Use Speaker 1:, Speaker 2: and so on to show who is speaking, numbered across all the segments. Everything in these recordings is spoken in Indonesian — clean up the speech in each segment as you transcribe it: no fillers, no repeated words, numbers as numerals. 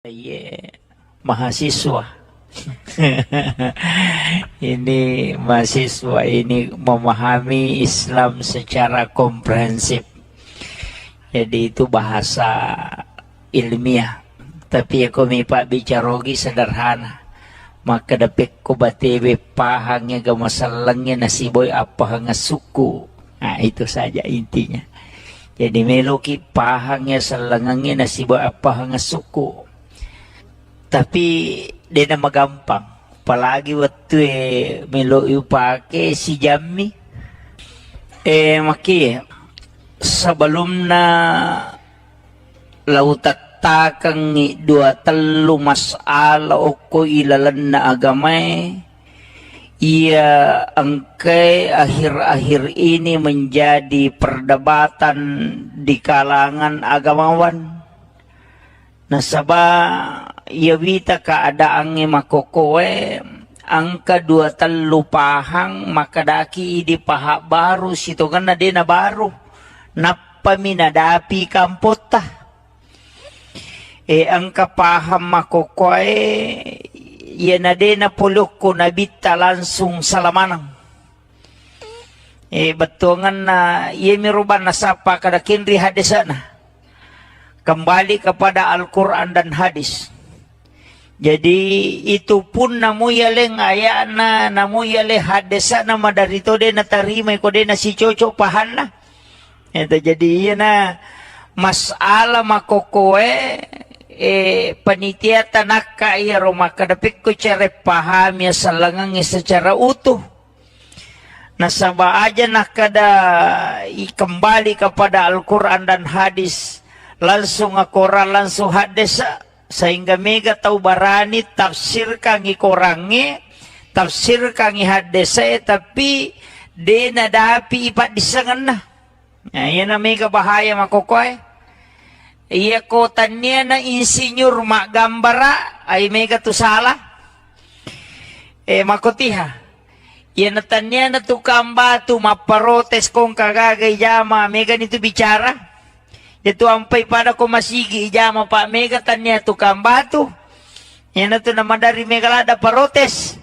Speaker 1: Iya, mahasiswa. Ini mahasiswa ini memahami Islam secara komprehensif. Jadi itu bahasa ilmiah. Tapi aku mipak bicarogi sederhana. Maka dapik ko batebe pahangnya ga masalangnya nasiboy apa hanga suku. Nah itu saja intinya. Jadi meloki pahangnya salangangnya nasiboy apa hanga suku. Tapi dia nama gampang. Apalagi waktu melo pake si Jammi. Maki sebelum na lautat takang dua telu masala oko ilalan na agamay. Ia angkai akhir-akhir ini menjadi perdebatan di kalangan agamawan. Nasaba ia wita keadaannya makokoe angka dua telu pahang makadaki di paha baru situ kan na baru napa minadapi kampota angka paham makokoe ia na puluk ko nabita langsung salamanang betongan na ia miruban nasapa kada kinri hadisana kembali kepada Al-Quran dan hadis. Jadi itu pun namu yaleng ayana namu yale hadisa nama dari to de na tarima ko de na si cocok pahanna. Itu jadi iya na masala makokoe panitia tanaka iya roma kadapik ko cere paham ya salangang secara utuh. Nasaba aja nakada kembali kepada Al-Quran dan hadis. Langsung Al-Quran langsung hadis. Sehingga mega tahu barani tafsir kangi korangi tafsir kangi hadese tapi dena dapi ipat disangan na iya na mega bahaya makokoy iya kota niya na insinyur mak gambara ay mega tu salah makotiha iya na tanya na tukang batu maparotes kong kagagay jama mega nito bicara. Itu ampai pada ko masigi ijama Pak Mega tanya tukang batu. Yan itu nama dari Mega ada parotes.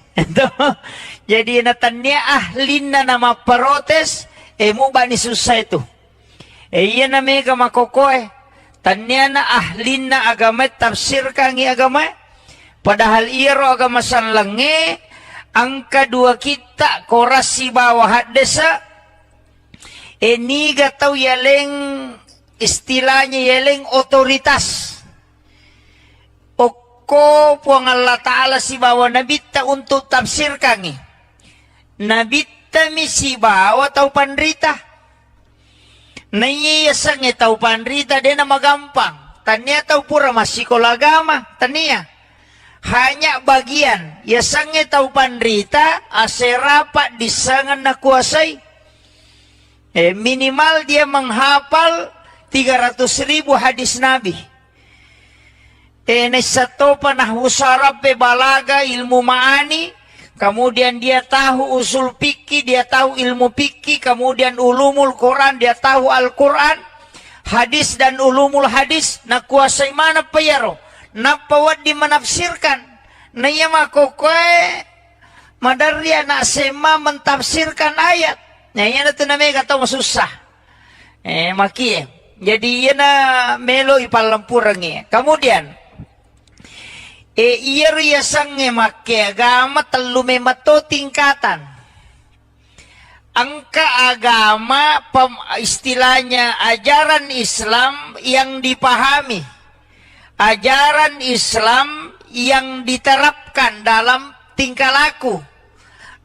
Speaker 1: Jadi na tanya ahlin na nama parotes mo ba ni susah itu. Iya na Mega makokoe. Tanya na ahlin na agama tafsir kangi agama. Padahal iro agama sanlange angka dua kita korasi bawah hadesa. Niga tau yaleng istilahnya yeleng otoritas. Oko puang Allah Ta'ala si bawa nabita untuk tafsir kangi. Nabita mi si bawa tau pandrita. Naiyasang tau pandrita dia nama gampang. Tania tau pura masih kolagama. Tania. Hanya bagian. Yasang tau pandrita aserapat disangan na kuasai. Minimal dia menghafal 300.000 hadis Nabi. Nesato panah usarab balaga ilmu ma'ani. Kemudian dia tahu usul fikih, dia tahu ilmu fikih. Kemudian ulumul Quran, dia tahu Al-Quran. Hadis dan ulumul hadis. Na kuasai mana payaro. Napa wad dimenafsirkan. Na iya makokoe. Madarya na sema mentafsirkan ayat. Nah iya na ito na may kataw masusah. Maki jadi ia na melo ipalampurangi. Kemudian iya riasange make agama telu memato tingkatan. Angka agama istilahnya ajaran Islam yang dipahami. Ajaran Islam yang diterapkan dalam tingkah laku.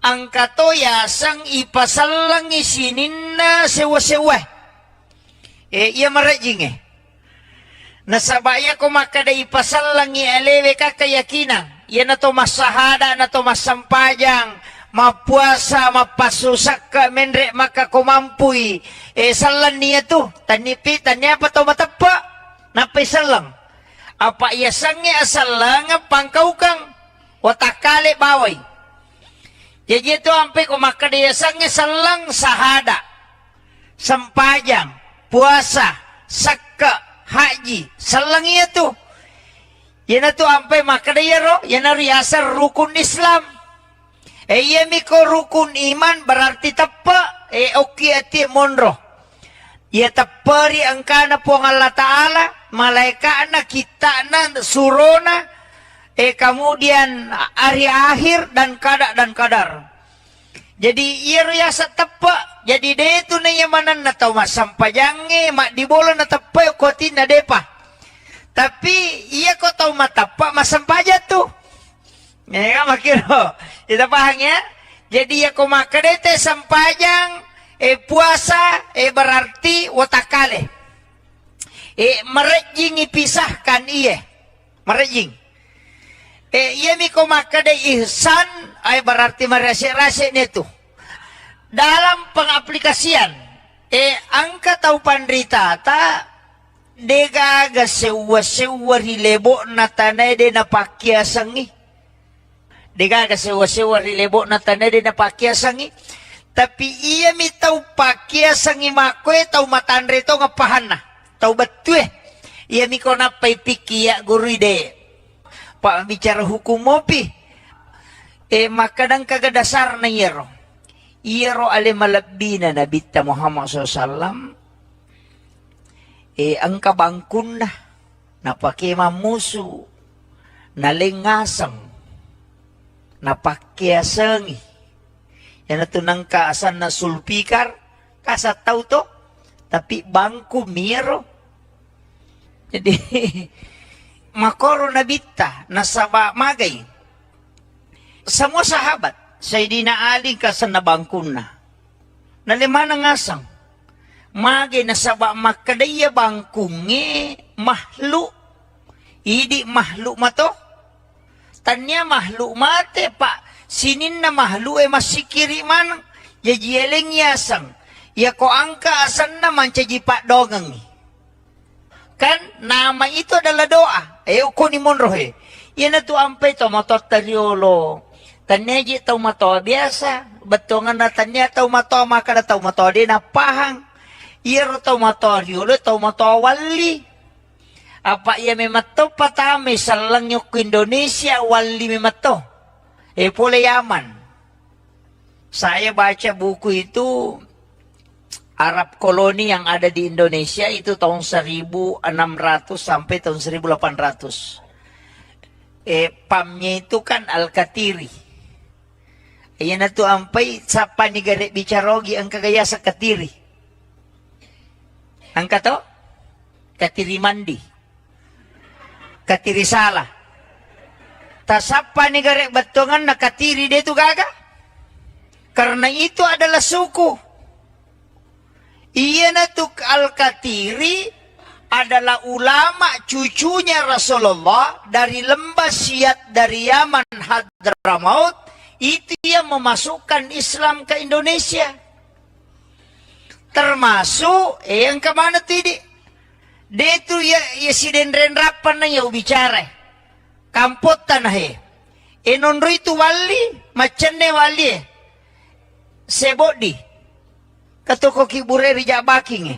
Speaker 1: Angka to yasang ipasalang isininna sewa-sewa. Iya marajing nasabaya ko makada ipasal lang alewe ka keyakinan. Iya na to masahada na to masampajang mapuasa mapasusak ka menre maka kumampui salan niya to tanipi tanya pa to matapa napisalang apa iya sangi asal lang pangkaw kang watakale baway. Jadi itu ampe ko makada iya sangi salang sahada sampajang puasa, sakka, haji, salang itu. Yana tu ampai makadayaro, yana riasar rukun Islam. Iya miko rukun iman berarti tepa, oki ati monro. Ya tepari angkana po Allah Ta'ala, malaikat na kita na surona, kemudian hari akhir dan kadar. Jadi iya riasa tepa, jadi dia tu na yamanan na tau masampajange, mak dibola na tepa kotin na depa. Tapi iya kok tahu matapa masampaja tuh. Ya kan makiro. Kita paham ya? Jadi ya kok makadete sampajang puasa berarti watakale. Merejing ipisahkan iya. Merejing. Iya mi kok makade ihsan berarti merasa-rasa itu. Dalam pengaplikasian angka tahu pandrita ta degaga sewa rilebo na tanay de na pakyasangi. Degaga sewa rilebo na tanay de na pakyasangi. Tapi iya mi tau pakyasangi makwe tau matandre to ngapahan na. Tau betue. Iya mi ko na paipikiya guru de. Pak bicara hukum mopi. Makadang kagadasar na yero. Yero ale malabina na Nabi Muhammad SAW. Ang kabangkun na napakimamuso, nalingasang, napakyasangi. Yan ito nang kaasan na sulpikar, kasataw to, tapi bangku miro. Jadi, makoro na bita, nasaba magay. Sa mga sahabat, sa idinaaling kasan na bangkun na, nalima na ngasang, mage nasaba makadaya bangkunge mahlu. Idi mahlu mato. Tanya mahlu mate pak. Sinin na mahlu masikiri man. Yajieleng yasang. Ya ko angka asan naman caji pak dogang. Kan nama itu adalah doa. Uko ni monrohe. Yan na tu ampay to matotariolo. Tanya ji tau mato biasa. Betongan na tanya tau mato maka na tau mato di napahang. Iya tau matori ulo tau matawali. Apa iya memato patame salang yok Indonesia wali memato. Pole Yaman. Saya baca buku itu Arab koloni yang ada di Indonesia itu tahun 1600 sampai tahun 1800. Pamnya itu kan Al-Katiri. Ayan na to ampay sapa ni gare bicarogi ang kagaya sa Katiri. Ang kato? Katiri mandi. Katiri salah. Tasapa ni gare batongan na katiri dito gaga. Karena itu adalah suku. Iya na tu Al-Katiri adalah ulama cucunya Rasulullah dari lembah Siat dari Yaman Hadramaut. Itu yang memasukkan Islam ke Indonesia. Termasuk yang kemana tadi? Dia itu ya si dendren rapan na ya bicara. Kampot tanah enonro itu wali, macane wali. Sebodi. Katoko kibure rija baking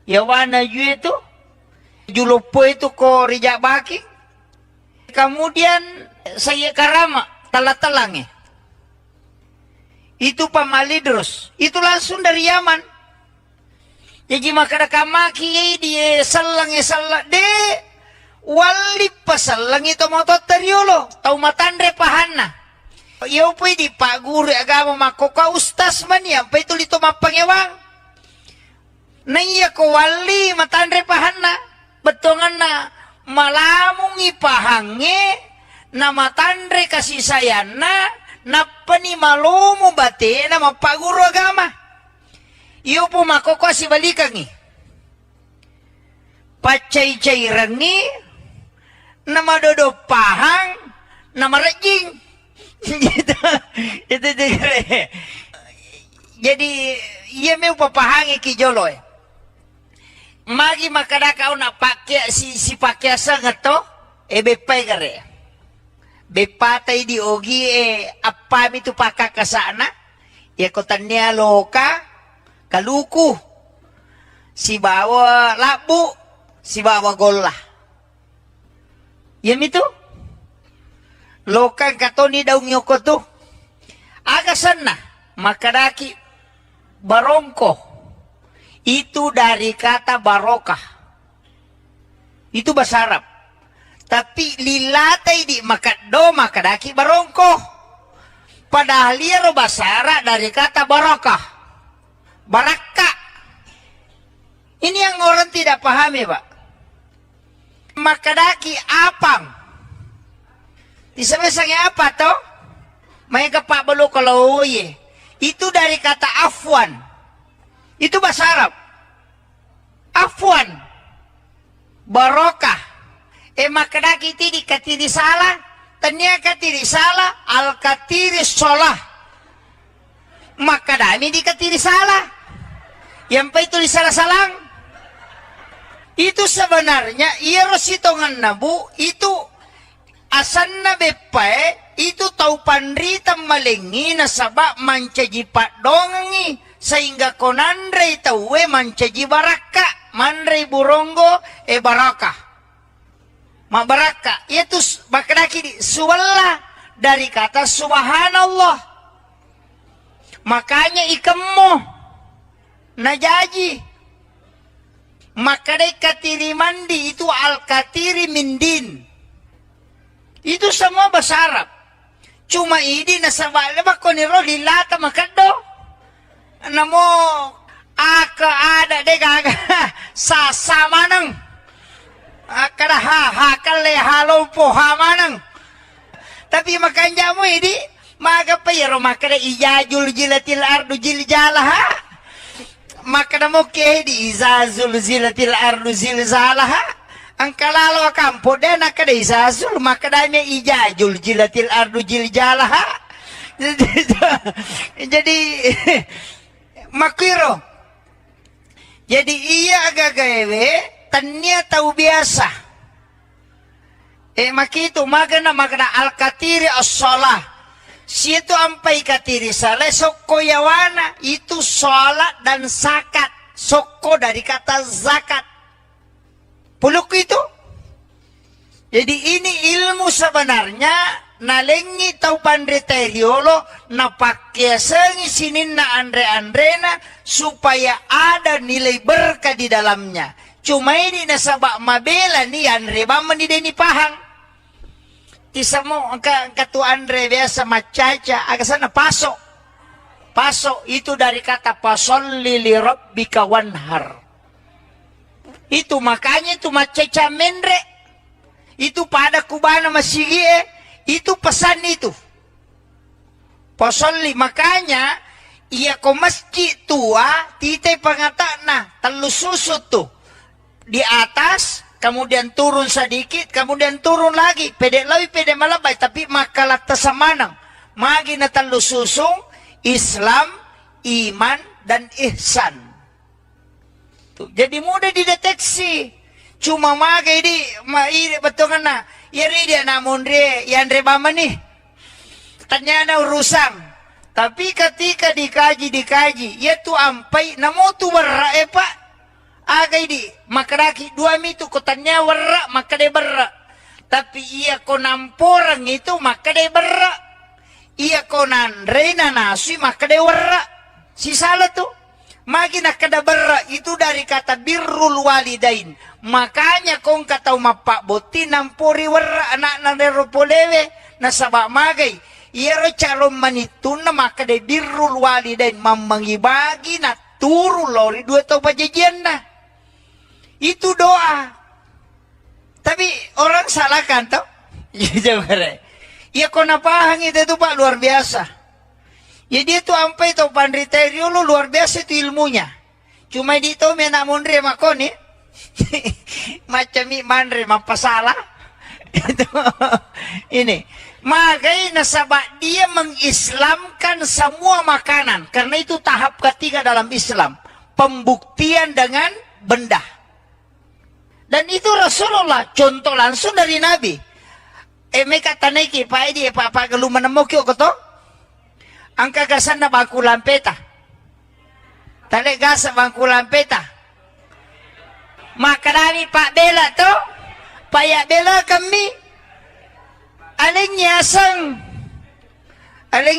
Speaker 1: ya wana ju itu. Julopo itu ko rija baking. Kemudian saya karama talang itu pamalidros, itu langsung dari Yaman. Jadi makada kamaki dia salang de wali pasalang itu moto teriolo tau matandre pahana. Iyo pwede pak guru agama makoka ustas man ya pa itu lito mapangewang. Na iya ko wali matandre pahana betongan na malamung ipahange na matandre kasih sayana napani malumu bate na mapaguro agama. Iyo po makoko si balikan pacay-cairan ni na madodopahang na marajing. Gitu. Itu jadi iya may papahangi kijolo magi makadakaw na pakya si pakyasa nga to bepay gare. Bepatay di ogi apami tu pakakasana ya kotanya loka kaluku si bawa labu si bawa gola Yam itu. Lokang katoni daw nyoko to. Agasan na. Makadaki barongko. Itu dari kata barokah. Itu bahasa Arab. Tapi lilatay di makado makadaki barongko. Padahal liaro bahasa Arab dari kata barokah. Baraka. Ini yang orang tidak pahami, Pak. Makadaki apang. Disebutnya apa toh? Mereka Pak Belu kalau ye. Itu dari kata afwan. Itu bahasa Arab. Afwan. Barokah. Makadaki tidi katiri salah. Tanya katiri salah. Al katiri sholah. Makadami di katiri salah. Yang pa itu di salah-salang. Itu sebenarnya iya rositongan nabu itu asan na bepae itu tau panrita malengi na sabak mancaji pak dongangi sehingga konandre tauwe mancaji baraka mandre burongo baraka ma baraka itu bakadaki di suwalla dari kata subhanallah makanya ikemmo najaji. Maka dari katiri mandi itu al-katiri mindin. Itu semua bahasa Arab. Cuma ini nasabala ba ko ni ro lilata makado. Namo aka ada de gaga sasama nang. Akara hakale halo po hamanang. Tapi makanya mo ini maga pa yero makada ijajul jilatil ardu jiljalah. Maka namo ke di izazul zilatil ardu zilzalaha ang kalalo kampo de nakada izazul maka dame ijajul jilatil ardu jiljalaha jadi makiro jadi iya agak-gawe tanya tahu biasa makitu magana al-katiri as-shalah situ ampai katiri salah soko yawana itu sholat dan zakat soko dari kata zakat puluk itu jadi ini ilmu sebenarnya nalengi tau pandriteriolo na pakai sengi sinin na andre-andrena supaya ada nilai berkah di dalamnya cuma ini nasabak mabela nih andre bama ni deni pahang Tisa mo katu Andre biasa macaca agasana paso. Paso itu dari kata pasolli li rabbika wanhar. Itu makanya itu macaca mendre. Itu pada kubana masigie itu pesan itu. Pasolli makanya iya ko masjid tua titai pangatana telus susut tuh di atas kemudian turun sedikit, kemudian turun lagi. Pede lawi, pede malabay, tapi makalat tasamanang. Magi na talo susung, Islam, iman, dan ihsan. Tuh, jadi mudah dideteksi. Cuma magai di, betul kan na, yari dia namun dia, yang rebama nih. Tanya na urusan. Tapi ketika dikaji, ya tu ampai, namo tu berra, pak. Agay di makaraki dua mitu kotanya warra maka de berra tapi iya ko namporang itu maka de berra iya ko nanre na nasi maka de warra si salah tuh magi nakada berra itu dari kata birrul walidain makanya kong katau mapak boti nampori warra anak nanero polewe nasabak magay iya ro calon manitun na maka de birrul walidain mamangibagi na turu lori dua tau pajajian na itu doa. Tapi orang salahkan tau. Ya kau napahang itu Pak luar biasa. Ya dia tuh sampai tau pandriterio lu luar biasa itu ilmunya. Cuma di tau mena mondre makoni. Macam mandre mampasalah. Itu ini. Magai nasabak dia mengislamkan semua makanan. Karena itu tahap ketiga dalam Islam. Pembuktian dengan benda. Dan itu Rasulullah, contoh langsung dari Nabi. Mereka taneki, Pak Edi, Pak Galuh menemukio koto. Angka gasan na bangku lampeta. Tale gasa bangku lampeta. Maka kami Pak Bela to, Pak Bela kami Alin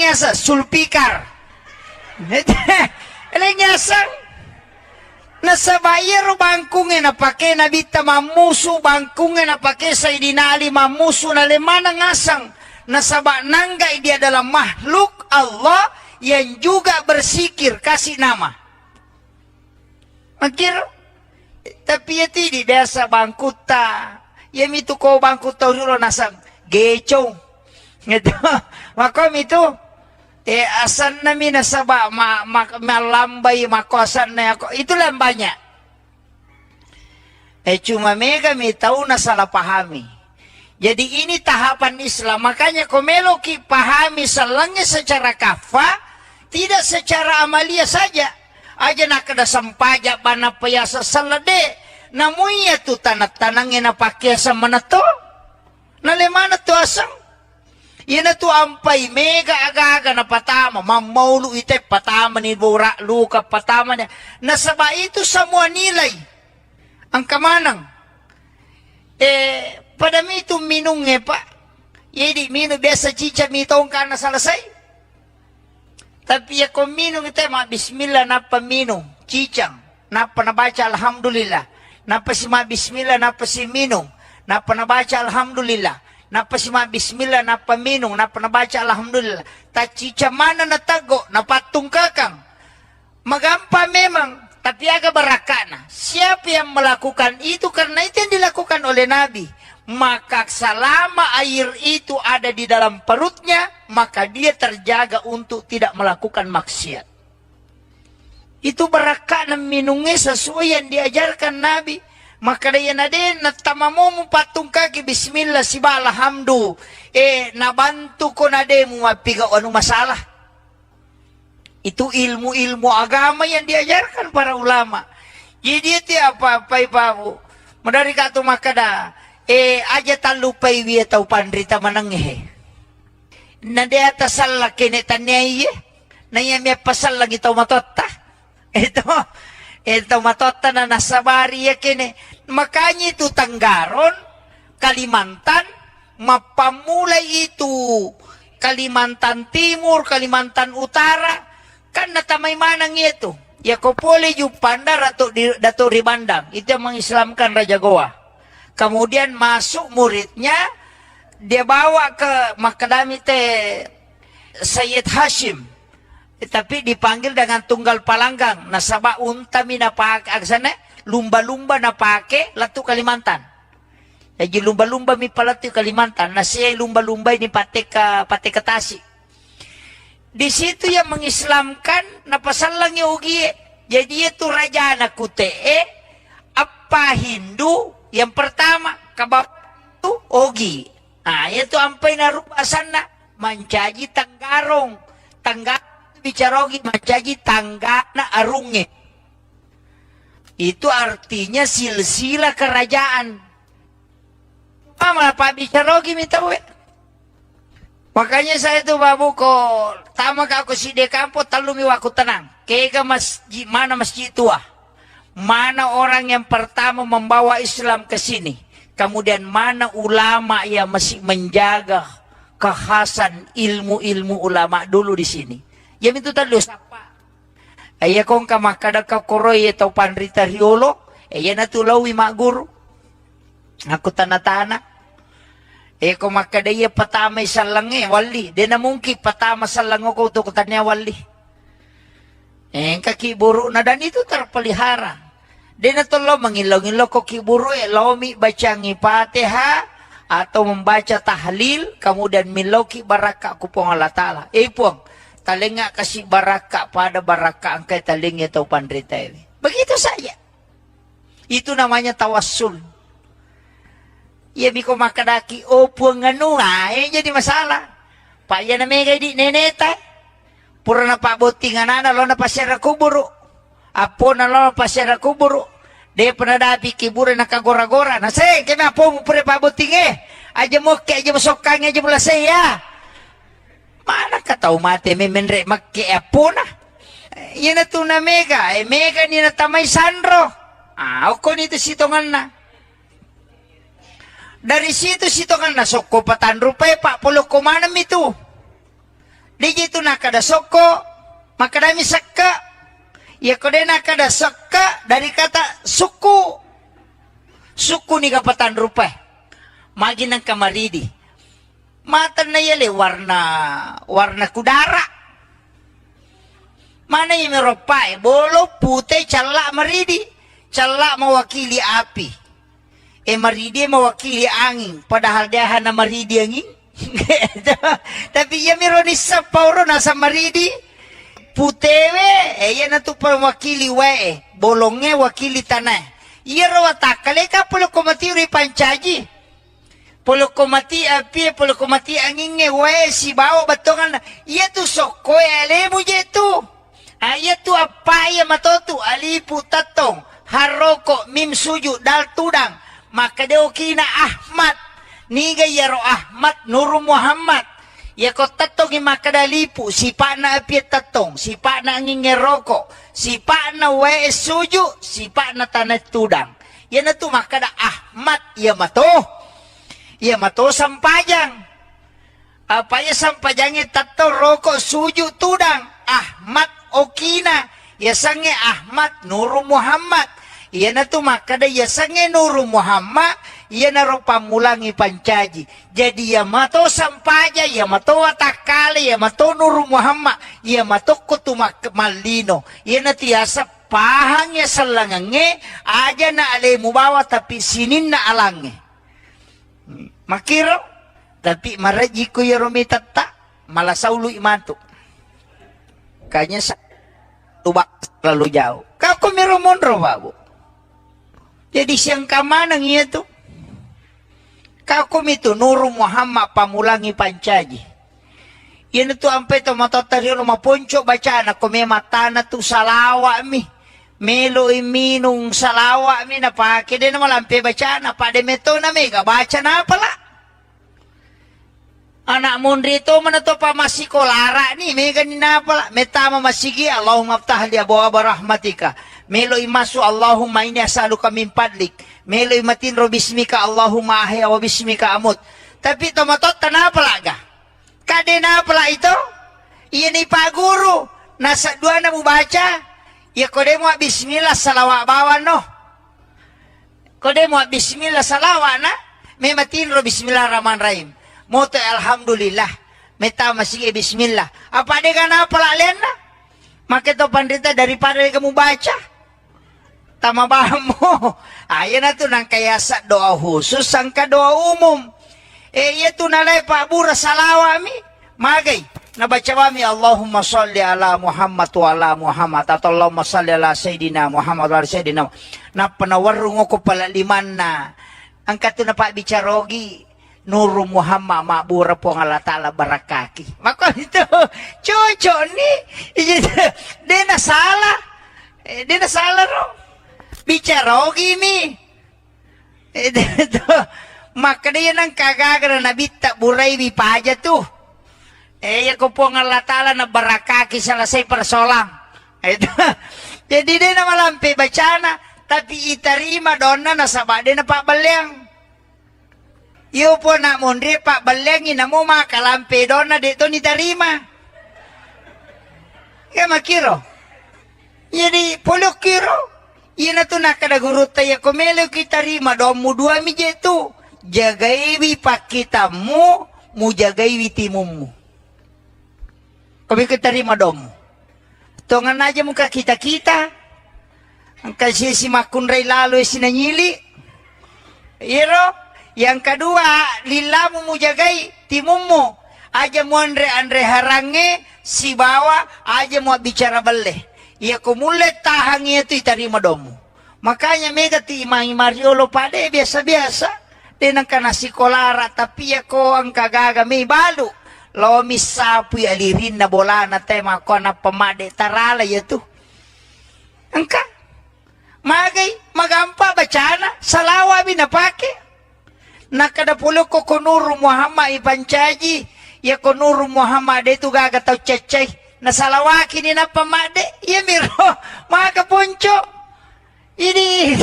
Speaker 1: nyasang sulpikar. Alin nyasang nasa bayar bangkungin na pake nabita mamusu bangkungin na pake sa idinali mamusu na lemana ngasang nasa nangga dia adalah makhluk Allah yang juga bersikir kasih nama. Makir tapi ya tidak biasa bangkuta ya itu kau bangkuta dulu nasang gecong gitu maka itu asan nami nasaba malambay makosan na ako itu lambanya cuma mega mi tahu na salah pahami. Jadi ini tahapan Islam, makanya komelo ki pahami salangnya secara kafa, tidak secara amalia saja. Aja nak kada sampaja bana payasa salade, namuya tu tanat-tanangnya na pakiasa manato. Nalemana tu asang. Yan tu ampai mega aga-aga na patama, mamaulu ite patama ni bura luka patama niya. Nasaba itu semua nilai. Ang kamanang. Pada itu minumnya pak. Jadi minum biasa cica mitong karena selesai. Tapi ya kau minum itu mah bismillah napa minum cicang. Napa nabaca alhamdulillah. Napa si mah bismillah napa si minum. Napa nabaca alhamdulillah. Napa si mah bismillah napa minum. Napa nabaca alhamdulillah. Tak cica mana natago napatung kakang. Magampa memang. Tapi agak berakana. Siapa yang melakukan itu karena itu yang dilakukan oleh Nabi. Maka selama air itu ada di dalam perutnya, maka dia terjaga untuk tidak melakukan maksiat. Itu berakana minumnya sesuai yang diajarkan Nabi. Maka dia naden natamamu patung kaki bismillah siba alhamdu. Nabantu ko nademu mapiga anu masalah. Itu ilmu-ilmu agama yang diajarkan para ulama. Jadi itu apa-apa ibu. Medari katu makada. Aja talupai wiya tau pandrita mananghe. Na de atasal la kene tanay. Na yami pasal lagi tau matotta. Ito matotta na nasabari ya kene. Makanya itu Tanggaron, Kalimantan, mapamulay itu Kalimantan Timur, Kalimantan Utara. Kan natamay manang itu. Ya kopole yu pandar atau Dato Ribandang. Itu yang mengislamkan Raja Goa. Kemudian masuk muridnya, dia bawa ke Makadami Sayyid Hashim. Tapi dipanggil dengan tunggal palanggang. Nasaba unta mina pake aksana, lumba-lumba na pake latu Kalimantan. Jadi lumba-lumba mi palatu Kalimantan. Nasiya lumba-lumba ini pate ke Tasik. Di situ yang mengislamkan napasal lang yung ugi. Jadi itu raja anak kute apa Hindu. Yang pertama kabab itu ogi. Nah, itu ampai narubasan na mancaji Tanggarong. Tanggarong bicara ogi mancaji tangga na arunge. Itu artinya silsilah kerajaan. Mama apa bicara ogi minta we. Makanya saya tuh babu ko tama ka ako si dekampo talumi waku tenang. Kaya mana masjid tua. Mana orang yang pertama membawa Islam ke sini. Kemudian mana ulama yang masih menjaga kekhasan ilmu-ilmu ulama dulu di sini. Yang itu tadi siapa? Ayah kong kamakada ka koroy atau pandrita riolo. Ayah natulawi mak guru. Aku tanah-tanah. Kong makada iya patama isalange wali. Dia na mungkin patama salango ko to kutanya wali. Kakiburu na dan itu terpelihara. Dia na tolo mangilong-ilong ko kiburu lomi baca ngipatiha atau membaca tahlil kemudian miloki baraka kupong Allah Ta'ala. Puang, talinga kasih baraka pada baraka angkai talingnya tau pandrita ini. Begitu saja. Itu namanya tawassul. Ya biko makadaki puang anu jadi masalah. Pak ya namanya di neneta. Pura na pa botingan na lo na pasyara kuburu. Apo na lo na pasyara kuburu. De penadapi kiburu na kagora-gora. Na say, kaya apo mo pura pa botinge. Aja mo kaya aja masokang aja mula saya. Mana ka tau mate may menre makke apo na. Yan na to na mega. Mega ni na tamay sandro. Ako nito sitongan na. Dari situ kan nasoko patan rupiah pak puluh komanam itu. Di situ nakada soko makadami sakka. Ya kode nakada sakka dari kata suku. Suku ni kapatan rupiah. Magi ng kamaridi. Mata na yali warna kudara. Mana yung meropai? Bolo putih calak maridi. Calak mewakili api. Maridi mewakili angin. Padahal dia hana maridi angin. Tapi ya mironisa pauro nasa maridi. Putewe. Yan na to mewakili wae. Bolongnya wakili tanah. Iya rawatakale ka pulo kumati uri pancaji. Pulo kumati api, pulo kumati angin wae si bawa batongan. Iya tu sokoy alemu je tu. Ayat tu apa ya matotu alipu tatong haroko mim suju dal tudang maka deo kina Ahmad niga yaro Ahmad Nur Muhammad ya ko tatong maka dalipu si pa na api tatong si pa na angin roko si pa na wae suju si pa na tanah tudang yan na tu maka da Ahmad ya mato sampajang apa ya sampajangnya tato roko suju tudang Ahmad Okina, yasange Ahmad Nur Muhammad. Iya na tu makada yasange Nur Muhammad, iya na ro pamulangi pancaji. Jadi ya mato sampaja, ya mato watakale, ya mato Nur Muhammad, ya mato kutu malino. Iya na tiasa pahang ya salangange, aja na alemu bawa tapi sinin na alange. Makiro, tapi maraji ko ya romitata, malasaulu imantu. Kayaknya tubak terlalu jauh. Kau meron babu. Jadi siang kamanang iya tuh. Kau itu Nur Muhammad pamulangi pancaji. Yan itu ampe to matotari rumah ponco bacaan ako may mata na tu salawa mi. Melo iminung salawa mi na pake din na malampe bacaan na pademeto na mega baca na pala. Anak mundri itu mana to pa masikolara ni mega ni napala metama masigi Allahumma aftah li abwaaba rahmatika melo imasu Allahumma inni as'aluka min fadlik melo imatin ro bismika Allahumma ahya wa bismika amut tapi to matot tanapala ga kade napala itu iya ni pa guru nasa dua na mo baca ya kode mo bismillah salawa bawa no kode mo bismillah salawa na may matin ro bismillahirrahmanirrahim moto alhamdulillah meta masih bismillah apa dia kan apa lena maka to pandita daripada kamu baca tama bahamu ayan na to nang kayasa doa khusus sangka doa umum iya to nalay pa bura salawami magay nabaca kami Allahumma salli ala Muhammad wa ala Muhammad atau Allahumma salli ala Sayyidina Muhammad wa ala Sayyidina na panawarung ko pala liman na ang kato na pa bicarogi Nur Muhammad makbura po ng Allah Ta'ala barakaki. Maka itu, cucu ni, dia na salah. Dia na salah ro. Bicara gini. Maka dia nang kagagara na bita buray bipaja tu. Ya ko po ng Allah Ta'ala na barakaki salasay persolang. Jadi dia na malampi bacana, tapi itarima doon na nasaba din na pabalyang. Iyo po na mundri pak balengin na mo makalampe doon na dito ni tarima. Ya makiro. Jadi pulok kiro. Iya na to nakadagurut tayo kumelo kita rima doon mo dua mi jetu. Jagaiwi pakita mo jagaiwi timum mo. Kami kita rima doon mo. Tongan aja muka kita. Ang kasi si makunray lalo sinanyili. Iro. Yang kedua, lillamu mujagai timumu. Aja mu andre harange si bawa aja mu bicara belle. Ya kumulet tahangi itu itarima domu. Makanya mega ti imang Mariolo pade biasa-biasa. Denang kana sikolara tapi ya ko ang kagaga may balu. Lo misapu alirin na bola na tema ko na pamade tarala ya tu. Angka magay magampa bacana salawa binapake. Nakadapulo ko Nur Muhammad ipancaji ya ko Nur Muhammad itu gagataw cecay nasalawaki ni na pamade ya miro mga kapuncho ini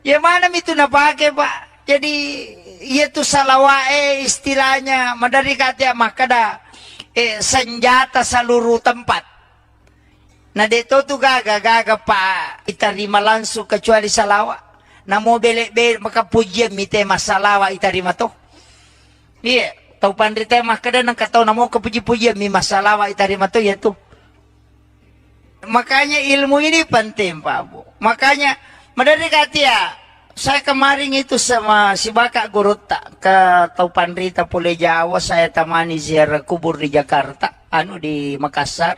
Speaker 1: ya mana itu napake pak jadi Itu salawae istilahnya madari katya makada senjata seluruh tempat. Nah dito tu gaga pa itarima langsung kecuali salawa. Na mo bele maka pujian mite masalawa itarima to. Iya, tau pandrita makada nang katau namo kepuji-pujian mi masalawa itarima to ya tu. Makanya ilmu ini penting Pak Bu. Makanya madari katya saya kemarin itu sama si Baka Gurutta ke Taupandrita Pule Jawa, saya temani ziarah kubur di Jakarta, di Makassar.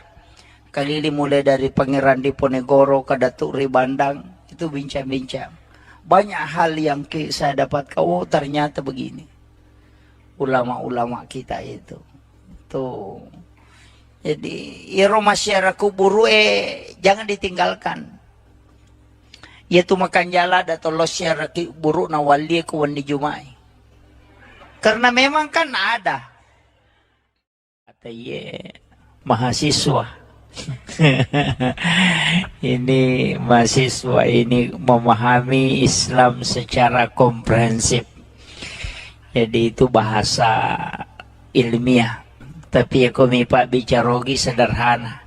Speaker 1: Kali mulai dari Pangeran Diponegoro ke Datuk Ribandang, itu bincang-bincang. Banyak hal yang saya dapat ternyata begini. Ulama-ulama kita itu. Tuh. Jadi, iro masyarakat kubur jangan ditinggalkan. Yaitu makan jala atau losya buruk na wali kuwan di Jumai. Karena memang kan ada. Kata mahasiswa. Ini mahasiswa ini memahami Islam secara komprehensif. Jadi itu bahasa ilmiah. Tapi aku Pak bicarogi sederhana.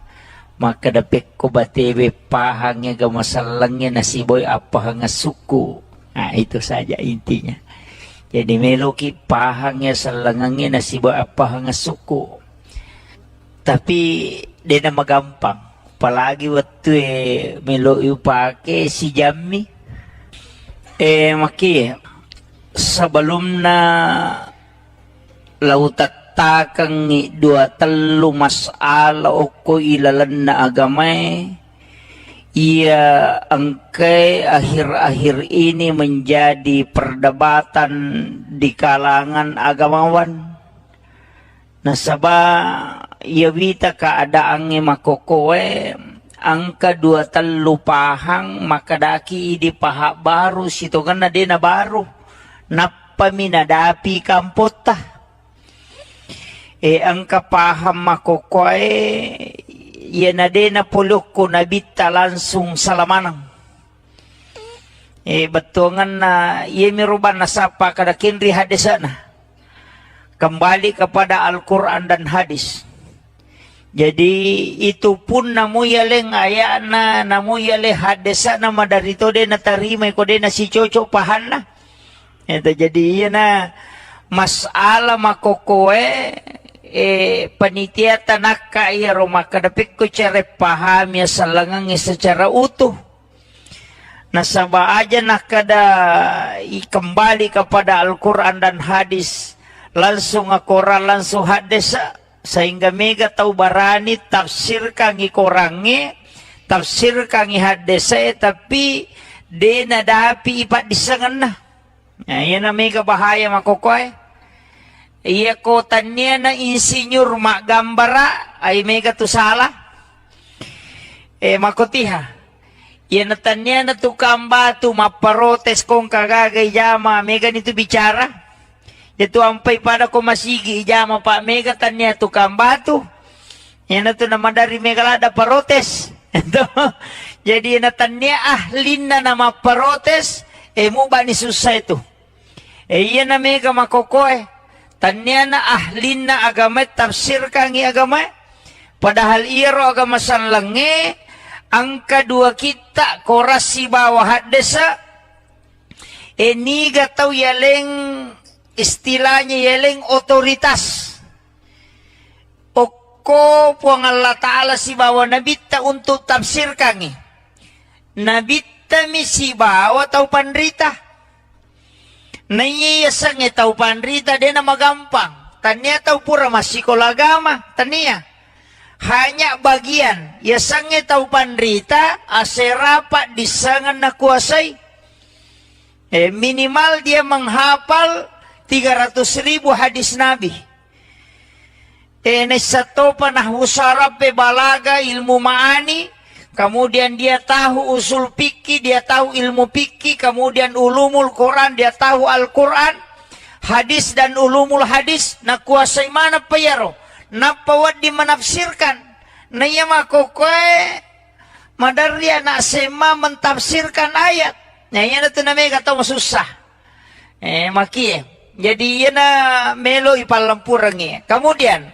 Speaker 1: Maka dapet ko batebe pahangnya gamasalangnya nasiboy apa hanga suku. Nah itu saja intinya. Jadi meloki pahangnya salangangnya nasiboy apa hanga suku. Tapi dia nama gampang. Apalagi waktu melo pake si Jami. Maki sebelum na lautat takang dua telu masala oko ilalan na agamay ia angkay akhir-akhir ini menjadi perdebatan di kalangan agamawan nasaba ia wita keadaannya makokowe angka dua telu pahang makadaki di pahak baru situ kan na baru napaminadapi kampota. Ang kapaham makokoy yan na din na pulok ko nabita langsung salamanang. Batungan na yemiruban na sapa kada kinri hadisana. Kembali kepada Al-Quran dan hadis. Jadi itu pun namuyaleng ayana namuyale hadisana madarito din na tarimay ko din na si Chocho pahan na. Ito jadi yan na masala makokoy panitia tanaka iya Roma kadapik ko cara paham ya salangang secara utuh. Nasaba aja nakada kembali kepada Al-Quran dan hadis langsung Al-Quran langsung hadis sehingga mega tahu barani tafsir kangi korangi tafsir kangi hadis tapi dena dapi ipat disangan na. Nah, yan na mega bahaya makokoy. Iya kotanya na insinyur mak gambara ay mega tu salah. Makotiha. Iya natanya na tukang batu maparotes kong kagagay jama mega nito bicara. Ito ampay pada ko masigi jama pa mega tanya tukang batu. Yan na to naman dari mega lada parotes. Ito. Jadi natanya ahlin na maparotes mo ba ni susah itu. Iya na mega makokoy. Tanya na ahlin na agama tafsir kangi agama padahal iro agama sanlange ang kedua kita korasi bawah hadesa niga tau yaleng istilahnya yaleng otoritas oko puang Allah Ta'ala si bawah nabita untuk tafsir kangi nabita mi si bawah tau pandrita naiyasang itaw panrita din na magampang. Tanya tahu pura masih kolagama. Tanya. Hanya bagian. Yasang itaw panrita aserapat disangan na kuasay. Minimal dia menghafal 300.000 hadis Nabi. Nesato panahusarap balaga ilmu ma'ani. Kemudian dia tahu usul fikih, dia tahu ilmu fikih, kemudian ulumul Quran, dia tahu Al-Quran, hadis dan ulumul hadis, na kuasai mana payaro, na pawad di menafsirkan, na iya makokoy, madarya na sema mentafsirkan ayat, na iya na tunamay kataw masusah, maki Jadi ia na melo ipalampurangi. Kemudian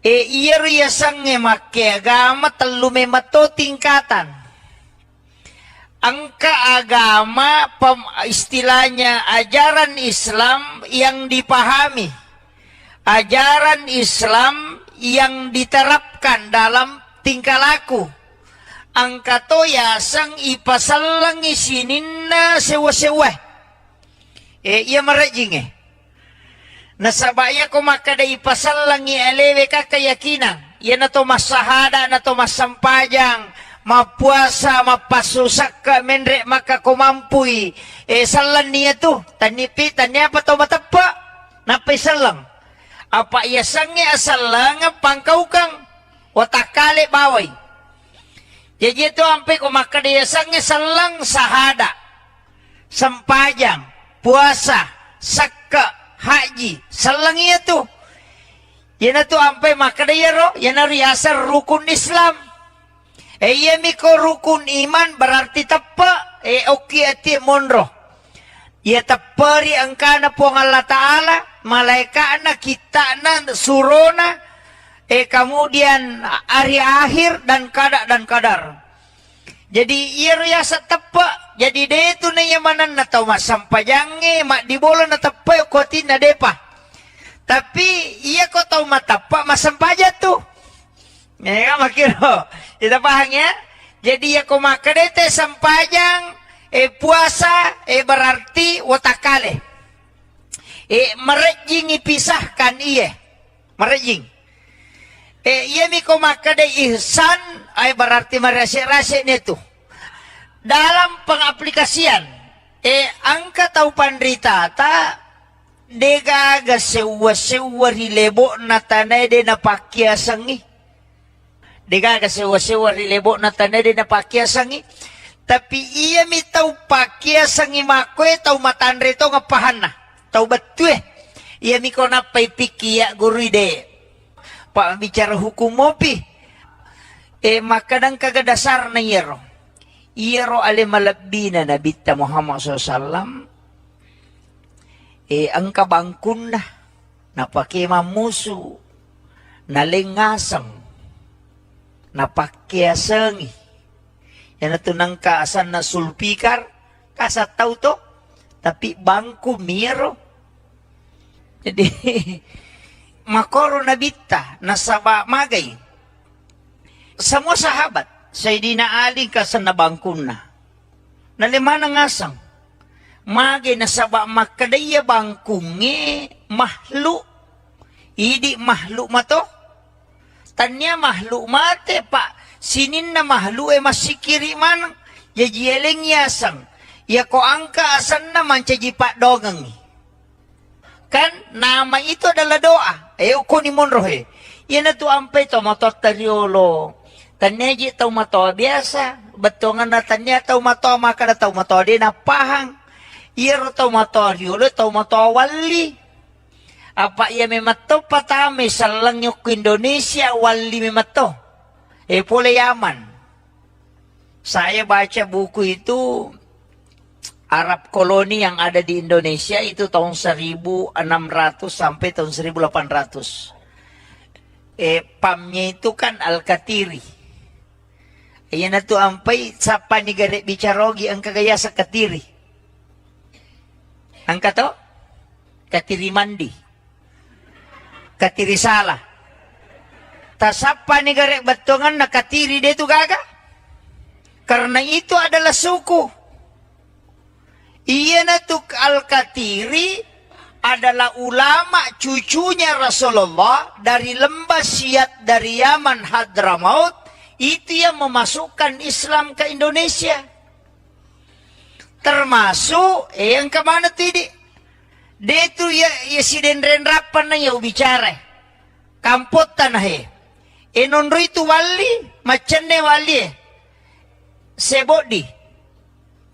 Speaker 1: iya riasange make agama telu memato tingkatan. Angka agama istilahnya ajaran Islam yang dipahami. Ajaran Islam yang diterapkan dalam tingkah laku. Angka to yasang ipasalang isininna sewa-sewa. Iya merajing nasabaya ko makada ipasalang alewe ka keyakinan. Iya na to masahada na to masampajang, mapuasa, mapasusak ka menre maka kumampui. Salan niya to, tanipi, tanya apa to matapa? Napay salang. Apa iya sangi asalang pangkaw kang watakale baway. Jadi itu ampe ko makada iya sangi salang sahada, sampajang, puasa, sakka, haji, salang iya to. Yan na to ampe makadayaro, yan na riasa rukun Islam. Iya miko rukun iman berarti tapa, oki ati monro. Ya tapari angka na po ng Allah Ta'ala, malaika na, kita na, surona, kemudian hari akhir dan kadar. Jadi iya riasa tapa, jadi dia itu na yamanan na tau masampajange, mak dibola na tapa yung kotin na depa. Tapi iya ko tau matapa masampaja tuh. Ya makiro, kita paham ya? Jadi ya ko makadete sampajang, puasa, berarti watakale. Merejing ipisahkan iya, merejing. Iya mi ko makade ihsan, ay berarti merasa-rasa itu. Dalam pengaplikasian, angka tau pandrita ta degaga sewa-sewa rilebo na tanay de napakyasangi. Degaga sewa-sewa rilebo na tanay de napakyasangi. Tapi iya mi tau pakyasangi makwe tau matandre to ngapahana. Tau batue. Iya mi ko napay pikiya guru de. Pak bicara hukum mopi. Makadang kagadasar na yero. Iyero ale malabina na Nabi Muhammad SAW. Ang kabangkun na. Napakimamuso. Nalingasang. Napakyasangi. Yan na tunang kaasan na sulpikar. Kasataw to. Tapi bangku miro. Jadi makoro nabita nasaba magay. Semua sahabat Sayyidina Ali kasan nabangkun na. Nalimana ngasang. Magay nasaba makadaya bangkungi mahlu. Idi mahlu mato. Tanya mahlu mate pa. Sinin na mahlu masikiri man. Yajieleng yasang. Ya ko angka asan naman caji pak dogang. Kan nama itu adalah doa. Uko ni monrohe. Yan na to ampay to mato tariolo. Tanya ji tau mato biasa. Betongan na tanya tau mato maka na tau mato di napahang. Iro tau mato riolo tau mato wali. Apa ia memato patame salang yok Indonesia wali memato. Pula Yaman. Saya baca buku itu Arab koloni yang ada di Indonesia itu tahun 1600 sampai tahun 1800. Pamnya itu kan Al-Katiri. Ayan na to ampay sapa ni gare bicarogi ang kagaya sa Katiri. Ang kato? Katiri mandi. Katiri sala. Tasapa ni gare batongan na Katiri de tu gaga. Karena itu adalah suku. Iya natuk Al-Katiri adalah ulama cucunya Rasulullah dari lembah Siat dari Yaman Hadramaut. Itu yang memasukkan Islam ke Indonesia. Termasuk yang kemana tadi? Dia itu ya si dendren rapan na ya bicara. Kampot tanah enonro itu wali, macane wali. Sebodi.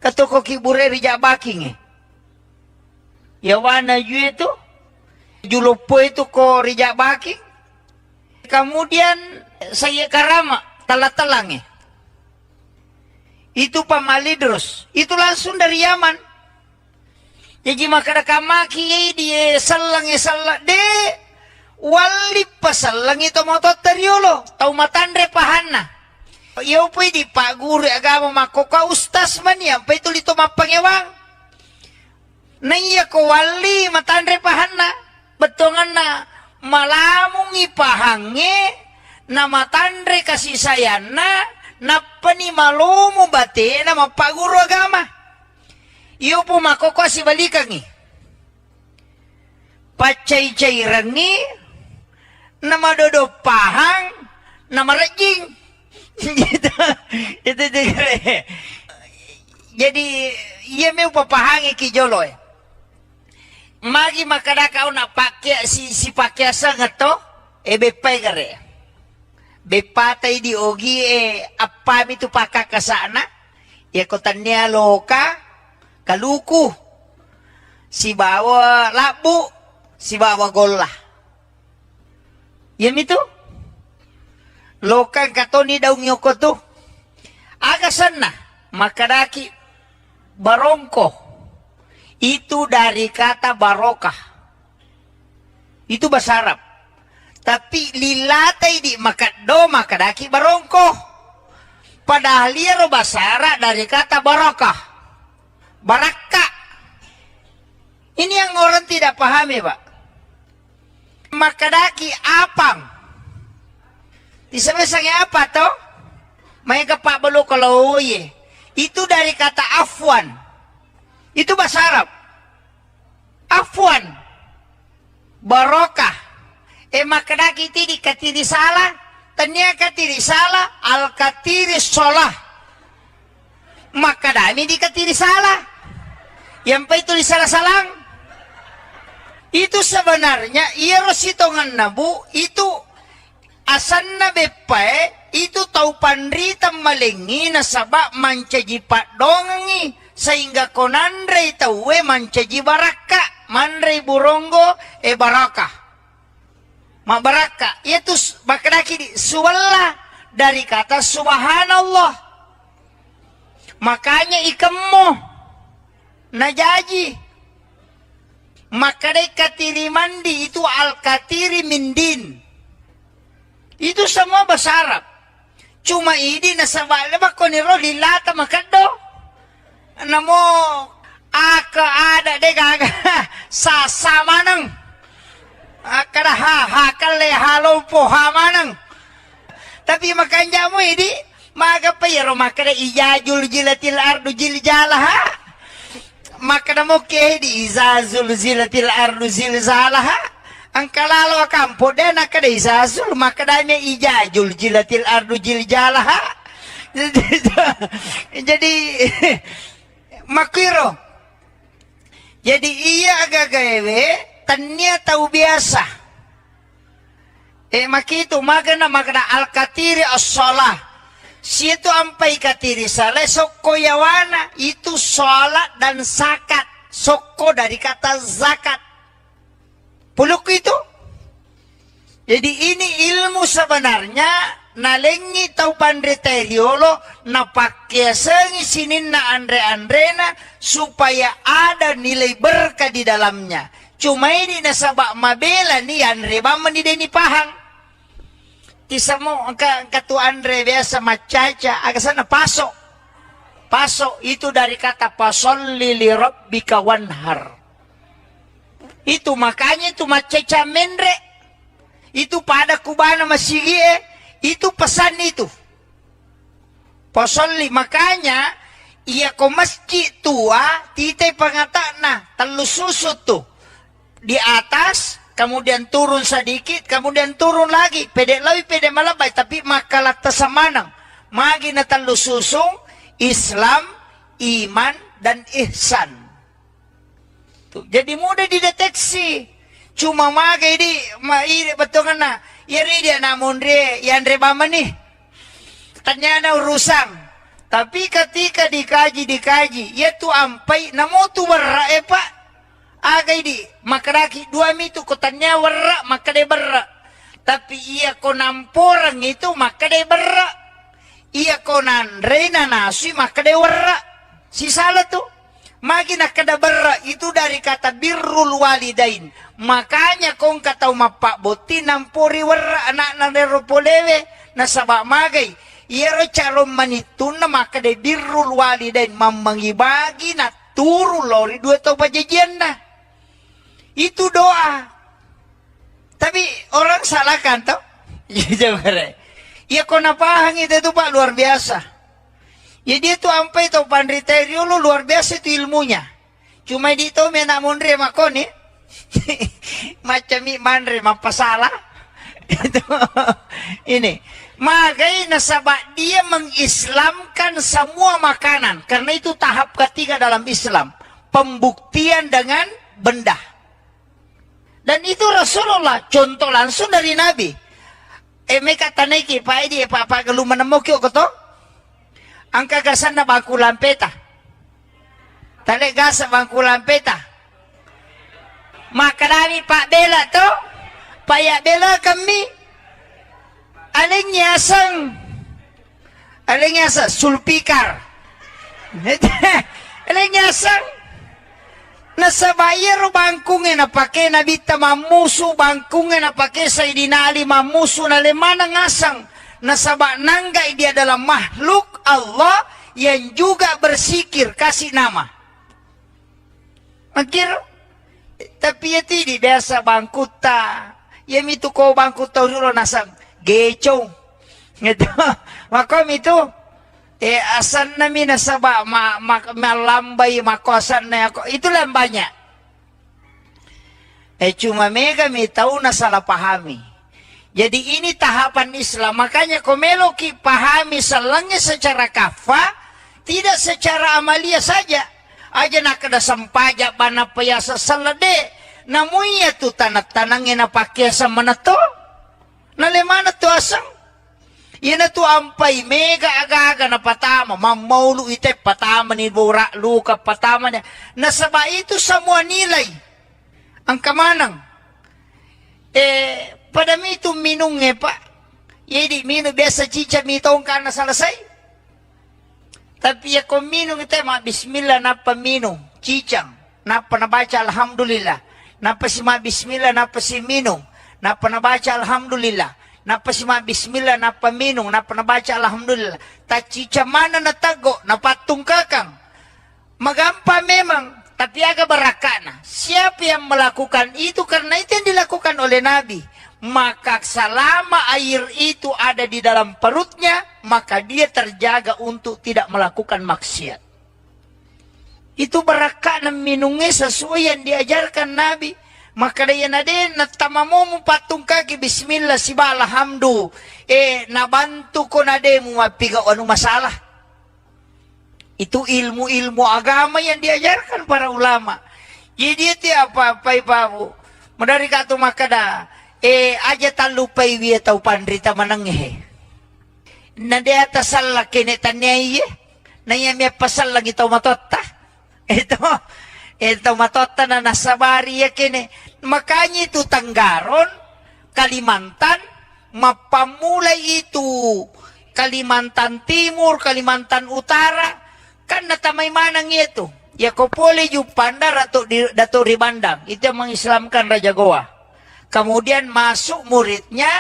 Speaker 1: Katoko kibure rija baking Yawana yu itu Julopo itu ko rija baking. Kemudian saya karama talang itu Pamalidros. Itu langsung dari Yaman. Jadi makada kamaki di salang de wali pasalang itu motot teriolo tau matandre pahana. Iyo po di pak guru agama makoka ustas man yan pa itu lito mapangewang. Na iya ko wali matandre pahana betongan na malamong ipahange na matandre kasih sayana na panimalumo bate na mapaguro agama. Iyo po makoko si balikang ni. Pacay-cairan ni na madodopahang na marajing. Itu jadi iya may papahangi kijolo eh. Magi makadakaw na pakya si pakyasa nga to bepay gare. Bepatay di ogi apami tu pakakasana. Ya kotanya loka kaluku. Si bawa labu, si bawa gola. Yan itu. Lokang katoni daw nyoko to. Agasan na, makadaki barongko. Itu dari kata barokah. Itu bahasa Arab. Tapi lilatay di makado makadaki barongko. Padahal liaro bahasa Arab dari kata barokah. Baraka. Ini yang orang tidak pahami, Pak. Makadaki apang. Disebutnya apa toh? Mereka pak belu kalau ye. Itu dari kata afwan. Itu bahasa Arab. Afwan. Barokah. Makadaki tidi katiri salah. Tanya katiri salah. Al katiri sholah. Makadami di katiri salah. Yang pa itu di salah-salang. Itu sebenarnya iya rositongan nabu itu asan na bepae itu tau panrita malingi na sabak mancaji pak dongangi sehingga konandre tawe mancaji baraka mandre burongo baraka ma baraka itu bakadaki di suwalla dari kata subhanallah makanya ikemmo najaji makadai katiri mandi itu al katiri mindin. Itu semua bahasa Arab. Cuma ini nasabak lebak ko ni ro lilata makado. Namo aka ada de gaga sa manang. Akada hakale halompo hamanang. Tapi makanya mo ini maga payero makada ijajul jilatil ardu jiljalah. Makada mo ke di izazul zilatil ardu zilzalah. Ang kalalo kampo den nakada izazul makadanya ijajul jilatil ardu jiljalah. Jadi makiro. Jadi iya agak gawe tanya tahu biasa. Makitu magana al-katiri as-shalah. Situ ampai katiri salah soko yawana itu sholat dan zakat. Soko dari kata zakat. Puluk itu. Jadi ini ilmu sebenarnya nalengi tau pandriteriolo na pakai sengi sinin na andre-andrena supaya ada nilai berkah di dalamnya. Cuma ini nasabak mabela nih andre bama ni deni pahang. Tisamo katu andre biasa macaca agak sana pasok. Pasok itu dari kata pasolli li rabbika wanhar. Itu makanya itu macaca mendre. Itu pada kubana masigie. Itu pesan itu. Pasolli makanya iya ko masjid tua titai pangatana telus susut tuh di atas. Kemudian turun sedikit, kemudian turun lagi. Pede lebih pede malabay, tapi makalat tasamanang. Magi na talo susung, Islam, iman, dan ihsan. Tuh, jadi mudah dideteksi. Cuma magai di, betul na, iri dia namun dia, yang rebama nih. Tanya na urusan. Tapi ketika dikaji, ya tu ampai, namo tu berra pak. Agay di makaraki dua mitu kotanya warra makade berra. Tapi iya ko namporang itu makade berra. Iya ko nanre na nasi makade warra. Si salah tu Magina kada berra itu dari kata birrul walidain. Makanya kung kataw mapabuti nampuri warra anak na neropolewe na sabak magay. Iyero carom manitun na makada birrul walidain mamangibagi na turu lori dua tau pajajian na. Itu doa. Tapi orang salahkan tau. Ya kau napahang itu Pak luar biasa. Ya dia tuh ampai tau pandriterio lu luar biasa itu ilmunya. Cuma di tau mena mondre makoni. Macam mandre mapasalah. Itu ini. Magai nasabak dia mengislamkan semua makanan. Karena itu tahap ketiga dalam Islam. Pembuktian dengan benda. Dan itu Rasulullah. Contoh langsung dari Nabi. Mereka taniki. Pak Edi, Pak Geluman Nemokyo koto. Angka gasan na bangku lampeta. Tali gasa bangku lampeta. Makarami Pak Bela to. Payak Bela kami. Alingnya asang. Sulpikar. Alingnya asang. Nasa bayar bangkungnya na pakai nabita mamusu. Bangkungnya na pakai Sayyidina Ali mamusu na lemana ngasang. Nasabak nanggai dia dalam makhluk Allah yang juga bersikir kasih nama. Makir, tapi ya tidak biasa bangkuta. Ya itu kau bangkuta dulu nasang gecong. Gitu. Makom itu asan nami nasabak malambai makosan na ako. Itu lambanya. Cuma mega mi tahu na salah pahami. Jadi ini tahapan Islam. Makanya komeloki pahami selangnya secara kafah, tidak secara amalia saja. Aja nak ada sampaja bana payasa salade. Namuya tu tanat-tanangnya na pakai sama na to. Nalemana tu asang. Yan na tu ampai mega aga-aga na patama. Mamaulu ite patama ni bura luka patama niya. Nasaba itu semua nilai. Ang kamanang. Pada itu minumnya Pak. Jadi minum biasa cica mitong karena selesai. Tapi ya kau minum itu mah bismillah napa minum. Cicang. Napa nabaca alhamdulillah. Napa si mah bismillah napa si minum. Napa nabaca alhamdulillah. Napa si mah bismillah napa minum. Napa nabaca alhamdulillah. Tak cica mana natago. Napatung kakang. Magampa memang. Tapi agak berakana. Siapa yang melakukan itu karena itu yang dilakukan oleh Nabi. Maka selama air itu ada di dalam perutnya, maka dia terjaga untuk tidak melakukan maksiat. Itu berakana minumnya sesuai yang diajarkan Nabi. Maka dia nade natamamu patung kaki bismillah sibala hamdu. Nabantu ko nade mu mapiga anu masalah. Itu ilmu-ilmu agama yang diajarkan para ulama. Jadi itu apa-apa ibu. Medari katu makada. Aja talupai wiya tau pandrita mananghe. Na dia tasal laki ni tanyay. Na iya miya pasal lagi tau matotta. Ito matotta na nasabari ya kini. Makanya itu Tanggaron, Kalimantan, mapamulay itu Kalimantan Timur, Kalimantan Utara. Kan natamay manang itu. Ya kopole yung pandar dato ribandang. Itu yang mengislamkan Raja Goa. Kemudian masuk muridnya,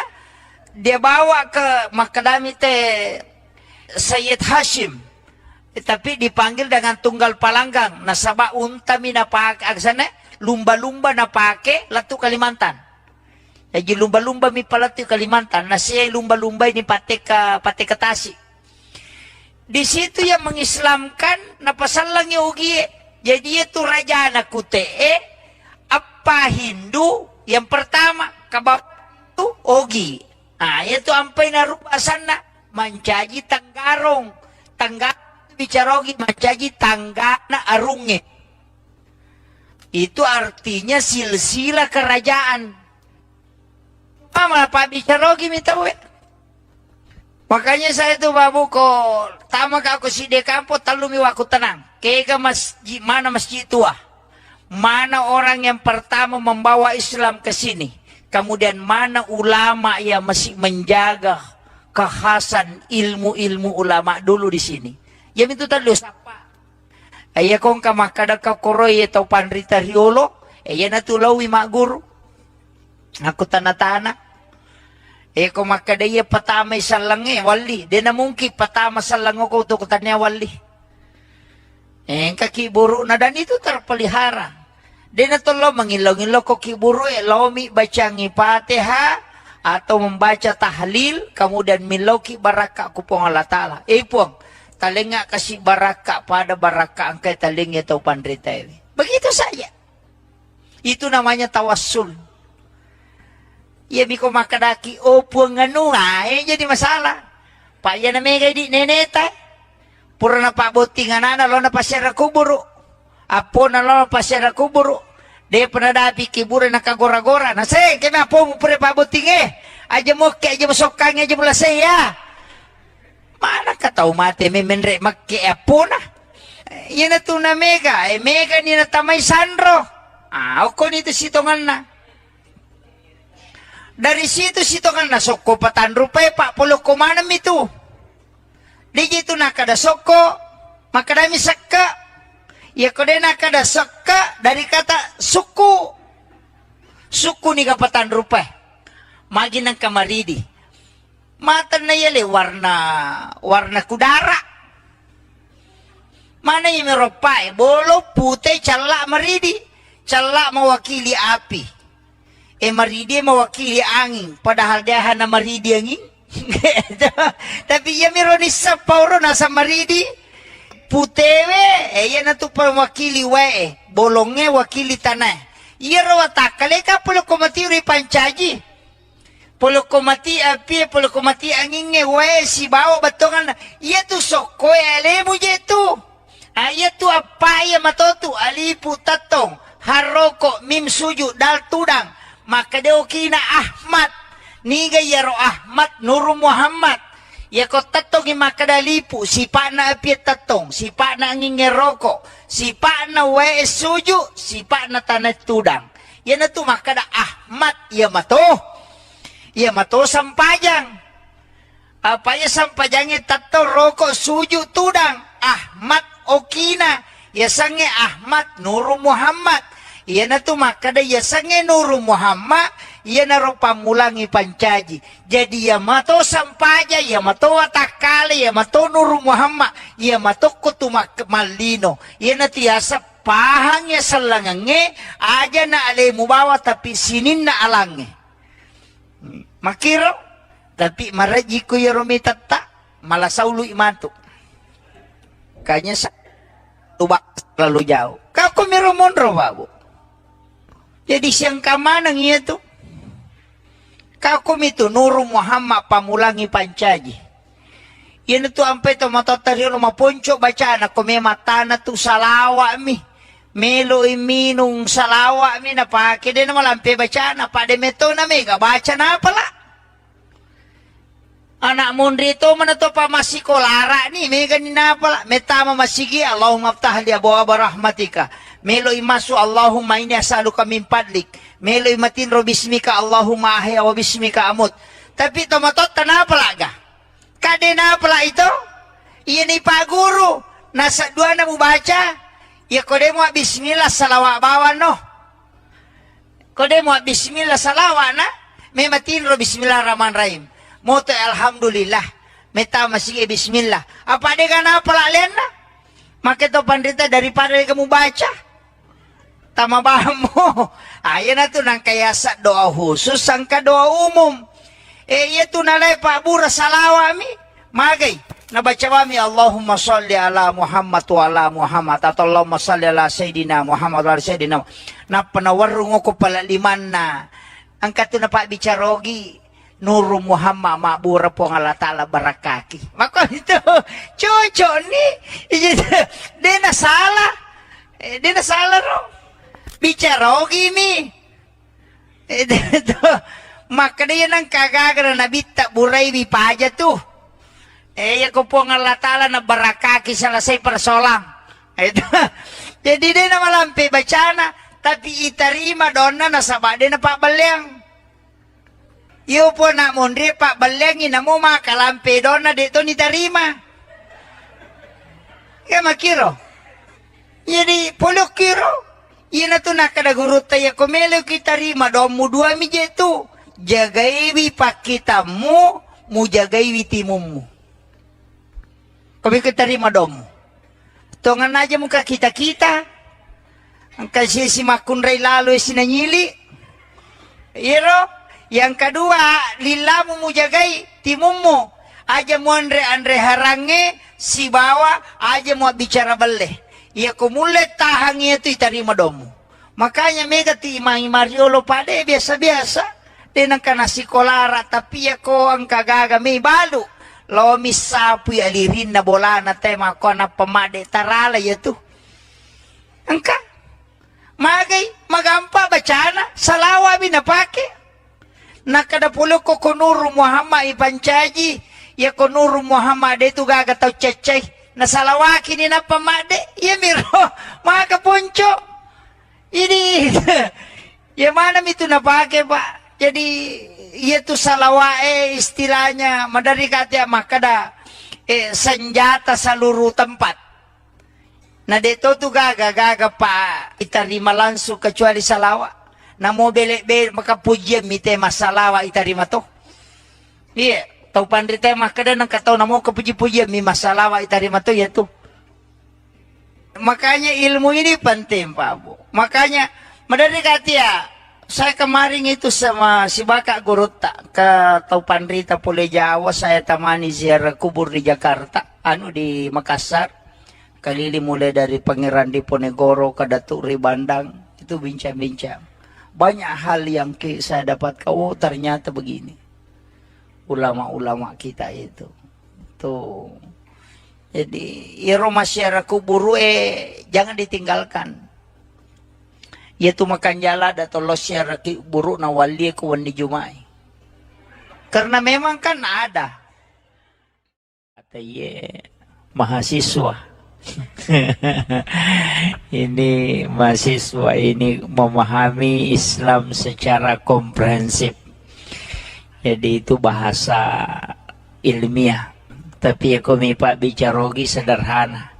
Speaker 1: dia bawa ke Makadami Sayyid Hashim. Tapi dipanggil dengan tunggal palanggang. Nasaba unta minapake, aksana lumba-lumba napake, latu Kalimantan. Jadi lumba-lumba mi palatu Kalimantan. Nasiya lumba-lumba ini pate Tasi. Di situ yang mengislamkan napasalang yogi. Jadi itu raja anak kutee, apa Hindu. Yang pertama, kabab itu Ogi. Nah, itu ampai narupasan na. Mancaji Tanggarong. Tanggarong bicara Ogi. Mancaji Tanggana Arunge. Itu artinya silsilah kerajaan. Mama, Pak bicara Ogi minta we. Makanya saya tuh babu ko. Tama ka ako si Dekampo, talumi waku tenang. Kaya masjid, mana masjid tua. Mana orang yang pertama membawa Islam ke sini. Kemudian mana ulama yang masih menjaga kekhasan ilmu-ilmu ulama dulu di sini. Yang itu tadi siapa? Aya kong kamakada ka koroy ito panrita riolo. Aya na tulawi mga guru. Ako tanatana. Kung makadaya patamay sa langi, wali. Di na mungki patama sa lango ko tukutan niya wali. Kakiburo na dan ito tarpalihara. Di na tulo mangilaw-ngilaw ko kiburo lomi baca ngipatiha atau membaca tahlil kemudian milaw ki baraka ku pong Allah Ta'ala. Pong talinga kasih baraka pada baraka angkai talinga tau pandrita ini. Begitu saja. Itu namanya tawassul. Ya biko makadaki opo nganu jadi masalah. Pak ya na mega di neneta. Pura na pa botingan na lo na pasyara kuburu. Apo na lo na pasyara kuburu. De penadapi kiburu na kagora-gora. Na se kena apo mo pura pa botinge. Aja mo ke aja masokang aja mula saya. Mana ka tau mate me menre makke apo na. Yan na to na mega. Mega ni na tamay sandro. Ako nito sitongan na. Dari situ kan nasok ko patan rupay pak puluh kumanam itu. Di gitu nakada soko makadami sakka. Ya kode nakada sakka dari kata suku. Suku ni kapatan rupay. Magi ng kamaridi. Mata na yali warna kudara. Mana yung meropay? Bolo putih calak maridi. Calak mewakili api. Maridi mewakili angin, padahal dia hanya maridi angin. Tapi ya mironis sa pauro nasa maridi putewe, ya na tu mewakili wae, bolongnya wakili tanah. Iya rawatakale ka polo komati uri pancaji. Polo komati api, polo komati anginnya wae si bawa batongan. Iya tu soko alemu je tu. Iya tu apa ya matotu alipu tatong haroko mim suju dal tudang. Maka dia kina Ahmad niga yaro Ahmad Nur Muhammad ya ko tatong maka dalipu si pa na api tatong si pa na ngingeroko si pa na wae suju si pa na tanah tudang yan na tu maka da Ahmad ya mato sampajang apa ya sampajangnya tato roko suju tudang Ahmad okina ya sange Ahmad Nur Muhammad. Iya na tu makada ya sange Nur Muhammad iya na ro pamulangi pancaji. Jadi ya mato sampaja ya mato watakale ya mato Nur Muhammad ya mato kutumak malino. Iya na tiasa pahang ya salangange aja na alemu bawa tapi sinin na alange. Makiro tapi maraji ko ya romi tata malasaulu imantu. Kanya sa tubak terlalu jauh. Kau kumirumondro babu. Jadi siang kamanang iya tu. Kakum itu Nur Muhammad pamulangi pancaji. Yan tu ampai to matatari lo maponco baca na kome matana tu salawa mi. Melo iminung salawa mi na pake din na malampi baca na pade meto na mega baca na pala. Anak mundri to mana to pa masikolara ni mega ni na pala. Metama masigi Allahumma aftah li abwaaba rahmatika. Melo imasu Allahumma inni as'aluka min fadlik. Melo imatin ro bismika Allahumma ahya wa bismika amut. Tapi tomatot tanah palaga. Kade na pala ito? Iyan ni paguru. Nasa dua na mo baca. Ya kode mo bismillah salawa bawan no. Kode mo bismillah salawa na. May matin ro bismillahirrahmanirrahim. Moto alhamdulillah. Meta masih bismillah. Apa de kana pala len na? Maka to pandita daripada kamu baca. Tama paham mo. Ayan na to nang kayasa doa khusus sangka doa umum. Itu nalay pabura salawa mi. Magay. Nabaca kami Allahumma salli ala Muhammad wa ala Muhammad. Atau Allahumma salli ala Sayyidina Muhammad wa ala Sayyidina. Na panawarung ko pala liman na. Ang kato na pa bicarogi. Nur Muhammad mabura po ng Allah Ta'ala barakaki. Maka ito. Chocho ni. Di na sala. Di na sala ro. Bicarogi mi. Maka dia nang kagagara na bita buray mi paja tu. Ya ko po ng Allah Ta'ala na barakaki sa lasay persolang. Jadi dia na malampi bacana. Tapi itarima doon na nasaba din na pabalyang. Iyo po na mundri pabalyangin na mo makalampi doon na dito ni tarima. Kaya makiro. Jadi polok kiro. Ina tu nakadagurut tayo kumelo kita rima domu dua mi jetu. Jagaiwi pakitamu, mu jagaiwi timumu. Kami kita rima domu. Tongan aja muka kita. Ang kasi si makunray lalo sinanyili. Iro. Yang kedua, lilamu mu jagai timumu. Aja mu andre harange si bawa aja mu bicara belle. Ia kumulet tahangnya itu itarima domu. Makanya mega ti imang Mariolo pade biasa-biasa. Denang kana sikolara tapi ya ko ang kagaga may balu. Lo misapu ya lirin na bola na tema ko na pamade tarala ya tu. Angka magay magampa bacana salawa binapake. Nakadapulo ko kunuru Muhammad ipancaji ya kunuru Muhammad itu gaga tau cecay nasalawaki ni na pamade ya miro mga kapuncho ini ya mana itu napake pak jadi ya tu salawae istilahnya madari kata makada senjata seluruh tempat nah deto tu gaga pak itarima langsung kecuali salawa na mo bele maka pujian mite masalawa itarima to iya tau pandri tema kada nang katau na mo kepuji-pujian mi masalawa itarima to ya tu makanya ilmu ini penting Pak Bu makanya madari katia saya kemarin itu sama si Baka Gurutta ke tau pandri Tapule Jawa saya tamani ziarah kubur di Jakarta anu di Makassar kalili mulai dari Pangeran Diponegoro ke Datuk Ribandang itu bincang-bincang banyak hal yang saya dapat kau ternyata begini ulama-ulama kita itu tuh jadi iro masyarakat kuburu jangan ditinggalkan yaitu makan jala atau lo masyarakat kuburu na wali kuwan di Jumai karena memang kan ada kata mahasiswa ini mahasiswa ini memahami Islam secara komprehensif jadi itu bahasa ilmiah tapi aku pak bicarogi sederhana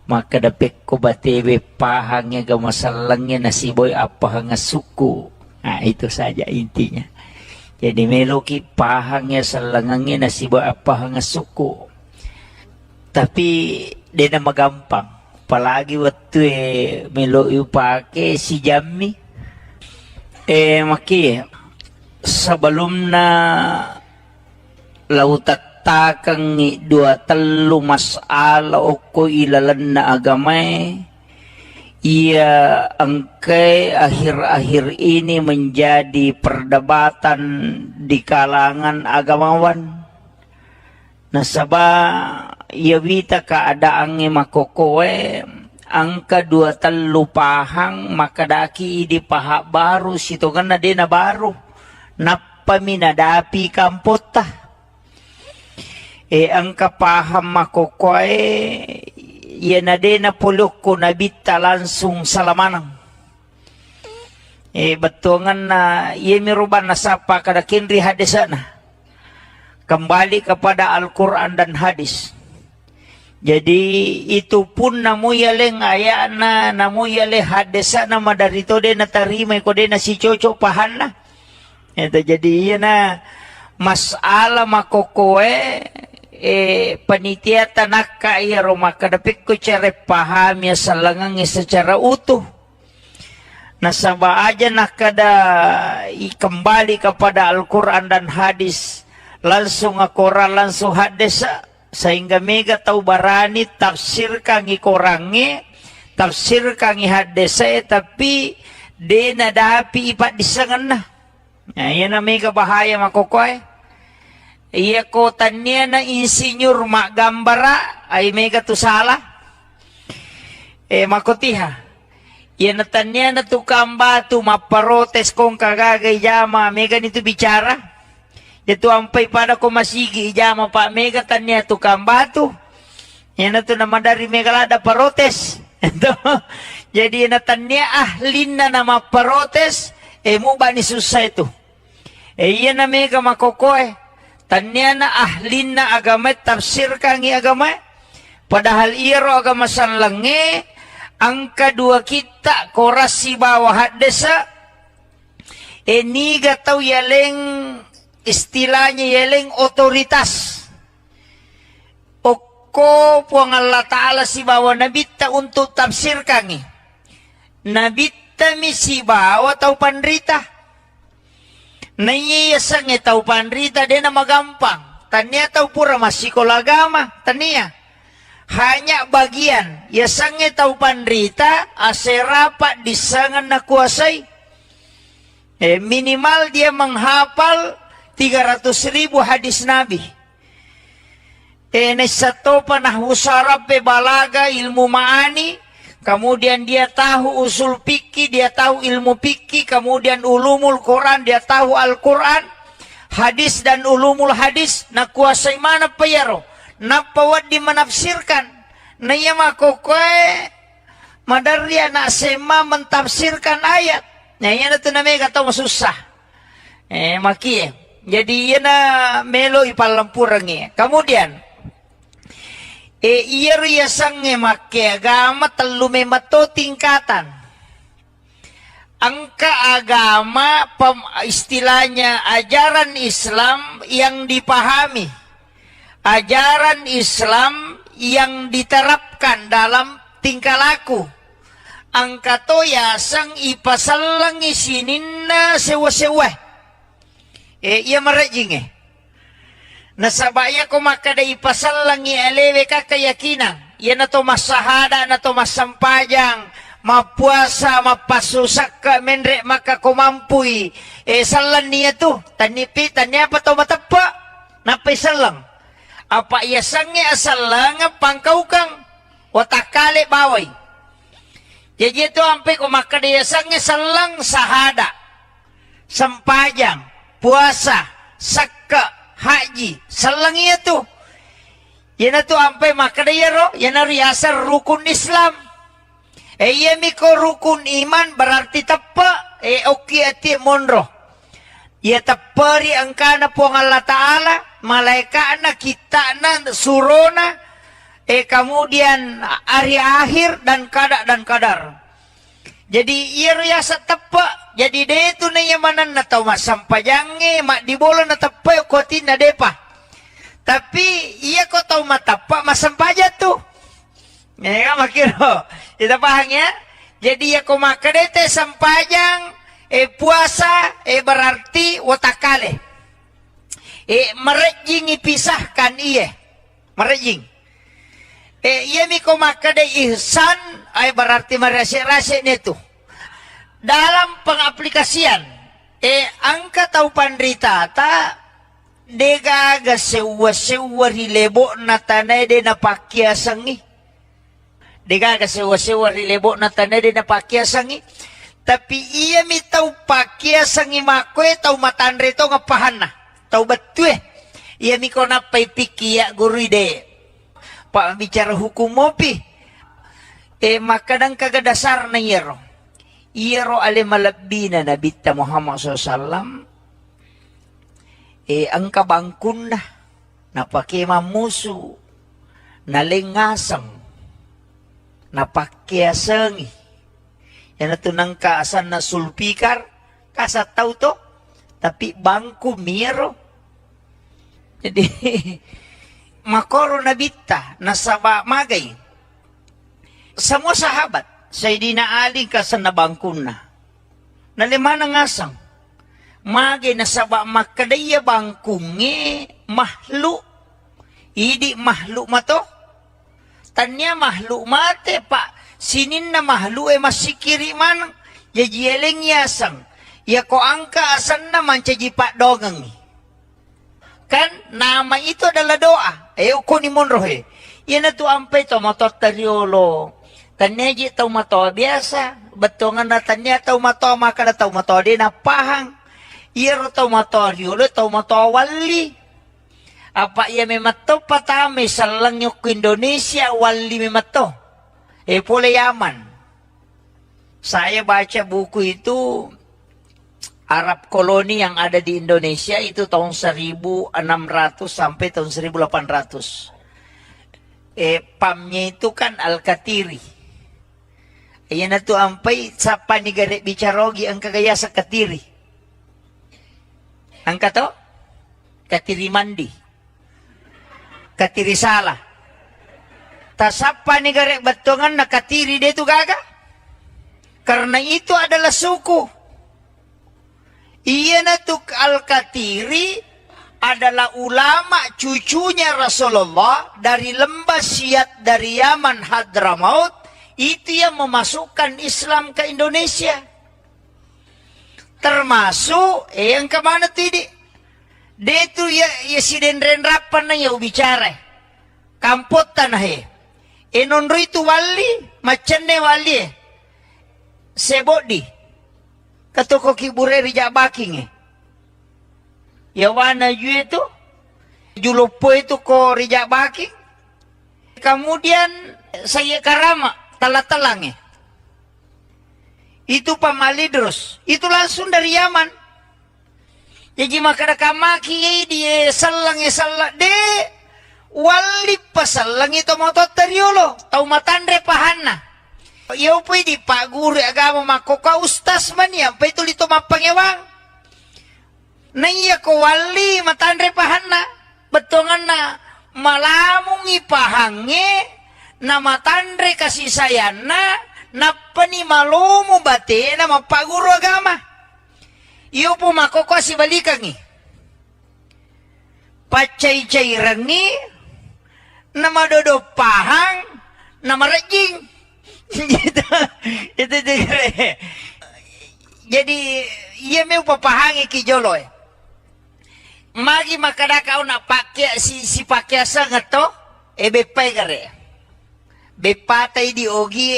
Speaker 1: maka dapet ko batewe pahangnya ga masalangnya nasiboy apa hanga suku nah itu saja intinya jadi meloki pahangnya salangangnya nasiboy apa hanga suku tapi dia nama gampang apalagi waktu melo yu pake si Jammi maki sebelum na lautakang dua telu masala oko ilalan na agamay ia angkai akhir-akhir ini menjadi perdebatan di kalangan agamawan nasaba ia wita keadaannya makokoe angka dua telu pahang maka daki di pahak baru situ kan na baru napa minadapi kampota angka paham makokoe ia na pulok ko nabita langsung salamanang betongan na ia miruban nasapa kada kinri hadisana kembali kepada Al-Quran dan hadis. Jadi itu pun namu yaleng ayana namu yale hadesa nama dari to de na tarima ko de na si coco pahanna. Itu jadi iya na masalah makokoe panitia tanaka iya roma kadapik ko cere paham ya salangang secara utuh. Nasaba aja nakada kembali kepada Al-Quran dan hadis langsung Al-Quran langsung hadis sehingga mega tahu barani tafsir kangi korangi tafsir kangi hadis tapi dena dapi ipat disangan nah yan na mega bahaya makokoy iya ko tanya na insinyur mak gambara ay mega tu salah makotiha yan na tanya na tukang batu maparotes kong kagagay jama mega nito bicara itu ampai pada ko masigi jama Pak Mega tanya tukang batu. Yan itu nama dari Mega ada protes. Jadi na tanya ahlin na nama protes mo ba ni susah itu. Yan na Mega makokoy. Tanya na ahlin na agama tafsir kangi agama. Padahal iro agama sanlangi Angka dua kita korasi bawah desa. Ini gatau yaleng istilahnya yaleng otoritas. Oko puang Allah Ta'ala si bawa nabita untuk tafsirkan. Nabita misi bawa tau panrita. Naiyasang tau panrita dia nama gampang. Tania tau pura masih kolagama. Tania. Hanya bagian. Yasangnya tau panrita. Aserapat disangan na kuasai. Minimal dia menghafal 300.000 hadis Nabi. Nesatopa nahwu sarab balaga ilmu ma'ani. Kemudian dia tahu usul fikih, dia tahu ilmu fikih. Kemudian ulumul Quran, dia tahu Al-Quran. Hadis dan ulumul hadis. Na kuasai mana payaro. Napawad di menafsirkan. Na iya makokoe. Madarya na sema mentafsirkan ayat. Nah, yan na ito na may kataw masusah. Maki. Jadi, yan na melo ipalampurang Kemudian, iya riyasang maki agama telu memato tingkatan. Angka agama, istilahnya ajaran Islam yang dipahami. Ajaran Islam yang diterapkan dalam tingkah laku. Angka to yasang ipasalang isinin na sewa-sewa. Iya marajing Nasabaya ko makada ipasalang alewe ka keyakinan. Iya na to masahada, na to masampajang, mapuasa, mapasusak ka, menre maka kumampui. Salan niya to. Tanipi, tanya pa to matapa. Napay salang. Apa yasangnya asalang pangkaw kang. Watakale baway. Jadi itu sampai kumakadiyasangnya selang sahada, sempajang, puasa, sakka, haji, selang itu. Yana tu sampai makadiyaro, yana riasa rukun Islam. Iya miko rukun iman berarti tepa, oki ati monro. Ya tepari angkana puang Allah Ta'ala, malaikat na kita na surona. Kemudian hari akhir dan kadar. Jadi ia riasa tepa. Jadi dia itu nayamanan na tau masampajangnya. Mak dibola na tepa kotin na depa. Tapi ia kau tahu matapa masampaja tuh. Ya makiro. Kita paham ya. Jadi ya kau makadete sampajang. Puasa. Berarti watakale. Merejing ipisahkan iya. Merejing. Iya miko makada ihsan ay berarti merasa-rasa itu. Dalam pengaplikasian angka tau pandrita ta degaga sewa-sewa rilebo na tanay de napakyasangi. Degaga sewa-sewa rilebo na tanay de napakyasangi. Tapi iya mi tau pakyasangi makwe tau matandre to ngapahan na. Tau batue. Iya miko napay pikiya guru de. Pak bicara hukum mopi. Makadang kagadasar na yero. Yero ale malabina na Nabi Muhammad SAW. Ang kabangkun na. Napakimamuso. Nalingasang. Napakyasangi. Yan na tunang kaasan na sulpikar. Kasataw to. Tapi bangku miro. Jadi makoro nabita nasaba magay. Semua sahabat Sayyidina Ali kasan nabangkun na. Nalimana ngasang. Magay nasaba makadaya bangkungi mahlu. Idi mahlu mato. Tanya mahlu mate pa. Sinin na mahlu masikiri man. Yajieleng yasang. Ya ko angka asan naman caji pak dogang. Kan nama itu adalah doa. Uko ni monrohe. Yan na to ampay to motor tariolo. Tanya ji tau mato biasa. Betongan na tanya tau mato maka na tau mato di na pahang. Iro tau mato riolo tau mato wali. Apa ia memato patame salang yok Indonesia wali memato. Pula Yaman. Saya baca buku itu Arab koloni yang ada di Indonesia itu tahun 1600 sampai tahun 1800. Pamnya itu kan Al-Katiri. Ayan na to ampay sa panigare bicharogi ang kagaya sa katiri. Ang kato? Katiri mandi. Katiri sala. Tasapa panigare batongan na katiri dito gaga. Karena itu adalah suku. Iyan na to al-katiri adalah ulama cucunya Rasulullah dari lembah Siat dari Yaman Hadramaut. Itu yang memasukkan Islam ke Indonesia. Termasuk yang kemana tadi? Dia itu ya si denrenrapan na ya bicara. Kampot tanah ya. Enonro itu wali, macane wali. Sebodi. Katoko kibure rija baking ya. Yawana ju itu. Julopo itu ko rija baking. Kemudian saya karama. Talang ya. Itu pamalidros. Itu langsung dari Yaman. Jadi makada kamaki dia salang de wali pasalang itu motot teriolo. Tau matandre pahana. Iyo pwede pak guru agama makoka ustas man yan. Pa ito lito mapangewang. Na iya ko wali matandre pahana. Betongan na malamong ipahange. Na matandre kasih sayana na panimalumo bate na mapaguro agama. Iyo po makoko si balikan ni. Pacay-cay rangi na madodopahang na marajing. Itu jadi iya may papahangi kijolo eh. Magi makadakaw na pakya si pakyasa nga to ebepay gare. Bepatay di ogi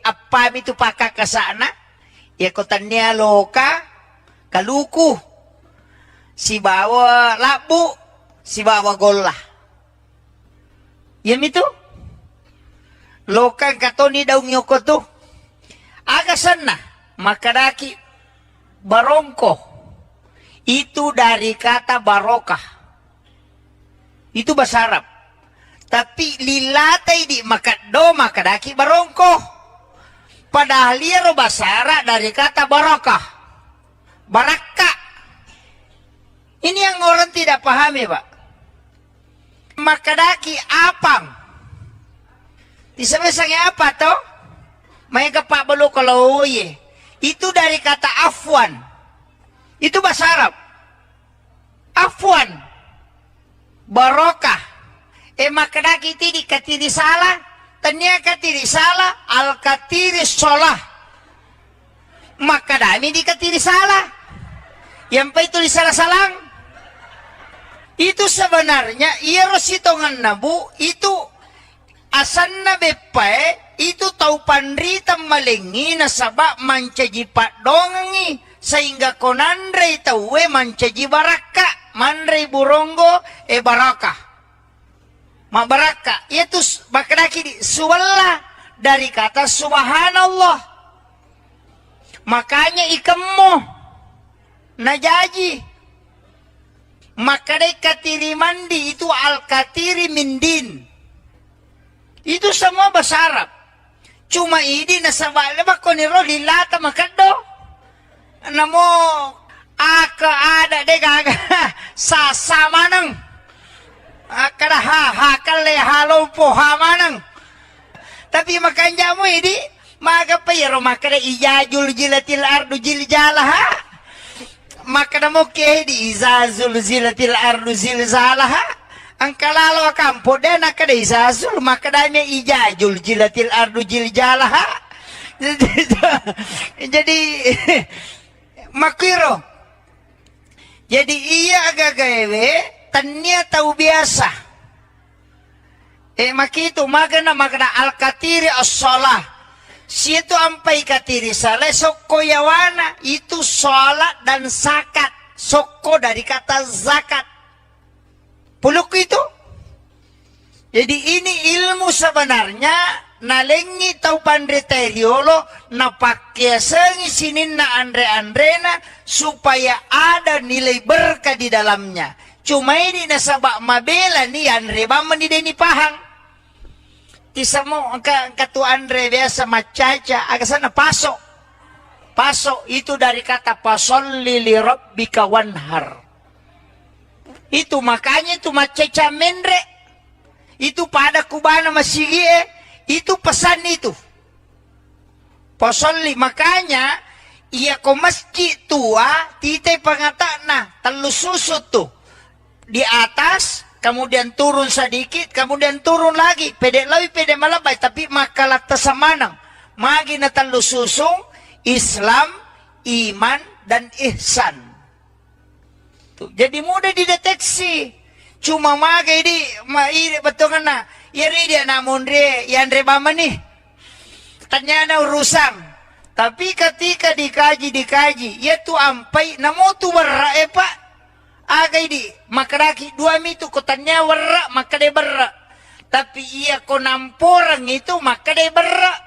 Speaker 1: apa itu pakakasana ya kotanya loka kaluku si bawa labu si bawa gola yan itu loka katoni daw nyoko to agasan na makadaki barongko itu dari kata barokah itu bahasa Arab. Tapi lilatay di makado makadaki barongko. Padahal liaro basara dari kata barakah. Baraka. Ini yang orang tidak pahami, Pak. Makadaki apang. Disebutnya apa toh? May kapak balo kalau ye. Itu dari kata afwan. Itu bahasa Arab. Afwan. Barokah. Makadaki tidi katiri salah, tanya katiri salah, al katiri solah. Makadami di katiri salah. Yang pa itu di salah-salang. Itu sebenarnya iya rositongan nabu itu asan na bepae itu tau pandrita malingi na sabak mancaji pak dongangi sehingga konandre tauwe mancaji baraka mandre burongo barakah. Mabaraka itu makadaki suwalla dari kata subhanallah. Makanya ikemmo najaji. Makadai katiri mandi itu al katiri mindin. Itu semua bahasa Arab. Cuma ini nasabala makoniro lilata makado. Namo aka ada de gaga sasamanang. Kada hakale halo pohamanang. Tapi makanya mo ini maga payro makada ijajul jilatil ardu jiljalah. Makada mo ke di izazul zilatil ardu zilzalah. Ang kalalo kampo den nakada izazul makada me ijajul jilatil ardu jiljalah. Jadi makiro. Jadi iya agak gawe tanya tahu biasa. Makitu magana al-katiri as-salah. Situ ampai katiri salah sokko yawana itu salat dan zakat. Sokko dari kata zakat. Puluk itu. Jadi ini ilmu sebenarnya nalengi tau pandriteriolo na pakai sengi sinin na andre-andrena supaya ada nilai berkah di dalamnya. Cuma ini nasabak mabela ni andre baman di deni pahang. kisah mo katu Andre biasa macaca agak sana pasok. Pasok itu dari kata pasolli li rabbika wanhar. Itu makanya itu macaca mendre. Itu pada kubana masigie itu pesan itu. Pasolli makanya iya ko masjid tua titai pangatana telus susut tuh di atas kemudian turun sedikit kemudian turun lagi pede lebih pede malabay tapi makalat tasamanang magi na telus susung Islam iman dan ihsan tuh, jadi mudah dideteksi cuma magai di betul kan na iri dia namun dia yang rebama nih tanya na urusan. Tapi ketika dikaji, ya tu ampai, namo tu berra pak, agak di makaraki dua mitu kotanya berra maka de berra. Tapi iya konamporang itu maka de berra,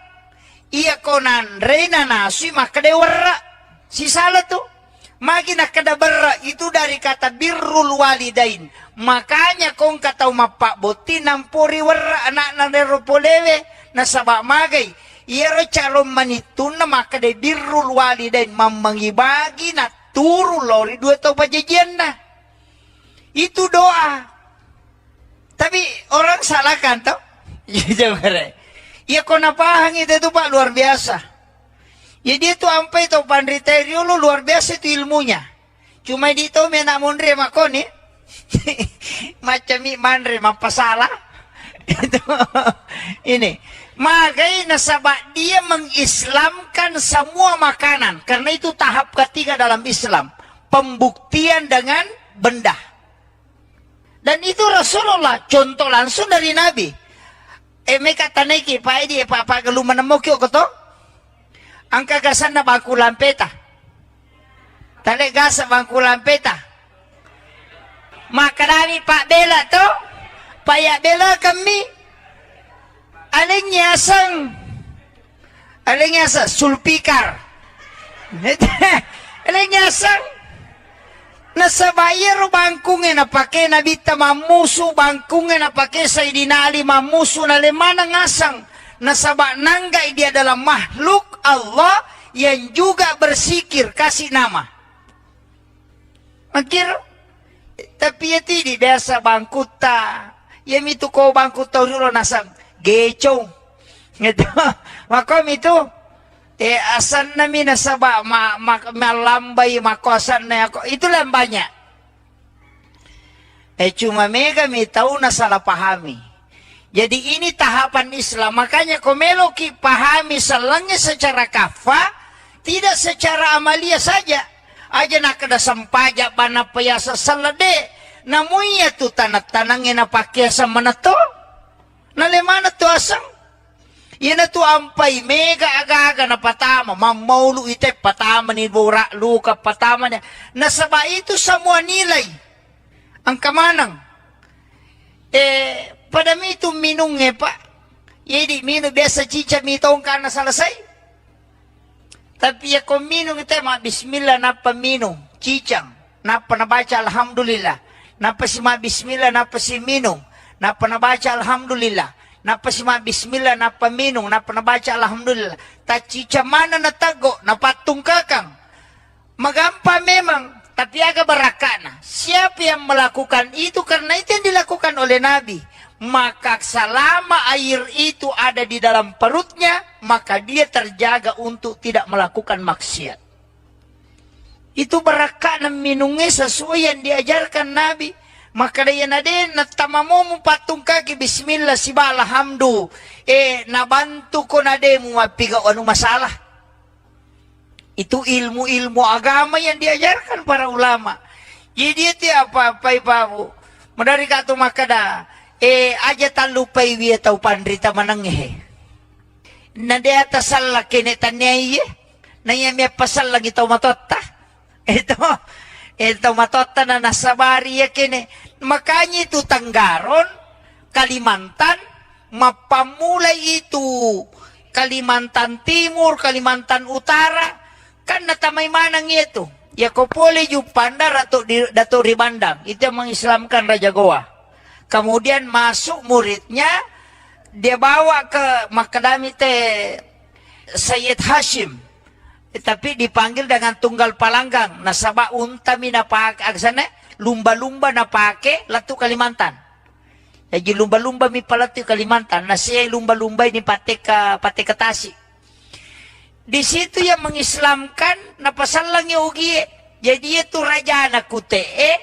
Speaker 1: iya konandre nasi maka de berra. Si salah tu, magi nak kada berra itu dari kata birrul walidain. Makanya kong kata mapak boti nampori berra anak naneropolewe nasabak magai. Ia calon manitun na maka de birrul walidain mamangibagi na turu lori dua tau pajajian na. Itu doa. Tapi orang salah kan tau? Iya kau napahang itu Pak luar biasa. Ya dia tuh ampai tau pandriterio lu luar biasa itu ilmunya. Cuma di tau menak mondre makoni. Macam mandre mampasalah. Itu ini. Magai nasabak dia mengislamkan semua makanan. Karena itu tahap ketiga dalam Islam. Pembuktian dengan benda. Dan itu Rasulullah. Contoh langsung dari Nabi. Mereka taneki. Pak gelu menemukio koto. Angka gasan na bangku lampeta. Tale gasa bangku lampeta. Maka Nabi Pak Bela to. Payak Bela kami. Alingnya sang sulpikar. Alingnya sang nasa bayar bangkungin na pakai Nabi tamamusu bangkungin na pakai Sayyidina Ali mamusu na lemana ngasang nasa nanggai dia adalah makhluk Allah yang juga bersikir kasih nama. Makir tapi ya tidak biasa bangkuta ya mitu ko bangkuta ulo nasang gecong gitu makom itu asan nami nasaba malambay makosan na ako itu lang banyak cuma mega mi tahu na salah pahami jadi ini tahapan Islam makanya komeloki pahami salangnya secara kafa tidak secara amalia saja aja nak kada sampaja bana payasa salade namuya tu tanat-tanangin na pakyasa manato nalemana tu asang yana tu ampai mega aga-aga na patama mamaulu ite patama ni bura luka patama niya nasaba itu semua nilai ang kamanang pada itu minung pak jadi minum biasa cica mitong karena selesai tapi ya kau minum ite ma bismillah napa minum cicang napa nabaca alhamdulillah napa si ma bismillah napa si minum napa nabaca alhamdulillah napa si ma bismillah napa minum napa nabaca alhamdulillah tacica mana natago napatung kakang magampa memang tapi agak berakana siapa yang melakukan itu karena itu yang dilakukan oleh Nabi maka selama air itu ada di dalam perutnya maka dia terjaga untuk tidak melakukan maksiat itu berakana minumnya sesuai yang diajarkan Nabi maka dia nade natamamu patung kaki bismillah siba alhamdu nabantu ko nade mu mapiga anu masalah itu ilmu-ilmu agama yang diajarkan para ulama jadi itu apa-apa ibu medari katu makada aja talupai wiya tau pandrita mananghe nade atas salah kene tanyai na yamya pasal lagi tau matotta itu matota na nasabari ya kene makanya itu Tanggaron Kalimantan mapamulai itu Kalimantan Timur Kalimantan Utara kan natamay manang itu ya kopole ju pandar atau Dato Ribandang itu yang mengislamkan Raja Goa kemudian masuk muridnya dia bawa ke Makadami teh Sayyid Hashim, tapi dipanggil dengan tunggal palanggang. Nasaba unta mina pakai aksana lumba-lumba na pakai latu Kalimantan. Jadi lumba-lumba mi palatu Kalimantan. Nasiya lumba-lumba ini pate ke Tasik. Di situ yang mengislamkan napasalang ugi. Jadi itu raja anak kutee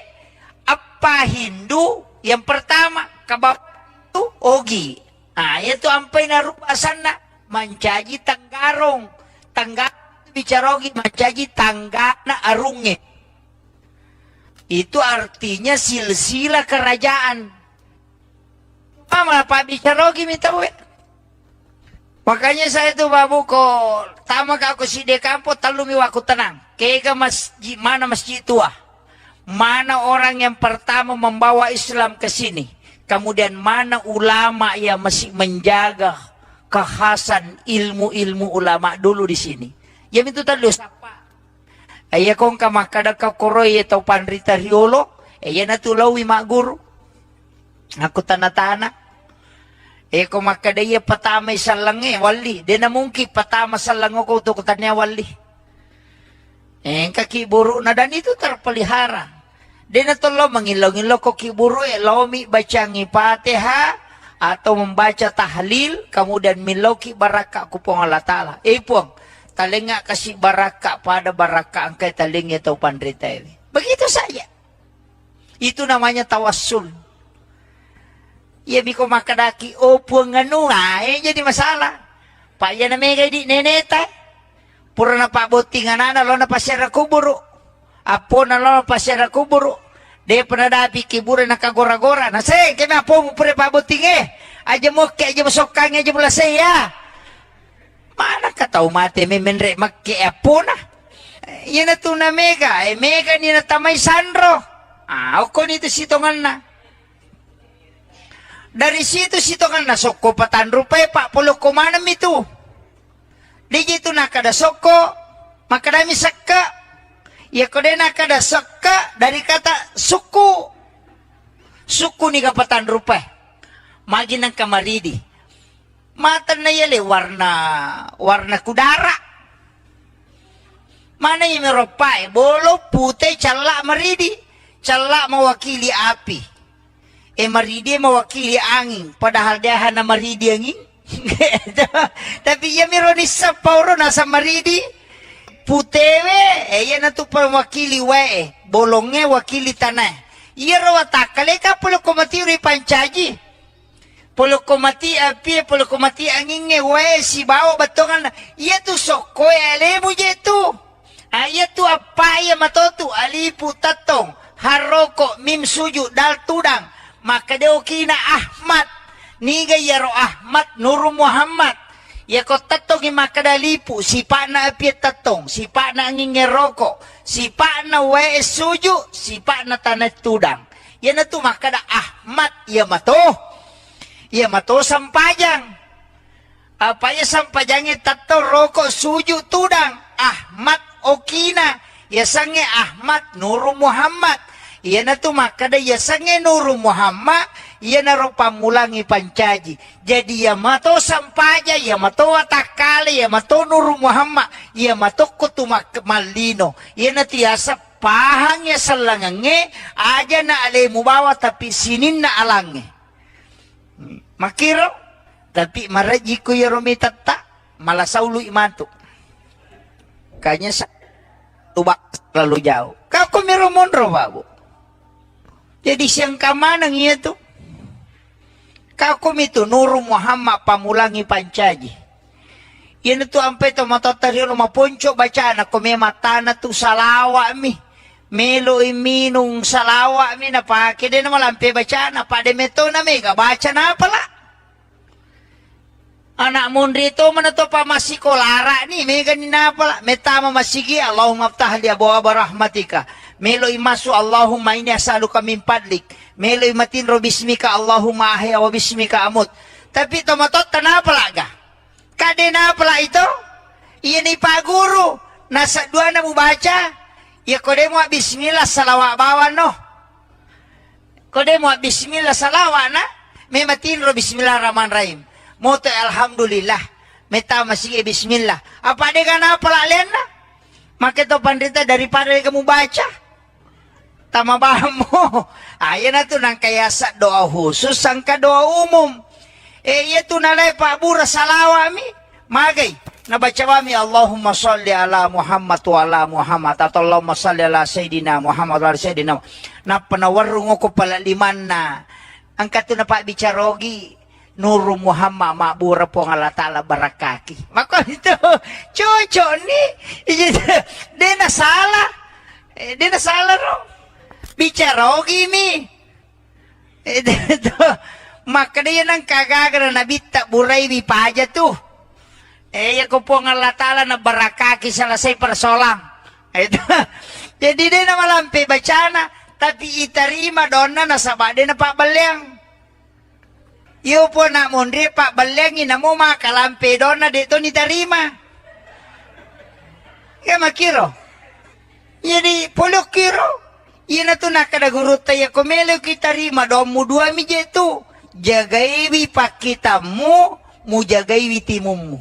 Speaker 1: apa Hindu yang pertama kabab itu ogi. Nah, itu ampai narupasan na mancaji tanggarong. Tanggarong bicara ogi mancaji tanggana arunge. Itu artinya silsilah kerajaan. Mama Pak bicara ogi minta we. Makanya saya tuh babu ko tama ka ako si dekampo talumi waku tenang. Kaya masjid mana masjid tua. Mana orang yang pertama membawa Islam ke sini. Kemudian mana ulama yang masih menjaga kekhasan ilmu-ilmu ulama dulu di sini. Yang itu tadi siapa? Ayah kong kamakada ka koroy atau panrita riolo. Ayah natulawi mak guru. Aku tanah-tanah. Kung makadaya patama isalang wali. Di na mungkin patama salang ko tukutan niya wali. Kakiburo na dan itu terpelihara. Di na tulo mangilong-ilong ko kiburo lomi baca ngipatiha atau membaca tahlil kemudian miloki baraka kupong Allah Ta'ala. Pong talinga kasih baraka pada baraka angkai talinga atau pandrita ini. Begitu saja. Itu namanya tawassul. Ya biko makadaki opo nganu jadi masalah. Pak ya na mega di neneta. Pura na pa botingan na lo na pasyara kuburu. Apo na lo na pasyara kuburu. De penadapi kiburu na kagora-gora. Na se kena apo mo pura pa botinge. Aja mo ke aja masokang aja mula saya. Mana ka tau mate me menre makke apo na. Yan na to na mega. Mega ni na tamay sandro. Ako nito sitongan na. Dari situ kan nasok ko patan rupay pak puluh kumanam itu. Di situ nakada soko makadami sakka. Ya kode nakada sakka dari kata suku. Suku ni kapatan rupay. Magi ng kamaridi. Mata na yale warna kudara. Mana yung meropay? Bolo putih calak maridi. Calak mewakili api. Maridi mewakili angin. Padahal dia hana maridi angin. Tapi ya mironisa pauro nasa maridi. Putewe. Yan na to mewakili wae. Bolongnya wakili tanah. Iya rawatakale ka puluh komati uri pancaji. Puluh komati api. Puluh komati angin wae. Si bawa batongan. Iya tu soko alemu jetu. Iya tu apa ya matotu. Alipu tatong. Haroko mim suju dal tudang. Maka dia kina Ahmad niga yaro Ahmad Nur Muhammad ya ko tatong maka dalipu si pa na api tatong si pa na ngingeroko si pa na wae suju si pa na tanat tudang yan na to maka da Ahmad ya mato sampajang apa ya sampajangnya tato roko suju tudang Ahmad okina ya sange Ahmad Nur Muhammad. Iyan na tumakada yasange Nur Muhammad, iyan na ro pamulangi pancaji. Jadi yamato sampaja, yamato watakali, yamato Nur Muhammad, yamato kutumak malino. Iyan na tiyasa pahangnya salangange, aja na alemu bawa tapi sinin na alange. Makiro, tapi maraji ko yaromi tata, malasaulu imanto. Kanya sa tubak lalu jauh. Kau kumiromondro babu. Jadi siang kamanang iya tu. Kakum itu Nur Muhammad pamulangi pancaji. Yan tu ampai to matatari rumah ponco baca na kome matana tu salawa mi. Melo iminung salawa mi na pake de na malampe baca na pade meto na mega baca na pala. Anak mundri to mana to pa masiko lara ni mega ni na pala. Metama masigi Allahumma aftah li abwaaba rahmatika. Melo imasu Allahumma inni as'aluka min fadlik. Melo imatin ro bismika Allahumma ahya wa bismika amut. Tapi tomatot tanapa laga. Kade na pala ito? Iyan ni paguru. Nasa dua na mo baca. Ya kode mo bismillah salawa bawan no. Kode mo bismillah salawa na. May matin ro bismillahirrahmanirrahim. Moto alhamdulillah. Meta masih bismillah. Apa dia kan apa lalian na? Maka to pandita daripada kamu baca. Tama mo. Ayan na to nang kaya sa doa khusus sangka doa umum. Iya to nalay pa bura salawa mi. Magay. Nabaca kami Allahumma salli ala Muhammad wa ala Muhammad atau Allahumma salli ala Sayyidina Muhammad wa ala Sayyidina. Na panawarung ko pala liman na. Angkat to na pa bicarogi. Nuru Muhammad ma'bura po ng Allah Ta'ala barakaki. Maka ito, cucu ni, di nasala. Di nasala ro. Bicarogi mi. Ito, maka diyan ang kagagara na bita buray mi paja tu. Ko po ng Allah Ta'ala na barakaki sa lasay persolang. Ito, jadi di na malampi bacana, tapi itarima doon na nasaba, di na pabalyang. Iyo po na mundri pak balengin na mo makalampi doon na dito ni tarima. Kaya makiro. Jadi pulok kiro. Iya na to nakadagurut tayo kumelo kita rima doon mo dua mi jetu. Jagaiwi pakita mo jagaiwi timum mo.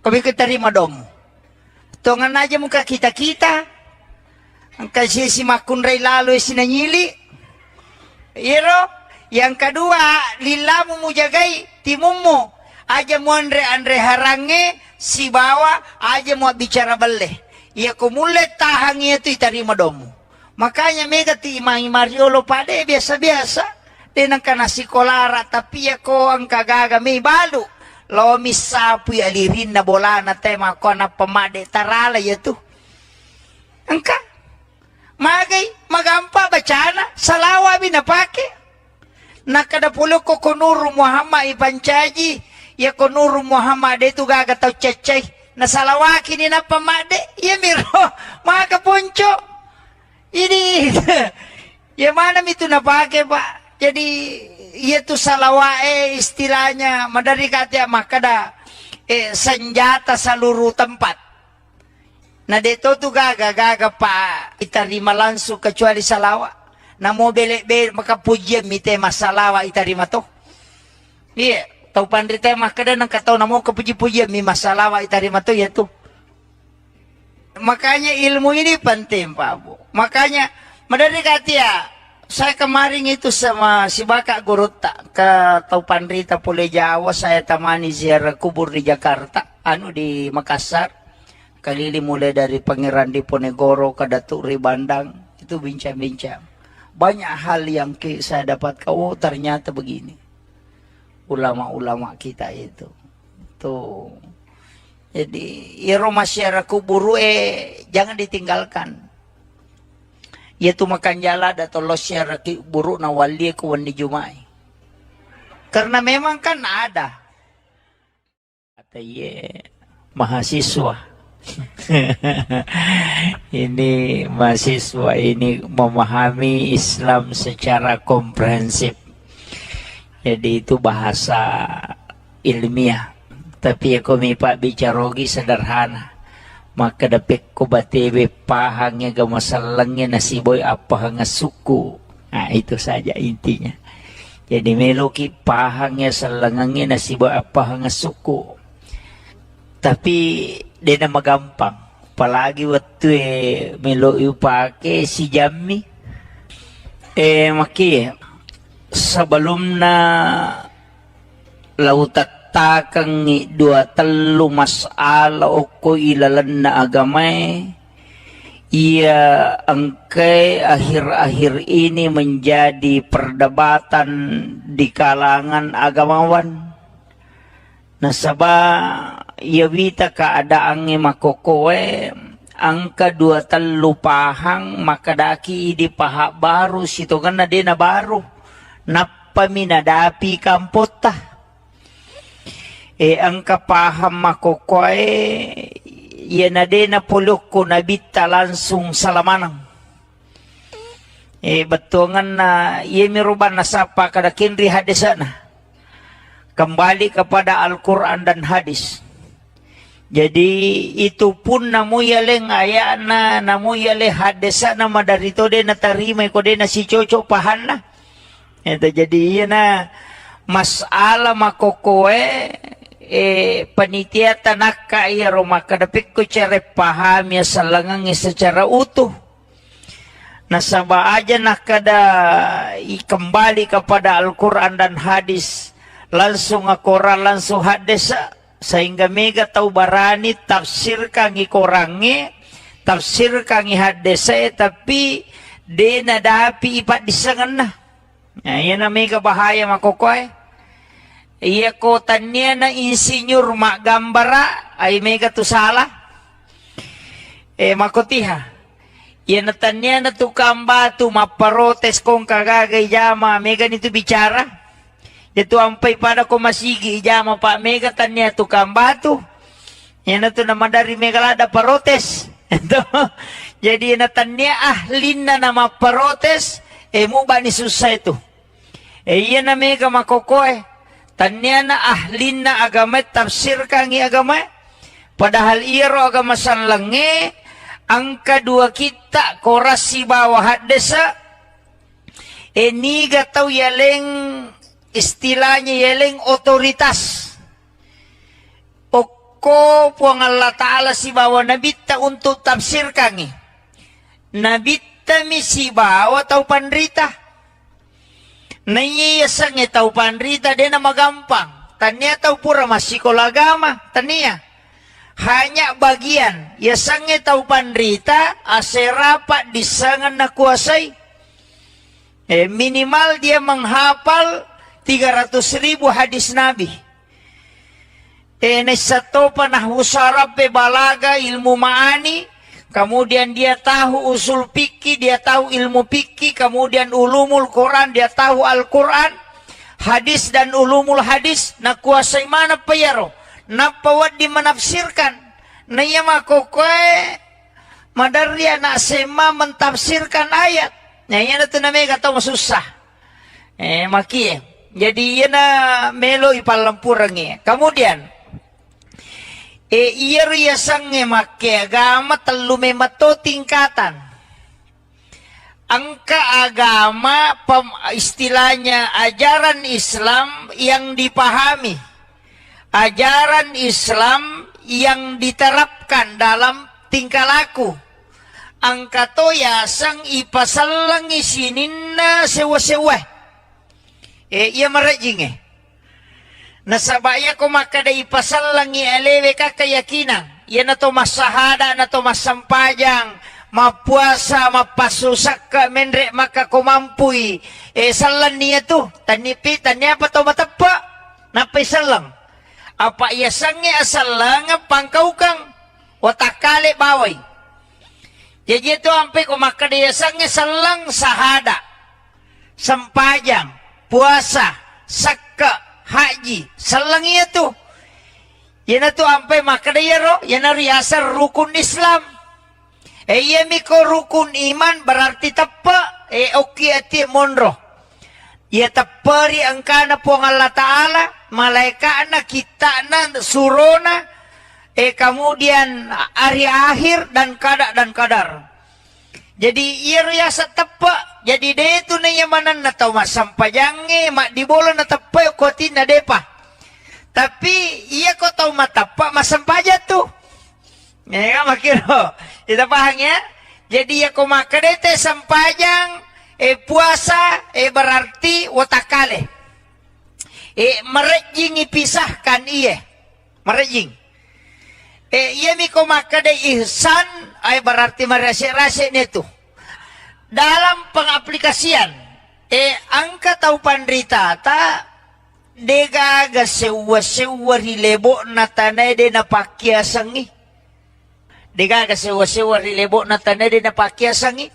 Speaker 1: Kami kita rima doon mo. Tongan aja muka kita-kita. Ang kasi si makunray lalo sinanyili. Iro. Yang kedua, lillamu mujagai timumu. Aja mu andre harange si bawa aja mu bicara belle. Ia kumulet tahangnya itu itarima domu. Makanya mega ti imang Mariolo pade biasa-biasa. Denang kana sikolara tapi ya ko ang kagaga may balu. Lo misapu ya lirin na bola na tema ko na pamade tarala ya tu. Angka. Magay magampa bacana salawa binapake. Nakadapulo ko kunuru Muhammad ipancaji. Ya kunuru Muhammad itu gaga tau cecay. Nasalawaki ni na pamade. Ya miro. Mga kapuncho. Ini. Ya mana itu napake pak. Jadi. Ya tu salawae istilahnya. Madari kata makada. Senjata seluruh tempat. Nah dito tu gaga pak. Itarima langsung kecuali salawa. Namo bele makapujian mite masalawa itarima to. Iya, tau pandrita makada nang katau namo kapuji-pujian mi masalawa itarima to ya tu. Makanya ilmu ini penting Pak Bu. Makanya madari katia saya kemarin itu sama si Bakak Guruta ke tau pandrita Pule Jawa saya tamani ziarah kubur di Jakarta, di Makassar. Kalili mulai dari Pangeran Diponegoro ke Datuk Ribandang itu bincang-bincang. Banyak hal yang saya dapat ternyata begini. Ulama-ulama kita itu. Tuh. Jadi, iro masyarakat kuburu jangan ditinggalkan. Yaitu makan jala atau lo masyarakat kuburu na wali kuwan di Jumai. Karena memang kan ada. Kata mahasiswa. Ini mahasiswa ini memahami Islam secara komprehensif. Jadi itu bahasa ilmiah. Tapi aku mipak bicarogi sederhana. Maka dapat ko batebe pahangnya ga masalangnya nasiboy apa hanga suku. Nah itu saja intinya. Jadi meloki pahangnya salangangnya nasiboy apa hanga suku. Tapi dia nama gampang. Apalagi waktu melo pake si Jammi. Maki sebelum na lautakang dua telu masala oko ilalan na agamay. Ia angkai akhir-akhir ini menjadi perdebatan di kalangan agamawan. Nasaba yawita keadaannya makokowe angka dua telu pahang makadaki di pahak baru situ kan na baru napa minadapi kampota angka paham makokowe yan na pulok ko nabita langsung salamanang betungan na yemiruban nasapa kada kinri hadisana kembali kepada Al-Quran dan hadis. Jadi itu pun namu yaleng ayana, namu yale hadisa nama dari to de na tarima ko de na si coco pahan na. Itu jadi iya na masala makokoe panitia tanaka iya ro makadapik ko cere paham ya salangang secara utuh. Nasaba aja nakada kembali kepada Al-Quran dan hadis, langsung Al-Quran langsung hadis, sehingga mega tahu barani tafsir kangi korangi, tafsir kangi hadis tapi de nadapi ipat disangan na. Nah, yan na mega bahaya makokoy. Iya kota niya na insinyur mak gambara ay mega tu salah. Makotiha. Iya natanya na tukang batu maparotes kong kagagay jama mega nito bicara. Ito ampay pada ko masigi jama pa mega tanya tukang batu. Yan na to naman dari mega lada parotes. Jadi natanya ahlin na maparotes mo ba ni susah itu. Iya na mega makokoy. Tanya na ahlin na agama tafsir kangi agama. Padahal iro agama sanlangi. Ang kedua kita korasi bawah hadesa. Niga tau yaleng istilahnya yaleng otoritas. Oko puang Allah Ta'ala si bawa nabita untuk tafsir kangi. Nabita mi si bawa tau pandrita. Naiyasang tau pandrita dia nama gampang. Tanya tau pura masih kolagama. Tanya. Hanya bagian. Yasang tau pandrita. Aserapat disangan na kuasai. Minimal dia menghafal 300.000 hadis Nabi. Nesatopa nahwu sarab balaga ilmu ma'ani. Kemudian dia tahu usul fikih, dia tahu ilmu fikih, kemudian ulumul Quran, dia tahu Al-Quran, hadis dan ulumul hadis, na kuasai mana payaro, na pawad di menafsirkan, na iya makokoy, madarya na sema mentafsirkan ayat, na iya na ito na may kataw masusah, maki, jadi iya na melo ipalampurang kemudian, iya riyasang make agama telu memato tingkatan. Angka agama istilahnya ajaran Islam yang dipahami. Ajaran Islam yang diterapkan dalam tingkah laku. Angka to yasang ipasalang isinin na sewa-sewa. Iya marajing nasabaya ko makada ipasal lang ialewe ka keyakinan. Yan na to masahada, na to masampajang, mapuasa, mapasusak ka, menre maka kumampuy. Salan niya to, tanipi, tanya pa to matapa, napaisal lang. Apa iyasang niya asal lang, pangkaw kang, watakali baway. Jadi ito ampe ko makada iyasang niya salang sahada, sampajang, puasa, sakka, haji, salang iya tuh. Yan na to ampay makadayaro, yan na riyasa rukun Islam. Iya miko rukun iman berarti tapa, oki ati monro. Ya tapari angka na po ang Allah Ta'ala, malaika na, kita na, surona, kemudian hari akhir dan kadar. Jadi iya riyasa tapa. Jadi dia itu na yamanan na tau masampajange, mak dibola na tapa ko tina depa. Tapi iya ko tau matapa masampaja tuh. Ya makiro. Kita paham ya? Jadi ya ko makadete sampajang puasa berarti watakale. Merejing ipisahkan iya. Merejing. Iya mi ko makade ihsan ay berarti merasi-rasi itu. Dalam pengaplikasian, angka tau pandrita ta degaga sewa-sewa rilebo na tanay de napakyasangi. Degaga sewa-sewa rilebo na tanay de napakyasangi.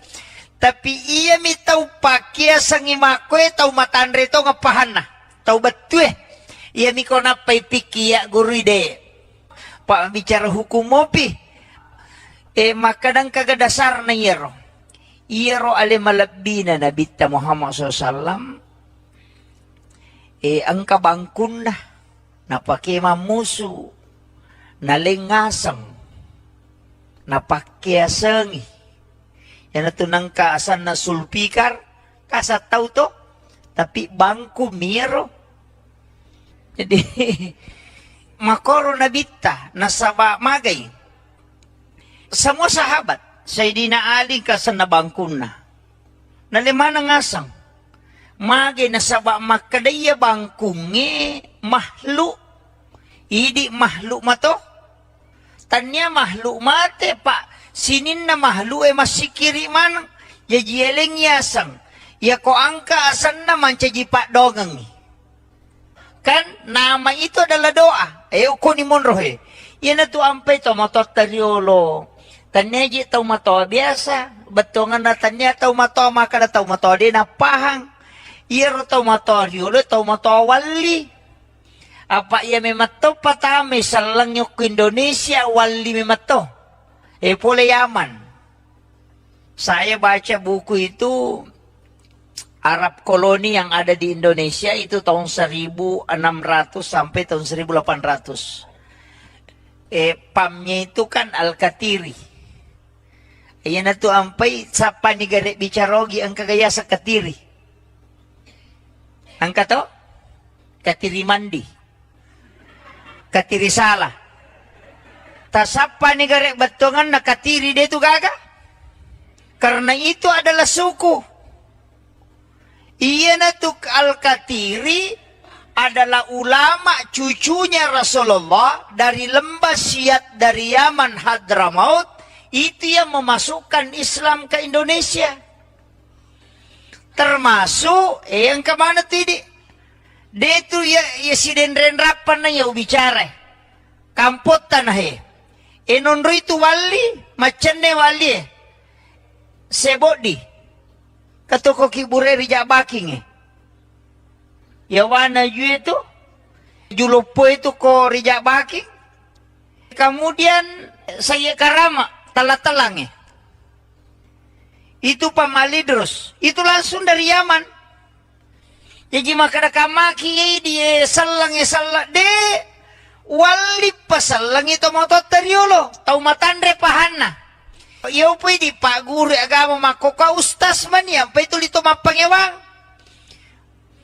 Speaker 1: Tapi iya mi tau pakyasangi makwe tau matandre to ngapahan na. Tau batue. Iya mi ko napay pikiya guru ide. Pak bicara hukum mopi. Makadang kagadasar na yero. Iro ale malabina na bitta Muhammad SAW ang kabangkun na napakimamuso nalingasang napakyasangi yan na to nang kaasan na sulpikar kasataw to tapi bangko miro Jadi makoro nabita nasaba magay. Semua sahabat Sayyidina Ali kasana bangkuna. Nalimana ngasang. Magay nasaba makadaya bangkungi mahlu. Idi mahlu mato. Tanya mahlu mate pak. Sinin na mahlu masikiri man. Yajieleng yasang. Ya ko angka asan naman caji pak dogang. Kan nama itu adalah doa. Ko ni monrohe. Yan na to ampay to motot tariolo. Tanya ji tau mato biasa. Betongan na tanya tau mato maka na tau mato di na pahang. Iro tau mato riolo tau mato wali. Apa ia memato patame salang yok Indonesia wali memato. Pole Yaman. Saya baca buku itu Arab koloni yang ada di Indonesia itu tahun 1600 sampai tahun 1800. Pamnya itu kan Al-Katiri. Ayan na to ampay sapa ni gare bicarogi ang kagaya sa Katiri. Ang kato? Katiri mandi. Katiri sala. Tasapa ni gare batongan na Katiri detu gaga. Karena itu adalah suku. Iya na to Al-Katiri adalah ulama cucunya Rasulullah dari lembah Siat dari Yaman Hadramaut. Itu yang memasukkan Islam ke Indonesia. Termasuk yang kemana tadi? Dia itu ya si denrenrapan na ya bicara. Kampot tanah enonro itu wali, macane wali. Sebodi. Katoko kibure rija baking ya wana ju itu. Julopo itu ko rija baking. Kemudian saya karama. Talang itu pamalidros itu langsung dari Yaman. Jadi maka kamaki dia salang de wali pasalang itu motot teriolo tau matandre pahana. Iyo pwede pa guru agama makoka ustas man yan pa ito lito mapangewang.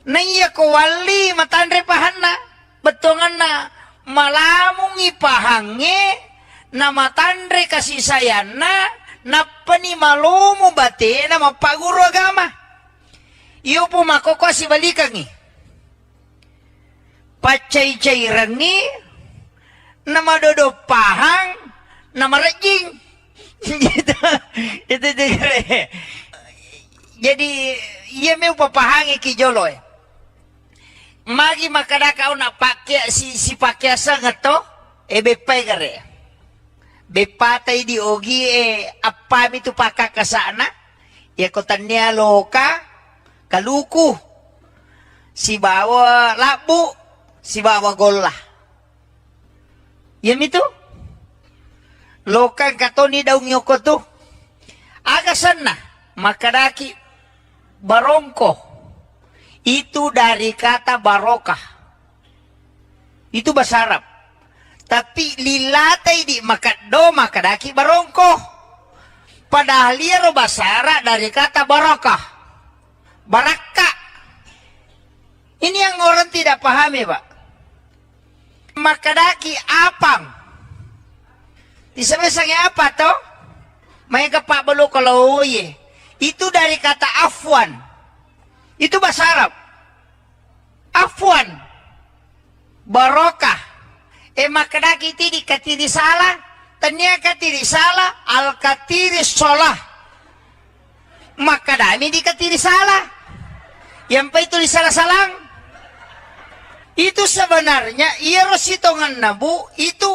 Speaker 1: Naiya ko wali matandre pahana betongan na malamong ipahange na matandre kasih sayana na panimalumo bate na mapaguro agama. Iyo po makoko si balikan pacay-cairan na madodopahang na marajing. Itu jadi iya may papahangi kijolo magi makadakaw na pakya si pakyasa nga to bepay gare. Bepatay di ogi apa itu pakakasana ya kotanya loka kaluku si bawa labu si bawa gola yan itu loka katoni daw nyoko to agasan na makadaki barongko itu dari kata barokah itu bahasa Arab. Tapi lilatay di makado makadaki barongko. Padahal liaro basara dari kata barakah. Baraka. Ini yang orang tidak pahami, Pak. Makadaki apang. Disebutnya apa toh? May kapak balo kalau ye. Itu dari kata afwan. Itu bahasa Arab. Afwan. Barokah. Makadaki ti di katiri salah, tanya katiri salah, al katiri solah. Makadami di katiri salah. Yang pa itu di salah-salang. Itu sebenarnya iya rositongan nabu itu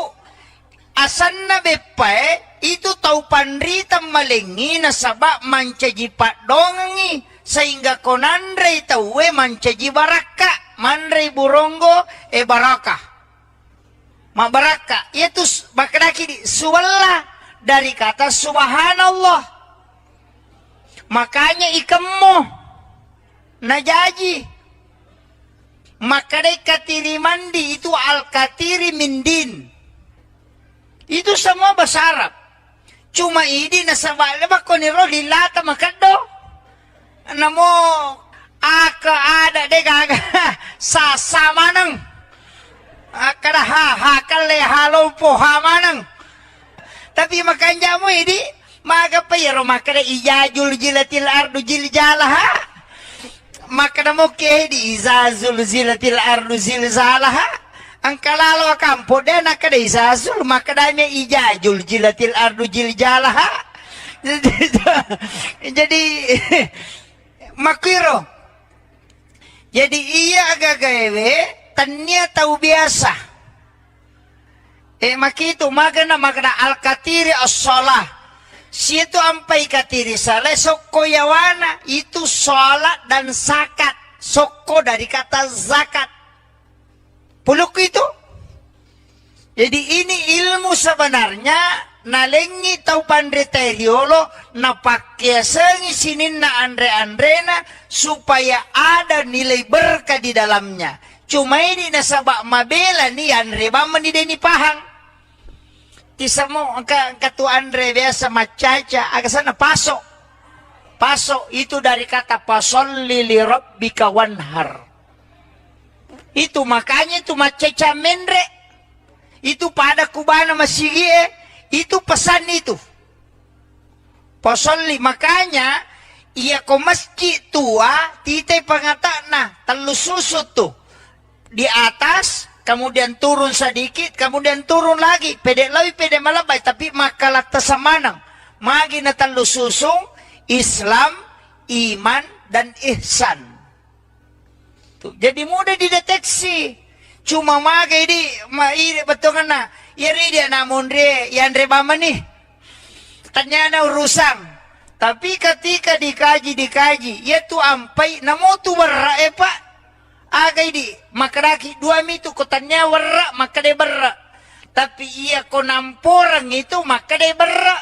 Speaker 1: asan na bepae itu tau panrita malingi na sabak mancaji pak dongi sehingga konandre tauwe mancaji baraka manre burongo baraka. Mabaraka itu makadaki di suwalla dari kata subhanallah. Makanya ikemmo najaji. Makadai katiri mandi itu al-katiri mindin. Itu semua bahasa Arab. Cuma ini nasabala makoniro lilata makado. Namo aka ada de gaga sasamanang. makada hakal le halo po hamanang. Tapi makanya mo ini maga pa yero makada ijajul jilatil ardu jiljalaha. Makada mo ke di izazul zilatil ardu zilzalaha. Ang kalalo kampo den nakada izazul makada me ijajul jilatil ardu jiljalaha. Jadi makiro. Jadi iya agak gawe tanya tahu biasa. Makitu magana al-katiri as-salah. Situ ampai katiri salah sokko yawana itu salat dan zakat. Sokko dari kata zakat. Puluk itu. Jadi ini ilmu sebenarnya nalengi tau pandre teriolo na pakai sengi sinin na andre-andrena supaya ada nilai berkah di dalamnya. Cuma ini nasabak mabela ni andre bama ni deni pahang. Tisamo angka tu andre biasa macaca agak sana pasok. Pasok itu dari kata pasolli li rabbika wanhar. Itu makanya itu macaca mendre. Itu pada kubana masigie. Itu pesan itu. Pasolli makanya ia ko masjid tua titai pangatana telu susut tuh di atas kemudian turun sedikit kemudian turun lagi pede lebih pede malabai tapi makalah tesamanang magi na telu susung Islam iman dan ihsan tuh jadi mudah dideteksi cuma magi di betul na iri dia namun dia yang rebama nih tanya urusan tapi ketika dikaji ya tu ampai namo tu berra pak agay di makaraki dua mitu kotanya berra maka de berra tapi iya ko namporang itu maka de berra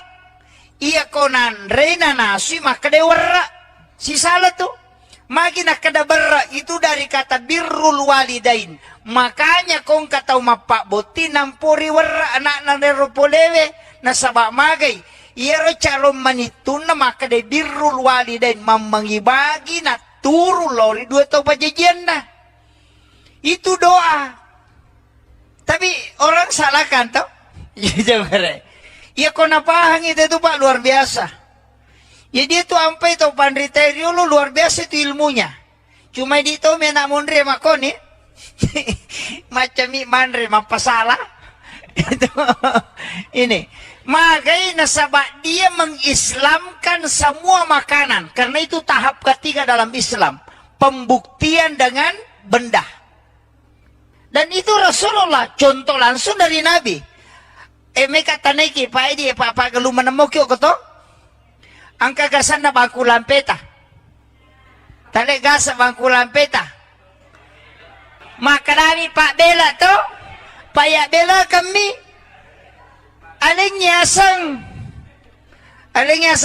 Speaker 1: iya ko nanre na nasi maka de berra si salah tu magi nakada berra itu dari kata birrul walidain makanya kong katau mapak boti nampori berra anak nanero polewe nasabak magay iya calon manitun na maka de birrul walidain mamangibagi na turu lori dua tau pajajian na itu doa tapi orang salahkan tau iya kau napahang itu pak luar biasa ya dia tuh ampai tau pandriterio lu luar biasa itu ilmunya cuma di tau menak mondre makoni macam mandre mapasalah itu ini magai nasabak dia mengislamkan semua makanan karena itu tahap ketiga dalam Islam pembuktian dengan benda dan itu Rasulullah contoh langsung dari Nabi mereka taneki pak ini pak gelu menemukio koto angka gasan na bangku lampeta tale gasa bangku lampeta maka Nabi pak bela to payak bela kami alingnya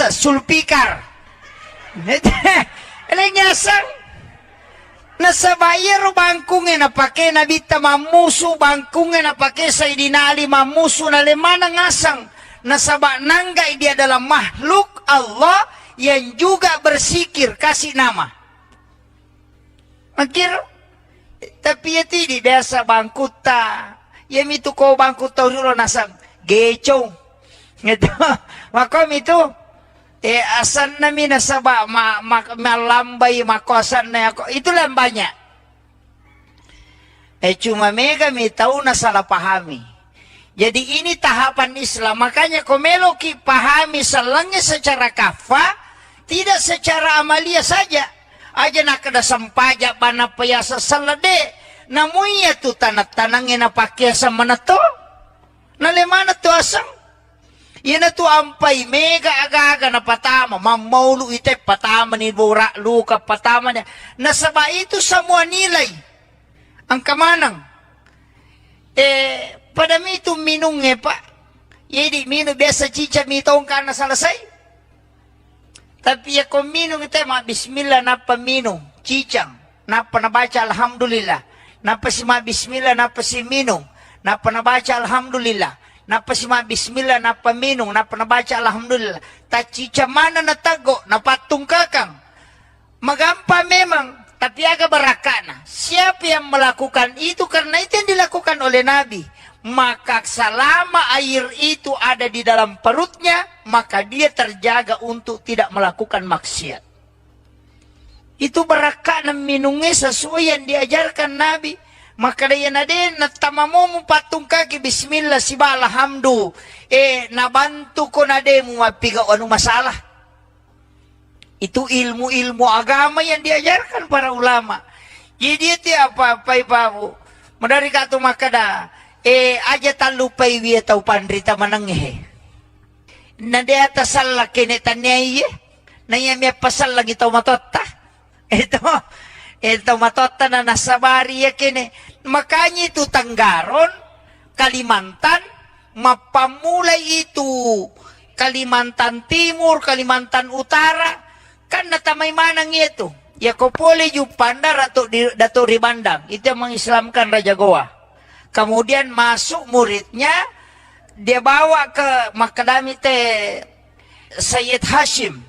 Speaker 1: sulpikar alingnya sang nasa bayar bangkungnya na pakai Nabi mamusu bangkungnya na pakai Sayyidina Ali mamusu na lemana ngasang nasa nanggai dia adalah makhluk Allah yang juga bersikir kasih nama makir tapi ya tidak biasa bangkuta ya itu kau bangkuta dulu nasang gecong gitu makom itu asan nami nasaba malambai makosan na ako itu lambanya cuma mega mi tahu na salah pahami jadi ini tahapan Islam makanya komeloki pahami selangnya secara kafa tidak secara amalia saja aja nak ada sampaja bana payasa salade namunya tu tanah-tanangnya na pakiasa manato nalemana tu asang yana tu ampai mega aga-aga na patama mamaulu ite patama ni bura luka patama niya nasaba itu semua nilai ang kamanang pada itu minungnya pak jadi minum biasa cica mitong karena selesai tapi ya kau minum itu mah bismillah napa minum cicang napa nabaca alhamdulillah napa si mah bismillah napa si minum napa nabaca alhamdulillah napa sima bismillah napa minum napa nabaca alhamdulillah tacica mana natago napatung kakang magampa memang tapi agak berakana siapa yang melakukan itu karena itu yang dilakukan dilakukan oleh Nabi, maka selama air itu ada di dalam perutnya, maka dia terjaga untuk tidak melakukan maksiat. Itu barakah minumnya sesuai yang diajarkan Nabi. Maka dia nade natamamu patung kaki bismillah sibah alhamdu. Nabantu ko nade mu mapiga anu masalah. Itu ilmu-ilmu agama yang diajarkan para ulama. Jadi itu apa-apa ibu. Medari katu makada. Aja talupai wiya tau pandrita mananghe. Nade atas salah kene tanyai. Naya miya pasal lagi tau matotta. Ito matota na nasabari ya kini. Makanya itu Tanggaron, Kalimantan, mapamulay itu Kalimantan Timur, Kalimantan Utara, kan natamay manang itu. Ya kopole yung pandar dato ribandang. Itu yang mengislamkan Raja Goa. Kemudian masuk muridnya, dia bawa ke Makadami Sayyid Hashim.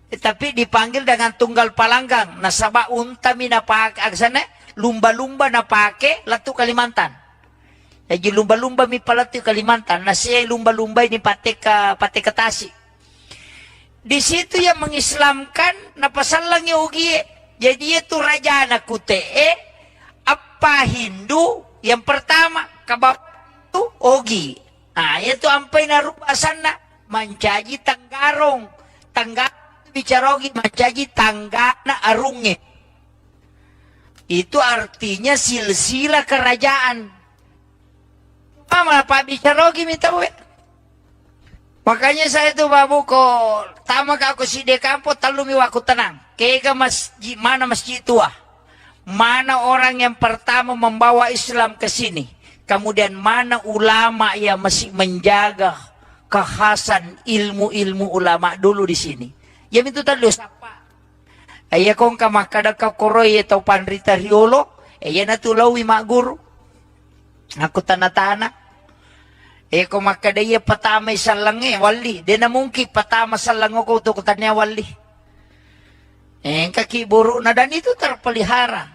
Speaker 1: Tapi dipanggil dengan tunggal palanggang. Nasaba unta minapake aksana lumba-lumba napake latu Kalimantan. Jadi lumba-lumba mi palatu Kalimantan. Nasiya lumba-lumba ini pate ke Tasik. Di situ yang mengislamkan napasalang ugi. Jadi itu raja anak kutee apa Hindu yang pertama kabab itu ogi. Nah itu ampai narupasana mancaji Tanggarong. Bicarogi macaji tanggana arunge. Itu artinya silsilah kerajaan. Apa bicarogi minta we. Makanya saya tuh babu ko tama ka ako si dekampo talumi waku tenang. Kaya mana masjid tua. Mana orang yang pertama membawa Islam ke sini. Kemudian mana ulama yang masih menjaga kekhasan ilmu-ilmu ulama dulu di sini. Ya itu tadi sapa. Aya kong kamakada ka koroy atau pandrita riolo, na tulawi mak guru. Aku tanatana. Kong makada iya patamay salange wali. Di na mungkin patama salango ko to kutanya wali. Kakiburu na dan itu terpelihara.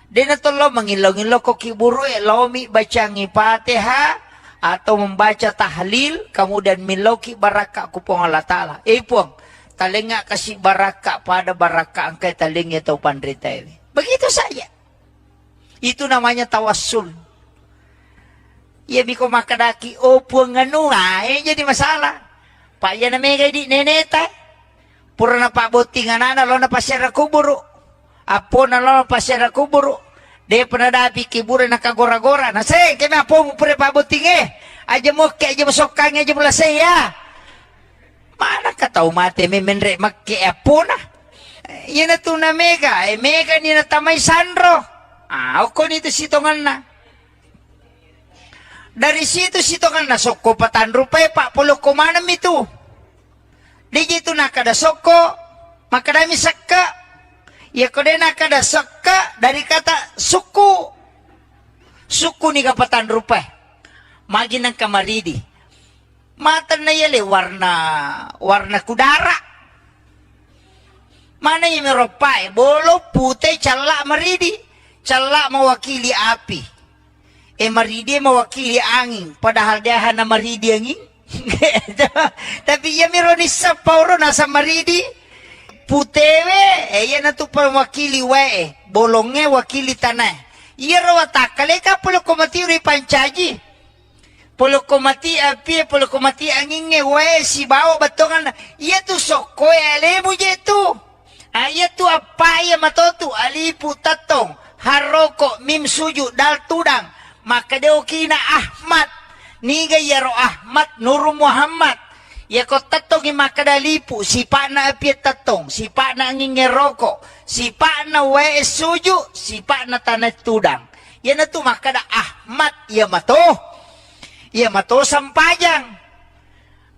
Speaker 1: Di na tulo mangilong-ilong ko kiburu lomi baca ngipatiha atau membaca tahlil kemudian miloki baraka kupong Allah Ta'ala. Pong talinga kasih baraka pada baraka angkai talingnya atau pandrita ini. Begitu saja. Itu namanya tawassul. Ya biko makadaki opo nganu jadi masalah. Pak ya namanya di neneta. Pura na pak botingan ana lo na pasyara kuburu. Apo na lo na pasyara kuburu. Dia pernah dapi kiburu na kagora-gora. Nah saya kena apo mo pura pak botingnya. Aja mo ke aja masokangnya aja mula saya. Mana katau mate memenre makke apuna. Yan na to na mega. Mega ni na tamay sandro. Ako nito sitongan na. Dari situ sitongan na soko patan rupay pak pulo kumanam itu. Di gitu nakada soko. Makadami sakka. Ya kode nakada sakka dari kata suku. Suku ni kapatan rupay. Magi ng kamaridi. Mata na yale warna kudara. Mana yung meropai? Bolo putih calak maridi. Calak mewakili api. Maridi mewakili angin. Padahal dia hana maridi angin. Tapi ya mironisa pauro nasa maridi. Putewe. Yan na to mewakili wae. Bolongnya wakili tanah. Iya rawatakale ka pulo kumatiuri pancaji. Polo komati api, polo komati angin ngewe si bawa batongan. Iya tu soko alemu je tu. Iya tu apa ya matotu alipu tatong haroko mim suju dal tudang. Maka dia okina Ahmad. Niga ya ro Ahmad Nur Muhammad. Ya ko tatong maka dalipu si pa na api tatong, si pa na angin ngeroko, si pa na we suju, si pa na tanah tudang. Ya na tu maka da Ahmad ya mato. Ya mato sampajang.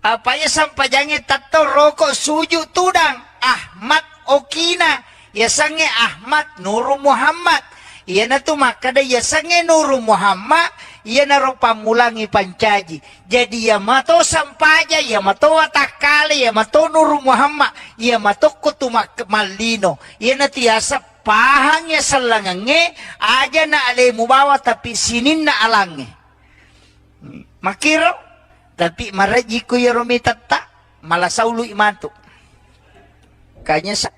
Speaker 1: Apa ya sampajangnya tato rokok suju tudang. Ahmad okina. Ya sange Ahmad Nur Muhammad. Ya na tu makada ya sange Nur Muhammad. Ya na ro pamulangi pancaji. Jadi ya mato sampaja. Ya mato watakale. Ya mato Nur Muhammad. Ya mato kutumak malino. Ya na tiasa pahangnya selangange aja na ale mo bawa tapi sinin na alange makiro tapi maraji ko yorumi tatta malasawlu imanto kanya sa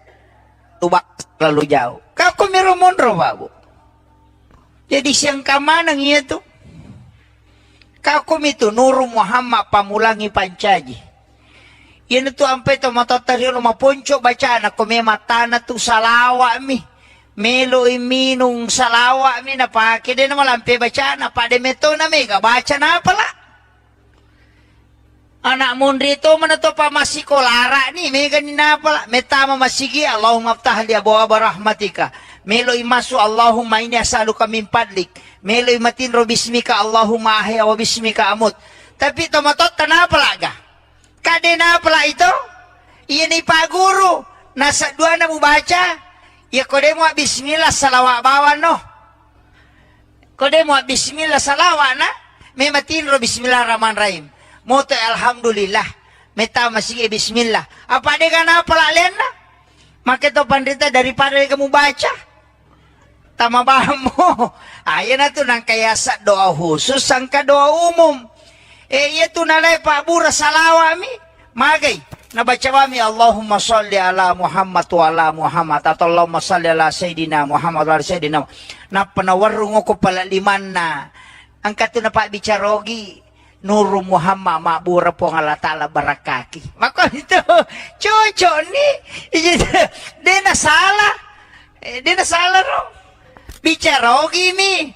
Speaker 1: tubak lalu jauh kau kumiro monro babu jadi siyang kamanang iya tu kau kumito Nuru Muhammad pamulangi pancaji yan ito ampay to matatario maponcho baca na kumemata na to salawa mi melo iminong salawa mi na pakide na malampi baca na pademeto na mega baca na pala anak mundrito man to pa masikolara ni mega ni na pala metama masigi Allahumma aftah li abwaaba rahmatika melo imasu Allahumma inni as'aluka min fadlik melo imatin ro bismika Allahumma ahya wa bismika amut tapi to matot na pala ga kade na pala ito iyan ipaguro nasa dua na mo baca ya kode mo bismillah salawa bawan no kode mo bismillah salawa na may matinro bismillahirrahmanirrahim moto alhamdulillah meta masige bismillah apa de kana pala lena maketo pandita daripada kamu baca tama mo ayan na to nang kayasa doa khusus sangka doa umum itu nalay pabura salawa mi magay nabaca kami Allahumma salli ala Muhammad wa ala Muhammad atau Allahumma salli ala Sayyidina Muhammad wa ala Sayyidina na panawarung ko pala liman na ang kato na pa bicarogi Nuru Muhammad mabura po ng Allah Ta'ala barakaki mako ito chocho ni di nasala ro bicarogi mi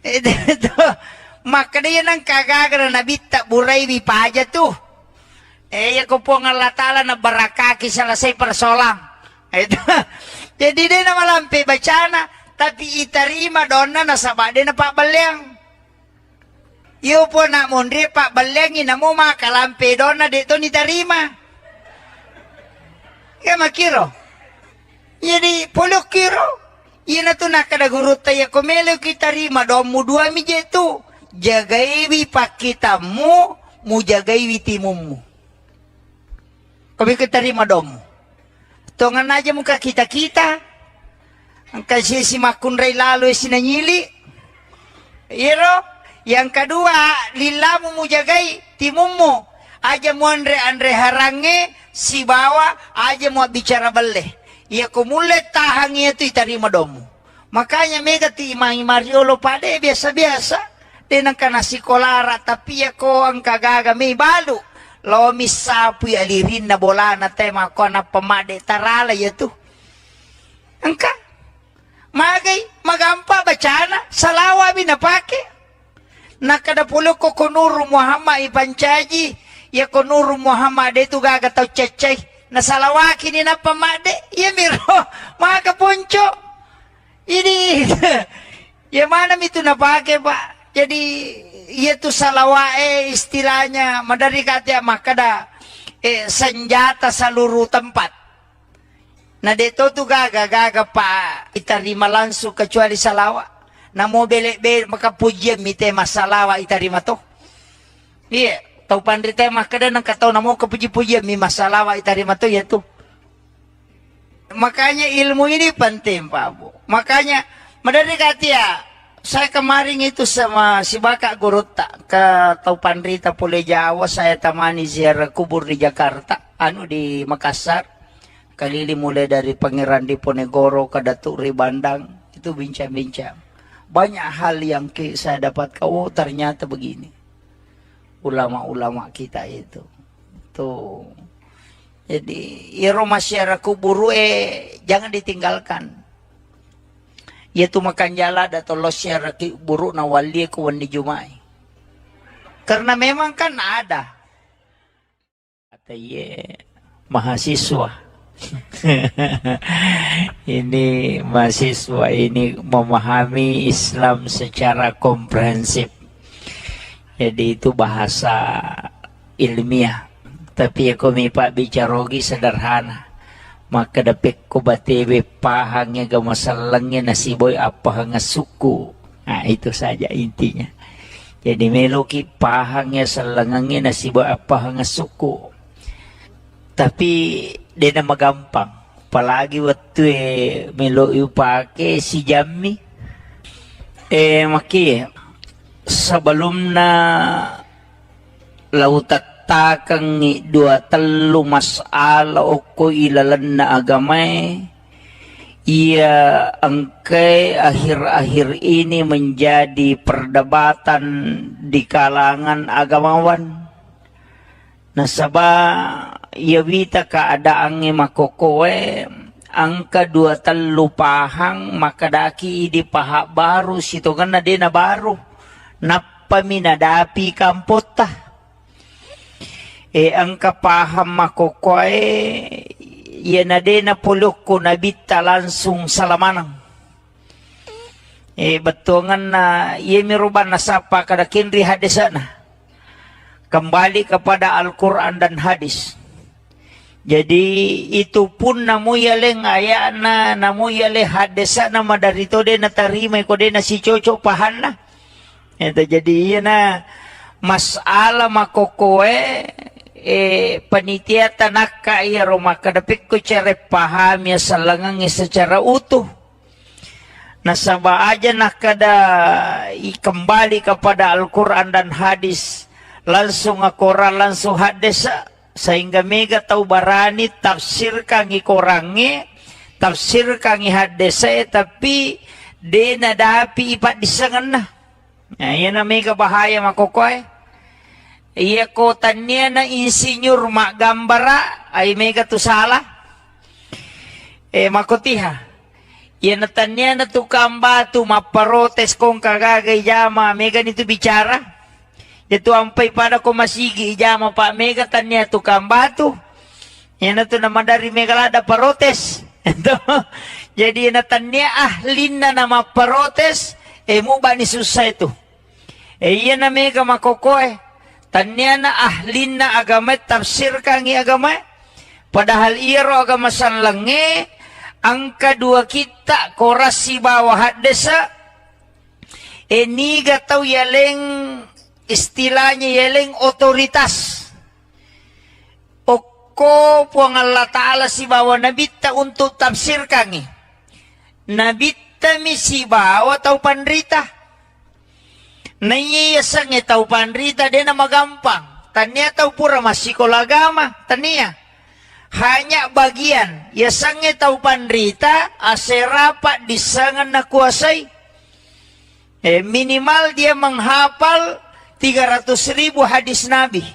Speaker 1: ito maka dia nang kagagara na bitta buray mi paja tu ko po ng Allah Ta'ala na barakaki sa lasay persolang jadi dia na malampi bacana tapi itarima doon na nasaba din na pabalyang iyo po na mundri pabalyangin na mo makalampi doon na dito ni tarima kaya makiro jadi pulok kiro iya na to nakadagurut tayo kumelo kitarima doon mo dua mi jetu jagaiwi pakitamu mu jagaiwi timumu kami keterima dom tongan aja muka kita ang kasi si makunray lalo sinanyili iro yang kedua lilamu mu jagai timumu aja mu andre harange si bawa aja mu bicara bale iya kumulet tahangnya itu itarima domu makanya mega ti imang Mariolo pade biasa-biasa din ang kanasikolara tapi ako ang kagaga may balo lo misapu alirin na bola na tema ko na pamade tarala yato angka magay magampa bacana salawa binapake nakadapulo ko Nuru Muhammad ipancaji ya Nuru Muhammad itu gagataw cecay na salawaki ni na pamade ya miro mga kapuncho ini ya mana itu napake pak jadi itu salawae istilahnya madari kata makada senjata seluruh tempat nah dito tu gaga pa itarima langsung kecuali salawa na mo bele maka pujian mite masalawa itarima to iya tau pandrita makada nang katau na mo kepuji-pujian mi masalawa itarima to ya tu makanya ilmu ini penting Pak Bu makanya madari kata saya kemarin itu sama si Baka Guruta ke Taupan Rita Pule Jawa saya tamani ziarah kubur di Jakarta di Makassar kalili mulai dari Pangeran Diponegoro ke Datuk Ribandang itu bincang-bincang banyak hal yang saya dapat ternyata begini ulama-ulama kita itu tuh jadi iro masyarakat kubur jangan ditinggalkan yaitu makan jala atau losya raki buruk na wali ko wani jumai karena memang kan ada kata mahasiswa ini mahasiswa ini memahami Islam secara komprehensif jadi itu bahasa ilmiah tapi aku mipa bicarogi sederhana maka dapat ko batebe pahangnya ga masalangnya nasiboy apa hanga suku nah itu saja intinya jadi meloki pahangnya salangangnya nasiboy apa hanga suku tapi dia nama gampang apalagi waktu melo pake si Jami maki sebelum na lautat-takang dua telu masala oko ilalan na agamay ia angkai akhir-akhir ini menjadi perdebatan di kalangan agamawan. Nasaba ia wita keadaannya makokowe angka dua telu pahang makadaki di pahak baru situ kan na baru napa minadapi kampota angka paham makokowe ia na pulok ko nabita langsung salamanang. Betungan na ia miruban na sapa kada kinri hadisana. Kembali kepada Al-Quran dan hadis. Jadi itu pun namuyaleng ayana namuyale hadisana madarito de na tarima ko de na si coco pahana. Itu jadi ia na masala makokoe panitia tanaka iya Roma kadapik ko cere paham ya salangang secara utuh. Nasaba aja nakada kembali kepada Al-Quran dan hadis langsung Al-Quran langsung hadis sehingga mega tahu barani tafsir kangi korangi tafsir kangi hadis tapi dena dapi ipat disangan na. Nah, yan na mega bahaya makokoy. Iya kotanya na insinyur mak gambara ay mega tu salah. Makotiha. Iya natanya na tu kamba tu maparotes kong kagagay jama mega nito bicara. Itu ampay pada ko masigi jama pa mega tanya tu kamba tu. Iya na tu naman dari mega lada parotes. Jadi natanya ahlin na maparotes mo ba ni susah itu. Iya na mega makokoy. Tanya na ahlin na agama tafsir kangi agama padahal iro agama sanlange ang kadua kita korasi bawah hadesa niga tau yaleng istilahnya yaleng otoritas oko puang Allah Ta'ala si bawah nabita untuk tafsir kangi nabita misi bawah tau pandrita naiyasang itaw panrita din na magampang. Tanya tahu pura masih kolagama. Tanya hanya bagian. Yasang itaw panrita aserapat disangan na kuasay. Minimal dia menghafal 300,000 hadis Nabi.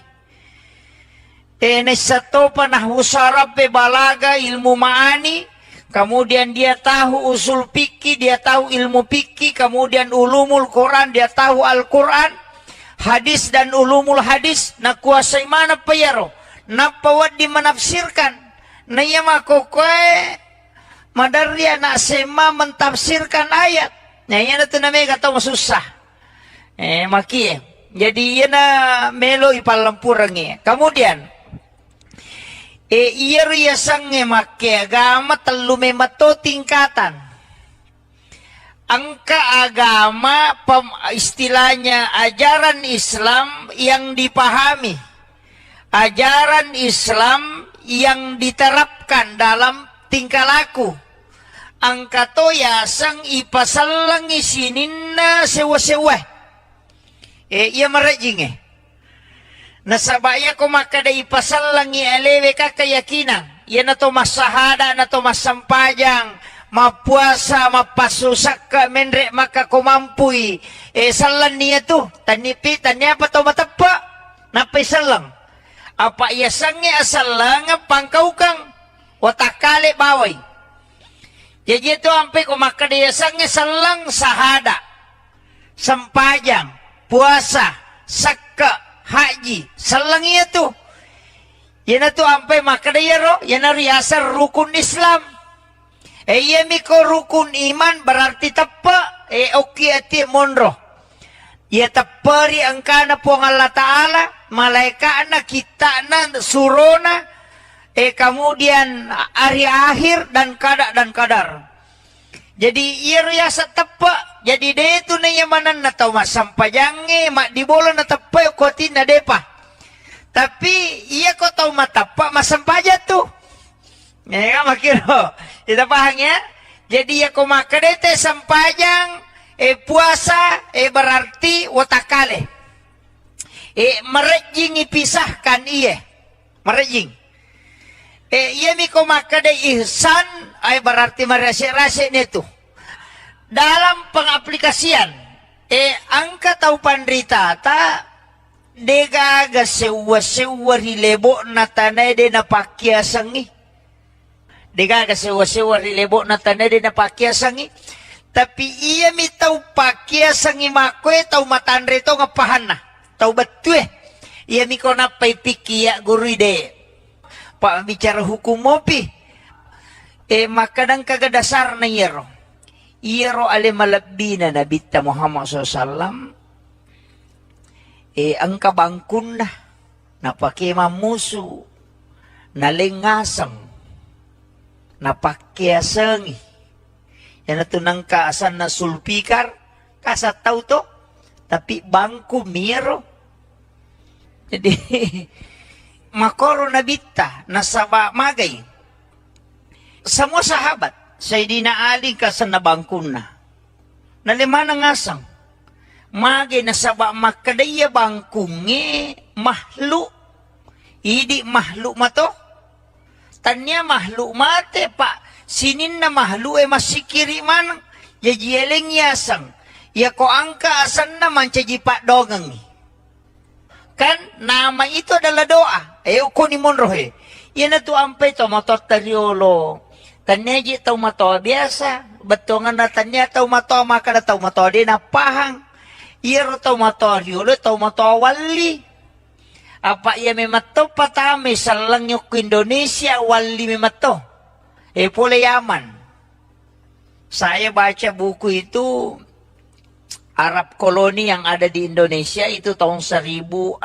Speaker 1: Nesato panah usarap balaga ilmu ma'ani. Kemudian dia tahu usul fikih, dia tahu ilmu fikih, kemudian ulumul Quran, dia tahu Al-Quran, hadis dan ulumul hadis, na kuasai mana payaro, na pawad di menafsirkan, na iya makokoy, madarya na sema mentafsirkan ayat, na iya na ito na may kataw masusah, maki, jadi iya na melo ipalampurang kemudian, iya riyasang make agama telu memato tingkatan. Angka agama istilahnya ajaran Islam yang dipahami. Ajaran Islam yang diterapkan dalam tingkah laku. Angka to yasang ipasalang isinin na sewa-sewa. Iya marajing nasabaya ko makada ipasal lang ialewe ka keyakinan. Yan na to masahada, na to masampajang, mapuasa, mapasusak ka, menre makakumampuy. Salan niya to, tanipi, tanya pa to matapa, napaisal lang. Apa iyasang niya asal lang, pangkaw kang, watakali baway. Jadi ito ampe ko makada iyasang niya salang sahada, sampajang, puasa, sakka, haji salangi itu yana tu ampai makadayaro yana riasa rukun Islam iya miko rukun iman berarti tapa oki ati monro ya tapari angkana puang Allah Ta'ala malaika na kita na surona kemudian hari akhir dan kadar jadi iya riasa tapa jadi dia itu na yamanan na tau masampajange mak dibola na tapa koti na depa tapi iya ko tau matapa masampaja tu Ya makiro. Kita paham ya? Jadi ya kumakadete sampajang puasa berarti watakale. Merejing ipisahkan iya. Merejing. Iya mi kumakade ihsan berarti merasa-rasa itu. Dalam pengaplikasian angka tau pandrita ta degaga sewa-sewa rilebo na tanay de napakya sangi. Degaga sewa-sewa rilebo na tanay de napakya sangi. Tapi iya mi tau pakya sangi makwe tau matandre to ngapahan na. Tau betul iya mi kona pay pikiya guru ide. Pak bicara hukum mopi. Makadang kagadasar na yero. Iyero ale malabbi na nabita Muhammad SAW. Ang kabangkun na napakimamuso, nalingasang, napakyasangi. Yan na tunang kaasan na sulpikar, kasataw to, tapi bangku miro. Jadi, makoro nabita, nasaba magay. Semua sahabat, Sayyidina Ali kasan na bangkun na. Nalimana ngasang. Magi nasaba makadaya bangkungi mahlu. Idi mahlu mato. Tanya mahlu mate pak. Sinin na mahlu masikiri man. Yajieleng yasang. Ya ko angka asan naman caji pak dogang. Kan nama itu adalah doa. Uko ni monrohe. Yan na to ampay to motor tariolo. Tanya ji tau mato biasa. Betongan na tanya tau mato maka na tau mato di na pahang. Iro tau mato riolo tau mato wali. Apa ia memato patame salang yok Indonesia wali memato. Pole Yaman. Saya baca buku itu Arab koloni yang ada di Indonesia itu tahun 1600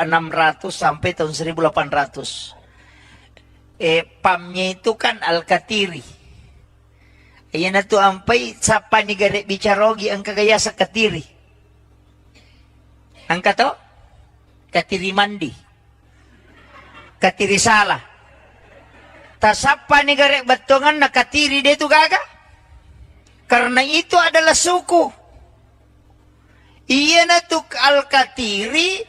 Speaker 1: sampai tahun 1800. Pamnya itu kan Al-Katiri. Ayan na to ampay sa panigare bicarogi ang kagaya sa Katiri. Ang kato? Katiri mandi. Katiri salah. Tasapa ni garek batongan na katiri dia tu gaga. Karena itu adalah suku. Iya na tu Al-Katiri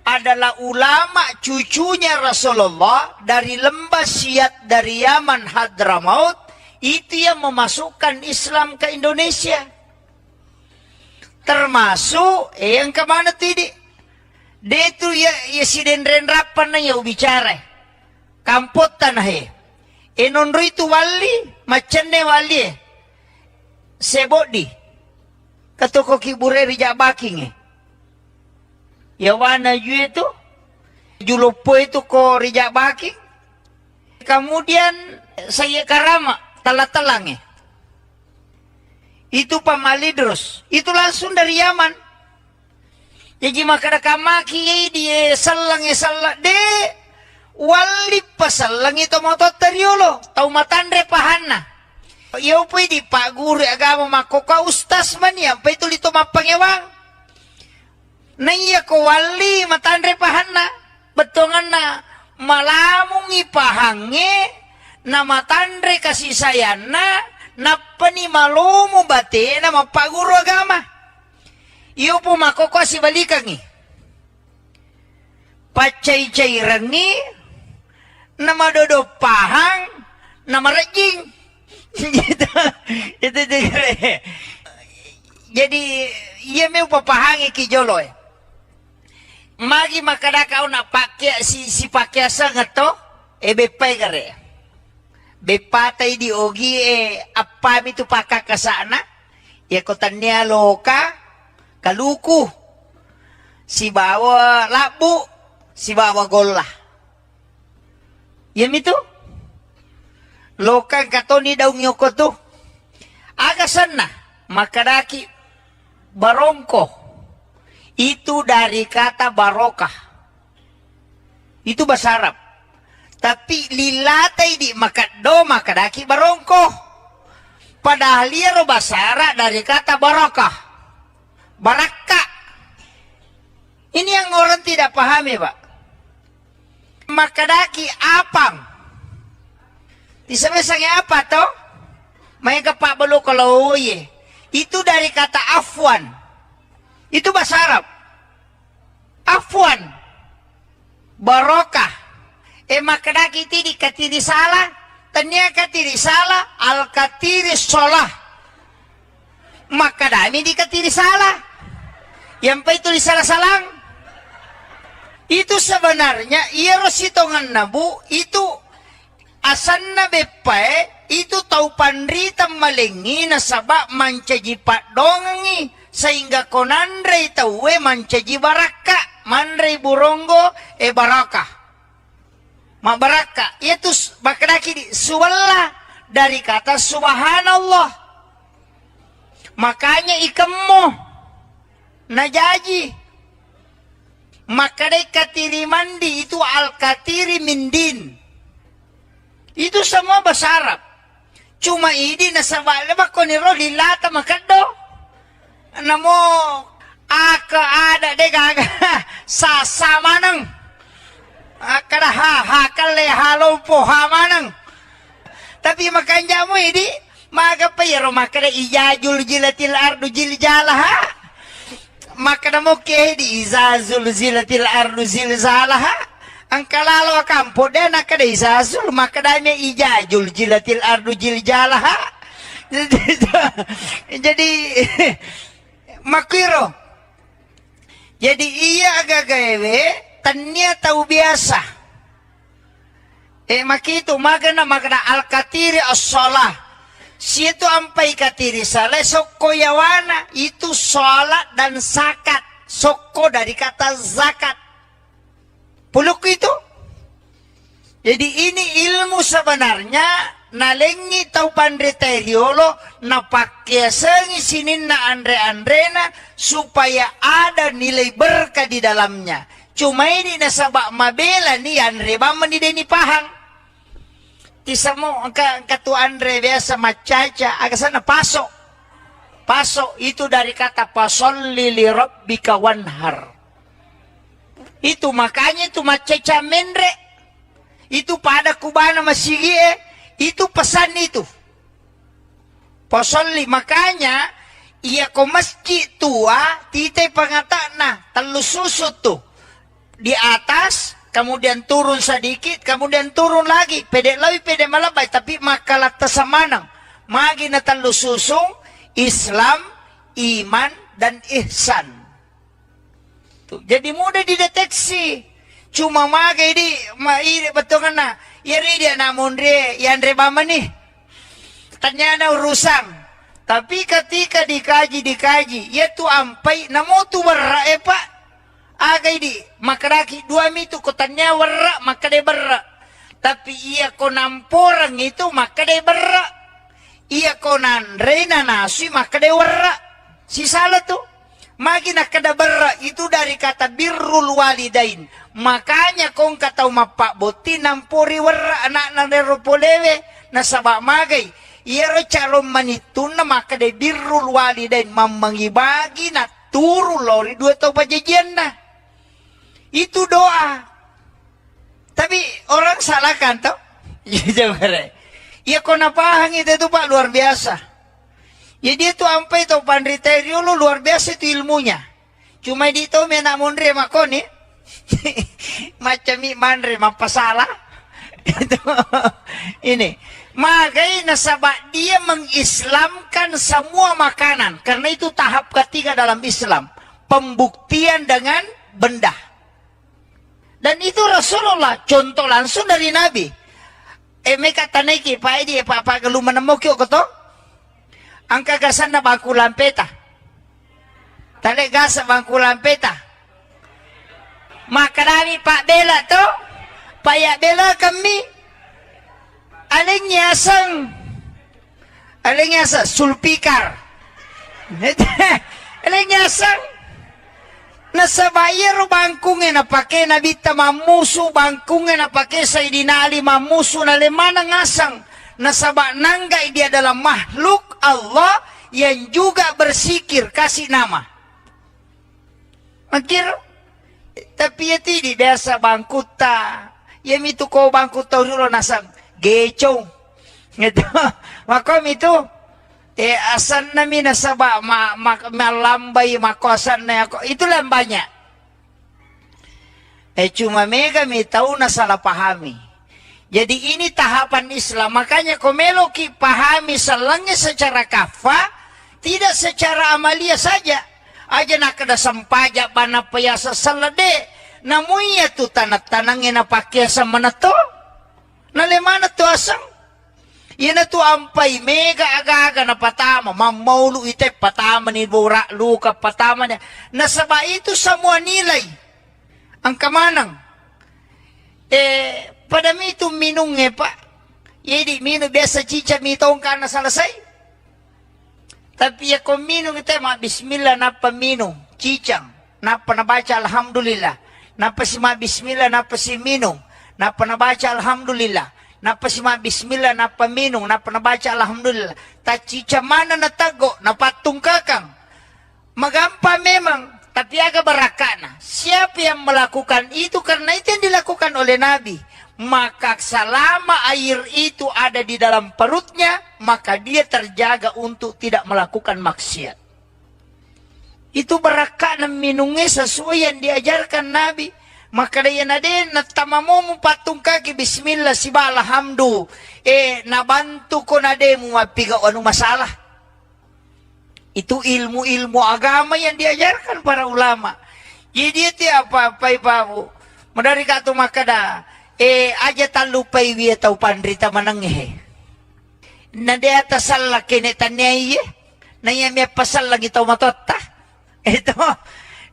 Speaker 1: adalah ulama cucunya Rasulullah dari lembah Siat dari Yaman Hadramaut. Itu yang memasukkan Islam ke Indonesia. Termasuk yang kemana tidak? Dia itu ya si denren rapan na ya bicara. Kampot tanah enonro itu wali, macane wali. Sebodi. Katoko kibure rijak baking Ya wana ju itu. Julopo itu ko rijak baking. Kemudian saya karama talang Itu Pamalidros. Itu langsung dari Yaman. Jadi makada kamaki dia salang de wali pasalang itu moto teriolo. Tau matandre pahana. Iyo pwede pak guru agama makoka ustas man ya. Pa itu lito mapangewang. Na iya ko wali matandre pahana. Betongan na malamung ipahange na matandre kasih sayana. Napani malumo bate na mapaguro agama. Iyo po makoko si balikangi. Pacay-cay rangi na madodopahang na marajing. Itu jadi iya may papahangi kijolo Magi makadakaw na pakya si pakyasa nga to bepay gare. Bepatay di ogi apa itu pakakasana ya kotanya loka kaluku si bawa labu si bawa gola yan itu loka katoni daw nyoko to agasan na makadaki barongko itu dari kata barokah itu bahasa Arab. Tapi lilatay di makado makadaki barongko. Padahal liaro basara dari kata barakah. Baraka. Ini yang orang tidak pahami, Pak. Makadaki apang. Tisabesangnya apa toh? May kapak balo kalau ye. Itu dari kata afwan. Itu bahasa Arab. Afwan. Barokah. Makna kiti di katiri salah. Tanya katiri salah. Al katiri solah. Maka dami di katiri salah. Yang pa itu di salah-salang. Itu sebenarnya. Iya rositongan nabu. Itu asan na bepae. Itu tau panrita malingi na sabak mancaji pak dongi. Sehingga konandre tauwe mancaji baraka. Mandre buronggo baraka. Mabaraka itu bakdaki di suwalla dari kata subhanallah. Makanya ikemmo najaji. Makadai katiri mandi itu al katiri mindin. Itu semua bahasa Arab. Cuma ini nasabala bakoniro lilata makado. Namo aka ada degaga sasamanang. Kada hakale halompo hamanang. Tapi makanya mo ini maga payero makada ijajul jilatil ardu jiljalah. Makada mo di izazul zilatil ardu zilzalah. Ang kalalo kampo den nakada izazul makada me ijajul jilatil ardu jiljalah. Jadi makiro. Jadi iya agak gawe tanya tahu biasa. Makitu magana al-katiri as-salah. Situ ampai katiri salah sokko yawana itu salat dan zakat. Sokko dari kata zakat. Puluk itu. Jadi ini ilmu sebenarnya nalengi tau pandriteriolo na pakai sengi sinin na andre-andrena supaya ada nilai berkah di dalamnya. Cuma ini nasabak mabela ni Andre baman ni deni pahang. Tisamo angka tu Andre biasa macaca agak sana pasok. Pasok itu dari kata pasolli li rabbika wanhar. Itu makanya itu macaca mendre. Itu pada kubana masigie itu pesan itu. Pasolli makanya iya ko masjid tua tite pangata nah telu susut tuh. Di atas, kemudian turun sedikit, kemudian turun lagi. Pede lebih, pede malabay, tapi makalat tasamanang. Magi na talo susung, Islam, iman, dan ihsan. Tuh, jadi mudah dideteksi. Cuma magi di, betul kan na, yari dia namun dia, yang rebama nih. Tanya na urusan. Tapi ketika dikaji, ya tu ampai, namo tu berra, pak. Agay di makaraki dua mitu kotanya warra maka de berra. Tapi iya ko namporang itu maka de berra. Iya ko nandre na nasi maka de warra. Si salah tuh. Magi nakada berra itu dari kata birrul walidain. Makanya kong katau mapak boti nampori warra anak nandero polewe nasabak magay. Iya ro calon manitun na maka de birrul walidain mamangibagi na turu lori dua tau pajajian na. Itu doa. Tapi orang salahkan tau. Ya kau napahang itu pak luar biasa. Ya dia tuh ampai tau pandriterio lu luar biasa itu ilmunya. Cuma di tau menak mondre makoni. Macam mandre mapasalah. Ini. Magai nasabak dia mengislamkan semua makanan. Karena itu tahap ketiga dalam Islam. Pembuktian dengan benda. Dan itu Rasulullah, contoh langsung dari Nabi. Mereka taneki, Pak Edi, Pak Galuh menemukio koto. Angka gasan na bangku lampeta. Tale gasa bangku lampeta. Maka Nabi Pak Bela to, Pak Bela kami. Alingnya sulpikar. Alingnya sang. Nasa bayar bangkungin na pake nabita mamusu bangkungin na pake Sayyidina Ali mamusu na limana ngasang nasa nanggai dia dalam makhluk Allah yang juga bersikir kasih nama. Makir tapi ya tidak biasa bangkuta ya mitu ko bangkuta dulu nasang gecong Gitu. Makom itu asan na minasaba malambay makosan na ako. Itu lang banyak. Cuma mega mi tahu na salah pahami. Jadi ini tahapan Islam. Makanya komelo ki pahami salangnya secara kafa, tidak secara amalia saja. Aja nak ada sampaja bana payasa salade. Namuya tu tanat-tanangin na pakyasa manato. Nalemana tu asang. Yan tu ampay mega aga-aga na patama. Mamaulu ite patama ni Bura Luka patama niya. Nasaba itu semua nilai. Ang kamanang. Padami itu minungnya pak. Jadi minum biasa cica mitong ka na salasay. Tapi ya kung minum ito bismillah napa minum. Cicang. Napa nabaca alhamdulillah. Napa si bismillah napa si minum. Napa nabaca alhamdulillah. Napa si bismillah napa minum. Napa nabaca alhamdulillah. Ta cica mana natago. Napatung kakang. Magampa memang. Tapi agak berakana. Siapa yang melakukan itu karena itu yang dilakukan oleh Nabi. Maka selama air itu ada di dalam perutnya, maka dia terjaga untuk tidak melakukan maksiat. Itu berakana minumnya sesuai yang diajarkan Nabi. Maka dia nade natamamu patung kaki bismillah siba alhamdu. Nabantu ko nade mu mapiga anu masalah. Itu ilmu-ilmu agama yang diajarkan para ulama. Jadi itu apa-apa ibu. Medari katu makada. Aja talupay wiya tau pandrita mananghe. Nade atas salah kene tanyay. Nayamya pasal lagi tau matotta.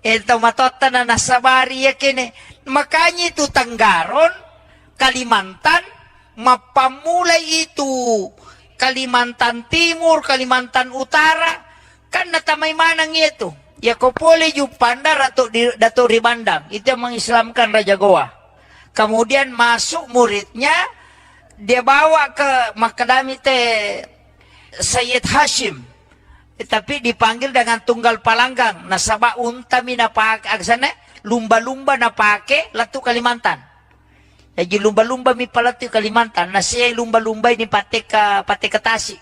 Speaker 1: Ito matotta na nasabari ya kene. Makanya itu Tanggaron, Kalimantan, mapamulay itu Kalimantan Timur, Kalimantan Utara. Kan natamay manang itu. Ya kopole yung pandar dato ribandang. Itu yang mengislamkan Raja Goa. Kemudian masuk muridnya. Dia bawa ke Makadami Sayyid Hashim. Tapi dipanggil dengan tunggal palanggang. Nasaba untami na pake. Agsana, lumba-lumba na pake. Latu Kalimantan. Jadi lumba-lumba mi palatu Kalimantan. Nasiya lumba-lumba ini pate ke Tasik.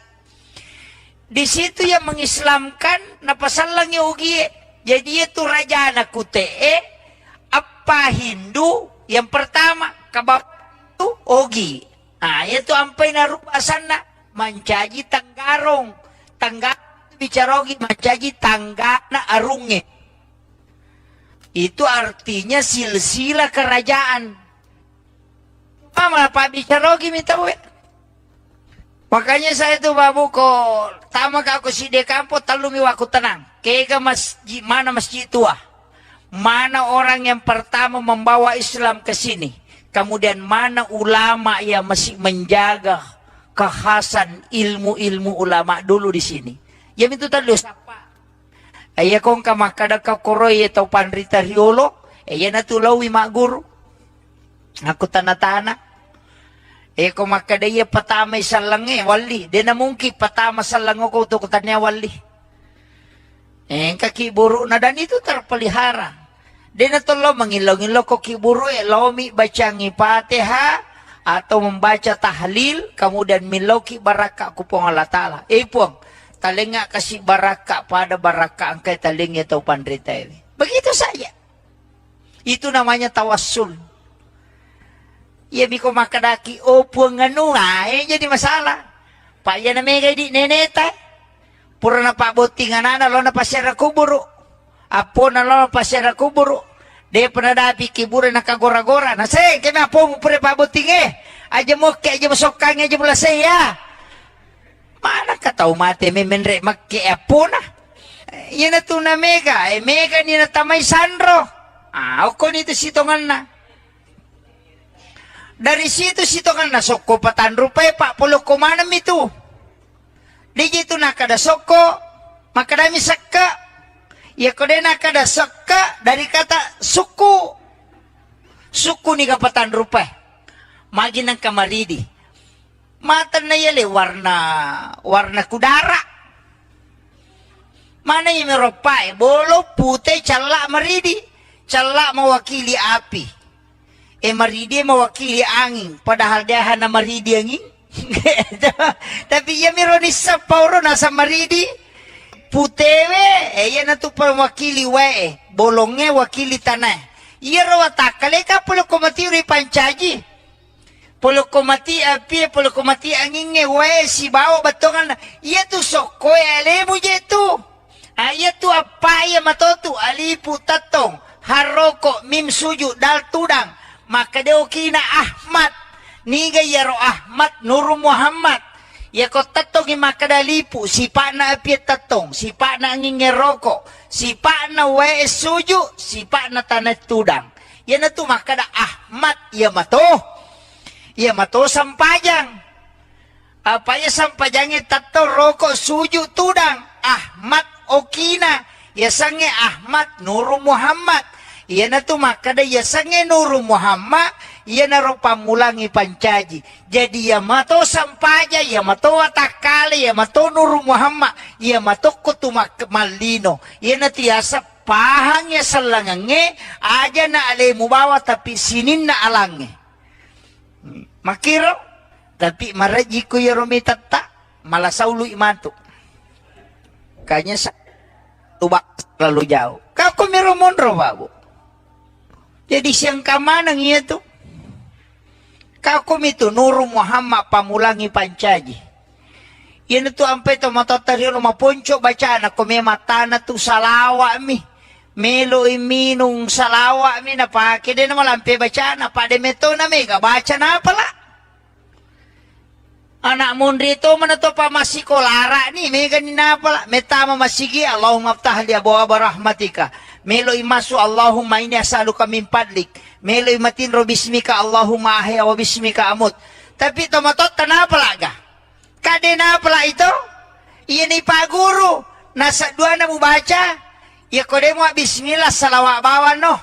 Speaker 1: Di situ yang mengislamkan napasalang yogi. Jadi itu raja anak kutee apa Hindu yang pertama kabab itu ogi. Nah itu ampai narupasan na mancaji Tanggarong. Bicarogi mancaji tanggana arunge. Itu artinya silsilah kerajaan. Apa bicarogi minta we. Makanya saya tuh babu ko tama ka ako si de kampo talumi waku tenang. Kaya mana masjid tua. Mana orang yang pertama membawa Islam ke sini. Kemudian mana ulama yang masih menjaga kekhasan ilmu-ilmu ulama dulu di sini. Ya itu tadi siapa? Ayah kong kamakada ka koroy atau pandrita riolo. Ayah natulawi mak guru. Aku tanah-tanah. Kung makadaya patama salang wali. Di na mungkin patama salang ko to kutanya wali. Kakiburo na dan itu terpelihara. Di na tolo mangilong-ilong ko kiburo lomi baca ngipatiha atau membaca tahlil kemudian miloki baraka kupong Allah Ta'ala. Puang talinga kasih baraka pada baraka angkai talingnya tau pandrita ini. Begitu saja. Itu namanya tawassul. Ya biko makadaki opo nganu jadi masalah. Pak ya na mega di neneta. Pura na pa botingan na lo na pasyara kuburu. Apo na lo na pasyara kuburu. De penadapi kiburu na kagora-gora. Na say kena apo mo pura pa botinge. Aja mo ke aja masokang aja mula saya. Mana ka tau mate memenre makke apo na. Yan na to na mega. Mega ni na tamay sandro. Ako nito sitongan na. Dari situ kan nasoko patan rupay pak puluh kumanam itu. Di gitu nakada soko makadami sakka. Ya kode nakada sakka dari kata suku. Suku ni kapatan rupay. Magi ng kamaridi. Mata na yale warna kudara. Mana yung meropay? Bolo putih calak maridi. Calak mewakili api. Maridi mewakili angin. Padahal dia hanya maridi angin. Tapi ya mironi sa pauro nasa maridi putewe ya na tu wakili wae bolonge wakili tanah iya rawa takale ka polo komati uri pancaji polo komati api polo komati anginge wae si bawa batongan iya tu sokoe alemu je tu iya tu apa ya matotu alipu tatong haroko mim suju dal tudang maka deo kina Ahmad niga yaro Ahmad Nur Muhammad ya ko tatong makadalipu si pa na api tatong si pa na nginge roko si pa na wae suju si pa na tanah tudang ya na tu makada Ahmad ya mato sampajang apa ya sampajangnya tato roko suju tudang Ahmad okina ya sange Ahmad Nur Muhammad ya na tu makada ya sange Nur Muhammad ya na ro pamulangi pancaji jadi ya mato sampaja ya mato watakale ya mato Nur Muhammad ya mato kutumak malino ya na tiasa pahang ya salangange aja na alemu bawa tapi sinin na alange makiro tapi maraji ko ya romitatta malasaulu imantu kanya sa tubak lalu jauh kau kumiromonro babu jadi siang kamanang iya tuh kau itu Nur Muhammad pamulangi pancaji yan itu ampe to matatari rumah ponco baca na kome matana tu salawa mi melo iminung salawa mi na pake din na malampe baca na pade meto na mega baca na pala anak mundri to mana to pa masikolara ni mega ni na pala metama masigi Allahumma aftah li abwaaba rahmatika melo imasu Allahumma inni as'aluka min fadlik melo imatin ro bismika Allahumma ahya wa bismika amut tapi to matot tanapa laga kade na pala ito iya ni paguru nasa dua na mo baca ya kode mo bismillah salawa bawa no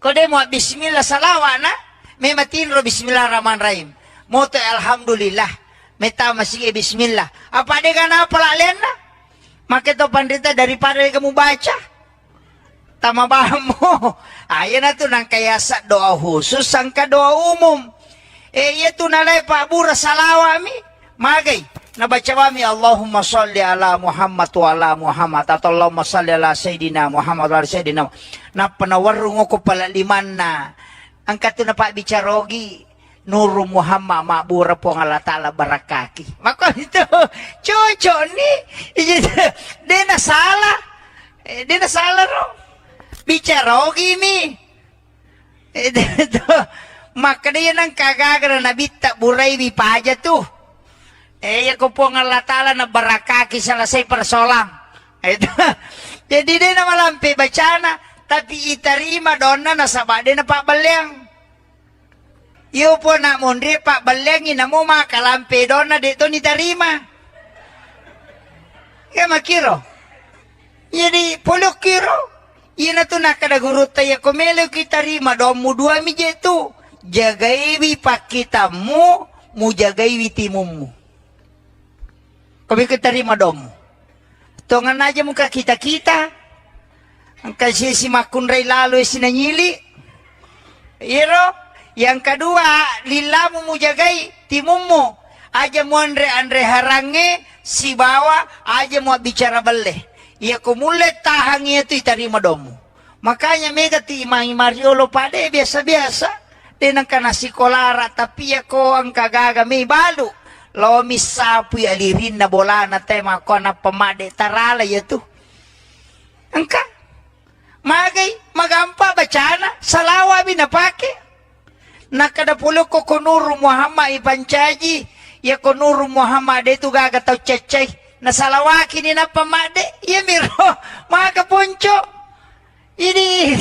Speaker 1: kode mo bismillah salawa na may matin ro bismillahirrahmanirrahim moto alhamdulillah meta masige bismillah apa de kana pala lena make to pandita daripada kamu baca tama mo ayan na to nang kayasa doa khusus sangka doa umum iya to nalay pabura salawa mi magay nabaca kami Allahumma salli ala Muhammad wa ala Muhammad atau Allahumma salli ala Sayyidina Muhammad wa ala Sayyidina na panawarung ko pala liman na ang kato na pa bicarogi Nur Muhammad mabura po ng Allah Ta'ala barakaki mako ito chocho ni di na sala ro bicarogi mi ito maka dia nang kagagara na bitta buray bi paja tu ya ko po ng Allah Ta'ala na barakaki sa lasay persolang ito jadi dia na malampi bacana tapi itarima doon na nasabade na pabalyang iyo po na mundri pabalyangin na mo makalampi doon na dito ni tarima kaya makiro jadi pulok kiro iya na to nakadagurut tayo kumelo kita rima doon mo dua mi jetu jagaiwi pakita mo jagaiwi timum mo kami kita rima doon mo tongan aja muka kita ang kasi si makunray lalo sinanyili iro yang kedua lilamu mo jagai timum mo aja mo andre harange si bawa aja mo bicara bale iya kumulit tahangnya itu itarima domo makanya mega ti imang Mariolo pade biasa-biasa din ang kanasi kolara tapi ya ko ang kagaga may balu lo misapu alirin na bola na tema ko na pamade tarala ya tu angka magay magampa bacana salawa binapake nakadapulo ko Nur Muhammad ipancaji ya ko Nur Muhammad itu gagataw cecay nasalawaki ni na pamade ya miro mga kaponcho ini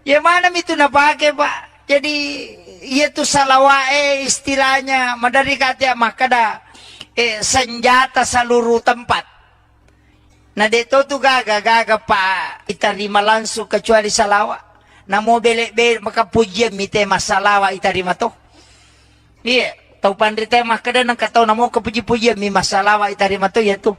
Speaker 1: ya mana itu napake pak jadi ya tu salawae istilahnya madari kata makada senjata seluruh tempat na dito tu gaga pa itarima langsung kecuali salawa na mo bele makapujem mite masalawa itarima to iya tau pandrita makada nang katau namo kepuji-puji mi masalah wa itarima to ya tu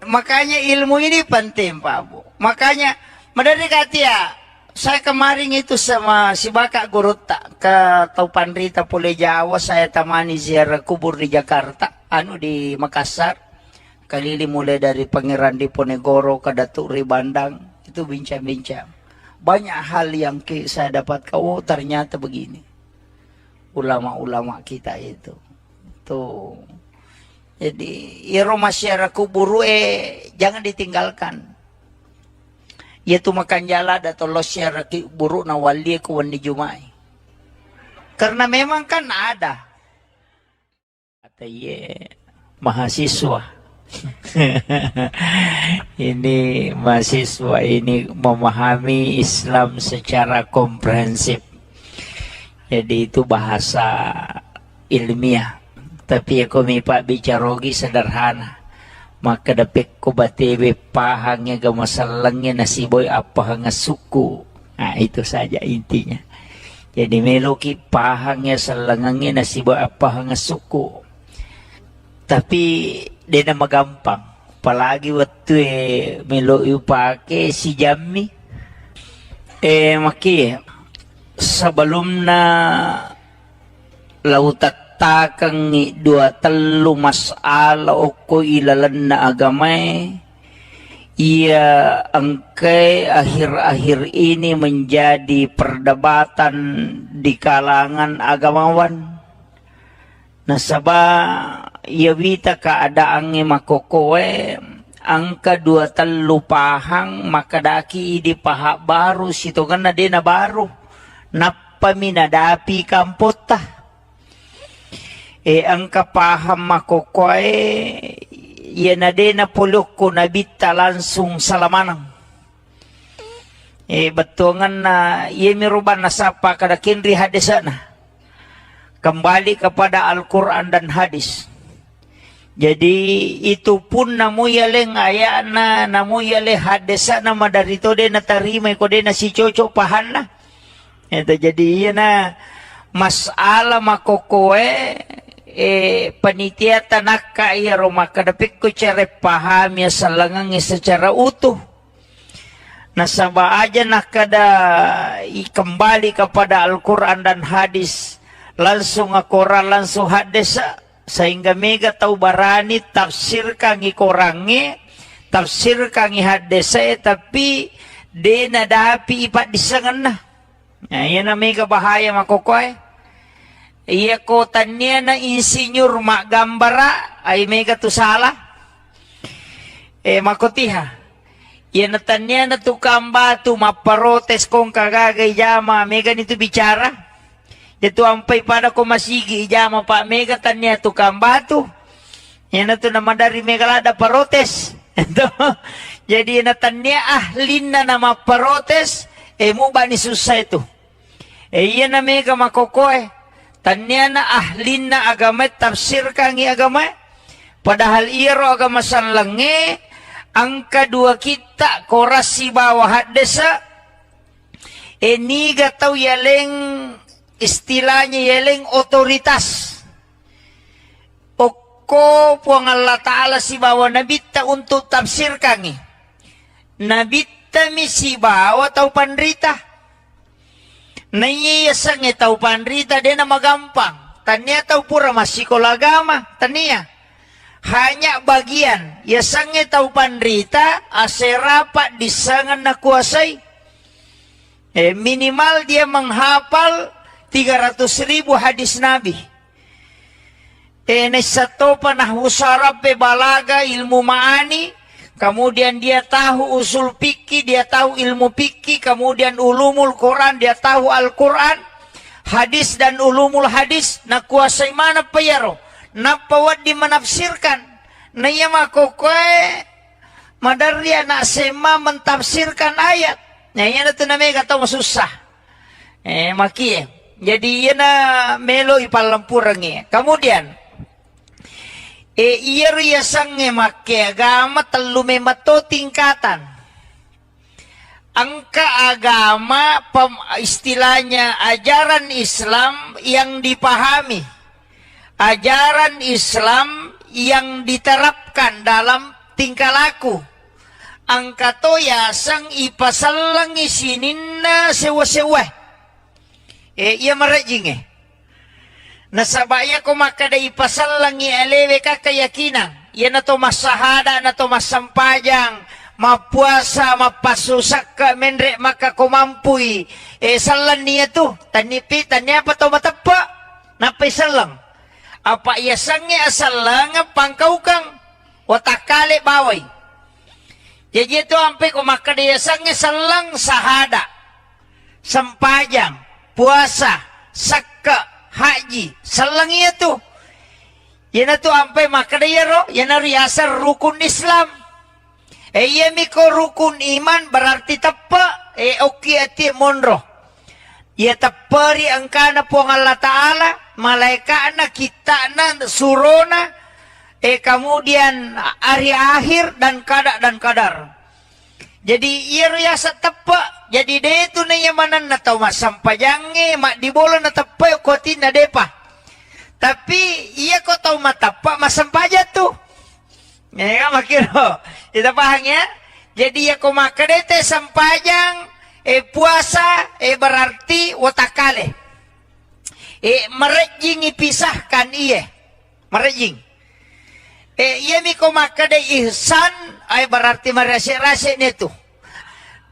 Speaker 1: makanya ilmu ini penting Pak Bu makanya madari katia saya kemarin itu sama si Bakak Gurutta ke Taupan Rita Pule Jawa, saya tamani ziarah kubur di Jakarta, di Makassar. Kali ini mulai dari Pangeran Diponegoro ke Datuk Ribandang, itu bincang-bincang. Banyak hal yang saya dapat, oh ternyata begini. Ulama-ulama kita itu. Tuh. Jadi, iro masyarakat kubur jangan ditinggalkan. Yaitu makan jala atau lo syaraki buruk na wali ko wani jumai. Karena memang kan ada. Kata mahasiswa. Ini mahasiswa ini memahami Islam secara komprehensif. Jadi itu bahasa ilmiah. Tapi aku mipak bicarogi sederhana. Maka dapat ko batebe pahangnya ga masalangnya nasiboy apa hanga suku. Nah itu saja intinya. Jadi meloki pahangnya salangangnya nasiboy apa hanga suku. Tapi dia nama gampang. Apalagi waktu melo pakai si Jammi. Maki sebelum na lautat takang dua telu masala oko ilalan na agamay ia angkai akhir-akhir ini menjadi perdebatan di kalangan agamawan nasaba ia wita keadaannya makokowe angka dua telu pahang maka daki di pahak baru situ kan na baru napa minadapi kampota ang kapaham makokoy yan na din na pulok ko nabita langsung salamanang. Batungan na yemiruban na sapa kada kinri hadisa na. Kembali kepada Al-Quran dan hadis. Jadi itu pun namuyaleng ayana namuyale hadisa na madarito din na tarimay ko din na si Chocho pahan na. Ito jadi yan na masala makokoy panitia tanak kaya rumah kadapik ko cara paham ya salangang secara utuh. Nasaba aja nak kada kembali kepada Al-Quran dan hadis langsung Al-Quran langsung hadis sehingga mega tahu barani tafsir kangi korangi tafsir kangi hadis tapi dena dapi ipat disangan na. Nah, yan na mega bahaya makokoy. Iya kotanya na insinyur mak gambara ay mega tu salah. Makotiha. Iya natanya na tu kamba tu maparotes kong kagagay jama mega nito bicara. Itu ampay pada ko masigi jama pa mega tanya tu kamba tu. Iya na tu naman dari mega lada parotes. Jadi natanya ahlin na maparotes mo ba ni susah itu. Iya na mega makokoy. Tanya na ahlin na agama tafsir kangi agama padahal iro agama sanlangi ang kadua kita korasi bawah hadesa eniga tau yaleng istilahnya yaleng otoritas oko puang Allah Ta'ala si bawah nabita untuk tafsir kangi nabita mi si bawah tau pandrita naiyasang itaw panrita din na magampang. Tanya tahu pura masih kolagama. Tanya. Hanya bagian. Yasang itaw panrita aserapat disangan na kuasay. Minimal dia menghafal 300,000 hadis Nabi. Nesato panah usarap balaga ilmu ma'ani. Kemudian dia tahu usul fikih, dia tahu ilmu fikih, kemudian ulumul Quran, dia tahu Al-Quran, hadis dan ulumul hadis, na kuasai mana payaro, na pawad di menafsirkan, na iya makokoy, madarya na sema mentafsirkan ayat, na iya na ito na may kataw masusah, maki, jadi iya na melo ipalampurang kemudian, iya riyasang make agama telu memato tingkatan. Angka agama istilahnya ajaran Islam yang dipahami. Ajaran Islam yang diterapkan dalam tingkah laku. angkato yasang ipasalang isininna sewa-sewa. Iya marajing nasabaya ko makada ipasalang alewe ka keyakinan. Iya na to masahada na to masampajang, mapuasa, mapasusak ka, menre makakumampuy. Salan niya to, tanipi, tanya pa to matapa, napaisalang. Apa iya sangi asalang pangkaw kang, watakale baway. Jadi itu ampe ko makada iya sangi salang sahada, sampajang, puasa, sakka, haji, salang iya to. Yan to ampe makada iya ro, yan na riyasar rukun Islam. Yemi ko rukun iman berarti tapa, oki ati monro. Ya tapari angkana po ng Allah Ta'ala, malaika na, kita na, surona, kemudian hari akhir dan kadar. Jadi iya riyasa tapa, jadi dia itu na yamanan na tau masampajange, mak dibola na tapa, kotin na depa. Tapi iya ko tau matapa, masampaja tuh. Ya makiro, kita paham ya? Jadi ya ko makadete sampajang, puasa, berarti watakale. Merejing ipisahkan iya. Merejing. Iya miko makade ihsan, berarti merasik-rasik itu.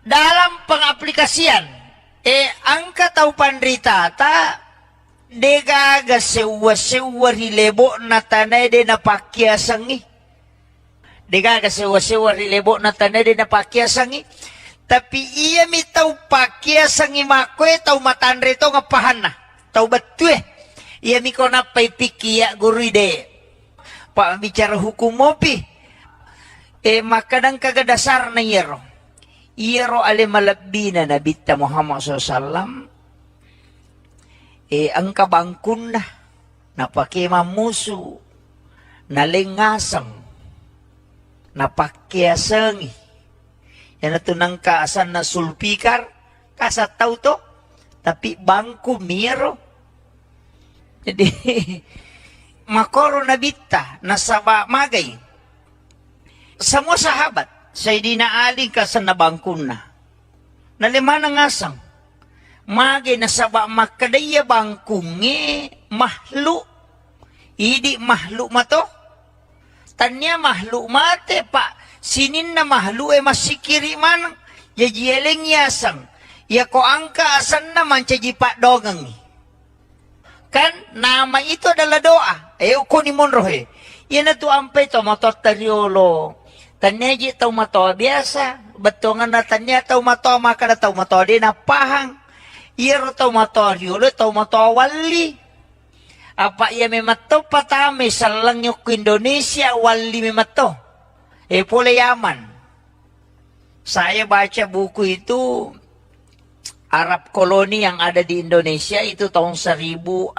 Speaker 1: Dalam pengaplikasian, angka tau pandrita, ta, degaga sewa-sewa rilebo na tanay de napakya sangi. Degaga sewa-sewa rilebo na tanay de napakya sangi. Tapi iya mi tau pakya sangi makwe tau matandre to ngapahan na. Tau betue. Iya mi ko napay pikiya guru ide. Pak bicara hukum mopi. Makadang kagadasar na iyero. Iyero ale malabbi na nabita Muhammad SAW. Ang kabangkun na. Napakimamusu. Nalingasang. Napakyasangi. Yan na ito ng kaasan na sulpikar, kasataw to, tapi bangko miro. Jadi, makoro na bita, nasaba magay. Sa mga sahabat, sa'y dinaaling ka sa nabangkon na. Nalima na ngasang, magay nasaba makadaya bangkungi, mahlu. Idi mahlu mato. Tanya mahlu mate pa. Sinin na mahlu masikiri man. Yajieleng yasang. Ya ko angka asan naman caji pak dogang. Kan nama itu adalah doa. Uko ni monrohe. Yan na to ampay to motor tariolo. Tanya ji tau mato biasa. Betongan na tanya tau mato maka na tau mato di napahang. Iro tau mato riolo tau mato wali. Apa ia memato patame salang yung Indonesia wali memato. Pula Yaman. Saya baca buku itu Arab koloni yang ada di Indonesia itu tahun 1600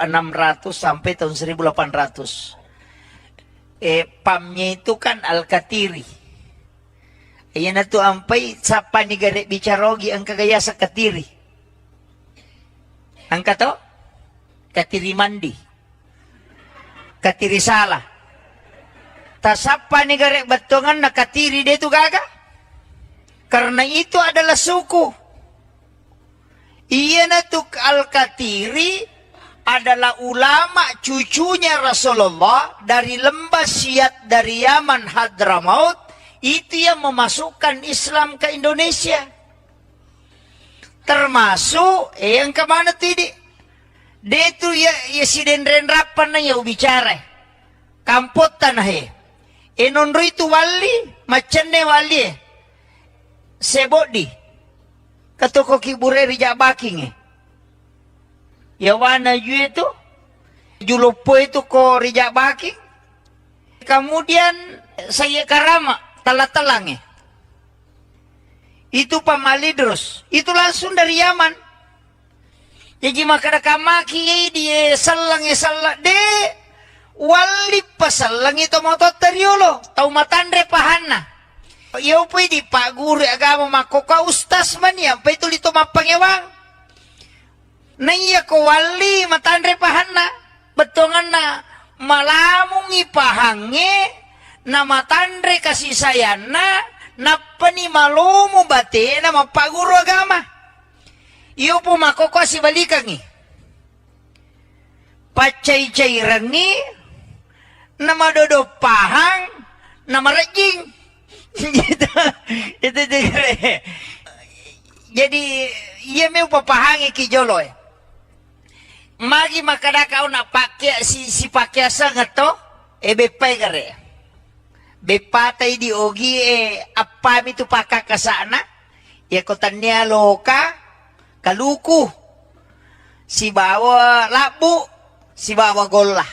Speaker 1: sampai tahun 1800. Pamnya itu kan Al-Katiri. Ayan na to ampay sapa ni gare bicarogi ang kagaya sa Katiri. Ang kato? Katiri mandi. Katiri salah. Tasapa ni garek batongan na katiri dia itu gaga. Karena itu adalah suku. Iya natuk Al-Katiri adalah ulama cucunya Rasulullah dari lembah Siat dari Yaman Hadramaut. Itu yang memasukkan Islam ke Indonesia. Termasuk yang kemana tidak? Dia itu ya si dendren rapan na ya bicara. Kampot tanah enonro itu wali, macane wali. Sebodi. Katoko kibure rijak baking Ya wana ju itu. Julopo itu ko rijak baking. Kemudian saya karama talang Itu pamalidros. Itu langsung dari Yaman. Jadi makada kamaki dia salang de wali pasalang itu moto teriolo tau matandre pahana. Iyo pwede pa guru agama makoka ustas man ya pa itu lito mapangewang. Naiya ko wali matandre pahana betongan na malamung ipahange na matandre kasih sayana na apa nih malumu bate nama pak guru agama. Iyo po makoko si balikangi. Pacay-cay rangi, nama dodo pahang, nama rejing. Gitu. Itu. Jadi iya mau papahangi kijolo ya. Magi makadaka una pakai si pakai sangat to bepai kare. Bepatai di ogi apa itu pakak ke sana? Ya kotanya loka kaluku. Si bawa labu, si bawa gola.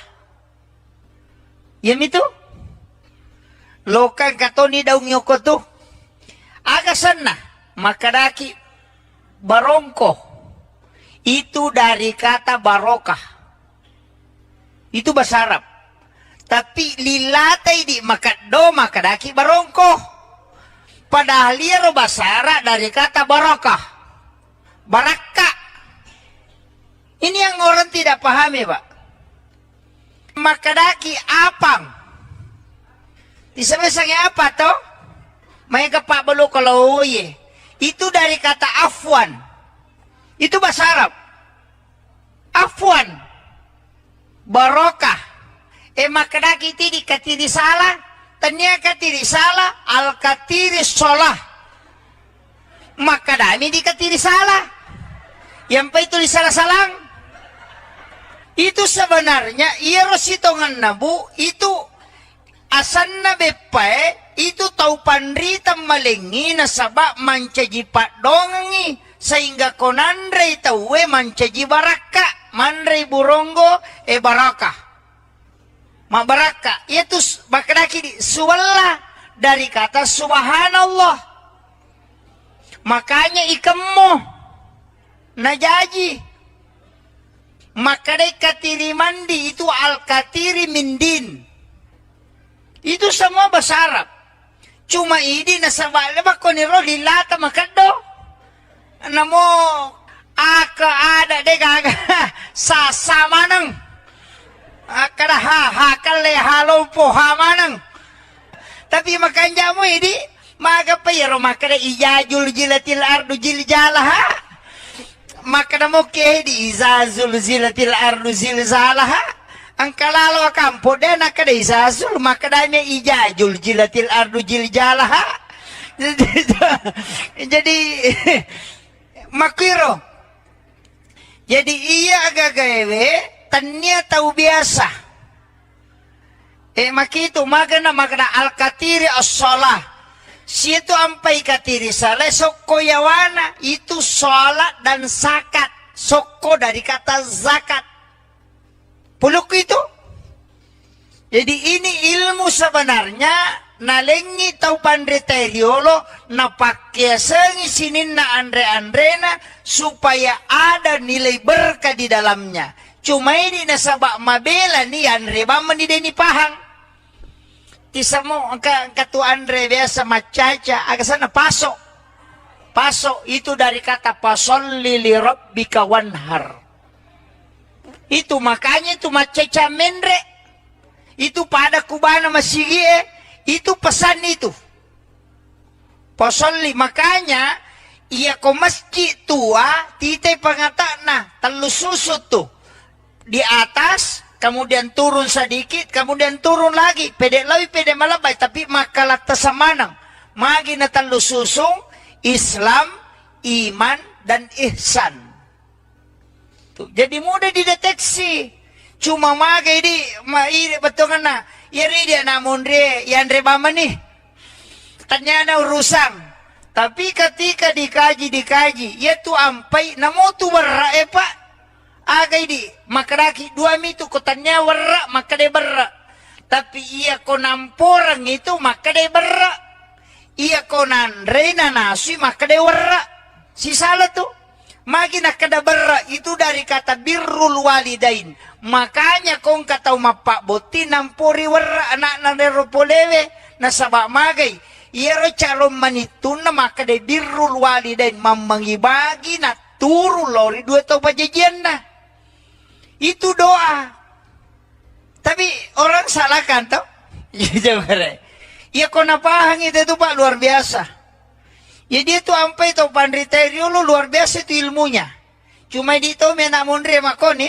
Speaker 1: Yam itu? Loka katoni daung nyoko tu. Aga sana makadaki barongko. Itu dari kata barokah. Itu bahasa Arab. Tapi lilatai di makado makadaki barongko. Padahal liaro bahasa Arab dari kata barokah. Baraka. Ini yang orang tidak pahami, Pak. Makadaki apang. Disebutnya apa toh? Mereka Pak Belu kalau ye. Itu dari kata afwan. Itu bahasa Arab. Afwan. Barokah. Makadaki tidi katiri salah. Tanya katiri salah. Al katiri solah. Makadami di katiri salah. Yang pa itu di salah-salang. Itu sebenarnya. Iya rositongan nabu. Itu asanna bepae. Itu tau pandrita malengi. Nasaba mancaji pak dongangi. Sehingga konandre tawe mancaji baraka, mandre burongo baraka. Ma baraka itu bakadaki di suwalla dari kata subhanallah. Makanya ikemmo najaji. Makadai katiri mandi itu al katiri mindin. Itu semua bahasa Arab. Cuma ini nasabala bakoniro lilata makado. Namo aka ada degaga sasa manang akara hakale halompo hamanang tapi makan jamu ini maga payro makada ijajul jilatil ardu jiljalah makada mo ke di izazul zilatil ardu zilzalah angkalalo kampo den akada izazul makada me ijajul jilatil ardu jiljalah jadi makiro. Jadi iya agak gawe tanya tahu biasa. Makito magana al-katiri as-salah. Situ ampai katiri salah soko yawana itu salat dan zakat. Soko dari kata zakat. Puluk itu. Jadi ini ilmu sebenarnya nalengi tau pandre teriolo na pakai sengi sinin na andre-andrena supaya ada nilai berkah di dalamnya. Cuma ini nasabak mabela ni andre bama ni deni pahang. Tisamo katu andre biasa macaca aga sana paso. Paso itu dari kata pasolli li rabbika wanhar. Itu makanya itu macaca mendre. Itu pada kubana masigie. Itu pesan itu. Pasolli makanya ia ko masjid tua titai pangata nah telu susut tuh di atas kemudian turun sedikit kemudian turun lagi pede lebih pede malabai tapi makalat tasamanang magi na telu susung Islam iman dan ihsan tuh jadi mudah dideteksi cuma magai di maire betongan na yari dia namun dia yang rebama nih ternyata urusan tapi ketika dikaji yaitu ampai namo tu berra pak agai di makaraki dua mitu kotanya berra maka dia berra tapi ia konamporang itu maka dia berra ia konandre nasi maka dia berra si salah tuh makin kada berra itu dari kata birrul walidain makanya kong kata mapak boti nampuri warra anak nanero polewe nasabak magai iero calon manitun na maka de birrul walidain mamangibagi na turu lori dua tau pajajian na itu doa tapi orang salah kan tau iya kona pahang itu Pak luar biasa Jadi itu ampai itu Pandrita Riolo luar biasa itu ilmunya. Cuma di itu mena mondre makoni.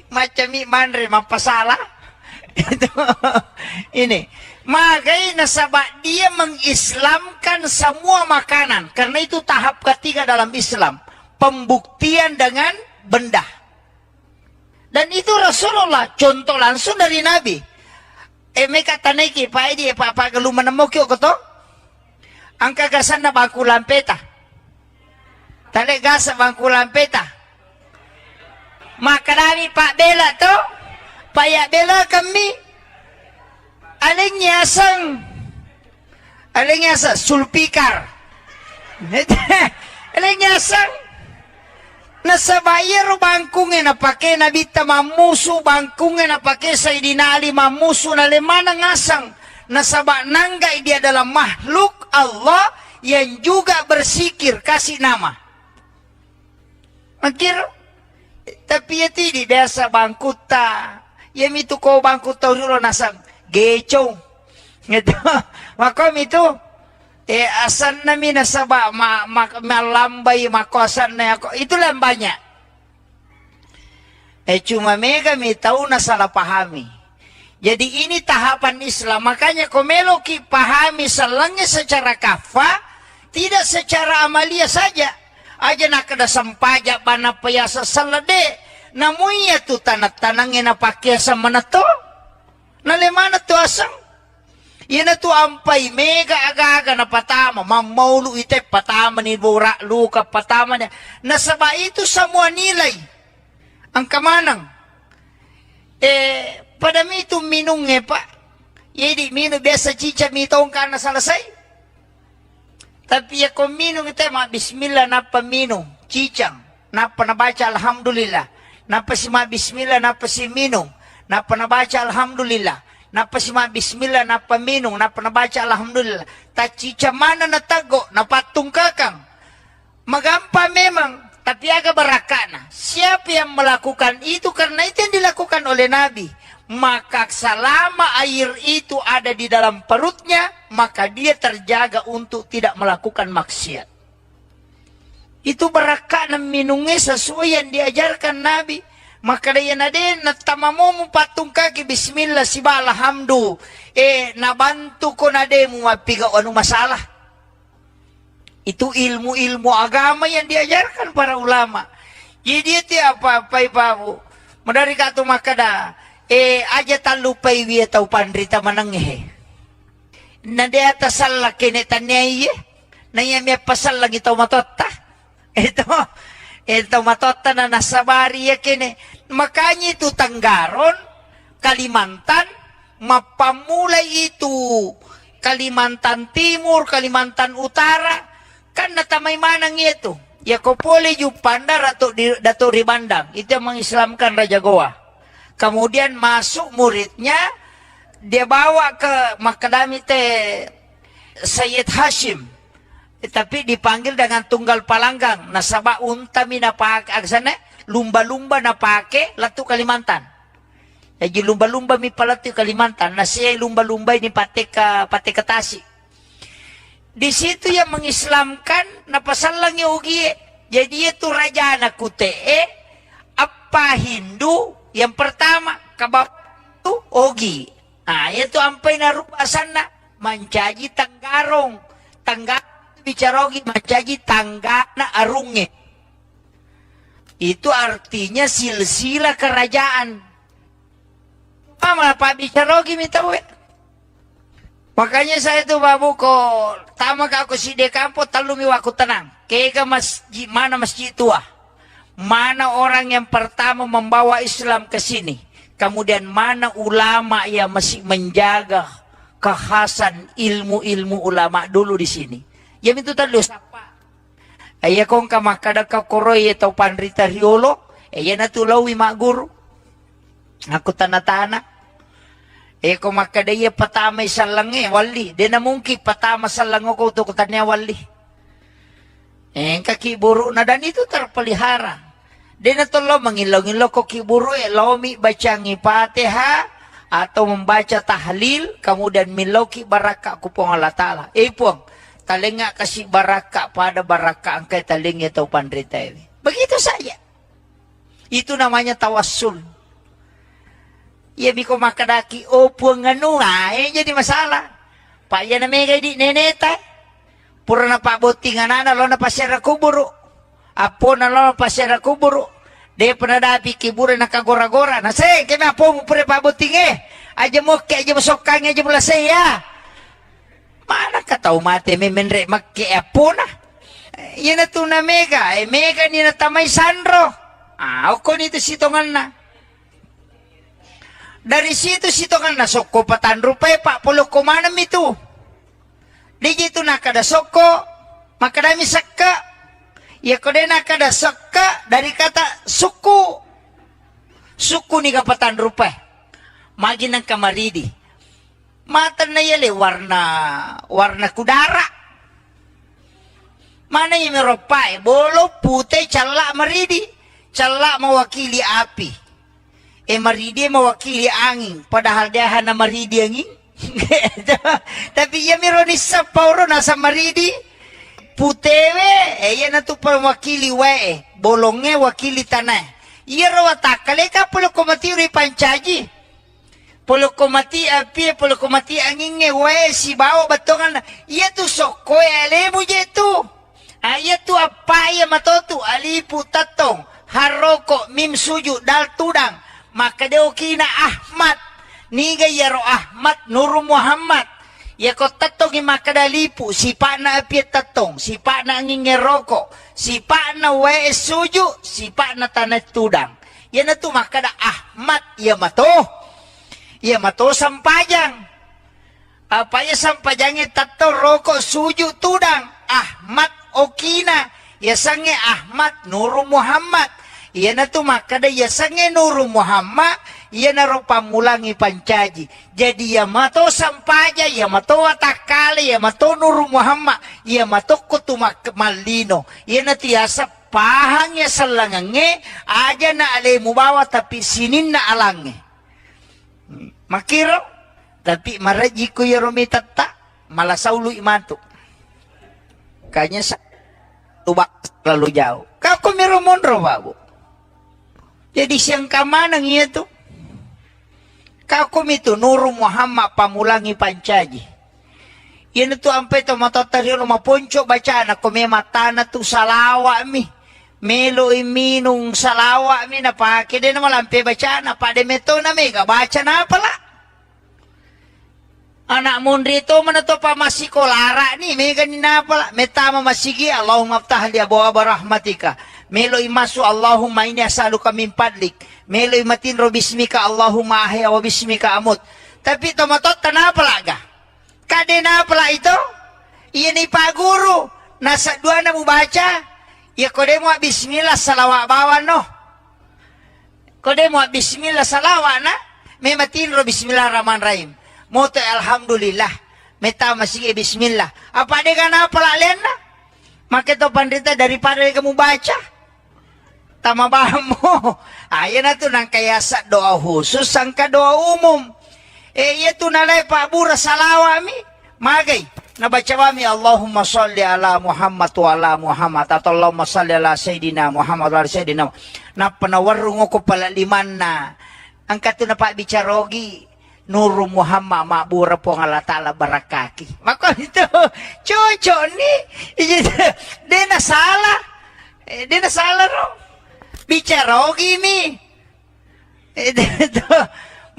Speaker 1: Macam mandre mapasalah. Itu ini. Makanya nasabak dia mengislamkan semua makanan. Karena itu tahap ketiga dalam Islam. Pembuktian dengan benda. Dan itu Rasulullah. Contoh langsung dari Nabi. Mereka taneki, Pak Edi, Pak Galuh menemuki kok. Angka gasan na bangku lampeta. Tali gasa bangku lampeta. Maka kami Pak Bela to. Payak Bela kami. Alingnya sang. Alingnya sang. Sulpikar. Alingnya sang. Nasa bayar bangkungin na pakai nabita mamusu bangkungin na pakai Sayyidina Ali mamusu na lemana ngasang. Nasabak nanggai dia dalam makhluk Allah yang juga bersikir kasih nama. Makir, tapi ya tidak biasa bangkuta. Ya itu kau bangkuta dulu nasang geco. Gitu. Makom itu asan nami nasabak malambai makosan na ako. Itu banyak. Cuma mereka tahu na salah pahami. Jadi ini tahapan Islam. Makanya komeloki pahami salangnya secara kafa, tidak secara amalia saja. Aja nak ada sampaja bana payasa salade. Namunya tu tanat-tanangnya na pakiasa manato. Nalemana tu asang. Yana tu ampai mega aga-aga na patama. Mamaulu ite patama ni bura luka patama niya. Nasaba itu semua nilai. Ang kamanang. Pada mi itu minungnya Pak. Jadi minum biasa cica mitong karena selesai. Tapi ya kau minum itu mah bismillah napa minum. Cicang. Napa nabaca alhamdulillah. Napa si mah bismillah napa si minum. Napa nabaca alhamdulillah. Napa si mah bismillah napa minum. Napa nabaca alhamdulillah. Tak cica mana natago. Napatung kakang. Magampa memang. Tapi agak berakana. Siapa yang melakukan itu karena itu yang dilakukan oleh Nabi. Maka selama air itu ada di dalam perutnya, maka dia terjaga untuk tidak melakukan maksiat. Itu berakana minumnya sesuai yang diajarkan Nabi. Maka dia nade natamamu patung kaki bismillah siba alhamdu. Nabantu ko nade mu mapiga anu masalah. Itu ilmu-ilmu agama yang diajarkan para ulama. Jadi itu apa ibu. Medari katu makada aja talupai wiya tau Pandrita mananghe. Nade atas salah kene tanyai na yami pasal lagi tau matotta. Ito matotta na nasabari ya kene. Makanya itu Tanggaron, Kalimantan, mapamulai itu Kalimantan Timur, Kalimantan Utara. Kan natamay manang itu. Ya kopole yu pandar atau Dato' Ribandang. Itu yang mengislamkan Raja Goa. Kemudian masuk muridnya. Dia bawa ke Makadami Sayyid Hashim. Tapi dipanggil dengan tunggal palanggang. Nasaba untami na pake. Aksana lumba-lumba na pake. Latu Kalimantan. Jadi lumba-lumba mi palatu Kalimantan. Nasiya lumba-lumba ini pate ke Tasik. Di situ yang mengislamkan napasalang yogi. Jadi itu raja anak kutee apa Hindu yang pertama kabab itu ogi. Nah itu ampai narupasan na mancaji Tanggarong. Tanggarong bicarogi mancaji tanggana arunge. Itu artinya silsilah kerajaan. Malah Pak bicarogi minta we. Makanya saya tuh babu ko tama ka ako si Dekampo talumi waku tenang. Kaya masjid mana masjid tua. Mana orang yang pertama membawa Islam ke sini. Kemudian mana ulama yang masih menjaga kekhasan ilmu-ilmu ulama dulu di sini. Yang itu tadi siapa? Ayah kong kamakada ka koroy atau Pandrita Riolo. Ayah natulawi mak guru. Aku tanah-tanah. Kung makadaya patama salang wali. Di na mungkin patama salang ko to kutanya wali. Kakiburo na dan itu terpelihara. Di na to lo mangilong-ilong ko kiburo lomi baca ngipatiha atau membaca tahlil kemudian miloki baraka ku pong Allah Ta'ala. Pong talinga kasih baraka pada baraka angkai talingnya tau pandrita ini. Begitu saja. Itu namanya tawassul. Ya biko makadaki opo nganu jadi masalah. Pak ya namanya di neneta. Pura na pa botingan na lo na pasyara kuburu. Apo na lo na pasyara kuburu. De penadapi kibura na kagora-gora. Na say, kaya apo mo pura pa botinge. Aja mo kaya aja mo sokang aja mo lasay ya. Mana ka tau mate may menre magkiapo na. Yan na to na mega. Mega ni na tamay Sandro. Ako nito sitongan na. Dari situ sitongan na soko patan rupay pak pulo kumanam itu. Di gitu nakada soko. Makadami sakka. Ya kode nakada sakka dari kata suku. Suku ni kapatan rupay. Magi ng kamaridi. Mata na yali warna kudara. Mana yung meropay? Bolo, putay, cala, maridi. Cala mewakili api. Maridi mewakili angin. Padahal dia hana maridi angin. Tapi ya mironis sa pauro nasa maridi. Putewe, yan na to mewakili wae. Bolongnya wakili tanah. Iya rawatakale ka pulo kumati uri pancaji. Pulo kumati api, pulo kumati angin wae si bawa batongan. Iya tu soko alemu je tu. Ayat tu apa ya matotu alipu tatong haroko mim suju dal tudang maka deokina Ahmad niga yaro Ahmad Nur Muhammad ya ko tatong maka dalipu si pa na api tatong si pa na angin roko si pa na wae suju si pa na tanah tudang yan na tu maka da Ahmad ya mato sampajang apa ya sampajangnya tato roko suju tudang Ahmad Okina, yasange Ahmad Nur Muhammad. Iya na tu makada yasange Nur Muhammad, iya na ro pamulangi pancaji. Jadi ya mato sampaja, ya mato watakale, ya mato Nur Muhammad, ya mato kutumak malino. Iya na tiasa pahangnya selangange, aja na alemu bawa tapi sinin na alange. Makiro, tapi maraji ko yarumi tata, malasaulu imantu. Kayaknya tubak terlalu jauh. Kau miromondro babu. Jadi siang kamanang itu. Kau itu Nur Muhammad pamulangi pancaji. Yan itu ampe to matatario no maponcho baca na kome matana tu salawa mi. Melo iminung salawa mi na pake de na malampe baca na pade meto na mega baca na pala. Anak mundri itu mana to pa masiko lara ni mega ni na pala metama masigi Allahumma aftah li abwaaba rahmatika melo imasu Allahumma inni as'aluka min fadlik melo imatin ro bismika Allahumma ahya wa bismika amut tapi to matot na pala ga kade na pala itu iya ni pa guru nasa dua na mo baca ya kode mo bismillah salawa bawan no kode mo bismillah salawa na may matin ro bismillahirrahmanirrahim moto alhamdulillah meta masih bismillah apa dia kana pelalen na maka to pandita daripada kamu baca tama bahamu ayan na to nang kayasa doa khusus sangka doa umum iya to nalay pabura salawami magay nabaca kami Allahumma sholli ala Muhammad wa ala Muhammad atau Allahumma sholli ala Sayyidina Muhammad wa ala Sayyidina na panawarung ko pala liman na angkat to na pa bicarogi Nur Muhammad mabura po ng Allah Ta'ala barakaki. Maka itu, cocok ni. Dia na salah. Dia na salah ro. Bicarogi mi.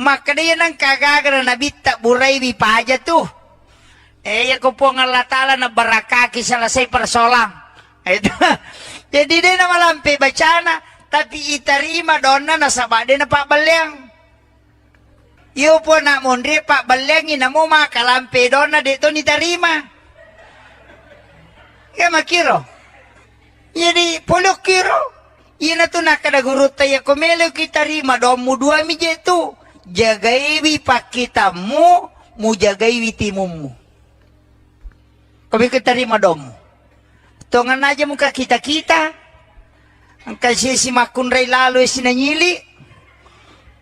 Speaker 1: Maka dia nang kagagara na bita buray mi paja tu. Ya ko po ng Allah Ta'ala na barakaki salasay persolang. Jadi dia na malampi bacana. Tapi itarima doon na nasaba dia na pabalyang. Iyo po na mundri pak balengin na mo makalampe doon na dito ni tarima. Kaya makiro. Jadi polok kiro. Iya na to nakadagurut tayo kumelo kita rima doon mo dua mi jetu. Jagaiwi pakita mo jagaiwi timum mo. Kami kita rima doon mo. Tongan aja muka kita-kita. Ang kasi si makunray lalo sinanyili.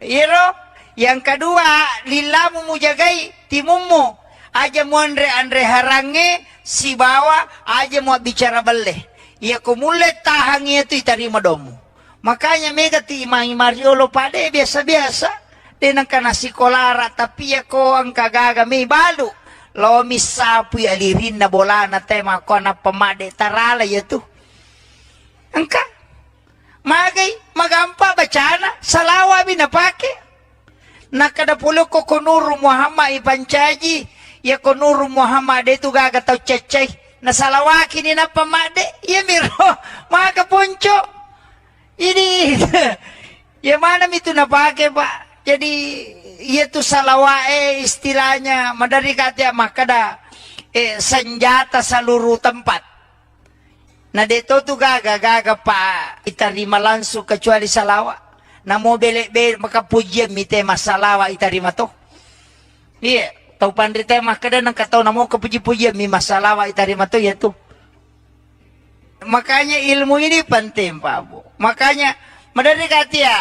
Speaker 1: Iro. Yang kedua, lillamu mujagai timumu. Aja mu andre harange si bawa aja mau bicara beleh. Ya kumulet tahangnya itu iterima domu. Makanya mega ti imangi Mariolo pade biasa-biasa. Denang kana sikolara tapi ya ko ang kagaga may balu. Lo misapu ya lirin na bola na tema ko na pamade tarala ya tu. Angka magay magampa bacana salawa binapake. Nakadapulo ko kunuru Muhammad ipancaji ya kunuru Muhammad itu gaga tau cecay nasalawaki ni na pamade ya miro mga kapuncho ini ya mana itu napake pak. Jadi itu salawae istilahnya madari kata makada senjata seluruh tempat. Nah dito tu gaga pa itarima langsung kecuali salawa. Na mo bele maka pujian mite masalawa itarima to. Iya, tau pandrita makada nang katau namo kepuji-pujian mi masalawa itarima to ya tu. Makanya ilmu ini penting Pak Bu. Makanya madari kata ya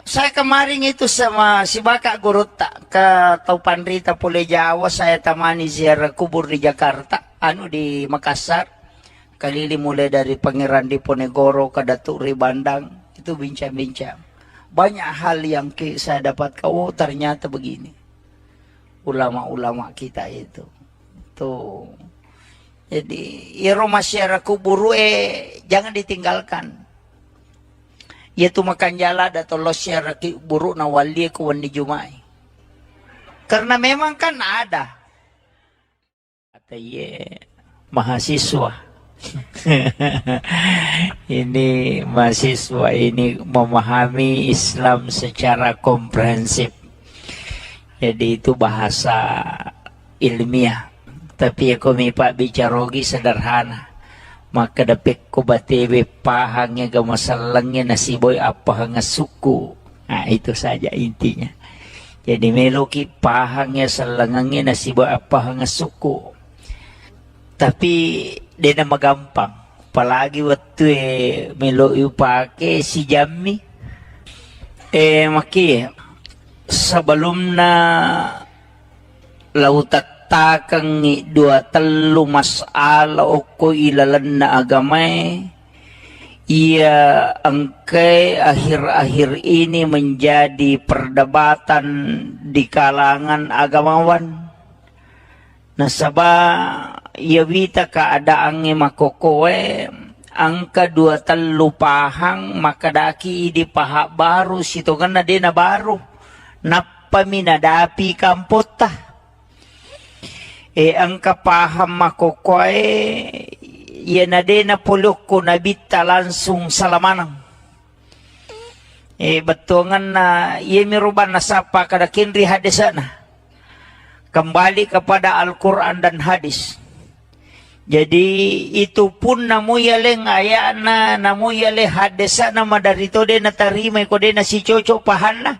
Speaker 1: saya kemarin itu sama si Bakak Guruta ke Taupan Rita Pule Jawa, saya tamani ziarah kubur di Jakarta, di Makassar. Kalili mulai dari Pangeran Diponegoro ke Datuk Ribandang, itu bincang-bincang. Banyak hal yang saya dapat oh ternyata begini. Ulama-ulama kita itu. Tuh. Jadi, iro masyarakat kubur jangan ditinggalkan. Yaitu makan jala atau losya raki buruk na wali ko wandi jumai. Karena memang kan ada. Kata mahasiswa. Ini mahasiswa ini memahami Islam secara komprehensif. Jadi itu bahasa ilmiah. Tapi aku Pak bicarogi sederhana. Maka dapet ko batebe pahangnya ga masalangnya nasiboy apa hanga suku. Nah itu saja intinya. Jadi meloki pahangnya salangangnya nasiboy apa hanga suku. Tapi dia nama gampang. Apalagi waktu melo pake si Jammi. Maki sebelum na lautat takang dua telu masala oko ilalan na agamay ia angkai akhir-akhir ini menjadi perdebatan di kalangan agamawan nasaba ia wita keadaannya makokowe angka dua telu pahang maka daki di pahak baru situ kan na baru napa minadapi kampota ang kapaham makokoy yan na din na pulok ko nabita langsung salamanang. Batungan na yemiruban na sapa kada kinri hadisa na. Kembali kepada Al-Quran dan hadis. Jadi itu pun namuyaleng ayana namuyale hadisa na madarito din na tarimay ko din na si Chocho pahan na.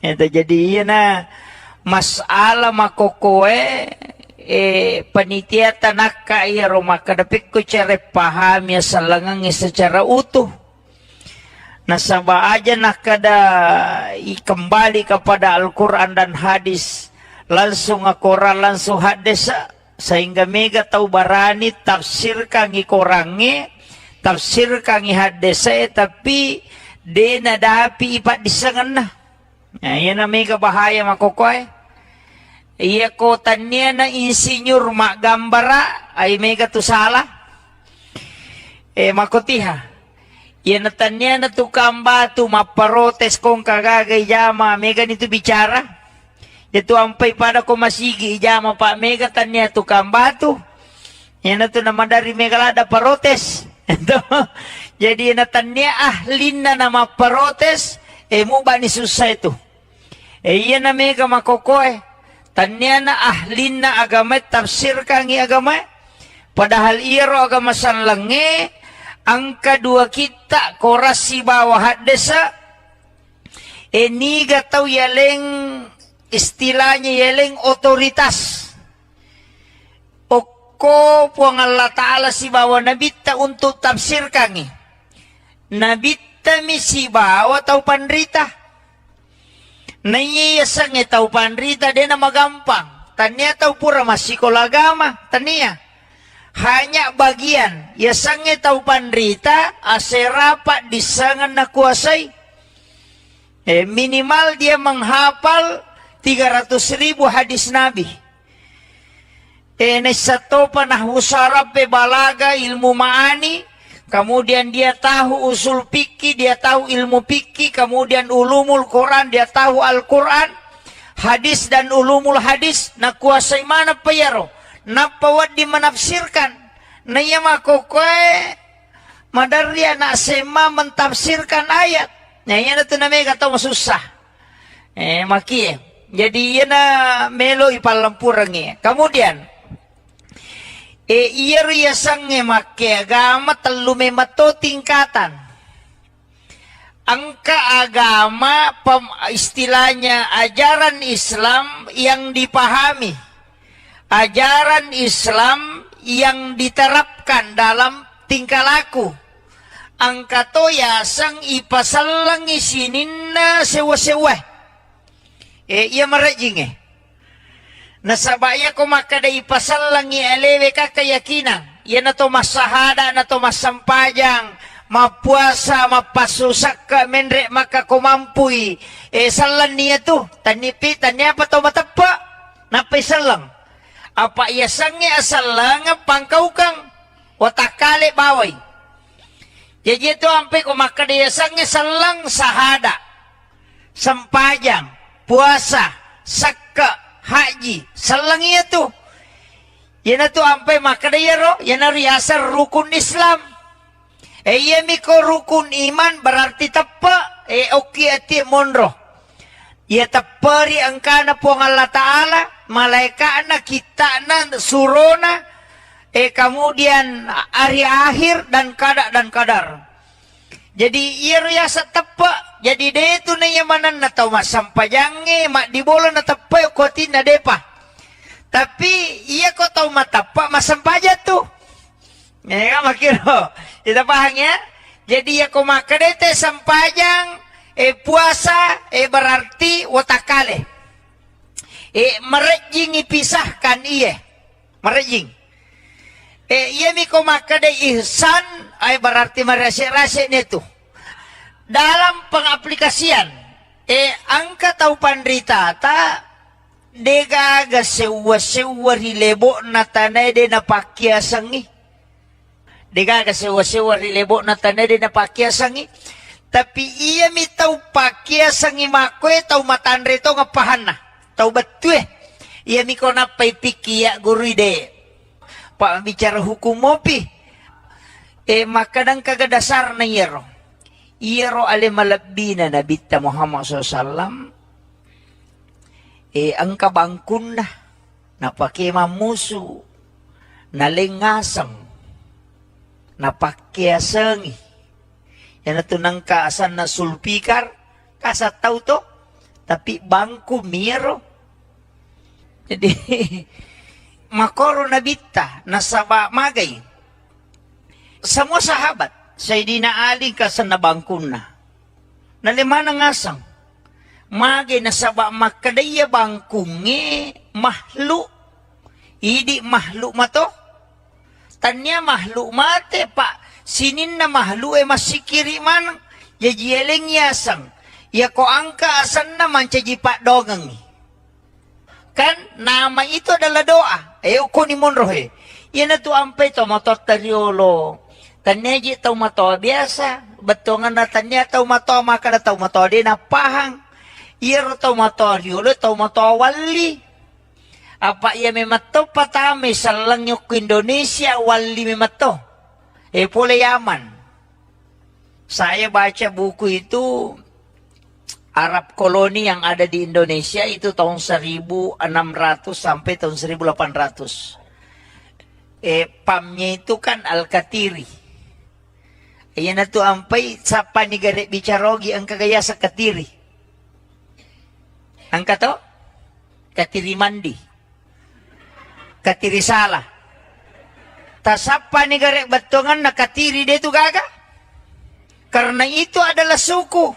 Speaker 1: Ito jadi na masala makokoy panitia tanaka iya maka dapat ko cara paham ya salangang secara utuh. Nasaba aja nakada kembali kepada Al-Quran dan hadis langsung Al-Quran langsung hadis sehingga mega tahu barani tafsir kangi korangi tafsir kangi hadis tapi dena dapi ipat disangan na. Nah, yan na mega bahaya makokoy. Iya kotanya na insinyur mak gambara ay mega tu salah. Makotiha. Iya natanya na tu kambatu maparotes kong kagagay jama mega nito bicara. Ito ampay pada ko masigi jama pa mega tanya tu kambatu. Yan na tu naman dari mega lada parotes. Jadi natanya ahlin na maparotes mo ba ni susah itu. Iya na mega makokoy. Tanya na ahlin na agama tafsir kangi agama padahal iro agama sanlangi ang kedua kita korasi bawah hadesa eniga tau yaleng istilahnya yaleng otoritas oko puang Allah Ta'ala si bawah nabita untuk tafsir kangi nabita mi si bawah tau pandrita naiyasang itaw panrita din na magampang. Tanya taw pura masikol agama. Tanya. hanya bagian. Ya sange tahu pandrita aserapat disangan na kuasai. Minimal dia menghafal 300.000 hadis Nabi. Nesato panah usarab balaga ilmu ma'ani. Kemudian dia tahu usul fikih, dia tahu ilmu fikih, kemudian ulumul Quran, dia tahu Al-Quran, hadis dan ulumul hadis, na kuasai mana payaro, na pawad di menafsirkan, na iya makokoy, madarya na sema mentafsirkan ayat, na iya na ito na may kataw masusah, maki jadi iya na melo ipalampurang kemudian, iya riyasang make agama telu memato tingkatan. Angka agama istilahnya ajaran Islam yang dipahami. Ajaran Islam yang diterapkan dalam tingkah laku. Angka to yasang ipasalang isinin na sewa-sewa. Iya merejing nasabaya ko makadai pasal lang ialewe ka keyakinan. Yan na to masahada, na to masampajang, mapuasa, mapasusak ka, menre makakumampuy. Salan niya to, tanipi, tanya pa to matapa, napaisan lang. Apa iyasang niya asal lang, pangkaw kang, watakali baway. Jadi ito ampe ko makadayasang niya salang sahada, sampajang, puasa, sakka, haji, salang iya tuh. Yan na to ampay makadayaro, yan na riyasar rukun Islam. Iya ko rukun iman berarti tapa, oki ati monro. Ya tapari angka na po ng Allah Ta'ala, malaika na, kita na, surona, kemudian hari akhir dan kadar. Jadi iya riyasa tapa. Jadi dia itu na yamanan na tau masampajange, mak dibola na tapa ko na depa. Tapi iya ko tau matapa masampaja tuh. Ya makiro. Kita paham ya? Jadi ya ko makadete sampajang puasa berarti watakale. Merejing ipisahkan iya. Merejing. Iya mi ko makade ihsan berarti merasik-rasik itu. Dalam pengaplikasian, angka tau pandrita ta degaga sewa-sewa rilebo na tanay de na pakyasangi. Degaga sewa-sewa rilebo na tanay de na pakyasangi. Tapi iya mi tau pakyasangi makwe tau matandre to ngapahan na. Tau betue. Iya mi ko napay pikiya guru ide. Pak bicara hukum mopi. Makadang kagadasar na yero. Iyaro ale malabina na Nabi Muhammad SAW ang kabangkun na napakimamuso nalingasang napakyasangi yan na tunang kaasan na sulpikar kasataw to tapi bangku miro jadi makoro na bita nasaba magay semua sahabat Sayyidina Ali kasan nabangkun na. Nalimana ngasang. Magi nasaba makadaya bangkungi mahlu. Idi mahlu mato. Tanya mahlu mate pa. Sinin na mahlu masikiri man. Yajieleng yasang. Ya ko angka asan naman cajipak dogang. Kan nama itu adalah doa. Uko ni monrohe. Yan na to ampay to motor tariolo. Tanya ji tau mato biasa, betongan na tanya tau mato maka na tau mato di napahang. Iro tau mato riulo tau mato wali. Apa ia memato patame salang yok Indonesia wali memato. Pula Yaman. Saya baca buku itu Arab koloni yang ada di Indonesia itu tahun 1600 sampai tahun 1800. Pamnya itu kan Al-Katiri. Ayan na to ampay sa panigare bicharogi ang kagaya sa katiri. Ang kato? Katiri mandi. Katiri sala. Sa panigare batongan na katiri dito gaga. Karena itu adalah suku.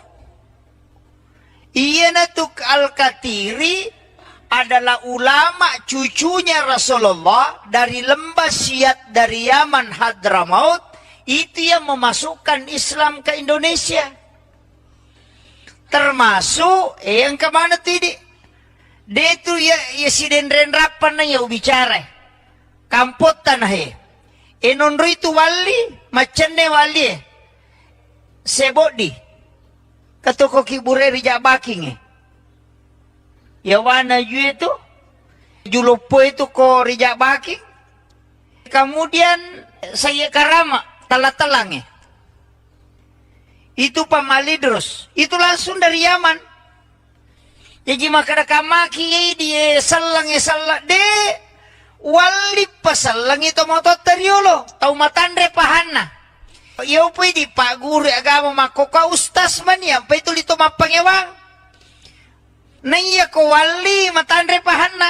Speaker 1: Iyan na to al-katiri adalah ulama cucunya Rasulullah dari lembah Syad dari Yaman Hadramaut, itu yang memasukkan Islam ke Indonesia. Termasuk yang kemana tadi? Dia itu ya si denrenrapan na ya bicara. Kampot tanah ya. Enonro itu wali, macamnya wali. Sebodi. Katoko kibure rijak baking ya. Yawana ju itu Julopo itu ko rijak baki. Kemudian saya karama talang itu pamalidros itu langsung dari Yaman. Jadi maka kamaki dia salang de wali pasalang itu moto teriolo tau matandre pahana. Yo pui di pak guru agama makoka ustaz man ya pa itu lito mapangewang. Naiya ko wali matandre pahana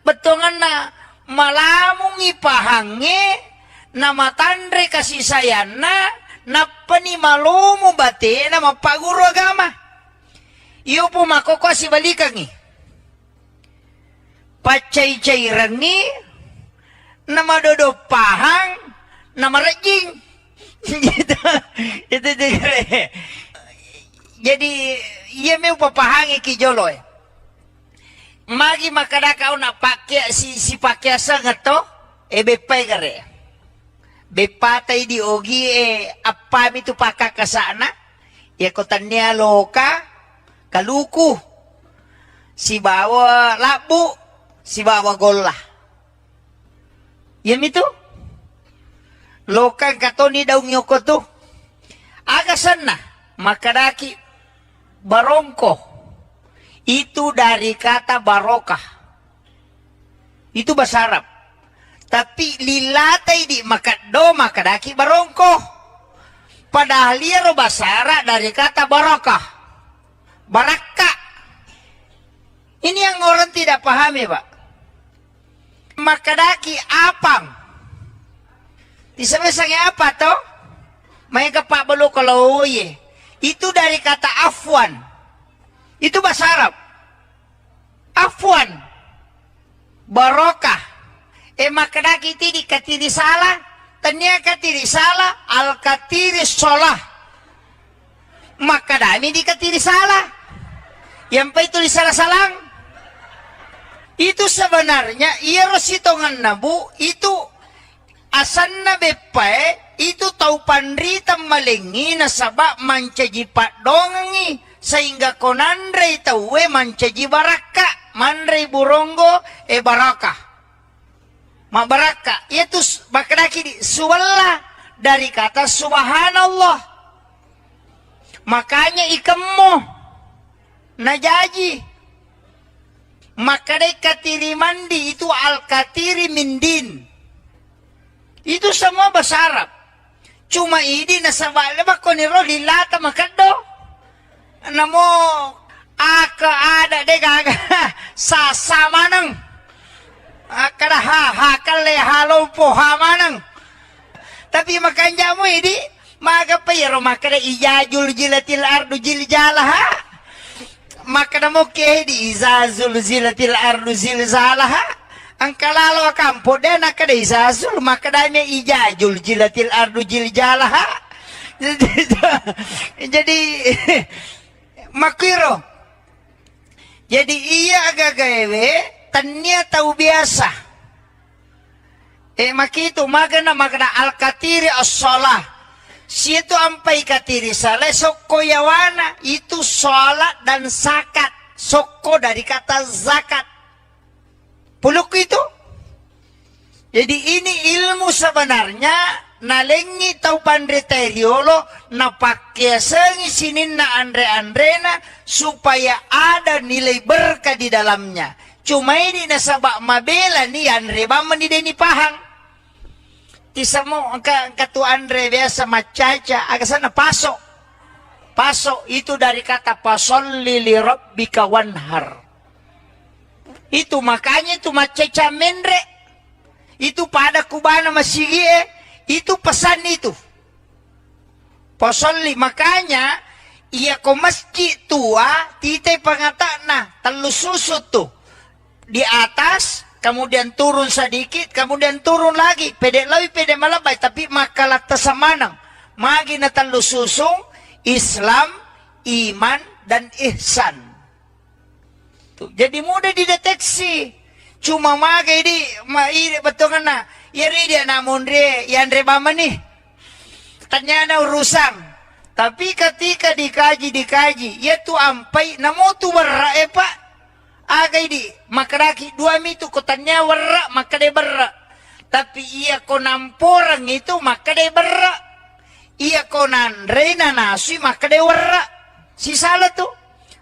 Speaker 1: betongan na malamung ipahange na matandre kasih sayana na pani malumu bate na mapaguro agama. Iyo po makoko si balikangi. Pacay-cay rangi na madodo pahang na marajing. itu. Jadi iya may upapahangi kijolo eh. Magi makadakaw na pakya si pakyasa nga to, bepay kare. Bepatay di ogi apami tu pakakasana, yakotanya loka, kaluku, si bawa labu, si bawa gola. Yan itu? Loka katoni daw nyoko to. Agasan na, makadaki barongko. Itu dari kata barokah. Itu bahasa Arab. Tapi lilatay di makado makadaki barongko. Padahal liaro bahasa Arab dari kata barokah. Baraka. Ini yang orang tidak pahami, Pak. Makadaki apang. Disebutnya apa toh? Mereka Pak Belu kalau ye. Itu dari kata afwan. Itu bahasa Arab. Afwan. Barokah. Makadaki ti dikatiri salah. Tanya katiri salah. Al-katiri sholah. Makadami dikatiri salah. Yang pa itu disalah-salang. Itu sebenarnya. Iya rositongan nabu. Itu asan na bepae. Itu tau panrita malingi na sabak mancajipat dongangi. Sehingga konandre tawe mancaji baraka, mandre burongo baraka. Ma baraka itu bakadaki di suwalla dari kata subhanallah. Makanya ikemmo najaji. Makadai katiri mandi itu al-katiri mindin. Itu semua bahasa Arab. Cuma ini nasabala bakoniro lilata makado. Namo aka ada deh gaga sasa manang akada hakal le halo poha manang tapi makan jamu ini maga payro makada ijajul jilatil ardu jiljalah makada mo ke di izazul zilatil ardu zilzalah angkalalo kampo den akada izazul makada me ijajul jilatil ardu jiljalah jadi makiro. Jadi iya agak gawe tanya tahu biasa. Makito magana al-katiri as-sholah. Situ ampai katiri salah soko yawana itu sholat dan zakat. Soko dari kata zakat. Puluk itu. Jadi ini ilmu sebenarnya nalengi tau pandre teriolo na pakai sengi sinin na andre-andrena supaya ada nilai berkah di dalamnya. Cuma ini na sabak mabela ni andre baman di deni pahang. Tisamo katu andre biasa macaca agasana paso. Paso itu dari kata pasolli li rabbika wanhar. Itu makanya itu macaca mendre. Itu pada kubana masigie. Itu pesan itu. Posolli makanya ia ko masjid tua titai pangatana telu susut tuh. di atas, kemudian turun sedikit, kemudian turun lagi. Pede lebih pede malabay, tapi makalat samanang. Magi na talo susung, Islam, iman, dan ihsan. Tuh, jadi mudah dideteksi. Cuma magai di, betul kan na, yari dia namun dia, yang rebama nih. Tanya urusan. Tapi ketika dikaji, yaitu ampai, namo tu berra pak, agay di, makaraki, dua mitu, kotanya berra, maka de berra. Tapi iya ko namporang itu, maka de berra. Iya ko nanre na nasi, maka de berra. Si salah tuh.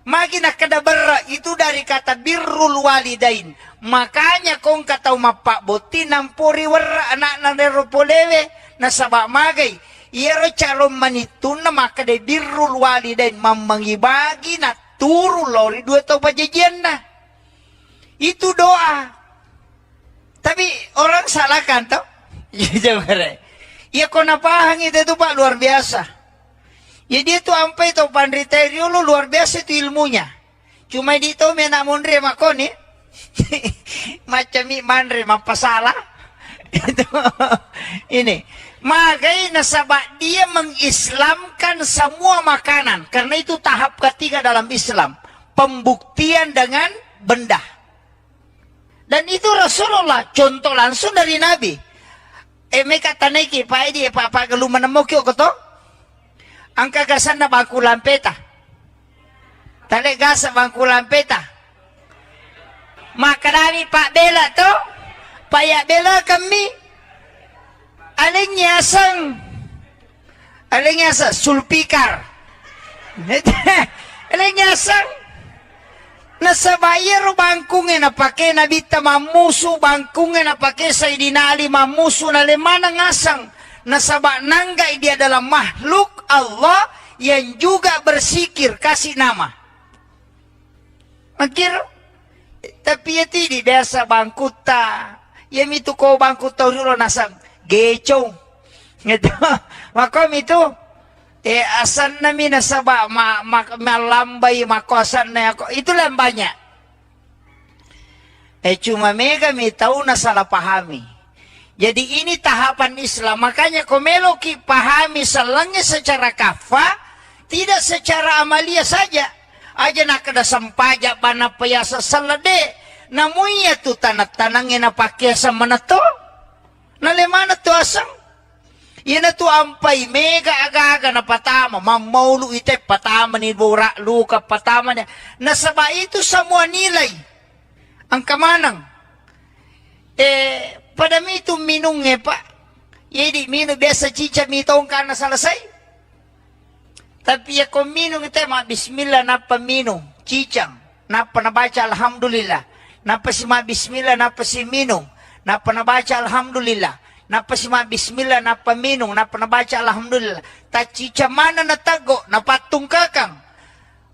Speaker 1: Magi nakada berra, itu dari kata birrul walidain. Makanya kong kataw mapaboti, nampori berra, anak na neropolewe, nasaba magay. Iyaro calon manitun na maka de birrul walidain mamangibagi na turu lori dua tau pajajian na. Itu doa. Tapi orang salah kan tau? Iya kau napahang itu Pak luar biasa. Ya dia tuh ampai tau pandriterio lu luar biasa itu ilmunya. Cuma di tau mena mondre makoni. Macam mandre mapasalah. Ini. Magai nasabak dia mengislamkan semua makanan. Karena itu tahap ketiga dalam Islam. Pembuktian dengan benda. Dan itu Rasulullah. Contoh langsung dari Nabi. Mereka taneki, Pak Edi, Pak Galuh menemukio koto. Angka gasan na bangku lampeta. Tale gasa bangku lampeta. Maka dari Pak Bela to. Pak Bela kami. Aling nyasang sulpikar. Aling nyasang nasa bayar bangkungin na pake nabita mamusu bangkungin na pake sa idinali mamusu na limana ngasang nasa nanggay dia adalah makhluk Allah yang juga bersikir kasih nama. Makir tapi ya tidak biasa bangkuta. Ya itu ko bangkuta ulo nasang gecong gitu. Makom itu asan nami nasaba malambay makosan na ako itu lambanya. Cuma mega mi tahu na salah pahami. Jadi ini tahapan Islam. Makanya komeloki pahami selangnya secara kafa, tidak secara amalia saja. Aja nak ada sampaja bana payasa selede. Namunya tu tanat-tanangin na pakyasa manato. Nalemana tu asang. Ina tu ampai mega aga-aga na patama. Mamaulu ite patama ni bura luka patama niya. Nasaba itu semua nilai. Ang kamanang. Pada mi itu minungnya pak. Jadi minum biasa cica mitong ka na salasay. Tapi ya kung minum ite bismillah napa minum. Cicang. Napa nabaca alhamdulillah. Napa si bismillah napa si minum. Napa nabaca alhamdulillah. Napa si bismillah napa minum. Napa nabaca alhamdulillah. Tacica mana natago. Napatung kakang.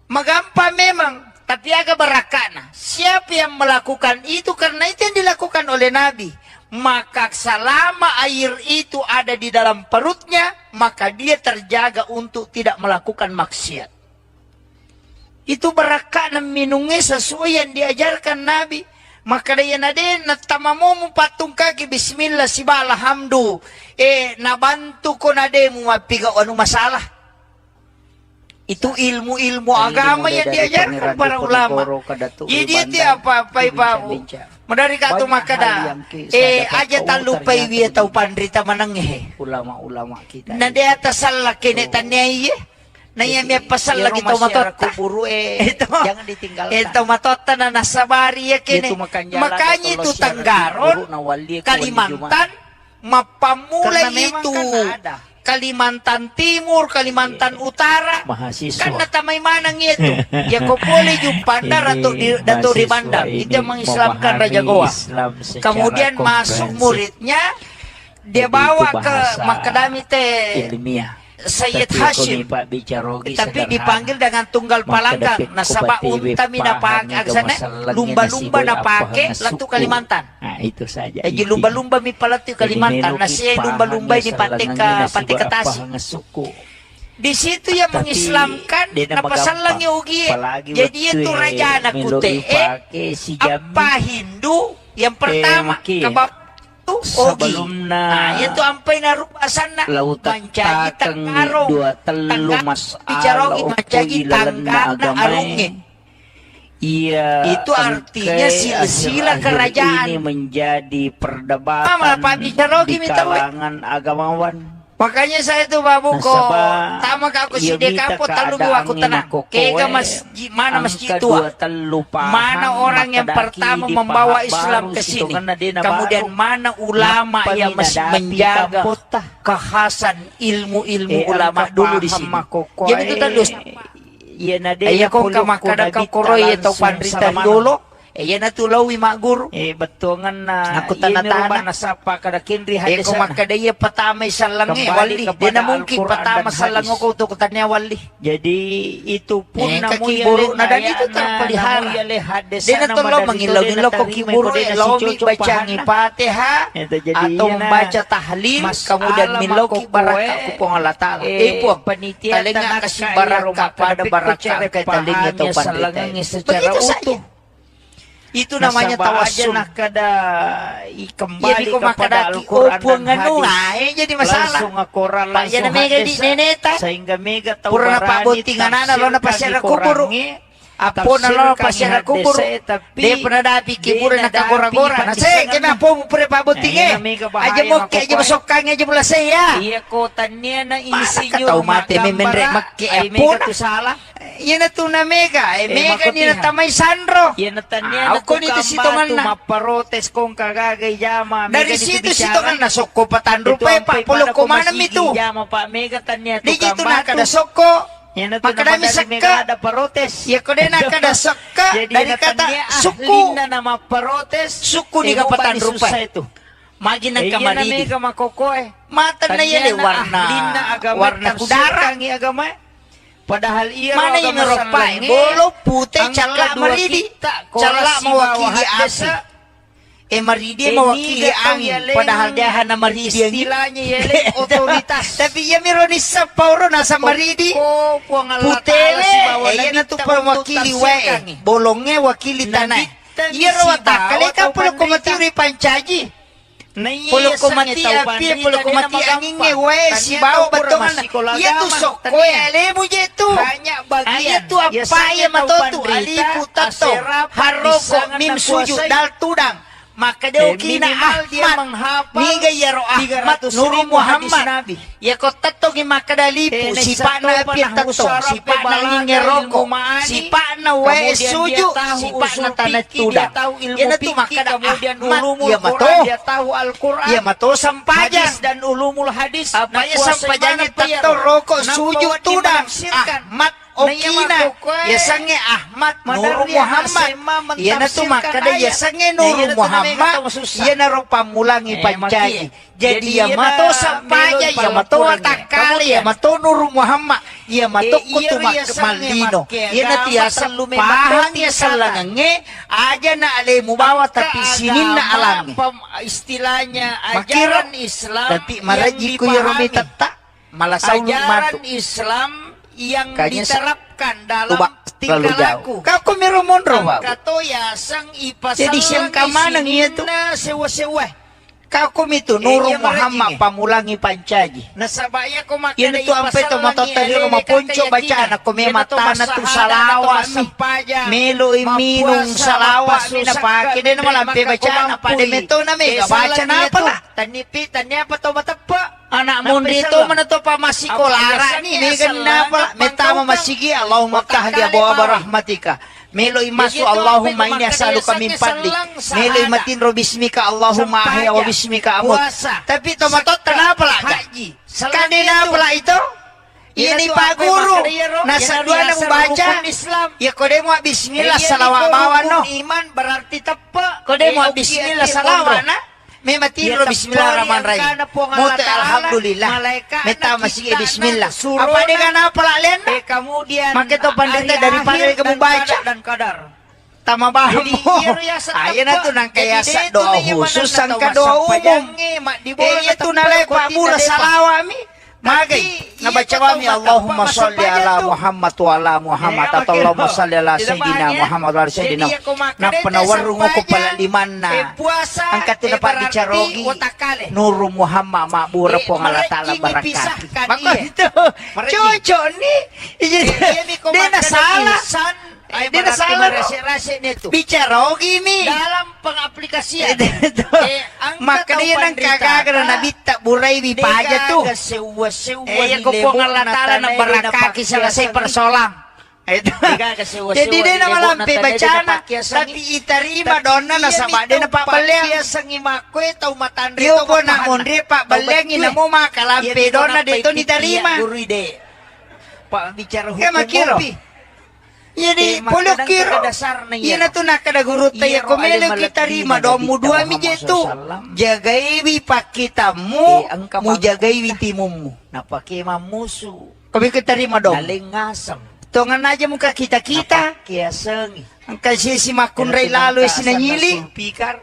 Speaker 1: Magampa memang. Tapi agak berakana. Siapa yang melakukan itu karena itu yang dilakukan oleh Nabi. Maka selama air itu ada di dalam perutnya. Maka dia terjaga untuk tidak melakukan maksiat. Itu berakana minumnya sesuai yang diajarkan Nabi. Maka dia nade natamamu patung kaki bismillah siba alhamdu. Nabantu ko nade mu mapiga anu masalah. Itu ilmu-ilmu agama yang diajarkan para ulama. Jadi dia apa ibu. Madari kato makada. Aja talupai wiya tau pandrita mananghe.
Speaker 2: Ulama-ulama kita.
Speaker 1: Nade atas salah kene tanyai. Naya may pasal lagi ito matota.
Speaker 2: Jangan ditinggalkan.
Speaker 1: Ito matota na nasabari ya kini. Makanya itu Tanggaron, Kalimantan, mapamulay itu. Kalimantan Timur, Kalimantan Utara.
Speaker 2: Mahasiswa.
Speaker 1: Kan natamay manang ito. Ya ko boleh yung pandar atau di bandar. Itu yang mengislamkan Raja Goa. Kemudian masuk muridnya. Dia bawa ke Makadami
Speaker 2: ilmiah.
Speaker 1: Sayyid Hashim, tapi dipanggil dengan tunggal palanggang. Nasaba unta mina pakai aksana lumba-lumba na pakai latu Kalimantan.
Speaker 2: Nah itu saja.
Speaker 1: Jadi lumba-lumba mi palatu Kalimantan. Nasi lumba-lumba di pantai ke Tasik. Di situ yang
Speaker 2: Tapi,
Speaker 1: mengislamkan
Speaker 2: dia nama
Speaker 1: napasalang
Speaker 2: gampang.
Speaker 1: ugi.
Speaker 2: Apalagi
Speaker 1: Jadi
Speaker 2: betul,
Speaker 1: itu raja anak
Speaker 2: Milo
Speaker 1: kute.
Speaker 2: ipake si Jami.
Speaker 1: Apa Hindu yang pertama
Speaker 2: maki.
Speaker 1: kabab tu ogi.
Speaker 2: Sebelumna
Speaker 1: Itu ampai narupa sana.
Speaker 2: lautat
Speaker 1: Manjagi
Speaker 2: takang
Speaker 1: tangkaro.
Speaker 2: dua telu mas
Speaker 1: Bicarogi manjagi tangkana arunge.
Speaker 2: Iya,
Speaker 1: Itu artinya silsilah kerajaan.
Speaker 2: ini menjadi perdebatan
Speaker 1: Mama, Pak Bicarogi
Speaker 2: di
Speaker 1: minta
Speaker 2: kalangan agamawan.
Speaker 1: Makanya saya tuh babu ko
Speaker 2: Nasabah,
Speaker 1: tama ka ako si
Speaker 2: iya,
Speaker 1: Dekapo
Speaker 2: bita
Speaker 1: talugo
Speaker 2: keadaan
Speaker 1: ako tanah.
Speaker 2: nginako
Speaker 1: Kaya
Speaker 2: kowe,
Speaker 1: masjid mana
Speaker 2: ang
Speaker 1: masjid
Speaker 2: kedua
Speaker 1: tua.
Speaker 2: telu paham,
Speaker 1: Mana orang yang
Speaker 2: makadaki
Speaker 1: pertama
Speaker 2: di
Speaker 1: membawa
Speaker 2: paham
Speaker 1: Islam
Speaker 2: baru
Speaker 1: ke
Speaker 2: situ
Speaker 1: sini.
Speaker 2: karena dia
Speaker 1: Kemudian
Speaker 2: baru.
Speaker 1: mana ulama
Speaker 2: Napa
Speaker 1: yang masih
Speaker 2: minadapi
Speaker 1: menjaga
Speaker 2: kampota.
Speaker 1: kekhasan ilmu-ilmu
Speaker 2: Eh,
Speaker 1: ulama
Speaker 2: ang
Speaker 1: dulu di
Speaker 2: kapaham
Speaker 1: sini.
Speaker 2: makokoy,
Speaker 1: Jadi itu tandus.
Speaker 2: iya na dia
Speaker 1: Iya kong
Speaker 2: pulok
Speaker 1: kamakada
Speaker 2: ko
Speaker 1: ka
Speaker 2: nabita
Speaker 1: koroy ito
Speaker 2: langsung
Speaker 1: pandritan
Speaker 2: sa
Speaker 1: dolo. Iya na tulawi maguro.
Speaker 2: betungan na
Speaker 1: Aku
Speaker 2: iya
Speaker 1: tanah-tanah.
Speaker 2: niruban na sapa kada kinri
Speaker 1: Eh
Speaker 2: hadis
Speaker 1: kung makadaya patama sa langi
Speaker 2: Kembali
Speaker 1: wali.
Speaker 2: kepada
Speaker 1: Di na mungkin
Speaker 2: Al-Quran
Speaker 1: patama
Speaker 2: dan
Speaker 1: sa
Speaker 2: hadis.
Speaker 1: lango ko to kutanya wali.
Speaker 2: Jadi itu pun
Speaker 1: kakiburo na dan itu terpelihara. Di na tulo mangilaw-ilaw ko kiburo ilaw mi baca ngipatiha atau membaca tahlil kemudian milauki baraka ku pong Allah Ta'ala. Ipo talinga kasih baraka pada baraka kay talinga to pandita.
Speaker 2: secara
Speaker 1: Begitu
Speaker 2: utuh.
Speaker 1: saja. Itu namanya tawasul.
Speaker 2: Nak kada kembali
Speaker 1: Jadi ko
Speaker 2: kepada
Speaker 1: makadaki
Speaker 2: Al-Quran
Speaker 1: opo
Speaker 2: dan
Speaker 1: nganu
Speaker 2: hadis.
Speaker 1: jadi masalah.
Speaker 2: Langsung Al-Quran,
Speaker 1: Pak
Speaker 2: langsung
Speaker 1: yana mega di
Speaker 2: hadis.
Speaker 1: neneta.
Speaker 2: Sehingga mega tahu
Speaker 1: Pura na
Speaker 2: barani,
Speaker 1: pabuti nga na lo na
Speaker 2: tafsir
Speaker 1: pasyara
Speaker 2: kang
Speaker 1: kuburo.
Speaker 2: dikurangi,
Speaker 1: Apo na lo
Speaker 2: tafsir
Speaker 1: pasyara
Speaker 2: kang
Speaker 1: kuburo.
Speaker 2: ihadis, tapi
Speaker 1: Di penadapi kiburo na kagora-gora. Na say, kaya apo mo pura pabuti
Speaker 2: Ayan
Speaker 1: nga.
Speaker 2: na may kabahaya,
Speaker 1: Aja mo kaya aja
Speaker 2: makukuha.
Speaker 1: masok ka nga aja mula saya.
Speaker 2: Iya kota niya na
Speaker 1: Mana
Speaker 2: insinyur
Speaker 1: ka tau mate may menre makke
Speaker 2: ay
Speaker 1: apo
Speaker 2: mega
Speaker 1: na.
Speaker 2: tu salah.
Speaker 1: Yan na to na mega. Mega
Speaker 2: makutihan.
Speaker 1: ni na tamay Sandro.
Speaker 2: Iya na tanya na
Speaker 1: Ako nito si Tongan na.
Speaker 2: maparotes kong kagagay yama.
Speaker 1: Dari situ si Tongan na soko patandro pa pa pulo ko manam ito.
Speaker 2: Yama pa mega tanya
Speaker 1: Di gitu na kada soko.
Speaker 2: Yan na to
Speaker 1: Makadami
Speaker 2: naman
Speaker 1: sakka.
Speaker 2: mega ada parotes.
Speaker 1: Ya ko din na kada sakka.
Speaker 2: Jadi
Speaker 1: Dari
Speaker 2: na
Speaker 1: kata
Speaker 2: tanya
Speaker 1: suku.
Speaker 2: na na maparotes.
Speaker 1: Suku ni kapatan rupa.
Speaker 2: Itu.
Speaker 1: Magi
Speaker 2: Iya na
Speaker 1: nagkamaridi.
Speaker 2: mega makokoy.
Speaker 1: Mata na yan eh, warna kudara.
Speaker 2: agama. Padahal iya
Speaker 1: Mana yung meropa? Bolo, pute, cala, maridi. Cala, mawakili asa. Maridi, mawakili angin. Padahal dia hana maridi ang
Speaker 2: istilahnya yeleng otoritas.
Speaker 1: Tapi ya mironi sa pauro nasa maridi. Putele, yan na to pa wakili wae. Bolonge, wakili tanay. Iya rawata, kalika pulo kumatiri pancaji. Pulo kumati api, pulo kumati angin we si bawa batongan. Iya tu sok koe ale mo jetu.
Speaker 2: Hanya bagian.
Speaker 1: Aya tu apa ya matotu ali putato. Haroko mim sujud dal tudang. Maka dia kina Ahmad. Miga ya ro Ahmad Nuru Muhammad. Ya ko tato gi makadalipu si pana api tato. Si pana ngeroko. Si pana we sujud. Si pana tanah tudang. Ya na tu makada Ahmad. Ya mato.
Speaker 2: Dia tahu Al-Quran.
Speaker 1: Ya mato sampajan.
Speaker 2: Hadis dan ulumul hadis.
Speaker 1: Apa ya sampajannya tato roko sujud tudang. Ahmad Okina, ya sange Ahmad Nuru Muhammad. Ya na tu makada ya sange Nuru Muhammad. Ya na ro pamulangi pancai. Jadi ya mato sampaja, ya mato takali, ya mato Nuru Muhammad. Ya mato kutumak malino. Ya na tiasa pahang ya salangange aja na ale mu bawa tapi sinin na alami.
Speaker 2: Istilahnya
Speaker 1: Makiran
Speaker 2: ajaran Islam.
Speaker 1: Tapi maraji ku ya romi tata malasaulu matu.
Speaker 2: Ajaran Islam yang
Speaker 1: Kayaknya
Speaker 2: diterapkan dalam
Speaker 1: terlalu
Speaker 2: tingkah laku.
Speaker 1: jauh. Kau kumiro mondro ba?
Speaker 2: Kato ya sang ipa
Speaker 1: Jadi siyang kamanang iya tu.
Speaker 2: sewa-sewa.
Speaker 1: Kau kumito Nuru
Speaker 2: iya,
Speaker 1: Muhammad
Speaker 2: marajing,
Speaker 1: pamulangi pancaji.
Speaker 2: Nasabaya ko makada
Speaker 1: Yan ito ang peto matotari o maponcho baca na kume mata na tu salawa mi. Melo iminong salawa mi na pake din naman lampe baca na pademeto na mi. Baca na pala.
Speaker 2: Tanipi, tanya pa to matapa.
Speaker 1: Anak mo dito man to pa masikolara ni megan na pala. Metama masigi Allahumma ftah li abwaaba rahmatika. Melo imasu Allahumma inni as'aluka min fadlik. Melo imatin ro bismika Allahumma ahya wa bismika amut. Tapi to matot na pala haji. Kanina pala ito. Ini Pak Guru. Nasa dua na membaca. Ya kode mo bismillah salawat bawa no.
Speaker 2: Iman berarti tepa.
Speaker 1: Kode mo bismillah salawat na. May matiro bismillahirrahmanirrahim. Muti alhamdulillah. Meta masih bismillah. Apa dia kana pala len?
Speaker 2: Kemudian
Speaker 1: Makito pandita daripada kamu baca
Speaker 2: dan kadar.
Speaker 1: Tama baham mo. Ayan na to nang kaya sa doa khusus ang doa umum. Iya to nalay pa mura salawa mi. Magay. Nabaca
Speaker 2: Iya,
Speaker 1: kami
Speaker 2: kau tahu
Speaker 1: Allahumma
Speaker 2: apa,
Speaker 1: sholli
Speaker 2: masuk
Speaker 1: ala
Speaker 2: aja tuh.
Speaker 1: Muhammad wa ala Muhammad
Speaker 2: Eh,
Speaker 1: atau
Speaker 2: apa
Speaker 1: Allahumma
Speaker 2: kira?
Speaker 1: sholli ala
Speaker 2: Tidak
Speaker 1: Sayyidina
Speaker 2: banyak.
Speaker 1: Muhammad wa ala Sayyidina.
Speaker 2: Jadi, aku makan
Speaker 1: Na
Speaker 2: itu
Speaker 1: penawarung ko
Speaker 2: sampahnya,
Speaker 1: pala limanna.
Speaker 2: puasa,
Speaker 1: Angkat tu dapat
Speaker 2: berarti
Speaker 1: dicarogi.
Speaker 2: watakale.
Speaker 1: Nuru Muhammad ma'bura po Allah
Speaker 2: mereka
Speaker 1: taala
Speaker 2: ingin
Speaker 1: barakati.
Speaker 2: pisahkan,
Speaker 1: Maka
Speaker 2: iya.
Speaker 1: itu
Speaker 2: Mereka-
Speaker 1: cocok nih.
Speaker 2: Iya, mi
Speaker 1: Dia na salah.
Speaker 2: Ay,
Speaker 1: Dia na
Speaker 2: berarti
Speaker 1: salah.
Speaker 2: merasa-rasa nito.
Speaker 1: Bicarogi mi.
Speaker 2: Dalam pengaplikasian. Angka
Speaker 1: Maka dia nang kagaga na nabita buray bi paja tu. Ko po nga latala na barakaki sa lasay persolang. Ito. Jadi dia na malampi bacana. Tapi itarima doon na nasaba. Dia na pabalyang.
Speaker 2: Sang imakwe, tau matandri,
Speaker 1: Iyo po na mundri pa balyangin na mo makalampi doon na dito ni tarima.
Speaker 2: Guru ide. Pak bicara
Speaker 1: Kaya
Speaker 2: hukum
Speaker 1: makiro.
Speaker 2: mopi.
Speaker 1: Jadi
Speaker 2: Eh,
Speaker 1: pulok
Speaker 2: makadang
Speaker 1: kiro.
Speaker 2: kadasar na
Speaker 1: Iya
Speaker 2: yan.
Speaker 1: na to nakadagurut tayo.
Speaker 2: Iya,
Speaker 1: Kumelo
Speaker 2: ro,
Speaker 1: kita
Speaker 2: alam
Speaker 1: rima
Speaker 2: malaki
Speaker 1: doon
Speaker 2: na
Speaker 1: mo
Speaker 2: nabita
Speaker 1: dua mi
Speaker 2: Muhammad
Speaker 1: jetu.
Speaker 2: SAW.
Speaker 1: Jagay pakita mo.
Speaker 2: ang
Speaker 1: Mo
Speaker 2: kabang-
Speaker 1: jagay timum mo.
Speaker 2: Napakimamuso.
Speaker 1: Kami kita rima doon.
Speaker 2: Nalingasam.
Speaker 1: Tungan aja muka kita-kita.
Speaker 2: Napakiasengi.
Speaker 1: Ang kasi si Makunray lalo sinanyili.
Speaker 2: Pikar.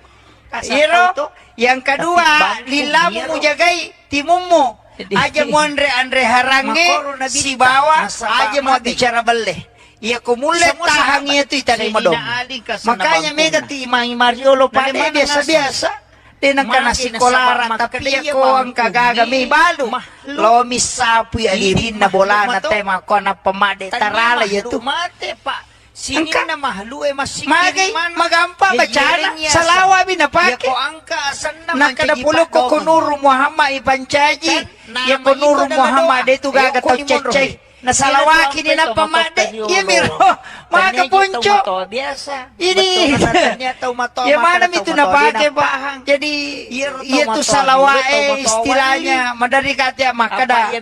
Speaker 1: Iro, yang kedua,
Speaker 2: Tapi
Speaker 1: lila
Speaker 2: bangko,
Speaker 1: mo jagay timum mo.
Speaker 2: Jadi-
Speaker 1: Aja mo Andre harange
Speaker 2: Makoro na
Speaker 1: si
Speaker 2: bita,
Speaker 1: bawa,
Speaker 2: nasaba
Speaker 1: aja mo
Speaker 2: mati.
Speaker 1: bicara bale. Iya kumulit
Speaker 2: Semua
Speaker 1: tahang
Speaker 2: sahabat.
Speaker 1: itu itanima dong.
Speaker 2: Sinaaling ka sa
Speaker 1: Makanya
Speaker 2: nabangkuna.
Speaker 1: mega ti Imang Mariolo pa
Speaker 2: Nalimana
Speaker 1: biasa-biasa. Tinang ka na
Speaker 2: Magi
Speaker 1: si
Speaker 2: na
Speaker 1: Kolara,
Speaker 2: sa
Speaker 1: tapi
Speaker 2: makakaya
Speaker 1: ako ang
Speaker 2: bangko
Speaker 1: kagaga
Speaker 2: ni
Speaker 1: may balo.
Speaker 2: mahlo.
Speaker 1: Lomi sapu alirin na bola na
Speaker 2: mahlo
Speaker 1: tema ko na pamade tarala yato.
Speaker 2: Mate pa. Sini
Speaker 1: Angka-
Speaker 2: na mahlu masikiri
Speaker 1: Magay,
Speaker 2: man.
Speaker 1: magampa,
Speaker 2: Eh,
Speaker 1: bacana,
Speaker 2: yerin
Speaker 1: sa
Speaker 2: yasa.
Speaker 1: lawa binapake.
Speaker 2: Yako angka asan naman.
Speaker 1: Nakadapulo ko kunuro Muhammad ipancaji. Ya kunuro Muhammad itu gaga to cecay. Nasalawaki ni na pamade. Ya miro. Mga kapuncho.
Speaker 2: Biasa.
Speaker 1: Ini. Ya mana itu napake ba? Jadi itu salawae istilahnya madari kata makada.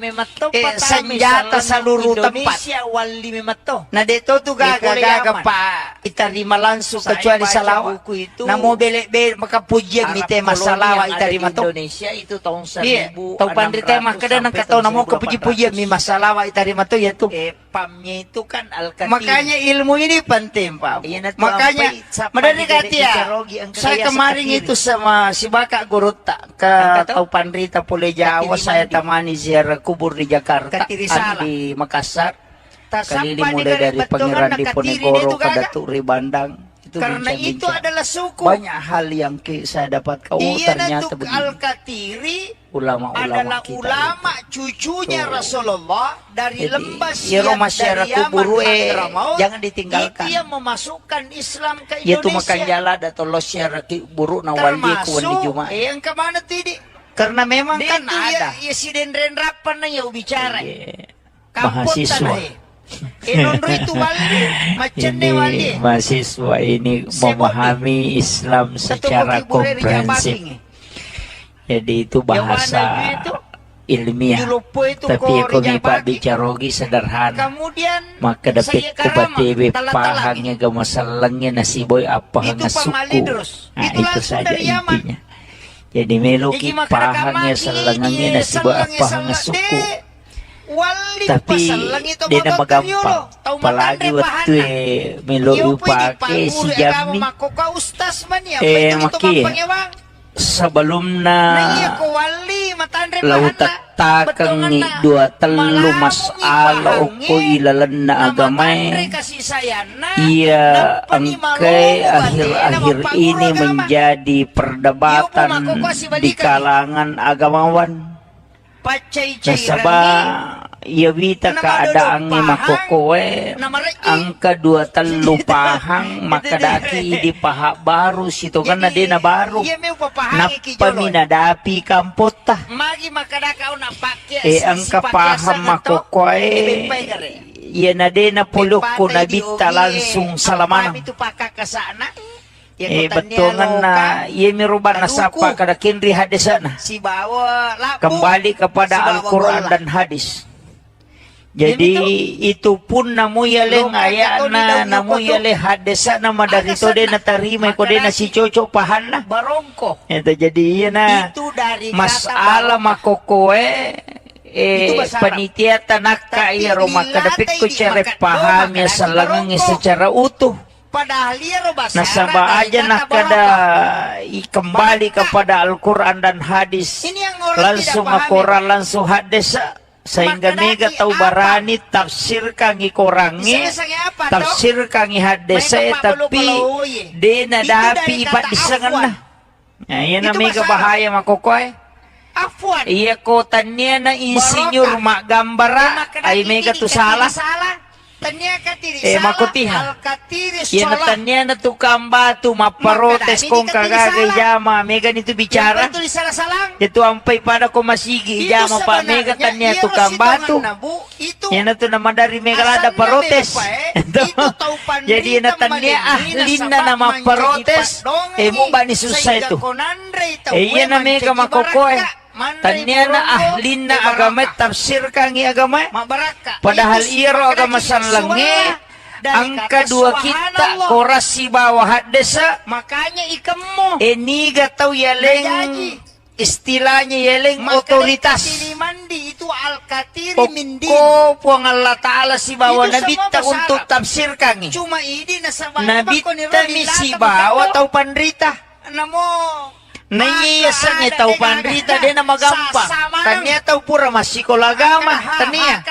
Speaker 1: Senjata seluruh tempat.
Speaker 2: Indonesia wali memato.
Speaker 1: Nah dito tu gaga pa itarima langsung kecuali salawa. Na mo bele makapujian mi tema salawa itarima to.
Speaker 2: Indonesia itu tahun 1000.
Speaker 1: Iya, tau pandri tayo makada nang kataw na mo kapuji-pujian mi masalawa itarima to yato.
Speaker 2: Pamnya itu kan Al-Katim.
Speaker 1: Makanya ilmu ini penting Pak.
Speaker 2: Iya, na to
Speaker 1: Makanya
Speaker 2: ang sa
Speaker 1: madali
Speaker 2: pagdidiri
Speaker 1: kati ya.
Speaker 2: Karogi ang
Speaker 1: Saya
Speaker 2: kagaya sa
Speaker 1: kemarin
Speaker 2: Katiri.
Speaker 1: itu sama si Baka Guruta
Speaker 2: Ang
Speaker 1: ke
Speaker 2: kataw?
Speaker 1: Tau Pandrita Pule Jawa
Speaker 2: Katiri
Speaker 1: saya
Speaker 2: mandi.
Speaker 1: temani ziarah kubur di Jakarta,
Speaker 2: Katiri
Speaker 1: ada
Speaker 2: salah.
Speaker 1: di Makassar. Kali ini
Speaker 2: Sampai
Speaker 1: mulai dari
Speaker 2: betongan
Speaker 1: Pangeran
Speaker 2: na Katiri
Speaker 1: Diponegoro
Speaker 2: itu
Speaker 1: ke
Speaker 2: gaga.
Speaker 1: Datuk Ribandang. Itu
Speaker 2: Karena itu
Speaker 1: bincang-bincang.
Speaker 2: adalah suku.
Speaker 1: Banyak hal yang saya dapat
Speaker 2: Iya,
Speaker 1: ternyata
Speaker 2: Datuk
Speaker 1: begini.
Speaker 2: Al-Katiri
Speaker 1: Ulama-ulama
Speaker 2: adalah
Speaker 1: kita
Speaker 2: ulama cucunya
Speaker 1: Tuh.
Speaker 2: Rasulullah dari
Speaker 1: Jadi,
Speaker 2: lembah
Speaker 1: ya,
Speaker 2: Siak
Speaker 1: rumah
Speaker 2: dari
Speaker 1: syarah
Speaker 2: Yaman
Speaker 1: kuburu,
Speaker 2: Hadramaut.
Speaker 1: jangan ditinggalkan.
Speaker 2: Itu yang memasukkan Islam ke
Speaker 1: Ya tu
Speaker 2: Indonesia.
Speaker 1: makan jala da tolo syara ki buruk na wali ku wali Jumat.
Speaker 2: yang kemana tadi?
Speaker 1: Karena memang
Speaker 2: Dia
Speaker 1: kan
Speaker 2: itu
Speaker 1: ada.
Speaker 2: ya si Dendren Rapan na ya bicara.
Speaker 1: Iya,
Speaker 2: Kamput
Speaker 1: mahasiswa.
Speaker 2: tanah. Nonro itu wali, macam ni wali.
Speaker 1: Ini mahasiswa ini memahami Islam secara komprehensif. Jadi itu bahasa ilmiah. Tapi aku mi pak bicarogi sederhana.
Speaker 2: Kemudian
Speaker 1: Maka dapat
Speaker 2: saya
Speaker 1: ko batebe
Speaker 2: karama,
Speaker 1: pahangnya gamasalangnya nasiboy apa
Speaker 2: Itu
Speaker 1: nga suku.
Speaker 2: pamalidros.
Speaker 1: Nah,
Speaker 2: Itu
Speaker 1: itu
Speaker 2: langsung
Speaker 1: saja
Speaker 2: dari Yaman.
Speaker 1: intinya. Jadi meloki
Speaker 2: Iki makada
Speaker 1: pahangnya
Speaker 2: kamagi,
Speaker 1: salangangnya
Speaker 2: iya,
Speaker 1: nasiboy
Speaker 2: salangnya
Speaker 1: apa nga
Speaker 2: salang-
Speaker 1: suku.
Speaker 2: De, wali
Speaker 1: Tapi
Speaker 2: pasalang itu
Speaker 1: di na
Speaker 2: mga
Speaker 1: magampang.
Speaker 2: karyolo. Tau
Speaker 1: Palagi
Speaker 2: matandre
Speaker 1: waktu
Speaker 2: pahana.
Speaker 1: melo
Speaker 2: Iyo pwede
Speaker 1: upake si
Speaker 2: panguri agama
Speaker 1: Jami
Speaker 2: makoka ustas man ya.
Speaker 1: Eh,
Speaker 2: Pwede ito
Speaker 1: maki,
Speaker 2: mapangewang.
Speaker 1: sebelum
Speaker 2: Na iya
Speaker 1: na
Speaker 2: ko wali matandre
Speaker 1: lautat takang ni dua telu masala o ko ilalan na agamay. Iya angkay akhir-akhir ini menjadi perdebatan di kalangan agamawan. Nasaba yawita kaadaan ni makokoe ang kadua talupahang makadaki di paha baru sito kan na din na baru napaminadapi kampota ang kapaham makokoe yan na din na pulok ko nabita langsung salamanang betongan na yemiruban na sapa kada kinri hadisa na
Speaker 2: si bawa lapu
Speaker 1: kembali kepada
Speaker 2: si bawa
Speaker 1: Al-Quran
Speaker 2: bola.
Speaker 1: dan hadis. Jadi itu pun namu yale ngaya na namu yale hadisa na madarito de na tarima ko de na si Coco pahan na.
Speaker 2: barongko
Speaker 1: Itu jadi iya na
Speaker 2: itu dari
Speaker 1: masala makokoe
Speaker 2: bahasa Arab.
Speaker 1: panitia tanaka
Speaker 2: Tapi
Speaker 1: iya roma
Speaker 2: dilatay
Speaker 1: kadapit ko
Speaker 2: di
Speaker 1: cere
Speaker 2: makat
Speaker 1: paham
Speaker 2: doang,
Speaker 1: ya
Speaker 2: makadaki
Speaker 1: salangang
Speaker 2: barongko.
Speaker 1: secara utuh.
Speaker 2: padahal dia bahasa
Speaker 1: Nasaba
Speaker 2: Arab,
Speaker 1: aja
Speaker 2: kata
Speaker 1: nak kada
Speaker 2: barongko.
Speaker 1: kembali kepada Al-Quran dan hadis.
Speaker 2: Ini yang orang
Speaker 1: Langsung
Speaker 2: tidak pahami.
Speaker 1: Al-Quran langsung hadis. Sehingga mega tau barani tafsir kangi korangi, tafsir kangi hadese tapi dena dapi ipat disengan na. Nah, iya na mega bahaya makokoy.
Speaker 2: Afwan.
Speaker 1: Iya kotanya na insinyur mak gambara ay mega tu salah. Makutiha. Iya na tanya na tukang batu maparotes kong kagagay jama mega nito bicara. Itu ampai pada ko masigi jama pa mega tanya tukang batu. Iya na to naman dari mega lada parotes. Jadi na tanya ahli na na maparotes. Mo ba ni susah itu? Iya na mega makokoy. Tanya na ahlin na agama tafsir kangi agama padahal iro agama sanlange angka dua kita korasi bawah hadesa
Speaker 2: makanya ikemmu
Speaker 1: eniga tau yaleng istilahnya yaleng otoritas
Speaker 2: itu al-katiri mindi
Speaker 1: pokok puang Allah Ta'ala si bawa nabita untuk tafsir kangi
Speaker 2: cuma ini
Speaker 1: nabita misi bawa tau pandrita
Speaker 2: namo
Speaker 1: Naiya sang tahu pandrita dia nama gampang. Tanya tahu pura masih kolagama. Tania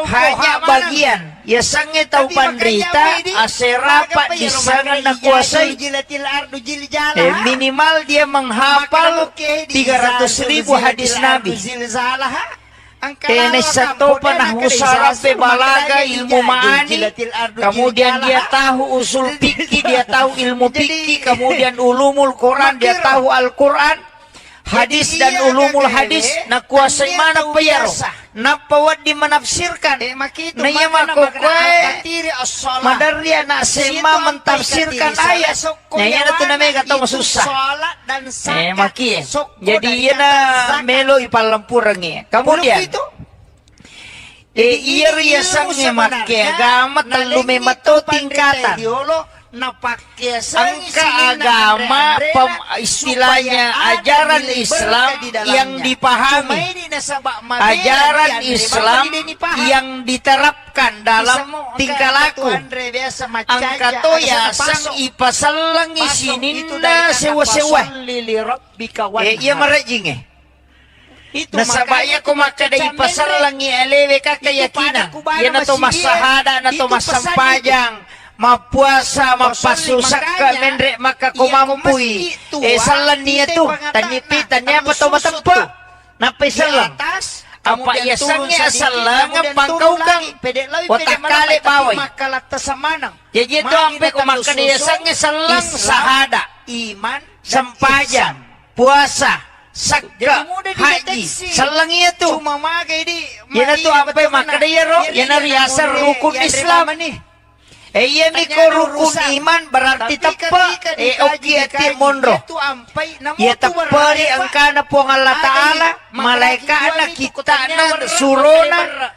Speaker 1: hanya bagian. Ya sang tahu pandrita aserapat di sana nak kuasai. Minimal dia menghafal 300.000 hadis Nabi. Ini satu panah musarafe balaga ilmu ma'ani. Kemudian dia tahu usul fikih, dia tahu ilmu fikih. Kemudian ulumul Quran, dia tahu Al-Quran. Hadis dan ulumul hadis. Nak kuasai mana payaro. Napawad di menafsirkan. Nah iya makokoy. Madar dia nak sema mentafsirkan ayat. Nah iya na tunamay kata masusah. Maki. Jadi iya na melo ipalampurang. Kemudian. Iya riasangnya maki agama telu memato tingkatan. Angka agama istilahnya ajaran Islam yang dipahami, ajaran Islam yang diterapkan dalam tingkah laku. Angka to ya sang ipasalang isininda sewa-sewa. Iya merejing nasabaya ko makadai pasalang ialewe kakayakinan. Yan na to masahada na to masampajang. Mapuasa, mapasusak ka, menre makakumampui. Salan niya to. Tanyipitan niya pa to matampa. Napay salang. Apa yasangnya salang pangkaukang. Watakali baway. Jadi ito ang kumakadayasangnya salang sahada. Iman, sampajang, puasa, sakka, haji. Salang iya to. Yan na to ang makadayaro. Yan na riyasar rukun Islam. Iya miko rukun iman berarti tepa oki ati mondro. Ya tepari angkana po ng Allah Ta'ala malaikat na kita na surona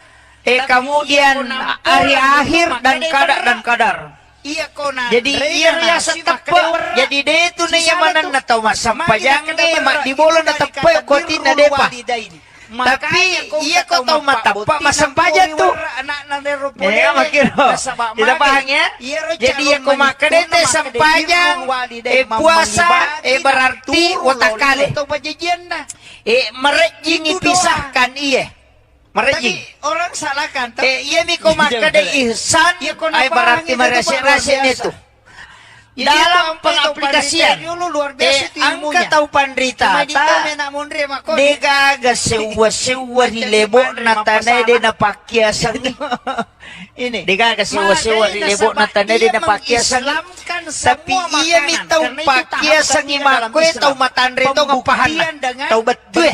Speaker 1: kemudian hari akhir dan kadar. Jadi iya riasa tepa. Jadi dia itu na yamanan na tawa sampayang mak di bola na tepa kotin na depa. Tapi iya kau tahu matapa masampajan tuh. Ya makiro. Tidak paham ya? Jadi yang kau makan itu sampajang, puasa, berarti watakale. Merejing ipisahkan iya. Merejing.
Speaker 2: Orang salahkan.
Speaker 1: Iya mi kau makan ihsan, berarti merasa-rasa itu. Dalam pengaplikasian angka tahu pandrita degaga sewa-sewa di lebok na tanay de na pakiasan ini degaga sewa-sewa di lebok na tanay de na pakiasan tapi iya mi tahu pakiasan imakwe tahu matandre tahu ngapahan tahu betul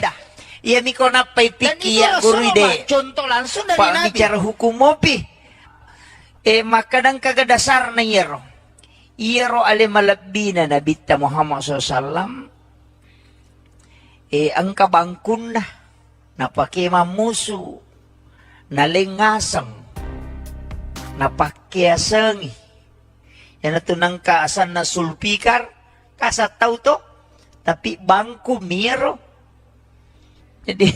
Speaker 1: iya mi ko napay pikiya guru ide
Speaker 2: contoh langsung dari Nabi
Speaker 1: bicara hukum mopi makadang kagadasar na yero Iro ale malabina na bitta Muhammad SAW ang kabangkun na napakimamuso nalingasang napakyasangi yan na tunang kaasan na sulpikar kasataw to tapi bangku miro jadi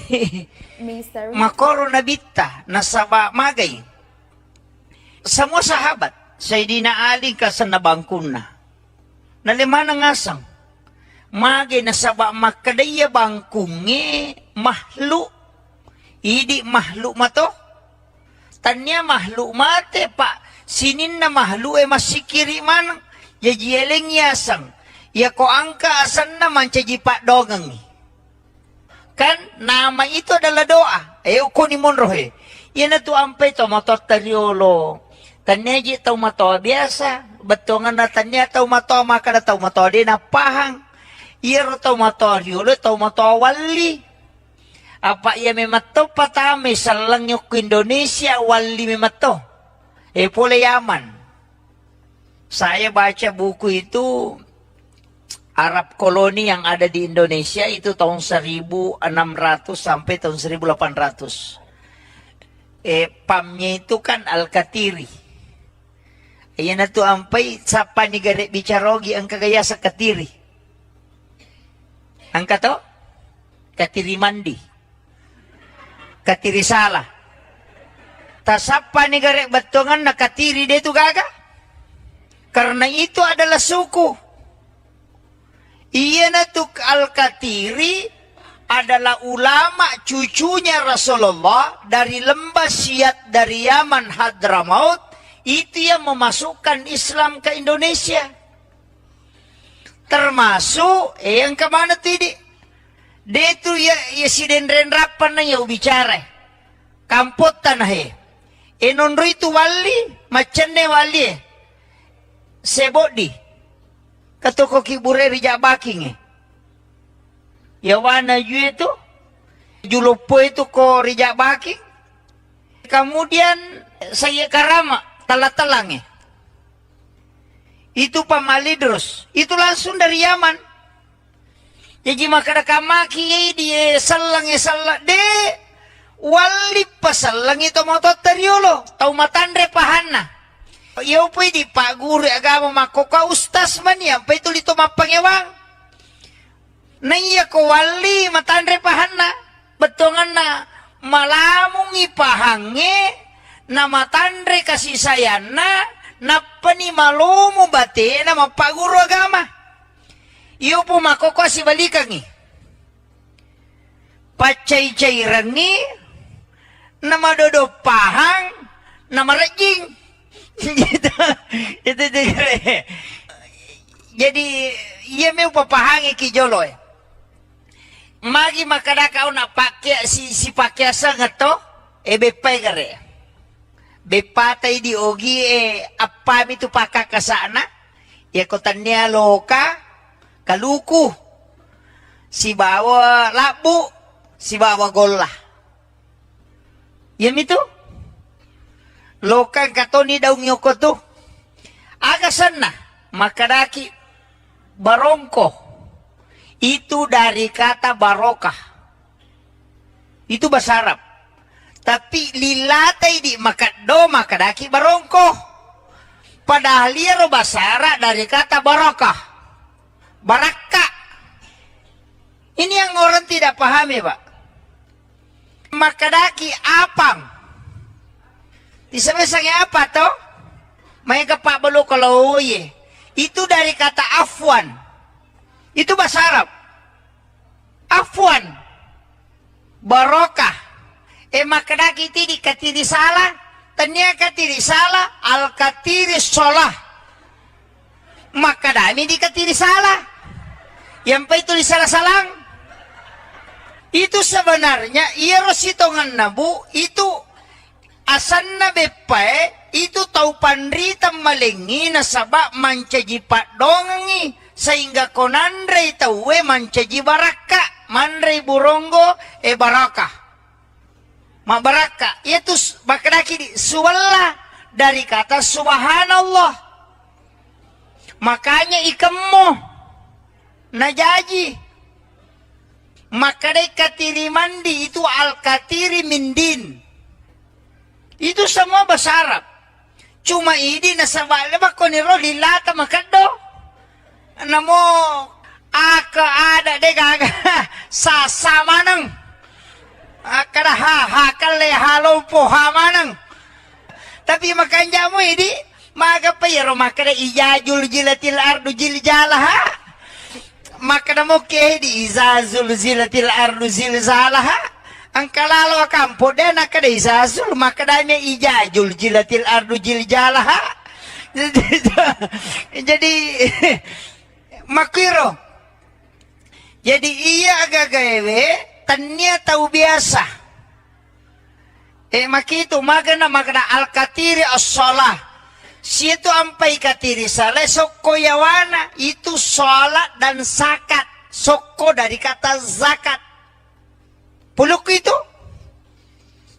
Speaker 1: makoro na bitta nasaba magay sa mga sahabat Sayyidina Ali ka sa nabangkun na. Nalima na ngasang. Magi na saba makadaya bangkungi mahlu. Idi makhluk mato. Tanya makhluk mate pak. Sinin na makhluk masih kiri manang. Ya jieleng yasang. Ya ko angka asan na mancaji pak dongeng. Kan nama itu adalah doa. Ko ni monrohe. Yan na tu ampay to mato tariolo. Tanya ji tau mato biasa. Betongan na tanya tau mato maka na tau mato di napahang. Iya tau mato riolo tau mato wali. Apa ia memato patame salang yok Indonesia wali memato. Pole Yaman. Saya baca buku itu Arab koloni yang ada di Indonesia itu tahun 1600 sampai tahun 1800. Pamnya itu kan Al-Katiri. Ayan na to ampay sapa ni gare bicarogi ang kagaya sa Katiri. Ang kato? Katiri mandi. Katiri salah. Tasapa ni garek batongan na katiri dia tu gaga. Karena itu adalah suku. Iya na tu Al-Katiri adalah ulama cucunya Rasulullah dari lembah Siat dari Yaman Hadramaut. Itu yang memasukkan Islam ke Indonesia. Termasuk yang kemana tadi? Dia tu ya si denrenrapan na ya bicara. Kampot tanah enonro itu wali, macane wali. Sebodi. Katoko kibure rijak baking Ya wana ju itu. Julupo itu ko rijak baking. Kemudian saya karama talang Itu pamalidros. Itu langsung dari Yaman. Jadi maka kamaki dia salang de wali pasalang itu moto teriolo tau matandre pahana. Yo pui di pak guru agama makoka ustas man ya pa itu lito mapangewang. Naiya ko wali matandre pahana betongan na malamung ipahange na matandre kasih sayana na pani malumu bate na mapaguru agama. Iyo po makoko si balikangi. Pacay-cayrangi na madodopahang na marajing. Itu. Jadi iya may upapahangi kijolo Magi makadakaw na pakya si pakyasa nga to bepay gare. Bepatay di ogi apami tu pakakasana. Ya kotannya loka kaluku, si bawa labu, si bawa gola. Yan itu. Lokang katoni daw nyoko to. Agasan na, makadaki barongko. Itu dari kata barokah. Itu bahasa Arab. Tapi lilatay di makado makadaki barongko. Padahal liya bahasa Arab dari kata barokah. Baraka. Ini yang orang tidak pahami, Pak. Makadaki apang. Disebutnya apa toh? May kapak belu kalau ye. Itu dari kata afwan. Itu bahasa Arab. Afwan. Barokah. Makadaki ti dikatiri salah. Tanya katiri salah. Al-katiri sholah. Makadami dikatiri salah. Yang pa itu disalah-salang. Itu sebenarnya iya rositongan nabu itu asan na bepae itu tau panrita malengi na sabak mancaji pak dongangi sehingga konandre tauwe mancaji baraka mandre burongo baraka ma baraka itu bakadaki di suwalla dari kata subhanallah. Makanya ikemmo najaji makadai katiri mandi itu al-katiri mindin itu semua bahasa Arab. Cuma ini nasabala ba ko niro lilata makado namo aka ada de gaga sasama nang akada hakal le halo po hamanang. Tapi makanya mo ini maga pa yero makada ijajul jilatil ardu jiljalaha. Maka namo ke di izazul zilatil ardu zilzalaha Ang kalalo kampo din kada isasul makadami ijajul jilatil ardu jiljalaha. Jadi makiro. Jadi iya agagawe tanya tahu biasa. Makito magana al-katiri as-salah. Situ ampai katiri salah soko yawana itu salat dan zakat. Soko dari kata zakat. Puluk itu.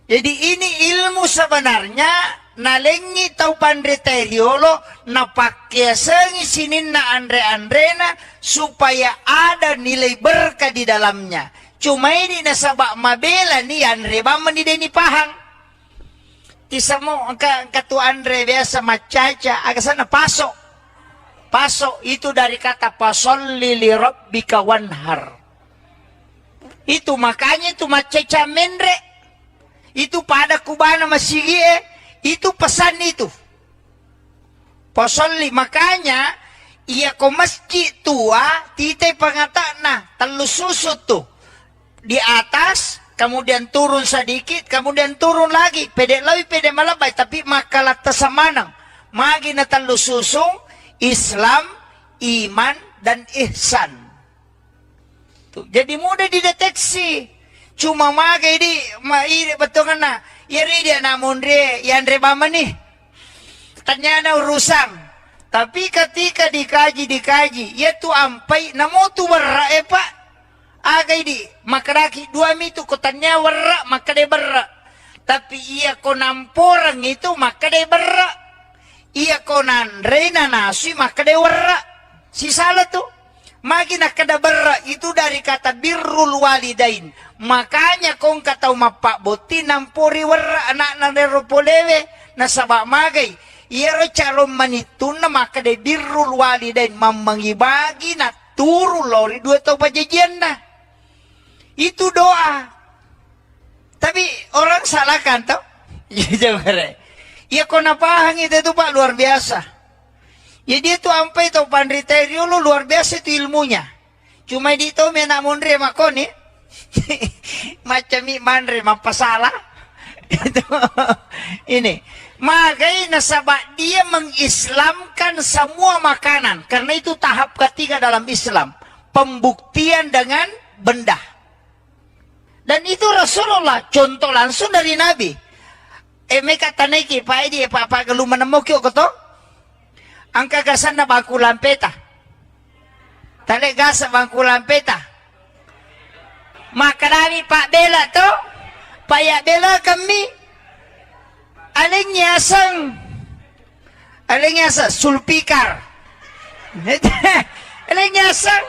Speaker 1: Jadi ini ilmu sebenarnya nalengi tau pandre teriolo na pakai sengi sinin na andre-andrena supaya ada nilai berkah di dalamnya. Cuma ini nasabak mabela ni andre baman di deni pahang. Tisamo katu andre biasa macaca agak sana pasok. Pasok itu dari kata pasolli li rabbika wanhar. Itu makanya itu macaca mendre. Itu pada kubana masigie. Itu pesan itu. Pasolli makanya iya ko masjid tua titai pangatana telu susut tuh. Di atas kemudian turun sedikit kemudian turun lagi. Pede lawi pede malabay tapi makalat tasamanang. Magi na telu susung Islam, iman dan ihsan. Tuh, jadi mudah dideteksi. Cuma magai di maire betul na. Yari dia namun re yang rebama nih. Tanya urusan. Tapi ketika dikaji, ya tu ampai namo tu berra pak. Agai di makaraki dua mitu kotanya berra maka de berra. Tapi iya ko namporang itu maka de berra. Iya ko nandre na nasi maka de berra. Si salah tuh. Magi nakada berra itu dari kata birrul walidain. Makanya kong kata mapak boti nampuri werra anak nanero polewe nasabak magay. Iyaro calon manitun na makada birrul walidain mamangibagi na turu lori dua tau pajajian na. Itu doa. Tapi orang salah kan tau? Iya kok napahang itu tuh Pak luar biasa. Ya dia tuh ampai tau pandri teriolo luar biasa itu ilmunya. Cuma di tau mena mondre makoni. Macam mandre mapasalah. Ini. Makanya nasabak dia mengislamkan semua makanan. Karena itu tahap ketiga dalam Islam. Pembuktian dengan benda. Dan itu Rasulullah. Contoh langsung dari Nabi. Mereka taneki Pak Edi Pak Galu menemuki koto. Angka gasan na bangku lampeta. Tali gasa bangku lampeta. Makarami Pak Bela to. Payak Bela kami. Aling nyasang. Sulpikar. Aling nyasang.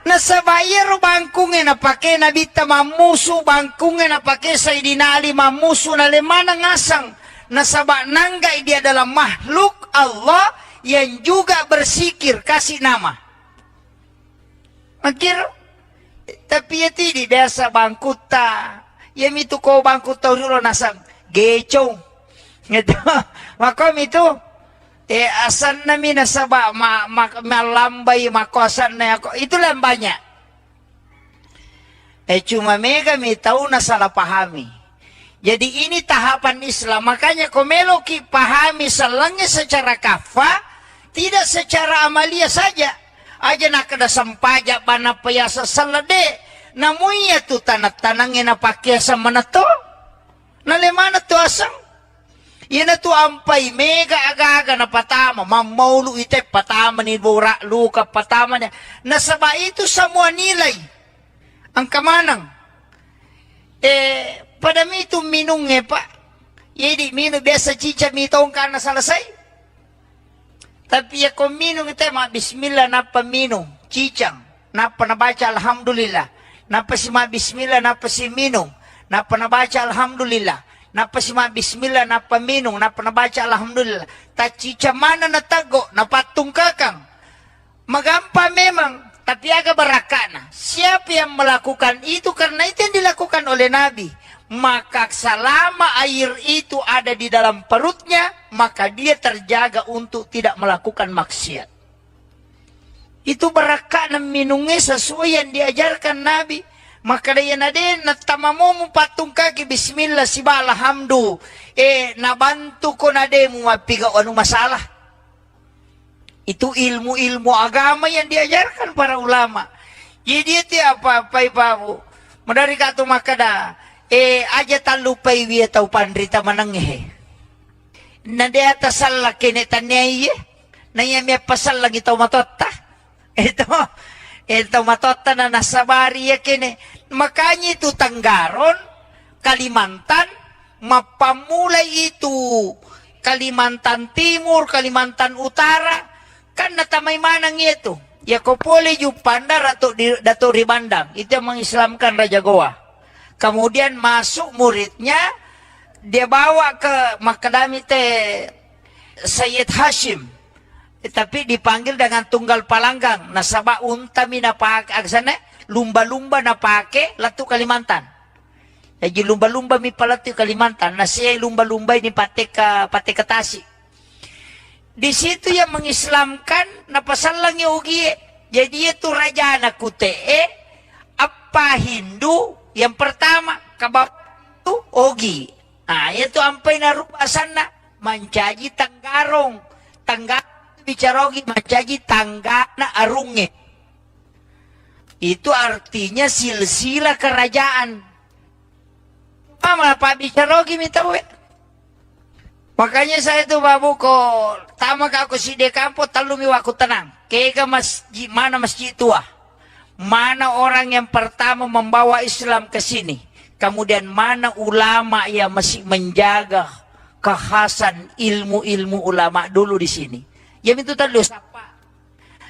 Speaker 1: Nasa bayar bangkungin na pake nabita mamusu. Bangkungin na pake Sayyidina Ali mamusu na limana ngasang. Nasabak nanggay dia adalah makhluk Allah yang juga bersikir kasih nama. Makir, tapi ya tidak biasa bangkuta. Ya itu kau bangkuta dulu nasang gecong. Gitu. Makom itu asan nami nasabak malambay makosan na ako. Itulah banyak. Cuma mega mi tahu na salah pahami. Jadi ini tahapan Islam. Makanya komeloki pahami selangnya secara kafa, tidak secara amalia saja. Aja nak ada sampaja bana payasa selede. Namunya tu tanah-tanangnya na pakiasa mana to? Nalemana tu asang? Ina tu ampai mega aga-aga na patama. Mamaulu ite patama ni bura luka patama niya. Nasaba itu semua nilai. Ang kamanang. Pada itu minumnya Pak. Jadi minum biasa cica mitong karena selesai. Tapi ya kau minum itu mah bismillah napa minum. Cicang. Napa nabaca alhamdulillah. Napa si mah bismillah napa si minum. Napa nabaca alhamdulillah. Napa si mah bismillah napa minum. Napa nabaca alhamdulillah. Tak cica mana natago. Napa tungkakang. Magampa memang. Tapi agak berakana. Siapa yang melakukan itu karena itu yang dilakukan oleh Nabi. Maka selama air itu ada di dalam perutnya, maka dia terjaga untuk tidak melakukan maksiat. Itu berakana minumnya sesuai yang diajarkan Nabi. Maka daya na din, natamamu mo patung kaki, bismillah, siba, alhamdu. Nabantu ko na din mo mapigaw anong masalah. Itu ilmu-ilmu agama yang diajarkan para ulama. Jadi itu apa-apa ibu. Madari ka ito makada, aja talupay wiya tau pandrita mananghe. Nade atasal laki ni tanyay, nayami pasal lagi tau matotta. Ito matotta na nasabari ya kini. Makanya itu Tanggaron, Kalimantan, mapamulay itu Kalimantan Timur, Kalimantan Utara, kan natamay manang itu. Ya kopole yung pandar dato ribandang. Itu yang mengislamkan Raja Goa. Kemudian masuk muridnya, dia bawa ke Makadami Sayyid Hashim. Tapi dipanggil dengan tunggal palanggang. Nasaba untami na pake, aksana, lumba-lumba na pake, latu Kalimantan. Jadi lumba-lumba mi palatu Kalimantan. Nasiya lumba-lumba ini pate ke Tasik. Di situ yang mengislamkan, napasalang yung ugi. Jadi itu raja anak kutee, apa Hindu, yang pertama, kabab itu ogi. Nah, itu ampai na rupasan na, mancaji Tanggarong. Bicarogi macaji tangga na arunge. Itu artinya silsilah kerajaan. Apa bicarogi minta we. Makanya saya tuh babu ko tama ka ako si de kampo talumi waku tenang. Kaya mana masjid tua. Mana orang yang pertama membawa Islam ke sini. Kemudian mana ulama yang masih menjaga kekhasan ilmu-ilmu ulama dulu di sini. Ya itu tadi sapa.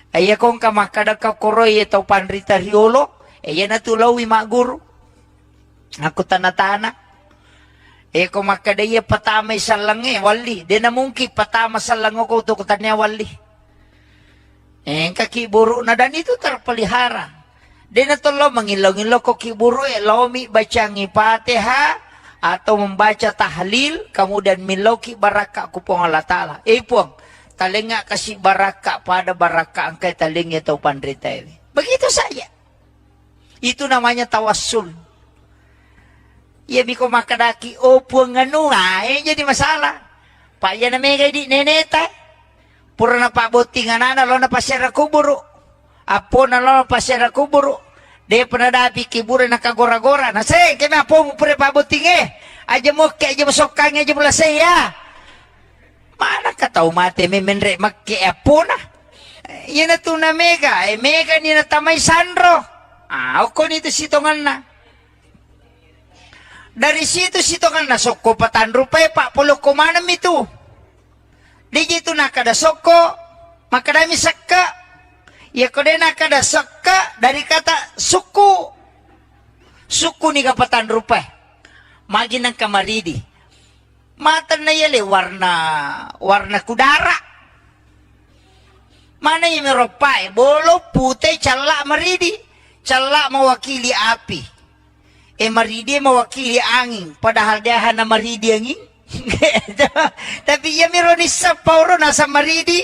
Speaker 1: Aya kong kamakada ka koroy atau pandrita riolo, na tulawi mak guru. Aku tanah-tanah. Kong makada iya patamay salange wali. Di na mungkin patama salango ko tukutannya wali. Kakiburu na dan itu terpelihara. Di na tulo mangilaw-ngilaw ko kiburu lomi baca ngipatiha atau membaca tahlil kemudian miloki baraka kupong Allah Ta'ala. Puang. Talinga kasih baraka pada baraka angkai talingnya tau pandrita ini. Begitu saja. Itu namanya tawassul. Ya biko makadaki opo nganu jadi masalah. Pak ya na mega di neneta. Pura na pabotingan na lo na pasyara kuburu. Apo na lo na pasyara kuburu. De penadapi kiburu na kagora-gora. Na say kaya apo mo pura pabotinge. Aja mo kaya aja mo sokang aja mo lasay ya. Mana ka tau mate me menre makke apona. Yan na to na mega. Mega ni na tamay sandro. Ako nito sitongan na. Dari situ sitongan na soko patan rupay pak pulo kumanam itu. Di gitu na kada soko. Makadami sakka. Ya kode na kada sakka dari kata suku. Suku ni kapatan rupay. Magi ng kamaridi. Mata na yale warna kudara. Mana yung meropa bolo putih calak maridi. Calak mewakili api. Maridi mewakili angin. Padahal dia hana maridi angin. Tapi ya mironis sa pauro nasa maridi.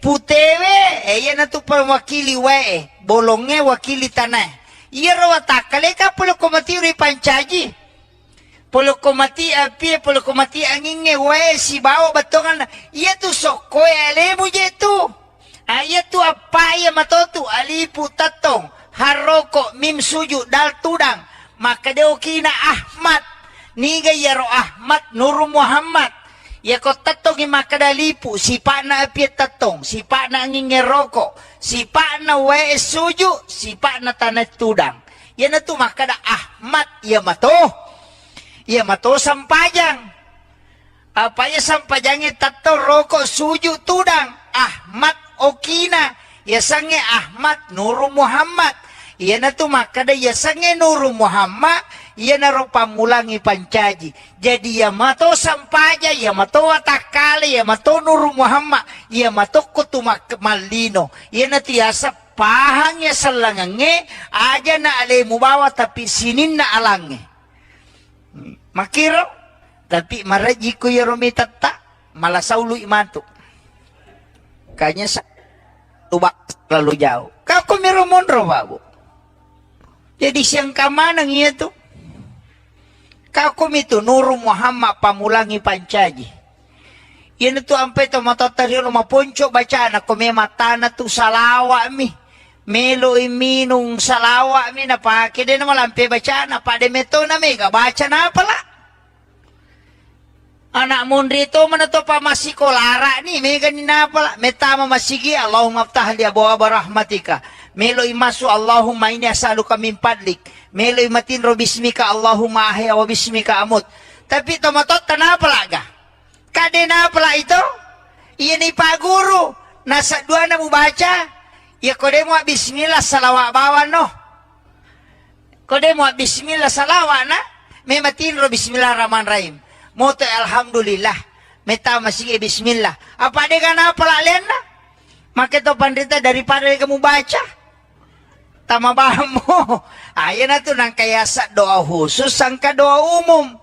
Speaker 1: Putewe yan na to mewakili wae. Bolongnya wakili tanah. Iya rawatakale ka pulo kumatiri pancaji. Polo komati api, polo komati angin ngewe si bawa batongan. Iya tu soko alemu je tu. Iya tu apa ya matotu alipu tatong haroko mim suju dal tudang. Maka dia kina Ahmad. Niga yaro Ahmad Nur Muhammad. Ya ko tatong maka dalipu si pak na api tatong, si pak na angin ngeroko, si pak na we suju, si pak na tanah tudang. Ya na tu maka da Ahmad ya mato. Ya mato sampajang. Apa ya sampajangnya tato rokok suju tudang. Ahmad Okina. Ya sange Ahmad Nur Muhammad. Ya na tu maka da ya sange Nur Muhammad. Ya na ro pamulangi pancaji. Jadi ya mato sampaja. Ya mato watakali. Ya mato Nur Muhammad. Ya mato kutumak malino. Ya na tiasa pahangnya selangange. Aja na alemu bawa tapi sinin na alange. Makiro, tapi maraji ko yung rumitata, malasawlo imanto. Kanya sa tubak lalu jauh. Kako miro monro bago. Jadi siang kamanang itu. Kakum itu Nuru Muhammad Pamulangi Pancaji. Yan tu ampe to matatario maponcho baca na kumemata na tu salawa mi. Melo iminung salawa mi na pake din na malampe baca na pade meto na mega baca na pala. Anak mundrito mana to pa masikolara ni mega ni na pala. Metama masigi Allahumma aftah li abwaaba rahmatika. Melo imasu Allahumma inni as'aluka min fadlik. Melo imatinro bismika Allahumma ahya wa bismika amut. Tapi to matot na pala ga. Kade na pala ito? Iyan ni paguru. Nasa dua na mo baca. Ya kode mo bismillah salawa bawa no. Kode mo bismillah salawa na. May matinro bismillahirrahmanirrahim. Moto alhamdulillah. May tama sige bismillah. Apa de ka na pala len na? Makito pandita daripada kamu baca. Tama ba mo? Ayan na to nang kaya sa doa khusus ang doa umum.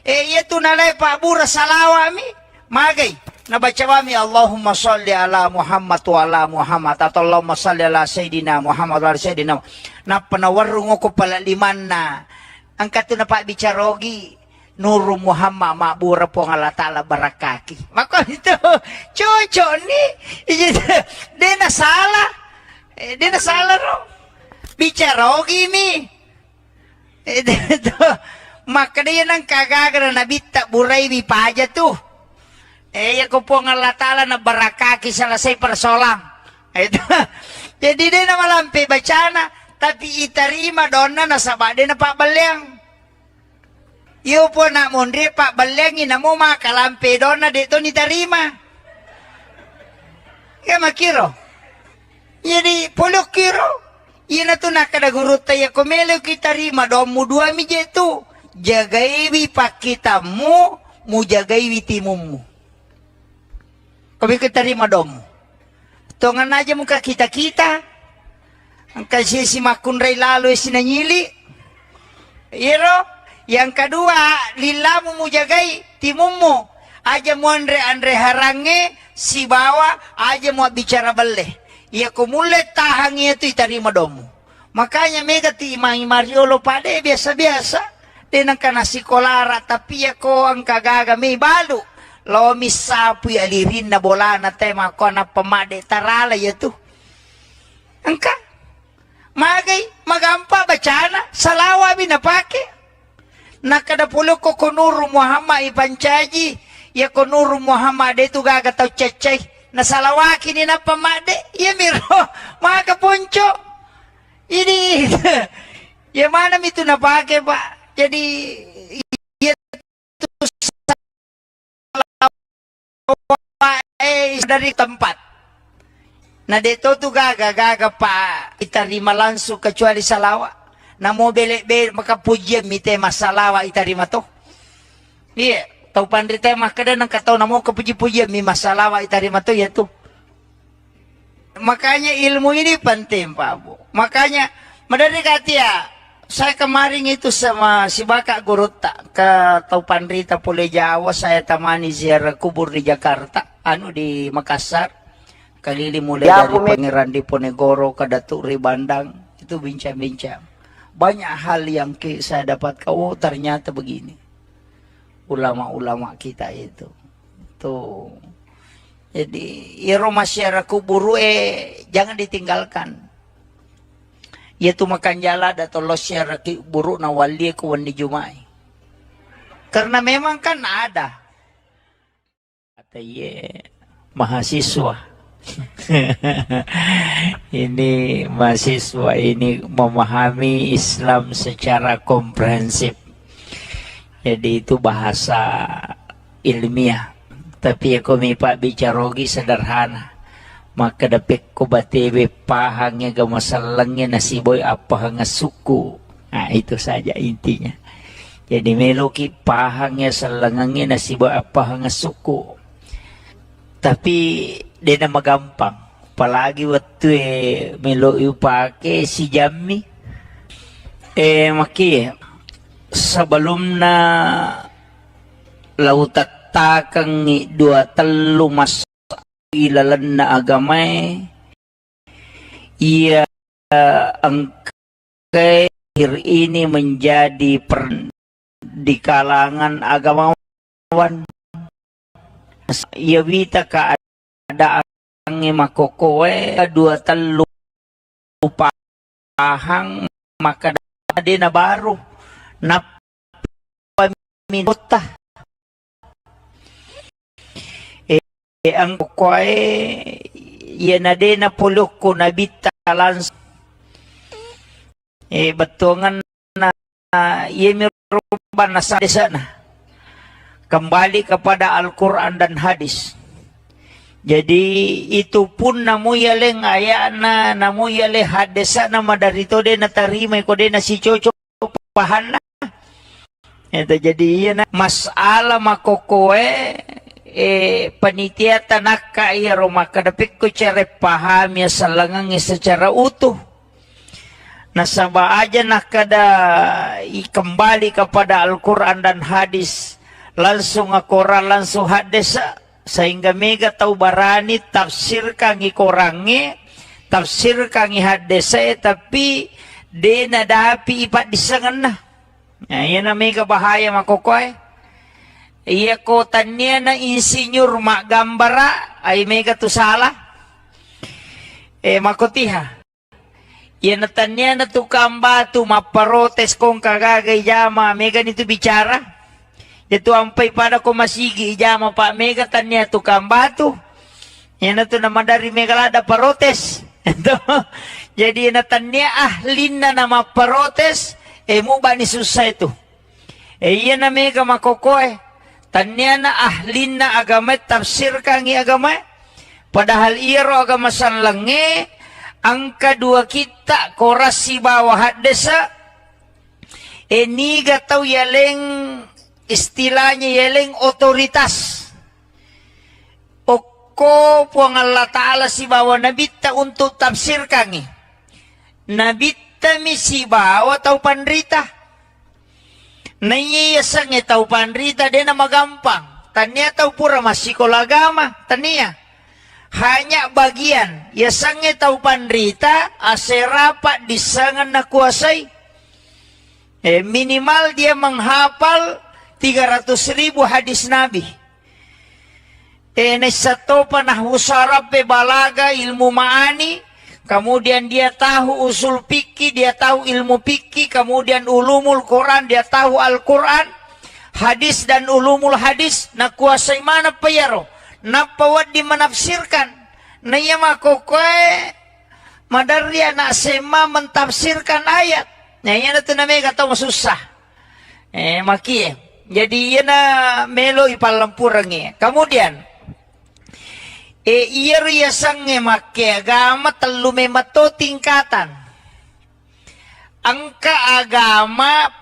Speaker 1: Iya tu nalay pabura salawa mi. Magay. Nabaca kami Allahumma salli ala Muhammad wa ala Muhammad. Atau Allahumma salli ala Sayyidina Muhammad wa ala Sayyidina. Na panawarung ko pala liman na. Ang kato na pa bicarogi. Nuru Muhammad mabura po ng Allah Ta'ala barakaki. Maka ito. Chocho ni. Di na sala. Di na sala ro. Bicarogi mi. Ito. Maka dia nang kagagara na bitta buray mi paja tu. Ya ko po ng Allah Ta'ala na barakaki salasay persolang. Ito. Jadi dia na malampi bacana. Tapi itarima doon na nasaba din na pabalyang. Iyo po na mundri pabalyangin na mo makalampi doon na dito ni tarima. Kaya makiro. Jadi pulok kiro. Yan na to nakadagurut tayo kumelo kitarima doon mo dua mi jetu. Jagaiwi pakitamu, mu jagaiwi timummu. Kami keterima dong. Tongan aja muka kita-kita. Ang kasi si makunray lalo sinanyili. Iro, yang kedua, lilamu mu jagai timummu. Aja mu andre harange, si bawa, aja mu bicara bale. Ia kumulet tahangnya itu itarima domu. Makanya mega ti Mariolo pade biasa-biasa. Tinang ka na sikolara tapi ako ang kagaga may balo. Lo misapu alirin na bola na tema ko na pamade tarala yato. Angka. Magay magampa bacana salawa binapake. Nakadapulo ko kunuru Muhammad ipancaji. Ya kunuru Muhammad itu gagataw cecay. Nasalawaki ni na pamade. Ya miro mga kapuncho. Ini ya mana itu napake pak. Jadi itu dari tempat. Nah dito tu gaga pa itarima langsung kecuali salawa. Na mo bele maka pujian mite masalawa itarima to. Iya, tau pandri tema kada nang katau namo kepuji-pujian mi masalawa itarima to ya tu. Makanya ilmu ini penting Pak Bu. Makanya madari katia saya kemarin itu sama si Baka Guruta ke Taupandrita Pule Jawa, saya temani ziarah kubur di Jakarta, di Makassar. Kali mulai dari Pangeran Diponegoro ke Datuk Ribandang, itu bincang-bincang. Banyak hal yang saya dapat ternyata begini. Ulama-ulama kita itu. Tuh. Jadi, iro masyarakat kubur jangan ditinggalkan. Yaitu makan jala atau losyar buruk na wali kuwan di Jumai. Karena memang kan ada. Kata mahasiswa. Ini mahasiswa ini memahami Islam secara komprehensif. Jadi itu bahasa ilmiah. Tapi aku mipak bicarogi sederhana. Maka dapet ko batebe pahangnya ga masalangnya nasiboy apa hanga suku. Nah itu saja intinya. Jadi meloki pahangnya salangangnya nasiboy apa hanga suku. Tapi dia nama gampang. Apalagi waktu melo pake si Jami. Maki sebelum na lautat takang dua telu mas ilalan na agamay iya ang kay ini menjadi di kalangan agamawan. Ia wita keadaan makokoe dua telu pahang maka dina baru na minuta ang kokoe ia na dina pulok ko nabita lans batungan na ia miruban na sa desa na kembali kepada Al-Quran dan hadis. Jadi itu pun namuyaleng ayana namuyale hadesa nama dari to de natarima ko de na si coco pahana. Itu jadi iya na masalah makokoe panitia tanaka iya roma kadapik ko cara paham ya salangang secara utuh. Nasaba aja nakada kembali kepada Al-Quran dan hadis. Langsung Al-Quran langsung hadis sehingga mega tahu barani tafsir kangi korangi tafsir kangi hadis tapi dena dapi ipat disangan na yan na mega bahaya makokoy iya kota niya na insinyur mak gambara ay mega tu salah makotiha yan na tanya na tu kamba tu maparotes kong kagagay jama mega nito bicara. Itu ampai pada ko masigi ijama Pak Mega tanya tukang batu. Yan itu nama dari Mega ada protes. Jadi natanya ahlina nama protes mu bani susah itu. Iya na Mega makokoe. Tanya na ahlina agama tafsir kangi agama. Padahal iro agama sanlange angka dua kita korasi bawah hadesa. Niga tau yaleng istilahnya yeleng otoritas. Oko puang Allah Ta'ala si bawa nabita untuk tafsir kangi. Nabita mi si bawa tau pandrita. Naiyasan nga tau pandrita dia nama gampang. Tanya tau pura masih kolagama. Tanya. Hanya bagian. Yasan nga tau pandrita aserapat disangan na kuasai. Minimal dia menghafal 300.000 hadis Nabi. Satu panah usarab balaga ilmu ma'ani. Kemudian dia tahu usul fikih, dia tahu ilmu fikih. Kemudian ulumul Quran, dia tahu Al-Quran. Hadis dan ulumul hadis. Na kuasai mana payaro. Napawad di menafsirkan. Na iya makokoy. Madarya na sema mentafsirkan ayat. Nah yan ito na may kataw masusah. Maki jadi ia na melo ipalampurangi. Kemudian iya riasang make agama telu memato tingkatan. Angka agama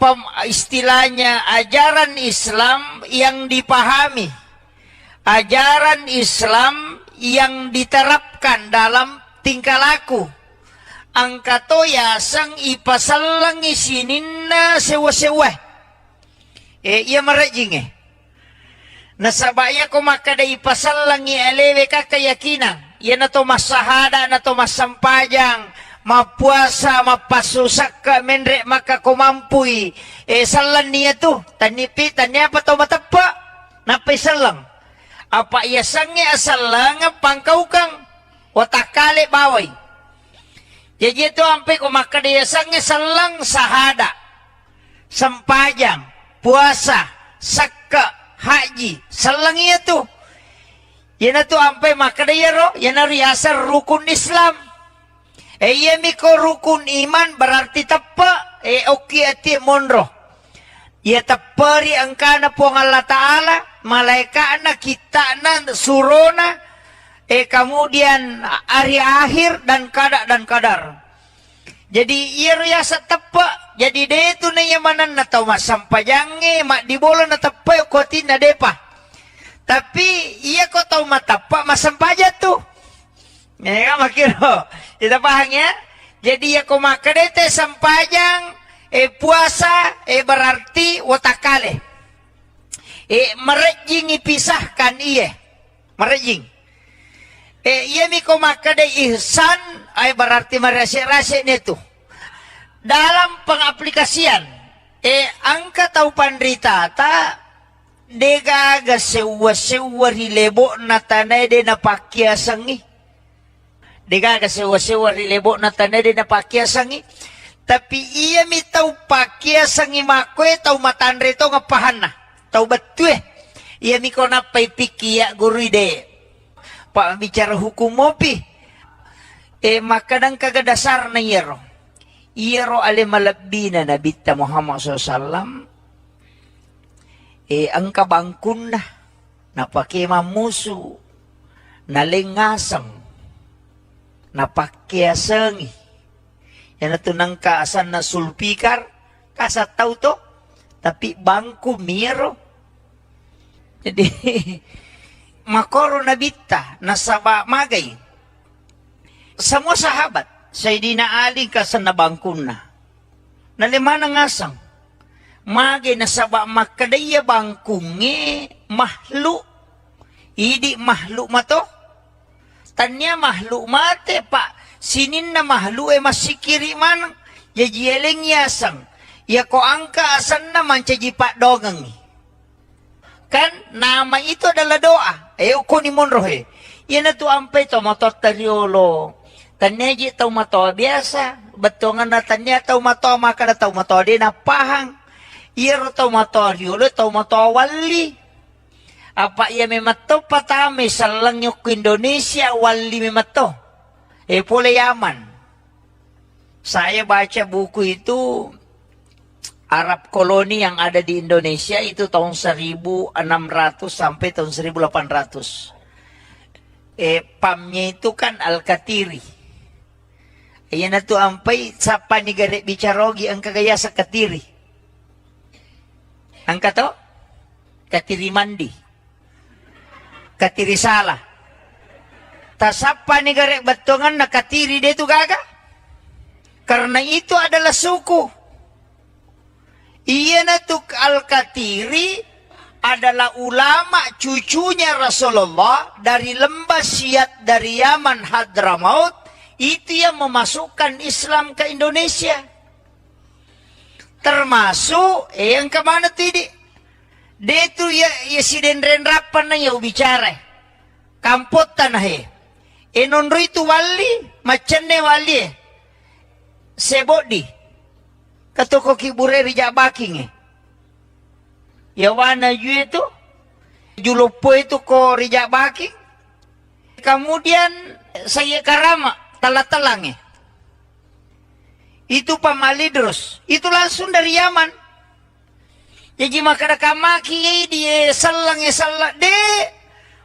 Speaker 1: istilahnya ajaran Islam yang dipahami. Ajaran Islam yang diterapkan dalam tingkah laku. Angka to yasang ipasalang isinin na sewa-sewa. Iya merajing nasabaya ko makada ipasal lang ialewe ka keyakinan. Iya na to masahada na to masampajang mapuasa mapasusak ka menre maka kumampui salan niya to tanipi tanya apa to matapa napay salang apa iya sangi asal lang pangkaw kang watakale baway. Jadi itu ampe ko makada iya sangi salang sahada sampajang puasa, sakka, haji, salang iya tuh. Yan tu ampai makadaya ro, yan riasa rukun Islam. Iya miko rukun iman berarti tapa, oki ati monro. Ya tapari angkana po ng Allah Ta'ala, malaika na kita na surona, kemudian hari akhir dan kadar. Jadi iya riasa tapa. Jadi dia itu na yamanan na tau masampajange, mak dibola na tapa ko na depa. Tapi iya ko tau matapa masampaja tuh. Ya makiro. Kita paham ya? Jadi ya ko makadete sampajang puasa berarti watakale. Merejing ipisahkan iya. Merejing. Iya mi ko makade ihsan ay berarti merasik-rasik itu. Dalam pengaplikasian aplikasian. Angka tau pandrita ta degaga sewa rilebo na tanay de na pakyasangi. Degaga sewa rilebo na tanay de na pakyasangi. Tapi iya mi tau pakyasangi makwe tau matandre to ngapahana. Tau batue. Iya mi kona pay pikiya guru ide. Pa bicara hukum mopi. Makadang kagadasar na yero. Iyero ale malabina na Nabi Muhammad SAW. Ang kabangkun na. Napakimamuso. Nalingasang. Napakyasangi. Yan na tunang kaasan na sulpikar. Kasataw to. Tapi bangku miro. Jadi makoro na bita. Nasaba magay. Semua sahabat. Sayyidina Ali kasan na bangkun na. Nalimana ngasang. Magay nasaba makadaya bangkungi mahlu. Idi mahlu mato. Tanya mahlu mate pa. Sinin na mahlu masikiri man. Yajieleng yasang. Ya ko angka asan naman caji pak dogang. Kan nama itu adalah doa. Uko ni monrohe. Yan na to ampay to motor tariolo. Tanya ji tau mato biasa. Betongan na tanya tau mato maka na tau mato di na pahang. Iro tau mato riolo tau mato wali. Apa ia memato patame salang yok Indonesia wali memato. Pole Yaman. Saya baca buku itu Arab koloni yang ada di Indonesia itu tahun 1600 sampai tahun 1800. Pamnya itu kan Al-Katiri. Ayan na to ampay sa panigare bicharogi ang kagaya sa Katiri. Ang kato? Katiri mandi. Katiri sala. Tasapa panigare batongan na Katiri dito gaga. Karena itu adalah suku. Iyan na to Al-Katiri adalah ulama cucunya Rasulullah dari lembah Siat dari Yaman Hadramaut. Itu yang memasukkan Islam ke Indonesia. Termasuk yang kemana tadi? Dia itu ya si denren rapan na ya bicara. Kampot tanah enonro itu wali, macane wali. Sebodi. Katoko kibure rija baking ya wana yu itu. Julopo itu ko rija baking. Kemudian saya karama. Talang itu pamalidros itu langsung dari Yaman. Jadi makada kamaki dia salang de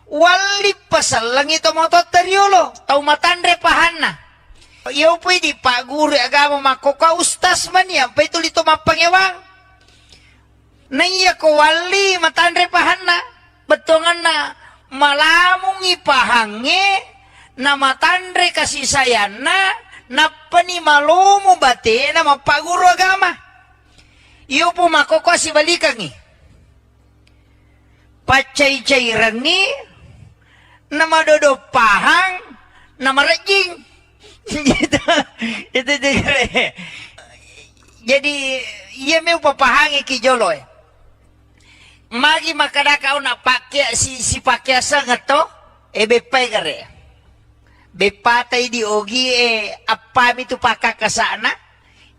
Speaker 1: wali pasalang itu moto teriolo tau matandre pahana. Iyo pwede pa guru agama makoka ustas man yan pa ito lito mapangewang. Naiya ko wali matandre pahana betongan na malamong ipahange na matandre kasih sayana na panimalumo bate na mapaguro agama. Iyo po makoko si balikangi. Pacay-cay rangi na madodopahang na marajing. Itu jadi iya may papahangi kijolo Magi makadakaw na pakya si pakyasa nga to bepay gare. Bepatay di ogi apami tu pakakasana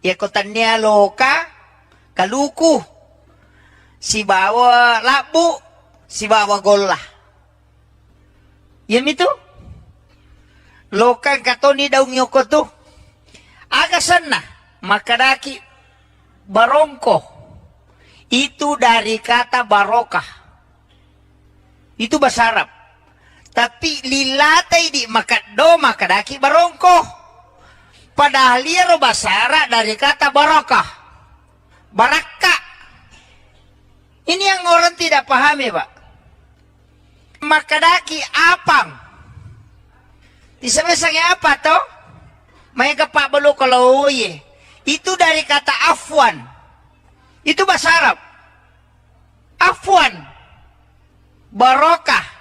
Speaker 1: ya kotanya loka kaluku si bawa labu si bawa gola yan itu loka katoni daw nyoko tu agasan na makadaki barongko itu dari kata barokah itu bahasa Arab. Tapi lilatay di makado makadaki barongko. Padahal liya basara dari kata barakah. Baraka. Ini yang orang tidak pahami, Pak. Makadaki apang. Disabi-sabi apa to? May kapabalo kalau ye. Itu dari kata afwan. Itu bahasa Arab. Afwan. Barokah.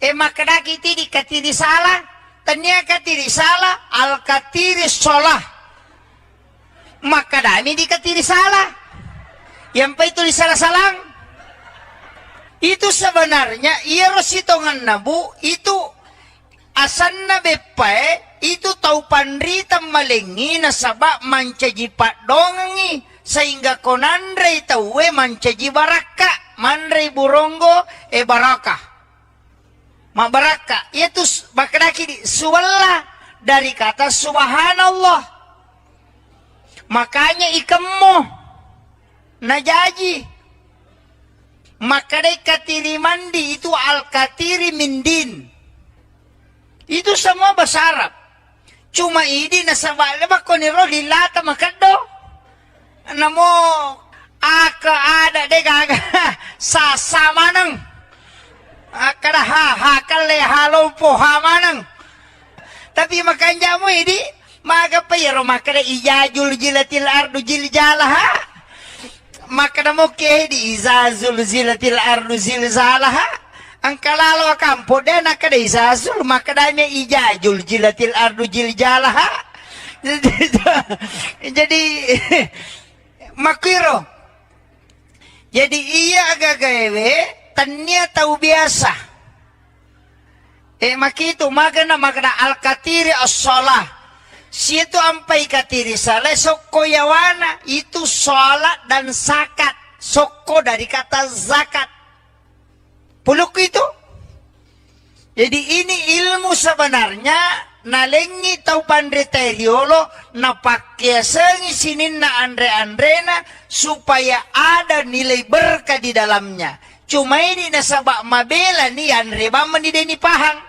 Speaker 1: Makadaki ti di katiri salah. Tanya katiri salah. Al katiri sholah. maka dami dikatiri salah. Yang pa itu disalah-salang. Itu sebenarnya iya rositongan nabu itu asan na bepae itu tau panrita malengi na sabak mancaji pak dongangi sehingga konandre tauwe mancaji baraka mandre burongo baraka ma baraka itu bakadaki di suwalla dari kata subhanallah. Makanya ikemmo najaji maka dai katiri mandi itu al katiri mindin itu semua bahasa Arab. Cuma ini nasabala ba ko ni ro dilata makado namo aka ada de gaga sasama nang akada hakale halompo hamanang. Tapi makanya mo ini maga pa yero makada ijajul jilatil ardu jiljalaha maka mo ke di izazul zilatil ardu zilzalaha ang kalalo kampo de nakada izazul maka dami ijajul jilatil ardu jiljalaha. Jadi makiro jadi iya agagawe tanya tahu biasa makito magana magana al-katiri as-salah situ ampai katiri salah soko yawana itu sholat dan zakat. Soko dari kata zakat. Puluk itu. Jadi ini ilmu sebenarnya nalengi tau pandriteriolo na pakai sengi sinin na andre-andrena supaya ada nilai berkah di dalamnya. Cuma ini nasabak mabela nih andre baman di deni pahang.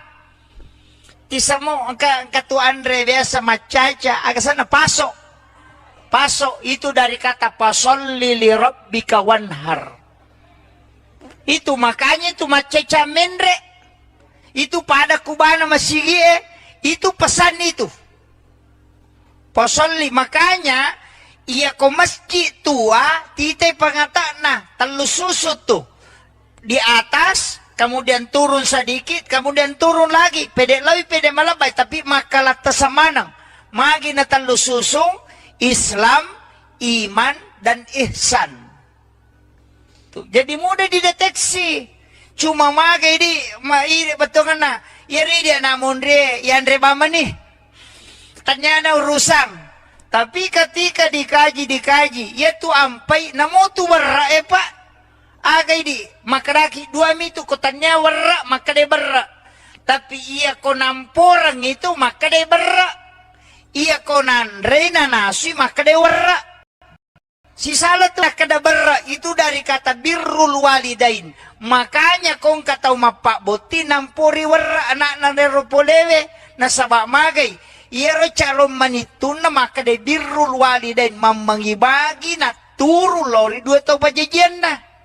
Speaker 1: Isa mo katu Andre biasa macaca agak sana pasok itu dari kata pasolli li rabbika wanhar. Itu makanya itu macaca mendre itu pada kubana masigie itu pesan itu pasolli. Makanya iya ko masjid tua tite pangata nah telu susut tuh di atas kemudian turun sedikit, kemudian turun lagi. Pede lebih pede malabay, tapi makalat tasamanang. Magi na talo susung, Islam, iman, dan ihsan. Tuh, jadi mudah dideteksi. Cuma magi di, betul na, yari dia namun re, yan re bama nih. Tanya na urusan. Tapi ketika dikaji, ya tu ampai, namo tu berra pak. Agay di makaraki dua mitu kotanya warra maka de berra. Tapi iya ko namporang itu maka de berra. Iya ko nandre na nasi maka de warra. Si salat lah kada berra itu dari kata birrul walidain. Makanya kong katau mapak boti nampori warra anak nandero polewe nasabak magay. Iya ro calon manitun na maka de birrul walidain mamangibagi na turu lori dua tau pajajian na.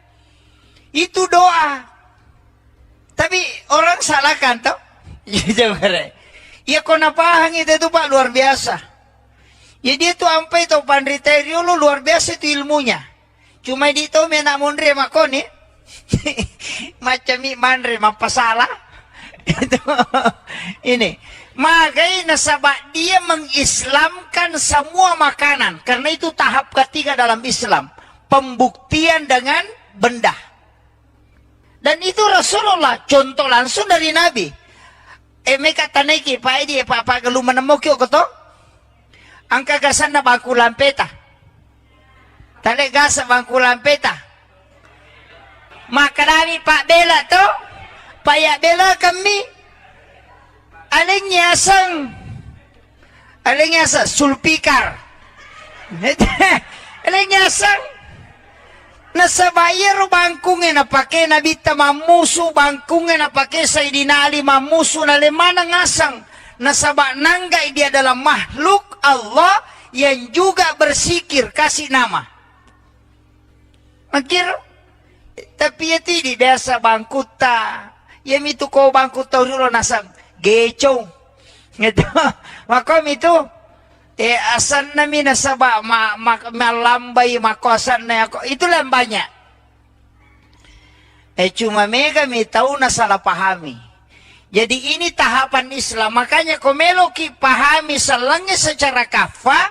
Speaker 1: Itu doa. Tapi orang salahkan tau. Ya kau napahang itu pak luar biasa. Ya dia tuh ampai tau pandriterio lu luar biasa itu ilmunya. Cuma di tau menak mondre makoni. Macam mandre mapasalah. Ini. Makanya nasabak dia mengislamkan semua makanan. Karena itu tahap ketiga dalam Islam. Pembuktian dengan benda. Dan itu Rasulullah contoh langsung dari Nabi. Mereka taneki pak dia pak galu menemukio koto. Angka gasan na bangku lampeta. Tale gasa bangku lampeta. Maka dari pak bela to, payak bela kami. Alingnya sulpikar. Alingnya sang. Nasa bayar bangkungin na pake nabita mamusu bangkungin na pake Sayyidina Ali mamusu na lemana ngasang nasa nanggai dia adalah makhluk Allah yang juga bersikir kasih nama. Makir tapi ya tidak biasa bangkuta ya itu ko bangkuta dulu nasang gecong gitu makom itu asan nami nasaba malambay makosan na ako itu lang banyak. Cuma mega mi tahu na salah pahami. Jadi ini tahapan Islam. Makanya komeloki pahami selangnya secara kafah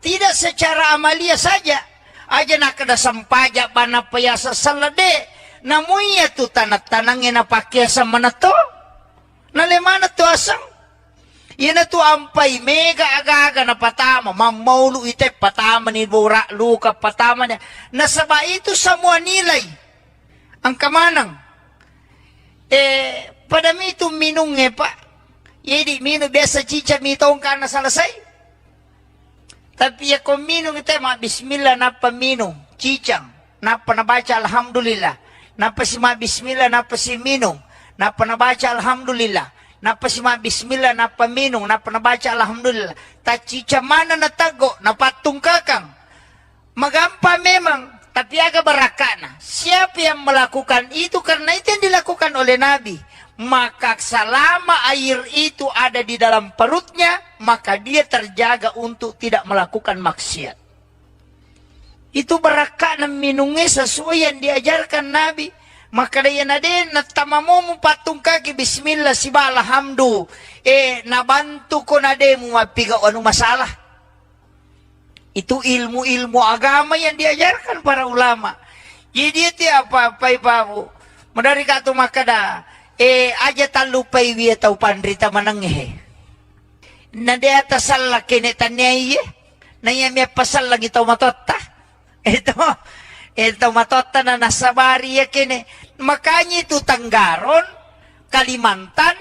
Speaker 1: tidak secara amalia saja. Aja nak kada sampaja bana payasa salade. Namuya tu tanat-tanangin na pakyasa mana to. Nalemana to asang. Yan tu ampay mega aga-aga na patama. Mamaulo ite patama ni Bura Luka patama niya. Nasaba ito sa mua nilay. Ang kamanang. Padami ito minung pa. Yedi minung biasa cica mitong ka na salasay. Tapi ya kung minum ito, bismillah na paminum, cicang, na panabaca alhamdulillah, na pasima bismillah na pasiminum, na panabaca alhamdulillah, na pasima bismillah na paminum, na panabaca alhamdulillah, ta cica mana na tago, na patungkakang, magampa memang, tapi agak barakana. Siapa yang melakukan itu karena itu yang dilakukan oleh Nabi. Maka selama air itu ada di dalam perutnya, maka dia terjaga untuk tidak melakukan maksiat. Itu barakah minumnya sesuai yang diajarkan Nabi. Maka dia nade natamamu patung kaki bismillah siba alhamdu. Nabantu ko nade mu mapiga anu masalah. Itu ilmu-ilmu agama yang diajarkan para ulama. Jadi itu apa ibu. Medari katu makada. Aja talupay wiya tau pandrita mananghe. Na di atas sala kinitanyay. Na yami pasal lagi tau matotta. Ito matotta na nasabari ya kine. Makanya itu Tanggaron, Kalimantan,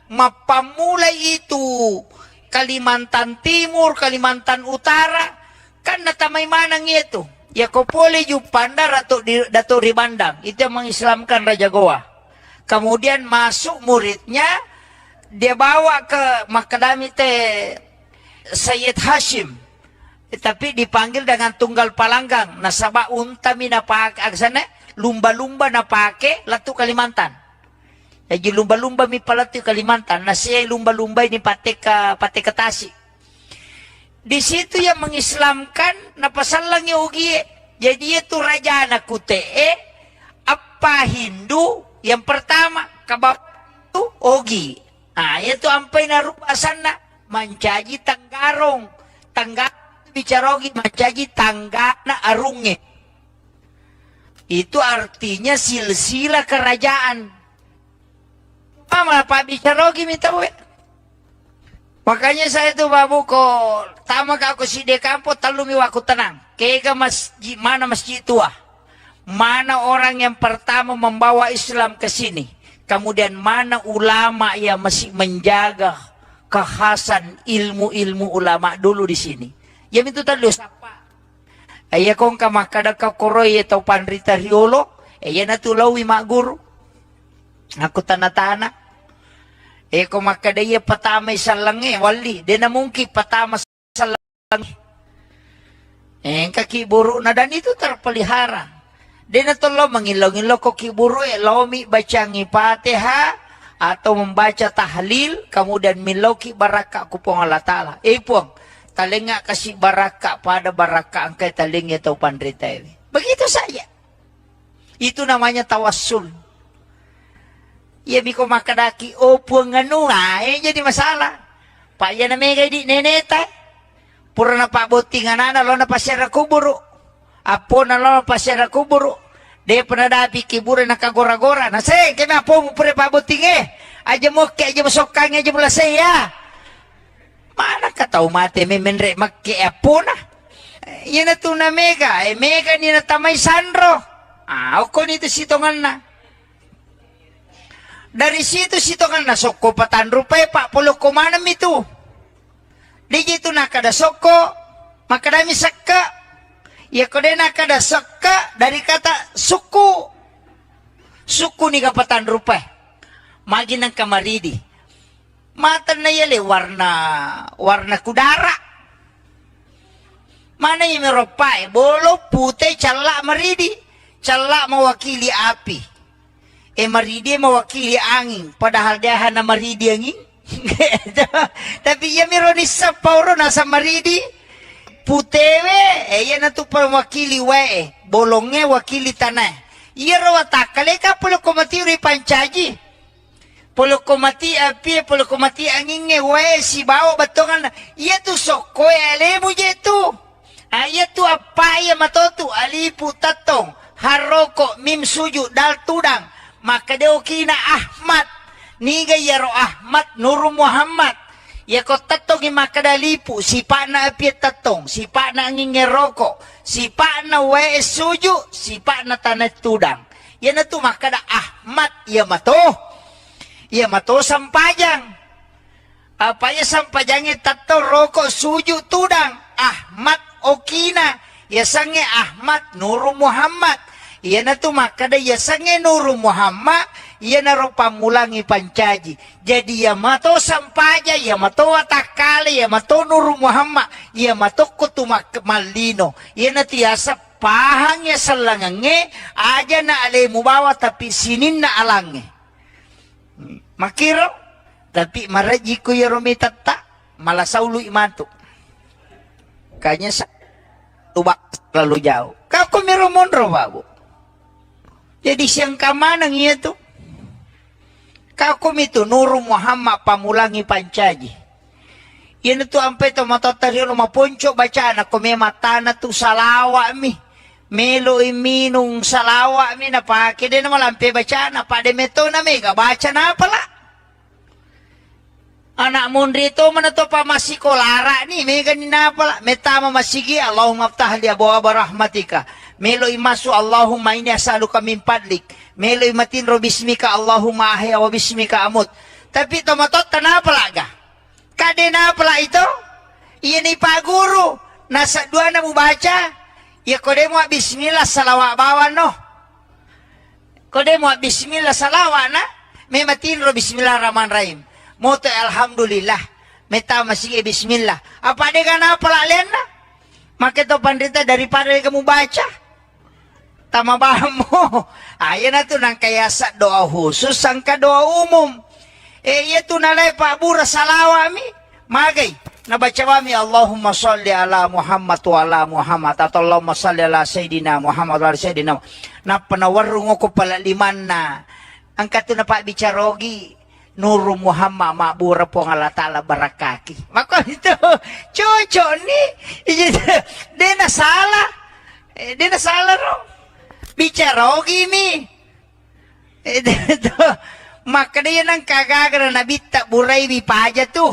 Speaker 1: mapamulay itu Kalimantan Timur, Kalimantan Utara. Kan natamay manang ito. Ya kopole yung pandar dato ribandang. Itu yang mengislamkan Raja Goa. Kemudian masuk muridnya, dia bawa ke Makadami Sayyid Hashim. Tapi dipanggil dengan tunggal palanggang. Nasaba untami na pake, aksana, lumba-lumba na pake, latu Kalimantan. Jadi lumba-lumba mi palatu Kalimantan. Nasiya lumba-lumba ini pate ke Tasik. Di situ yang mengislamkan, napasal lang yung ugie. Jadi itu raja anak kutee, apa Hindu, yang pertama, kabab itu Ogi. Nah, itu ampai na rupasan na. Mancaji Tanggarong. Tanggarong bicara Ogi. Mancaji tangga na arunge. Itu artinya silsilah kerajaan. Apa bicara Ogi minta we. Makanya saya tuh babu ko. Tama ka ako si Dekampo, talumi waku tenang. Kaya mana masjid tua. Mana orang yang pertama membawa Islam ke sini. Kemudian mana ulama yang masih menjaga kekhasan ilmu-ilmu ulama dulu di sini. Yang itu tadi siapa? Ayah kong kamakada ka koroy atau pandrita riolo. Ayah natulawi mak guru. Aku tanah-tanah. Kong makada iya patama isalangi. Wali. Dia na mungkin patama isalangi. Kaki buruk na dan itu terpelihara. Dia natulong mangilong-ilong ko kiburo lomi baca ngipatiha atau membaca tahlil kemudian miloki baraka kupong Allah Ta'ala. Puang, talinga kasih baraka pada baraka angkai talingnya tau pandrita ini. Begitu saja. Itu namanya tawassul. Ya biko makadaki puang anu jadi masalah. Pak ya namanya di neneta. Pura na pabotingan na lo na pasyara kuburo. Apo na lo pasyara kuburo. Dia pernah dapi kiburo na kagora-gora. Na say, kaya apo mo pura pabotinge. Aja mo kaya aja mo sokang aja mo lasay ya. Mana ka tau mati may menre makke apo na. Yan na to na mega. Mega ni na tamay sandro. Ako nito sitongan na. Dari situ sitongan na soko patan rupay pak pulo kumanam itu. Di gitu na kada soko. Makadami sakka. Ya kodena kada saka dari kata suku. Suku ni kapatan rupai. Magi ng kamaridi. Mata na yale warna kudara. Mana yung meropai? Bolo putih cala maridi. Cala mewakili api. Maridi mewakili angin. Padahal dia hana maridi angin. Tapi ya mironis sa pauro nasa maridi. Putewe, yan na ito wakili wae. Bolongnya wakili tanah. Iya rawatakale ka pulo komati uri pancaji. Pulo komati api, pulo komati angin wae si bawa batongan. Iya tu soko alemu je tu. Ayat tu apa ya matotu alipu tatong haroko mim suju dal tudang maka deo kina Ahmad niga yaro Ahmad Nur Muhammad ya ko tatong maka dalipu sipa na apiat tatong sipa na ngingeroko sipa na we suju sipa na tanat tudang ya na tu maka da Ahmad ya mato sampajang apa ya sampajangnya tato rokok suju tudang Ahmad okina ya sange Ahmad Nur Muhammad ya na tu maka da ya sange Nur Muhammad ya na ro pamulangi pancaji jadi ya mato sampaja ya mato watakali ya mato Nur Muhammad ya mato kutumak malino ya na tiasa pahangnya selangange aja na ale mubawa tapi sinin na alange makiro tapi maraji ko ya romitatta malah saulu imantu kayaknya tubak terlalu jauh kau kumiromondro babu jadi siang kamanang iya tuh kau itu Nur Muhammad pamulangi pancaji yan tu ampe to matatario maponco bacaan ako may matana tu salawa mi melo iminung salawa mi na pake din naman lampe bacaan pa de meto na mega baca na pala anak mundrito mana to pa masikolara ni mega ni na pala metama masigi Allahumma aftah li abwaaba rahmatika melo imasu Allahumma inni as'aluka min fadlik melo imatin ro bismika Allahumma ahya wa bismika amut tapi to matot na pala ga kade na pala ito iya ni pa guru nasa dua na mo baca ya kode mo bismillah salawa bawa no kode mo bismillah salawa na may matin ro bismillahirrahmanirrahim mo to alhamdulillah meta masih bismillah apa de kana pala lena make to pandita daripada kamu baca tama mo ayan na to nang kayasa doa khusus sangka doa umum iya tu nalay pa bura salawa mi magay nabaca kami Allahumma salli ala Muhammad wa ala Muhammad atau Allahumma salli ala Sayyidina Muhammad wa ala Sayyidina na panawarung ko pala liman na ang kato na pa bicarogi Nur Muhammad mabura po ng Allah Ta'ala barakaki mako ito chocho ni di na sala ro bicarogi mi ito maka dia nang kagagara na bitta buray bipaja tu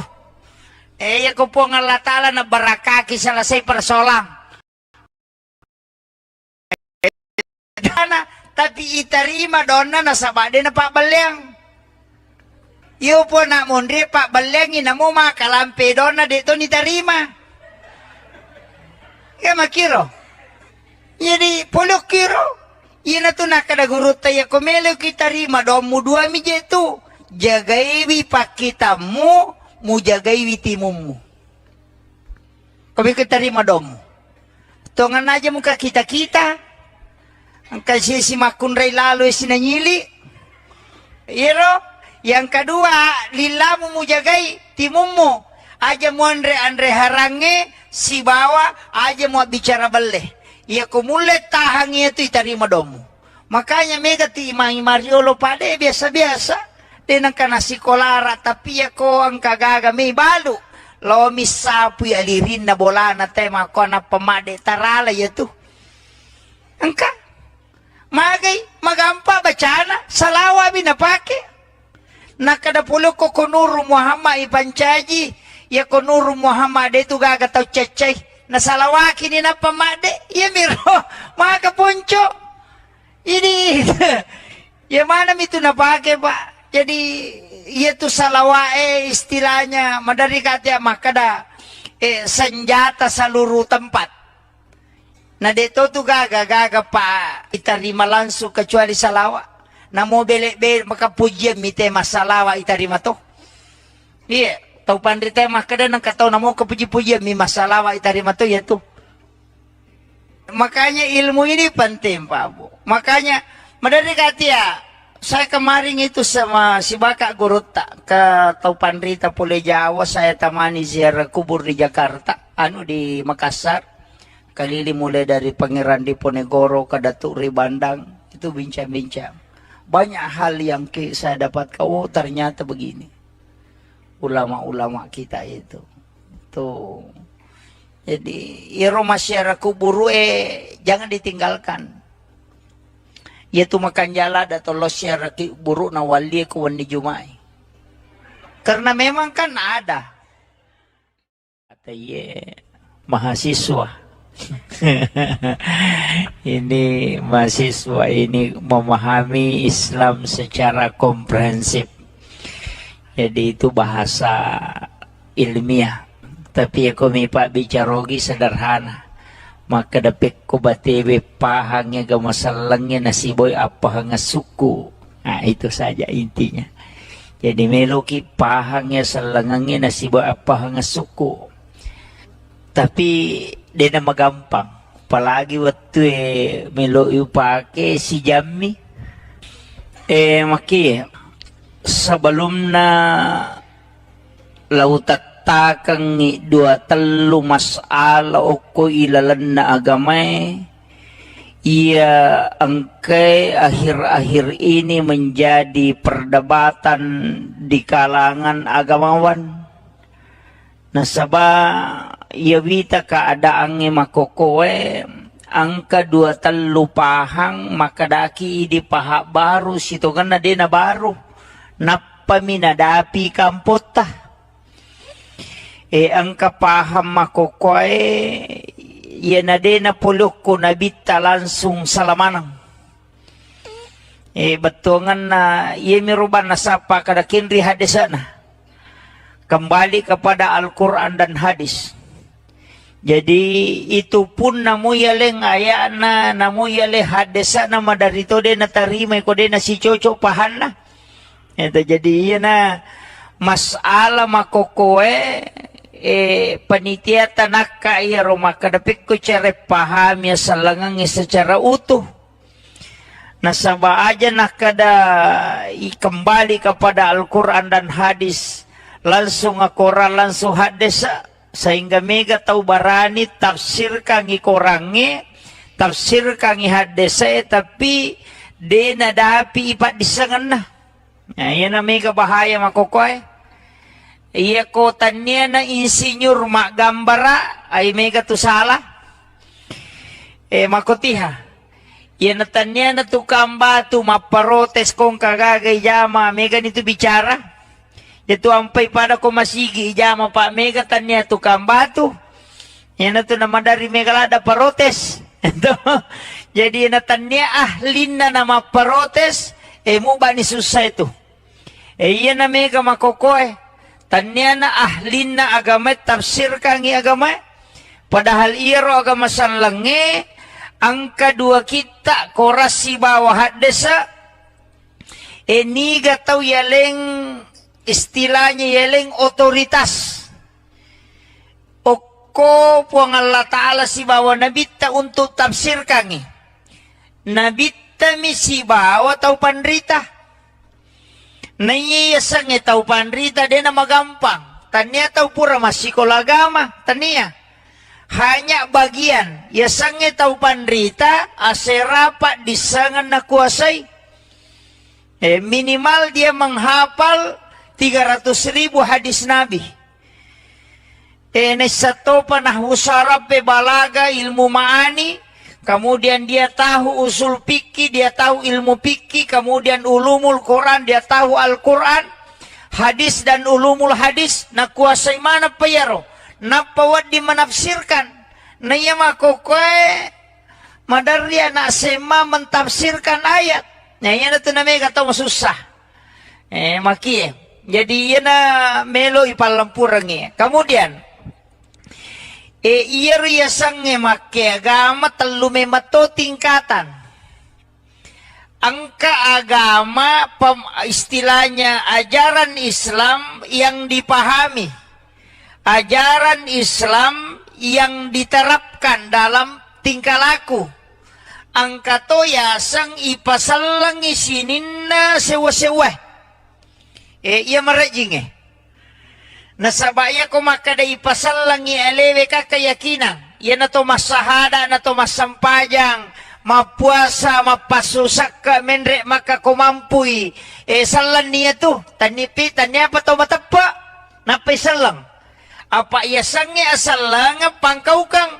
Speaker 1: ya ko po ng Allah Ta'ala na barakaki sa lasay persolang tapi itarima doon na nasabade na pabalyang iyo po na mundri pabalyang ina mo makalampi doon na dito ni tarima kaya makiro jadi pulok kiro ina tu nakadagurut tayo kumelo kita rima doon mo dua mi jetu jagaiwi pakitamu mu jagaiwi timummu kami kita rima doon mo tongan aja muka kita ang kasi si makunray lalo sinanyili iro yang kedua lilamu mu jagai timummu aja mo andre harange si bawa aja mo bicara bale iya kumulit tahangnya itu itarima domo makanya mega ti imang Mariolo pade biasa-biasa din ang kanasi kolara tapi ya ko ang kagaga may balu lo misapu alirin na bola na tema ko na pamade tarala ya tu angka magay magampa bacana salawa binapake nakadapulo ko Nur Muhammad ipancaji ya ko Nur Muhammad itu gagataw cecay nasalawaki ni na pamade ya miro mga kapuncho ini ya mana itu napake pak jadi ya tu salawae istilahnya madari katya makada senjata seluruh tempat na dito tu gaga pa itarima langsung kecuali salawa na mo bele makapujem mite masalawa itarima to iya tau pandrita makada nang kataw na mo kapuji-puji may masalawa itarima to yato makanya ilmu ini penting Pak Bu makanya madari katia saya kemarin itu sama si Baka Guruta ke tau pandrita Pule Jawa saya tamani ziarah kubur di Jakarta di Makassar kalili mulai dari Pangeran Diponegoro ke Datuk Ribandang itu bincang-bincang banyak hal yang saya dapat ternyata begini ulama-ulama kita itu tuh Jadi iro masyarakat buru jangan ditinggalkan. Yaitu makan jala atau lo syaraki buru na wali ko wandi jumai. Karena memang kan ada. Kata mahasiswa. Ini mahasiswa ini memahami Islam secara komprehensif. Jadi itu bahasa ilmiah. Tapi aku mipa bicarogi sederhana. Maka dapik ko batebe pahangnya ga masalangnya nasiboy apa hanga suku. Nah itu saja intinya. Jadi meloki pahangnya salangangnya nasiboy apa hanga suku. Tapi dia nama gampang. Apalagi waktu melo pake si Jami. Maki sebelum na lautat takang dua telu masala oko ilalan na agamay ia angkay akhir-akhir ini menjadi perdebatan di kalangan agamawan nasaba ia wita keadaan makokoe angka dua telu pahang maka daki di pahak baru situ kan dia na baru napa minadapi kampota ang kapaham makokoy yan na din na pulok ko nabita langsung salamanang. Batungan na yemiruban na sapa kada kinri hadisa na. Kembali kepada Al-Quran dan hadis. Jadi itu pun namuyaleng ayana namuyale hadisa na madarito din na tarimay ko din na si Chocho pahan na. Ito jadi yan na masala makokoy panitia tanaka iya maka dapik ko cara paham ya salangang secara utuh. Nasaba aja nakada kembali kepada Al-Quran dan hadis langsung akora langsung hadis sehingga mega tahu barani tafsir kangi korangi tafsir kangi hadis tapi dena dapi ipat disangan na. Nah, yan na mega bahaya makokoy. Iya kota niya na insinyur magambara ay mega tu salah. Makotiha. Iya natanya na tu kamba tu maparotes kong kagagay jama mega nito bicara. Ito ampay pada ko masigi jama pa mega tanya tu kamba tu. Iya na tu naman dari mega lada parotes. Jadi natanya ahlin na maparotes mo ba ni susah itu. Iya na mega makokoy. Tanya na ahlin na agama tafsir kangi agama padahal iro agama sanlangi ang kadua kita korasi bawah hadesa niga tau yaleng istilahnya yaleng otoritas oko puang Allah Ta'ala si bawa nabita untuk tafsir kangi nabita mi si bawa tau panrita naiyasang itaw panrita din na magampang. Tanya tahu pura masih kolagama. Tanya. Hanya bagian. Yasang itaw panrita aserapat disangan na kuasay. Minimal dia menghafal 300,000 hadis Nabi. Nesato panahusarap balaga ilmu ma'ani. Kemudian dia tahu usul fikih, dia tahu ilmu fikih, kemudian ulumul Quran, dia tahu Al-Quran, hadis dan ulumul hadis, na kuasai mana payaro, napawad di menafsirkan, na iya makokoy, madarya na sema mentafsirkan ayat, na iya na ito na may kataw masusah, maki, jadi iya na melo ipalampurang kemudian, iya riyasang make agama telu memato tingkatan. Angka agama istilahnya ajaran Islam yang dipahami. Ajaran Islam yang diterapkan dalam tingkah laku. Angka to yasang ipasalang isinin na sewa-sewa. Iya marajing nasabaya ko makada ipasal lang ialewe ka keyakinan. Yan na to masahada, na to masampajang, mapuasa, mapasusak ka, menre makakumampuy. Salan niya to, tanipi, tanya pa to matapa, napaisalang. Apa ia sange asal langap pangkau kang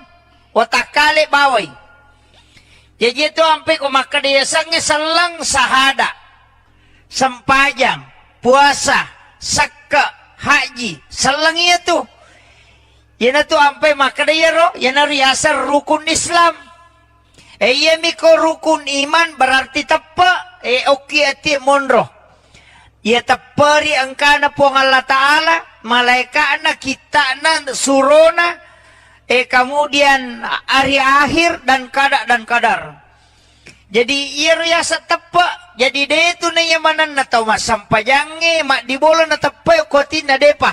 Speaker 1: watakale bawai. Jadi itu ampe ko maka dia sange salang sahada, sempajang, puasa, sakka, haji, salang itu. Yana tu ampe maka dia ro, yana riasar rukun Islam. Iya miko rukun iman berarti tepa, oki ati monro. Ya teperi angkana po Allah Ta'ala, malaikana, kitana, surona, kemudian hari akhir dan kadar. Jadi iya riasa tepa, jadi dia itu na yamanan na tau mak sampajange, mak dibola na tepa, koti na depa.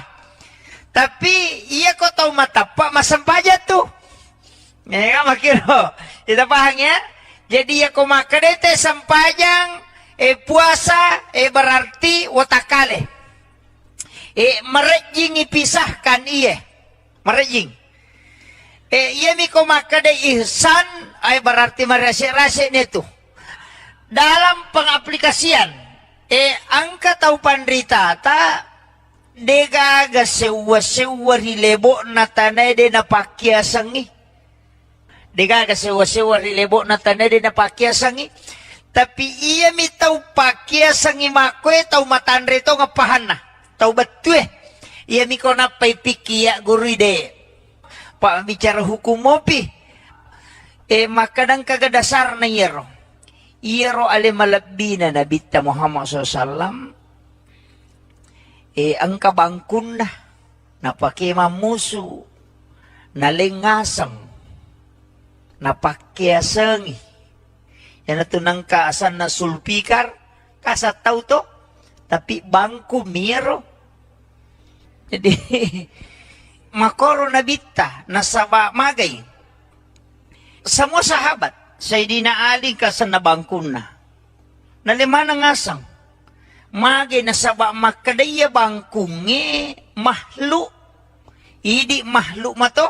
Speaker 1: Tapi iya ko tau mak tepa, mak sampaja tuh. Ya kan makiro, kita paham ya? Jadi ya ko makadete sampajang, puasa berarti watakale. Merejing ipisahkan iye. Merejing. Iya miko makade ihsan berarti merasik-rasik itu. Dalam pengaplikasian angka tau pandrita ta degaga sewa-sewa rilebo na tanay de na pakyasangi. Degaga sewa-sewa rilebo na tanay de na pakyasangi. Tapi iya mi tau pakia sangi makwe tau matandre tau ngapahan na. Tau betul iya mi kona pay pikiya guru ide. Pak bicara hukum mopi. Makadang kagadasar na iyero. Iyero ale malabina na Nabi Muhammad SAW. Ang kabangkun na. Napakimamuso. Nalingasang. Napakyasangi. Yan ito nang kaasan na sulpikar, kasat tau to, tapi bangku miro. Jadi, makoro na bita, nasaba magay. Semua sahabat, Sayyidina Ali kasan na bangkun na. Nalima na ngasang, magay nasaba makadaya bangkungi, mahlu. Idi mahlu mato.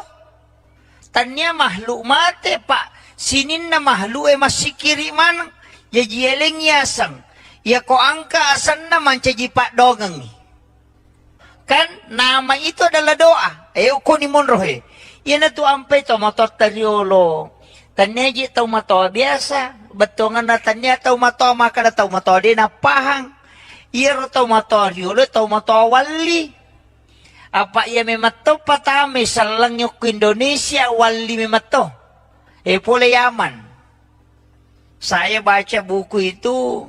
Speaker 1: Tanya mahlu mate, Pak. Sinin na mahlu masikiri man ya jieleng yasang ya ko angka asan naman caji pak dogang kan nama itu adalah doa uko ni monrohe yan na tu ampe to motor tariolo tanya ji tau mato biasa betongan na tanya tau mato maka na tau mato di na pahang iro tau mato riolo tau mato wali apa ya memato patame salang yok Indonesia wali memato Pula Yaman. Saya baca buku itu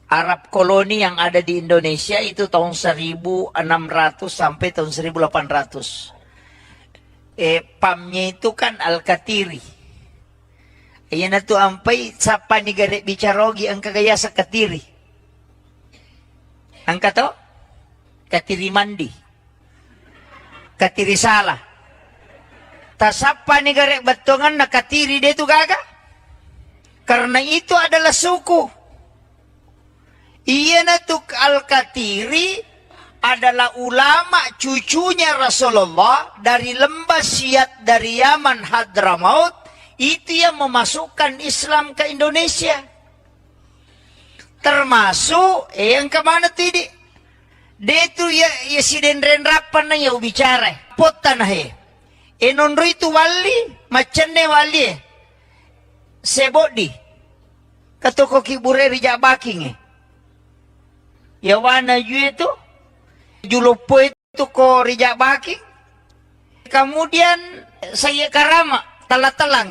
Speaker 1: Arab koloni yang ada di Indonesia itu tahun 1600 sampai tahun 1800. Pamnya itu kan Al-Katiri. Ayan na to ampay sapa ni gare bicarogi ang kagaya sa Katiri. Ang kato? Katiri mandi. Katiri salah. Tasapa ni garek batongan nakatiri dia tu gaga. Karena itu adalah suku. Iya na tu Al-Katiri adalah ulama cucunya Rasulullah dari lembah Siat dari Yaman Hadramaut. Itu yang memasukkan Islam ke Indonesia. Termasuk yang kemana tadi? Dia tu ya si denren rapan na ya bicara. Potan he. Enonro itu wali, macane wali. Sebodi. Katoko kibure rija baking Ya wana yu itu. Julopo itu ko rija baking. Kemudian saya karama talang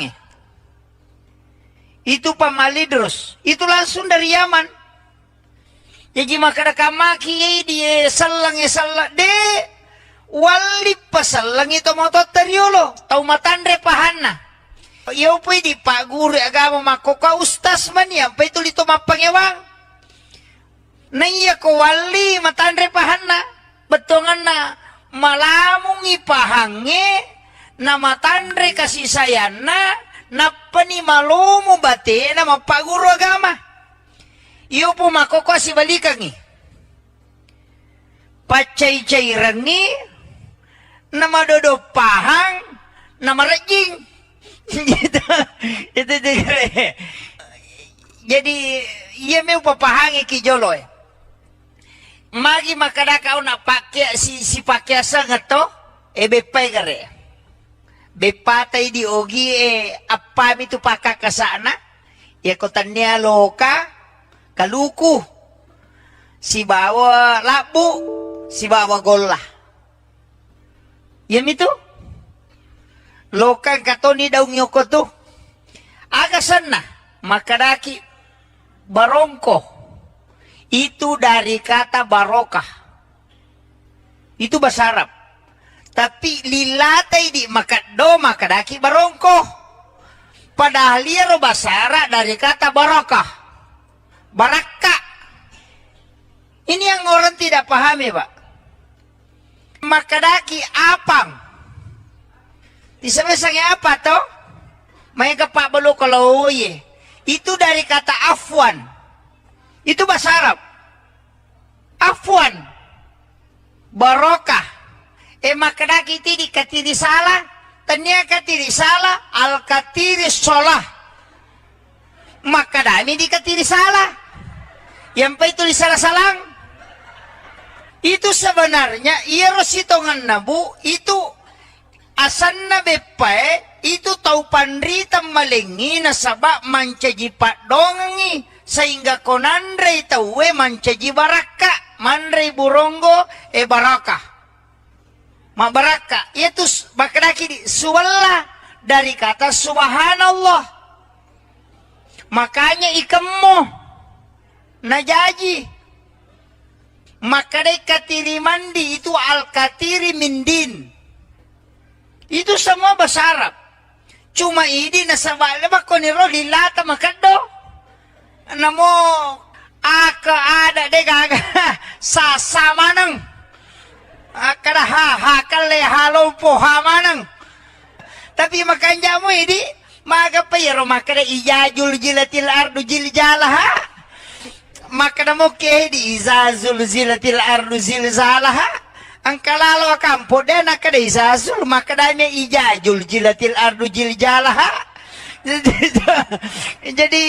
Speaker 1: Itu pamalidros. Itu langsung dari Yaman. Jadi makada kamaki dia salang de wali pasal lang ito mo teriolo tau matandre pahana iyo pwede pa guru agama makoka ustas man yan pa ito lito mapangewang na iya ko wali matandre pahana betongan na malamong ipahange na matandre kasi sayana na panimalumo bate na mapaguro agama iyo po makoka si balikangi pacay-cay rangi na madodo pahang na marajing gitu itu jadi iya may papahangi kijolo magi makadakaw na pakya si pakyasa nga to bepai kare. Bepatai di ogi apa itu pakak ke sana. Ya kotanya loka kaluku. Si bawa labu, si bawa gola. Yan itu. Loka katoni daw nyoko to. Agasan na makadaki barongko. Itu dari kata barokah. Itu bahasa Arab. Tapi lilatay di makado makadaki barongko. Padahal liaro bahasa Arab dari kata barokah. Baraka. Ini yang orang tidak pahami, Pak. Makadaki apang. Disabi-sabi apa to? May kapak balo kalau ye. Itu dari kata afwan. Itu bahasa Arab. Afwan. Barokah. Makadaki ti katiri salah. Tanya katiri salah. Al katiri solah. Makadami di katiri salah. Yang pa itu salah-salang. Itu sebenarnya iya rositongan nabu. Itu asan na bepae. Itu tau panrita malingi na sabak mancaji pak dongi. Sehingga konandre tauwe mancaji baraka. Mandre buronggo baraka. Ma baraka. Itu bakadaki di suwalla. Dari kata subhanallah. Makanya ikemmo. Najaji. Makadai katiri mandi. Itu al-katiri mindin. Itu semua bahasa Arab. Cuma ini nasabak lebak ko niro lilata makado. Namo aka ada de gaga sasama nang akada hakal le halompo hamanang. Tapi makanya mo ini maga payro makada ijajul jilatil ardu jiljalaha. Makada mo ke di izazul zilatil ardu zilzalaha. Ang kalalo kampo de nakada izazul makada me ijajul jilatil ardu jiljalaha. Jadi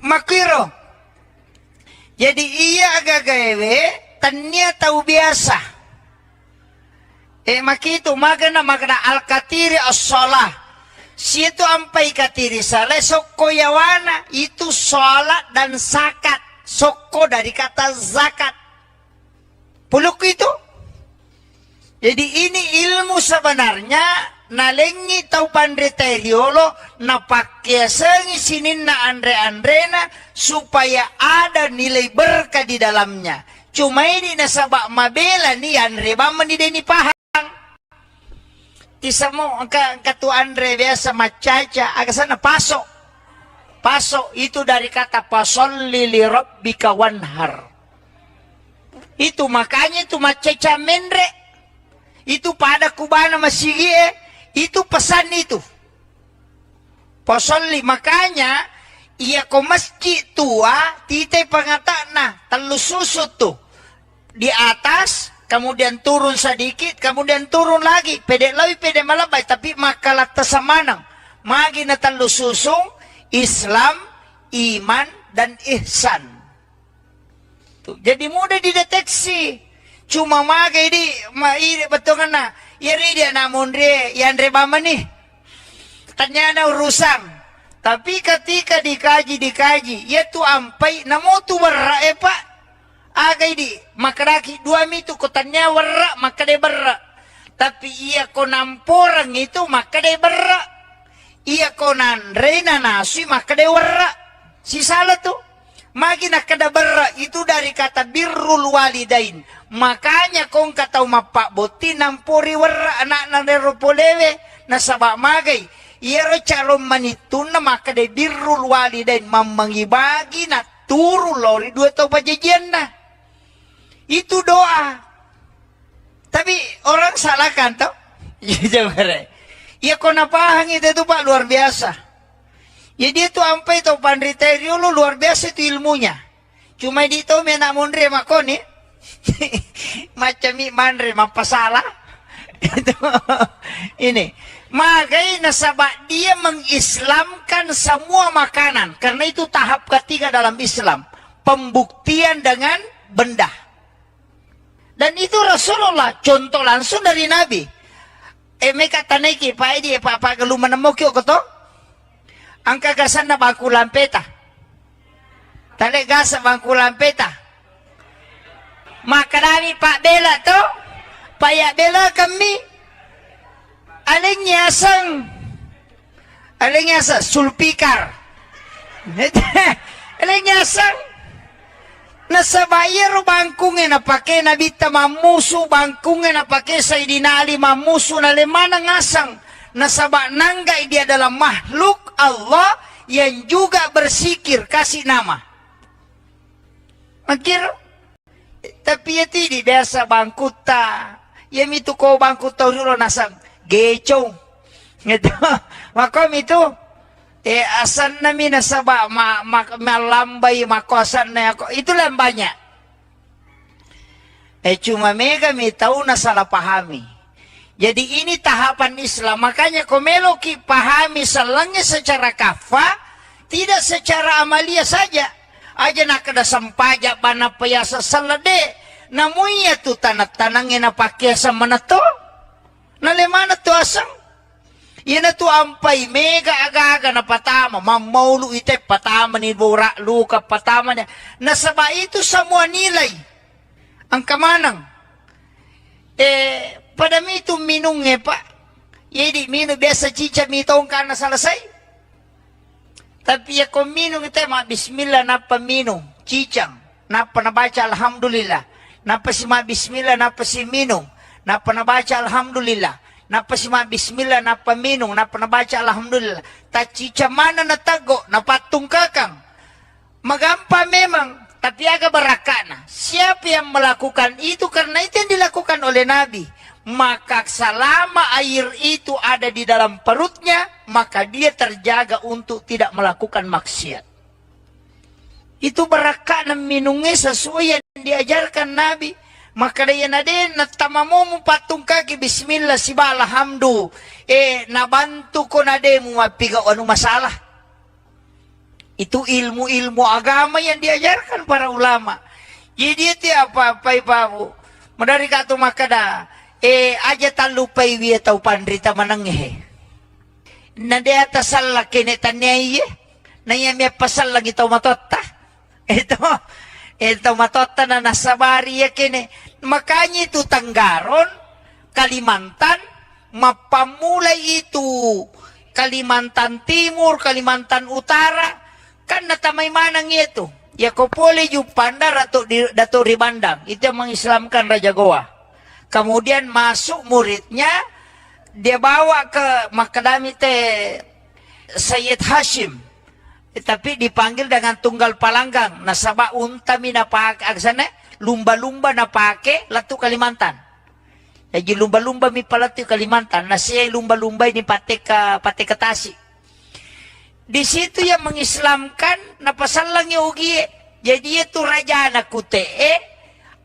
Speaker 1: makiro. Jadi iya agak gawe tanya tahu biasa. Makito magana al-katiri as-salah. Situ ampai katiri salah sokko yawana itu salat dan zakat. Sokko dari kata zakat. Puluk itu. Jadi ini ilmu sebenarnya nalengi tau pandriteriolo na pakai sengi sinin na andre-andrena supaya ada nilai berkah di dalamnya. Cuma ini nasabak mabela ni andre baman di deni pahang. Tisamo katu andre biasa macaca agak sana pasok. Pasok itu dari kata pasolli li rabbika wanhar. Itu makanya itu macaca mendre. Itu pada kubana masigie. Itu pesan itu. Pasolli makanya iya ko masjid tua titai pangata nah telus susut tuh di atas kemudian turun sedikit kemudian turun lagi pede lawi pede malabay tapi makalat tasamanang magi na telus susung Islam iman dan ihsan tuh, jadi mudah dideteksi cuma magai di betul na iri dia namun dia yang rebama nih tanya na urusan tapi ketika dikaji ya tu ampai namo tu warra pak agay di makaraki dua mitu kotanya warra maka de berra tapi iya ko namporang itu maka de berra iya ko nanre na nasi maka de warra si salah tu magi nakada berra itu dari kata birrul walidain makanya kong katau mapak boti nampuri warra anak nanero polewe nasabak magay iyaro calon manitun na maka de birrul walidain mamangibagi na turu lori dua tau pajajian na itu doa tapi orang salah kan tau iya kau napahang itu pak luar biasa ya dia tuh ampai tau pandriterio lu luar biasa itu ilmunya cuma di tau mena mondre makoni macam mandre mampasalah ini magai nasabak dia mengislamkan semua makanan karena itu tahap ketiga dalam Islam pembuktian dengan benda Dan itu Rasulullah, contoh langsung dari Nabi. Mereka taniki, Pak Edi, Pak Galuman Mokyo koto. Angka gasan na bangku lampeta. Tale gasa bangku lampeta. Maka kami Pak Bela to, Pak Bela kami. Alingnya sulpikar. Alingnya sang. Nasa bayar bangkungin na pake nabita mamusu bangkungin na pake Sayyidina Ali mamusu na lemana ngasang nasa nanggai dia adalah makhluk Allah yang juga bersikir kasih nama. Makir tapi ya tidak biasa bangkuta ya itu kau bangkuta dulu nasang gecong gitu makom itu asan nami nasaba malambay makosan na ako itu lambanya cuma mega mi tahu na salah pahami. Jadi ini tahapan Islam, makanya komelo ki pahami salangnya secara kafa tidak secara amalia saja aja nak ada sampaja bana payasa salade namuya tu tanat-tanangin na pakyasa manato nalemana tu asang. Yan na to ampay, mega aga-aga na patama, mamaulu ite patama ni Bura, Luka, patama niya. Nasaba ito sa mga nilay, ang kamanang. Padami ito minung pa. Yedi, minung besa chicha mitong ka na salasay. Tapi ako minung ite, bismillah na pa minung, chichang, na pa nabaca alhamdulillah, na pa si bismillah, na pa si minung, na pa nabaca alhamdulillah. Napa si bismillah, napa minung, napa nabaca alhamdulillah. Tacica mana natago, napatung kakang. Magampa memang, tapi agak berakana. Siapa yang melakukan itu karena itu yang dilakukan oleh Nabi. Maka selama air itu ada di dalam perutnya, maka dia terjaga untuk tidak melakukan maksiat. Itu berakana minungnya sesuai yang diajarkan Nabi. Maka dia nade natamamu patung kaki bismillah siba alhamdu nabantu ko nade mo mapiga ano masalah. Itu ilmu-ilmu agama yang diajarkan para ulama. Jadi itu apa ipabu madari ka to makada aja talupay wiya tau pandrita mananghe. Nade atasal kene tanay nayami pasal lagi tau matotta. Ito matota na nasabari ya kene. Makanya itu Tanggaron, Kalimantan, mapamulay itu Kalimantan Timur, Kalimantan Utara, kan natamay manang itu. Ya kopole yung pandar atau Dato Ribandang, itu yang mengislamkan Raja Goa. Kemudian masuk muridnya, dia bawa ke Makadami Sayyid Hashim. Tapi dipanggil dengan tunggal palanggang. Nasaba untami na pake agsana lumba-lumba na pake latu Kalimantan. Jadi lumba-lumba mi palatu Kalimantan. Nasiya lumba-lumba ini pate ke Tasik. Di situ yang mengislamkan napasalang yung ugi. Jadi itu raja anak kutee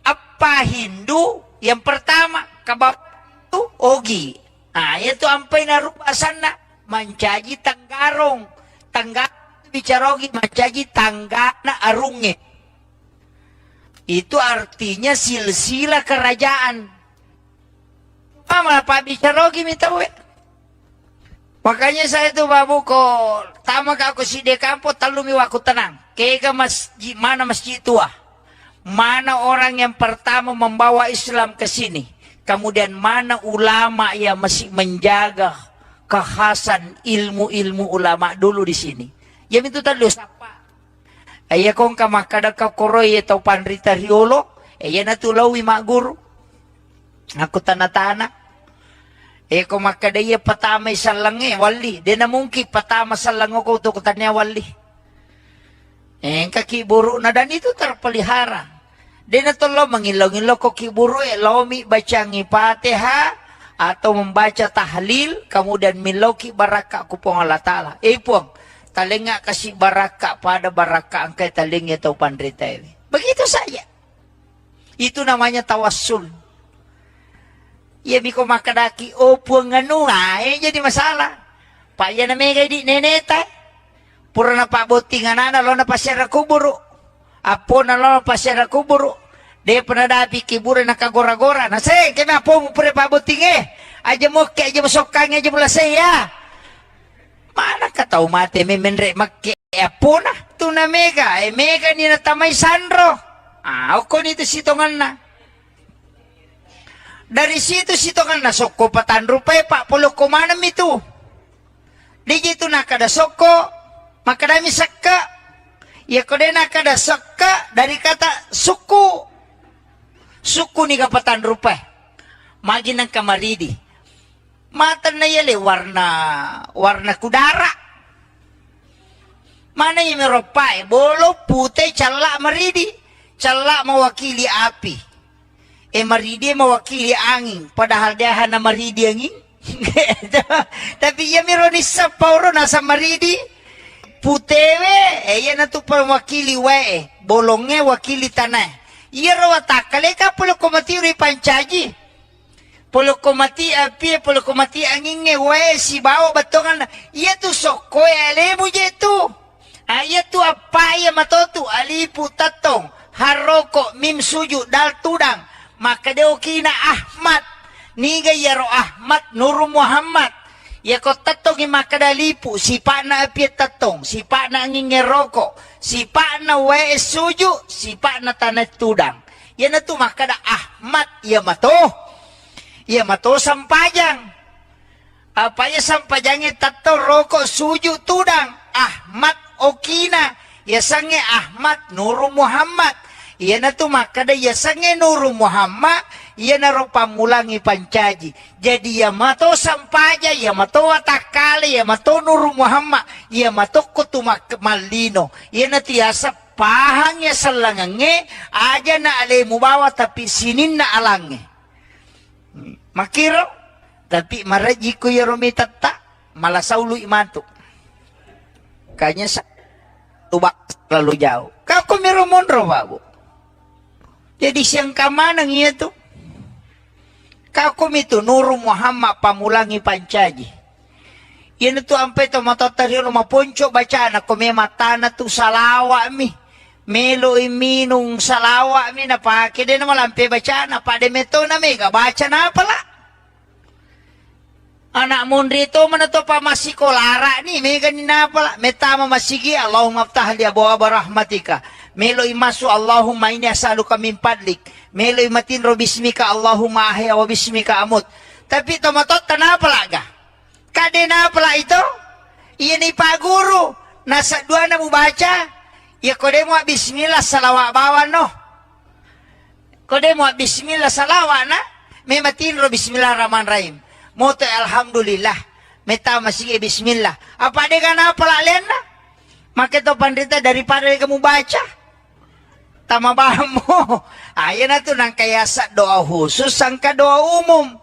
Speaker 1: apa Hindu yang pertama kabab itu ogi. Nah itu ampai na rupasan na mancaji Tanggarong bicarogi macaji tangga na arunge. Itu artinya silsila kerajaan. Mama Pak bicarogi mitawe. Makanya saya tuh babu ko tama ka ako si de kampo talumi waku tenang. Kaya masjid mana masjid tua. Mana orang yang pertama membawa Islam ke sini. Kemudian mana ulama yang masih menjaga kekhasan ilmu-ilmu ulama dulu di sini. Yang itu tadi sapa. Ayah kong kamakada ka koroy atau pandrita riolo. Ayah natulawi mak guru. Aku tanah-tanah. Kong makada iya patamay salange wali. Di na mungkin patama salang ko to kutanya wali. Kakiburu na dan itu terpelihara. Di na tulo mangilaw-ngilaw ko kiburu lomi baca ngipatiha atau membaca tahlil kemudian miloki baraka kupong Allah Ta'ala. Puang. Talinga kasih baraka pada baraka angkai talingnya atau pandrita ini. Begitu saja. Itu namanya tawassul. Ya biko makadaki puang nganu jadi masalah. Pak ya namanya di neneta. Pura na pa botingan na lo na pasyara kuburu. Apo na lo na pasyara kuburu. Dia pernah dapi kiburan nakagora-gora. Na say, kenapa mo pre pabuting Aja mo kaya aja masokang aja mula saya. Mana ka tau mate may menre makiapo na. Tuna mega. Mega ni natamay Sandro. Ako nito sitongan na. Dari situ sitongan na soko patan rupay pa pulo kumanam itu. Di jitu nakada soko. Makadami sakka. Ya kode nakada sakka dari kata suku. Suku ni kapatan rupay. Magi ng kamaridi. Mata na yale warna kudara. Mana yung meropay? Bolo, putih, cala, maridi. Cala mewakili api. Maridi mewakili angin. Padahal dia hana maridi angin. Tapi ya mironis sa pauro nasa maridi. Putewe, yan na to mewakili wae. Bolongnya wakili tanah. Iya rawatakale ka pulo kumati uri pancaji. Pulo kumati api, pulo kumati angin wae si bawa batongan. Iya tu soko alemu je tu. Iya tu apa ya matotu alipu tatong haroko mim suju dal tudang. Maka deo kina Ahmad. Niga yaro Ahmad Nuru Muhammad. Ya ko tatong makadalipu si pa na api tatong, si pa na angin roko, si pa na wae suju, si pa na tanah tudang. Yan na tu makada Ahmad ya mato. Ya mato sampajang. Apa ya sampajangnya tato rokok suju tudang. Ahmad Okina. Ya sange Ahmad Nuru Muhammad. Ya na tu makada ya sange Nuru Muhammad. Ya na ro pamulangi pancaji. Jadi ya mato sampaja. Ya mato watakali. Ya mato Nuru Muhammad. Ya mato kutumak malino. Ya na tiasa pahangnya selangange. Aja na alemu bawa tapi sinin na alange. Makiro, tapi maraji ko yarumi tata, malasaulu imanto. Kanya sa tubak lalu jauh. Kau kumiro monro babu. Jadi siyang kamanang iya tu. Kau kumito Nuru Muhammad pamulangi pancaji. Yan tu ampe to matatari rumah ponco baca anak kume matana tu salawa mi. Melo iminung salawa mi na pake din malampe baca na pade meto na mega baca na pala. Anak mundri to mana to pa masikolara ni mega ni na pala metama masigi Allahumma aftah li abwaab rahmatika. Melo imasu Allahumma inni as'aluka min fadlik. Melo imatin ro bismika Allahumma ahya wa bismika amut. Tapi to matot na pala ga. Kade na pala ito? Iyan ni paguru nasa dua na mo baca. Ya kode mo bismillah salawat bawa no. Kode mo bismillah salawat na. May matinro bismillahirrahmanirrahim. Moto alhamdulillah. Meta masih bismillah. Apa dia kana pelalian na? Maka to pandita daripada kamu baca. Tama mo. Ayan na to nang kayasa doa khusus sangka doa umum.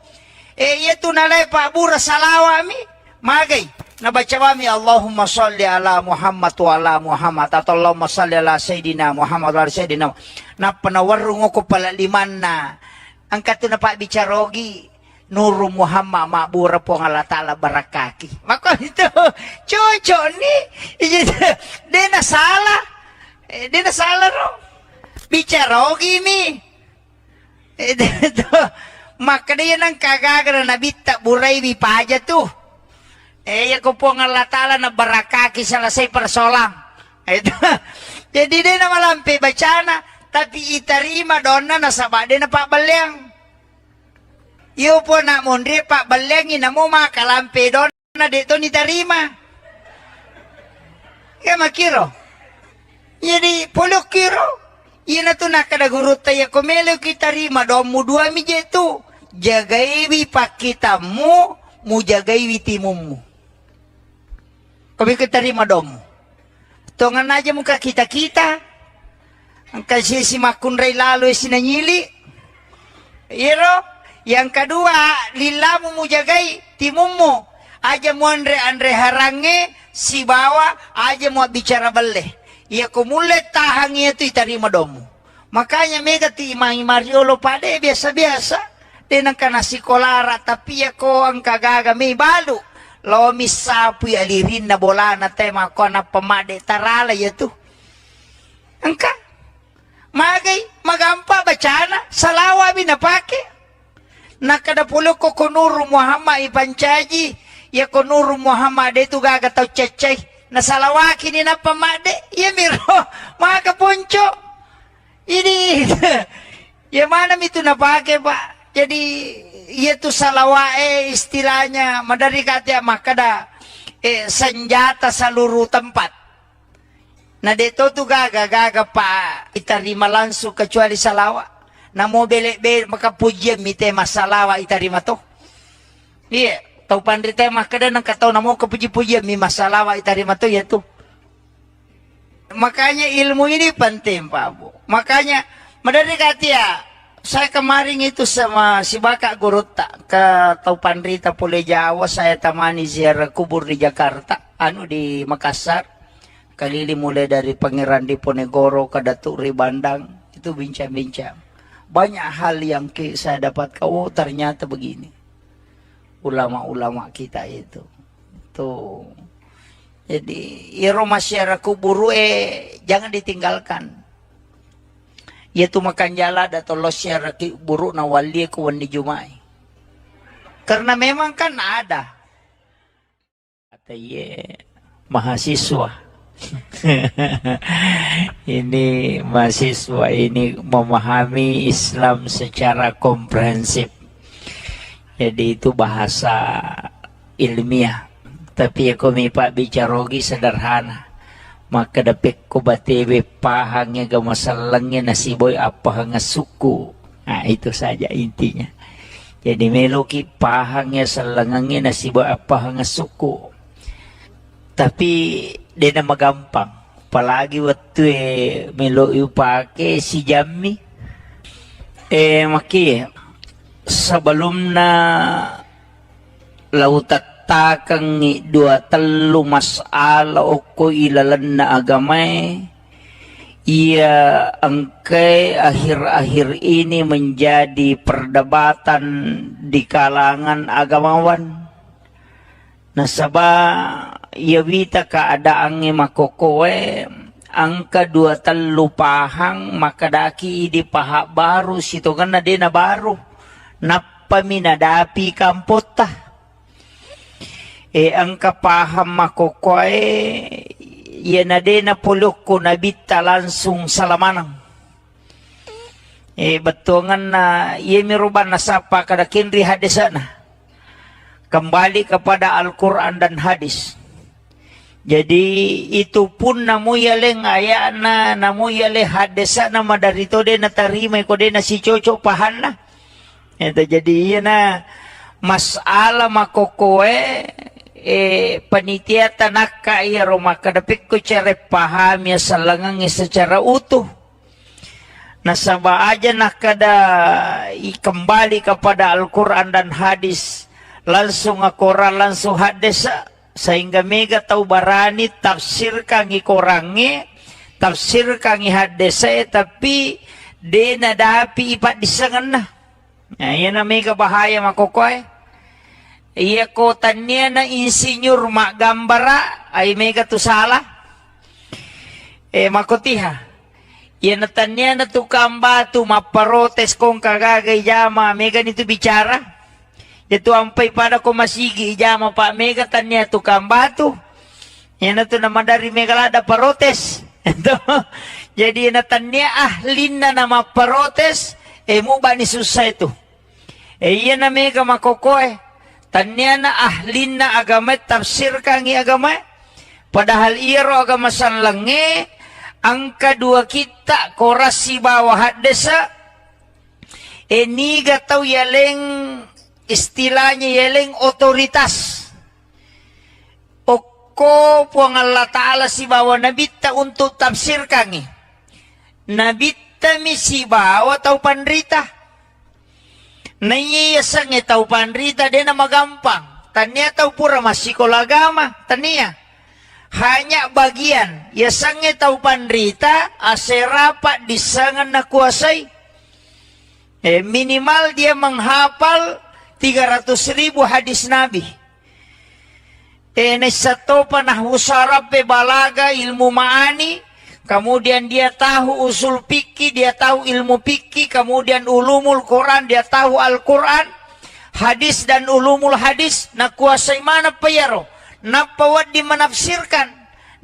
Speaker 1: Iya to nalay pa bura salawat mi. Magay. Nabaca kami Allahumma salli ala Muhammad wa ala Muhammad atau Allahumma salli ala Sayyidina Muhammad wa ala Sayyidina na panawarung ko pala liman na ang kato na pa bicarogi Nuru Muhammad mabura po ng Allah Ta'ala barakaki mako ito chocho ni di nasala ro bicarogi mi maka diyan ang kagagara na bita buray bipaja tu. Ya ko po ng Allah Ta'ala na barakaki salasay persolang. Jadi dia na malampi bacana, tapi itarima doon na nasaba din na pabalyang. Iyo po na mundri pabalyangin na mo makalampi doon na dito ni tarima. Kaya makiro. Jadi pulok kiro. Iya na to nakadagurut tayo kumelo kitarima doon mo dua mi jetu. Jagaywi pakitamu, mu jagaywi timumu. Kami keterima dong. Tongan aja muka kita. Ang kasi si makunray lalo sinanyili. Iro. Yang kedua, lilamu mujagay timumu. Aja mo andre harange si bawa aja mo bicara bale. Iya kumulet tahang itu itarima dong. Makanya mega ti Imang Mariolo pade biasa-biasa. Denang kana sikolara tapi ya ko ang kagaga may balu. Lo misapu alirin na bola na tema ko na pamade tarala ya tu. Angka. magampa bacana salawa binapake. Nakadapulo ko kunuru Muhammad ipancaji ya kunuru Muhammad itu gaga tau cecay nasalawaki ni na pamade ya miro mga kapuncho ini ya mana itu napake pak. Jadi ya tu salawae istilahnya madari kata makada senjata seluruh tempat. Nah dito tu gaga pa itarima langsung kecuali salawa. Namo bele maka pujian mite masalawa itarima to. Iya, tau pandri teh mah kada nang katau namo kepuji-pujian mi masalawa itarima to ya tuh. Makanya ilmu ini penting Pak Bu. Makanya madari katia saya kemarin itu sama si Baka Guru tak ke Tau Pandrita Pule Jawa, saya tamani ziarah kubur di Jakarta, di Makassar. Kalili mulai dari Pangeran Diponegoro ke Datuk Ribandang, itu bincang-bincang. Banyak hal yang saya dapat ternyata begini. Ulama-ulama kita itu. Tuh. Jadi, iro masyarakat kubur jangan ditinggalkan. Yaitu makan jala atau los syaraki buruk na wali kuwan di Jumai. Karena memang kan ada. Kata mahasiswa. Ini mahasiswa ini memahami Islam secara komprehensif. Jadi itu bahasa ilmiah. Tapi aku mipak bicarogi sederhana. Maka dapik ko batewe pahangnya ga masalangnya nasiboy apa hanga suku. Nah itu saja intinya. Jadi meloki pahangnya salangangnya nasiboy apa hanga suku. Tapi dia nama gampang. Apalagi waktu melo pake si Jami. Maki sebelum na lautat takang dua telu masalah oko ilalan na agamay ia angkai akhir-akhir ini menjadi perdebatan di kalangan agamawan nasaba ia wita keadaannya makokowe angka dua telu pahang maka daki di pahak baru situ kan na baru napa minadapi kampota angka paham makokoy yan na din na pulok ko nabita langsung salamanang batungan na yemiruban na sapa kada kinri hadisana kembali kepada Al-Quran dan hadis. Jadi itu pun namuyaleng ayana namuyale hadisana madarito din na tarima ko din na si Coco pahan na ito jadi iya na masalah makokoy panitia tanak kaya rumah kadapik ko cara paham ya salangangnya secara utuh. Nasaba aja nak kada kembali kepada Al-Quran dan hadis langsung Al-Quran langsung hadis sehingga mega tahu barani tafsir kangi korangi tafsir kangi hadis tapi dena dapi ipat disangan na. Nah, yan na mega bahaya makokoy. Iya kotanya na insinyur mak gambara ay mega tu salah. Makotiha. Iya natanya na tu kambatu maparotes kong kagagay jama mega nito bicara. Itu ampai pada ko masigi jama pa mega tanya tu kambatu. Yan na tu naman dari mega lada parotes. Jadi natanya ahlin na maparotes mo ba ni susah itu. Iya na mega makokoy. Tanya na ahlin na agama tafsir kangi agama padahal iro agama sanlange ang kadua kita korasi bawah hadesa ini gatau yaleng istilahnya yaleng otoritas oko puang Allah Ta'ala si bawah nabita untuk tafsir kangi nabita misi bawah tau pandrita naiyasang itaw pandrita din na magampang. Tanya tahu pura masih kolagama. Tanya. Hanya bagian. Yasang itaw pandrita aserapat disangan na kuasay. Minimal dia menghafal 300,000 hadis Nabi. Nasato pa na husarap balaga ilmu maani. kemudian dia tahu usul fikih, dia tahu ilmu fikih, kemudian ulumul Quran, dia tahu Al-Quran, hadis dan ulumul hadis, na kuasai mana payaro, na pawad di menafsirkan,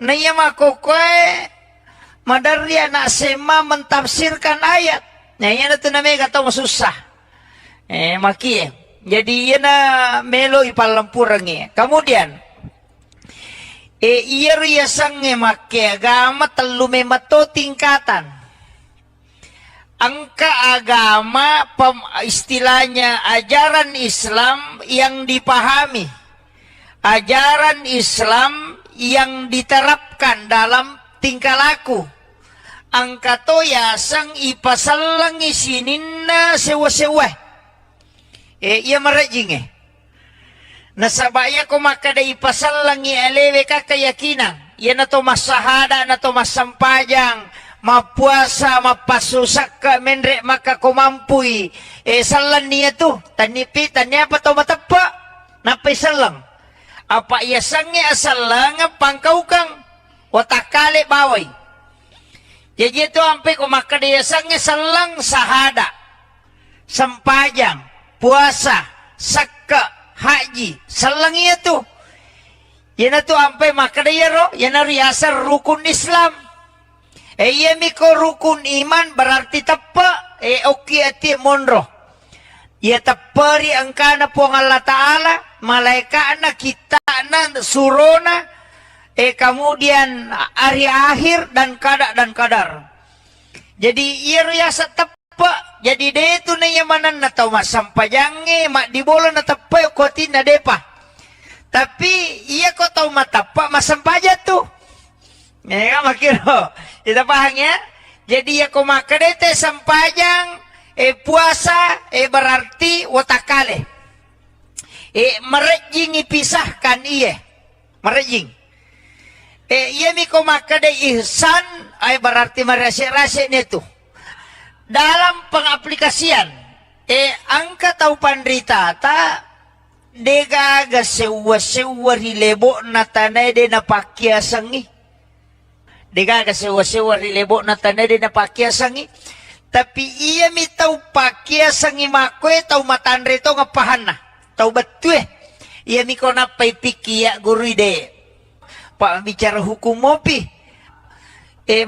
Speaker 1: na iya makokoy, madarya na sema mentafsirkan ayat, na iya na ito na may kataw masusah, maki jadi iya na melo ipalampurang kemudian, iya riyasang make agama telu memato tingkatan. Angka agama istilahnya ajaran Islam yang dipahami. Ajaran Islam yang diterapkan dalam tingkah laku. Angka to yasang ipasalang isininna sewa-sewa. Iya merajing nasabaya ko makadai pasal lang ialewe ka keyakinan. Yan na to masahada, na to masampajang, mapuasa, mapasusak ka, menre makakumampuy. Salan niya to, tanipi, tanya pa to matapa, napaisal lang. Apa iyasang niya asal lang, pangkaw kang, watakali baway. Jadi ito ampe ko makadai asang niya salang sahada, sampajang, puasa, sakka, haji, salang iya tuh. Yan na to ampe makadayaro, yan na riyasa rukun Islam. Iya miko rukun iman berarti tapa, oki ati monro. Ya tapari angka na po ng Allah Ta'ala, malaika na kita na surona, kemudian hari akhir dan kadar. Jadi iya riyasa tapa. Jadi dia itu na yamanan na tau masampajange, mak dibola na tapay kotin na depa. Tapi iya ko tau matapa masampaja tu. Ya makiro. Kita paham ya? Jadi ya ko makadete sampajang, puasa, berarti watakale. Merejing ipisahkan iya. Merejing. Iya mi ko makade ihsan, berarti merasik-rasik itu. Dalam pengaplikasian, angka tau pandrita ta degaga sewa rilebo na tanay de na pakyasangi. Degaga sewa rilebo na tanay de na pakyasangi. Tapi iya mi tau pakyasangi makwe tau matandre to ngapahan na. Tau betul iya mi ko na paipikiya guru ide. Pak bicara hukum mopi.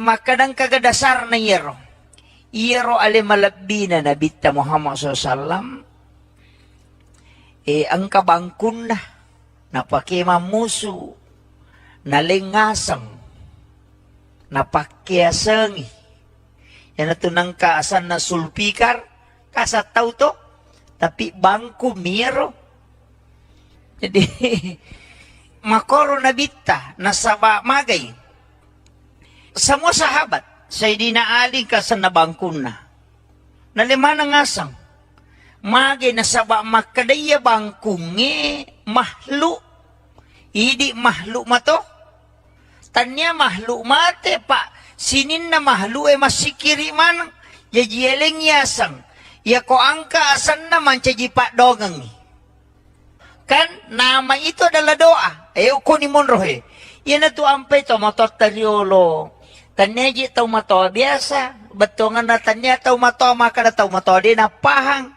Speaker 1: Makadang kagadasar na yero. Iyero ale malabina na bitta Muhammad SAW ang kabangkun na napakimamuso nalingasang napakyasangi yan na nang kaasan na sulpikar kasataw to tapi bangku miro jadi makoro na bitta nasaba magay sa mga sahabat Sayyidina Ali ka sa nabangkun na. Nalimana ngasang. Magay na saba makadaya bangkungi mahlu. Idi mahlu mato. Tanya mahlu mate pa. Sinin na mahlu masikiri man. Yajieleng yasang. Ya ko angka asan naman caji pak dogang. Kan nama itu adalah doa. Uko ni monrohe. Yan na tu ampay to matotariolo. Tanya ji tau mato biasa, betongan na tanya tau mato maka na tau mato di napahang.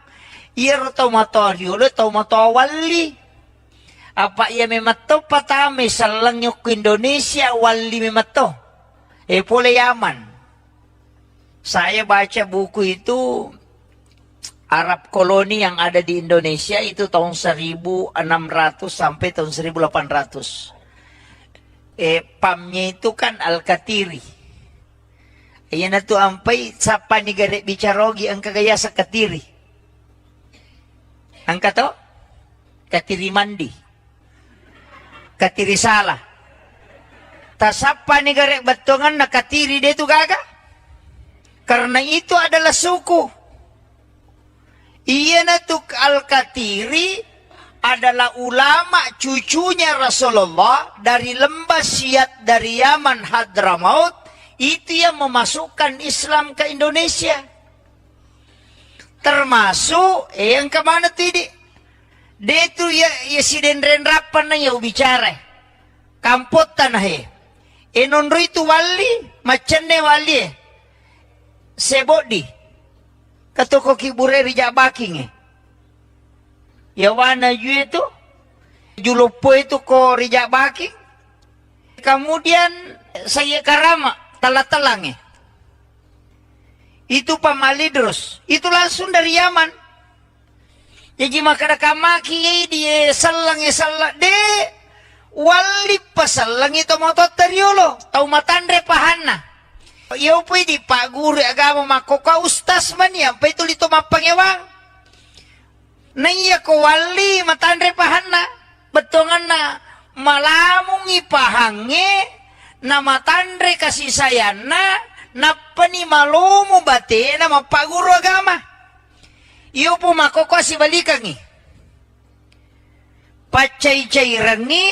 Speaker 1: Iro tau mato riulo tau mato wali. Apa ia memato patame salang yok Indonesia wali memato. Pole Yaman. Saya baca buku itu Arab koloni yang ada di Indonesia itu tahun 1600 sampai tahun 1800. Pamnya itu kan Al-Katiri. Ayan na to ampay sapa ni gare bicarogi ang kagaya sa Katiri. Ang kato? Katiri mandi. Katiri sala. Tasapa ni gare batongan na Katiri dito gaga. Karena itu adalah suku. Iyan na to Al-Katiri adalah ulama cucunya Rasulullah dari lembah Siat dari Yaman Hadramaut. Itu yang memasukkan Islam ke Indonesia. Termasuk, yang kemana tadi? Dia itu ya si denren rapan na ya bicara. Kampot tanah Enonro itu wali, macenne wali. Sebodi. Katoko kibure rija baking. Ya wana ju itu. Julopo itu ko rija baking. Kemudian saya karama talang. Itu pamalidros. Itu langsung dari Yaman. Jadi makada kamaki dia salang de wali pasalang itu moto teriolo tau matandre pahana. Iyo po di pak guru agama makoka ustas man ya pa itu lito mapangewang. Na iya ko wali matandre pahana betongan na malamung ipahange na matandre kasih sayana na pani malumu bate na mapaguru agama. Iyo po makoko si balikangi. Pacay-cairangi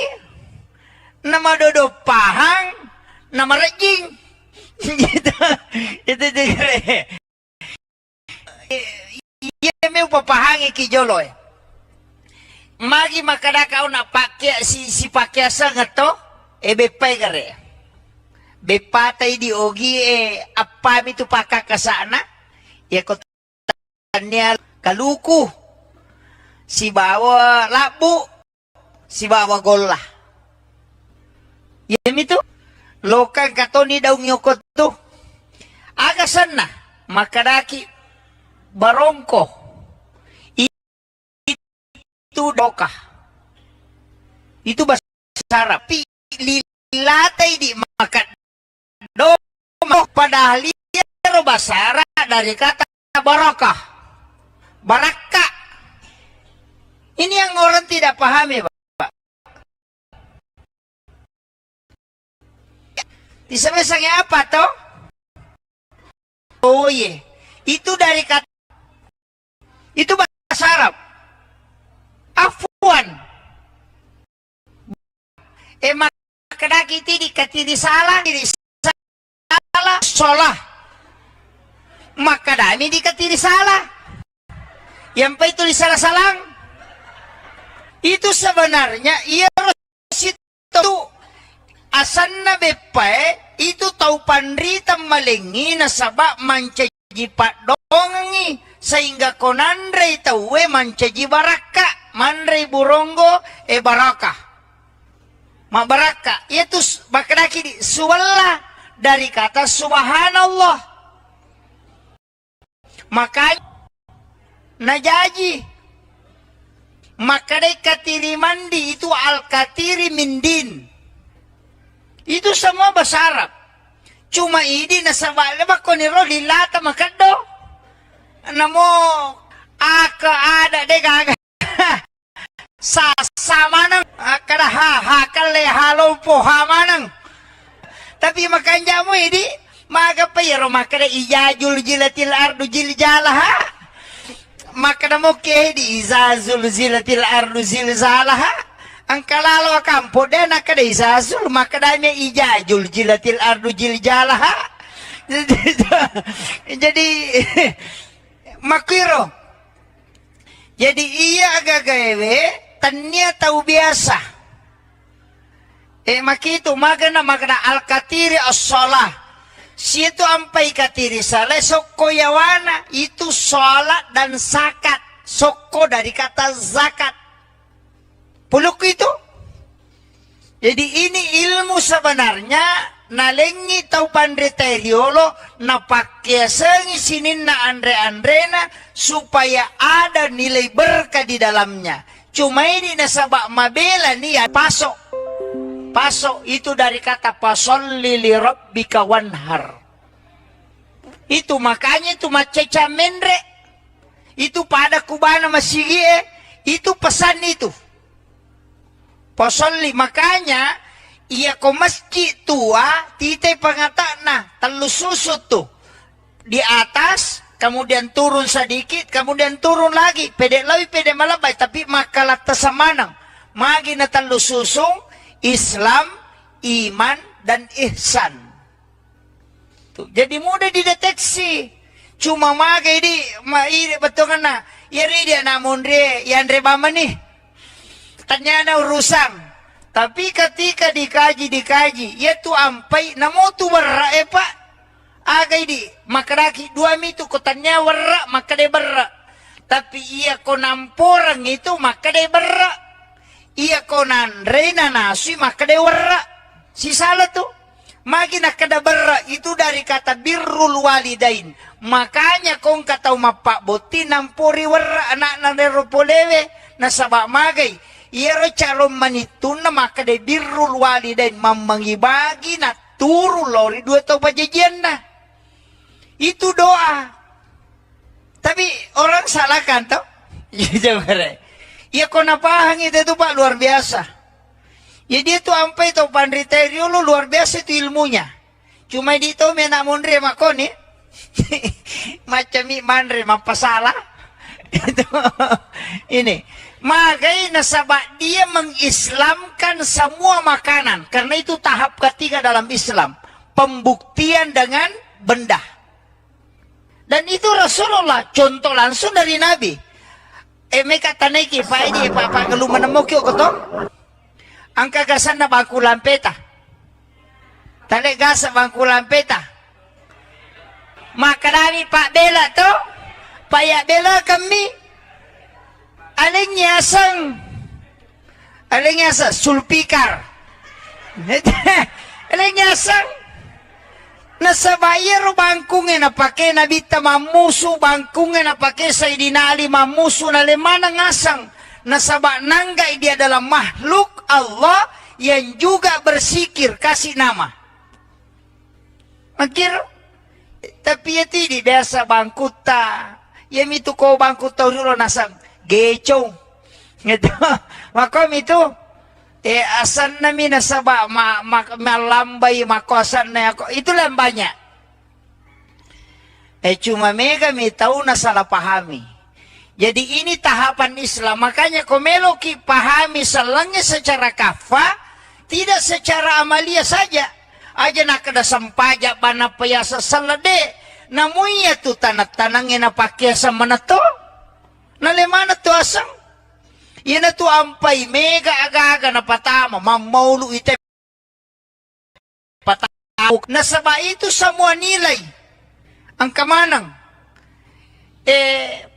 Speaker 1: na madodopahang na marajing. Itu iya may papahangi kijolo eh. Magi makadakaw na pakya si pakyasa nga to bepay gare. Bepatay di ogi apami tu pakakasana. Ya ko tanya kaluku, si bawa labu, si bawa gola. Yan itu, lokang katoni daw nyokot to. Agasan na, makadaki barongko. Itu doka. Itu basara. Lilatay di makat. Doma padahal liya basara dari kata barokah. Baraka. Ini yang orang tidak pahami, Pak. Disebutnya apa toh? Oh iya. Itu dari kata itu bahasa Arab. Afwan. Makadaki dikatiri salah, sholah. Makadami dikatiri salah. Yang pa itu disalah-salang. Itu sebenarnya ia itu asanna bepae itu tau pandrita malengi na sabak mancaji pak dongi sehingga konandre tauwe mancaji baraka mandre burongo baraka ma baraka itu bakadaki di suwalla dari kata subhanallah. Makanya najaji makadai katiri mandi itu al-katiri mindin. Itu semua bahasa Arab. Cuma ini nasabala ba koniro lilata makado. Namo aka ada de gaga. Sama nang kada hakal le halo po hamanang. Tapi makanya mo ini maga payro makada ijajul jilatil ardu jiljalah. Maka namo ke di izazul zilatil ardu zilzalaha ang kalalo kampo dan nakada izazul maka dami ijajul jilatil ardu jiljalaha. Jadi makiro jadi iya agak gawe tanya tahu biasa makitu magana al-katiri as-shalah. Situ ampai katiri salah soko yawana itu sholat dan zakat. Soko dari kata zakat. Puluk itu. Jadi ini ilmu sebenarnya nalengi tau pandriteriolo na pakai sengi sinin na andre-andrena supaya ada nilai berkah di dalamnya. Cuma ini nasabak mabela nih ya pasok. Pasok itu dari kata pasolli li rabbika wanhar. Itu makanya itu maceca mendre. Itu pada kubana masigie. Itu pesan itu. Pasolli makanya iya ko masjid tua titai pangata nah telus susut tuh. Di atas kemudian turun sedikit kemudian turun lagi. Pede lawi pede malabay tapi makalat tasamanang. Magi na telus susung Islam, iman, dan ihsan. Tuh, jadi mudah dideteksi. Cuma maga ini, betul kan na? Ya dia namun dia, yang rebama nih. Tanya na urusan. Tapi ketika dikaji, ya tu ampai, namo tu berra pak. Agay di, makaraki dua mitu kotanya berra, maka de berra. Tapi iya ko namporang itu, maka de berra. Iya ko nanre na nasi, maka de berra. Si salah tu. Magi nakada berra, itu dari kata birrul walidain. Makanya kong kata mapak boti nampori berra, anak nanero polewe, nasabak magay. Iya calon manitun na maka de birrul walidain mamangibagi na turu lori dua tau pajajian na. Itu doa. Tapi orang salah kan tau? Iya kau napahang itu Pak luar biasa. Ya dia tuh sampai tau pandriterio lu luar biasa itu ilmunya. Cuma di tau mena mondre makoni. Macam mandre mapasalah. Itu ini. Makanya nasabak dia mengislamkan semua makanan. Karena itu tahap ketiga dalam Islam. Pembuktian dengan benda. Dan itu Rasulullah. Contoh langsung dari Nabi. Mereka taniki. Pak ini Pak ngeluman nemokyo koto. Angka gasan na bangku lampeta. Talik gasa bangku lampeta. Maka kami Pak Bela to. Payak Bela kami. Alingnya sulpikar. Alingnya sang nasa bayar bangkungin na pake nabita mamusu bangkungin na pake Sayyidina Ali mamusu na lemana ngasang nasa nangga dia adalah makhluk Allah yang juga bersikir kasih nama. Makir tapi ya tidak biasa bangkuta ya mitu ko bangkuta ulo nasang geco gitu makom itu asan nami nasaba malambay makosan na ako itu lang banyak cuma mega mi tahu na salah pahami. Jadi ini tahapan Islam, makanya komeloki pahami selangnya secara kafa tidak secara amalia saja aja nak ada sampaja bana payasa salade namuya tu tanat-tanangin na pakyasa manato. Nalemana tu asang. Yan na tu ampay mega aga-aga na patama. Mamaulu ite patawag. Nasaba itu semua nilai. Ang kamanang.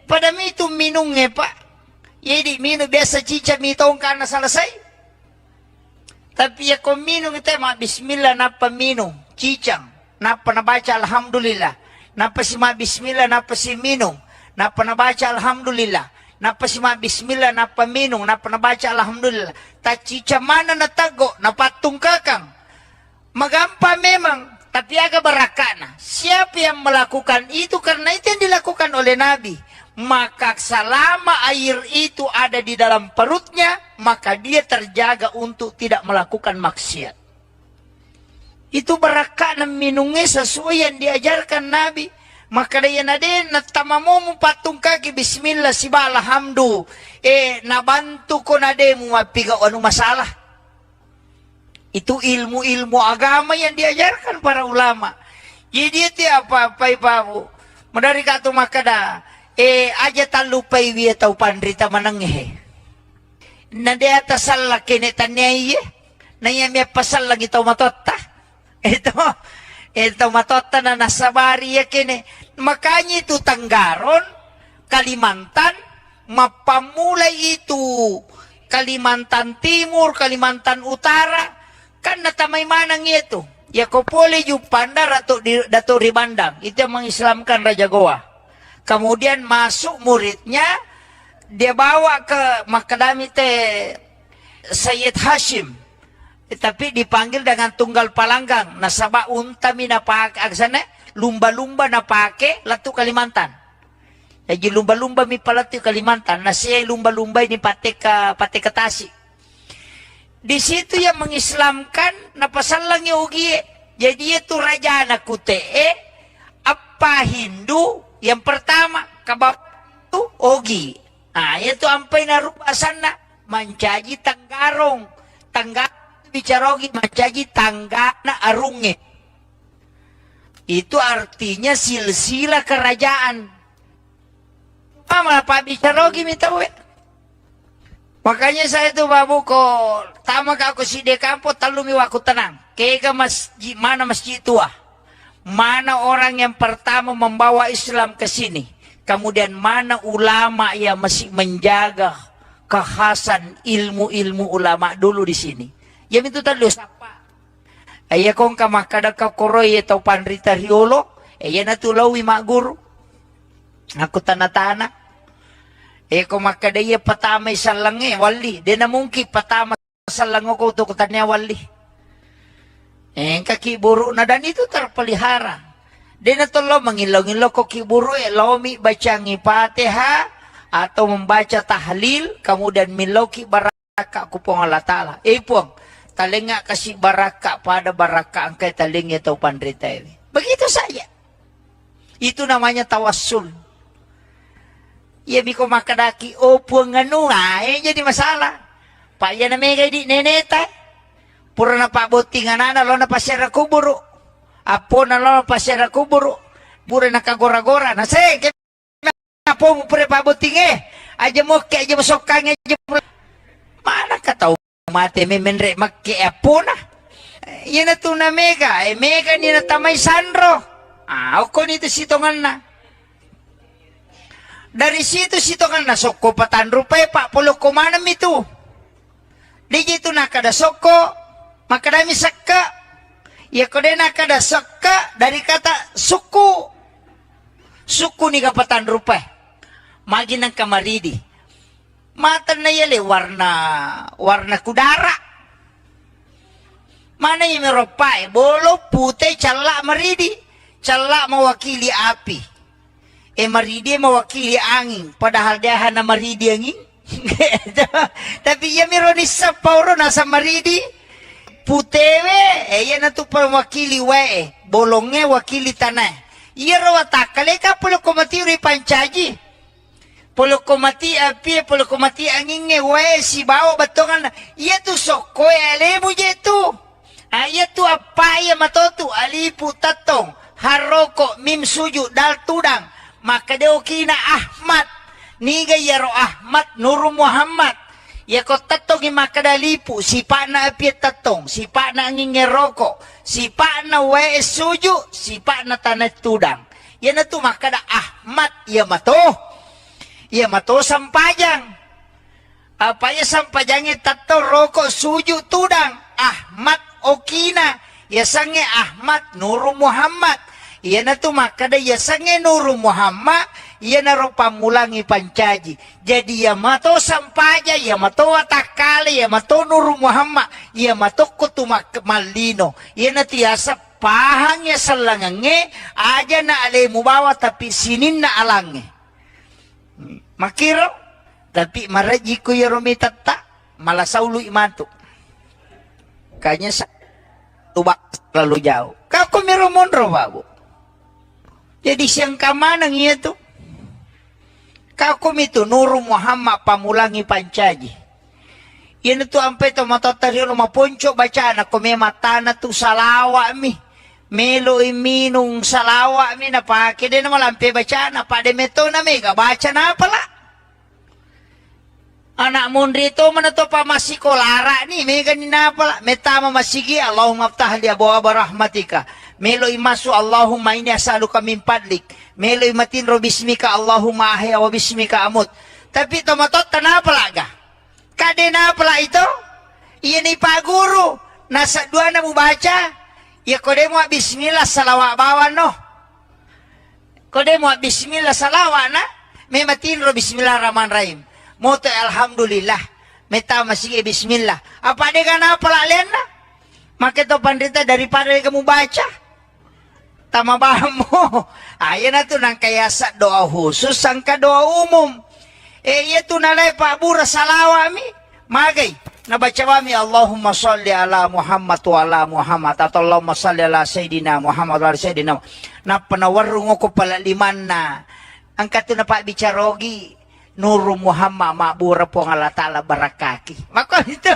Speaker 1: Padami itu minung pa. Jadi minum biasa cica mitong ka na salasay. Tapi ya kung minum ite ma bismillah napa minum. Cicang. Napa nabaca alhamdulillah. Napa si ma bismillah napa si minum. Napa nabaca alhamdulillah. Napa si ma bismillah napa minum. Napa nabaca alhamdulillah. Tacica mana natago. Napatung kakang. Magampa memang. Tapi agak berakana. Siapa yang melakukan itu. Karena itu yang dilakukan oleh Nabi. Maka selama air itu ada di dalam perutnya. Maka dia terjaga untuk tidak melakukan maksiat. Itu berakana minumnya sesuai yang diajarkan Nabi. Maka dia nade natamamu patung kaki bismillah siba alhamdu nabantu ko nade mu mapiga anu masalah. Itu ilmu-ilmu agama yang diajarkan para ulama. Jadi itu apa ipabu madari kato makada aja talupay wiya tau pandrita mananghe. Nade atasal kene tanay nayami pasal lagi tau matotta. Ito matota na nasabari ya kini. Makanya itu Tanggaron, Kalimantan, mapamulay itu Kalimantan Timur, Kalimantan Utara. Kan natamay manang itu. Ya kopole yung pandar atau Dato Ribandang. Itu yang mengislamkan Raja Goa. Kemudian masuk muridnya. Dia bawa ke Makadami Sayyid Hashim. Tapi dipanggil dengan tunggal palanggang. Nasaba untami na pake. Agsana, lumba-lumba na pake. Latu Kalimantan. Jadi lumba-lumba mi palatu Kalimantan. Nasiya lumba-lumba ini pate ke Tasik. Di situ yang mengislamkan. Napasal lang yung ugi. Jadi itu raja anak kutee. Apa Hindu. Yang pertama. Kabab itu ogi. Nah itu ampai na rupasan na. Mancaji Tanggarong. Tanggarong. Bicarogi macaji tangga na arunge. Itu artinya silsilah kerajaan. Apa bicarogi minta we. Makanya saya tuh babu ko pertama ka ako si Dekampo, talumiwa ko tenang. Kaya masjid, mana masjid tua? Mana orang yang pertama membawa Islam ke sini? Kemudian mana ulama yang masih menjaga kekhasan ilmu-ilmu ulama dulu di sini? Yang itu tadi sapa. Ayah kong kamakada ka koroy atau panrita riolo. Ayah natulawi mak guru. Aku tanah-tanah. Kung makadaya patama sa langi, wali. Di na mungkin patama sa lango ko to kutanya wali. Kakiburo na dan itu terpelihara. Di na tulo mangilaw-ngilaw ko kiburo, lomi baca ngipatiha, atau membaca tahlil, kemudian miloki baraka kupong Allah Ta'ala. Pong, talinga kasih baraka pada baraka angkay talingnya tau pandrita ini. Begitu saja. Itu namanya tawassul. Ya biko makadaki opo nganu jadi masalah. Pak ya na mega di neneta. Pura na pa botingan na lo na pasyara kuburo. Apo na lo na pasyara kuburo. Pura na kagora-gora na se apo mo pura pa botinge. Aja mo ke aja masokang aja. Mana ka tau mate me menre makke apo na. Yan na to na mega. Mega ni na tamay sandro. Ako nito sitongan na. Dari situ kan nasok ko patan rupay pak puluh kumanam itu. Di gitu nakada soko makadami sakka. Ya kode nakada sakka dari kata suku. Suku ni kapatan rupay. Magi ng kamaridi. Mata na yali warna kudara. Mana yung meropay? Bolo putih calak maridi. Calak mewakili api. Maridi mewakili angin, padahal dia hana maridi angin. Tapi ya mironisa pauro nasa maridi putewe, ya natu mewakili wae, bolongnya wakili tanah. Iya rawatakale ka polo komati uri pancaji. Polo komati api, polo komati angin wae si bawa batongan. Iya tu soko alemu je tu. Iya tu apa ya matotu alipu tatong haroko mim suju dal tudang. Maka dia kina Ahmad niga yaro Ahmad Nur Muhammad ya ko tatong maka dalipu si pa na apiat tatong si pa na angin rokok si pa na wae suju si pa na tanah tudang ya na tu maka da Ahmad ya mato sampajang apa ya sampajangnya tato rokok suju tudang Ahmad okina ya sange Ahmad Nur Muhammad. Iya na tu makada ya sange Nur Muhammad, iya na ro pamulangi pancaji. Jadi ya mato sampaja, ya mato watakale, ya mato Nur Muhammad, ya mato kutumak malino. Iya na tiasa pahangnya salangange, aja na alemu bawa tapi sinin na alange. Makiro, tapi maraji ko ya romitata, malasaulu imantu. Kanya sa tubak terlalu jauh. Kau kumirumunro babu. Jadi siang kamanang iya tu. Kakum itu Nur Muhammad pamulangi pancaji. Yan tu ampe to matatari rumah ponco baca na kume matana tu salawa mi. Melo iminung salawa mi na pake din na malampe baca na pade meto na mega baca na pala. Anak mundri to mana to pa masikolara ni mega ni na pala. Metama masigi Allahumma aftah li abwaaba rahmatika. Melo imasu Allahumma inni as'aluka min fadlik. Melo imatin ro bismika Allahumma ahya wa bismika amut. Tapi tomatot tanah palaga. Kade na pala ito? Iya ni Pak Guru. Nasa dua na mo baca. Ya kode mo bismillah salawa bawan no. Kode mo bismillah salawa na. May matin ro bismillahirrahmanirrahim. Moto alhamdulillah. Meta masih bismillah. Apa de kana pala len na? Maka to pandita daripada kamu baca. Tama ba mo? Ayan na to nang kayasa doa khusus sangka doa umum. Ito nalay Pak Bura salawa mi. Magay. Nabaca kami Allahumma salli ala Muhammad wa ala Muhammad. Atau Allahumma salli ala Sayyidina Muhammad wa ala Sayyidina. Na panawarung ko pala liman na. Ang kato na Pak Bicarogi. Nur Muhammad Ma'bura po ng Allah Ta'ala barakaki. Mako ito.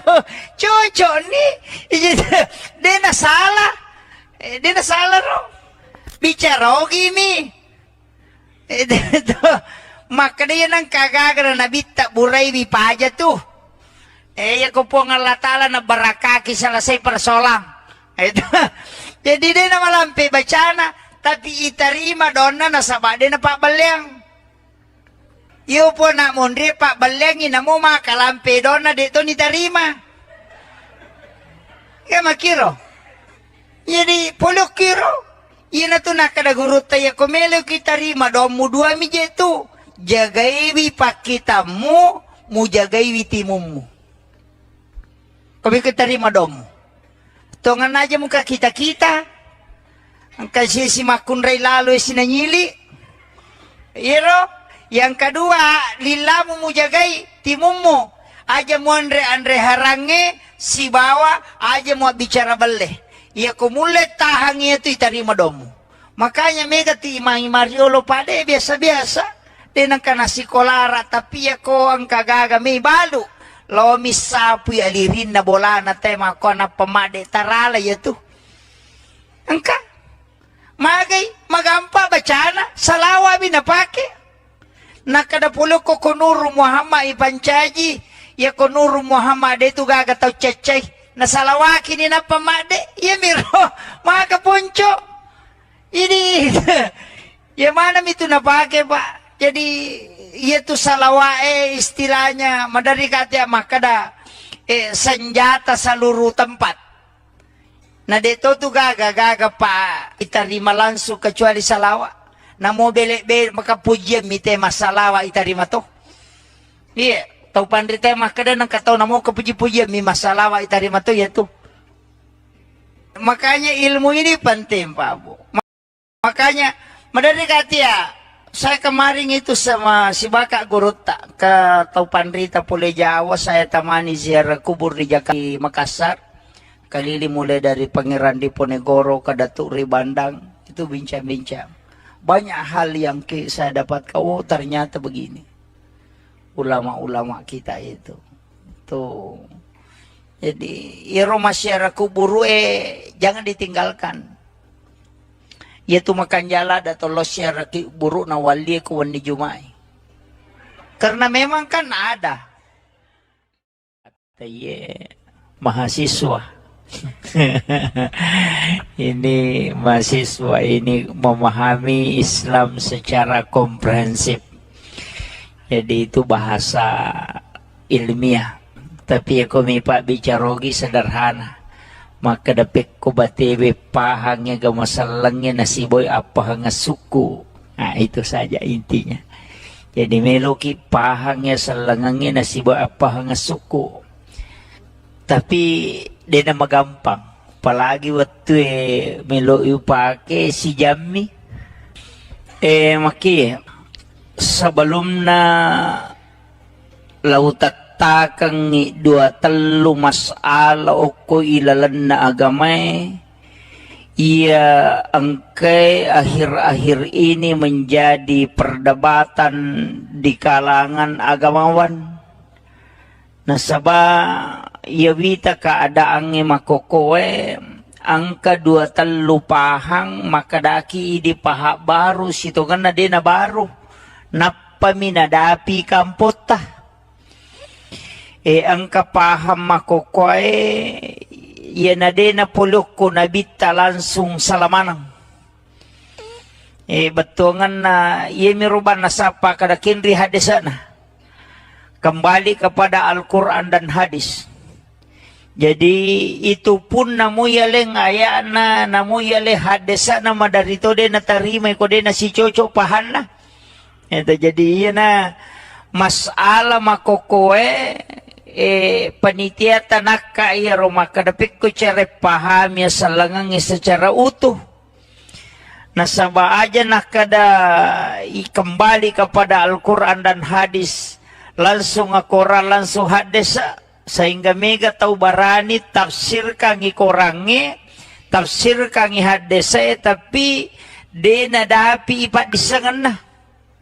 Speaker 1: Chocho ni. Di nasala. Di nasala ro. Bicarogi mi. Maka dia nang kagagara na bita buray mi paja tu. Ya ko po nga latala na barakaki sa lasay persolang. Ito. Jadi din na malampi bacana, tapi itarima doon na nasaba din na pabalyang. Iyo po na mundri pabalyangin na mo mga kalampi doon na dito ni tarima. Kaya makiro. Jadi pulok kiro. Yan na to nakadagurot tayo kumelo kitarima doon mo dua mi jetu. Jagaiwi pakita mo jagaiwi timum mo. Kami kitarima doon mo. Tongan aja muka kita-kita. Ang kasi si Makunray lalo sinanyili. Iro, yang kedua, lilamu mo jagay, timum mo. Aja mo andre harange, si bawa, aja mo bicara bale. Iya kumulet tahang itu itarima domo. Makanya mega ti Imang Mariolo pade biasa-biasa. Denang kana sikolara, tapi ako ang kagaga may balu. Lo misapu alirin na bola na tema ko na pamade tarala yatu. Angka magay magampa bacana salawa binapake. Nakadapulo ko kunuru Muhammad ipancaji ya kunuru Muhammad itu gagataw cecay na salawaki ni na pamade ya miro mga kapuncho. Ini ya mana itu napake Pak. Jadi itu salawae istilahnya madari kata makada senjata seluruh tempat. Nah dito tuh gaga pa itarima langsung kecuali salawa. Na mo bele maka pujian mite masalawa itarima to. Iya, tau pandri teh makada nang katau namo kepuji-pujian mi masalawa itarima to ya tuh. Makanya ilmu ini penting Pak Bu. Makanya madari kata ya saya kemarin itu sama si Baka Guruta ke Taupan Rita Pule Jawa, saya temani ziarah kubur di Jakarta di Makassar. Kali mulai dari Pangeran Diponegoro ke Datuk Ribandang, itu bincang-bincang. Banyak hal yang saya dapat ternyata begini. Ulama-ulama kita itu. Tuh. Jadi, iro masyarakat kubur jangan ditinggalkan. Yaitu makan jala atau losyar buruk na wali kuwan di Jumai. Karena memang kan ada. Mahasiswa. Ini mahasiswa ini memahami Islam secara komprehensif. Jadi itu bahasa ilmiah. Tapi aku mipak bicarogi sederhana. Maka dapet ko batebe pahangnya gamasalangnya nasiboy apa nga suku. Nah itu saja intinya. Jadi meloki pahangnya salangangnya nasiboy apa nga suku. Tapi dia nama gampang. Apalagi waktu melo pake si Jami. Maki sebelum na lautat takang ni dua telu masala oko ilalan na agamay ia angkay akhir-akhir ini menjadi perdebatan di kalangan agamawan nasaba ia wita keadaan makokowe angka dua telu pahang makadaki di pahak baru situ kan na din na baru napaminadapi kampota. Ang kapaham makokoy yan na din na pulok ko nabita langsung salamanang. Batungan na yemiruban na sapa kada kinri hadisa na. Kembali kepada Al-Quran dan hadis. Jadi itu pun namuyaleng ayana namuyale hadisa na madarito din na tarimay ko din na si Chocho pahan na. Ito jadi yan na masala makokoy panitia tanaka iya Roma kadapik ko cara paham ya salangang secara utuh. Nasaba aja nakada kembali kepada Al-Quran dan hadis langsung Al-Quran langsung hadis sehingga mega tahu barani tafsir kangi korangi tafsir kangi hadis tapi dena dapi ipat disangan na.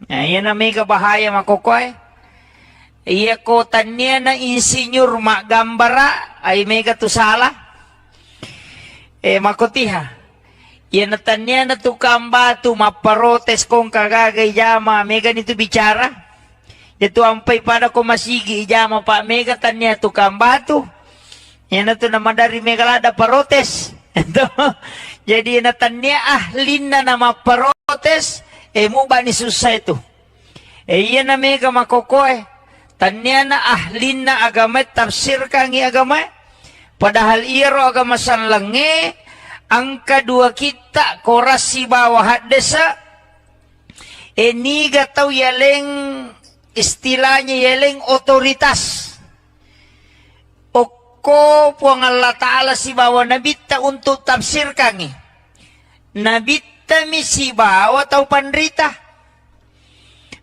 Speaker 1: Nah, yan na mega bahaya makokoy. Iya ko tanya na insinyur mak gambara ay mega tu salah. Makotiha. Iya na tanya na tu kamba tu maparotes kong kagagay jama mega nito bicara. Itu ampai pada ko masigi ijama Pak Mega tanya tukang batu. Yan na to nama dari Megalada parotes. Ito. Jadi na tanya ahlin na nama parotes. Mo ba ni susah itu. Yan na Mega makokoy. Tanya na ahlin na agama tafsir kangi agama. Padahal iro agama sanlangi. Ang kedua kita korasi bawah desa. Niga tau yaleng istilahnya yaleng otoritas. Oko puang Allah Ta'ala si bawa nabita untuk tafsir kangi. Nabita mi si bawa tau panrita.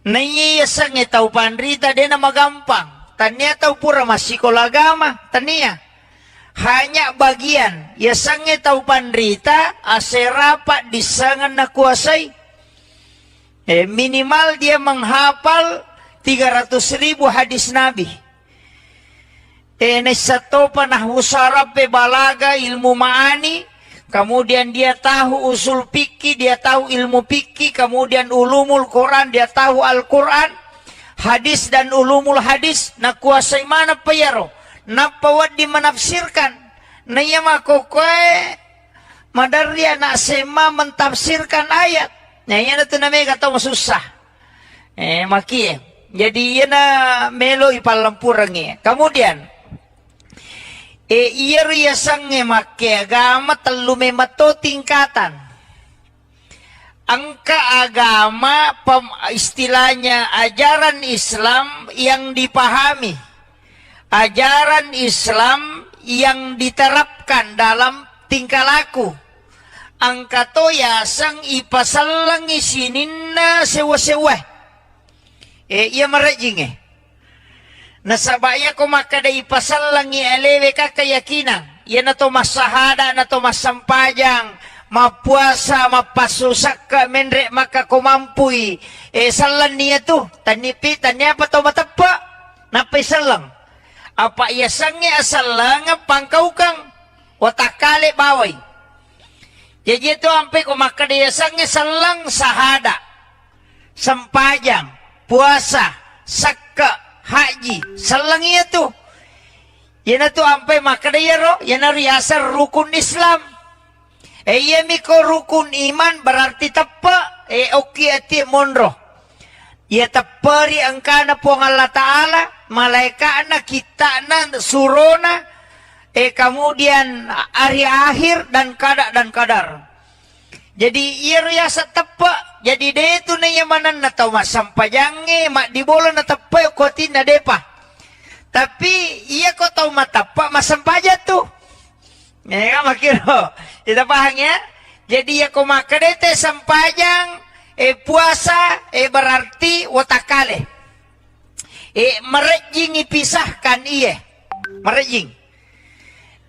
Speaker 1: Naiyasang tau panrita dia nama gampang. Tanya tau pura masih kolagama. Tanya. Hanya bagian. Yasang tau panrita aserapat disangan na kuasai. Minimal dia menghafal 300.000 hadis Nabi. Nesato panah usarab balaga ilmu ma'ani. Kemudian dia tahu usul fikih, dia tahu ilmu fikih. Kemudian ulumul Quran, dia tahu Al-Quran. Hadis dan ulumul hadis. Na kuasai mana payaro. Napawad di menafsirkan. Na iya makokoy. Madarya na sema mentafsirkan ayat. Nah, yan na ito na may kataw masusah. Maki. Jadi, yan na melo ipalampurang Kemudian, iya riyasang maki agama telu memato tingkatan. Angka agama, istilahnya ajaran Islam yang dipahami. Ajaran Islam yang diterapkan dalam tingkah laku. Angka to yasang ipasalang isinin na sewa-sewa. Iya marajing Nasabaya ko makada ipasalang ialewe ka keyakinan. Iya na to masahada, na to masampajang, mapuasa, mapasusak ka, menre maka kumampuy. Salan niya to, tanipi, tanya pa to matapa. Napay salang. Apa yasang asalang pangkaw kang, watakale baway. Jadi itu sampai kumakadayasangnya selang sahada, sempajang, puasa, sakka, haji, selang itu. Yana tu sampai makadayaro, yana riasa rukun Islam. Iya miko rukun iman berarti tepa, oki ati monro. Ya tepari angkana puang Allah Ta'ala, malaikat na kita na surona. Kemudian hari akhir dan kadar. Jadi ia riasa tepa. Jadi dia itu na yamanan na tau masampajange, mak dibola na tepa kotin na depa. Tapi ia ko tau matapa masampaja tu. Ya makiro. Kita paham ya? Jadi ia ko makadete sampajang, puasa, berarti watakale. Merejing ipisahkan iya. Merejing.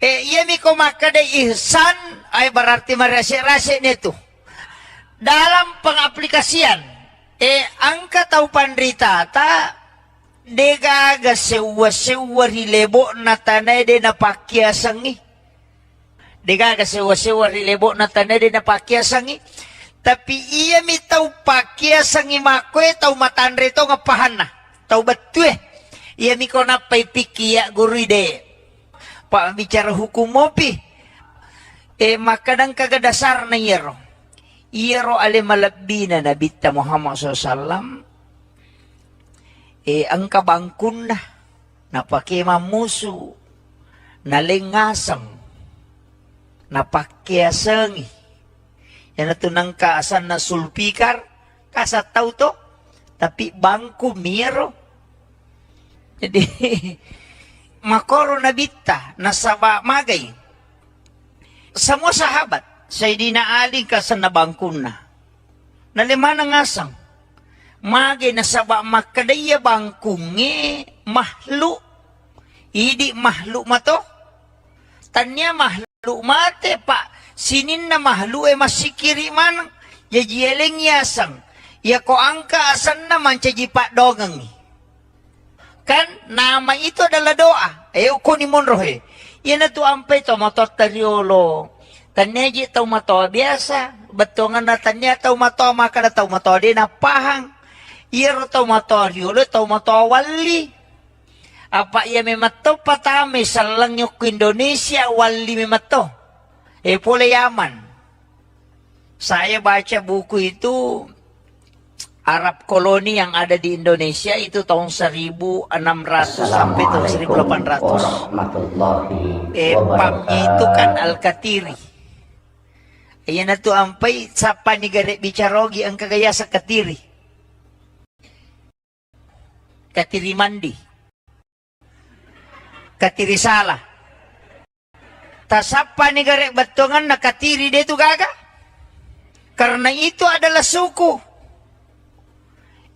Speaker 1: Iya miko makada ihsan ay berarti merasa-rasa itu. Dalam pengaplikasian angka tau pandrita ta degaga sewa-sewa rilebo na tanay de napakyasangi. Degaga sewa-sewa rilebo na tanay de napakyasangi. Tapi iya mi tau pakyasangi makwe tau matandre to ngapahan na. Tau betue. Iya miko napay pikiya guru ide. Pak bicara hukum mopi. Makadang kagadasar na iyero. Iyero ale malabina na Nabi Muhammad SAW. Ang kabangkun na. Napakimamuso. Nalingasang. Napakyasangi. Yan na tunang kaasan na sulpikar. Kasataw to. Tapi bangku miro. Jadi makoro nabita nasaba magay. Semua sahabat Sayyidina Ali kasan nabangkun na. Nalimana ngasang. Magay nasaba makadaya bangkungi mahlu. Idi mahlu mato. Tanya mahlu mate pa. Sinin na mahlu masikiri man. Yajieleng yasang. Ya ko angka asan naman caji pak dogang. Kan nama itu adalah doa. Uko ni monrohe. Yan na to ampay to matot tariolo. Tanyaji tau mato biasa. Betongan na tanya tau mato maka na tau mato di na pahang. Iya tau matorio lo tau matawali. Apa ia memato patame salang nyok Indonesia wali memato. Pole Yaman. Saya baca buku itu Arab koloni yang ada di Indonesia itu tahun 1600 sampai tahun 1800. Pamnya itu kan Al-Katiri. Ayan na to ampay sapa ni gare bicarogi ang kagaya sa Katiri. Katiri mandi. Katiri sala. Tasapa ni gare batongan na Katiri dito gaga. Karena itu adalah suku.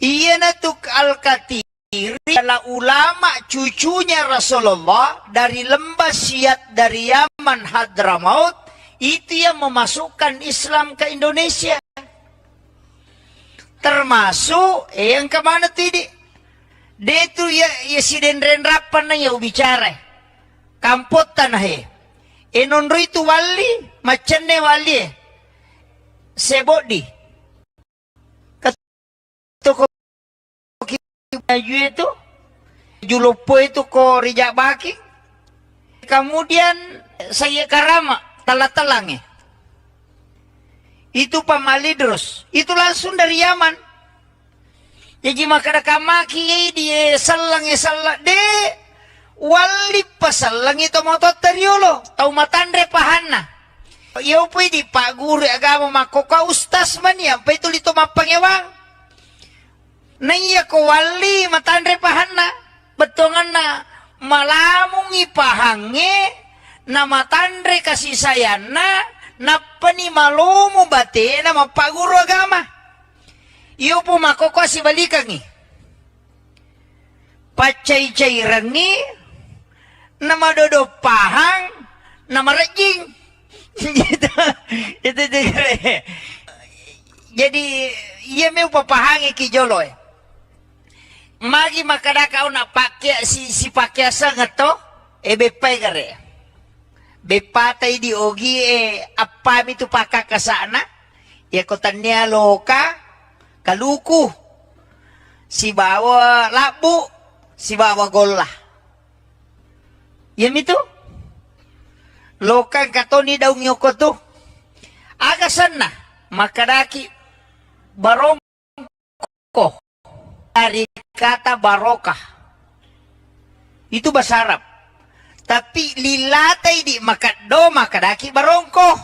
Speaker 1: Iya na to Al-Katiri adalah ulama cucunya Rasulullah dari lembah Siat dari Yaman Hadramaut. Itu yang memasukkan Islam ke Indonesia. Termasuk yang kemana tidak? Dia itu ya si denrenrapan na ya bicara. Kampot tanah enonro itu wali, macane wali. Sebodi. Ketuko baju itu, julupo itu ko rijak baki. Kemudian saya karama. Talang itu pamalidros itu langsung dari Yaman. Jadi makada maki dia salang de wali pasalang itu moto teriolo tau matandre pahana. Iyo po di pak guru agama makoka ustas man ya pa itu lito mapangewang. Na iya ko wali matandre pahana betongan na malamung ipahange nama tandre kasih sayana napani malumu bate nama pak guru agama. Iyo po makoko si balikangi. Pacay-cay rangi nama dodo pahang nama rejing. Itu jadi iya mau papahangi kijolo magi makadaka una pakai si pakai sangat to bepai kare. Bepatay di ogi apa itu pakak ke sana ya kotannya loka kaluku si bawa labu si bawa gola ya itu loka katoni daung nyoko tuh aga sana makadaki barongko dari kata barokah itu bahasa Arab. Tapi lilatay di makado makadaki barongko.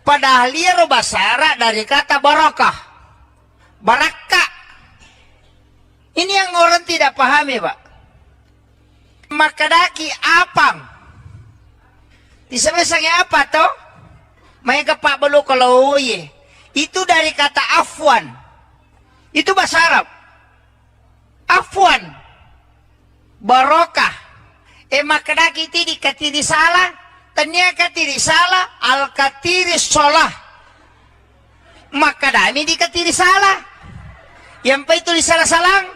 Speaker 1: Padahal liya basara dari kata barakah. Baraka. Ini yang orang tidak pahami, Pak. Makadaki apang. Disebutnya apa toh? May kapak balo kalau ye. Itu dari kata afwan. Itu bahasa Arab. Afwan. Barokah. Makadaki ti di katiri salah, tanya katiri salah, al katiri solah. Makadami di katiri salah. Yang pa itu di salah-salang.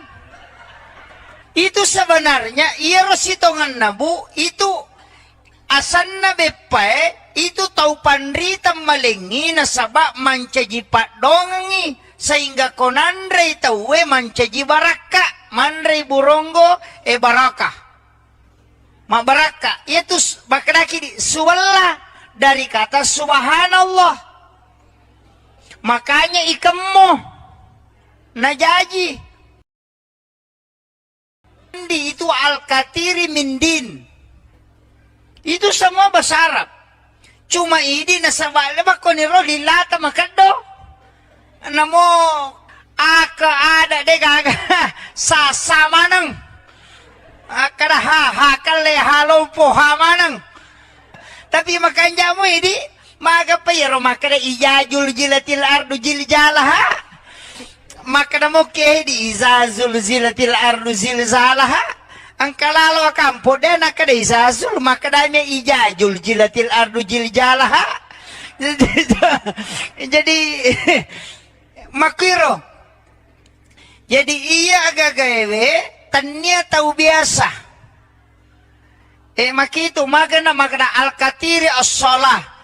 Speaker 1: Itu sebenarnya iya rositongan nabu itu asan na bepae itu tau pandrita malingi na sabak mancaji pak dongangi sehingga konandre tauwe mancaji baraka mandre burongo baraka. Mabaraka itu bakadaki suwalla dari kata subhanallah. Makanya ikemmo najaji itu al-katiri min din. Itu semua bahasa Arab. Cuma ini nasabala ba ko ni ro lilata makado. Namo aka ada de gaga sasama nang kada hakale halo po hamanang. Tapi makanya mo ini maga payero makada ijajul jilatil ardu jiljalaha. Makada mo ke di izazul zilatil ardu zilzalaha. Ang kalalo kampo de nakada izazul makada me ijajul jilatil ardu jiljalaha. Jadi makiro. Jadi iya agak gawe tanya tahu biasa. Makito magana al-katiri as-salah.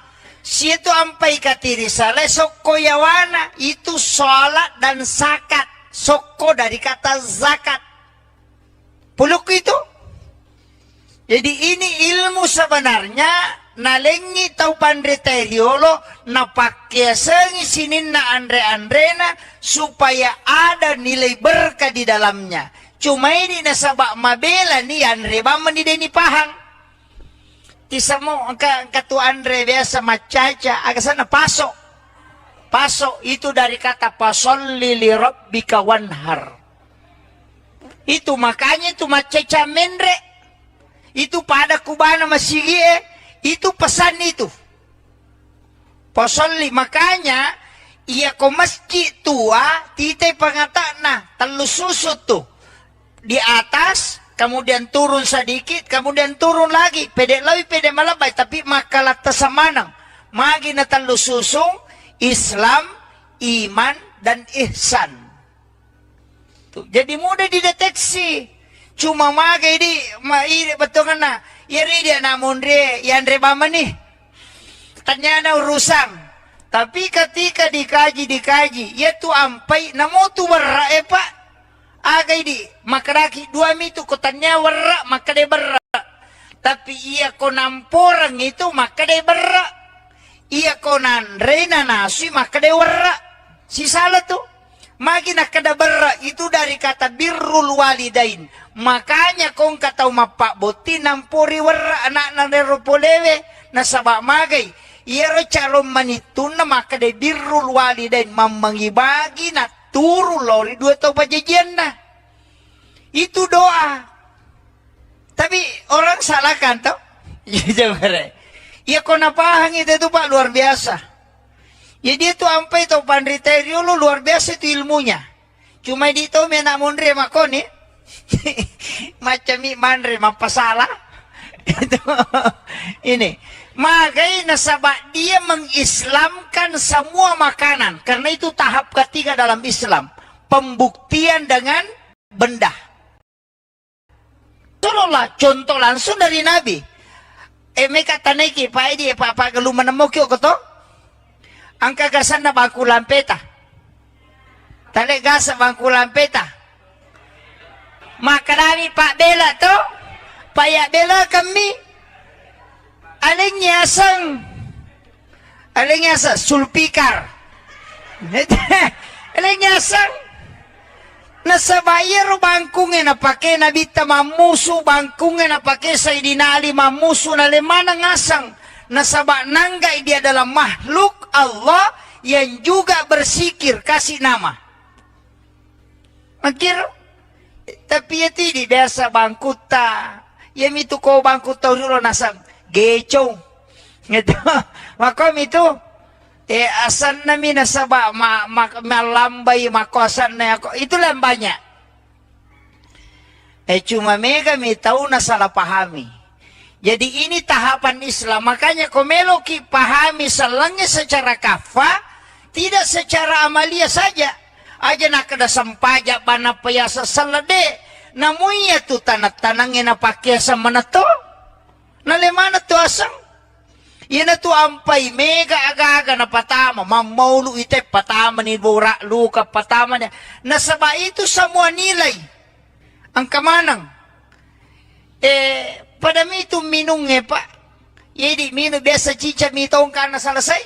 Speaker 1: Situ ampai katiri salah so koyawana itu salat dan zakat. soko dari kata zakat. Puluk itu. Jadi ini ilmu sebenarnya nalengi tau pandre teriolo na pakai sengi sinin na andre-andrena supaya ada nilai berkah di dalamnya. Cuma ini nasabak mabela ni andre baman di deni pahang. Tisamo katu andre biasa macaca agak sana pasok. Pasok itu dari kata pasolli li rabbika wanhar. Itu makanya itu macaca mendre. Itu pada kubana masigie. Itu pesan itu. Pasolli makanya iya ko masjid tua tite pangata nah telu susut tuh. Di atas kemudian turun sedikit, kemudian turun lagi. Pede lebih pede malabay tapi makalat tasamanang. Magi na telu susung Islam, iman, dan ihsan. Tuh, jadi mudah dideteksi. Cuma magai di betul kan na. Yari dia namun dia yang rebama nih. Ternyata urusan. Tapi ketika dikaji, ya tu ampai namo tu berra pak. Agai di makaraki dua mitu kotanya berra maka dia berra. Tapi iya ko namporang itu maka dia berra. Iya konan reina nasi maka dewarra si salah tuh magi nak kada berra itu dari kata birrul walidain makanya kong kata mapak boti nampuri warra anak nandero polewe nasabak magai iya calon manitun na maka de birrul walidain mamangibagi na turu lori dua tau pajajian na itu doa tapi orang salah kan tau iya ya kau napahang itu Pak luar biasa. Ya dia tuh ampai itu pandriterio lu luar biasa itu ilmunya. Cuma di itu mena mondre makoni. Macam mandre mapasalah. Itu ini. Magai nasabak dia mengislamkan semua makanan karena itu tahap ketiga dalam Islam. Pembuktian dengan benda. Tolonglah contoh langsung dari Nabi. Mereka taniki pa di pa galuman mo kyo ko to ang kagasan na bangku lampeta talaga sa bangku lampeta makarami pa bela to paya bela kami aling yasa sulpikar aling yasang nasa bayero bangkungin na pake nabita mamuso bangkungin na pake sa idinali mamuso na limana ngasang nasa nanggai dia dalam makhluk Allah yang juga bersikir kasih nama makir tapi ya tidak biasa bangkuta ya itu ko bangkuta dulu nasang geco gitu makom itu asan nami nasaba malambay makosan na ako itu lang banyak cuma mega mi tahu na salah pahami jadi ini tahapan Islam makanya komeloki pahami salangnya secara kafa tidak secara amalia saja aja nak kada sampaja bana payasa salade namuya tu tanat-tanangin na pakyasa manato nalemana tu asang yan na to ampay, mega aga-aga na patama, mamaulo ite, patama ni Bura, Luka, patama niya. Nasaba ito sa mga nilay, ang kamanang. Padami ito minung pa. Yedi, minung biasa chicha mitong ka na salasay.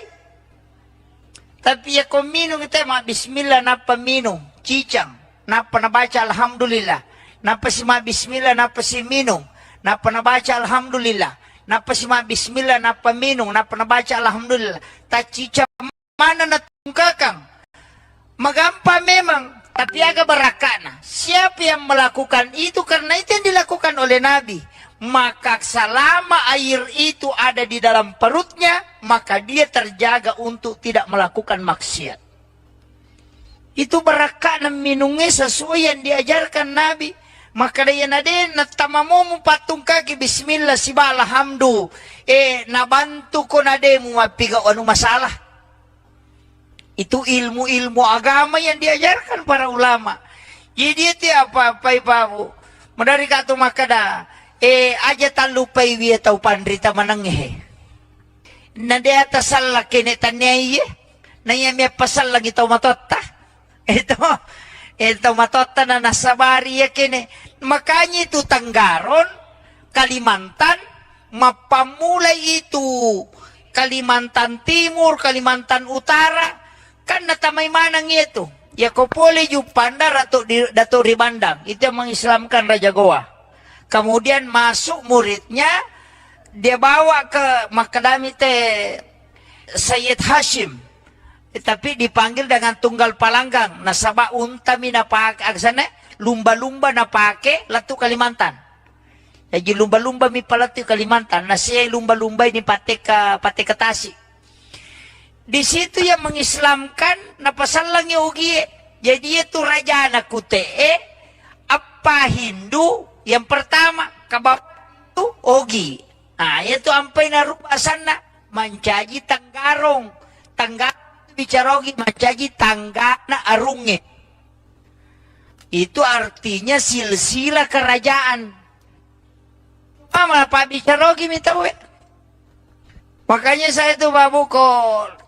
Speaker 1: Tapi ako minung ite, bismillah na pa minung, chichang, na pa nabaca alhamdulillah. Na pa si bismillah, na pa si minung, na pa nabaca alhamdulillah. Napa si bismillah napa minung napa nabaca alhamdulillah tacica mana na tungkakang magampa memang tapi agak berakana siapa yang melakukan itu karena itu yang dilakukan oleh Nabi maka selama air itu ada di dalam perutnya maka dia terjaga untuk tidak melakukan maksiat itu berakana minungnya sesuai yang diajarkan Nabi maka dia nade natamamu patung kaki bismillah siba alhamdu nabantu ko nade mu mapiga anu masalah itu ilmu-ilmu agama yang diajarkan para ulama jadi itu apa ipabu madari kato makada aja talupay wiya tau pandrita mananghe nade atasal laki ni tanyay na yami pasal lagi tau matotta ito Ito matota na nasabari ya kini. Makanya itu Tanggaron, Kalimantan, mapamulay itu Kalimantan Timur, Kalimantan Utara, kan natamay manang itu. Ya kopole yung pandar dato ribandang. Itu yang mengislamkan Raja Goa. Kemudian masuk muridnya, dia bawa ke Makadami Sayyid Hashim. Tapi dipanggil dengan tunggal palanggang. Nasaba untami na pake, agsana, lumba-lumba na pake, latu Kalimantan. Jadi lumba-lumba mi palatu Kalimantan. Nasiya lumba-lumba ini pate ke Tasik. Di situ yang mengislamkan, napasal lang yung ugi. Jadi itu raja anak kutee, apa Hindu, yang pertama, kabab itu ogi. Nah, itu ampai na rupasan na, mancaji Tanggarong. Tanggarong bicarogi mancaji tanggana arunge. Itu artinya silsilah kerajaan. Mama Pak bicarogi minta we. Makanya saya tuh babu ko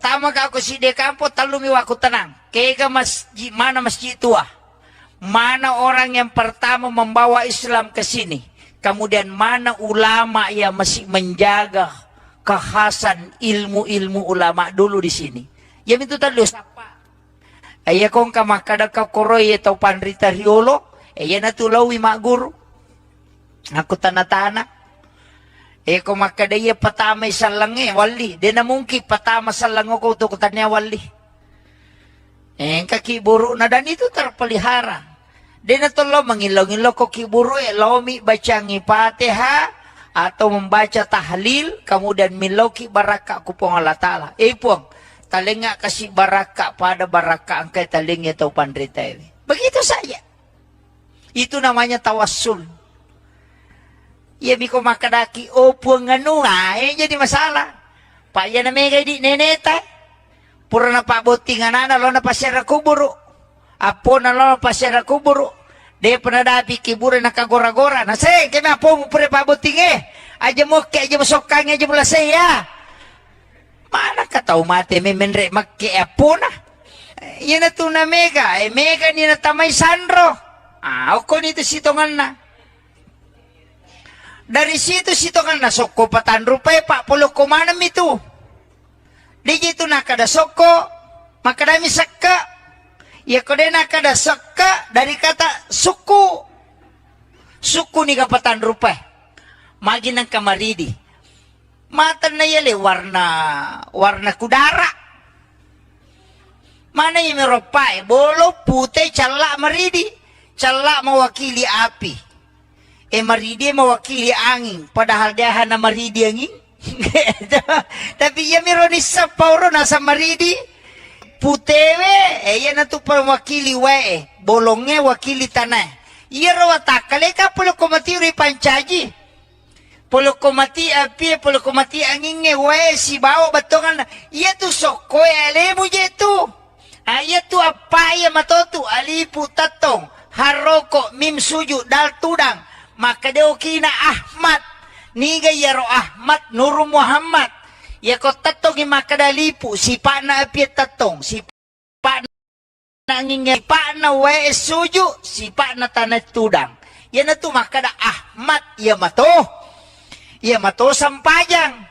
Speaker 1: tama ka ako si dekampo talumi waku tenang. Kaya masjid mana masjid tua. Mana orang yang pertama membawa Islam ke sini. Kemudian mana ulama yang masih menjaga kekhasan ilmu-ilmu ulama dulu di sini. Yang itu tadi sapa. Ayah kong kamakada ka koroy atau panrita riolo. Ayah natulawi mak guru. Aku tanah-tanah. Ayah kong makada iya patamay salange wali. Di na mungkin patama salango ko tukutannya wali. Kakiburu na dan itu terpelihara. Di na tulo mangilaw-ngilaw ko kiburu. Lomi baca ngipatiha. Atau membaca tahlil. Kemudian milauki baraka kupong Allah Ta'ala. Puang. Talinga kasih baraka pada baraka angkai talingnya atau pandrita ini. Begitu saja. Itu namanya tawassul. Ya biko makadaki opo nganu jadi masalah. Pak ya namanya di neneta. Pura na pak botingan na lo na pasyara kuburu. Apo na lo na pasyara kuburu. Dia pernah dapi kiburu na kagora-gora. Nah saya kena apo mo pura pak botinge. Aja mo ke aja masokangnya aja mula saya. Mana ka tau mati menre makke apona. Yan na to na mega. Mega ni na tamay sandro. Ako nito sitongan na. Dari situ sitongan na soko patan rupay pak pulo kumanam itu. Di jitu nakada soko. Makadami sakka. Ya kode nakada sakka dari kata suku. Suku ni kapatan rupay. Magi ng kamaridi. Mata na yale warna kudara. Mana yung meropa bolo putih calak maridi. Calak mewakili api. Maridi mewakili angin. Padahal dia hana maridi angin. Tapi ya mironis sa pauro nasa maridi. Putewe yan na to mewakili wae. Bolongnya wakili tanah. Iya rawatakale ka pulo kumatiri pancaji. Polo komati api, polo komati angin ngewe si bawa batongan. Iya tu soko alemu je tu. Iya tu apa ya matotu alipu tatong haroko mim suju dal tudang. Maka dia okina Ahmad. Niga yaro Ahmad Nur Muhammad. Ya ko tatong maka dalipu si pak na api tatong si pak na angin si pak na we suju si pak na tanah tudang. Ya na tu maka da Ahmad ya mato. Ya mato sampajang.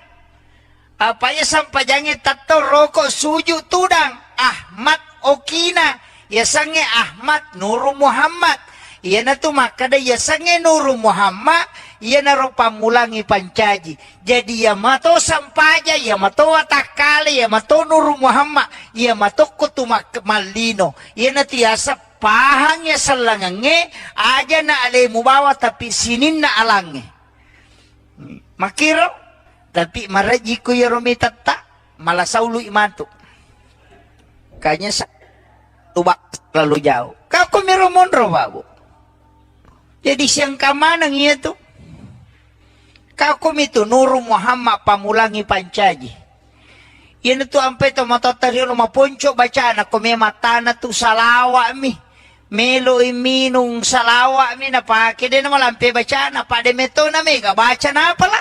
Speaker 1: Apa ya sampajangnya tato rokok suju tudang. Ahmad okina. Ya sange Ahmad Nur Muhammad. Ya na tu makada ya sange Nur Muhammad. Ya na ro pamulangi pancaji. Jadi ya mato sampaja. Ya mato watakale. Ya mato Nur Muhammad. Ya mato kutumak malino. Ya na tiasa pahangnya salangange. Aja na alemu bawa tapi sinin na alange. Makiro, tapi maraji ko yung rumitata, malasawlo imanto. Kanya sa tubak lalu jauh. Kako miromonro bago. Jadi siyang kamanang iya to. Kako mito Nur Muhammad pamulangi pancaji. Yan ito ampay to matatario no maponcho baca na kume mata na to salawa mi. Melo iminong salawa mi na pake din na malampi baca na pademeto na mega baca na pala.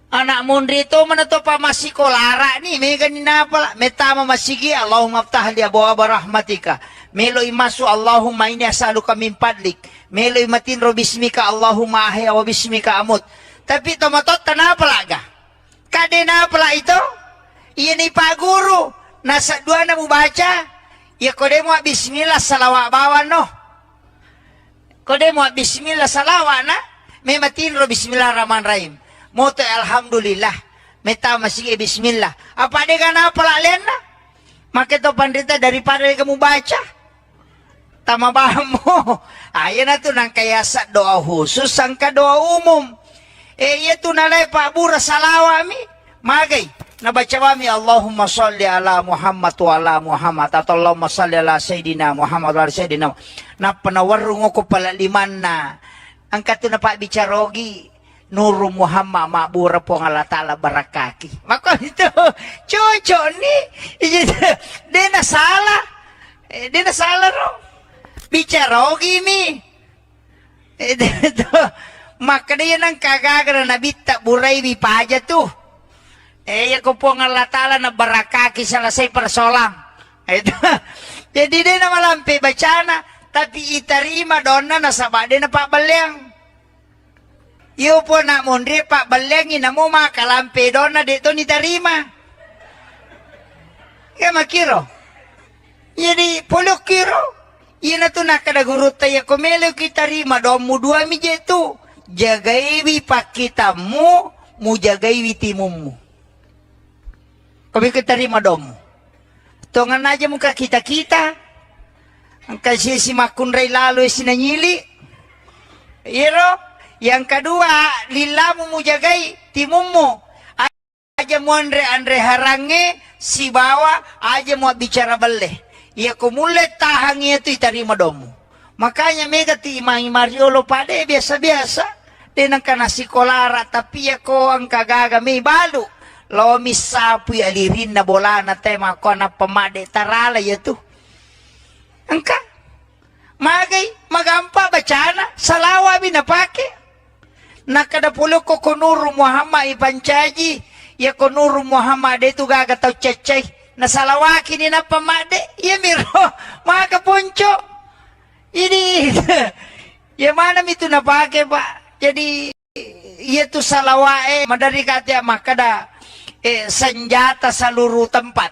Speaker 1: Anak mundrito mana to pa masiko lara ni mega ni na pala. Metama masigi Allahumma aftah li abwaaba rahmatika Meloy masu Allahumma inni as'aluka min fadlik. Meloy matinro bismika Allahumma ahya wa bismika amut. Tapi tomatot tanapa laga. Kade na pala ito? Iyan ni Pak Guru. Nasa dua na mo baca. Ya kode mo bismillah salawa bawan no. Kode mo bismillah salawa na. May matinro bismillahirrahmanirrahim. Moto alhamdulillah. May tama sige bismillah. Apa de ka na pala len na? Maka to pandita daripada kamu baca. Tama ba mo? Ayan na to nang kaya sa doa khusus ang doa umum. Iya to nalay paabura salawa mi. Magay. Nabaca kami Allahumma salli ala Muhammad wa ala Muhammad. Atau Allahumma salli ala Sayyidina Muhammad wa ala Sayyidina. Na panawarung ko pala liman na. Ang kato na pa bicarogi. Nuru Muhammad mabura po ng Allah Ta'ala barakaki. Maka itu cucu ni. Dia na salah. Dia na salah ro. Bicarogi mi. Maka dia nang kagagra na bitta buray bi paja tu. Ya ko po ng Allah Ta'ala na barakaki salasay persolang. Jadi dia na malampi bacana. Tapi itarima doon na nasaba. Dia na pabalyang. Iyo po na mundri pak balengin na mo makalampi doon na dito ni tarima. Kaya makiro. Jadi pulok kiro. Yan na to nakadagurot tayo kumelo kita rima doon mo dua mi jetu. Jagaywi pakita mo jagaywi timum mo. Kami kita rima doon mo. Tungan aja muka kita-kita. Ang kasi si makunray lalo sinanyili. Iro. Yang kedua, lilamu mo jagay, timum mo. Aja mo andre harange, si bawa, aja mo bicara bale. Iya kumulit tahangi itu itarima domo. Makanya mega ti imangi Mariolo pade biasa-biasa. Denang kana sikolara, tapi ya ko ang kagaga may balu. Lo misapu alirin na bola na tema ko na pamade tarala ya tu. Angka. Magay, magampa bacana, salawa binapake. Nakadapulo ko kunuru Muhammad ipancaji. Ya kunuru Muhammad itu gagatau cecay. Nasalawaki ni na pamade. Ya miro, mga kapuncho. Ini, ya mana itu napake pak. Jadi, ya tu salawae. Madari kata makada senjata seluruh tempat.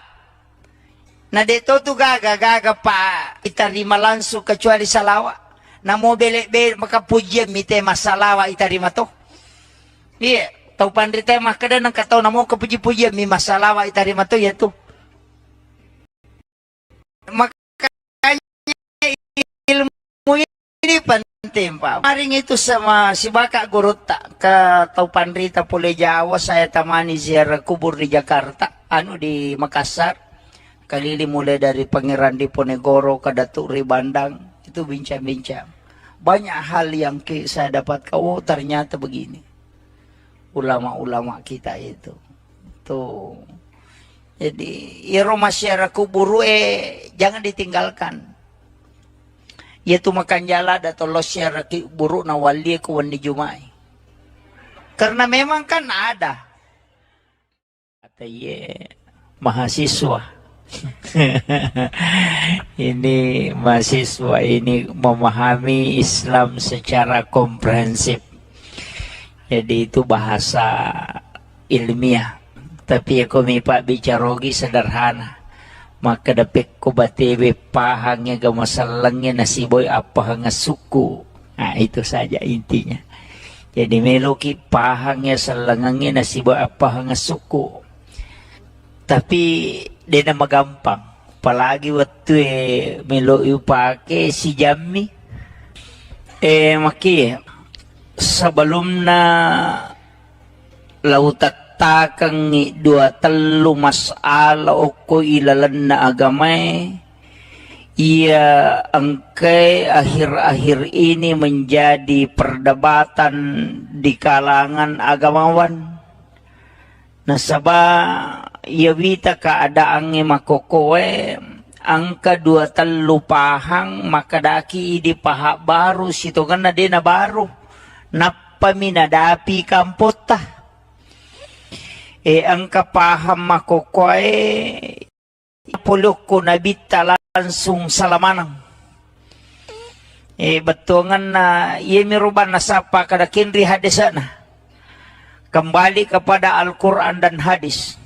Speaker 1: Nah dito tu gaga pa. Itarima langsung kecuali salawa. Na mo bele makapujian mite masalawa itarima to. Iya, tau pandrita makada nang katau na mo kapuji-pujian mi masalawa itarima to ya to. Makanya ilmu ini penting Pak. Maring itu sama si Baka Gurutta ke tau pandrita Pule Jawa saya tamani ziarah kubur di Jakarta, anu di Makassar. Kalili mulai dari Pangeran Diponegoro ke Datuk Ribandang. Itu bincang-bincang. Banyak hal yang saya dapat ternyata begini. Ulama-ulama kita itu. Tuh. Jadi, iro masyarakat kuburu jangan ditinggalkan. Yaitu makan jala atau lo masyarakat kuburu na wali kuwan di Jumai. Karena memang kan ada. Kata mahasiswa. Ini mahasiswa ini memahami Islam secara komprehensif. Jadi itu bahasa ilmiah. Tapi aku Pak bicarogi sederhana. Maka dapat ko batewe pahangnya ga masalangnya nasiboy apa hanga suku. Nah itu saja intinya. Jadi meloki pahangnya salangangnya nasiboy apa hanga suku. Tapi dia nama gampang. Apalagi waktu melo pake si Jami. Maki sebelum na lautat takang dua telu masala oko ilalan na agamay. Ia angkai akhir-akhir ini menjadi perdebatan di kalangan agamawan. Nasaba ia wita keadaannya makokowe angka dua telu pahang maka daki di pahak baru situ karena dia na baru napa minadapi kampota angka paham makokowe Puluk ko nabita langsung salamanang. Betungan na yemiruban nasapa kada kinri hadisana. Kembali kepada Al-Quran dan hadis.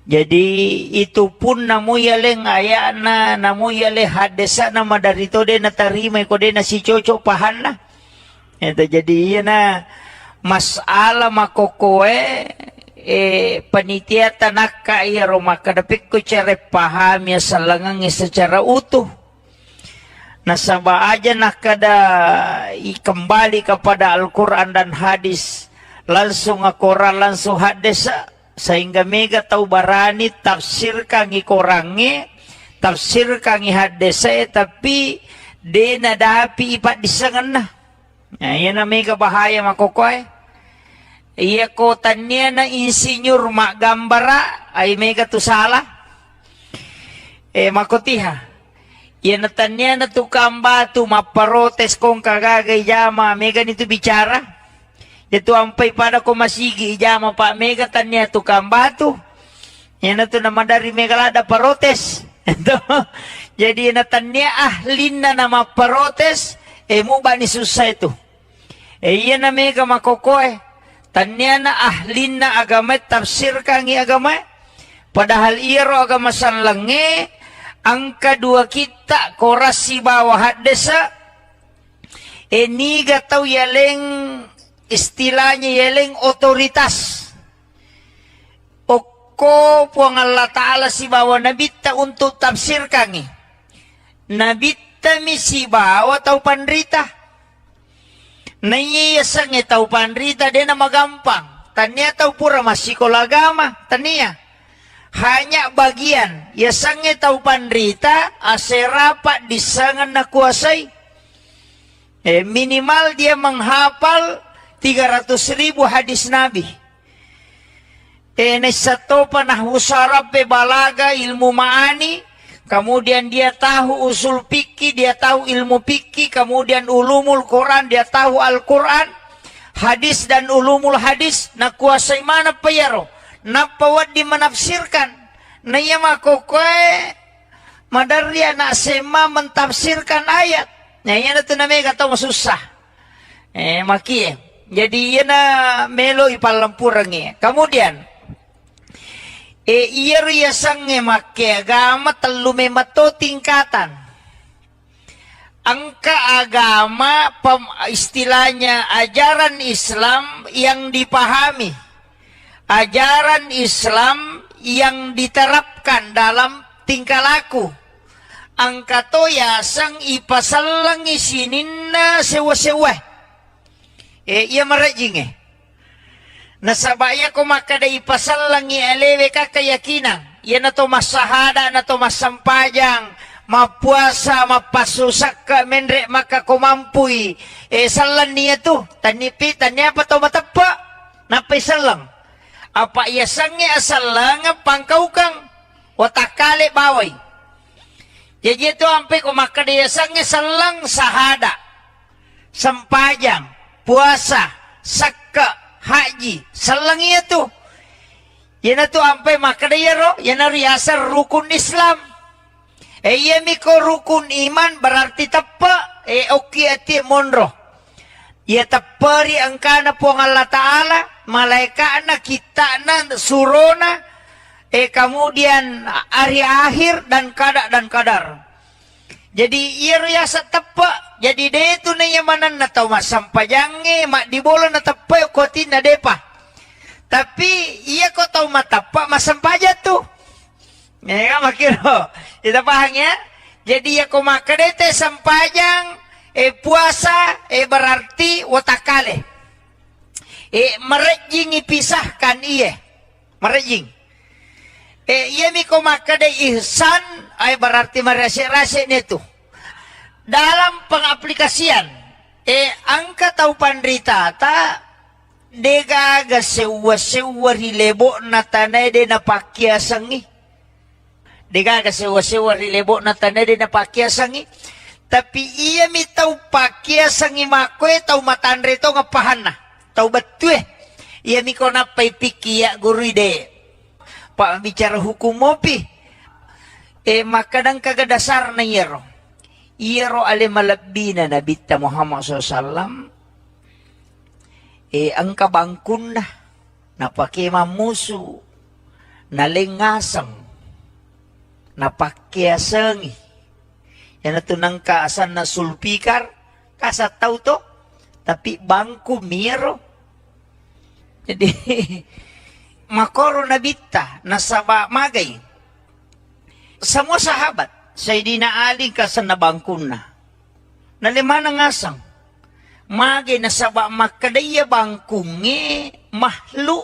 Speaker 1: Jadi itu pun namu yaleng ayana namu yale hadisana madarito de na tarima ko de na si cocok pahana. Itu jadi na masalah makokoe panitia tanaka iya Roma kadapik ko cara paham ya salangang secara utuh. Nasaba aja nak kada kembali kepada Al-Quran dan hadis langsung Al-Quran langsung hadis sehingga mega tahu barani tafsir kangi korangi tafsir kangi hadis tapi dena dapi ipat disangan nah. Nah, yan na mega bahaya makokoy. Iya ko tanya na insinyur mak gambara ay mega tu salah. Makotiha. Yan na tanya na tu kamba tu maparotes kong kagagay jama mega nito bicara. Ito ampay pada ko masigi jama pa mega tanya tu kamba tu. Yan na tu naman dari mega lada parotes. Jadi yan na tanya ahlin na maparotes. Mo ba ni susah itu? Iya na mega makokoy. Tanya na ahlin na agama tafsir kangi agama. Padahal iro agama sanlange. Ang kedua kita korasi bawah hadesa. Ini gatau yaleng istilahnya yaleng otoritas. Oko puang Allah Ta'ala si bawah nabita untuk tafsir kangi. Nabita misi bawa tau pandrita. Naiyasang tau pandrita dia nama gampang. Tanya tau pura masih kolagama. Tanya. Hanya bagian. Yasang tau pandrita aserapat disangan na kuasai. Minimal dia menghafal 300.000 hadis Nabi. Nesatopa nahwu sarab balaga ilmu ma'ani. Kemudian dia tahu usul fikih, dia tahu ilmu fikih, kemudian ulumul Quran, dia tahu Al-Quran, hadis dan ulumul hadis, na kuasai mana payaro, na pawad di menafsirkan, na iya makokoy, madarya na sema mentafsirkan ayat, na iya na tunamega tau susah, maki, jadi iya na melo ipalampurang kemudian, iya riasang make agama telu memato tingkatan. Angka agama istilahnya ajaran Islam yang dipahami. Ajaran Islam yang diterapkan dalam tingkah laku. Angka to yasang ipasalang isinin na sewa-sewa. Iya merajing nasabaya ko makada ipasal lang ialewe ka keyakinan. Yan na to masahada, na to masampajang, mapuasa, mapasusak ka, menre maka kumampuy. Salan niya to, tanipi, tanya pa to matapa, napaisal lang. Apa iyasang niya asal lang, pangkaw kang, watakali baway. Jadi ito ampe ko makada iyasang niya salang sahada, sampajang, puasa, sakka, haji, salang iya tuh. Yana tuh ampe makadaya ro, yana riasa rukun Islam. Iya miko rukun iman berarti tepa, oki ati monro. Ya tepari angkana puang Allah Ta'ala, malaikana kita na surona, kemudian hari akhir dan kadar. Jadi iya riasa tepa. Jadi dia itu nayamanan na tau masampajangnya, mak dibola na tepa kotin na depa. Tapi iya ko tau matapa masampaja tuh. Ya makiro. Kita paham ya? Jadi ya ko makadete sampajang, puasa, berarti watakale. Merejing ipisahkan iya. Merejing. Iya mi ko makade ihsan, berarti merasa-rasa itu. Dalam pengaplikasian, angka tau pandrita ta degaga sewa-sewa rilebo na tanay de na pakyasangi. Degaga sewa-sewa rilebo na tanay de na pakyasangi. Tapi iya mi tau pakyasangi makwe tau matandre to ngapahan na. Tau batue. Iya mi ko na pay pikiya guru de. Pak bicara hukum mopi. Makadang kagadasar na iyero. Iyero ale malabbi na nabita Muhammad SAW. Ang kabangkun na. Napakimamuso. Nalingasang. Napakiasangi. Yan na tunang kaasan na sulpikar. Kasataw to. Tapi bangku miro. Jadi, makoro nabita. Nasaba magay. Semua sahabat, Sayyidina Ali kasan na bangkun na. Nalima na ngasang. Magay na saba makadaya bangkungi mahlu.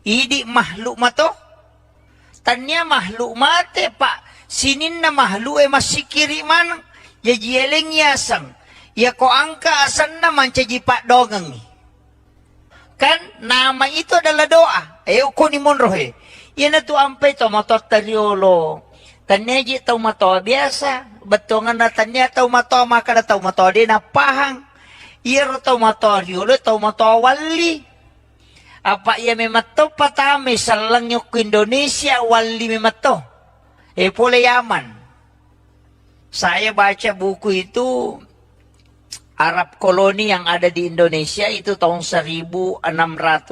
Speaker 1: Idi mahlu mato. Tanya mahlu mate pa. Sinin na mahlu masikiri man. Yajieleng yasang. Ya ko angka asan na mancaji pak dogang. Kan nama itu adalah doa. Uko ni monrohe. Yan na to ampay to motot tariolo. Tanya ji tau mato biasa. Betongan na tanya tau mato maka na tau mato di na pahang. Iro tau mato riolo tau mato wali. Apa ia memato patame salang yok Indonesia wali memato. Pula Yaman. Saya baca buku itu Arab koloni yang ada di Indonesia itu tahun 1600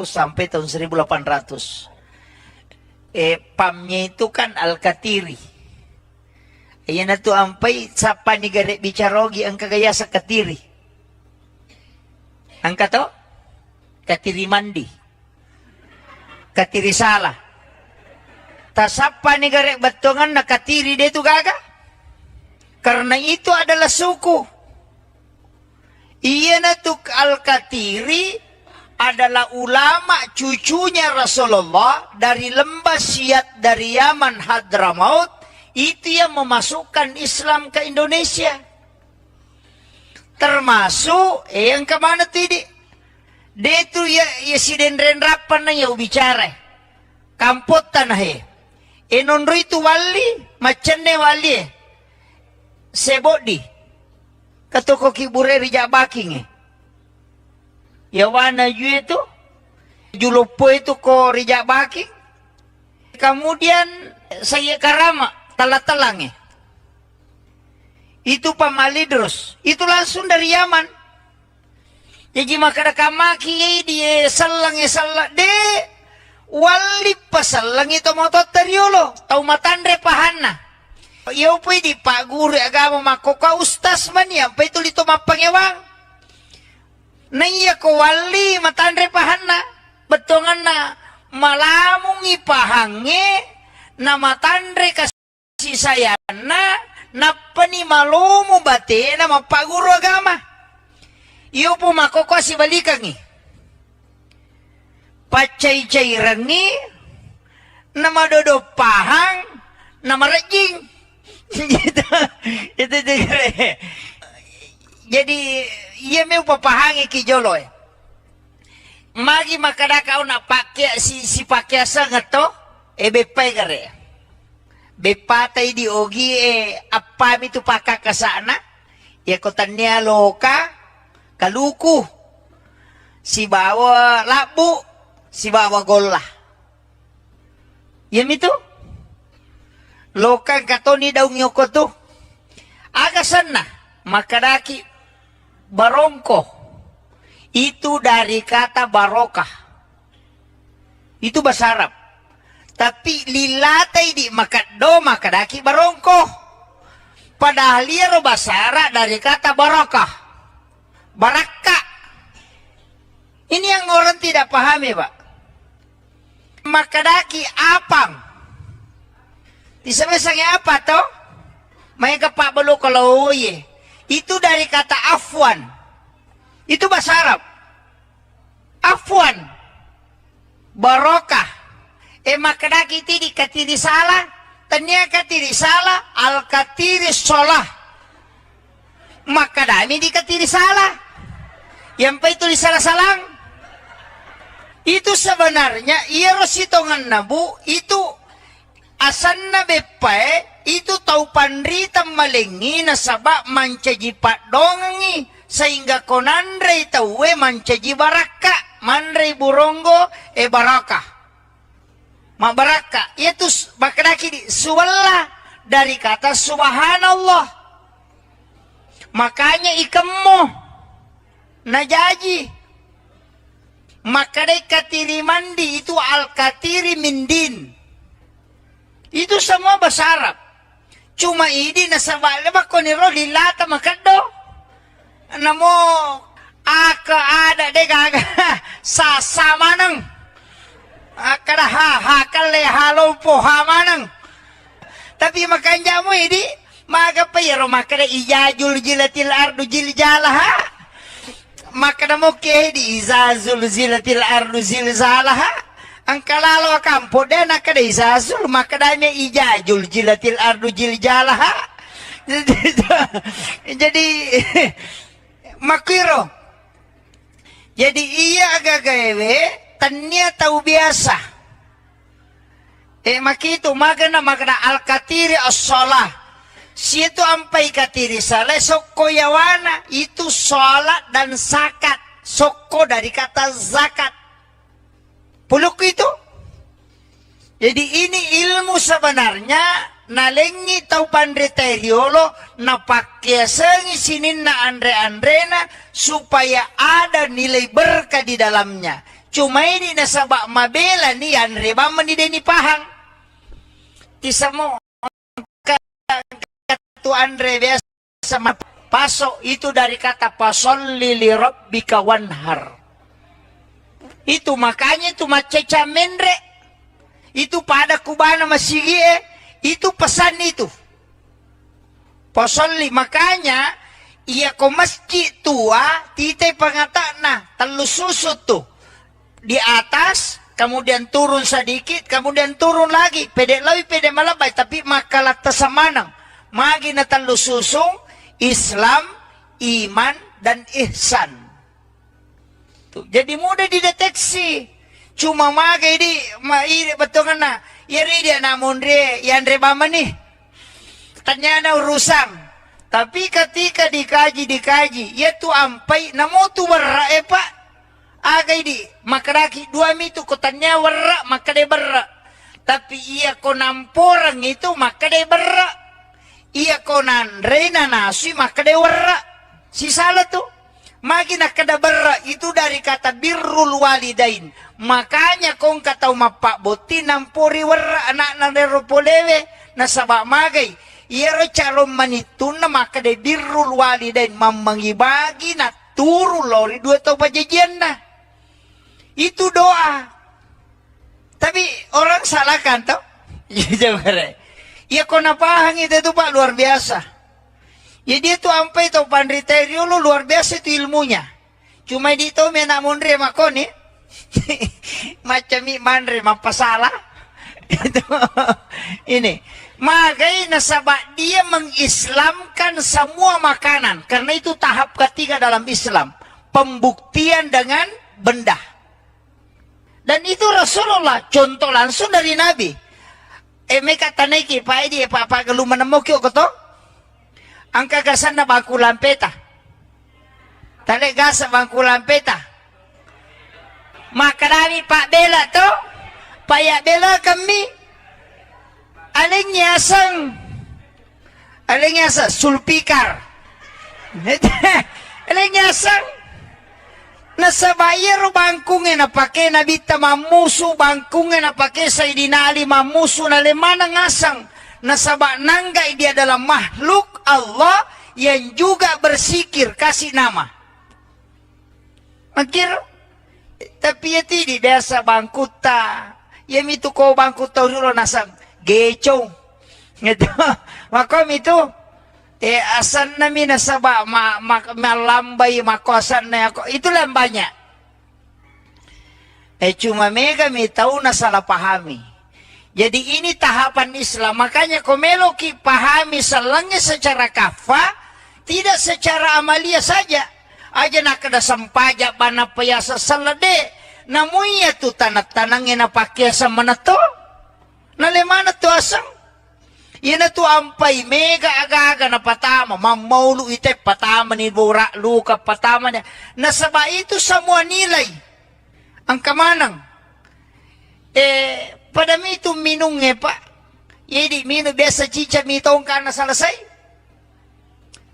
Speaker 1: sampai tahun 1800. Pamnya itu kan Al-Katiri. Ayan na to ampay sa panigari bicharogi ang kagaya sa Katiri. Ang kato? Katiri mandi. Katiri sala. Tasapa panigari batongan na Katiri dito gaga. Karena itu adalah suku. Iyan na to Al-Katiri adalah ulama cucunya Rasulullah dari lembah Siat dari Yaman Hadramaut. Itu yang memasukkan Islam ke Indonesia. Termasuk yang kemana tadi? Dia itu ya si denrenrapan na ya bicara. Kampot tanah enonro itu wali, macane wali. Sebodi. Katoko kibure rija baking Yawana ju itu. Julopo itu ko rija baking. Kemudian saya karama. Talang itu pamalidros itu langsung dari Yaman. Jadi maka kamaki dia salang de wali pasalang itu motot teriolo tau matandre pahana. Iyo pwede pa guru agama makoka ustas man yan pa ito lito mapangewang. Naiya ko wali matandre pahana betongan na malamong ipahange na matandre kas si saya na panimalumo bate na mapaguro agama. Iyo po makoko si balikangi. Pacay-cayrangi na madodopahang na marajing. Itu. Jadi iya may papahangi kijolo Magi makadakaw na pakya si pakyasa nga to bepay gare. Bepatay di ogi apami tu pakakasana ya kotanya loka kaluku si bawa labu si bawa gola yam itu loka katoni daw nyoko tu agasan na makadaki barongko itu dari kata barokah itu bahasa Arab. Tapi lilatay di makado makadaki barongko. Padahal liya basara dari kata barakah. Baraka. Ini yang orang tidak pahami, Pak. Makadaki apang. Disebutnya apa toh? May kapak balo kalau ye. Itu dari kata afwan. Itu bahasa Arab. Afwan. Barokah. Makadaki tidi katiri salah, tanya katiri salah, al katiri solah. Makadami di katiri salah. Yang pa itu di salah-salang. Itu sebenarnya iya rositongan nabu itu asan na bepae itu tau panrita malengi na sabak mancaji pak dongangi sehingga konandre tauwe mancaji baraka mandre burongo baraka. Mabaraka itu makadaki di suwala dari kata subhanallah. Makanya ikemmu najaji. Maka dai katiri mandi itu al-katiri mindin. Itu semua bahasa Arab. Cuma ini nasabala ba ko ni lilata makado. Namo aka ada de gaga sasama nang. Akada hakale halo po hamanang. Tapi makanya mo ini maga payro makada ijajul jilatil ardu jiljalaha. Maka mo di izazul zilatil ardu zilzalaha. Ang kalalo kampo din nakada izazul makada may ijajul jilatil ardu jiljalaha. Jadi makiro. Jadi iya agagawe tanya tahu biasa. Makito magana magana al-katiri as-salah. Situ ampai katiri salah soko yawana itu sholat dan zakat. Soko dari kata zakat. Puluk itu. Jadi ini ilmu sebenarnya nalengi tau pandre teriolo na pakai sengi sinin na andre-andrena supaya ada nilai berkah di dalamnya. Cuma ini nasabak mabela nih andre baman di deni pahang. Tisamo tu andre biasa pasok itu dari kata pasolli li rabbika wanhar. Itu makanya itu maceca mendre. Itu pada kubana masigie itu pesan itu. Pasolli makanya ia ko masjid tua tite pangatana telu susut tuh. Di atas kemudian turun sedikit kemudian turun lagi pede lebih pede malabay tapi makalat tasamanang. Magi na talo susung, Islam, iman, dan ihsan. Tuh, jadi mudah dideteksi. Cuma magi di, betul kan na, yari dia namun re, yan re bama nih. Tanya na urusan. Tapi ketika dikaji, ya tu ampai, namo tu warra pak. Agay di, makaraki, dua mitu ko tanya warra, maka de berra. Tapi iya ko namporang itu, maka de berra. Iya konan reina nasi maka dewarra si salah tuh magi nakada berra itu dari kata birrul walidain. Makanya kong katau mapak boti nampuri warra anak na neropolewe nasabak magay iya ro calon manitun na maka de birrul walidain mamangibagi na turu lori dua tau pajajian na itu doa. Tapi orang salah kan tau jangan. Ya kau napahang itu Pak luar biasa. Ya dia tuh ampai tuh pandriterio lu luar biasa itu ilmunya. Cuma di itu mena mundre makoni. Macam mandre mapasalah. Itu ini. Makanya nasabak dia mengislamkan semua makanan karena itu tahap ketiga dalam Islam. Pembuktian dengan benda. Dan itu Rasulullah contoh langsung dari Nabi. Mereka taneki pa di pa galu manamokyo ko to ang kagasan na bangku lampeta tale gasa bangku lampeta makarami pak bela to payak bela kami aling yasa sulpikar aling yasang nasa bayero bangkungin na pake nabita mamusu bangkungin na pake sa idinali mamusu na lemana ngasang nasa nanggai dia dalam makhluk Allah yang juga bersikir kasih nama makir tapi ya tidi biasa bangkuta ya mitu ko bangkuta ulo nasang gecong gitu makom itu asan nami nasaba malambay makosan na ako itu lang banyak cuma mega mi tahu na salah pahami jadi ini tahapan Islam makanya komeloki pahami salangnya secara kafa tidak secara amalia saja aja nak ada sampaja bana payasa salade namuya tu tanat-tanangin na pakyasa manato nalemana tu asang yan na to ampay, mega agaga na patama, mamaulu ite patama ni Bura, Luka patama niya. Nasaba ito sa mga nilay. Ang kamanang. Padami ito minungge pa. Jadi minum biasa cica mitong karena selesai.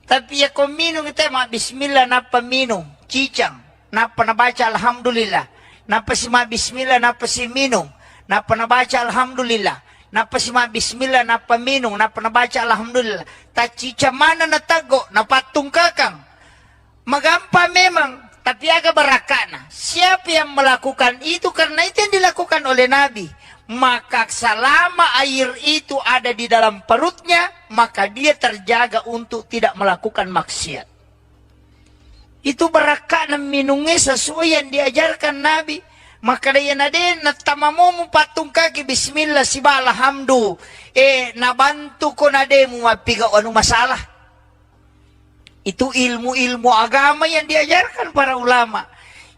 Speaker 1: Tapi ya kau minum itu mah bismillah napa minum cicang. Napa nabaca alhamdulillah. Napa si ma bismillah napa si minum. Napa nabaca alhamdulillah. Napa si ma bismillah napa minum. Napa nabaca alhamdulillah. Tak cica mana natago napatung kakang. Magampa memang. Tapi agak berakana. Siapa yang melakukan itu karena itu yang dilakukan oleh Nabi. Maka selama air itu ada di dalam perutnya, maka dia terjaga untuk tidak melakukan maksiat. Itu berakana minumnya sesuai yang diajarkan Nabi. Maka dia nade natamamu patung kaki bismillah siba alhamdu. Nabantu ko nade mu mapiga anu masalah. Itu ilmu-ilmu agama yang diajarkan para ulama.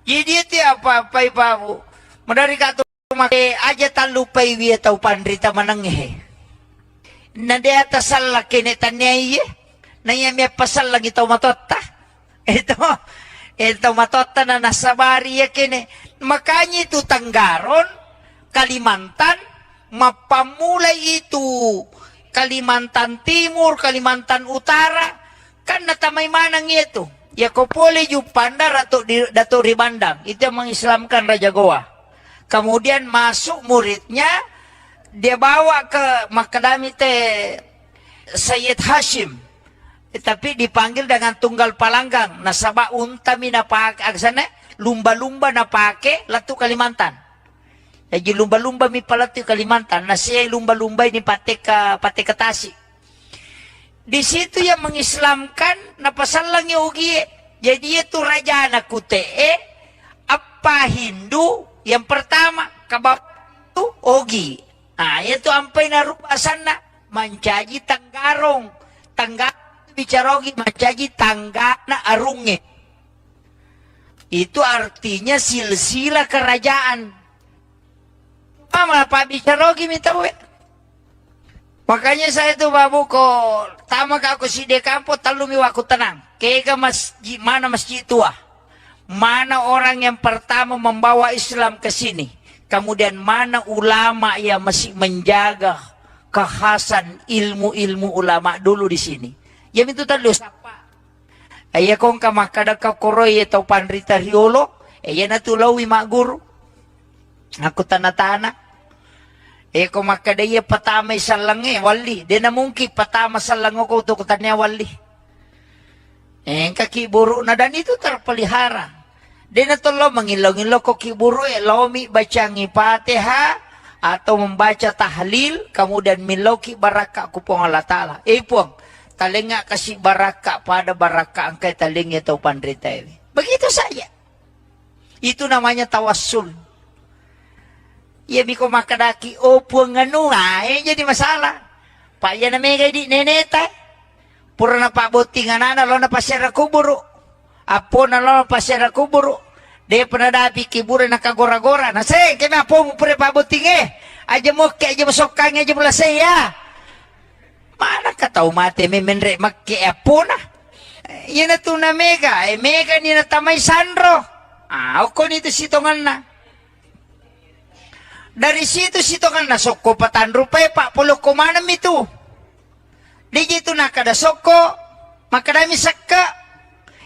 Speaker 1: Jadi itu apa-apa ibu. Medari kata aja talupai wiya tau pandrita mananghe. Nade atas salah kene tanyai. Naya miya pasal lagi tau matotta. Ito matotta na nasabari ya kene. Makanya itu Tanggaron, Kalimantan, mapamulay itu Kalimantan Timur, Kalimantan Utara. Kan natamay manang itu. Ya kopole yung pandar dato ribandang. Itu yang mengislamkan Raja Goa. Kemudian masuk muridnya, dia bawa ke Makadami Sayyid Hashim. Tapi dipanggil dengan tunggal palanggang. Nasaba untami na pake, aksana, lumba-lumba na pake, latu Kalimantan. Jadi lumba-lumba mi palatu Kalimantan. Nasiya lumba-lumba ini pate ke Tasik. Di situ yang mengislamkan napasalang yogi. Jadi itu raja anak kutee apa Hindu yang pertama kabab itu ogi. Nah itu ampai narubasan na mancaji Tanggarong. Bicarogi mancaji tanggana arunge. Itu artinya silsilah kerajaan. Apa Pak Bicarogi minta we. Makanya saya tuh babu ko tama ka ako si dekampo talumi waku tenang. Kaya masjid mana masjid tua. Mana orang yang pertama membawa Islam ke sini. Kemudian mana ulama yang masih menjaga kekhasan ilmu-ilmu ulama dulu di sini. Yang itu tadi siapa? Ayah kong kamakada ka koroy atau pandrita riolo. Ayah natulawi mak guru. Aku tanah-tanah. Kung makadaya patama salange wali. Di na mungkin patama salango ko to kutanya wali. Kakiburu na dan itu terpelihara. Di na to lo mangilong-ilong ko kiburu lomi bacangi Fatihah atau membaca tahlil kemudian miloki baraka kupong Allah Ta'ala. Puang talinga kasih baraka pada baraka angkai talingnya tau pandrita ini. Begitu saja. Itu namanya tawassul. Ya biko makadaki puang anu jadi masalah. Pak ya na mega di neneta. Pura na pa botingan na lo na pasyara kuburu. Apo na lo pasyara kuburu. De penadapi kiburu na kagora-gora. Na say, kaya apo mo pura pa botinge. Aja mo kaya aja masokang aja mula saya. Mana ka tau mate may menre makke apo na. Yan na to na mega. Mega ni na tamay sandro. Ako nito sitongan na. Dari situ sitongan na soko patan rupay pak pulo kumanam itu. Di gitu nakada soko. Makadami sakka.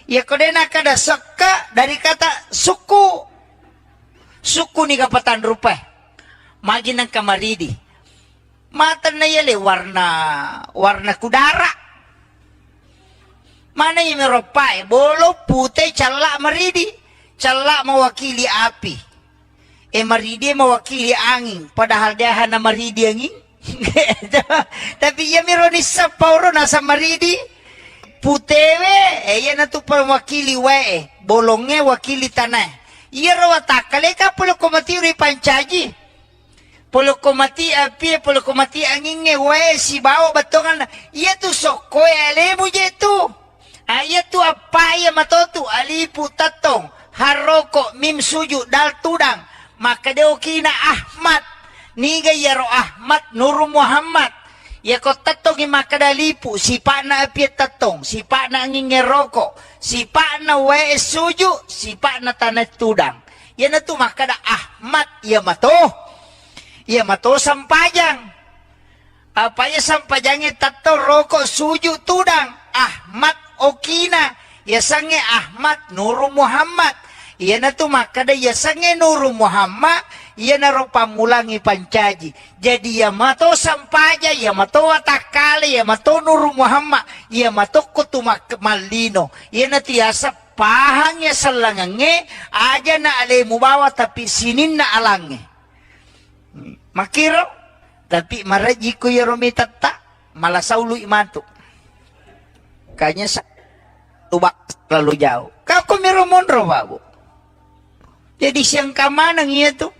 Speaker 1: Ya kode nakada sakka dari kata suku. Suku ni kapatan rupay. Magi ng kamaridi. Mata na yale warna kudara. Mana yung meropay? Bolo putih calak maridi. Calak mewakili api. Maridi mewakili angin. Padahal dia hana maridi angin. Tapi ya mironis sa pauro nasa maridi. Putewe, yan na to mewakili wae. Bolongnya wakili tanah. Iya rawatakale ka pulo kumati uri pancaji. Pulo kumati api, pulo kumati angin wae si bawa batongan. Iya tu soko alemu jetu. Iya tu apa ya matotu alipu tatong. Haroko mim suju dal tudang. Maka dia kina Ahmad. Niga yaro Ahmad Nur Muhammad. Ya ko tatong makadalipu. Sipa na api tatong. Sipa na angin roko. Sipa na wae suju. Sipa na tanah tudang. Yan na to makada Ahmad. Ya mato. Ya mato sampajang. Apa ya sampajangnya tato rokok suju tudang Ahmad Okina ya sange Ahmad Nuru Muhammad ya na tu makada ya sange Nuru Muhammad ya na ro pamulangi pancaji jadi ya mato sampaja ya mato watakali ya mato Nuru Muhammad ya mato kutumak malino ya na tiasa pahangnya selangange aja na alemu bawa tapi sinin na alange makiro tapi maraji ko yaromi tata malah saulu imantu kayaknya tubak terlalu jauh kau kumiromondro babu jadi siang kamanang iya tuh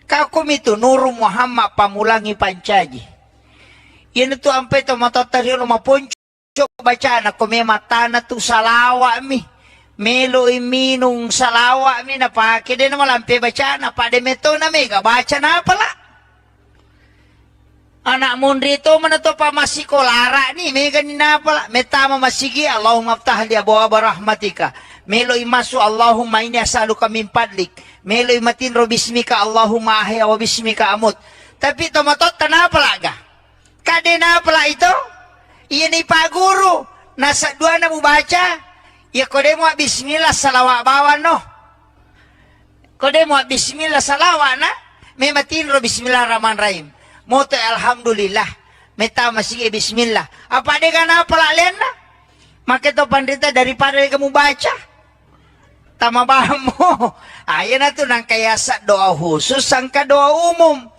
Speaker 1: kau kumitu Nuru Muhammad pamulangi pancaji ini tuh ampe to matotari rumah ponco bacaan ako may matana tu salawa mi melo iminung salawa mi napake din naman lampe bacaan napade meto na mi baca na pala anak mundrito mana to pa masikolara ni may ganina pala metama masigi Allahumma aftah li abwaaba rahmatika melo imasu Allahumma inni as'aluka min fadlik melo imatinro bismika Allahumma ahya wa bismika amut tapi to matot na pala ga kade na pala ito iya ni Pak Guru nasa dua na mo baca ya kode mo bismillah salawa bawa no kode mo bismillah salawa na may matinro bismillahirrahmanirrahim moto alhamdulillah meta masih bismillah apa de kana pala lena make to pandita daripada kamu baca tama mo ayan na to nang kayasa doa khusus sangka doa umum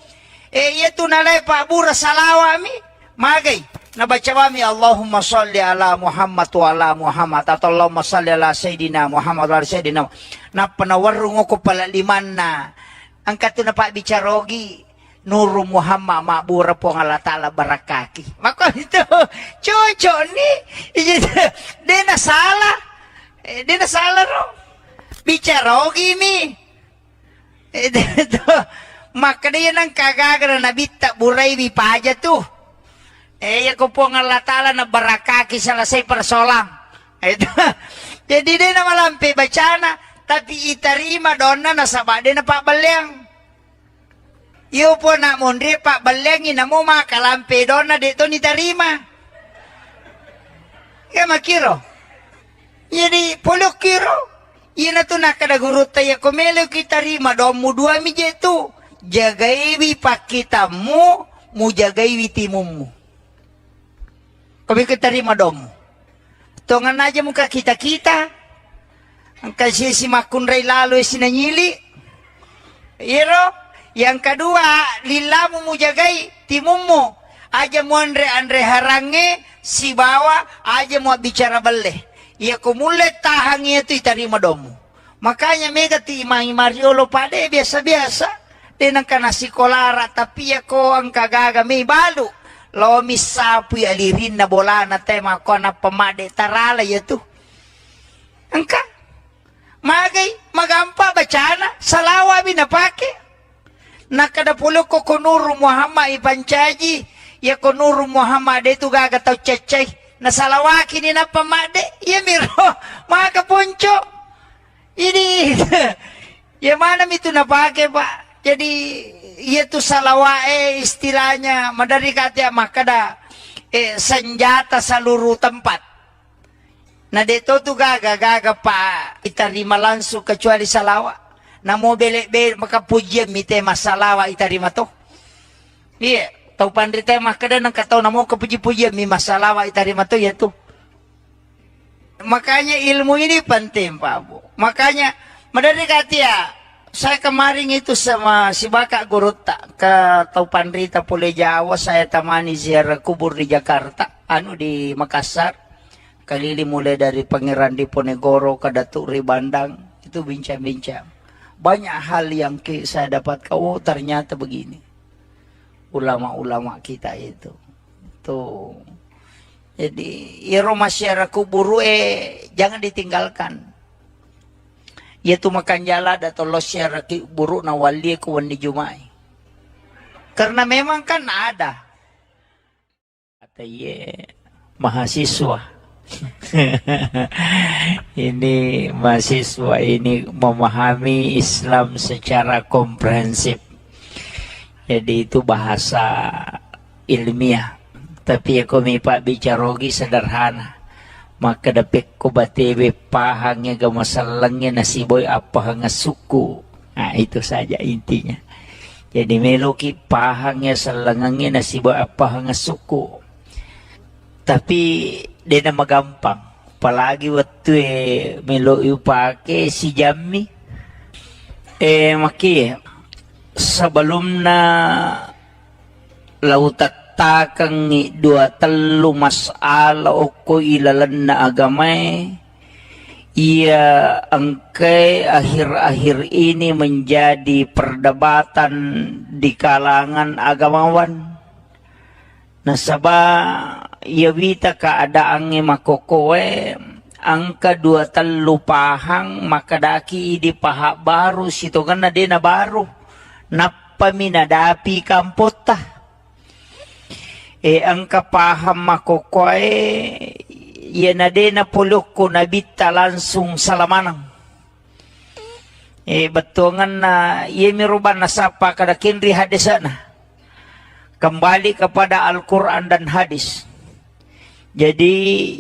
Speaker 1: iya to nalay Pak Bura salawa mi magay nabaca kami Allahumma salli ala Muhammad wa ala Muhammad atau Allahumma salli ala Sayyidina Muhammad wa ala Sayyidina na panawarung ko pala liman na ang kato na pa bicarogi Nuru Muhammad mabura po ng Allah Ta'ala barakaki mako ito cucu ni di nasala ro bicarogi mi ito maka diyan ang kagagana na bita buray bipaja tu ya ko po ng Allah Ta'ala na barakaki sa lasay persolang ito jadi di na malampi bacana tapi itarima doon na nasabade na pabalyang iyo po na mundri pak balengin na mo mga kalampi doon na dito ni tarima ya makiro jadi pulok kiro iya na to nakadagurut tayo kumelo kitarima doon mo dua mi jetu jagaiwi pakita mo jagaiwi timum mo kami kitarima doon mo tongan aja muka kita ang kasi si makunray lalo sinanyili iro yang kedua lilamu mujagay timumu aja mo andre harange si bawa aja mo bicara bale ya kumulet tahang itu itarima domu makanya mega ti imangi mariolo pade biasa-biasa dinang kanasi kolara tapi ya ko ang kagaga may balu lo misapu ya lirin na bola na tema ko na pamade tarala ya tu angka magay magampa bacana salawa binapake nakadapulo ko Nuru Muhammad ipancaji ya ko Nuru Muhammad itu gagataw cecay nasalawaki ni na pamade ya miro mga kapuncho ini ya mana itu napake pak jadi ya tu salawae istilahnya madari kata makada senjata seluruh tempat nah dito tu gaga pa itarima langsung kecuali salawa na mo bele makapujian mite masalawa itarima to iya tau pandrita makada nang katao na mo kapuji-pujian mi masalawa itarima to ya to makanya ilmu ini penting Pak Bu makanya madari katia saya kemarin itu sama si Baka Gurutta ke tau pandrita Pule Jawa saya tamani ziarah kubur di Jakarta di Makassar kalili mulai dari Pangeran Diponegoro ke Datuk Ribandang itu bincang-bincang banyak hal yang saya dapat ternyata begini ulama-ulama kita itu tuh jadi iro masyarakat kuburu jangan ditinggalkan yaitu makan jala atau lo masyarakat kuburu na wali kuwan di Jumai karena memang kan ada kata mahasiswa ini mahasiswa ini memahami Islam secara komprehensif jadi itu bahasa ilmiah. Tapi ako may pabicarogi sederhana. Maka dapik ko batebe pahangnya gamasalangnya nasiboy apa nga suku. Nah, itu saja intinya. Jadi meloki pahangnya salangangnya nasiboy apa nga suku. Tapi dia na magampang. Palagi waktu melo upake si Jammi. Maki sebelum na lautat takang ni dua telu masala o ko ilalan na agamay. Ia angkay akhir-akhir ini menjadi perdebatan di kalangan agamawan. Nasaba ia wita keadaannya makokowe angka dua telu pahang makadaki di paha baru situ kan na baru napa minadapi kampota angka paham makokowe ia na pulok ko nabita langsung salamanang betongan na ia miruban nasapa kada kinri hadisana kembali kepada Al-Quran dan hadis. Jadi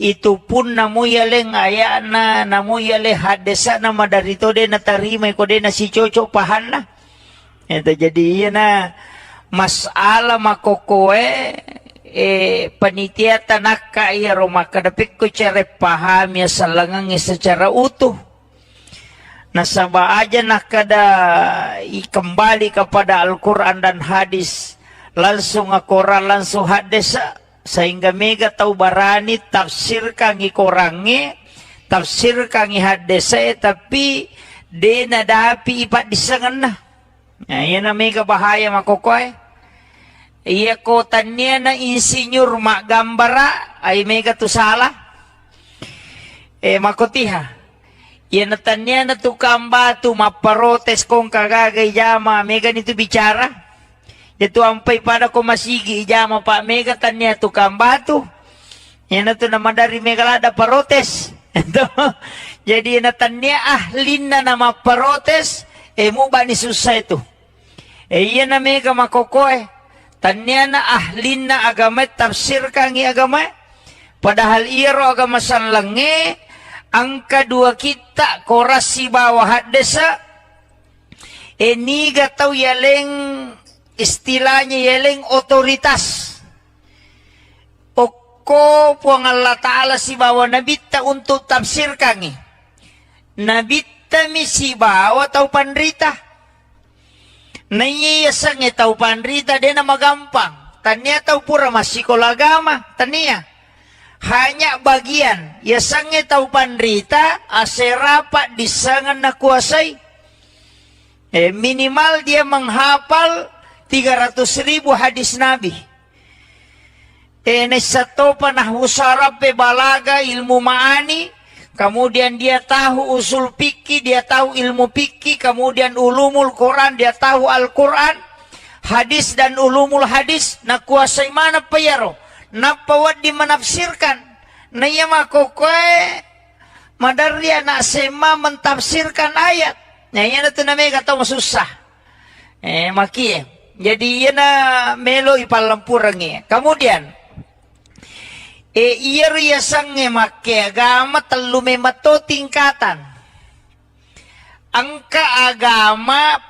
Speaker 1: itu pun namu yaleng ayana namu yale hadisa nama dari to de natarima ko de na si coco pahana. Itu jadi iya na masalah makokoe panitia tanaka iya roma kadapik ko cere paham ya salangang secara utuh. Nasaba aja nakada kembali kepada Al-Quran dan hadis langsung Al-Quran langsung hadis sehingga mega tahu barani tafsir kangi korangi tafsir kangi hadese tapi dena dapi ipat disangan na iya na mega bahaya makokoy iya ko tanya na insinyur mak gambara ay mega tu salah makotiha iya na tanya na tukang batu maparotes kong kagagay jama mega nito bicara itu ampai pada ko masigi ijama Pak Mega tanya tukang batu. Yan itu nama dari Megalada parotes. Jadi na tanya ahlin na nama parotes mo ba ni susah itu. Iya na Mega makokoy. Tanya na ahlin na agama tafsir kangi agama. Padahal iro agama sanlange ang kedua kita korasi bawah hadesa. Niga tau yaleng istilahnya yeleng otoritas. Oko puang Allah Ta'ala si bawa nabita untuk tafsir kangi. Nabita mi si bawa tau panrita. Naiyasan nga tau panrita dia na magampang. Tanya tau pura masikol agama. Tanya. Hanya bagian. Yasan nga tau panrita aserapat disangan na kuasay. Minimal dia menghafal 300.000 hadis Nabi. Nesato panahusarap balaga ilmu ma'ani. Kemudian dia tahu usul fikih, dia tahu ilmu fikih. Kemudian ulumul Quran, dia tahu Al-Quran. Hadis dan ulumul hadis. Nakuasai mana payaro. Napawad di menafsirkan. Naya makokoy. Madarya na sema mentafsirkan ayat. Naya na ito na may kataw masusah. Maki jadi ia na melo ipalampurangi. Kemudian iya riasang make agama telume mato tingkatan. Angka agama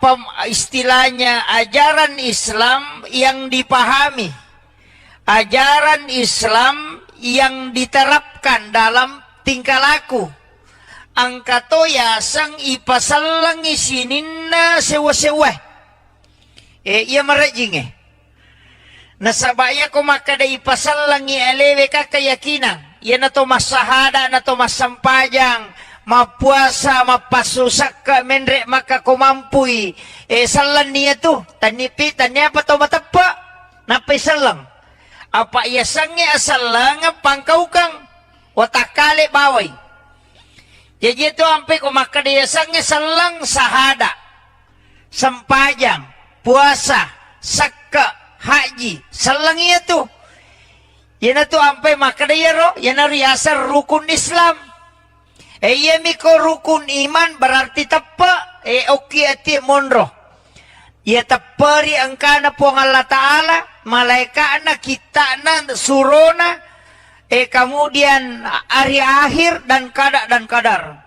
Speaker 1: istilahnya ajaran Islam yang dipahami. Ajaran Islam yang diterapkan dalam tingkah laku. Angka to yasang ipasalang isinin na sewa-sewa. Iya merajing nasabaya ko makada ipasal lang ialewe ka keyakinan. Iya na to masahada na to masampajang mapuasa mapasusak ka menre maka kumampui salan niya to tanipi tanya pa to matapa napisalang apa iya sangi asal lang pangkaw kang watakale baway. Jadi itu ampe ko makada iya sangi salang sahada sampajang puasa, sakka, haji, salang iya tuh. Yan na to ampe makadayaro, yan na riasar rukun Islam. Iya miko rukun iman berarti tapa, oki ati monro. ia teperi angkana po ng Allah Ta'ala, malaikat na, kita na, surona, kemudian hari akhir dan kadar.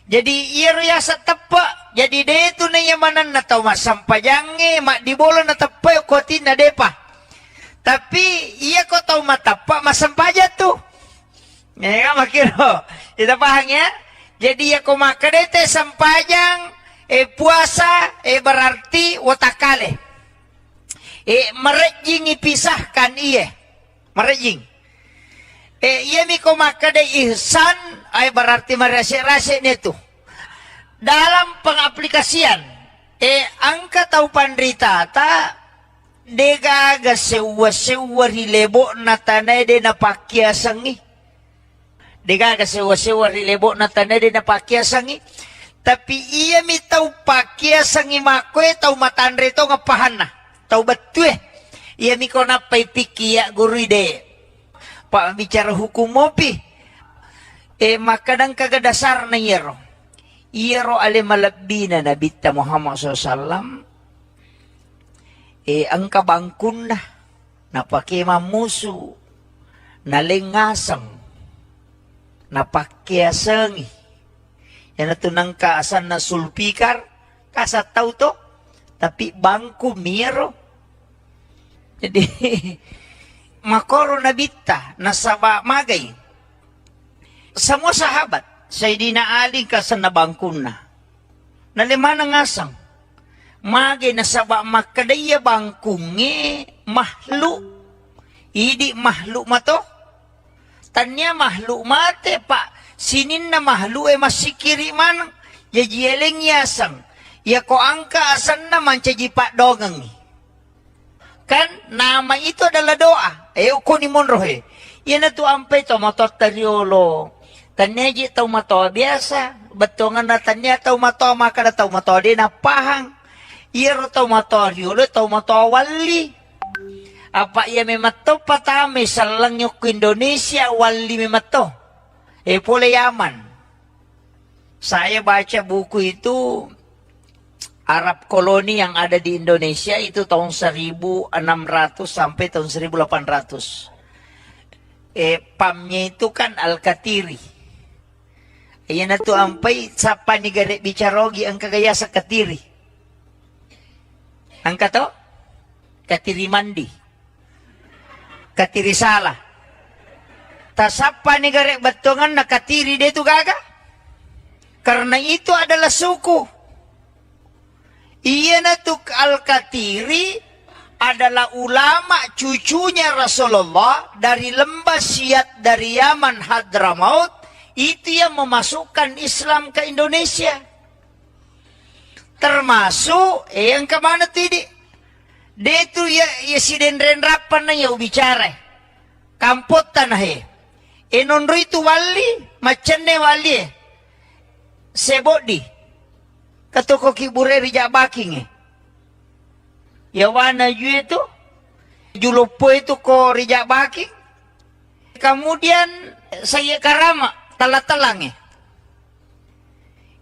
Speaker 1: Jadi ia rasa tepa, jadi dia itu na yamanan na tau masampajange, mak di bola na tepa, kotin na depa. Tapi ia kau tahu matapa masampaja tuh. Ya makiro, kita paham ya? Jadi ya kau makadete sampajang, puasa, berarti watakale. Merejing ipisahkan iya. Merejing. Iya mi kau makade ihsan, berarti merasa-rasa itu. Dalam pengaplikasian, angka tau pandrita, degaga sewa-sewa rilebo na tanay de na pakyasangi. Degaga sewa-sewa rilebo na tanay de na pakyasangi. Tapi iya mi tau pakyasangi makwe tau matandre to ngapahan na. Tau betul iya mi ko na paipikiya guru ide. Pak bicara hukum mopi. Makadang kagadasar na yero. Yero ale malabina na bitta Muhammad SAW. Ang kabangkun na. Napakimamuso. Nalingasang. Napakyasangi. Yan ito nang kaasan na sulpikar. Kasataw to. Tapi bangku miro. Jadi makoro na bitta, nasaba magay. Sa mga sahabat, sa Sayyidina Ali ka sa nabangkun na. Nalima na ngasang. Magay nasaba makadaya bangkungi mahlu. Idi mahlu mato. Tanya mahlu mate pa. Sinin na mahlu masikiri man. Yajieleng yasang. Ya ko angka asan naman caji pak dogang. Kan nama itu adalah doa. Uko ni monrohe. Yan na to ampay to mato tariolo. Tanya ji tau mato biasa. Betongan na tanya tau mato maka na tau mato di na pahang. Iro tau mato riolo tau mato wali. Apa ia memato patame salang yok Indonesia wali memato. Pole Yaman. Saya baca buku itu Arab koloni yang ada di Indonesia itu tahun 1600 sampai tahun 1800. Pamnya itu kan Al-Katiri. Ayan na to ampay sapa ni gare bicarogi ang kagaya sa Katiri. Ang kato? Katiri mandi. Katiri sala. Tasapa ni gare batongan na Katiri dito gaga. Karena itu adalah suku. Iya natuk Al-Katiri adalah ulama cucunya Rasulullah dari lembah Siat dari Yaman Hadramaut. Itu yang memasukkan Islam ke Indonesia. Termasuk yang kemana tadi? Dia itu ya si dendren rapan na ya bicara. Kampot tanah he. Enonro itu wali, macam ne wali. Sebodi. Katoko kibure rija baking Yawana ju itu Julopo itu ko rija baking. Kemudian saya karama talang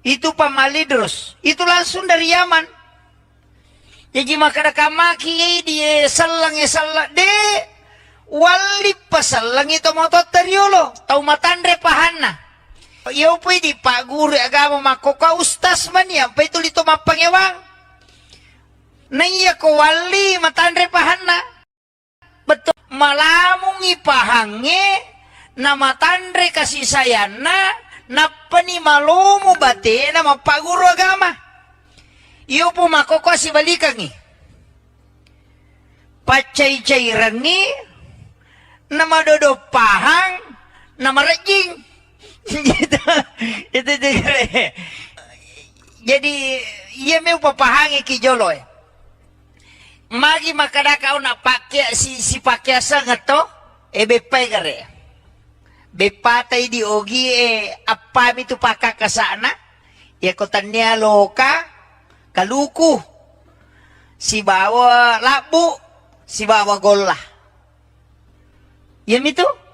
Speaker 1: itu pamalidros. Itu langsung dari Yaman. Jadi makada kamaki dia salang de wali pasalang itu moto teriolo tau matandre pahana. Iyo po di pak guru agama makoka ustas man yan. Pa ito lito mapangewang. Naiya ko wali matandre pahana. Betul malamong ipahange na matandre kasi sayana na panimalumo bate na mapaguru agama. Iyo po makoka si balikangi. Pacay-cay rangi na madodopahang na marajing. Gitu. Itu jadi iya may papahangi kijolo magi makadakaw na pakya si pakyasa nga to bepay gare bepatay di ogi apami tu pakakasana yakotan niya loka kaluku si bawa labu si bawa gola yan itu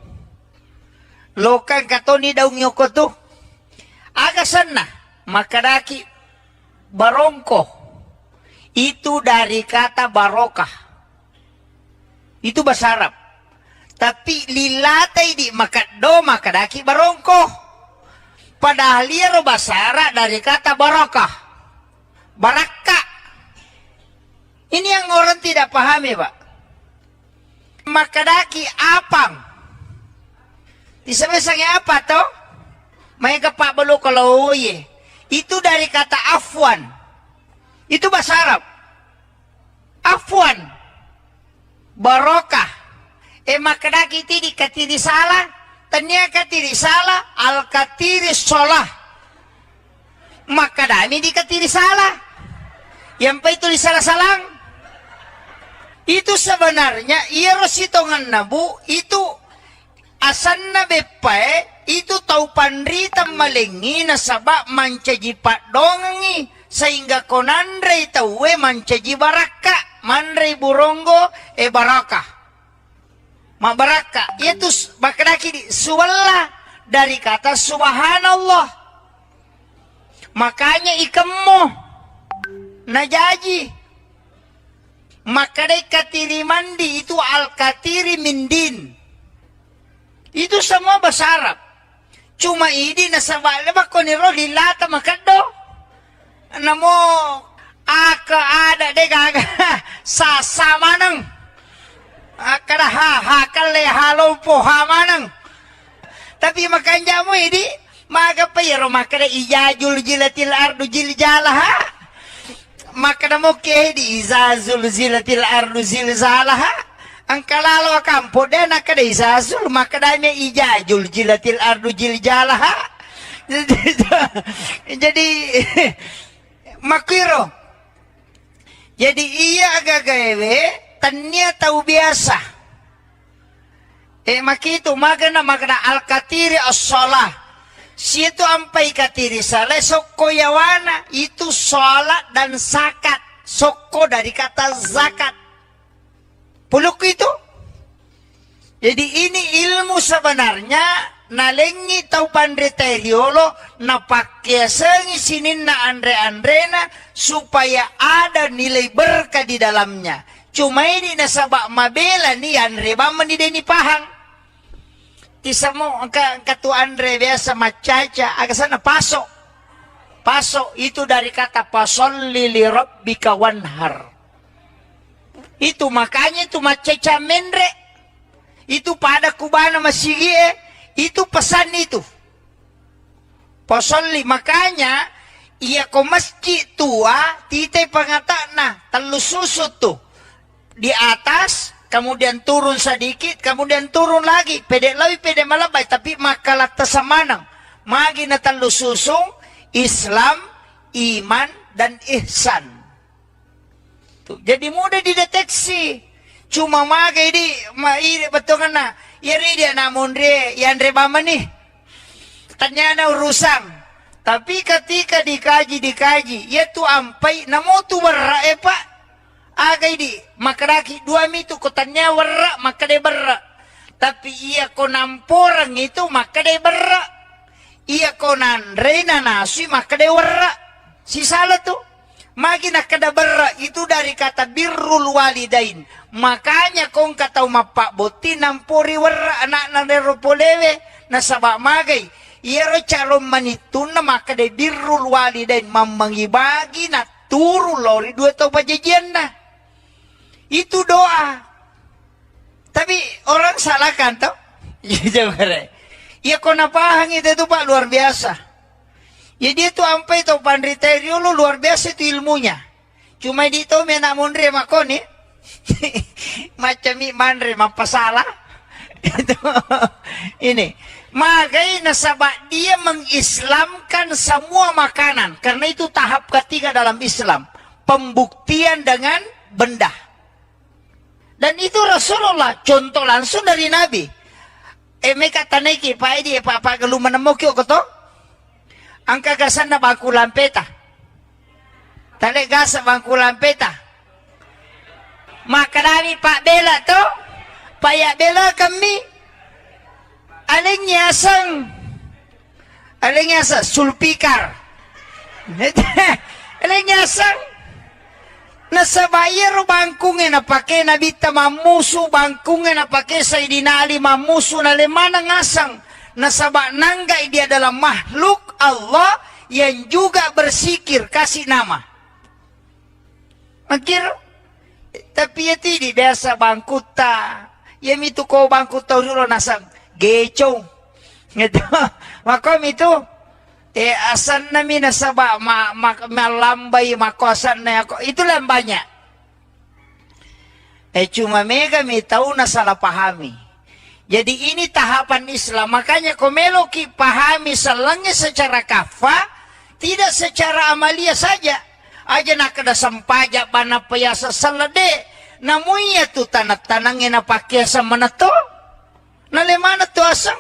Speaker 1: lokang katoni daw nyoko to. Agasan na, makadaki barongko. Itu dari kata barokah. Itu bahasa Arab. Tapi lilatai di makado makadaki barongko. Padahal liaro bahasa Arab dari kata barokah. Barakah. Ini yang orang tidak pahami, Pak. Makadaki apang. Disebutnya apa toh? Mereka Pak Belu kalau ye. Itu dari kata afwan. Itu bahasa Arab. Afwan. Barokah. Makadaki tidi katiri salah. Tanya katiri salah. Al katiri sholah. Makadami di katiri salah. Yang pa itu di salah-salang. Itu sebenarnya iya rositongan nabu itu asanna bepae itu tau pandrita malengi na sabak mancaji pak dongangi sehingga konandre tauwe mancaji baraka mandre burongo baraka ma baraka itu bakadaki di suwalla dari kata subhanallah makanya ikemmo najaji makadai katiri mandi itu al katiri mindin itu semua bahasa Arab cuma ini nasabak lebak koniro lilata makado namo aka ada degaga sasa manang akada hakale halompo hamanang tapi makanya mo ini maga payero makada ijajul jilatil ardu jiljalah maka namo ke di izazul zilatil ardu zilzalaha ang kalalo kampo den nakada izazul maka dame ijajul jilatil ardu jiljalaha jadi makiro jadi iya agak-gawe tanya tahu biasa makito magana al-katiri as-salah situ ampai katiri salah soko yawana itu sholat dan zakat soko dari kata zakat puluk itu jadi ini ilmu sebenarnya nalengi tau pandreteriolo na pakai sengi sinin na andre-andrena supaya ada nilai berkah di dalamnya cuma ini nasabak mabela nih andre baman di deni pahang Tisamo katu Andre biasa macaca agak sana pasok. Pasok itu dari kata pasolli li rabbika wanhar. Itu makanya itu macaca mendre. Itu pada kubana masigie itu pesan itu. Pasolli makanya iya ko masjid tua titai pangatana telus susut tuh di atas kemudian turun sedikit, kemudian turun lagi. Pede lawi, pede malabay, tapi makalat tasamanang. Magi na talususong, Islam, iman, dan ihsan. Tuh, jadi mudah dideteksi. Cuma magai di, mairi betul na. Yari dia namun dia, yang rebama nih. Tanya na urusan. Tapi ketika dikaji, ya tu ampai, namo tu berra pak. Agay di makaraki dua mitu kotannya warra maka de berra tapi iya ko namporang itu maka de berra iya ko nanre na nasi maka de warra si salah tuh magi nakada berra itu dari kata birrul walidain makanya kong katau mapak boti nampori warra anak nanero polewe nasabak magay iya ro calon manitun na maka de birrul walidain mamangibagi na turu lori dua tau pajajian na itu doa. Tapi orang salahkan tau. Ya kau napahang itu Pak luar biasa. Ya dia tuh ampai tau pandriterio lu luar biasa itu ilmunya. Cuma di itu mena mondre makoni. Macam mandre mapasalah. Ini. Magai nasabak dia mengislamkan semua makanan. Karena itu tahap ketiga dalam Islam. Pembuktian dengan benda. Dan itu Rasulullah, contoh langsung dari Nabi. Mereka taneki, Pak Edi, Pak Galu menemuki koto. Angka gasan na bangku lampeta. Tale gasa bangku lampeta. Maka kami Pak Bela to, Pak Ya Bela kami. Alingnya sulpikar. Alingnya sang. Nasa bayar bangkungnya na pake nabita mamusu bangkungnya na pake Sayyidina Ali mamusu na lemana ngasang. Nasaba nangga dia adalah makhluk Allah yang juga bersikir kasih nama. Makir tapi ya tidak biasa bangkuta. Ya itu kau bangkuta dulu nasang gecong. Gitu. Makom itu asan nami nasaba malambay makosan na ako. Itulah banyak. Cuma mega mi tahu na salah pahami. Jadi ini tahapan Islam. Makanya komeloki pahami selangnya secara kafa, tidak secara amalia saja. Aja nak ada sampaja bana payasa salade. Namunya tu tanat-tanangnya na pakiasa mana to? Nalemana tu asang?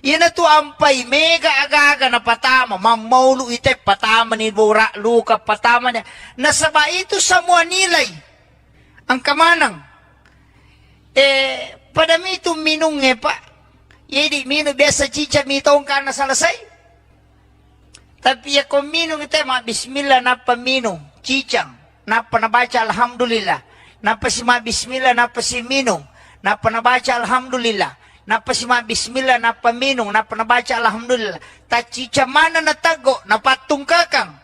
Speaker 1: Yan na to ampay mega aga-aga na patama. Mamaulu ite patama ni Bura Luka patama niya. Nasaba ito sa mga nilay. Ang kamanang. Padami ito minung pa. Yedi mino biasa cica mitong ka na salasay. Tapi ya kung minung ito mga bismillah na pa minung. Cicang. Napa nabaca alhamdulillah. Napa si mga bismillah napa si minung. Napa nabaca alhamdulillah. Napa si mga bismillah napa minung. Napa nabaca alhamdulillah. Tacica mana na tago. Napatung kakang.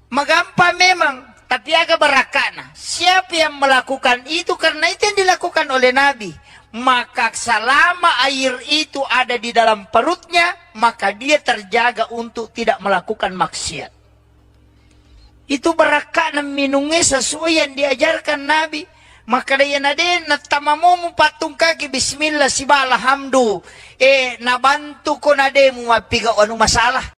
Speaker 1: Magampa memang. Tapi agak berakana. Siapa yang melakukan itu karena itu yang dilakukan oleh Nabi. Maka selama air itu ada di dalam perutnya, maka dia terjaga untuk tidak melakukan maksiat. Itu berakana minumnya sesuai yang diajarkan Nabi. Maka dia nade natamamu patung kaki bismillah siba alhamdu. Nabantu ko nade mo mapiga anu masalah.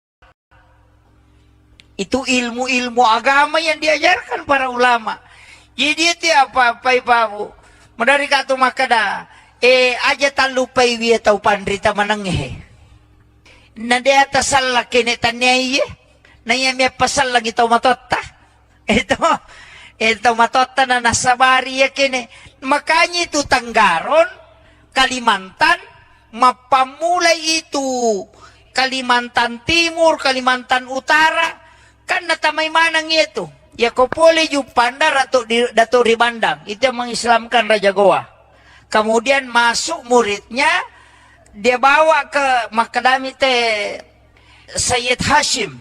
Speaker 1: Itu ilmu-ilmu agama yang diajarkan para ulama. Jadi itu apa-apa ibu. Medari katu makada. Aja talupai wiya tau pandrita mananghe. Nade atas salah kene tanyai. Naya miya pasal lagi tau matotta. Ito matotta na nasabari ya kene. Makanya itu Tanggaron, Kalimantan, mapamulay itu Kalimantan Timur, Kalimantan Utara. Kan natamay manang itu. Ya kopole yu pandar atau Dato' Ribandang. Itu yang mengislamkan Raja Goa. Kemudian masuk muridnya. Dia bawa ke Makadami Sayyid Hashim.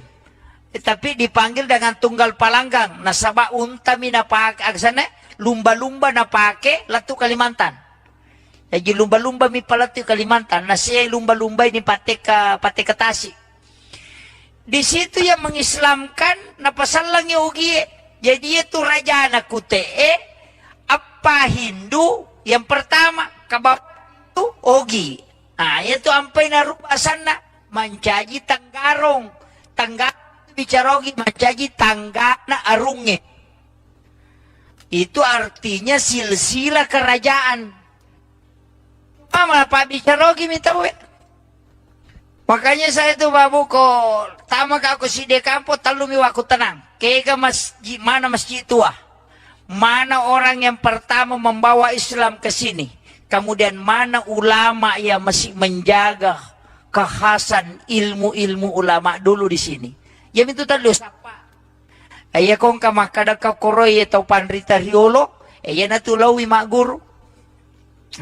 Speaker 1: Tapi dipanggil dengan tunggal palanggang. Nasaba untami na pake. Aksana lumba-lumba na pake. Latu Kalimantan. Jadi lumba-lumba mi palatu Kalimantan. Nasiya lumba-lumba ini pate ke Tasik. Di situ yang mengislamkan napasalang yogi. Jadi itu raja anak kutee apa Hindu yang pertama kabab itu ogi. Nah itu ampai narupa sana mancaji Tanggarong. Tanggarong bicarogi mancaji tanggana arunge. Itu artinya silsilah kerajaan. Malah Pak bicarogi minta we. Makanya saya tuh babu ko tama ka ako si Dekampo talumi waku tenang. Kaya masjid mana masjid tua. Mana orang yang pertama membawa Islam ke sini. Kemudian mana ulama yang masih menjaga kekhasan ilmu-ilmu ulama dulu di sini. Yang itu tadi siapa? Ayah kong kamakada ka koroy atau pandrita riolo. Ayah natulawi mak guru.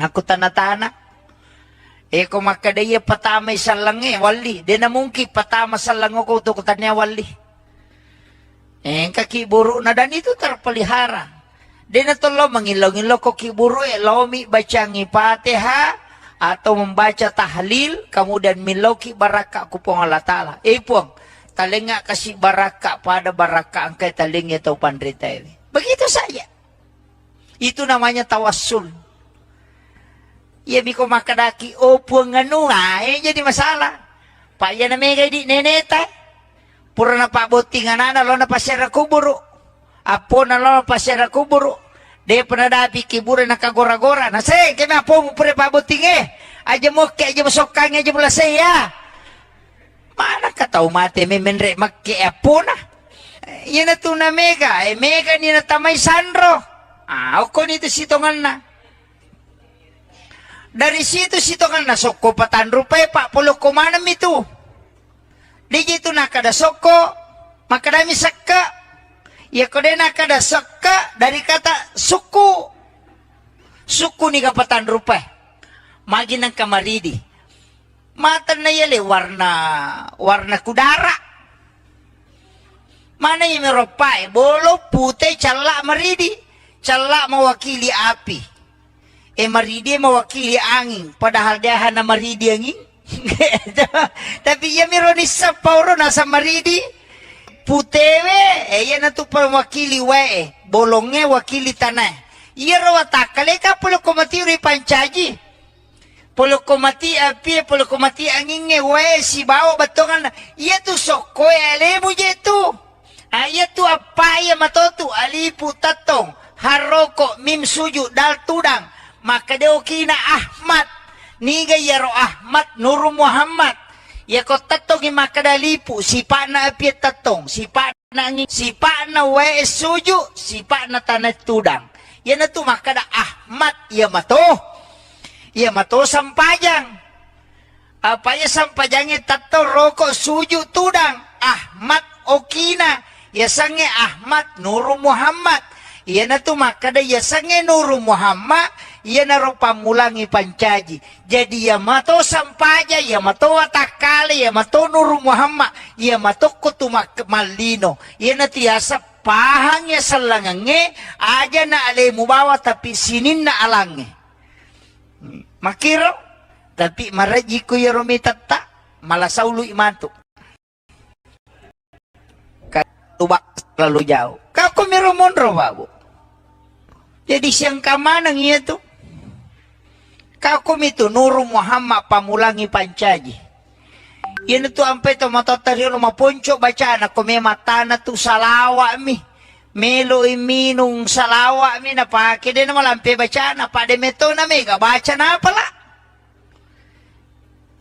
Speaker 1: Aku tanah-tanah. Kung makadaya patamay sa langi, wali. Di na mungkin patama sa lango ko tukutan niya wali. Kakiburo na dan itu terpelihara. Di na tulo mangilaw-ngilaw ko kiburo, lomi baca ngipatiha, atau membaca tahlil, kemudian milauki baraka ku pong Allah Ta'ala. Puang, talinga kasi baraka pada baraka angkay talingnya tau pandrita ini. Begitu saja. Itu namanya tawassul. Ya biko makadaki opo nganu jadi masalah. Pak ya na mega di neneta. Pura na pabuti nga na lo na pasyara kuburo. Apo na lo na pasyara kuburo. De panadapi kibura na kagora-gora. Na say, kaya apo mo pura pabuti nga. Aja mo kaya aja mo sokang aja mo lasay ya. Mana ka tau mate may menre makke apo na. Yan na to na mega. Mega ni na tamay sandro. Ako nito sitongan na. Dari situ kan nasok ko patan rupay pak puluh kumanam itu. Di situ nakada soko makadami sakka. Ya kodena kada seka dari kata suku. Suku ni kapatan rupa. Magi ng kamaridi. Mata na yale warna kudara. Mana yung meropa bolo putih cala maridi. Cala mewakili api. Maridi mewakili angin. Padahal dia hana maridi angin. Tapi ya mironis sa pauro nasa maridi. Putewe, yan na to mewakili wae. Bolongnya wakili tanah. Iya rawatakale ka pulo komati uri pancaji. Pulo komati api, pulo komati angin wae si bawa batongan. Iya tu sokoy alemu je tu. Iya tu apa ya matotu alipu tatong. Haroko mim suju dal tudang. Maka deo kina Ahmad. Niga yaro Ahmad Nuru Muhammad. Ya ko tatong imakadalipu. Sipa na api tatong. Sipa na wae suju. Sipa na tanah tudang. Yan na tumakada Ahmad Yamato sampajang. Apa ya sampajangnya tato rokok suju tudang. Ahmad Okina. Yasange Ahmad Nuru Muhammad. Yan na tumakada yasange Nuru Muhammad. Yan na rupa mulangi pancaji. Jadi Yamato sampaja, Yamato watakale, Yamato Nuru Muhammad. Yamato kutumak malino. Yan na tiyasa pahangnya selangange aja na ale mubawa tapi sinin na alange makiro tapi maraji ko yaromi tatta malasaulu imantu katubak lalu jauh kako miro monro babu jadi siyang kamanang iya tu kako mitu Nuru Muhammad pamulangi pancaji. Yan itu ampe to matatari rumah ponco baca na kome mata na tu salawa mi. Melo iminung salawa mi na pake de na malampe baca na pade meto na mega baca na pala.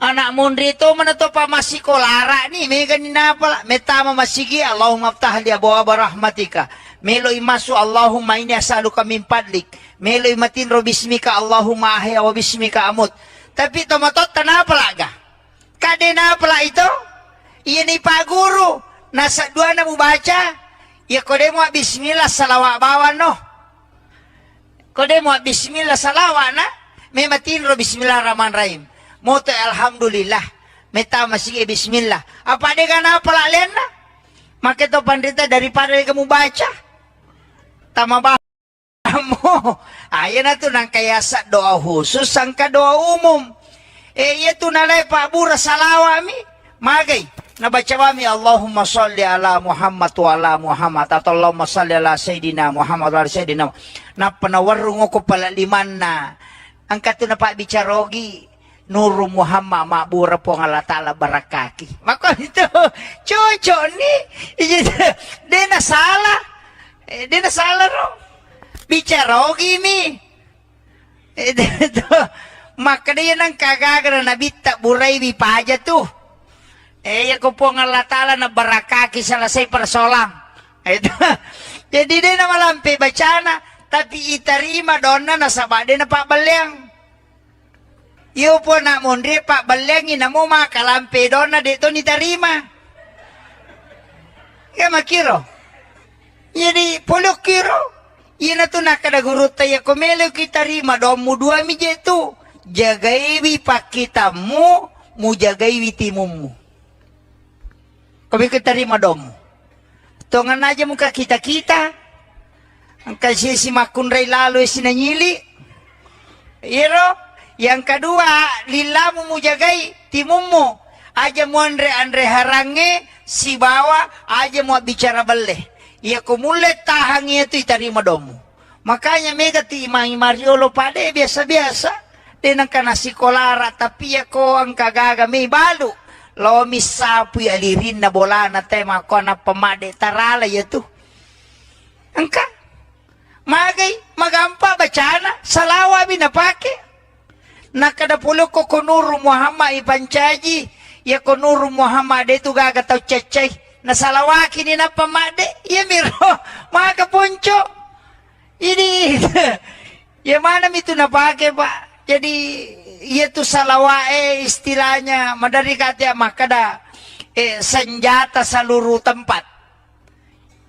Speaker 1: Anak mundri to mana to pa masikolara ni mega ni na pala. Metama masigi Allahumma aftah li abwaaba rahmatika. Melo imasu Allahumma inni as'aluka min fadlik. Melo imatin ro bismika Allahumma ahya wa bismika amut. Tapi to matot na pala ga. Kadena pala ito, iya ni Pak Guru, nasa dua na mo baca, ya kode mo bismillah salawa bawa no. Kode mo bismillah salawa na, may matinro bismillahirrahmanirrahim. Moto alhamdulillah, may tama sige bismillah. Apa de ka na pala len na? Makito pandita daripada kamu baca. Tama ba mo? Ayan na to nang kaya sa doa khusus, sangka doa umum. Itu nalay Pak Bura salawa mi. Magay. Nabaca kami Allahumma salli ala Muhammad wa ala Muhammad. Atau Allahumma salli ala Sayyidina Muhammad wa ala Sayyidina. Na panawarung ko pala liman na. Ang kato na Pak Bicarogi. Nuru Muhammad mabura po ng Allah Ta'ala barakaki. Maka ito. Chocho ni. Di na sala. Di na sala ro. Bicarogi mi. Ito. Maka dia nang kagagara na bita buray bipaja tu. Ya ko po ng Allah Ta'ala na barakaki salasay persolang. Jadi dia na malampi bacana. Tapi itarima doon na nasaba din na Pak Balyang. Iyo po na mundri Pak Balyang ina mo makalampi doon na dito ni tarima. Kaya makiro. Jadi pulok kiro. Yan na to nakadagurut tayo kumelo kitarima doon mo dua mi jetu. Jagaiwi pakitamu, mu jagaiwi timumu. Kami keterima dom. Tongan aja muka kita. Angka si makun ray lalo sinanyili. Iro, yang kedua lilamu mu jagai timumu. Aja mu andre harange si bawa aja mu bicara belle. Ya kumule tahangi itu iterima domu. Makanya mega ti Mariolo pade biasa-biasa. Denang ka nasikolara tapi ako ang kagagami balu lo misapu alirin na bola na tema ko na pamade tarala yato angka magay magampa bacana salawa binapake nakadapulo ko Nuru Muhammad ipancaji ya Nuru Muhammad itu gagataw cecay na salawaki ni na pamade ya miro mga kapuncho ini ya mana itu napake pak. Jadi itu salawae istilahnya madari kata makada senjata seluruh tempat.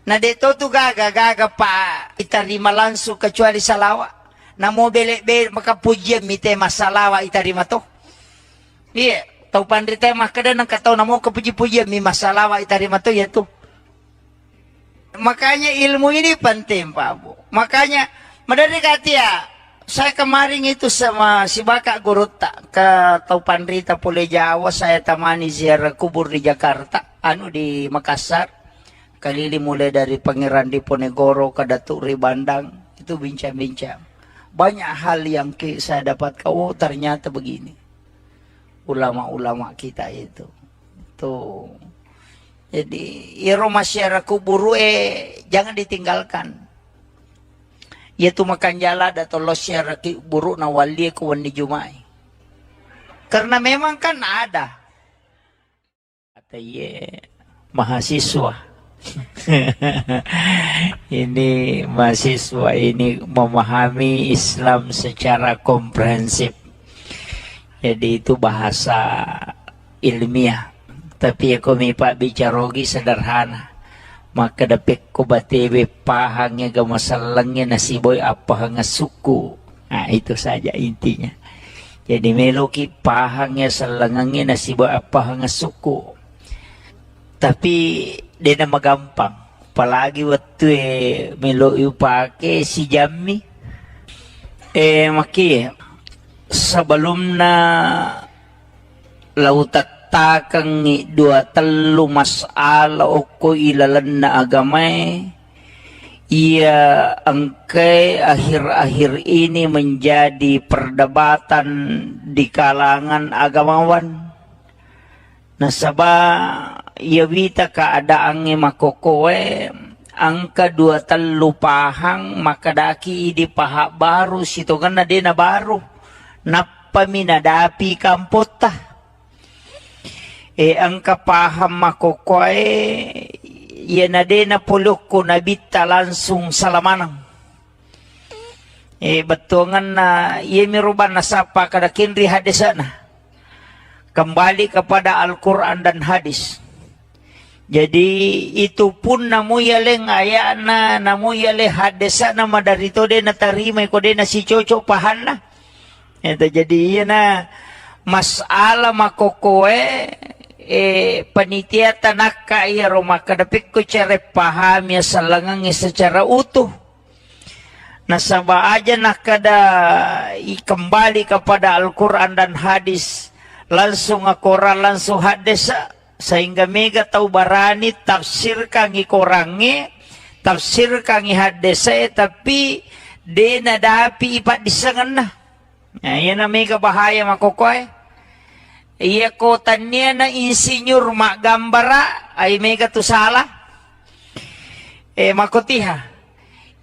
Speaker 1: Na dito tu gaga pa itarima langsung kecuali salawa. Na mo bele makapujian mite masalawa itarima to. Iya, tau pandrita makada nang katau na mo kapuji-pujian mi masalawa itarima to ya tu. Makanya ilmu ini penting Pak Bu. Makanya madari katia saya kemarin itu sama si Baka Gurutta ke Tau Pandrita Pule Jawa, saya temani ziarah kubur di Jakarta, di Makassar. Kali mulai dari Pangeran Diponegoro ke Datuk Ribandang, itu bincang-bincang. Banyak hal yang saya dapat ternyata begini. Ulama-ulama kita itu. Tuh. Jadi, iro masyarakat kubur jangan ditinggalkan. Yaitu makan jala atau lo masyarakat kubur na wali kuwan di Jumai. Karena memang kan ada. Kata mahasiswa. Ini mahasiswa ini memahami Islam secara komprehensif. Jadi itu bahasa ilmiah. Tapi aku mipak bicarogi sederhana. Maka dapik ko batebe pahangnya ga masalangnya nasiboy apa hanga suku. Nah itu saja intinya. Jadi meloki pahangnya salangangnya nasiboy apa hanga suku. Tapi dia nama gampang. Apalagi waktu melo pake si Jami. Maki sebelum na lautat takang dua telu masala oko ilalan na agamay. Ia angkai akhir-akhir ini menjadi perdebatan di kalangan agamawan. Nasaba yawita keadaannya makokoe angka dua telu pahang makadaki di paha baru situ kan na baru napa minadapi kampota angka paham makokoe ya na puluk ko nabita langsung salamanang betongan na iya miruban nasapa kada kinri hadesana kembali kepada Al-Quran dan hadis. Jadi itu pun namu yaleng ayana, namu yale hadisa nama dari to de natarima ko de na si cocok pahana. Itu jadi na masalah makokoe panitia tanaka iya roma kadapik ko cere paham ya salangang secara utuh. Nasaba aja nakada kembali kepada Al-Quran dan hadis. Langsung Al-Quran langsung hadis sehingga mega tahu barani tafsir kangi korangi tafsir kangi hadis tapi dena dapi ipat disangan nah yana mega bahaya makokoy iya ko tanya na insinyur mak gambara ay mega tu salah makotiha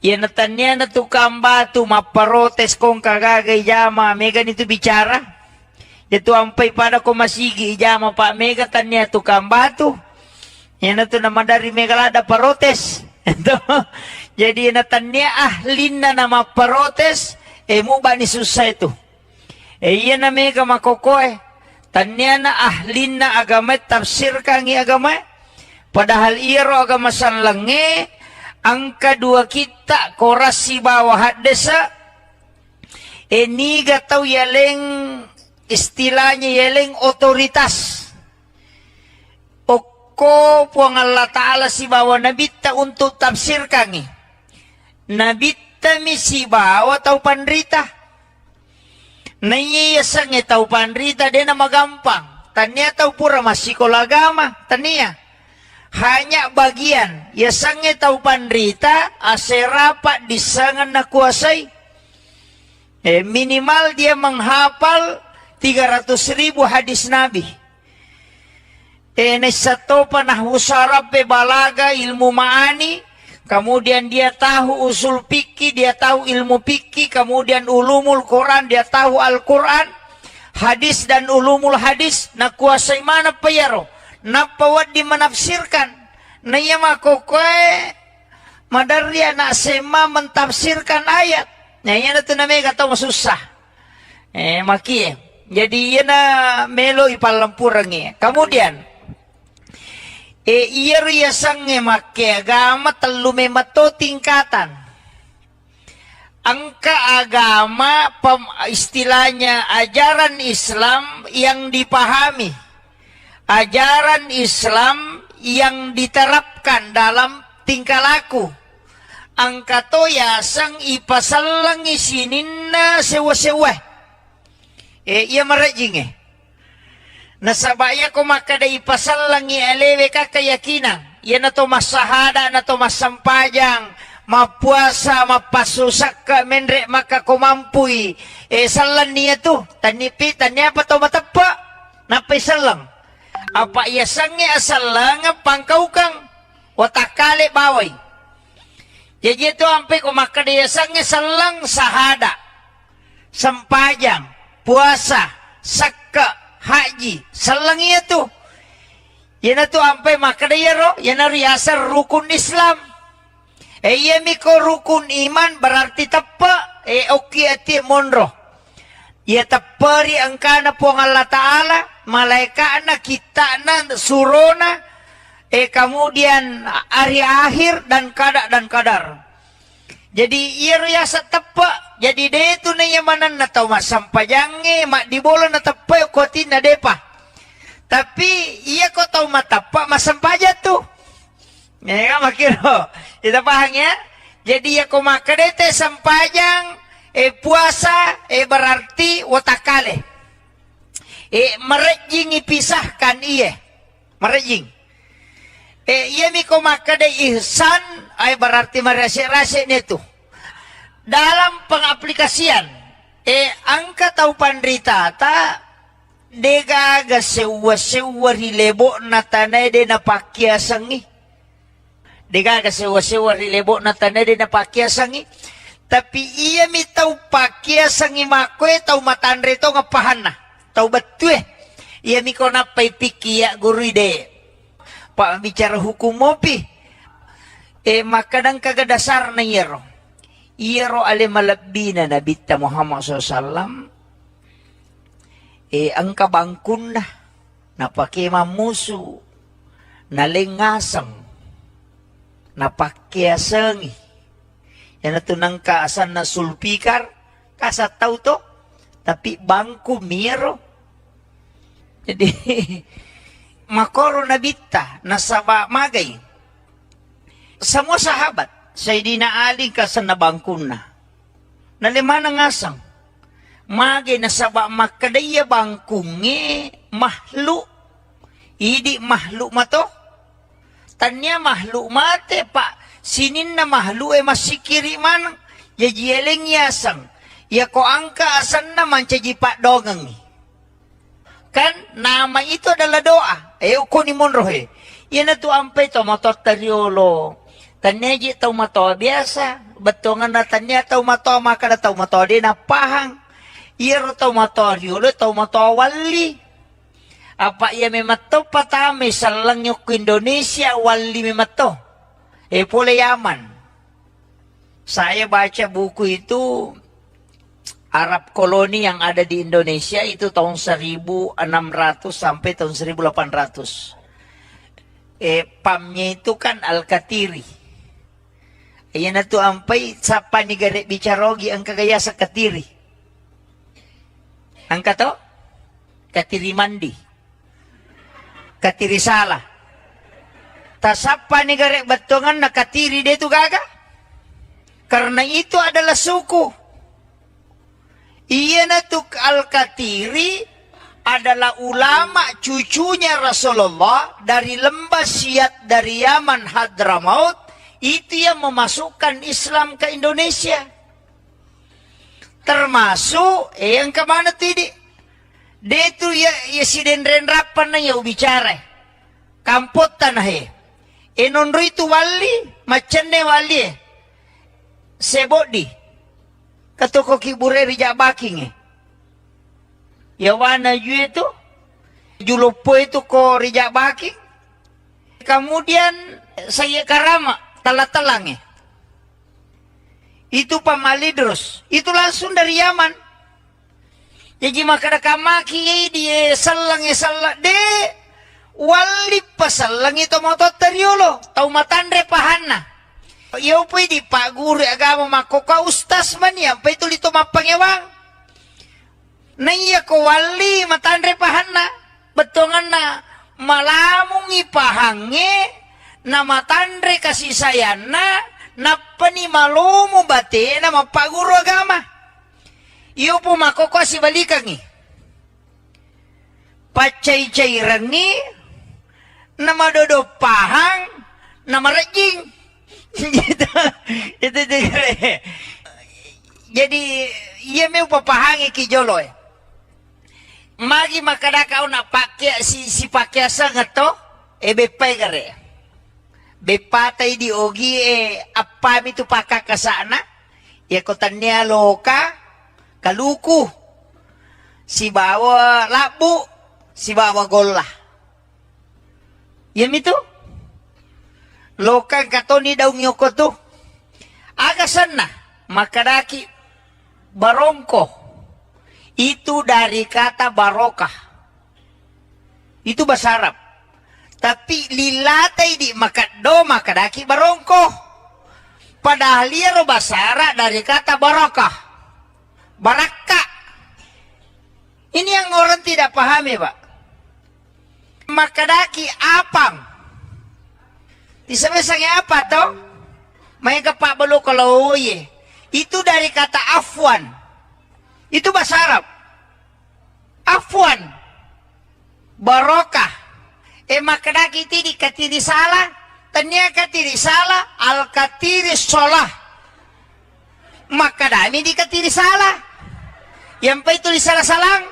Speaker 1: yana tanya na tukang batu maparotes kong kagagay jama mega nito bicara. Itu ampai pada ko masigi ijama Pak Mega tanya tukang batu. Yan na to naman dari Mega lada parotes. Jadi na tanya ahlin na nama parotes. Mo ba ni susah itu? Yan na Mega makokoy. Tanya na ahlin na agama tafsir kangi agama. Padahal iro agama sanlange. Ang kadua kita korasi bawah hadesa. Niga tau yaleng istilahnya yeleng otoritas. Oko puang Allah Ta'ala si bawa nabita untuk tafsir kangi. Nabita mi si bawa tau pandrita. Naiyasan tau pandrita dia nama gampang. Tanya tau pura masih kolagama. Tanya. Hanya bagian. Yasangnya tau pandrita aserapat disangan na kuasai. Minimal dia menghafal 300.000 hadis Nabi. Nesato panah usarab balaga ilmu ma'ani. Kemudian dia tahu usul fikih, dia tahu ilmu fikih. Kemudian ulumul Quran, dia tahu Al-Quran. Hadis dan ulumul hadis. Nakuasai mana payaro. Napawad di menafsirkan. Naya makokoy. Madarya na sema mentafsirkan ayat. Naya na ito na may kataw masusah. Jadi yana melo ipalampurangnya. Kemudian Iya sange make agama telu memato tingkatan. Angka agama istilahnya ajaran Islam yang dipahami. Ajaran Islam yang diterapkan dalam tingkah laku. Angka to yasang ipasalang isininna sewa-sewa. Iya marajing nasabaya ko makada ipasalang ialewe ka keyakinan. Iya na to masahada na to masampajang. Mapuasa, mapasusak ka, menre maka kumampui. Salan niya to. Tanipitan niya pa to matapa. Napay salang. Apa iya sangi asal nga pangkaw kang watakale baway. Jadi itu ampe kumakadaya sangi salang sahada, sampajang, puasa, sakka, haji, salang iya tu. Yan na tu ampe makadaya ro, yan na riyasar rukun Islam. Iya miko rukun iman berarti tapa, oki ati monro. Ia tapari angkana po ng Allah Ta'ala, malaikat na, kita na, surona, kemudian hari akhir dan kadar. Jadi ia riasa tepa, jadi dia itu na yamanan na tau masampajange, mak dibola na tepa, kotin na depa. Tapi ia ko tau matapa, masampaja tuh. Ya makiro, kita paham ya? Jadi ia ko makadete sampajang, puasa berarti watakale. Merejing ipisahkan iya. Merejing. Iya miko makade ihsan berarti merasa-rasa itu. Dalam pengaplikasian angka tau pandrita ta degaga sewa-sewa rilebo na tanay de na pakyasangi. Degaga sewa-sewa rilebo na tanay de na pakyasangi. Tapi iya mi tau pakia sangi makwe tau matandre to ngapahana tau betue iya mi kona pai pikia guru ide pak bicara hukum mopi makadang kaga dasar na iyero ale malabina na bitta Muhammad SAW ang kabangkun na pakimamusu na lengasang na pakyasangi. Yan ito nang kaasan na sulpikar, kasataw to, tapi bangku miro. Jadi, makoro na bita, nasaba magay. Sa mga sahabat, Sayyidina Ali kasan na bangkun na. Nalima na ngasang, magay nasaba makadaya bangkungi, mahlu. Idi mahlu mato. Tanya mahlu mate, pak. Sinin na mahlu masikiri man yajieleng yasang ya ko angka asan naman pak dogang kan nama itu adalah doa uko ni monrohe yan na tu ampay to mato tariolo tanya ji tau mato biasa betongan na tanya tau mato maka na tau mato di napahang iro tau mato riolo tau mato wali apa iya memato patame salang yok Indonesia wali memato pula Yaman. Saya baca buku itu Arab koloni yang ada di Indonesia itu tahun 1600 sampai tahun 1800. Pamnya itu kan Al-Katiri. Ayan na to ampay sapa ni gare bicarogi ang kagaya sa Katiri. Ang kato? Katiri mandi. Katiri salah. Tasapa ni gare batongan nakatiri dia itu gaga. Karena itu adalah suku. Iya natuk Al-Katiri adalah ulama cucunya Rasulullah dari lembah Siat dari Yaman Hadramaut. Itu yang memasukkan Islam ke Indonesia. Termasuk yang kemana tadi? Dia itu ya si denren rapan na ya bicara. Kampot tanah enonro itu wali, macane wali. Sebodi. Katoko kibure rija baking Yawana ju itu. Julopo itu ko rija baking. Kemudian saya karama talang Itu pamalidros. Itu langsung dari Yaman. Jadi makada kamaki dia salang de Wali pasalang ito mo to teriolo. Tau matandre pahana. Iyo pwede pa guru agama makoka ustas man yan. Pa ito lito mapangewang. Naiya ko wali matandre pahana. Betongan na malamong ipahangi na matandre kasisayana na panimalumo bate na mapaguro agama. Iyo po makoka si balikangi. Pacay-cay rangi na madodopahang na marajing. itu jadi iya may papahangi kijolo magi makadakaw na pakya si pakyasa nga to bepay gare bepatay di ogi apami tu pakakasana kotanya loka kaluku si bawa labu si bawa gola yam itu lokang katoni daw nyoko to. Agasan na, makadaki barongko. Itu dari kata barokah. Itu bahasa Arab. Tapi lilatay di makado makadaki barongko. Padahal liya bahasa Arab dari kata barokah. Baraka. Ini yang orang tidak pahami, Pak. Makadaki apang. Disabi-sabi apa to? May kapabalo kalau itu dari kata afwan. Itu bahasa Arab. Afwan. Barokah. Makadaki tidi katiri salah. Tanya katiri salah. Al katiri solah. Makadami di katiri salah. Yang pa itu di salah-salang.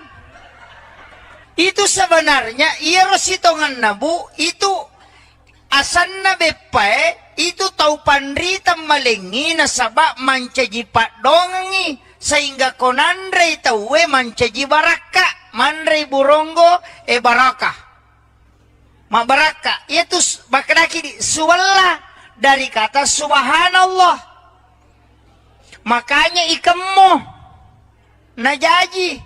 Speaker 1: Itu sebenarnya iya rositongan nabu itu asan na bepae itu tau panrita malingi na saba mancaji padongi sehingga konandre tauwe mancaji baraka manre burongo baraka mabaraka itu bakadaki di suwalla dari kata subhanallah makanya ikemmo najaji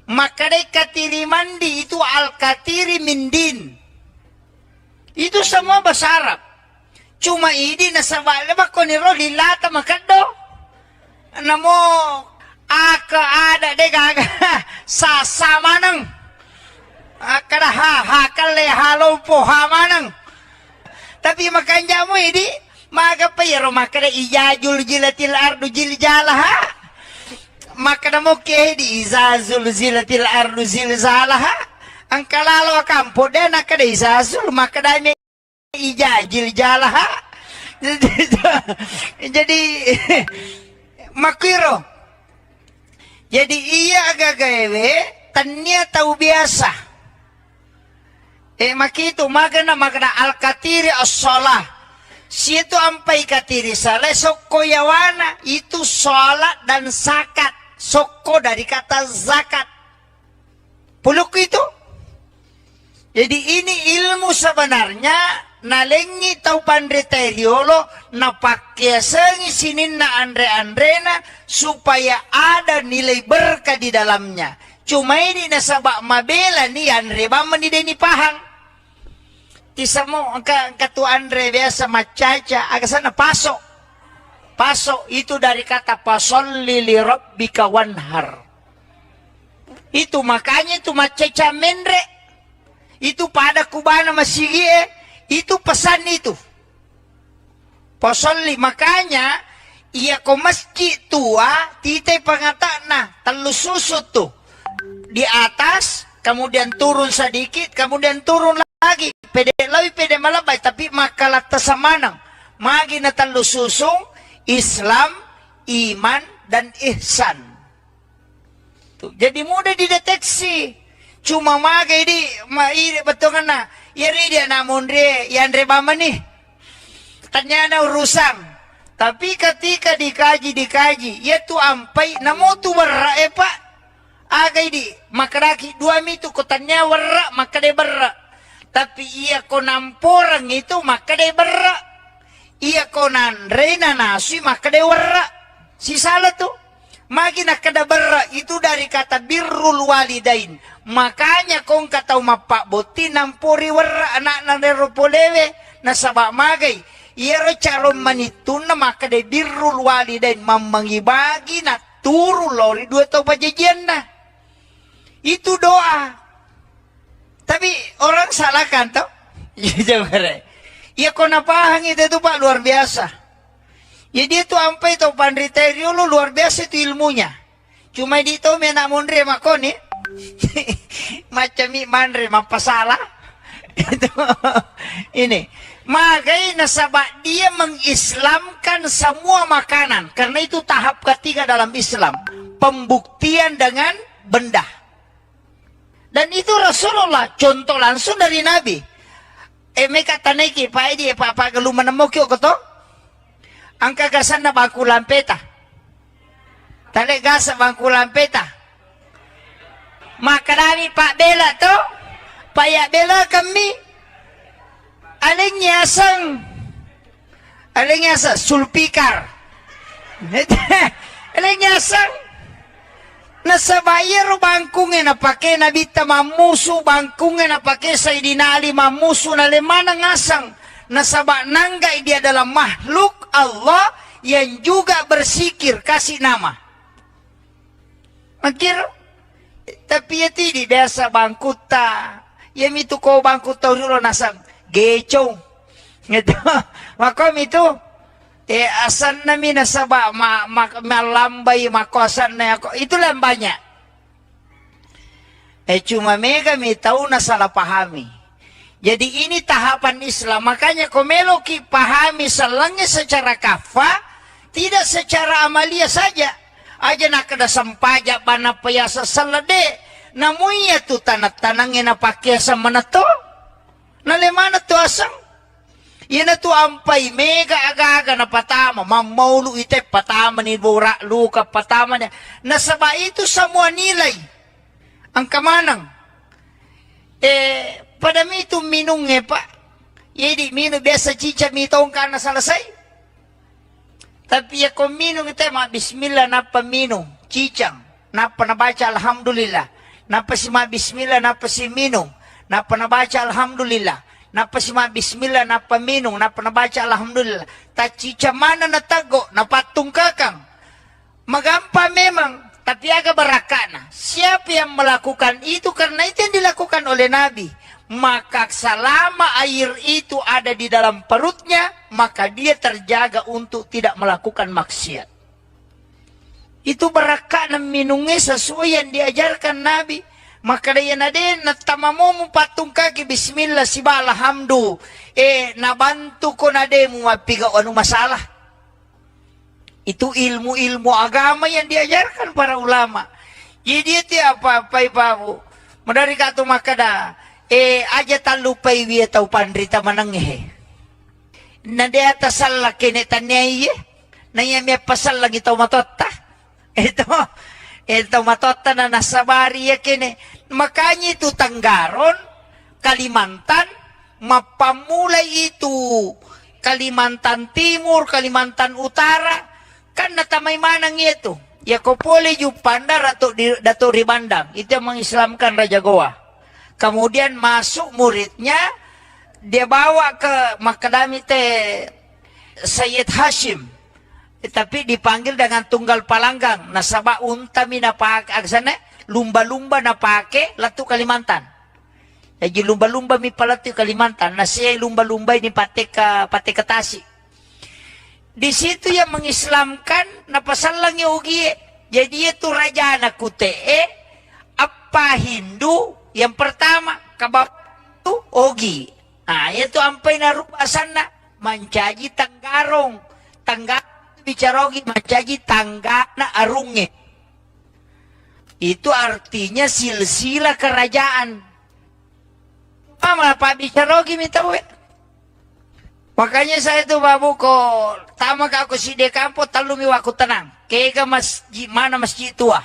Speaker 1: makadai katiri mandi itu al katiri mindin. Itu semua bahasa Arab. Cuma ini nasabala ba ko ni ro lilata makado. Namo aka ada de gaga sasamanang. Akada hakale halompo hamanang. Tapi makanya mo ini maga payero makada ijajul jilatil ardu jiljalaha. Makada mo ke di izazul zilatil ardu zilzalaha. Ang kalalo kampo din nakada isazul makadami ijajil jalaha jadi makiro jadi iya agagawe tanya tahu biasa makito magana al katiri as-shalah situ ampai katiri salah soko yawana itu sholat dan zakat soko dari kata zakat puluk itu. Jadi ini ilmu sebenarnya nalengi tau pandre teriolo na pakyasengi sinin na andre-andrena supaya ada nilai berkah di dalamnya. Cuma ini nasabak mabela ni andre baman ni deni pahang. Tisamo katu andre biasa macaca agak sana paso. Paso itu dari kata pasolli li rabbika wanhar. Itu makanya itu macaca mendre. Itu pada kubana masyigie itu pesan itu posolli makanya iya ko masjid tua titai pangatana telus susut tuh di atas kemudian turun sedikit kemudian turun lagi pede lawi pede malabay tapi makalat tasamanang magi na telus susung Islam iman dan ihsan tuh, jadi mudah dideteksi. Cuma magai di maire betul kan na iri dia namun dia yang rebama nih tanya na urusan tapi ketika dikaji yaitu ampai namo tu berra pak agai di makaraki dua mitu kotanya berra maka de berra tapi iya ko namporang itu maka de berra iya ko nanre na nasi maka de berra si salah tu Magina kadabara itu dari kata birrul walidain. Makanya kong kataw mapaboti nampuri warra anak na neropolewe na sabak magay. Iyaro charon manitun na makade birrul walidain mamangibagi na turu lori dua tau pajajian na. Itu doa. Tapi orang salahkan tau. Ya kau napahang itu Pak luar biasa. Ya dia tuh ampai tau pandriterio lu luar biasa itu ilmunya. Cuma di itu mena mondre makoni. Macam mandre mapasalah. Itu ini. Makanya nasabak dia mengislamkan semua makanan. Karena itu tahap ketiga dalam Islam. Pembuktian dengan benda. Dan itu Rasulullah. Contoh langsung dari Nabi. Mereka taneki pak dia pak galu menemukyo koto. Angka gasan na bangku lampeta. Tale gasa bangku lampeta. Maka dari Pak Bela to. Pak Bela kami. Aling nyasang. Aling nyasang. Sulpikar. Aling nyasang. Nasa bayar bangkungnya na pake nabita mamusu bangkungnya na pake Sayyidina Ali mamusu na lemana ngasang. Nasabak nanggai dia adalah makhluk Allah yang juga bersikir kasih nama. Makir, tapi ya tidak biasa bangkuta. Ya itu kau bangkuta dulu nasang geco. Gitu. Makom itu asan nami nasabak malambai makosan na ako. Itu lambanya. Cuma mega mi tahu na salah pahami. Jadi ini tahapan Islam. Makanya komeloki pahami selangnya secara kafa, tidak secara amalia saja. Aja nak ada sampaja bana payasa salade. Namunya tu tanat-tanangnya na pakiasa mana to? Nalemana tu asang? Yan tu ampai mega aga-aga na patama. Mamaulu ite patama ni bura luka patama niya. Nasaba itu semua nilai. Ang kamanang. Pada itu minumnya pak. Jadi minum biasa cica mitong karena selesai. Tapi ya kau minum itu mah bismillah napa minum. Cicang. Napa nabaca alhamdulillah. Napa si mah bismillah napa si minum. Napa nabaca alhamdulillah. Napa si mah bismillah napa minum. Napa nabaca alhamdulillah. Tak cica mana natago. Napatung kakang. Magampa memang. Tapi agak berakana. Siapa yang melakukan itu karena itu yang dilakukan oleh Nabi. Maka selama air itu ada di dalam perutnya, maka dia terjaga untuk tidak melakukan maksiat. Itu berakana minumnya sesuai yang diajarkan Nabi. Maka dia nade natamamu patung kaki bismillah siba alhamdu. Nabantu ko nade mu mapiga anu masalah. Itu ilmu-ilmu agama yang diajarkan para ulama. Jadi itu apa-apa ibu. Medari katu makada. Aja talupai wiya tau pandrita mananghe. Nade atas salah kene tanyai. Naya miya pasal lagi tau matotta. Ito matotta na nasabari ya kene. Makanya itu Tanggaron, Kalimantan, mapamulay itu Kalimantan Timur, Kalimantan Utara. Kan natamay manang itu. Ya kopole yu pandar atau Dato Ribandang. Itu yang mengislamkan Raja Goa. Kemudian masuk muridnya. Dia bawa ke Makadami Sayyid Hashim. Tapi dipanggil dengan tunggal palanggang. Nasaba untami na pake. Agsana lumba-lumba na pake. Latu Kalimantan. Jadi lumba-lumba mi palatu Kalimantan. Nasiya lumba-lumba ini pate ke Tasik. Di situ yang mengislamkan napasal lang yung ugi. Jadi itu raja anak kutee apa Hindu yang pertama kabab itu ogi. Ah itu ampai na rupasan na mancaji Tanggarong. Tanggarong bicarogi mancaji tangga na arunge. Itu artinya silsila kerajaan. Mama Pak bicarogi minta Makanya saya tuh babu ko tama ka ako si Dekampo talumi waku tenang. Kaya masjid mana masjid tua.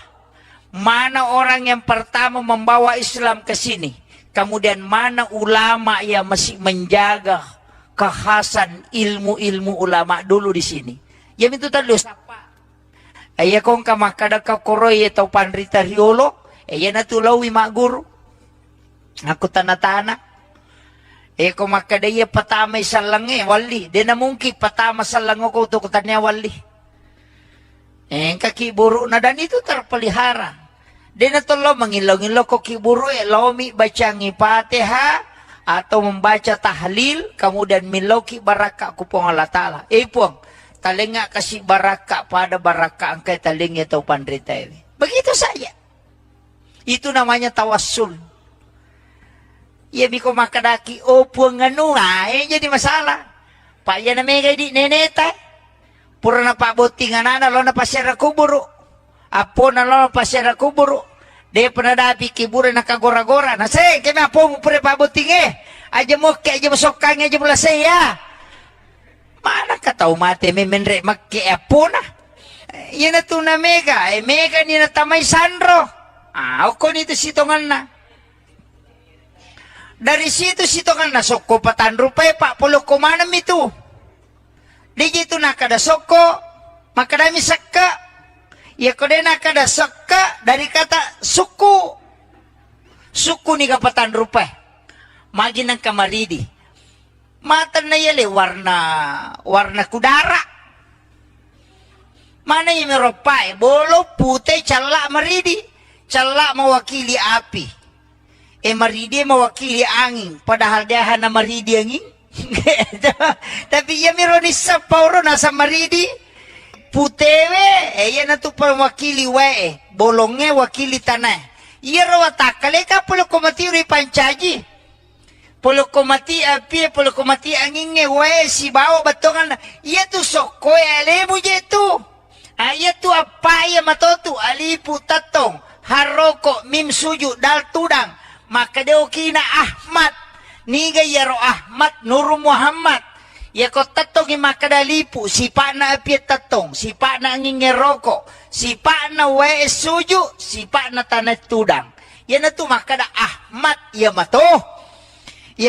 Speaker 1: Mana orang yang pertama membawa Islam ke sini. Kemudian mana ulama yang masih menjaga kekhasan ilmu-ilmu ulama dulu di sini. Yang itu tadi siapa? Aya kong kamakada ka koroy ito panrita riolo. Aya na tulawi maguro. Ako tanatana. Kung makadaya patamay sa langi, wali. Di na mungki patama sa lango ko tukutan niya wali. Kakiburo na dan ito tarpalihara. Di na tulo mangilaw-ngilaw ko kiburo lomi baca ngipatiha atau membaca tahlil kemudian milaw ki baraka ku pong Allah Ta'ala. Puang, talinga kasi baraka pada baraka angkay talinga ito pandrita ini. Begitu saja. Itu namanya tawassul. Ya biko makadaki opo nganu jadi masalah. Pak ya na mega di neneta. Pura na pabotingan na lo na pasyara kuburu. Apo na lo na pasyara kuburu. De penadapi kibura na kagora-gora. Na say kami apo mo pura pabotinge. Aja mo ke aja masokang aja mula saya. Mana ka tau mate me menre makke apo na. Yan na to na mega. Mega ni na tamay sandro. Ako nito sitongan na. Dari situ kan nasok ko patan rupay pak puluh kumanam itu. Di jitu nakada soko makadami sakka. Ya kode nakada sakka dari kata suku. Suku ni kapatan rupay. Magi ng kamaridi. Mata na yale warna kudara. Mana yung meropay? Bolo putih cala maridi. Cala mewakili api. Maridi mewakili angin, padahal dia hana maridi angin. Tapi ya mironis sa pauro nasa maridi. Putewe, ya na tu mewakili wae, bolongnya wakili tanah. Iya rawatakale ka puluh komati uri pancaji. Puluh komati api, puluh komati angin wae si bawa batongan. Iya tu soko alemu je tu. Iya tu apa ya matotu alipu tatong haroko mim suju dal tudang. Maka dia kina Ahmad niga yaro Ahmad Nur Muhammad ya ko tatong maka dalipu si pa na apiat tatong si pa na angin rokok si pa na wae suju si pa na tanat tudang yan na tu maka da Ahmad ya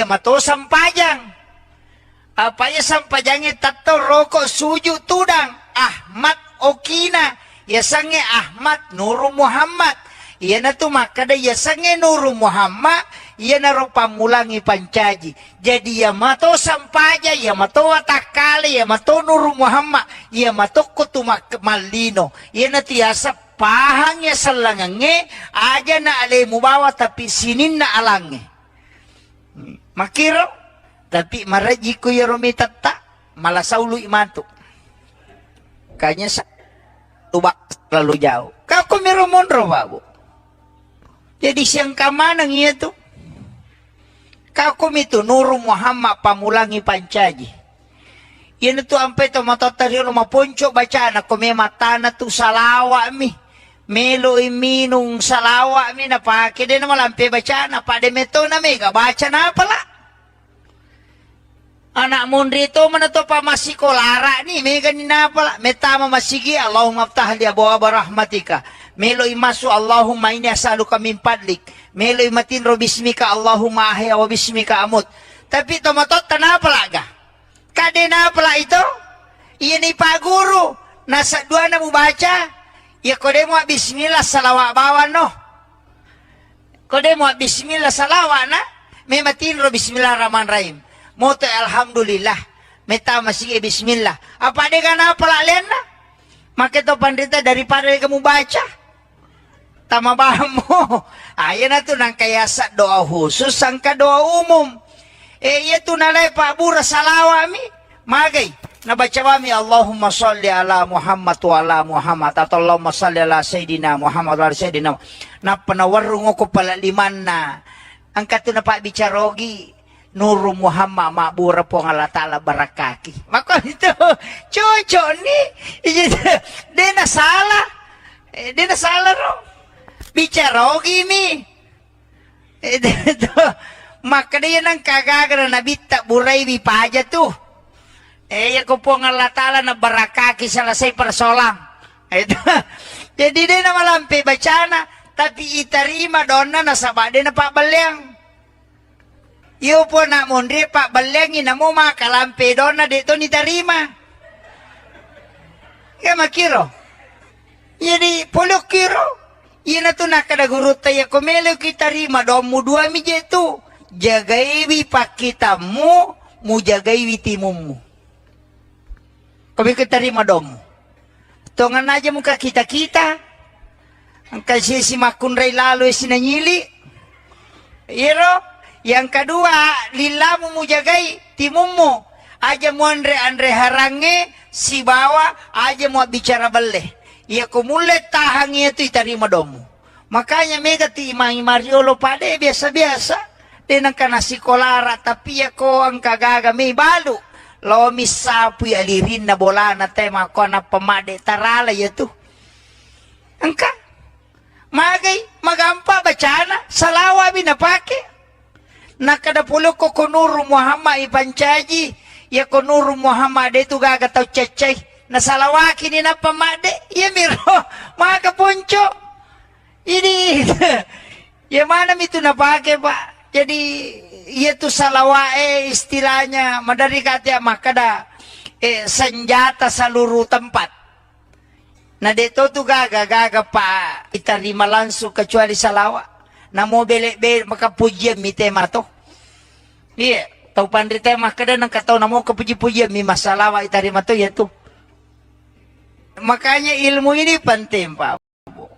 Speaker 1: mato sampajang apa ya sampajangnya tatong rokok suju tudang Ahmad okina ya sange Ahmad Nur Muhammad. Iya na tu makada ya sange Nuru Muhammad, iya na ro pamulangi pancaji. Jadi ya mato sampaja, ya mato watakale, ya mato Nuru Muhammad, ya mato kutumak malino. Iya na tiasa pahangnya selangange, aja na ale mubawa tapi sinin na alange. Makiro, tapi maraji ko ya romitata, malasaulu imantu. Kanya sa tubak lalu jauh. Kau kumirumondro babu. Jadi siang kamanang iya tu. Kakum itu Nuru Muhammad pamulangi pancaji. Yan tu ampe to matatari rumah ponco bacaan ako may matana tu salawa mi. Melo iminung salawa mi na pake din naman lampe bacaan na pademeto na mega baca na pala. Anak mundri to man to pa masikolara ni mega ni na pala. Metama masigi Allahumma aftah li abwaab rahmatika. Melo imasu Allahumma inni as'aluka min fadlik. Melo imatinro bismika Allahumma ahya wa bismika amut. Tapi tomatot tanah palaga. Kade na pala ito? Iyan ni paguru. Nasa dua na mo baca. Ya kode mo bismillah salawa bawa no. Kode mo bismillah salawa na. May matinro bismillahirrahmanirrahim. Moto alhamdulillah. Meta masih bismillah. Apa de ka na pala len na? Makito pandita daripada kamu baca. Tama ba mo? Ayan na to nang kaya sa doa khusus sangka doa umum. Ito nalay pabura salawa mi. Magay. Nabaca kami Allahumma salli ala Muhammad wa ala Muhammad. Atau Allahumma salli ala Sayyidina Muhammad wa ala Sayyidina. Na panawarung ko pala liman na. Ang kato na pa bicarogi. Nuru Muhammad mabura po ng Allah Ta'ala barakaki. Mako ito. Chocho ni. Di na sala. Di na sala ro. Bicarogi mi. Maka dia nang kagagara na bita buray bipaja tu. Ako po ng Allah Ta'ala na barakaki sa lasay persolang. Jadi dia na malampi bacana. Tapi itarima doon na nasabade na pabalyang. Iyo po na mundri pabalyangin na mo mga kalampi doon na dito ni tarima. Kaya makiro. Jadi puluh kiro. Ina tu nakada guru taya komelo kita rima domu dua mije tu. Jagaiwi pakitamu, mu jagaiwi timumu. Kami kita rima domu. Tongan aja muka kita. Angka si makun ray lalu sinanyili. Iro, yang kedua, lilamu mu jagai timumu. Aja mu andre harange si bawa aja mau bicara beleh. Ya kumulet tahang itu itarima domu. Makanya mega ti imangi mariolo pade biasa-biasa. Denang kana sikolara tapi ya ko ang kagaga may balu. Lo misapu ya lirin na bola na tema ko na pamade tarala ya tu. Angka magay magampa bacana salawa binapake. Nakadapulo ko kunuru Muhammad ipancaji. Ya kunuru Muhammad itu gaga tau cecay. Nasalawaki ni na pamade. Ya miro mga kapuncho. Ini ya mana itu napake pak. Jadi ya tu salawae istilahnya madari kata makada senjata seluruh tempat. Nah dito tu gaga pak itarima langsung kecuali salawa. Na mo bele maka pujian mi tema to. Iya, tau pandri tema kada nang katau namo kepuji-pujian mi masalawa itarima to ya tu. Makanya ilmu ini penting pak.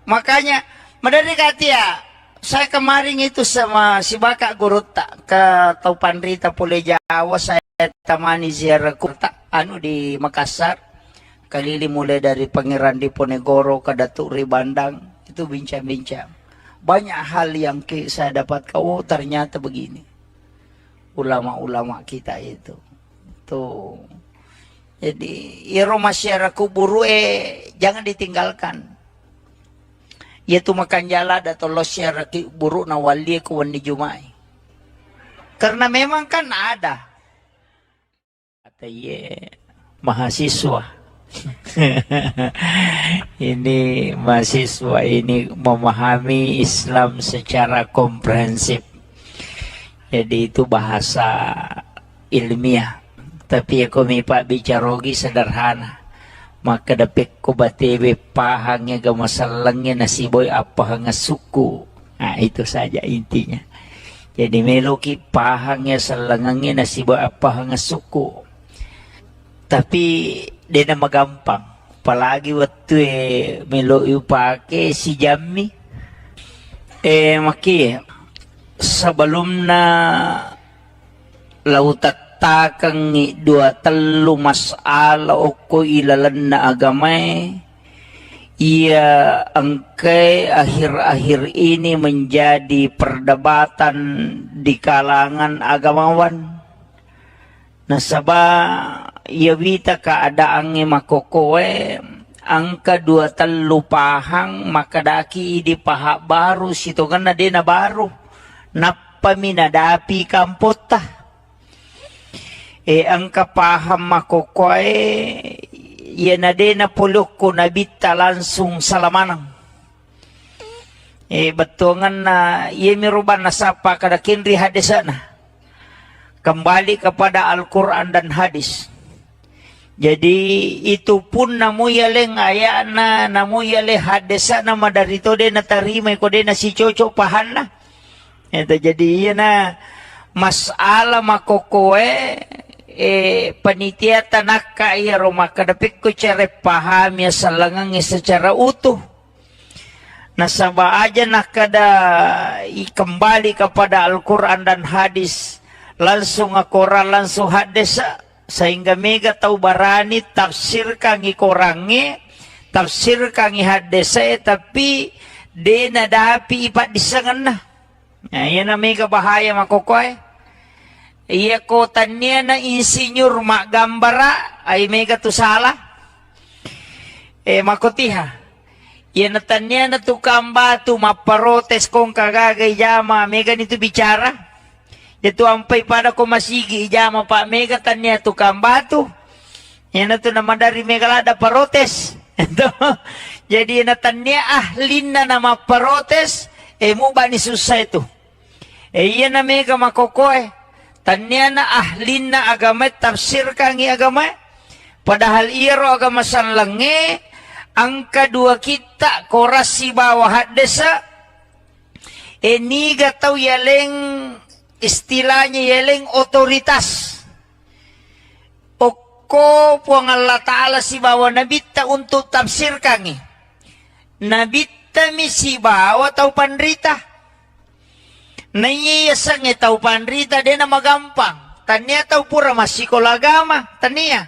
Speaker 1: Makanya madari kata ya. Saya kemarin itu sama si Bakak Guruta ke Tau Pandrita Pule Jawa, saya temani ziarah kurta di Makassar. Kalili mulai dari Pangeran Diponegoro ke Datuk Ribandang, itu bincang-bincang. Banyak hal yang saya dapat ternyata begini. Ulama-ulama kita itu. Tuh. Jadi, iro masyarakat kuburu jangan ditinggalkan. Yaitu makan jala atau losya raki buruk na wali kuwan di Jumai. Karena memang kan ada. Kata mahasiswa. Ini mahasiswa ini memahami Islam secara komprehensif. Jadi itu bahasa ilmiah. Tapi aku mipak bicarogi sederhana. Maka dapat ko batewe pahangnya gamasalangnya nasiboy apa hanga suku. Nah itu saja intinya. Jadi meloki pahangnya salangangnya nasiboy apa hanga suku. Tapi dia nama gampang. Apalagi waktu melo pake si Jami. Maki sebelum na lautat takang dua telu masala oko ilalan na agamay. Ia angkay akhir-akhir ini menjadi perdebatan di kalangan agamawan. Nasaba ia wita keadaannya makokowe angka dua telu pahang makadaki di pahak baru situ kan na dina baru napaminadapi kampota. Ang kapaham makokoy yan na din na pulok ko nabita langsung salamanang. Batungan na yemiruban na sapa kada kinri hadisana. Kembali kepada Al-Quran dan hadis. Jadi itu pun namuyaleng ayana namuyale hadisana madarito din na tarimay ko din na si Chocho pahan na. Ito jadi yan na masala makokoy panitia tanak kaya Roma kadapik ko cere paham ya salangang secara utuh. Nasaba aja nakada kembali kepada Al-Quran dan hadis langsung Al-Quran langsung hadis sehingga mega tahu barani tafsir kangi korangi tafsir kangi hadis tapi dena dapi ipat disangan na. Nah, yan na mega bahaya makokoy. Iya kotanya na insinyur mak gambara ay mega tu salah. Makotiha. Iya natanya na tukang batu maparotes kong kagagay jama mega nito bicara. Ito ampay pada ko masigi jama pa mega tanya tukang batu. Yan na to naman dari mega lada parotes. Ito. Jadi natanya ahlin na maparotes mo ba ni susah itu. Iya na mega makokoy. Tanya na ahlin na agama tafsir kangi agama. Padahal iro agama sanlangi Angka dua kita korasi bawah desa. Ini gatau yaleng istilahnya yaleng otoritas. Oko puang Allah Ta'ala si bawa nabita untuk tafsirkan. Nabita misi bawa tau panrita. Naiyasan tau panrita dia nama gampang. Tania tau pura masih kolagama. Tania.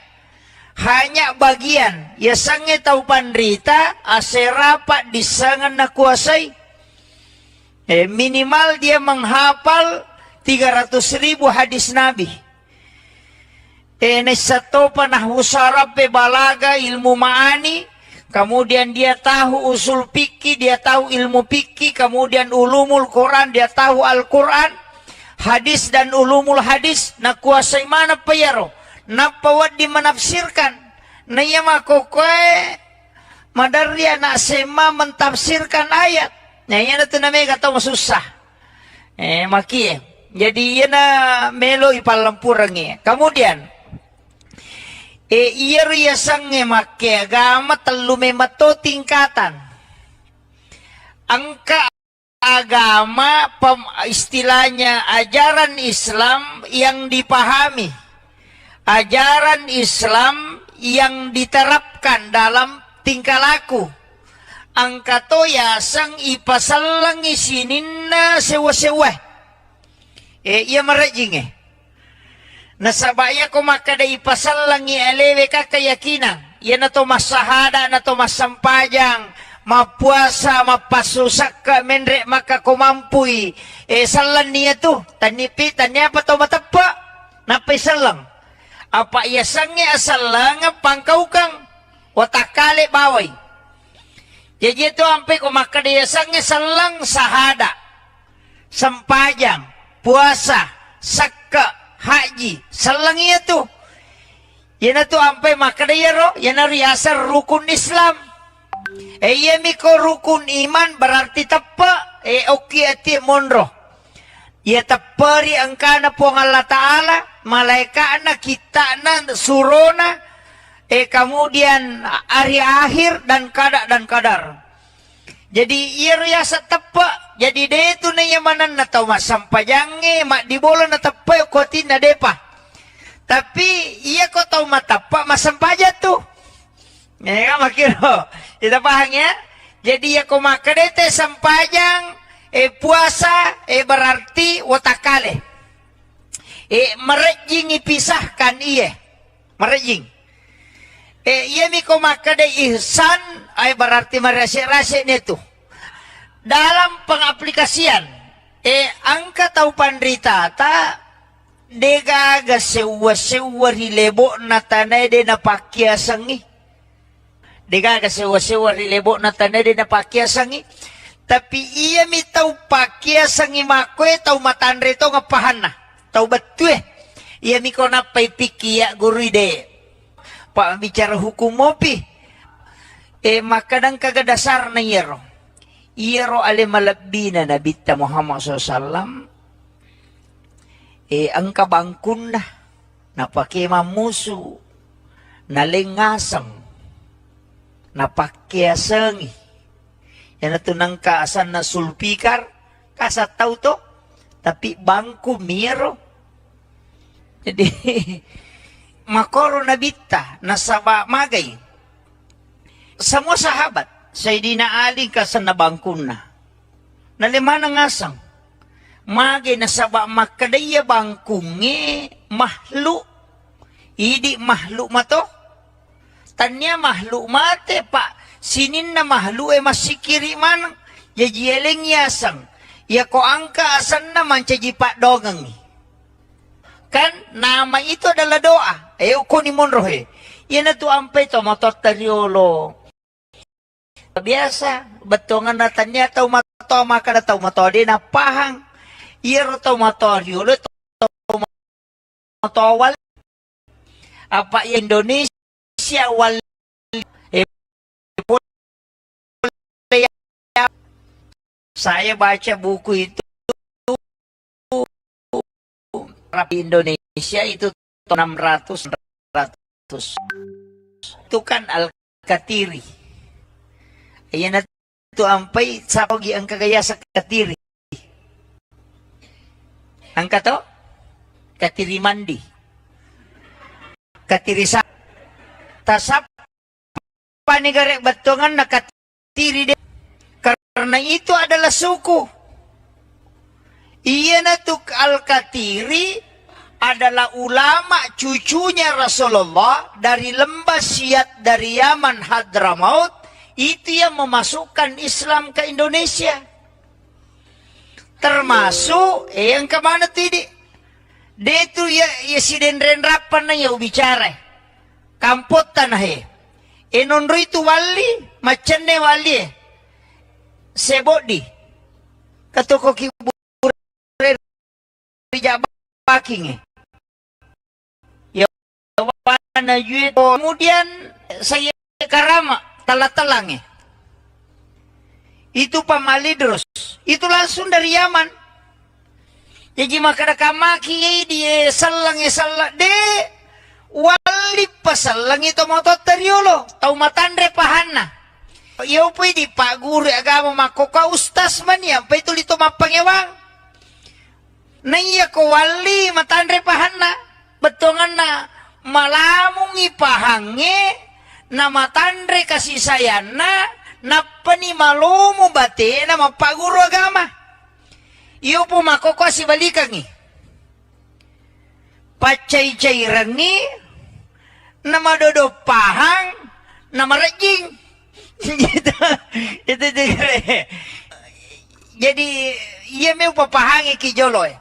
Speaker 1: Hanya bagian. Yasange tau panrita aserapat disangan na kuasai. Minimal dia menghafal 300.000 hadis Nabi. Nesatopa nahwu sarab balaga ilmu ma'ani. Kemudian dia tahu usul fikih, dia tahu ilmu fikih. Kemudian ulumul Quran, dia tahu Al-Quran. Hadis dan ulumul hadis. Na kuasai mana payaro. Napawad di menafsirkan. Na iya makokoe. Madarya na sema mentafsirkan ayat. Nah, yan na ito na may kataw masusah. Maki. Jadi, yan na melo ipalampurang Kemudian, iya riyasang maki agama talume mato tingkatan. Angka agama, istilahnya ajaran Islam yang dipahami. Ajaran Islam yang diterapkan dalam tingkah laku. Angka to yasang ipasalang isinin na sewa-sewa. Iya marajing Nasabaya ko makada ipasalang alewe ka kayakinan. Yan na to masahada, na to masampajang, mapuasa, mapasusak ka, menre makakumampuy. Salan niya to, tanipitan niya pa to matapa. Napaisalang. Apa yasang asalang pangkaw kang watakale baway. Jadi itu sampai kumakadayasangnya selang sahada, sempajang, puasa, sakka, haji, selang itu. Yan itu sampai makadayaro, yan riasa rukun Islam. Iya miko rukun iman berarti tepa, oki ati monro. Ya tepari angkana po Allah Ta'ala, malaikat na kita na surona. Kemudian hari akhir dan kadar. Jadi ia riasa tepa. Jadi dia itu na yamanan na tau masampajange, mak dibola na tepa kotin na depa. Tapi ia ko tau matapa masampaja tu. Ya makiro. Kita paham ya? Jadi ia ko makadete sampajang puasa berarti watakale. Merejing ipisahkan iya. Merejing. Iya miko makada ihsan ay berarti merasi-rasi itu. Dalam pengaplikasian angka tau pandrita ta degaga sewa-sewa rilebo na tanay de na pakyasangi. Degaga sewa-sewa rilebo na tanay de na pakyasangi. Tapi iya mi tau pakyasangi makwe tau matanrito nga pahana. Tau batue. Iya miko na paipikiya guru ide. Pak bicara hukum mopi. Makadang kagadasar na iyero. Iyero ale malabina na Nabi Muhammad SAW. Ang kabangkun na. Napakimamuso. Nalingasang. Napakyasangi. Yan na ito ng kaasan na sulpikar. Kasataw to. Tapi bangko miyero. Jadi makoro nabita nasaba magay. Semua sahabat Sayyidina Ali kasan nabangkun na. Nalima ng asang. Magay nasaba makadaya bangkungi mahlu. Idi mahlu mato. Tanya mahlu mate pa. Sinin na mahlu masikiri man. Yajieleng yasang. Ya ko angka asan naman cajipak dogang. Kan nama itu adalah doa. Uko ni monrohe. Yan na to ampay to matotariolo. Biasa. Batungan na tanya tau mato maka na tau mato. Di na pahang. Iro tau matoriolo. Tau matowal. Apa Indonesia wal. Saya baca buku itu. Rapi Indonesia itu 600. Itu kan Al-Katiri. Ayan na to ampay sa pogi ang kagaya sa katiri. Ang kato? Katiri mandi. Katiri sa tasap panigare batongan na katiri de. Karena itu adalah suku. Iya natuk al-Katiri adalah ulama cucunya Rasulullah dari lembah Siat dari Yaman Hadramaut. Itu yang memasukkan Islam ke Indonesia. Termasuk yang kemana tadi? Dia itu ya si Dendren Rapan na ya bicara. Kampot tanah ya. Enonro itu wali, macane wali. Sebodi. Katoko kibure Jabaking. Ya wana yuet. Kemudian saya karama talang. Itu pamalidros. Itu langsung dari Yaman. Jadi makada kamaki dia salang de wali pasalang itu motot teriolo. Tau matandre pahana. Iyo pwede pa guru agama makoka ustas man yan. Pa ito lito mapangewang. Naiya ko wali matandre pahana. Betongan na malamong ipahange na matandre kasi sayana na panimalumo bate na mapaguro agama. Iyo po makoko si balikangi. Pacay-cay rangi na madodopahang na marajing. Itu jadi iya may papahangi kijolo eh.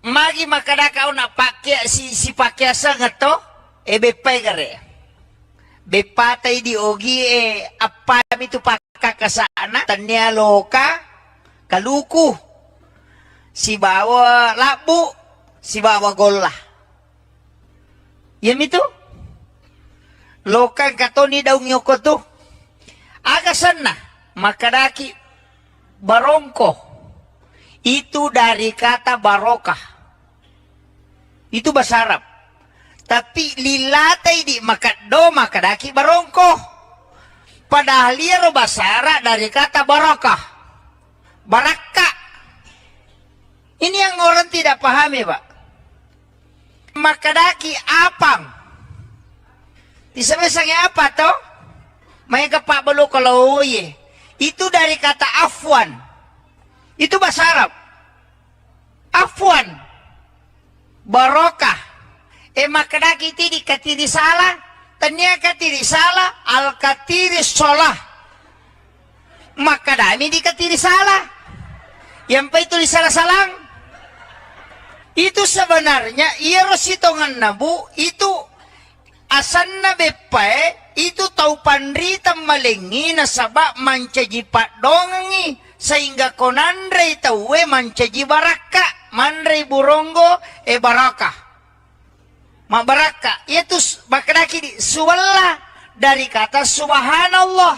Speaker 1: Magi makadakaw na pakya si pakyasa nga to bepay gare. Bepatay di ogi apami tu pakakasana tanya loka kaluku si bawa labu si bawa gola. Yam itu lokang katoni daw nyoko tu agasan na makadaki barongko itu dari kata barokah. Itu bahasa Arab. Tapi lilatay di makado makadaki barongko. Padahal liya bahasa Arab dari kata barakah. Baraka. Ini yang orang tidak pahami, Pak. Makadaki apang. Disebutnya apa toh? May kapak balo kalau ye. Itu dari kata afwan. Itu bahasa Arab. Afwan. Barokah. Makadaki ti di katiri salah. Tanya katiri salah. Al-katiri solah. Makadami di katiri salah. Yang pa itu di salah-salang. Itu sebenarnya. Iya rositongan nabu. Itu asan na bepae. Itu tau panritam malingi na sabak mancaji dongangi. Sehingga konandre tauwe mancaji baraka. Mandre burongo baraka. Mabaraka. Itu makadaki di suwala dari kata subhanallah.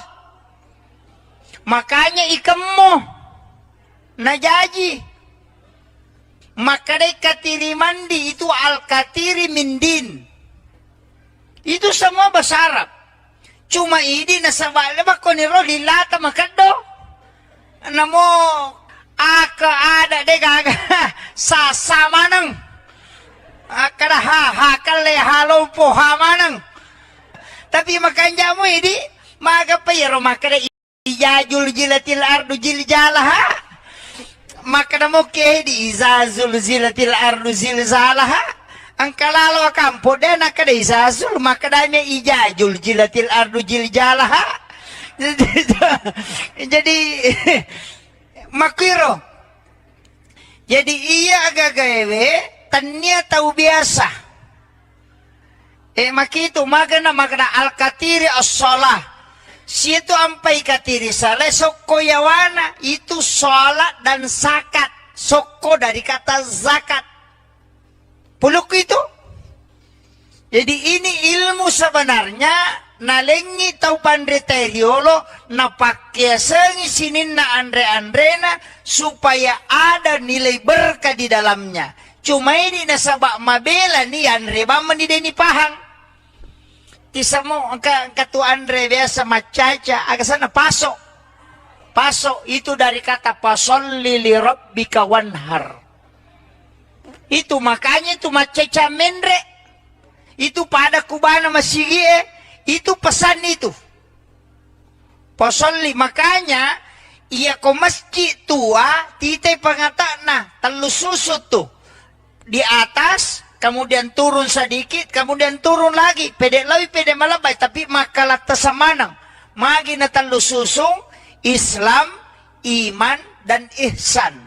Speaker 1: Makanya ikemmo najaji. Makadai katiri mandi itu al-katiri mindin. Itu semua bahasa Arab. Cuma ini nasabala ba koniro lilata makado. Namo aka ada de gaga sasamanang akada hakale halompo hamanang. Tapi makanya mo ini maga payero makada ijajul jilatil ardu jiljalaha. Makada mo ke di izazul zilatil ardu zilzalaha. Ang kalalo kampo de nakada izazul makada me ijajul jilatil ardu jiljalaha. Jadi makiro. Jadi iya agak gawe tanya tahu biasa. Makito magana al-katiri as-salah. Situ ampai katiri salah soko yawana itu salat dan zakat. Soko dari kata zakat. Puluk itu. Jadi ini ilmu sebenarnya nalengi tau pandre teriolo na pakyasengi sinin na andre-andrena supaya ada nilai berkah di dalamnya. Cuma ini nasabak mabela ni andre baman di deni pahang. Tisamo angka tu Andre biasa macaca agak sana pasok. Pasok itu dari kata pasolli li rabbika wanhar. Itu makanya itu macaca mendre. Itu pada kubana masigie, itu pesan itu. Pasolli makanya iya ko masjid tua titai pangatana telu susut tuh. Di atas kemudian turun sedikit, kemudian turun lagi. Pede lebih pede malabay, tapi makalat tasamanang. Magi na telu susung, Islam, iman, dan ihsan.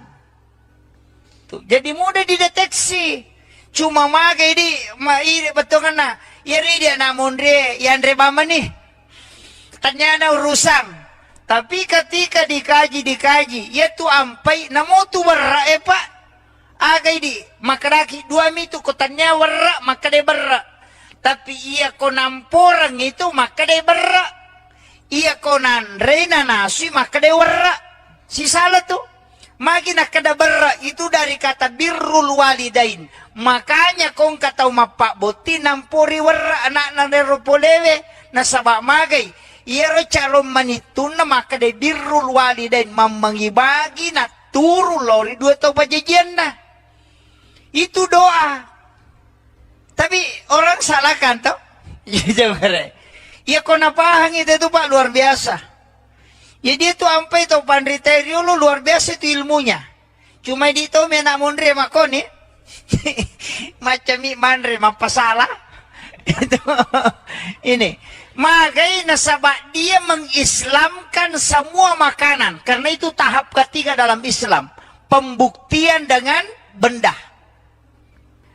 Speaker 1: Tuh, jadi mudah dideteksi. Cuma magai di, betul kan na. Yari dia namun dia, yang rebama nih. Ternyata urusan. Tapi ketika dikaji, ya tu ampai, namo tu warra pak. Agay di, makaraki dua mitu kotanya warra, maka de berra. Tapi iya ko namporang itu, maka de berra. Iya ko nandre na nasi, maka de warra. Si salah tuh. Magi nakada berra, itu dari kata birrul walidain. Makanya kong kataw mapaboti, nampuri warra, anak na neropolewe, nasaba magay. Iya ro calon manitun na maka de birrul walidain, mamangibagi na turu lori dua tau pajajian na. Itu doa. Tapi orang salah kan tau? Ya kau napahang itu Pak luar biasa. Ya dia tuh ampai tau pandriterio lu luar biasa itu ilmunya. Cuma di tau mena mondre makoni. Macam mandre mapasalah. Itu ini. Makanya nasabak dia mengislamkan semua makanan. Karena itu tahap ketiga dalam Islam. Pembuktian dengan benda.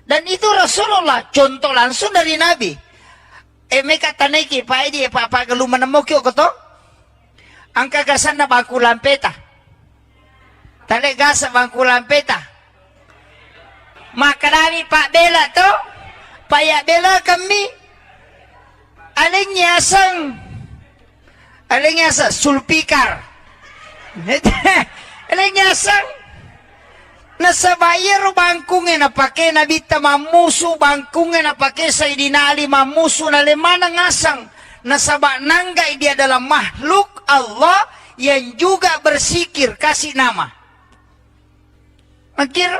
Speaker 1: Dan itu Rasulullah. Contoh langsung dari Nabi. Eme kata naiki pa edi pa galu menemokyo koto. Angka gasan na bangku lampeta. Tale gasa bangku lampeta. Makarami Pak Bela to. Payak Bela kami. Aling nyasang sulpikar. Aling nyasang. Nasa bayar bangkungin na pake nabita mamusu bangkungin na pake Sayyidina Ali mamusu na lemana ngasang nasa nanggai dia adalah makhluk Allah yang juga bersikir kasih nama. Makir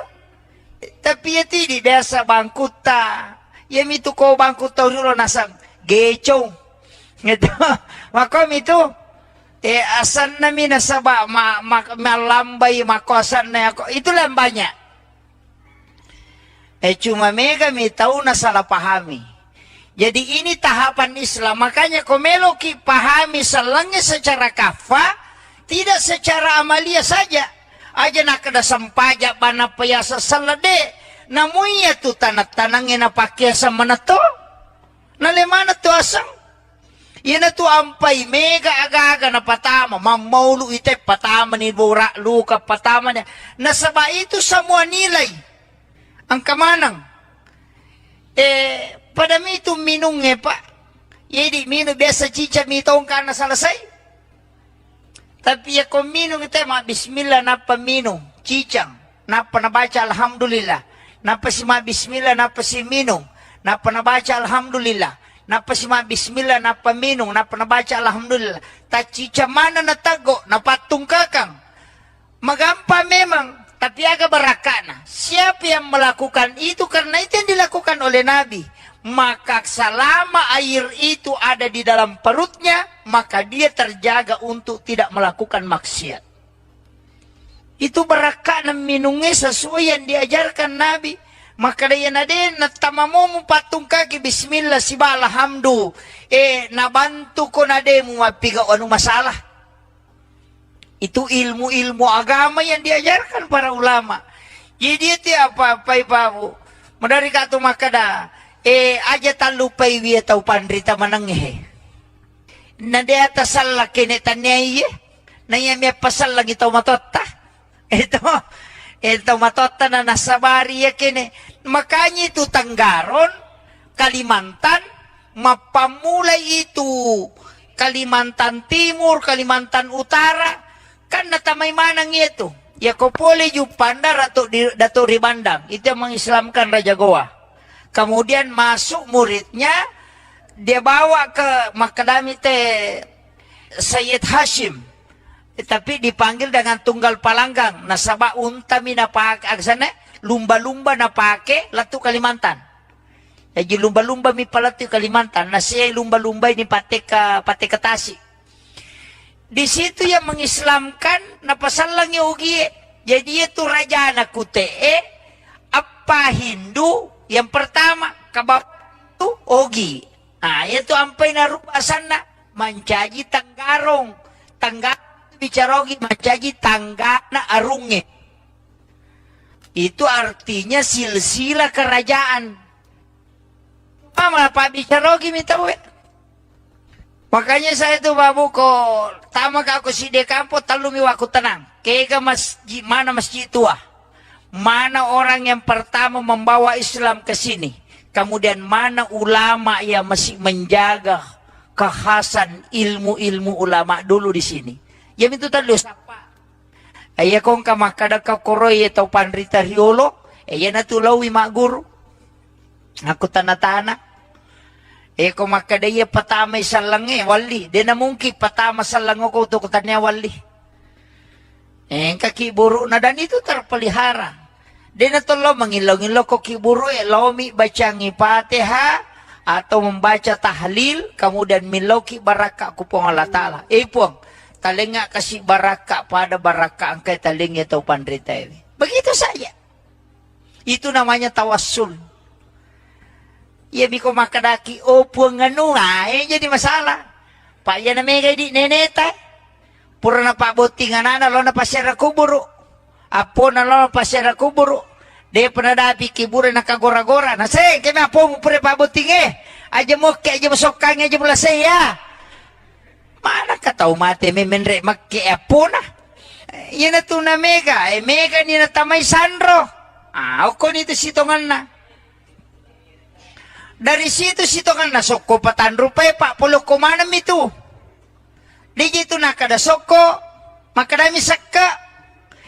Speaker 1: tapi ya tidak biasa bangkuta ya itu ko bangkuta dulu nasang gecong gitu makom itu asan nami nasaba malambay makosan na ako itu lang banyak. Cuma mega mi tahu na salah pahami. Jadi ini tahapan Islam. Makanya komeloki pahami selangnya secara kafa, tidak secara amalia saja. Aja nak ada sampaja bana payasa salade. Namunya tu tanat-tanangin na pakyasa manato. Nalemana tu asang. Yan tu ampay mega aga-aga na patama. Mamaulu ite patama ni bura luka patama niya. Nasaba itu semua nilai. Ang kamanang. Padami itu minungnya pak. Jadi minum biasa cica mitong ka na salasay. Tapi ya kung minum ite bismillah napa minum. Cicang. Napa nabaca alhamdulillah. Napa si bismillah napa si minum. Napa nabaca alhamdulillah. Napa si bismillah napa minum. Napa nabaca alhamdulillah. Tacica mana natago. Napatung kakang. Magampa memang. Tapi agak berakana. Siapa yang melakukan itu karena itu yang dilakukan oleh Nabi. Maka selama air itu ada di dalam perutnya, maka dia terjaga untuk tidak melakukan maksiat. Itu berakana minumnya sesuai yang diajarkan Nabi. Maka dia nade natamamu patung kaki bismillah siba alhamdu. Nabantu ko nade mu mapiga anu masalah. Itu ilmu-ilmu agama yang diajarkan para ulama. Jadi itu apa ibu. Medari katu makada. Aja talupai wiya tau pandrita mananghe. Nade atas salah kene tanyai. Naya miya pasal lagi tau matotta. Ito matotta na nasabari ya kene. Makanya itu Tanggaron, Kalimantan, mapamulay itu Kalimantan Timur, Kalimantan Utara. Kan natamay manang itu. Ya kopole yung pandar dato ribandang. Itu yang mengislamkan Raja Goa. Kemudian masuk muridnya dia bawa ke Makadami teh Sayyid Hashim. Tapi dipanggil dengan tunggal palanggang. Nasaba unta mina pakai aksana lumba-lumba na pakai latu Kalimantan. Jadi lumba-lumba mi palatu Kalimantan. Nasiya lumba-lumba ini pate ke Tasik. Di situ yang mengislamkan napasalang yogi. Jadi itu raja anak kutee apa Hindu yang pertama kabab itu ogi. Nah itu ampai narupa sana mancaji tanggarong bicarogi mancaji tanggana arunge. Itu artinya silsilah kerajaan. Malah Pak bicarogi minta we. Makanya saya tuh babu ko tama ka ako si de kampo talumi waku tenang. Kaya masjid mana masjid tua. Mana orang yang pertama membawa Islam ke sini. Kemudian mana ulama yang masih menjaga kekhasan ilmu-ilmu ulama dulu di sini. Yang itu tadi siapa? Ayah kong kamakada ka koroy atau pandrita riolo. Ayah natulawi mak guru. Aku tanah-tanah. Kung makadaya patama isalang wali. Di na mungkin patama salang ko to kutanya wali. Kakiburo na dan itu terpelihara. Di na tolo mangilaw-ngilaw ko kiburo lomi baca ngipatiha atau membaca tahlil kemudian milauki baraka ku pong Allah Ta'ala. Pong talinga kasih baraka pada baraka angkai talingnya tau pandrita ini. Begitu saja. Itu namanya tawassul. Ya biko makadaki opo nganu jadi masalah. Pak ya na mega di neneta. Pura na pabuti nga na lo na pasyara kuburo. Apo na lo na pasyara kuburo. De penadapi kibura na kagora-gora. Na say, kaya apo mo pura pabuti nga. Aja mo kaya aja mo sokang aja mo lasay ya. Mana ka tau mate me menre makke apo na. Yan na to na mega. Mega ni na tamay sandro. Ako nito sitongan na. Dari situ kan nasok ko patan rupay pak puluh kumanam itu. Di situ nakada soko makadami sakka.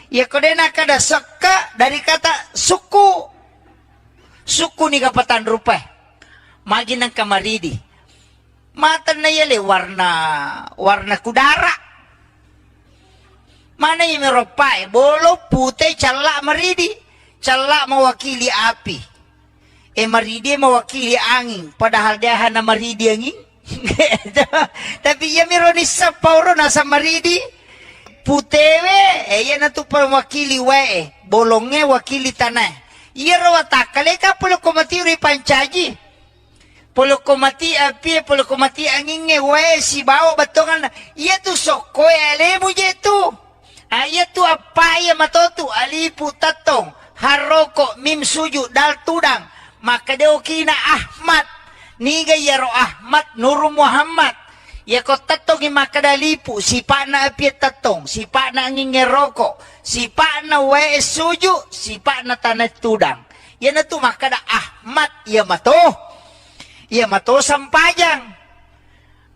Speaker 1: Ya kode nakada sakka dari kata suku. Suku ni kapatan rupay. Magi ng kamaridi. Mata na yale warna kudara. Mana yung meropay? Bolo putih cala maridi. Cala mewakili api. Maridi mewakili angin. Padahal dia hana maridi angin. Tapi ya mironis sa pauro nasa maridi. Putewe. Yan na to mewakili wae. Bolongnya wakili tanah. Iya rawatakale ka pulo kumati uri pancaji. Pulo kumati api. Pulo kumati angin wae. Si bawa batongan. Iya tu sokoy alemu jetu. Iya tu apa ya matotu. Alipu tatong. Haroko mim suju dal tudang. Maka dia kina Ahmad niga yaro Ahmad Nur Muhammad ya ko tatong makadalipu si pa na apiat tatong si pa na ngingeroko si pa na wae suju si pa na tanat tudang yan na to makada Ahmad ya mato sampajang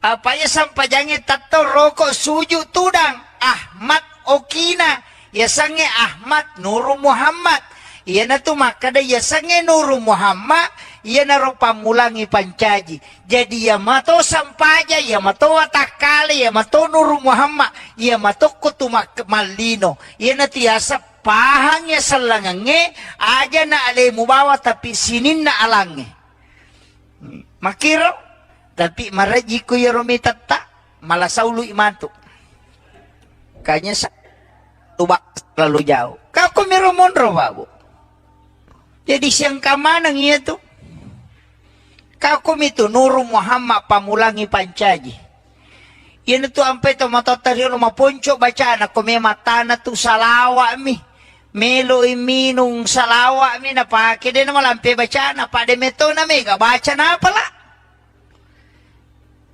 Speaker 1: apa ya sampajang tato roko suju tudang Ahmad okina ya sange Ahmad Nur Muhammad. Iyan na tumakada yasange Nuru Muhammad, iyan na ro pamulangi pancaji. Jadi yamato sampaja, yamato watakali, yamato Nuru Muhammad, yamato kutumak malino. Iyan na tiyasa pahangnya salangange, aja na alemu bawa tapi sinin na alange. Makiro, tapi maraji ko yaromitata, malasaulu imanto. Kanya sa tubak lalu jauh. Kako miromondro babu. Jadi siyang kamanang iya tu. Kakum itu Nuru Muhammad pamulangi pancaji. Yan tu ampe to matatario maponcho baca na kome matana tu salawa mi. Melo iminung salawa mi na pake din malampe baca na pade meto na mega baca na pala.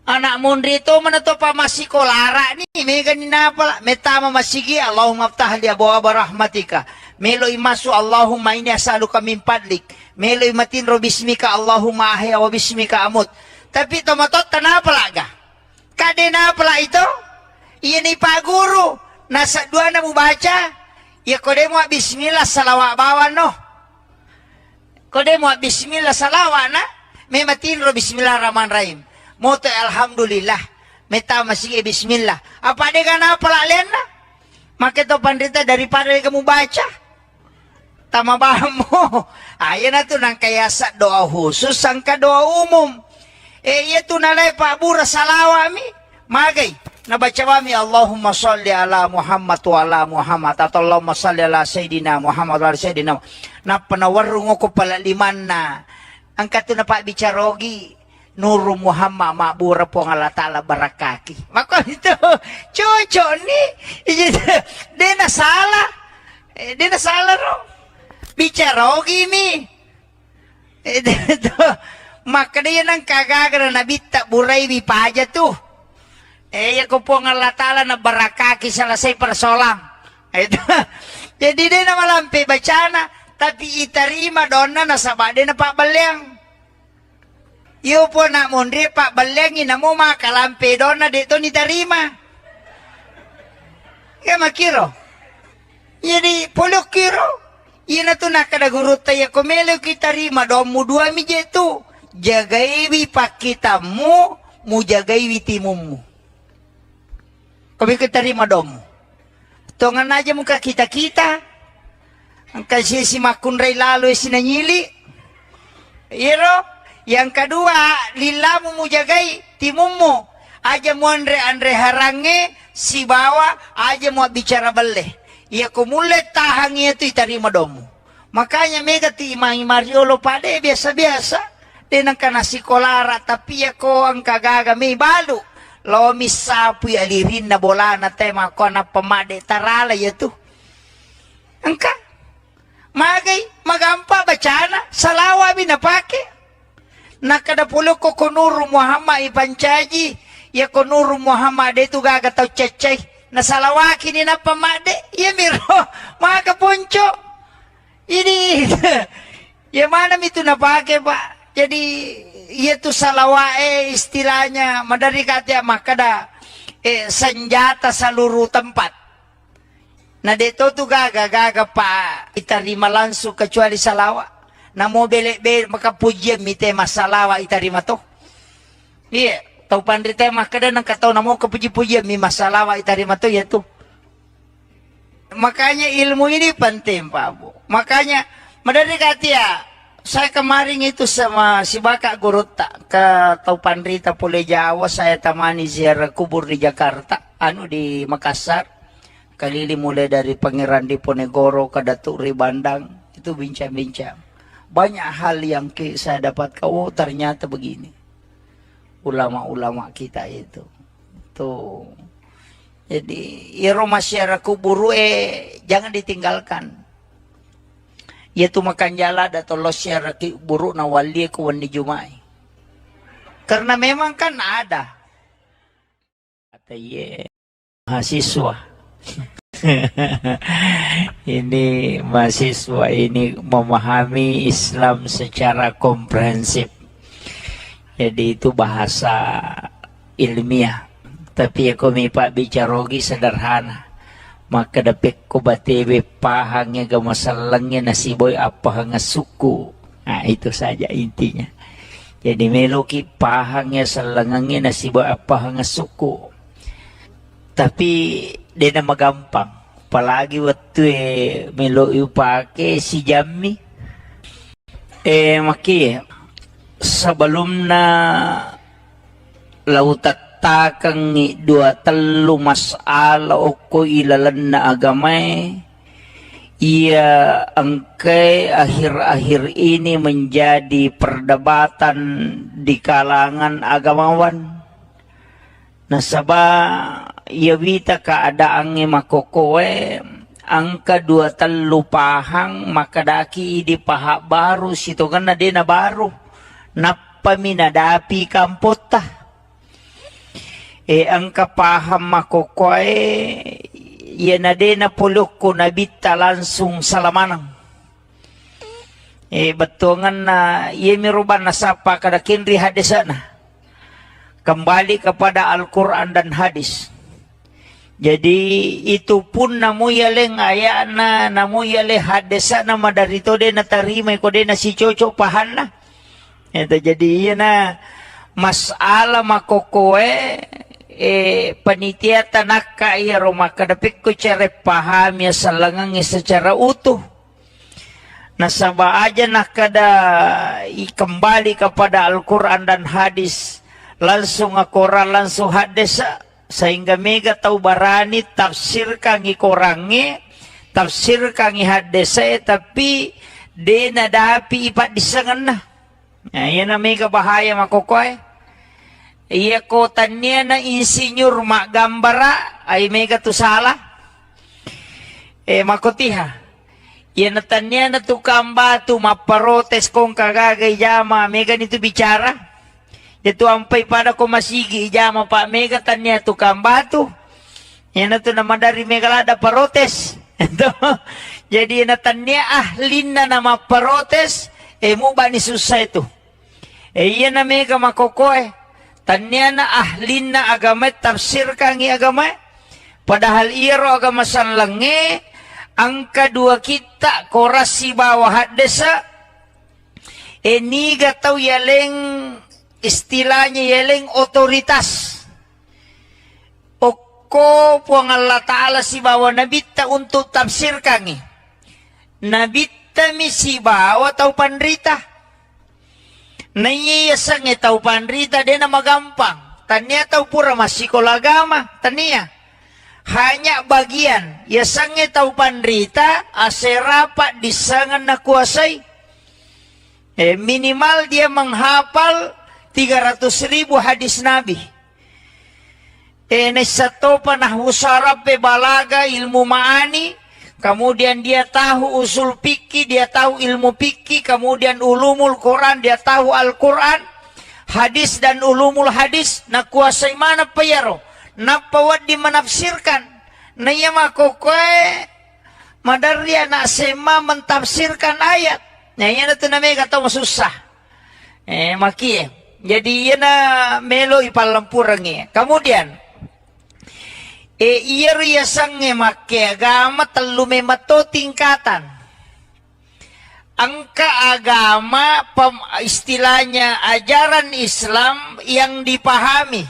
Speaker 1: Anak mundri to mana to pamasiko lara ni mega ni na pala. Metama masigi Allahumma aftah li abwaaba rahmatika. Melo imasu Allahumma inni as'aluka min fadlik. Melo imatin ro bismika Allahumma ahya wa bismika amut. Tapi tomatot tanapa laga. Kade na pala ito? Iyan ni paguru. Nasa dua na mo baca. Ya kode mo bismillah salawa bawa no. Kode mo bismillah salawa na. may matinro bismillahirrahmanirrahim. Moto alhamdulillah. Meta masih bismillah. Apa dia kan pelalian na? Maka to pandita daripada kamu baca. Tama mo. Ayan na to nang kayasa doa khusus sangka doa umum. Iya to nalay pabura salawami. Magay. Nabaca kami Allahumma salli ala Muhammad wa ala Muhammad atau Allahumma salli ala Sayyidina Muhammad wa ala Sayyidina Muhammad. Na panawarung ko pala liman na ang kato na pa bicharogi Nuru Muhammad mabura po nga latala barakaki. Mako ito chocho ni di na sala di na sala ro bicharogi mi ito makadiyan ang kagagara na bitta buray bipaja tu. Ko po nga latala na barakaki sa lasay parasolang. Jadi din na malampi bacana, tapi itarima doon na nasaba din na pabalyang. Iyo po na mundri pabalyangin na mo mga kalampi doon na dito ni tarima. Kaya makiro. Jadi pulok kiro. Iya na to nakadagurut tayo kumelo kitarima doon mo dua mi jetu. Jagaywi pakitamu, mu jagaywi timumu. Kami keterima dong. Tongan aja muka kita-kita. Ang kasi si makunray lalo sinanyili. Iro, yang kedua, lilamu mujagay timumu. Aja mo andre harange, si bawa, aja mo bicara bale. Iya kumulit tahangi itu itarima dong. Makanya mega ti Mariolo pade biasa-biasa. Dinang ka nasikolara, tapi ako ang kagagami balu. Lo misapu alirin na bola na tema ko na pamade tarala yatu. Angka magay magampa bacana salawa binapake. Nakadapulo ko kunuru Muhammad ipancaji ya kunuru Muhammad itu gagataw cecay na salawaki ni na pamade. Ya miro mga kapuncho. Ini ya mana itu napake pak. Jadi itu salawae istilahnya madari kata makada senjata seluruh tempat. Nah dito tu gaga pa itarima langsung kecuali salawa. Na mo bele maka pujian mite masalawa itarima to. Iya, tau pandrita makada nang katau namo kepuji-pujian mi masalawa itarima to ya tu. Makanya ilmu ini penting Pak Bu. Makanya madari kata ya saya kemarin itu sama si Bakak Gurutta ke Taupan Rita Pule Jawa, saya temani ziarah kubur di Jakarta, di Makassar. Kalili mulai dari Pangeran Diponegoro ke Datuk Ribandang, itu bincang-bincang. Banyak hal yang saya dapat oh ternyata begini. Ulama-ulama kita itu. Tuh. Jadi, iro masyarakat kubur jangan ditinggalkan. Yaitu makan jala atau losyaraki buruk na wali kuwan di Jumai. Karena memang kan ada. Kata ye mahasiswa. Ini mahasiswa ini memahami Islam secara komprehensif. Jadi itu bahasa ilmiah. Tapi aku mipak bicarogi sederhana. Maka dapet ko batebe pahangnya gamasalangnya nasiboy apa hanga suku. Nah itu saja intinya. Jadi meloki pahangnya salangangnya nasiboy apa hanga suku. Tapi dia nama gampang. Apalagi waktu melo upake si Jammi. Maki sebelum na lautat takang dua telu masala oko ilalan na agamay ia angkay akhir-akhir ini menjadi perdebatan di kalangan agamawan nasaba ia wita keadaannya makokowe angka dua telu pahang makadaki di paha baru situ kan na baru napaminadapi kampota ang kapaham makokoy yan na din na pulok ko nabita langsung salamanang. Batungan na yemiruban na sapa kada kinri hadisana. Kembali kepada Al-Quran dan hadis. Jadi itu pun namuyaleng ayana namuyale hadisana madarito din na tarima ko din na si Chocho pahana. Itu jadi iya na masalah makokoe panitia tanaka iya rumah kadapik ko cara paham ya salangang secara utuh. Nasaba aja nak kada kembali kepada Al-Quran dan hadis langsung Al-Quran langsung hadis sehingga mega tahu barani tafsir kangi korangi tafsir kangi hadis tapi dena dapi ipat disangan na. Nah, iya na mega bahaya makokoy. Iya ko tanya na insinyur mak gambara ay mega tu salah. Makotiha. Iya na tanya na tukang batu maparotes kong kagagay jama mega nito bicara. Ito ampay pada ko masigi jama pa mega tanya tukang batu. Iya na to naman dari mega lada parotes. Ito. Jadi na tanya ahlin na maparotes mo ba ni susah itu. Iya na mega makokoy. Tanya na ahlin na agama tafsir kangi agama padahal iro agama sanlange ang kedua kita korasi bawah hadesa niga tau yaleng istilahnya yaleng otoritas oko puang Allah Ta'ala si bawa nabita untuk tafsir kangi nabita misi bawa tau pandrita Naiya sange tau pandrita dia nama gampang. Tania tau pura masih kolagama. Tania hanya bagian. Ya sange tau pandrita aserapat disangan na kuasai. Minimal dia menghafal 300.000 hadis Nabi. Nesato panah usarab balaga ilmu ma'ani. Kemudian dia tahu usul fikih, dia tahu ilmu fikih, kemudian ulumul Quran, dia tahu Al-Quran, hadis dan ulumul hadis, na kuasai mana payaro, napa wad dimenafsirkan, na iya makokoy, madarya na sema mentafsirkan ayat, na iya na ito na may kataw masusah, maki jadi iya na melo ipalampurang kemudian, iya riasang make agama telume mato tingkatan. Angka agama istilahnya ajaran Islam yang dipahami.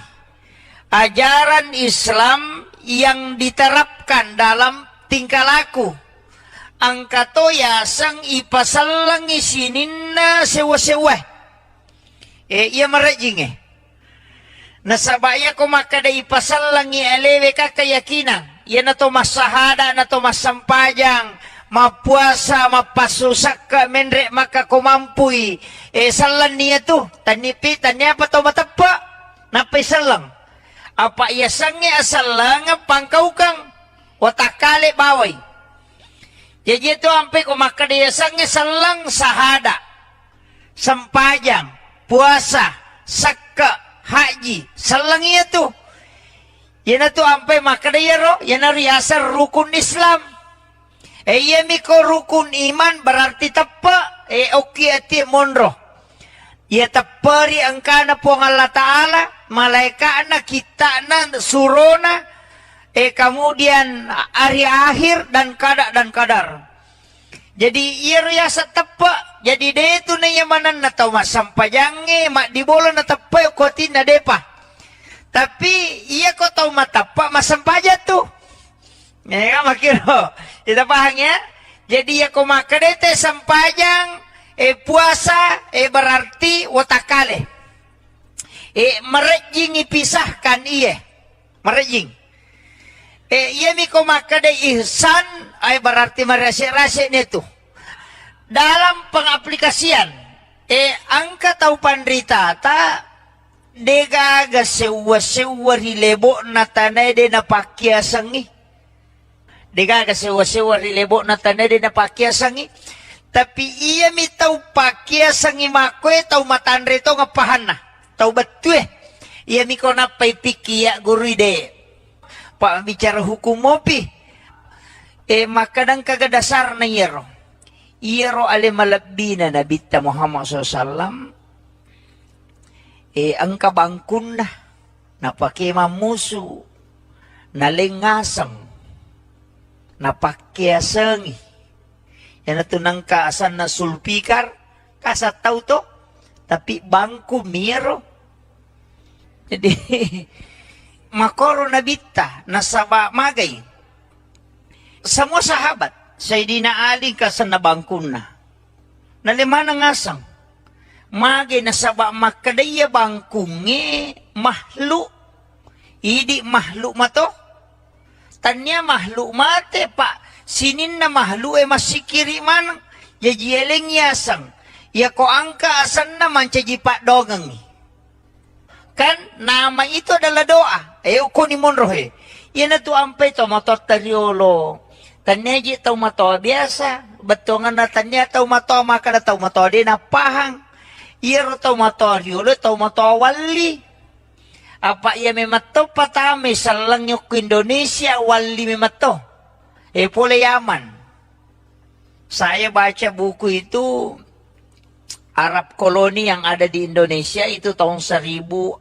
Speaker 1: Ajaran Islam yang diterapkan dalam tingkah laku. Angka to yasang ipasalang isininna sewa-sewa. Iya marajing Nasabaya ko makada ipasal lang ialewe ka keyakinan. Yan na to masahada, na to masampajang, mapuasa, mapasusak ka, menre makakumampuy. Salan niya to. Tanipi, tanya pa to matapa. Napaisal lang. Apa iyasang asal lang pangkaw kang watakali baway. Jadi ito ampe ko makada iyasang salang sahada. Sampajang, puasa, sakka, haji, salang iya tuh. Yan na to ampe makadayaro, yan na riasar rukun Islam. Iya miko rukun iman berarti tapa, oki ati monro. Ya tapari angkana po ang Allah Ta'ala, malaika na kita na surona, kemudian hari akhir dan kadar. Jadi iya riasa tapa, jadi dia itu na yamanan na tau masampajange, mak dibola na tapa ko na depa. Tapi iya ko tau matapa masampaja tuh. Ya makiro. Kita paham ya? Jadi ya ko makadete sampajang puasa berarti watakale. Merejing ipisahkan iya. Merejing. Iya miko makade ihsan ay berarti merasa-rasa itu. Dalam pengaplikasian angka tau pandrita ta degaga sewa-sewa rilebo na tanay de na pakyasangi. Degaga sewa-sewa rilebo na tanay de na pakyasangi. Tapi iya mi tau pakyasangi makwe tau matandre to ngapahan na. Tau betue. Iya mi ko na pay pikiya guru ide. Pak bicara hukum mopi makadang kagadasar na iyero ale malabina na bitta Muhammad SAW ang kabangkun na napakimamuso nalingasang napakyasangi yan na to ng kaasan na sulpikar kasat tau to tapi bangku miro. Jadi makoro nabita nasaba magay. Semua sahabat Sayyidina Ali kasana bangkuna. Nalimana ngasang. Magay nasaba makadaya bangkunge mahlu. Idi mahlu mato. Tanya mahlu mate pak. Sinin na mahlu masikiri man. Yajieleng yasang. Ya ko angka asan naman caji pak dogang. Kan nama itu adalah doa. Uko ni monrohe. Yan na tu ampay to motor tariolo. Tanya ji tau mato biasa. Betongan na tanya tau mato maka na tau mato di na pahang. Iro tau mato riolo tau mato wali. Apa ia memato patame salang yok Indonesia wali memato. Pole Yaman. Saya baca buku itu Arab koloni yang ada di Indonesia itu tahun 1600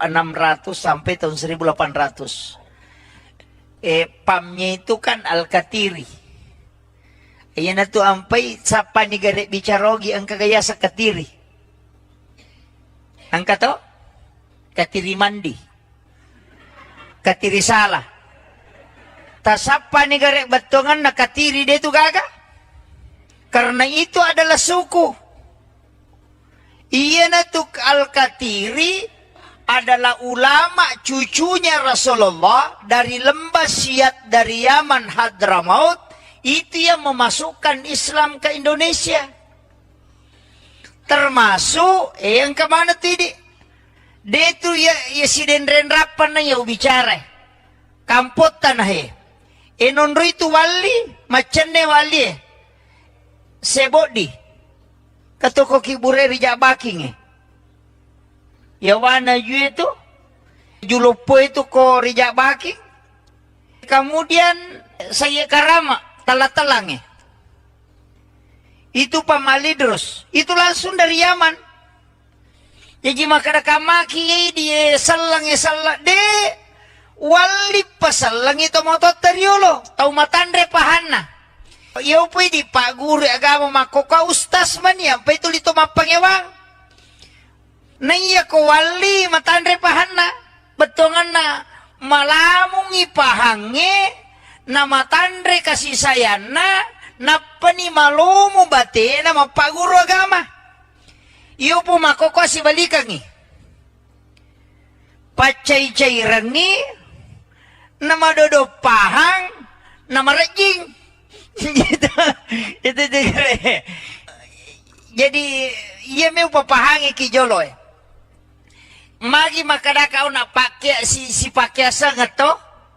Speaker 1: sampai tahun 1800. Pamnya itu kan Al-Katiri. Ayan na to ampay sapa ni gare bicarogi ang kagaya sa Katiri. Ang kato? Katiri mandi. Katiri sala. Tasapa ni gare batongan na Katiri dito gaga. Karena itu adalah suku. Iya natuk Al-Katiri adalah ulama cucunya Rasulullah dari lembah Siat dari Yaman Hadramaut. Itu yang memasukkan Islam ke Indonesia. Termasuk yang kemana tadi? Dia itu ya si denren rapan na ya bicara. Kampot tanah he. Enonro itu wali, macane wali. Sebodi. Katoko kibure rija baking. Ya wana ju itu. Julopo itu ko rija baking. Kemudian saya karama. Talang itu pamalidros itu langsung dari Yaman. Jadi maka kamaki dia salang de wali pasalang itu moto teriolo tau matandre pahana. Yo pui di pak guru agama makoka ustas man ya pa itu lito mapangewang. Naiya ko wali matandre pahana betongan na malamung ipahange na matandre kasih sayana na panimalumo bate na mapaguro agama. Iyo po makoko si balikangi. Pacay-cayrangi na madodopahang na marajing. itu. Jadi iya may papahangi kijolo eh. Magi makadakaw na pakya si pakyasa nga to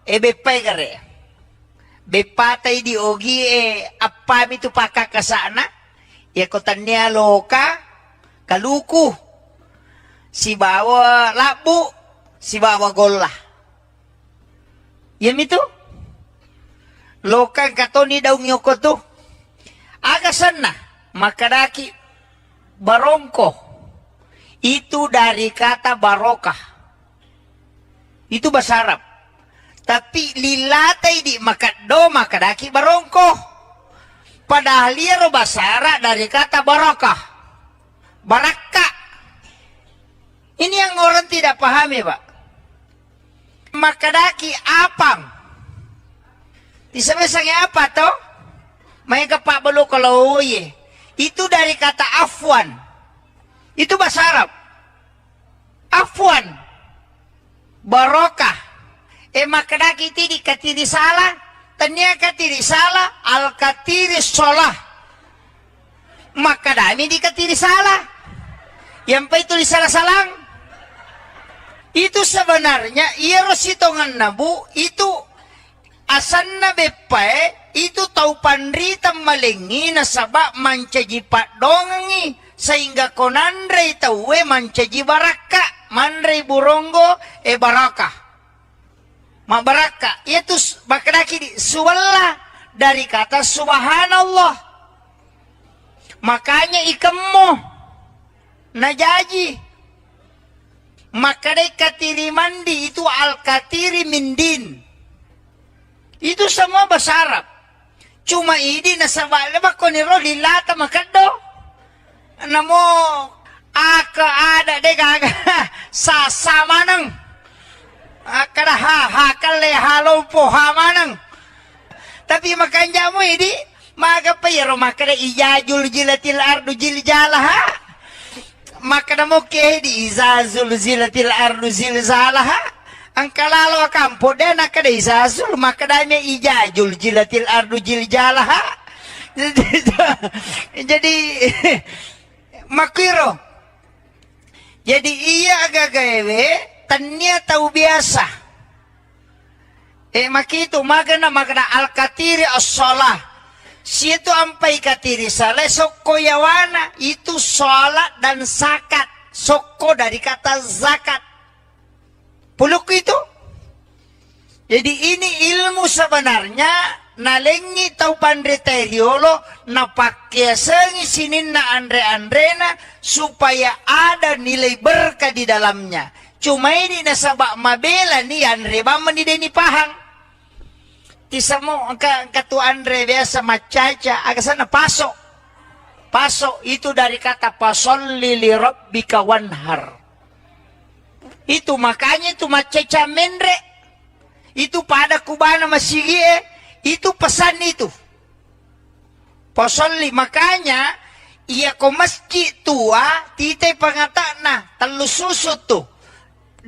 Speaker 1: bepay kare. Bepatay di ogi apa itu pakakasana ya kotanya loka kaluku si bawa labu si bawa gola yam itu loka katoni daw nyoko tu agasan na makadaki barongko itu dari kata barokah itu bahasa Arab. Tapi lilatay di makado makadaki barongko. Padahal liaro basara dari kata barokah. Baraka. Ini yang orang tidak pahami Pak. Makadaki apang. Disebesangnya apa toh? May kapak balo kalau ye. Itu dari kata afwan. Itu bahasa Arab. Afwan. Barokah. Makadaki tidi katiri salah, tanya katiri salah, al katiri solah. Makadami di katiri salah. Yang pa itu di salah-salang. Itu sebenarnya iya rositongan nabu itu asan na bepae itu tau pandrita malengi na sabak mancaji pak dongi sehingga konandre tauwe mancaji baraka mandre burongo barakah. Mabaraka itu makadaki suwalla dari kata subhanallah. Makanya ikemmo najaji. Makadai katiri mandi itu al-katiri mindin. Itu semua bahasa Arab. Cuma ini nasabala ba koniro lilata makado. Namo
Speaker 2: Aka ada deh kagak sasamaneng. Akada kale halompo hamaneng. Tapi makan jamu ini maka payro makada ijajul jilatil ardu jiljalah. Makada moke di izazul zilatil ardu zilzalah. Ang kalalo kampo den akada izazul makada me ijajul jilatil ardu jiljalah. Jadi makiro. Jadi iya agak gawe tanya tahu biasa. Makito magana al-katiri as-salah. Situ ampai katiri salah soko yawana itu salat dan zakat. Soko dari kata zakat. Puluk itu. Jadi ini ilmu sebenarnya nalengi tau pandre teriolo na pakai sengi sinin na andre-andrena supaya ada nilai berkah di dalamnya. Cuma ini nasabak mabela ni andre bama ni deni pahang. Tisamo katu andre biasa macaca aga sana paso. Paso itu dari kata pasolli li rabbika wanhar. Itu makanya itu macaca mendre. Itu pada kubana masigie. Itu pesan itu. Pasolli makanya iya ko masjid tua titai pangatana telus susut tuh.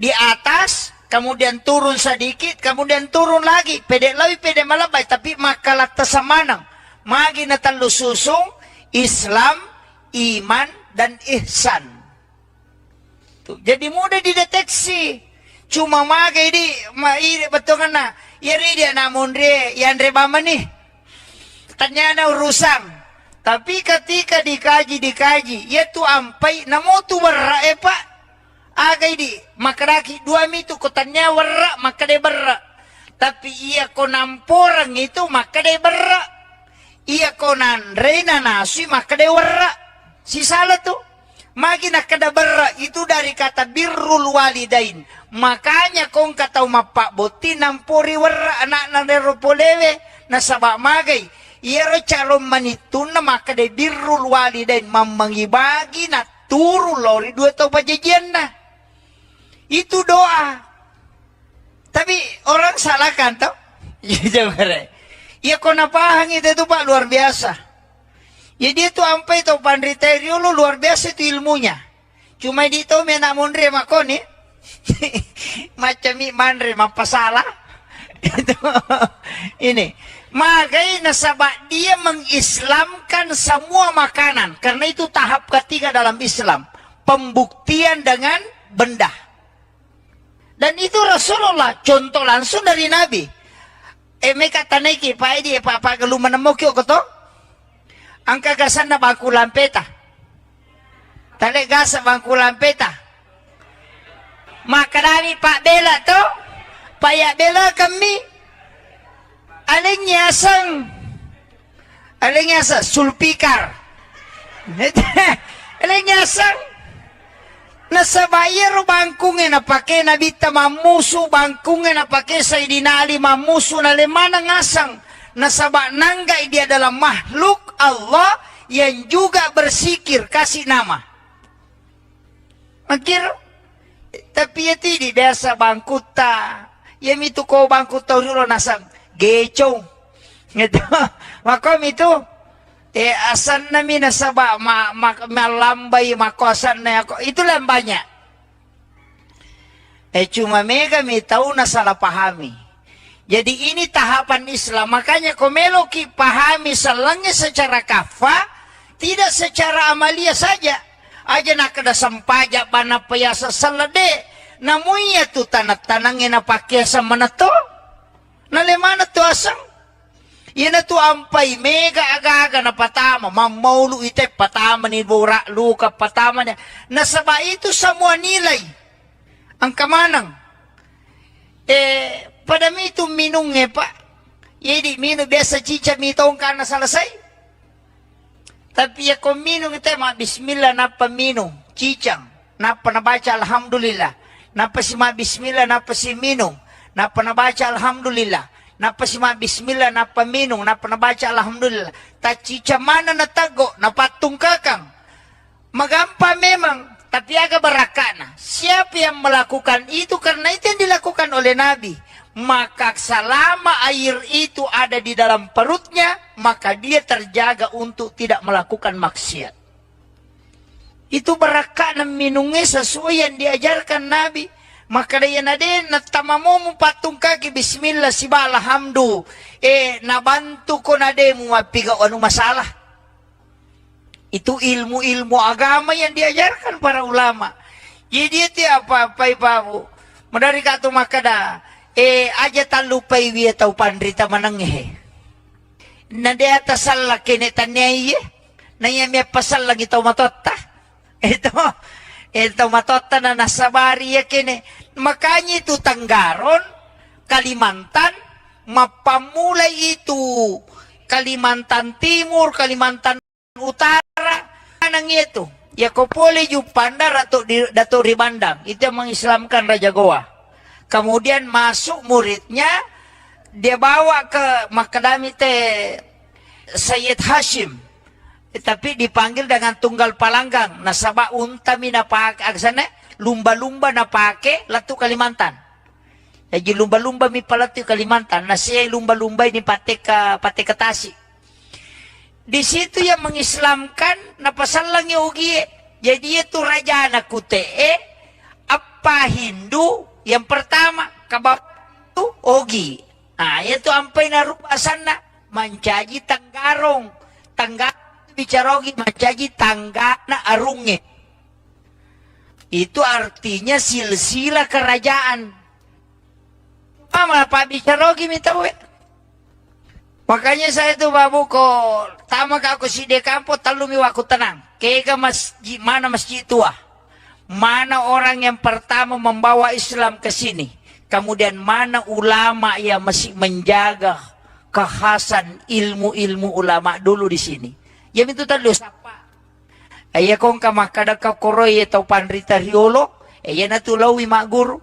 Speaker 2: Di atas, kemudian turun sedikit, kemudian turun lagi. Pede lawi, pede malabay, tapi makalat tasamanang. Magi na talususong, Islam, iman, dan ihsan. Tuh, jadi mudah dideteksi. Cuma maga ini, betul kan na, yari dia namun dia, yang rebama nih. Tanya na urusan. Tapi ketika dikaji, ya tu ampai, namo tu berra, pak. Agay di makaraki dua mitu kotanya warra maka de berra. Tapi iya ko namporang itu maka de berra. Iya ko nanre na nasi maka de warra. Si salah tuh. Magi nakada berra itu dari kata birrul walidain. Makanya kong katau mapak boti nampori warra anak nanero polewe nasabak magay. Iya ro calon manitun na maka de birrul walidain mamangibagi na turu lori dua tau pajajian na. Itu doa. Tapi orang salah kan tau? Ya kau napahang itu tuh Pak luar biasa. Ya dia tuh ampai tau pandriterio lu luar biasa itu ilmunya. Cuma di tau mena mondre makoni. Macam mandre mapasalah. Itu ini. Makanya nasabak dia mengislamkan semua makanan. Karena itu tahap ketiga dalam Islam. Pembuktian dengan benda. Dan itu Rasulullah, contoh langsung dari Nabi. Mereka taniki, Pak Edi, Pak Galu menemuki koto. Angka gasan na bangku lampeta. Tale gasa bangku lampeta. Maka dari Pak Bela to, Pak Bela kami. Alingnya asang, sulpikar. Alingnya asang. Nasa bayar bangkungin na pake nabita mamusu bangkungin na pake sa idinali mamusu na lemana ngasang nasa nangga dia adalah makhluk Allah yang juga bersikir kasih nama. Makir tapi ya tidi biasa bangkuta ya mitu ko bangkuta ulo nasang geco gitu makom itu asan namin nasaba malambay makosan na ako itu lang banyak. Cuma kami tahu na salah pahami. Jadi ini tahapan Islam. Makanya komeloki pahami selangnya secara kafa, tidak secara amalia saja. Aja nak ada sampaja bana payasa salade. Namuya tu tanat-tanangin na pakyasa manato. Nalemana tu asang. Yan na to ampay, mega aga-aga na patama, mamaulu ite, patama ni Bura, Luka, patama niya. Nasaba ito sa mga nilay, ang kamanang. Padami ito minung pa. Yedi, minung biasa chicha mitong ka na salasay. Tapi ako minung ite, mga bismillah na pa minung, chichang, na pa nabaca alhamdulillah, na pa si mga bismillah, na pa si minung, na pa nabaca alhamdulillah. Napasima bismillah, napaminong, napanabaca alhamdulillah. Tachicha mana natago, napatung kakang. Magampa memang, tapi agak berakana. Siapa yang melakukan itu karena itu yang dilakukan oleh Nabi, maka selama air itu ada di dalam perutnya, maka dia terjaga untuk tidak melakukan maksiat. Itu berakana minumnya sesuai yang diajarkan Nabi. Maka dia nade natamamu patung kaki bismillah siba alhamdu. Nabantu ko nade mo mapiga anu masalah. Itu ilmu-ilmu agama yang diajarkan para ulama. Jadi itu apa-apa ibu. Madari kato makada. Aja talupay wiya tau pandrita mananghe. Nade atasal laki netanyay. Nayamya pasal lagi tau matotta. Ito matotta na nasabari ya kini. Makanya itu Tanggaron, Kalimantan, mapamulay itu Kalimantan Timur, Kalimantan Utara, anang itu. Ya kopole ju pandar Dato Ribandang. Itu yang mengislamkan Raja Goa. Kemudian masuk muridnya, dia bawa ke Makadami Sayyid Hashim. Tapi dipanggil dengan tunggal palanggang. Nasaba untami na pake aksana lumba-lumba na pake latu Kalimantan. Jadi lumba-lumba mi palatu Kalimantan. Nasiya lumba-lumba ini pate ke Tasik. Di situ yang mengislamkan napasalang yogi. Jadi itu raja anak kutee apa Hindu yang pertama kabab itu ogi. Nah itu ampai narupa sana mancaji Tanggarong. Bicarogi menjadi tangga na arunge. Itu artinya silsilah kerajaan. Malah Pak Bicarogi minta we. Makanya saya tuh babu ko tama ka ako si de kampo talumi waku tenang. Kaya masjid mana masjid tua. Mana orang yang pertama membawa Islam ke sini. Kemudian mana ulama yang masih menjaga kekhasan ilmu-ilmu ulama dulu di sini. Ya itu tadi sapa. Aya kong kamakada ka koroy atau pandrita riolo. Aya natulawi mak guru.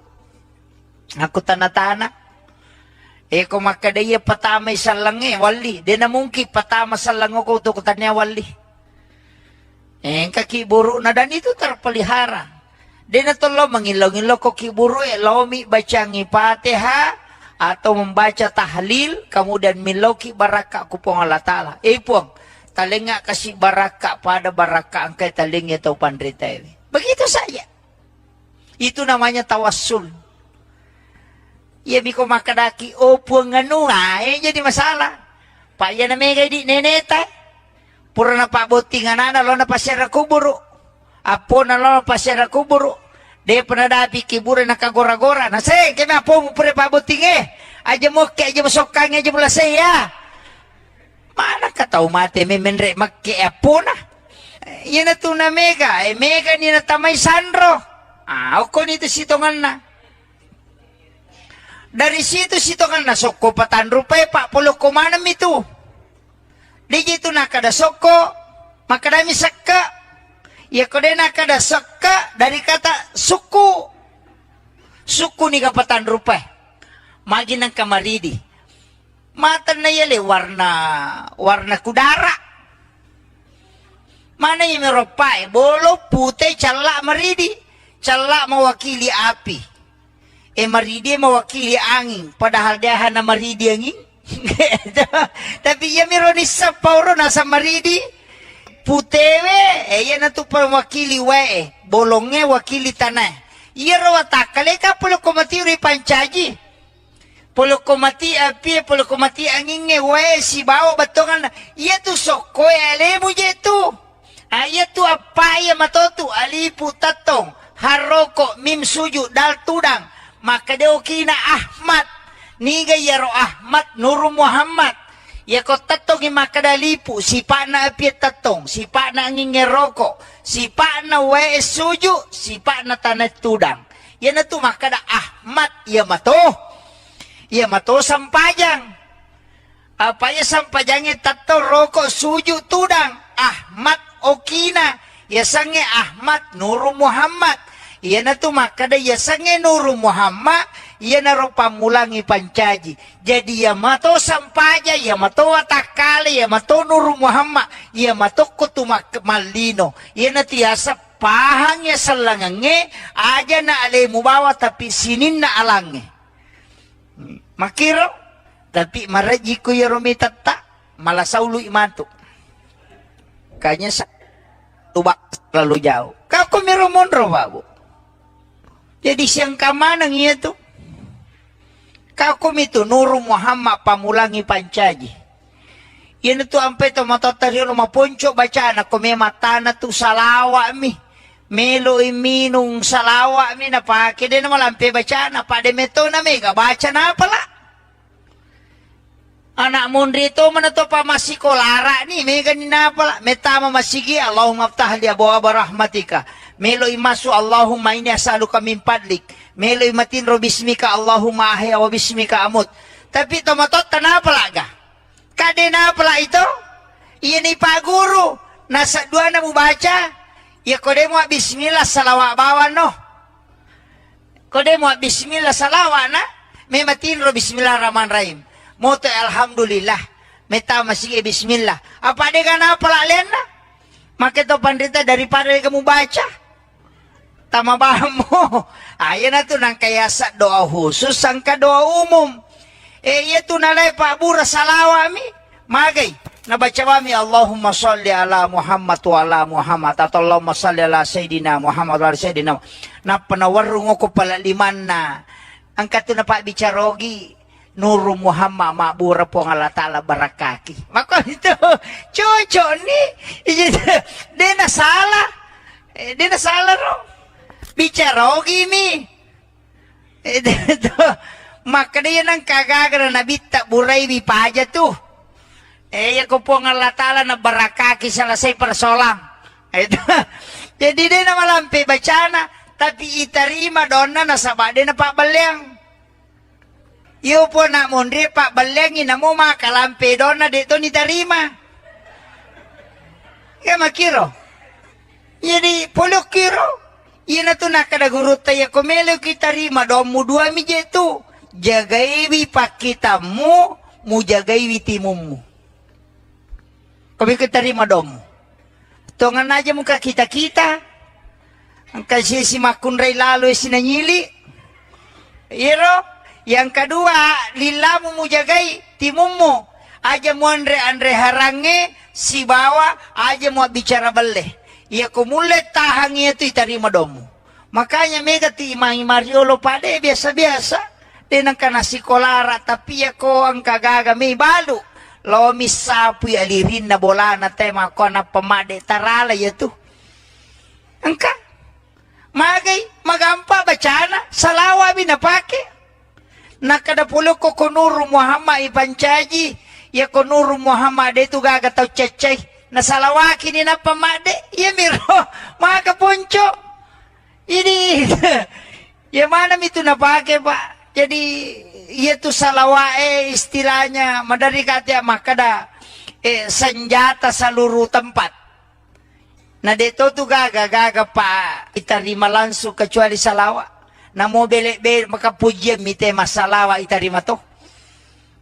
Speaker 2: Aku tanah-tanah. Kong makada iya patama isalange wali. Dia na mungkin patama salango ko to kutanya wali. Kakiburu na dan itu terpelihara. Dia natulo mangilaw-ngilaw ko kiburu lomi baca ngipatiha atau membaca tahlil kemudian miloki baraka kupong Allah Ta'ala. Puang. Talinga kasih baraka pada baraka angkai talingnya atau pandrita ini. Begitu saja. Itu namanya tawassul. Ya biko makadaki opo nganu jadi masalah. Pak ya na mega di neneta. Pura na pa botingan na lo na pasyara kuburu. Apo na lo na pasyara kuburu. De penadapi kibura na kagora-gora. Na say kaya apo mo pura pa botinge. Aja mo kaya aja masokang aja mula saya. Mana katau mate menre makke apona. Yan na to na mega. Mega ni na tamay sandro. Ako nito sitongan na. Dari situ sitongan na soko patan rupay pak pulo kumanam itu. Di gitu na kada soko. Makadami sakka. Ya kode na kada sakka dari kata suku. Suku ni kapatan rupay. Magi ng kamaridi. Mata na yale warna kudara. Mana yung meropa bolo putih calak maridi. Calak mewakili api. Maridi mewakili angin. Padahal dia hana maridi angin. Tapi ya meronis sa pauro nasa maridi. Putih yan na to mewakili wae. Bolongnya wakili tanah. Iya rawatakale ka pulo kumatiri pancaji. Polo komati api, polo komati angin ngewe si bawa batongan. Iya tu soko alemu je tu. Iya tu apa ya matotu alipu tatong haroko mim suju dal tudang. Maka dia kina Ahmad. Niga yaro Ahmad Nur Muhammad. Ya ko tatong maka dalipu si pa na api tatong, si pa na angin ngeroko, si pa na we suju, si pa na tanah tudang. Yan na tu maka da Ahmad ya mato. Ya mato sampajang. Apa ya sampajangnya tato rokok suju tudang. Ahmad Okina. Ya sange Ahmad Nur Muhammad. Iya na tu maka da ya sange Nuru Muhammad, iya na ro pamulangi pancaji. Jadi ya mato sampaja, ya mato watakali, ya mato Nuru Muhammad, ya mato kutumak malino. Iya na tiasa pahangnya selangange, aja na alemu bawa tapi sinin na alange. Makiro, tapi maraji ko ya romitatta, malasaulu imantu. Kayaknya tubak terlalu jauh. Kau kumiromondro babu. Jadi siang kamanang iya tu. Kau kumitu Nuru Muhammad pamulangi pancaji. Yan tu ampe to matotari no maponco baca na kume matana tu salawa mi. Melo iminung salawa mi na pake de na malampe baca na pade meto na mega baca na pala. Anak mundri itu meneto pamasiko lara ni mega ni napala metama masigi Allahumma aftah li abwaaba rahmatika melo imasu Allahumma inni as'aluka min fadlik melo imatin ro bismika Allahumma ahya wa bismika amut. Tapi tomatot tanapala ga kade napala itu iya ni pak guru nasa dua na mu baca ya kode mu bismillah salawat bawa no kode mu bismillah salawat na mematin ro bismillahirrahmanirrahim. Moto alhamdulillah, meta masih bismillah. Apa dia kan apa lena? Maka itu pandita daripada kamu baca, tama bahamu. Ayan na tu nang kayasa doa khusus, sangka doa umum. Iya tu nalay Pak Bura salawami, magay. Nabaca kami Allahumma salli ala Muhammad wa ala Muhammad atau Allahumma salli ala Sayyidina Muhammad wa ala Sayyidina. Na panawarung ko pala liman na. Angkat tu na Pak Bicarogi. Nuru Muhammad makbura po ng Allah Ta'ala barakaki. Maka itu cocok ni. Dia na salah. Dia na salah ro. Bicarogi mi. Maka dia nang kagagara na bitak buray bi paja tu. Ya ko po ng Allah Ta'ala na barakaki salasay persolang. Jadi dia na malampi bacana. Tapi itarima doon na nasaba dia na pabalyang. Iyo po na mundri pak balengin na mo makalampe doon na dito ni tarima. Kaya makiro. Jadi polok kiro. Iya na to nakadagurut tayo kumelo kita rima doon mo dua mi jetu. Jagaiwi pakita mo jagaiwi timum mo. Kami kita rima doon mo. Tongan aja muka kita-kita. Ang kasi si makunray lalo sinanyili. Iro. Yang kedua, lilamu mujagai timumu. Aja mu andre harange si bawa aja mu bicara belle. Ia kumulet tahangi itu itarima domu. Makanya mega ti imangi Mariolo pade biasa-biasa. Denang kana sikolara tapi ya ko ang kagaga may balu. Lo misapu alirin na bola na tema ko na pamade tarala ya tu. Angka magay magampa bacana salawa binapake. Nakadapulo ko Nuru Muhammad ipancaji ya ko Nuru Muhammad itu gaga tau cecay nasalawaki ni na pamade ya miro mga kapuncho ini ya mana itu napake pak jadi ya tu salawae istilahnya madari kata makada senjata seluruh tempat na dito tu gaga pak itarima langsung kecuali salawat. Namo bele makapujem mite masalawa itarima to.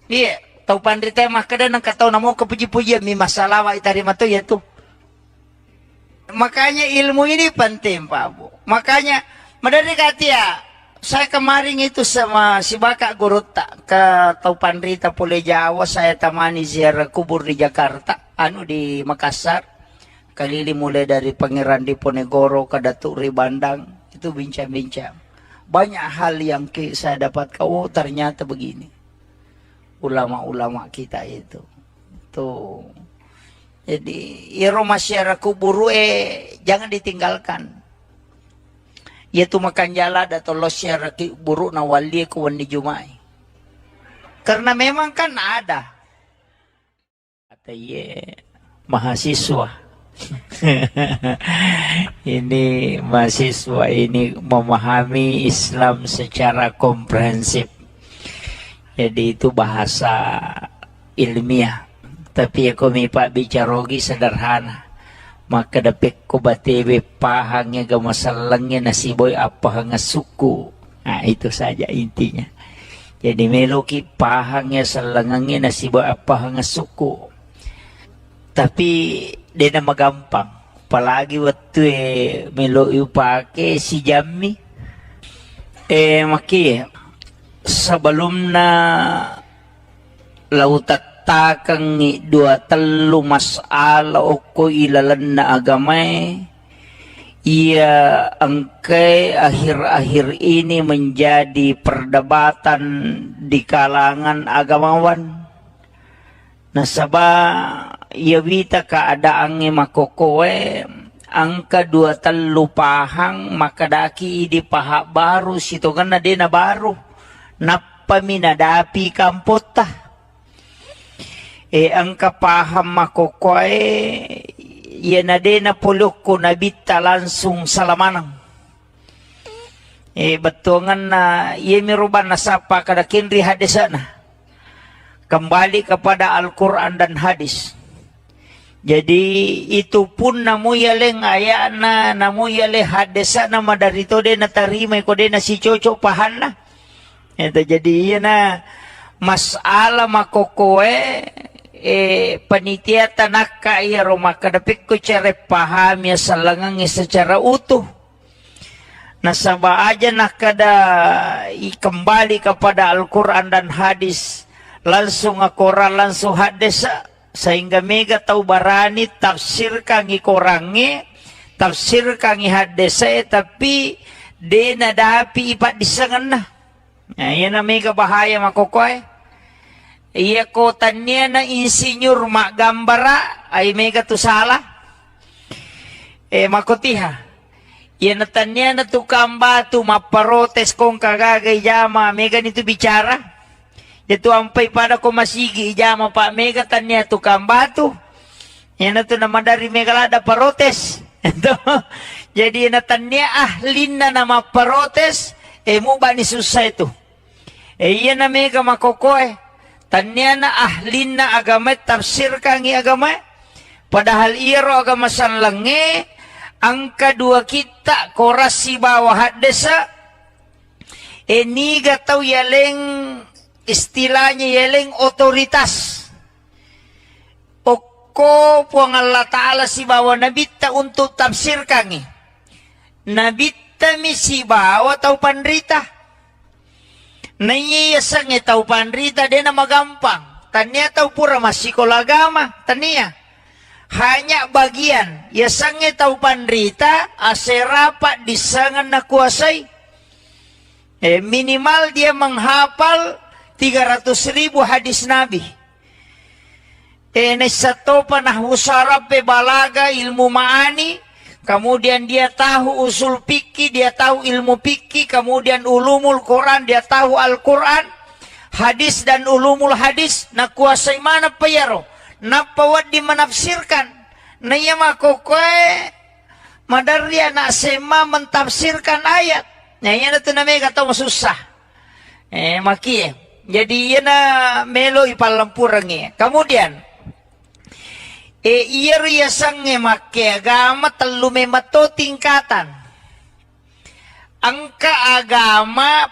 Speaker 2: Iya, tau pandrita makada nang katau namo kapuji-pujem mi masalawa itarima to ya tu. Makanya ilmu ini penting Pak Bu. Makanya madari katia saya kemarin itu sama si Bakak Guruta ke tau pandrita Pule Jawa saya tamani ziarah kubur di Jakarta, di Makassar. Kalili mulai dari Pangeran Diponegoro ke Datuk Ribandang itu bincang-bincang. Banyak hal yang saya dapat ternyata begini. Ulama-ulama kita itu. Tuh. Jadi, iro masyarakat kuburu jangan ditinggalkan. Yaitu makan jala atau lo syaraki buru na wali ko wandi jumai. Karena memang kan ada. Kata mahasiswa. Ini mahasiswa ini memahami Islam secara komprehensif. Jadi itu bahasa ilmiah. Tapi aku Pak Bicarogi sederhana.
Speaker 1: maka dapet ko batebe pahangnya ga masalangnya nasiboy apa nga suku. Nah itu saja intinya. Jadi meloki pahangnya salangangnya nasiboy apa nga suku. Tapi dia nama gampang. Apalagi waktu melo upake si Jammi. Maki sebelum na lautakang dua telu masala oko ilalan na agamay, ia angkay akhir-akhir ini menjadi perdebatan di kalangan agamawan. Nasaba ia wita keadaannya makokowe angka dua telu pahang maka daki di paha baru situ kan dia na baru napa minadapi kampota angka paham makokoe ia na dia na pulok ko nabita langsung salamanang betungan na ia miruban na sapa kada kinri hadisana kembali kepada Al-Quran dan hadis. Jadi itu pun namu yaleng ayana namu yale hadesa nama dari to de na tarima ko de na si cocok pahanna. Itu jadi iya na masalah makokoe panitia tanaka iya roma kadapik ko cara paham ya salangang secara utuh. Nasaba aja nak kada kembali kepada Al-Quran dan hadis langsung Al-Quran langsung hadis sehingga mega tahu barani tafsir kangi korangi tafsir kangi hadese tapi dena dapi ipat disangan nah iya na mega bahaya makokoy iya kotanya na insinyur mak gambara ay mega tu salah makotiha iya na tanya na tukang batu maparotes kong kagagay jama mega nito bicara. Itu ampai pada ko masigi ijama Pak Mega tanya tukang batu. Yan itu nama dari Mega ada parotes. Jadi na tanya ahlin na nama parotes mo ba ni susah itu. Yan na Mega makokoy. Tanya na ahlin na agama tafsir kangi agama. Padahal iro agama sanlange ang kadua kita korasi bawah hadesa. Niga tau yaleng istilahnya yeleng otoritas. Oko puang Allah Ta'ala si bawa nabita untuk tafsir kangi. Nabita mi si bawa tau panrita. Naiyasang tau panrita dia nama gampang. Tanya tau pura masih kolagama. Tanya. Hanya bagian. Yasang tau panrita aserapat disangan na kuasai. Minimal dia menghafal 300.000 hadis Nabi. Nesato panah usarab balaga ilmu ma'ani. Kemudian dia tahu usul fikih, dia tahu ilmu fikih. Kemudian ulumul Quran, dia tahu Al-Quran. Hadis dan ulumul hadis. Na kuasai mana payaro. Napawad di menafsirkan. Na iya makokoy. Madarya na sema mentafsirkan ayat. Nah iya na ito na may kataw masusah. Maki jadi ia na melo ipalampurang kemudian iya riasang make agama telu memato tingkatan angka agama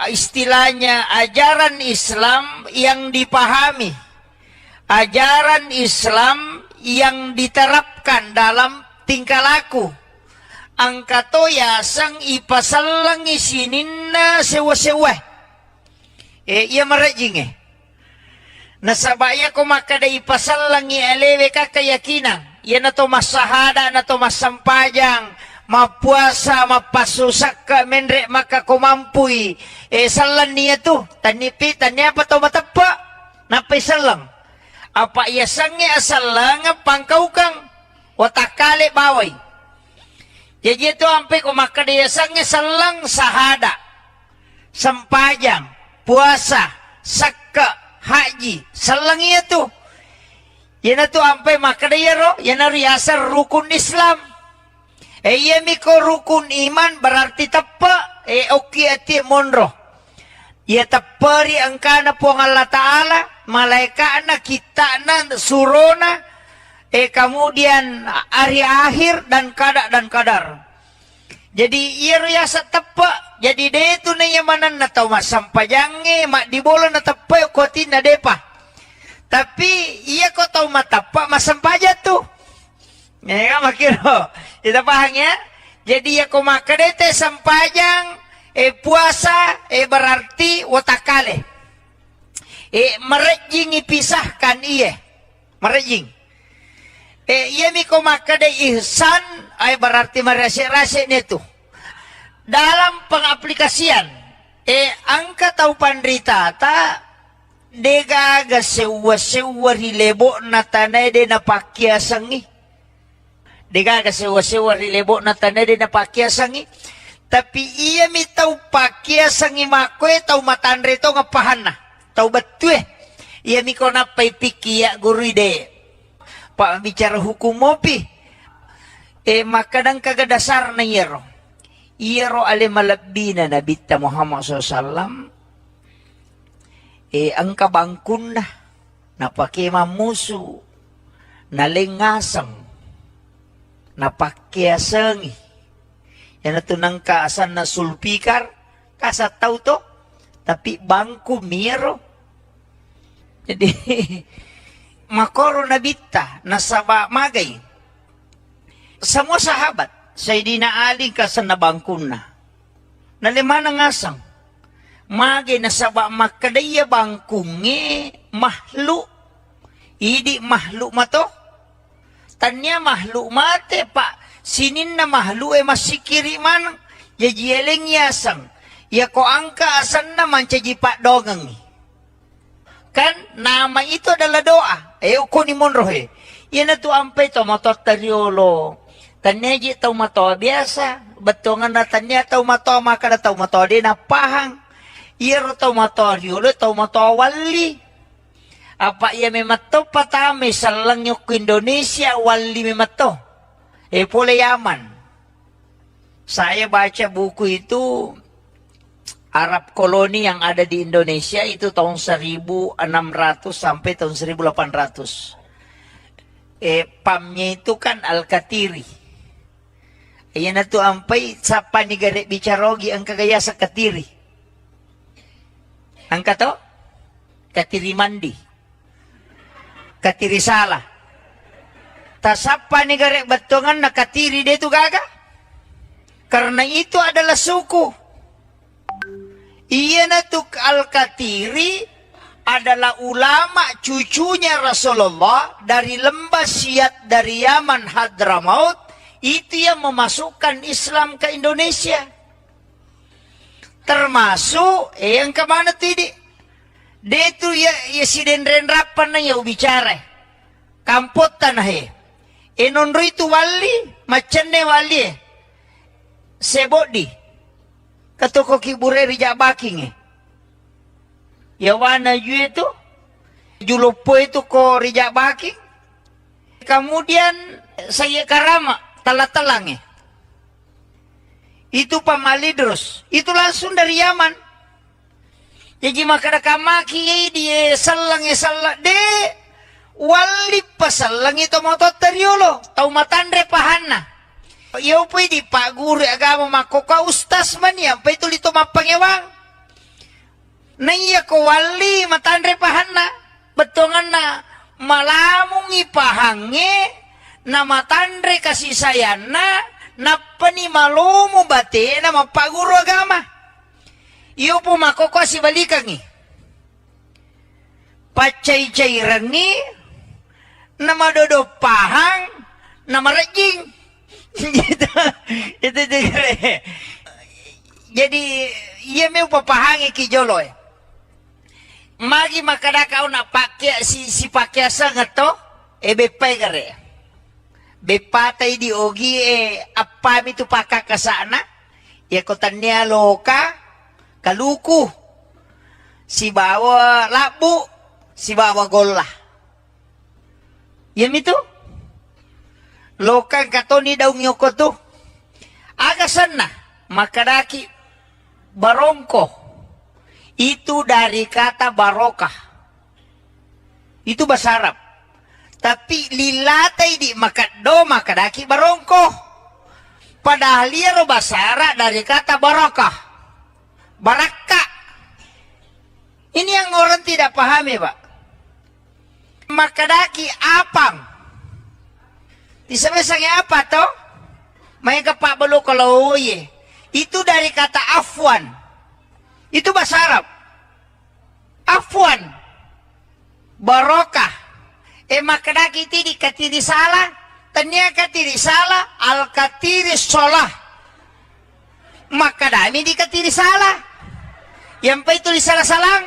Speaker 1: istilahnya ajaran Islam yang dipahami ajaran Islam yang diterapkan dalam tingkah laku angka to yasang ipasalang isinin na sewa-sewa iya marajing nasabaya ko makada ipasal lang ialewe ka keyakinan iya na to masahada na to masampajang mapuasa mapasusak ka menre maka kumampuy salan niya to tanipi tanya apa to matapa napay salang apa iya sangi asal lang pangkaw kang watakale baway jadi ito ampe ko makada iya sangi salang sahada sampajang puasa, sakka, haji, salang iya tuh. Yan na to ampe makadayaro, yan na riasar rukun Islam. Iya miko rukun iman berarti tapa, oki ati monro. Ya tapari angkana po ang Allah Ta'ala, malaika na kita na surona,
Speaker 2: kemudian hari akhir dan kadar. Jadi ia riasa tepak. Jadi dia itu na mana na tau mak sampajange mak di bola na tepak ko tina depa. Tapi ia ko tau mak tepak mak sampaja tuh. Ya makiro. Kita paham ya? Jadi ya ko makadete sampajang puasa berarti watakale. Merejing ipisahkan iya. Merejing. Iya mi ko makade ihsan berarti merasik-rasik itu. Dalam pengaplikasian angka tau pandrita ta degaga sewa rilebo na tanay de na pakyasangi. Degaga sewa rilebo na tanay de na pakyasangi. Tapi iya mi tau pakyasangi makwe tau matandre to ngapahan na. Tau betul iya mi ko napay pikiya guru de. Pak bicara hukum mopi. Makadang kagadasar na yero. Iyaro ale malabina na Nabi Muhammad SAW. Ang kabangkun na. Napakimamuso. Nalingasang. Napakyasangi. Yan na tunang kaasan na sulpikar. Kasataw to. Tapi bangku miro. Jadi makoro nabita nasaba magay. Semua sahabat Sayyidina Ali kasan nabangkun na. Nalimana ngasang. Magay nasaba makadaya bangkungi mahlu. Idi mahlu mato. Tanya mahlu mate pa. Sinin na mahlu masikiri man. Yajieleng yasang. Ya ko angka asan naman pak dogang. Kan nama itu adalah doa. Uko ni monrohe. Yan na to ampay to motor tariolo. Tanya ji tau mato biasa. Betongan na tanya tau mato maka na tau mato di napahang. Iro tau mato riolo tau mato wali. Apa ia memato patame salang yok Indonesia wali memato. Pole Yaman. Saya baca buku itu Arab koloni yang ada di Indonesia itu tahun 1600 sampai tahun 1800. Pamnya itu kan Al-Katiri. Ayan na to ampay sapa ni gare bicarogi ang kagaya sa Katiri. Ang kato? Katiri mandi. Katiri sala. Tasapa ni gare batongan na Katiri dito gaga. Karena itu adalah suku. Iya natuk Al-Katiri adalah ulama cucunya Rasulullah dari lembah Siat dari Yaman Hadramaut. Itu yang memasukkan Islam ke Indonesia. Termasuk yang kemana tadi? Dia itu ya si denren rapan na ya bicara. Kampot tanah enonro itu wali macane wali sebodi. Katoko kibure rijak baking Yawana yu itu Julopo itu ko rijak baking. Kemudian saya karama talang itu pamalidros. Itu langsung dari Yaman. Jadi maka kamaki dia salang de wali pasalang itu motot teriolo tau matandre pahana. Iyo po di Pak Guru agama makoka ustas man yan. Pa ito lito mapangewang. Naiya ko wali matandre pahana. Betongan na malamong ipahangi na matandre kasi sayana na panimalumo bate na mapaguro agama. Iyo po makoka si balikangi. Pacay-cay rangi na madodopahang na marajing. itu jadi iya may papahangi kijolo magi makadakaw na pakya si pakyasa nga to bepay gare bepatay di ogi apami tu pakakasana ya kotannya loka kaluku si bawa labu si bawa gola yam itu lokang katoni daw nyoko to. Agasan na, makadaki barongko. Itu dari kata barokah. Itu bahasa Arab. Tapi lilatay di makaddo makadaki barongko. Padahal ia basara dari kata barakah. Baraka. Ini yang orang tidak pahami, Pak. Makadaki apang. Disebutnya apa toh? Mereka Pak Belu kalau ye. Itu dari kata afwan. Itu bahasa Arab. Afwan. Barokah. Makadaki ti dikatiri salah. Tanya katiri salah. Al-katiri sholah. Makadami dikatiri salah. Yang pa itu disalah-salang.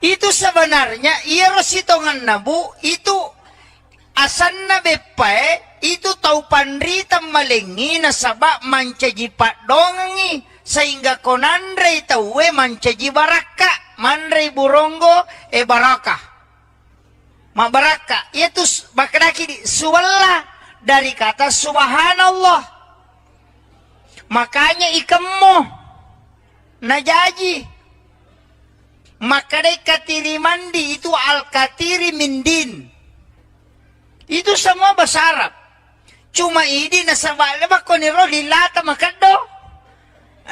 Speaker 2: Itu sebenarnya. Iya rositongan nabu. Itu asanna bepae. Itu tau panrita malengi na sabak mancaji pak dongangi. Sehingga konandre tauwe mancaji baraka. Mandre buronggo baraka. Mabaraka itu makadaki di suwalla dari kata subhanallah. Makanya ikemmo najaji. Makadai katiri mandi itu al-katiri mindin. Itu semua bahasa Arab. Cuma ini nasabala ba koniro lilata makado.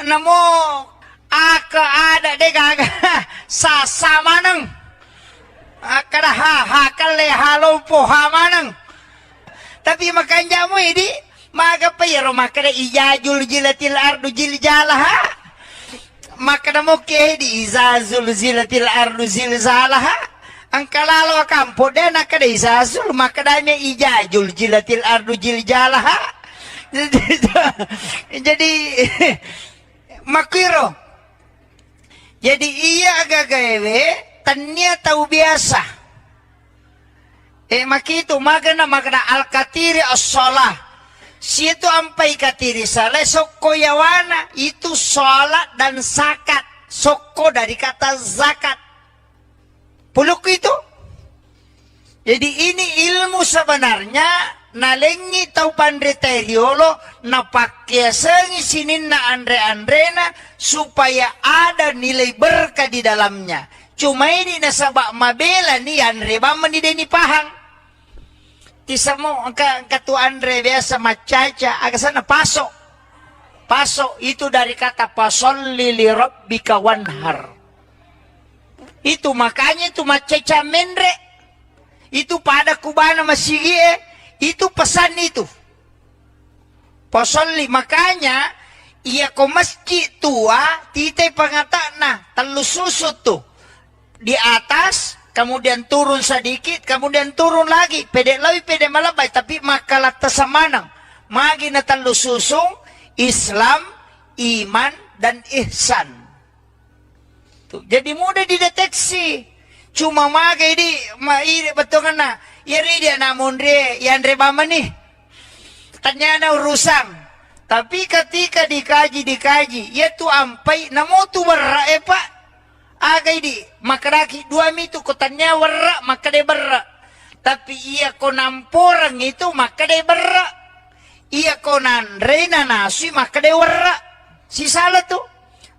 Speaker 2: Namo aka ada de gaga sasama nang. Akada hakale halo po hamanang. Tapi makanya mo ini maga payero makada ijajul jilatil ardu jiljalaha. Makada mo kedi izazul zilatil ardu zilzalaha. Ang kalalo kampo de nakada izazul makada me ijajul jilatil ardu jiljalaha. Jadi makiro. Jadi iya agak gawe tanya tahu biasa. Makito magana al-katiri as-sholah. Situ ampai katiri salah soko yawana itu sholat dan zakat. Soko dari kata zakat. Puluk itu. Jadi ini ilmu sebenarnya nalengi tau pandre teriolo na pakai sengi sinin na andre-andrena supaya ada nilai berkah di dalamnya. Cuma ini nasabak mabela ni Andre baman di deni pahang. Tisamo katu Andre biasa macaca agak sana pasok. Pasok itu dari kata pasolli li rabbika wanhar. Itu makanya itu macaca mendre. Itu pada kubana masigie. Itu pesan itu. Pasolli makanya ia ko masjid tua titai pangatana telus susut tuh. Di atas, kemudian turun sedikit, kemudian turun lagi. Pede lebih, pede malabay, tapi makalat tasamanang. Magi na talo susung, Islam, iman, dan ihsan. Tuh, jadi mudah dideteksi. Cuma magi di, mairi betul na. Yari dia namun re, yang rebama nih. Tanya na urusang. Tapi ketika dikaji, ya tu ampai, namo tu berra pak. Agay di makaraki dua mitu kotanya warra makade berra. Tapi iya konamporang itu makade berra. Iya konandre na nasi makade warra. Si salah tuh.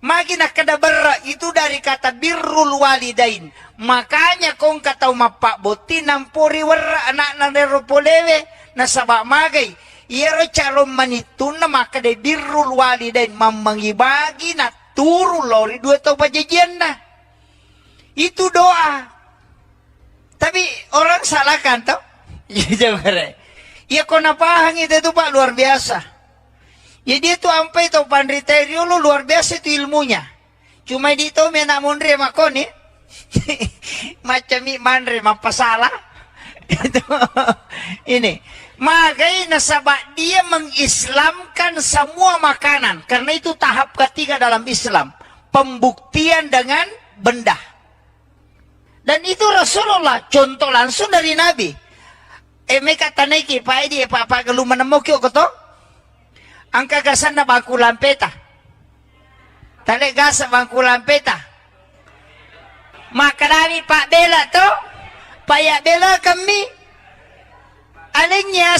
Speaker 2: Magi nakada berra itu dari kata birrul walidain. Makanya kong kataw mapak boti nampuri warra anak na neropolewe na sabak magay. Iya ro calon manitun na makade birrul walidain mamangibagi na turu lori dua tau pajajian na. Itu doa. Tapi orang salahkan tau. Ya kona pahang itu Pak luar biasa. Jadi itu ampai tau pandriterio lu luar biasa itu ilmunya. Cuma di itu menak mundre makoni. Macam mandre mapasalah. Ini. Makanya nasabak dia mengislamkan semua makanan. Karena itu tahap ketiga dalam Islam. Pembuktian dengan benda. Dan itu Rasulullah, contoh langsung dari Nabi. Mereka taniki, Pak Edi, Pak Galu menemuki koto. Angka gasan na bangku lampeta. Tale gasa bangku lampeta. Maka kami Pak Bela to, Pak Bela kami. Alingnya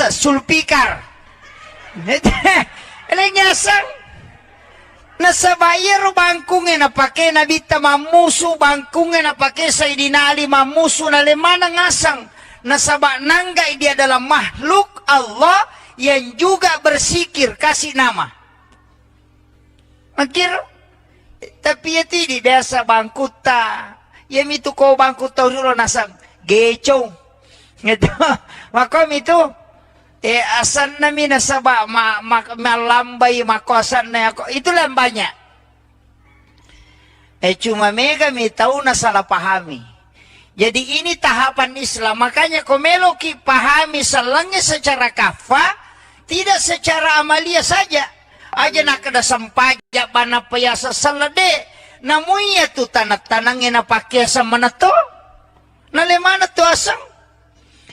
Speaker 2: sulpikar. Alingnya sang. Nasabayar bangkungin na pake nabita mamusu bangkungin na pake Sayyidina Ali mamusu na lemana ngasang nasaba nanggay dia adalah makhluk Allah yang juga bersikir kasih nama. Makir tapi ya tidak biasa bangkuta. Ya itu ko bangkuta ulo nasang gecong. Gitu. Makom itu asan nami nasaba malambay makosan na ako. Itu lang banyak. Cuma mega mi tahu na salah pahami. Jadi ini tahapan Islam. Makanya komeloki pahami salangnya secara kafa, tidak secara amalia saja. Aja nak ada sampaja bana payasa salade. Namuya tu tanat-tanangin na pakyasa manato. Nalemana tu asang.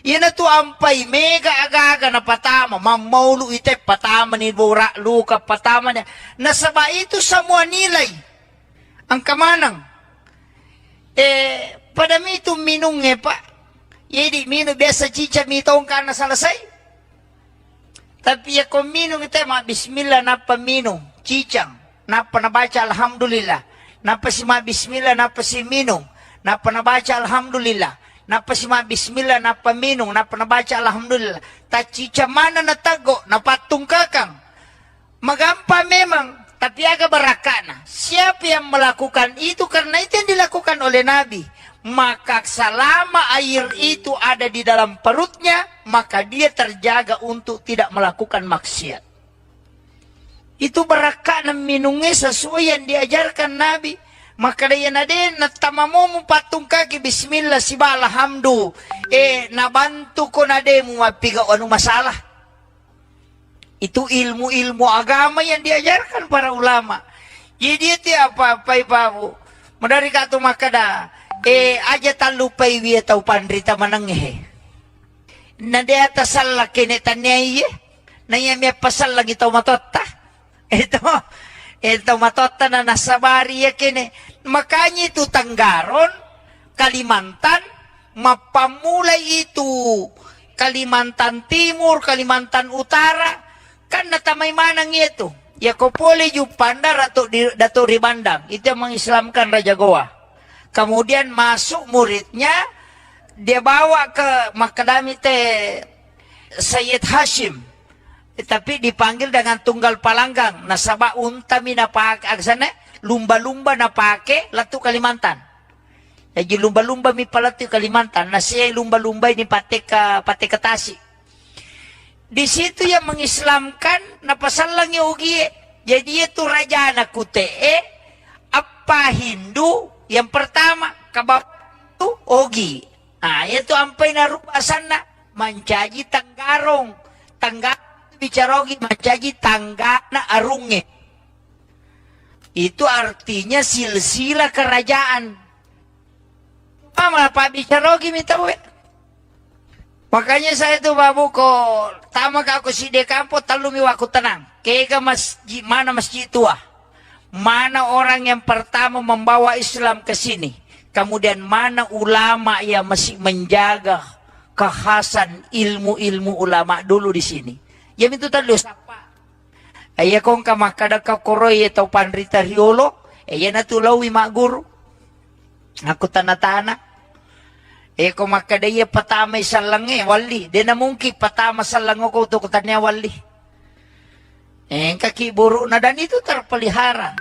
Speaker 2: Yan na tu ampay mega aga-aga na patama. Mamaulu ite patama ni Bura Luka patama niya. Nasaba itu semua nilai. Ang kamanang. Padami itu minungnya pak. Jadi minum biasa cica mitong ka na salasay. Tapi ya kung minum ite ma bismillah napa minum. Cicang. Napa nabaca alhamdulillah. Napa si ma bismillah napa si minum. Napa nabaca alhamdulillah. Napa si ma bismillah napa minum. Napa nabaca alhamdulillah. Tacica mana natago. Napatung kakang. Magampa memang. Tapi agak berakana. Siapa yang melakukan itu karena itu yang dilakukan oleh Nabi. Maka selama air itu ada di dalam perutnya, maka dia terjaga untuk tidak melakukan maksiat. Itu berakana minumnya sesuai yang diajarkan Nabi. Maka dia nade natamamu patung kaki bismillah siba alhamdu. Nabantu ko nade mu mapiga anu masalah. Itu ilmu-ilmu agama yang diajarkan para ulama. Jadi itu apa-apa ibu. Medari katu makada. Aja talupay wiya tau pandrita mananghe. Nade atas salah kene tanyay. Nayamya pasal lagi tau matotta. Ito matotta na nasabari ya kene. Makanya itu Tanggaron, Kalimantan, mapamulay itu Kalimantan Timur, Kalimantan Utara. Kan natamay manang itu. Ya kopole yung pandar atau Dato Ribandang. Itu yang mengislamkan Raja Goa. Kemudian masuk muridnya. Dia bawa ke Makadami Sayyid Hashim. Tapi dipanggil dengan tunggal palanggang. Nasaba unta minapake. Agsana lumba-lumba napake. Latu Kalimantan. Jadi lumba-lumba mi palatu Kalimantan. Nasiya lumba-lumba ini pate Tasik. Di situ yang mengislamkan napasal lang yung ugi. Jadi itu raja anak kutee apa Hindu yang pertama kabab itu ogi. Ah itu ampai na rupasan na mancaji Tanggarong. Tanggarong bicarogi mancaji tanggana arunge. Itu artinya silsila kerajaan. Apa bicarogi mitawe. Makanya saya tuh babu ko tama ka ako si Dekampo talumi waku tenang. Kaya masjid mana masjid tua. Mana orang yang pertama membawa Islam ke sini. Kemudian mana ulama yang masih menjaga kekhasan ilmu-ilmu ulama dulu di sini. Yang itu tadi sapa. Aya kong kamakada ka koroy atau pandrita riolo. Aya natulawi mak guru. Aku tanah-tanah. Kung makadaya patamay sa langi, wali. Di na mungkin patama sa lango ko tukutan niya wali. Kakiburo na dan itu terpelihara.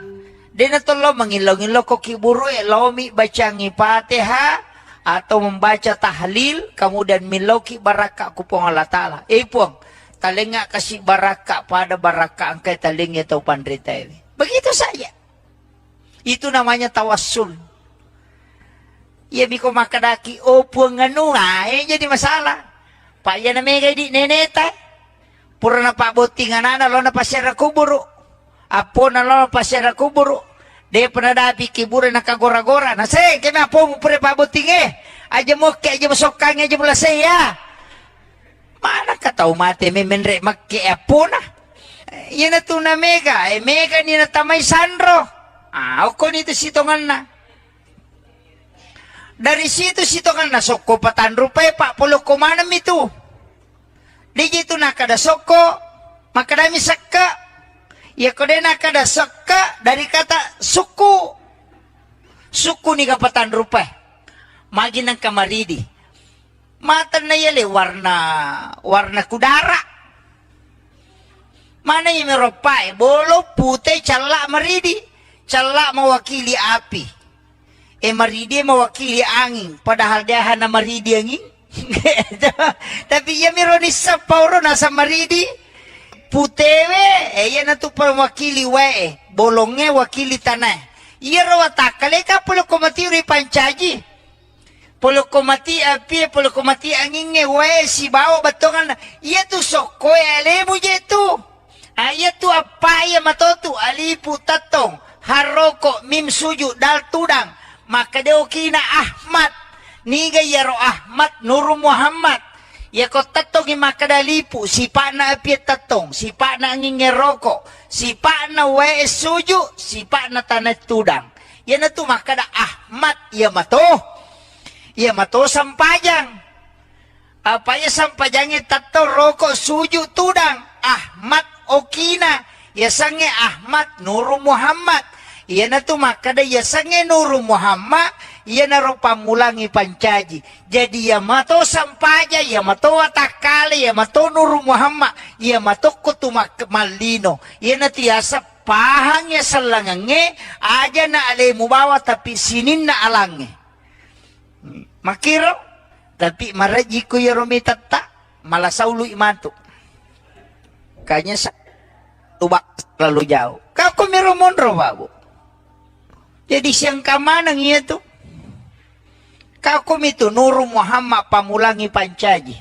Speaker 2: Di na tulo mangilaw-ngilaw ko kiburo, lomi baca ngipatiha, atau membaca tahlil, kemudian milauki baraka kupong Allah Ta'ala. Puang, talinga kasih baraka pada baraka angkai talingnya tau pandrita ini. Begitu saja. Itu namanya tawassul. Ya biko makadaki opo nganu jadi masalah. Pak ya na mega di neneta. Pura na paboti nga na lo na pasyara kuburo. Apo na lo na pasyara kuburo. De panadapi kiburo na kagora-gora. Nase kena apo mo pura paboti nge. Aja mo ke aja masokang aja mula saya. Mana ka tau mate menre makke apo na. Yan na to na mega. Mega ni na tamay Sandro. Ako nito sitongan na. Dari situ kan nasoko patan rupay pak puluh kumanam itu. Di situ nakada soko makadami sakka. Ya kodena kada seka dari kata suku. Suku ni kapatan rupa. Magi ng kamaridi. Mata na yali warna kudara. Mana yung meropa bolo putih cala maridi. Cala mewakili api. Maridi mewakili angin. Padahal dia hana maridi angin. Tapi ya mironis sa pauro nasa maridi. Putewe, yan na to pa wakili wae. Bolongnya wakili tanah. Iya rawa takale ka pulo komati uri pancaji. Pulo komati api, pulo komati angin wae si bawa batongan. Iya tu sokoy alemu je tu. Iya tu apa ya matotu alipu tatong. Haroko mim suju dal tudang. Maka deo kina Ahmad. Niga yaro Ahmad Nuru Muhammad. Ya ko tatong imakadalipu, sipa na apiat tatong, sipa na angin ngeroko, sipa na wae suju, sipa na tanah tudang. Yan na to makada Ahmad, ya mato sampajang. Apa ya sampajangnya tato roko suju tudang, Ahmad okina, ya sange Ahmad Nuru Muhammad. Yan na to makada ya sange Nuru Muhammad. Ia naro pamulangi pancaji. Jadi ya mato sampaja, ya mato watakale, ya mato Nuru Muhammad, ya mato kutumak malino. Ia na tiasa pahangnya selangange, aja na ale mubawa tapi sinin na alange. Makiro, tapi maraji ko ya romitata, malasaulu imanto. Kanya sa tubak lalu jauh. Kau kumirumondro babu. Jadi siang kamanang iya tuh. Kakum itu Nuru Muhammad pamulangi pancaji.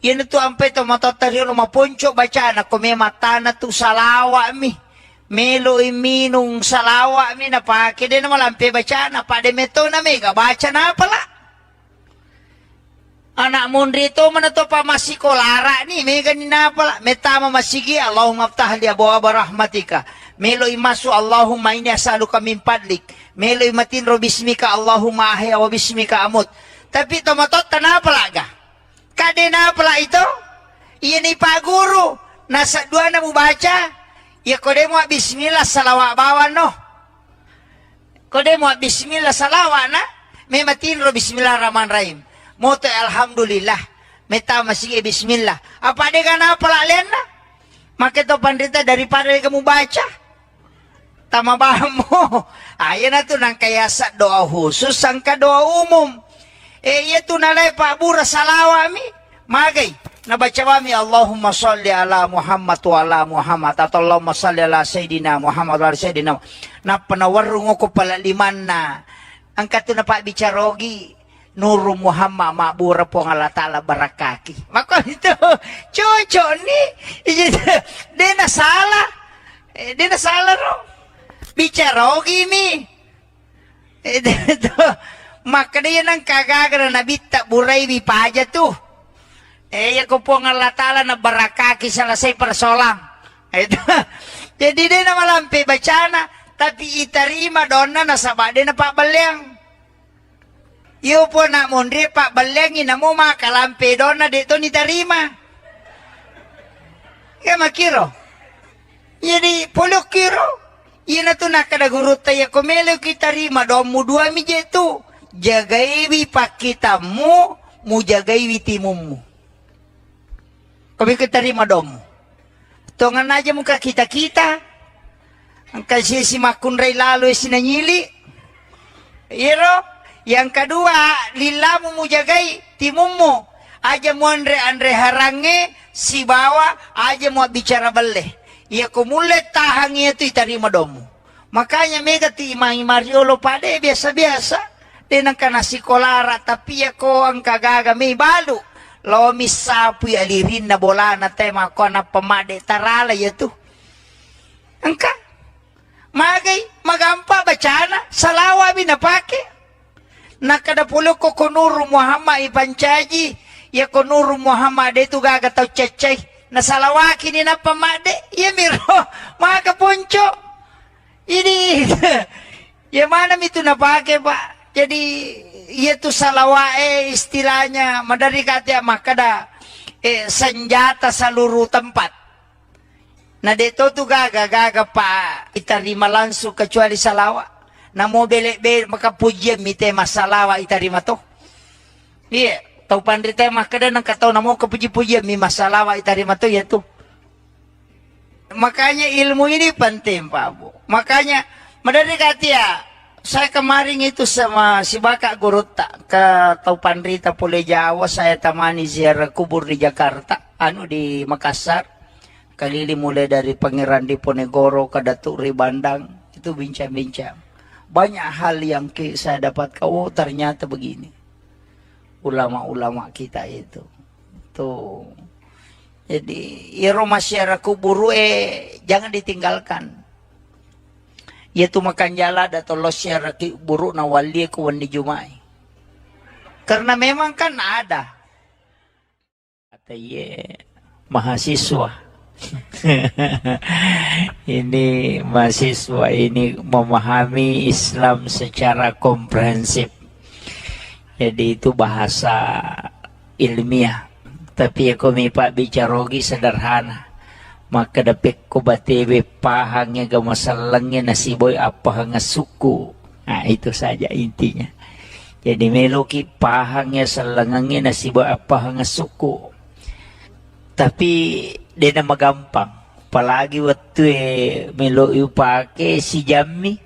Speaker 2: Yan itu ampe to matatari no maponcho bacana kome matana tu salawa mi. Melo iminung salawa mi na pake de na malampe bacana pade meto na mega baca na pala. Anak mundri to mana to pamasi kolara ni mega ni na pala. Metama masigi Allahumma aftah li abwaaba rahmatika. Melo imasu Allahumma inni as'aluka min fadlik. Melo imatin ro bismika Allahumma ahya wa bismika amut. Tapi tomatot kenapa laga? Kade pala itu? Iya ni Pak Guru. Nasa dua na mu baca. Ya kode mu bismillah salawat bawa no. Kode mu bismillah salawat na. Mematin ro bismillahirrahmanirrahim. Moto alhamdulillah. Meta masih bismillah. Apa dia kenapa lain na? Maka to pandita daripada kamu baca. Tama mo. Ayan na to nang kaya sa doa khusus sangka doa umum. Iya to nalay Pak Bura salawa mi. Magay. Nabaca kami Allahumma salli ala Muhammad wa ala Muhammad. Atau Allahumma salli ala Sayyidina Muhammad wa ala Sayyidina. Na panawarung ko pala liman na. Ang kato na pa bicarogi. Nuru Muhammad mabura po ng Allah Ta'ala barakaki. Mako ito. Chocho ni. Di na sala. Di na sala ro. Bicarogi mi. Maka dia nang kagagara na bita buray bipaja tu. Ya ko po ng Allah Ta'ala na barakaki sa lasay persolang. Jadi dia na malampi bacana. Tapi itarima doon na nasaba din na pabalyang. Iyo po na mundri pa balyangin na mo makalampi doon na dito ni tarima. Kaya makiro. Jadi pulok kiro. Yan na to nakadagurot tayo kumelo kita rima doon mo dua mi jeto. Jagaywi pakita mo jagaywi timum mo. Kami kita rima doon mo. Tungan aja muka kita-kita. Ang kasi si makunray lalo sinanyili. Iro. Yang kedua, lilamu mo jagay timum mo. Aja mo andre harange si bawa aja mo bicara bale. Ya kumulet tahangi itu itarima domo. Makanya mega ti Imang Mariolo pade biasa-biasa. Denang kana sikolara tapi ya ko ang kagaga may balu. Lo misapu alirin na bola na tema ko na pamade tarala ya tu. Angka. Magay magampa bacana salawa binapake. Nakadapulo ko Nuru Muhammad ipancaji. Ya Nuru Muhammad itu gagatau cecay. Nasalawaki ni na pamade. Ya miro. Mga kapuncho. Ini. Ya mana itu napake pak. Jadi. Ya tu salawae istilahnya. Madari kata makada. Senjata seluruh tempat. Na dito tu gaga pa itarima langsung kecuali salawa. Na mo bele makapujian mite masalawa itarima to. Iya, tau pandrita mah kada nang katau na mo kapuji-pujian mi masalawa itarima to ya tu. Makanya ilmu ini penting Pak Bu. Makanya madari katia saya kemarin itu sama si Baka Gurutta ke Tau Pandrita Pule Jawa, saya temani ziarah kubur di Jakarta, di Makassar. Kali mulai dari Pangeran Diponegoro ke Datuk Ribandang, itu bincang-bincang. Banyak hal yang saya dapat ternyata begini. Ulama-ulama kita itu. Tuh. Jadi, iro masyarakat kubur jangan ditinggalkan. Yaitu makan jala atau lo masyarakat kubur na wali kuwan di Jumai. Karena memang kan ada. Kata mahasiswa. Ini mahasiswa ini memahami Islam secara komprehensif. Jadi itu bahasa ilmiah. Tapi aku mipak bicarogi sederhana. Maka dapat ko batebe pahangnya ga masalangnya nasiboy apa nga suku. Nah itu saja intinya. Jadi meloki pahangnya salangangnya nasiboy apa nga suku. Tapi dia nama gampang. Apalagi waktu melo pakai si Jammi.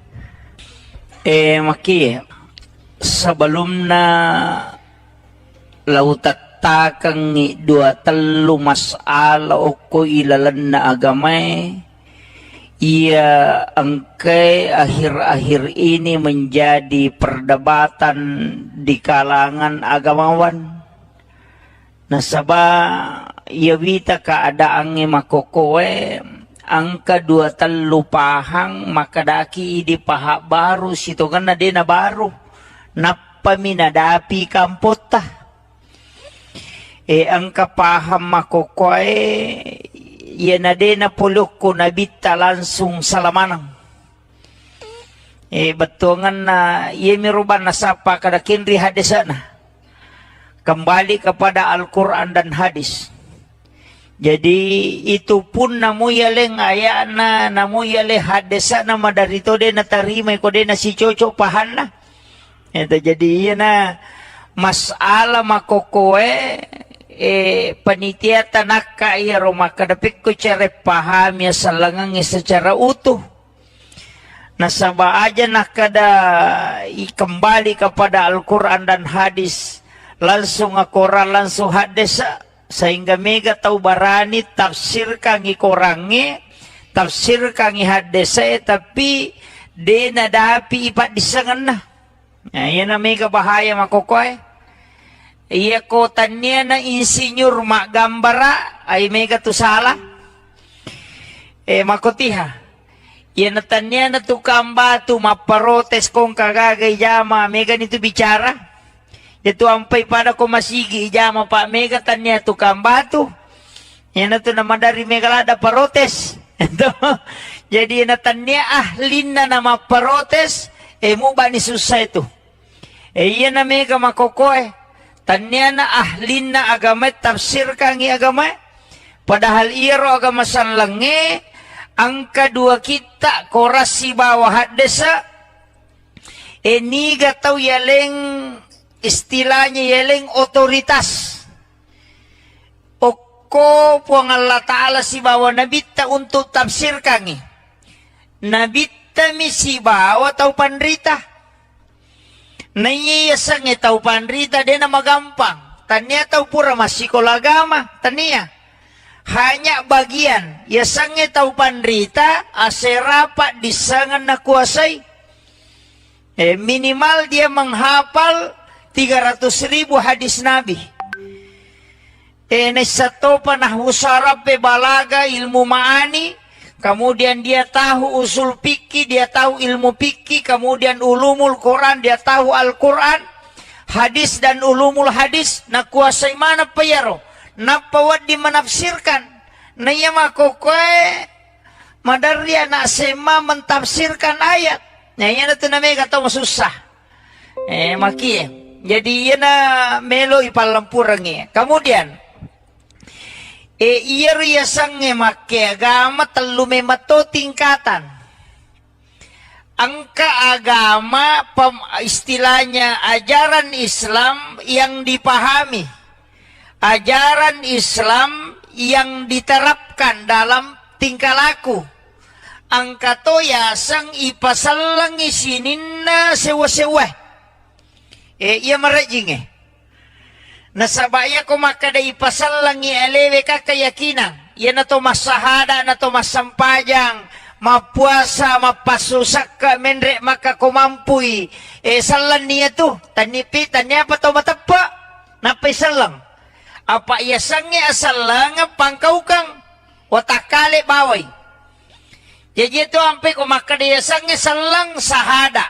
Speaker 2: Maki sebelum na lautat takang dua telu masala oko ilalan na agamay. Ia angkai akhir-akhir ini menjadi perdebatan di kalangan agamawan. Nasaba ia wita keadaannya makokoe angka dua telu pahang makadaki di paha baru situ kan na baru napa minadapi kampota angka paham makokoe ia na puluk ko nabita langsung salamanang betongan na ia miruban nasapa kada kinri hadesana kembali kepada Al-Quran dan hadis. Jadi itu pun namu yaleng ayana, namu yale hadisa nama dari to de natarima ko de na si cocok pahanna. Itu jadi na masalah makokoe panitia tanaka iya roma kadapik ko cere paham ya salangang secara utuh. Nasaba aja nakada kembali kepada Al-Quran dan hadis. Langsung Al-Quran langsung hadis sehingga mega tahu barani tafsir kangi korangi tafsir kangi hadis tapi dena dapi ipat disangan nah iya na mega bahaya makokoy iya ko tanya na insinyur mak gambara ay mega tu salah makotiha iya na tanya na tukang batu maparotes kong kagagay jama mega nito bicara. Itu ampai pada ko masigi ijama Pak Mega tanya tukang batu. Yan na to naman dari Mega lada parotes. Jadi na tanya ahlin na nama parotes mo ba ni susah itu. Yan na Mega makokoy. Tanya na ahlin na agama tafsir kangi agama. Padahal iro agama sanlange ang kadua kita korasi bawah hadesa. Niga tau yaleng istilahnya yeleng otoritas. Oko puang Allah Ta'ala si bawa nabita untuk tafsir kangi. Nabita mi si bawa tau pandrita. Naiyasang tau pandrita dia nama gampang. Tanya tau pura masih kolagama. Tanya. Hanya bagian. Yasangnya tau pandrita aserapat disangan na kuasai. Minimal dia menghafal 300.000 hadis Nabi. Nesato panah usarab balaga ilmu ma'ani. Kemudian dia tahu usul fikih, dia tahu ilmu fikih. Kemudian ulumul Quran, dia tahu Al-Quran. Hadis dan ulumul hadis. Na kuasai mana payaro. Napa wad dimenafsirkan. Na iya makokoy. Madarya na sema mentafsirkan ayat. Nah iya na ito na may kataw masusah. Maki jadi ia na melo ipalampurangnya. Kemudian Iya sange make agama telu memato tingkatan. Angka agama istilahnya ajaran Islam yang dipahami. Ajaran Islam yang diterapkan dalam tingkah laku. Angka to yasang ipasalang isininna sewa-sewa. Iya marajing nasabaya ko makada ipasalang ialewe ka keyakinan. Iya na to masahada na to masampajang. Mapuasa, mapasusak ka, menre maka kumampui. Salan niya to. Tanipitan niya pa to matapa. Napay salang. Apa iya sangi asalang pangkaw kang watakale baway. Jadi itu ampe kumakadaya sangi salang sahada.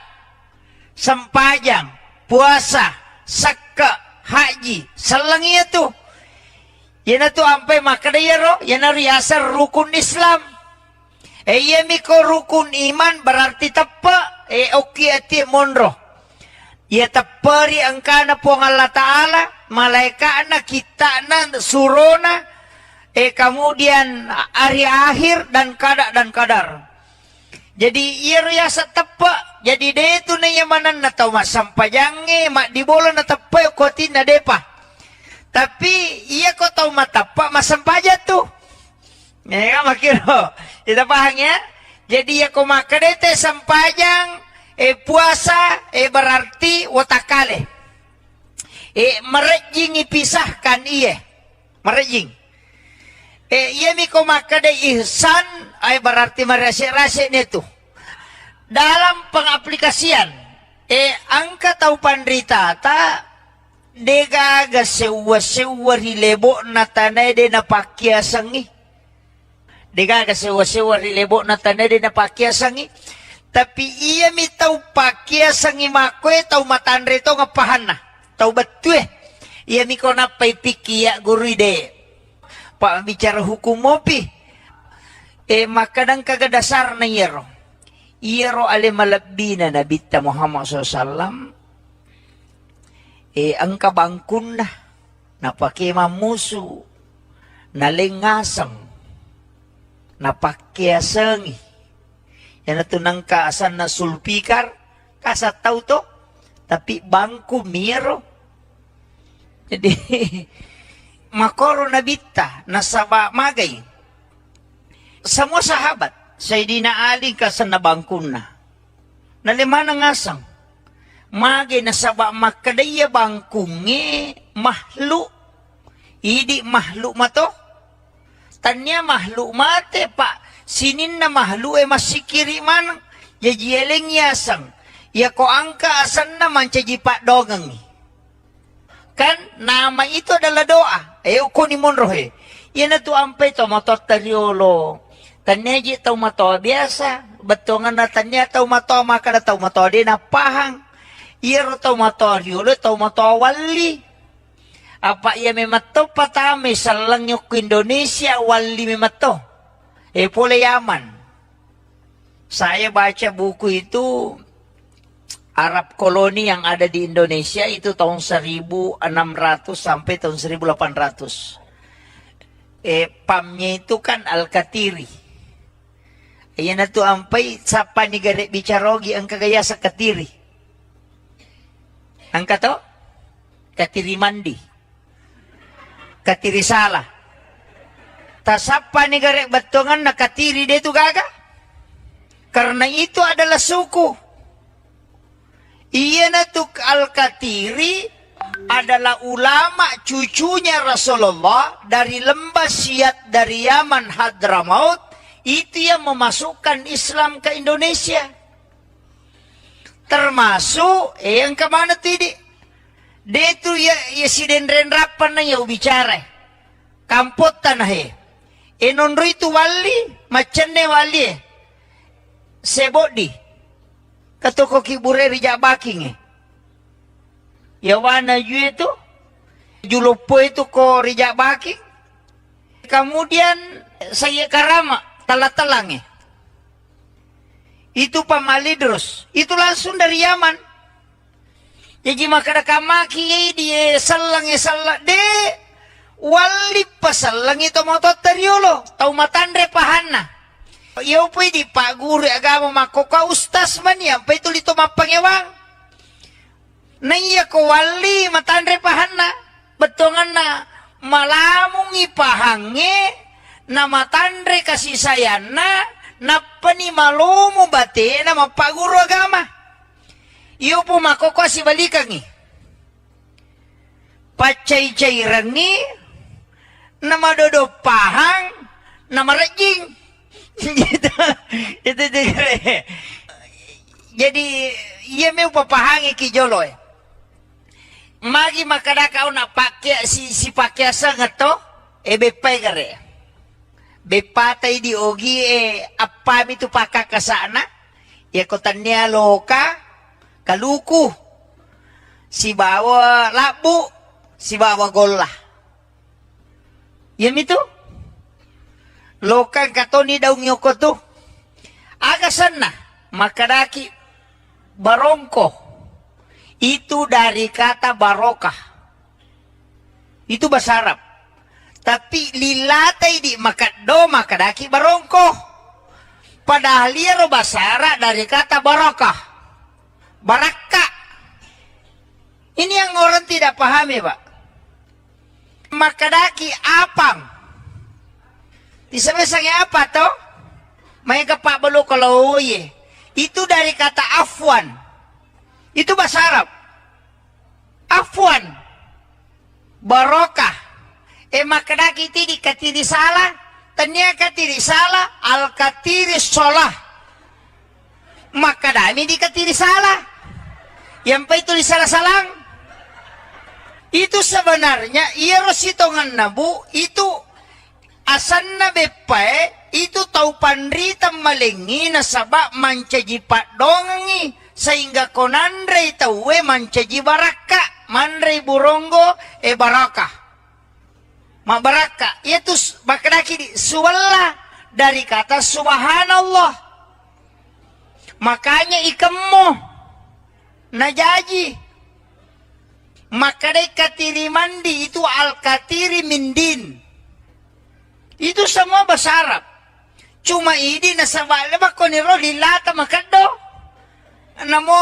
Speaker 2: Sampajang, puasa, sakka, haji. Salang iya to. Yan na to ampe makadaya ro. Yan na riyasar rukun Islam. Iya miko rukun iman berarti tapa. Oki ati monro. Ya tapari angkana po ng Allah Ta'ala, malaikat na, kita na, surona, kemudian hari akhir dan kadar. Jadi iya sa tapa, jadi deto na yamanan na tau masampajange, mak dibola na tapa, kotin na depa. Tapi iya ko tau matapa, masampaja tu. Ya makiro, kita paham ya? Jadi iya ko makadete sampajang, puasa berarti watakale. Merejing ipisahkan iya. Merejing. Iya miko makade ihsan berarti merasa-rasa itu. Dalam pengaplikasian angka tau pandrita ta degaga sewa-sewa rilebo na tanay de na pakyasangi. Degaga sewa-sewa rilebo na tanay de na pakyasangi. Tapi iya mi tau pakia sangi makwe tau matandre to ngapahan na. Tau betue. Iya mi ko napay pikiya guru ide. Pak bicara hukum mopi. Makadang kagadasar na iyero. Iyero ale malabina na Nabi Muhammad SAW. Ang kabangkun na. Napakimamuso. Nalingasang. Napakiasangi. Yan ito nang kaasan na sulpikar, kasataw to, tapi bangku miro. Jadi, makoro na bita, nasaba magay. Semua sahabat, Sayyidina Ali kasan na bangkun na. Nalima na ngasang, magay nasaba makadaya bangkungi, mahlu. Idi mahlu mato. Tanya mahlu mate, pak. Sinin na mahlu masikiri man yajieleng yasang ya ko angka asan naman pak dogang kan nama itu adalah doa uko ni monrohe yan na to ampay to matotariolo tanya ji tau mato biasa betongan na tanya tau mato maka na tau mato di napahang iro tau mato riolo tau mato wali apa iya memato patame salang yok Indonesia wali memato Pole Yaman. Saya baca buku itu Arab koloni yang ada di Indonesia itu tahun 1600 sampai tahun 1800. Pamnya itu kan Al-Katiri. Ayan na to ampay sapa ni gare bicarogi ang kagaya sa Katiri. Ang kato? Katiri mandi. Katiri salah. Tasapa ni gare batongan nakatiri dito gaga. Karena itu adalah suku. Iya na to Al-Katiri adalah ulama cucunya Rasulullah dari lembah Siat dari Yaman Hadramaut. Itu yang memasukkan Islam ke Indonesia. Termasuk yang kemana tadi? Dia itu ya si denren rapan na ya bicara. Kampot tanah enonro itu wali, macane wali. Sebodi. Katoko kibure rija baking Yawana ju itu. Julopo itu ko rija baking. Kemudian saya karama talang itu pamalidros. Itu langsung dari Yaman. Jadi makada kamaki dia salang de wali pasalang ito mo to teriolo, tau matandre pahanna. Iyo po di pa guru agama makoka ustas man yan, pa ito lito mapangewang. Naiya ko wali matandre pahanna, betongan na malamong ipahangi na matandre kasisayan na panimalumo bate na mapaguro agama. Iyo po makoka si balikang pacay-cay rangi na madodopahang na marajing. itu jadi iya may papahangi kijolo magi makadakaw na pakya si pakyasa nga to bepay kare bepatay di ogi apami tu pakakasana yakotan niya loka kaluku si bawa labu si bawa gola yun ito lokang katoni daw nyoko to agasan na makadaki barongko itu dari kata barokah itu bahasa Arab tapi lilatay di makado makadaki barongko padahal liaro bahasa Arab dari kata barokah baraka ini yang orang tidak pahami pak makadaki apang disabi-sabi apa to? May kapabalo kalau ye. Itu dari kata afwan. Itu bahasa Arab. Afwan. Barokah. Makadaki tidi katiri salah. Tanya katiri salah. Al katiri solah. Makadami di katiri salah. Yang pa itu di salah-salang. Itu sebenarnya. Iya rositongan nabu. Itu asan na bepae itu tau panritam malingi na saba mancaji padongi sehingga konandre tauwe mancaji baraka mandre burongo baraka mabaraka itu bakadaki di suwalla dari kata subhanallah makanya ikemmo najaji makadai katiri mandi itu al katiri mindin. Itu semua bahasa Arab. Cuma ini nasabala ba koniro lilata makado. Namo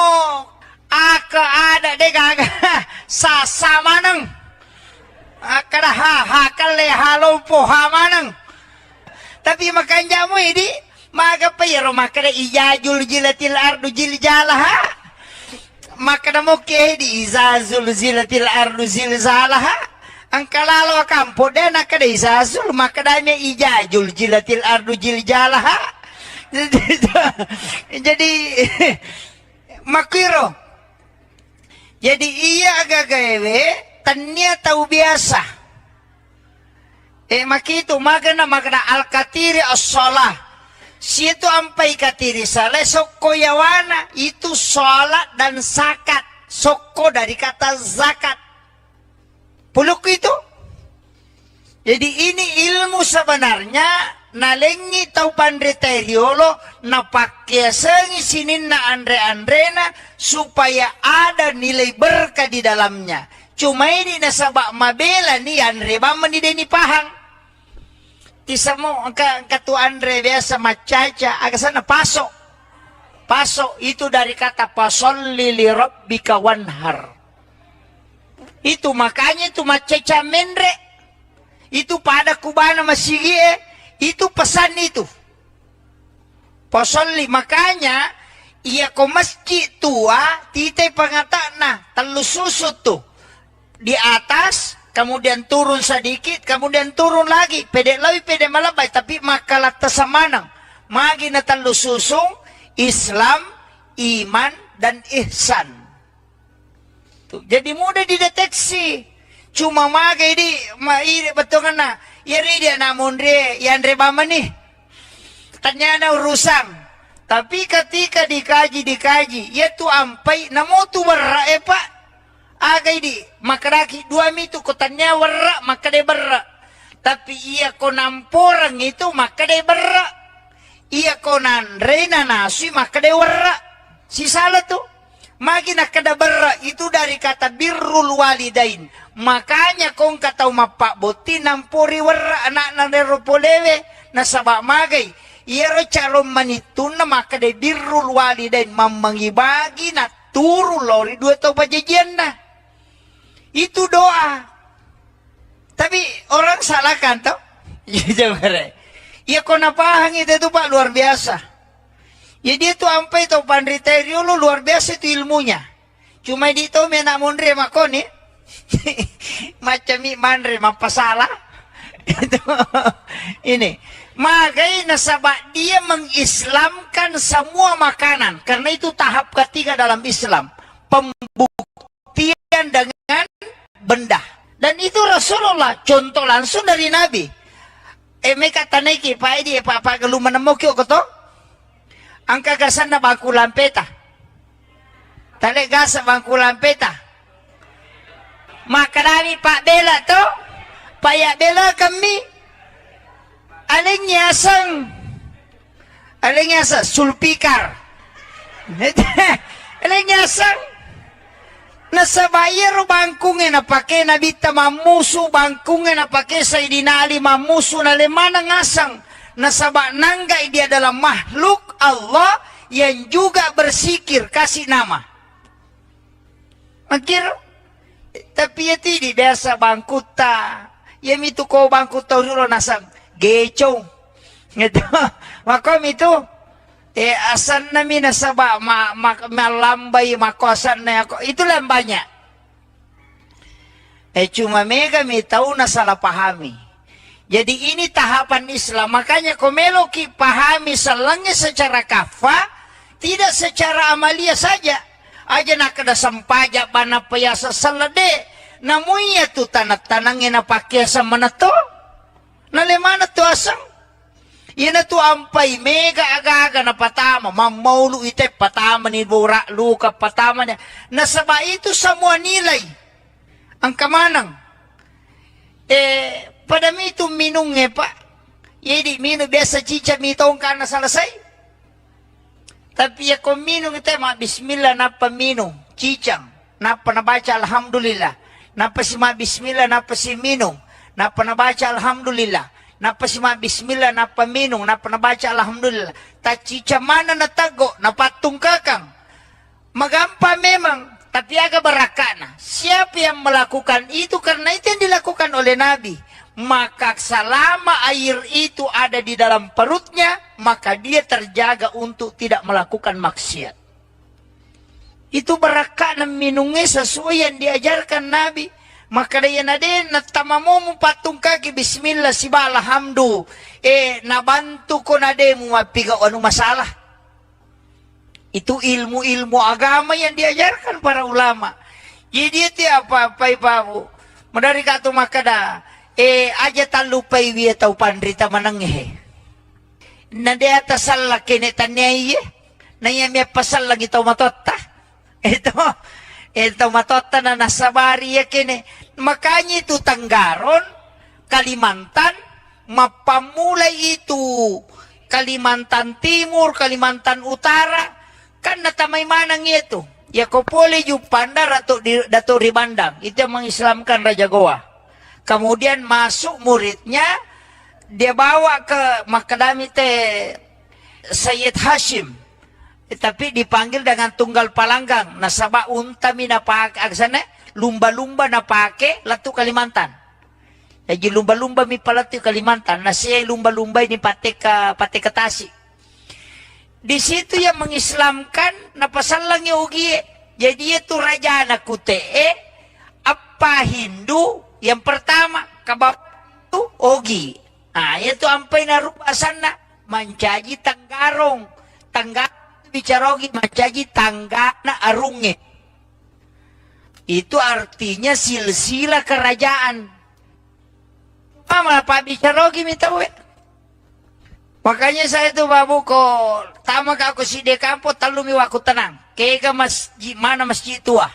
Speaker 2: aka ada de gaga sasamanang. Akada hakale halompo hamanang. Tapi makanya mo ini maga payero makada ijajul jilatil ardu jiljalaha. Makada mo ke di izazul zilatil ardu zilzalaha. Ang kalalo kampo din nakada isazul makadanya ijajul jilatil ardu jiljalaha. Jadi makiro. Jadi iya agagawe tanya tahu biasa. Makito magana al-katiri as-salah. Situ ampai katiri salah soko yawana itu salat dan zakat. Soko dari kata zakat. Puluk itu. Jadi ini ilmu sebenarnya nalengi tau pandre teriolo na pakyasengi sinin na andre-andrena supaya ada nilai berkah di dalamnya. Cuma ini nasabak mabela ni andre baman ni deni pahang. Tisamo katu andre biasa macaca agak sana pasok. Pasok itu dari kata pasolli li rabbika wanhar. Itu makanya itu maceca mendre. Itu pada kubana masigie. Itu pesan itu. Pasolli makanya. Iya ko masjid tua. Titay pangatana. Telus susut tuh. Di atas. Kemudian turun sedikit. Kemudian turun lagi. Pede lawi pede malabay. Tapi makalat tasamanang. Magi na telus susung. Islam. Iman. Dan ihsan. Jadi mudah dideteksi. Cuma magai di betul kan na. Yari dia namun dia yang rebama nih. Tanya urusan. Tapi ketika dikaji, ya tu ampai namo tu berra pak. Agai di makaraki dua mitu kotanya berra maka dia berra. Tapi iya ko namporang itu maka dia berra. Iya ko nandre na nasi maka dia berra. Si salah tu. Magi nakada berra itu dari kata birrul walidain. Makanya kung kataw mapaboti ng puri wara anak ng neropolewe na sabak magay. Iyaro charom manitun na makadedirul walidain mamangibagi na turu lori dua tau pajajian na. Itu doa. Tapi orang salahkan tau. Ya kau napahang itu Pak luar biasa. Ya dia tuh ampai tau pandriterio lu luar biasa itu ilmunya. Cuma di itu mena mondre makoni. Macam mandre mapasalah. Itu ini. Makanya nasabak dia mengislamkan semua makanan. Karena itu tahap ketiga dalam Islam. Pembuktian dengan benda. Dan itu Rasulullah. Contoh langsung dari Nabi. Mereka taniki, Pak Edi, Pak Gelu menemukio koto. Angka gasan na bangku lampeta. Tale gasa bangku lampeta. Maka dari Pak Bela to. Pak Bela kami. Alingnya sulpikar. Alingnya sang nasa bayar bangkungin na pake nabita mamusu bangkungin na pake sa idinali mamusu na lemana ngasang nasa nangga dia adalah makhluk Allah yang juga bersikir kasih nama. Makir tapi ya tidak biasa bangkuta ya itu ko bangkuta ulo nasang gecong gitu makom itu asan nami nasaba malambay makosan na ako itu lang banyak cuma mega mi tahu na salah pahami. Jadi ini tahapan Islam. Makanya komeloki pahami selangnya secara kafa, tidak secara amalia saja. Aja nak ada sampaja bana payasa selede. Namunya tu tanat-tanangin na pakyasa mana to? Nalemana to asang? Ina tu ampai mega aga-aga na patama. Mamaulu ite patama ni bura luka patama niya. Nasaba itu semua nilai. Ang kamanang. Pada itu minungnya Pak. Jadi minum biasa cica mitong karena selesai. Tapi ya kau minum itu mak bismillah napa minum cicang. Napa nabaca alhamdulillah. Napa si mak bismillah napa si minum. Napa nabaca alhamdulillah. Napa si mak bismillah napa minum. Napa nabaca alhamdulillah. Tak cica mana natago napatung kakang. Magampa memang. Tapi agak berakana. Siapa yang melakukan itu karena itu yang dilakukan oleh Nabi. Maka selama air itu ada di dalam perutnya, maka dia terjaga untuk tidak melakukan maksiat. Itu berakana minumnya sesuai yang diajarkan Nabi. Maka dia nade natamamu patung kaki bismillah siba alhamdu. Nabantu ko nade mu mapiga anu masalah. Itu ilmu-ilmu agama yang diajarkan para ulama. Jadi itu apa ibu. Medari katu makada. Aja talupai wiya tau pandrita mananghe. Nade atas salah kene tanyai. Naya miya pasal lagi tau matotta. Ito matotta na nasabari ya kene. Makanya itu Tanggaron, Kalimantan, mapamulay itu Kalimantan Timur, Kalimantan Utara. Kan natamay manang itu. Ya kopole yu pandar atau Dato' Ribandang. Itu yang mengislamkan Raja Goa. Kemudian masuk muridnya. Dia bawa ke Makadami Sayyid Hashim. Tapi dipanggil dengan tunggal palanggang. Nasaba untami na pake. Agsana lumba-lumba na pake. Latu Kalimantan. Jadi lumba-lumba mi palatu Kalimantan. Nasiya lumba-lumba ini pate ke Tasik. Di situ yang mengislamkan napasal lang yung ugi. Jadi itu raja anak kute apa Hindu yang pertama kabab itu ogi. Nah itu ampai na rupasan na mancaji Tanggarong. Tanggarong bicarogi mancaji tanggana arunge. Itu artinya silsilah kerajaan. Apa bicarogi minta we. Makanya saya tuh babu ko tama ka ako si Dekampo talumi waku tenang. Kaya masjid mana masjid tua.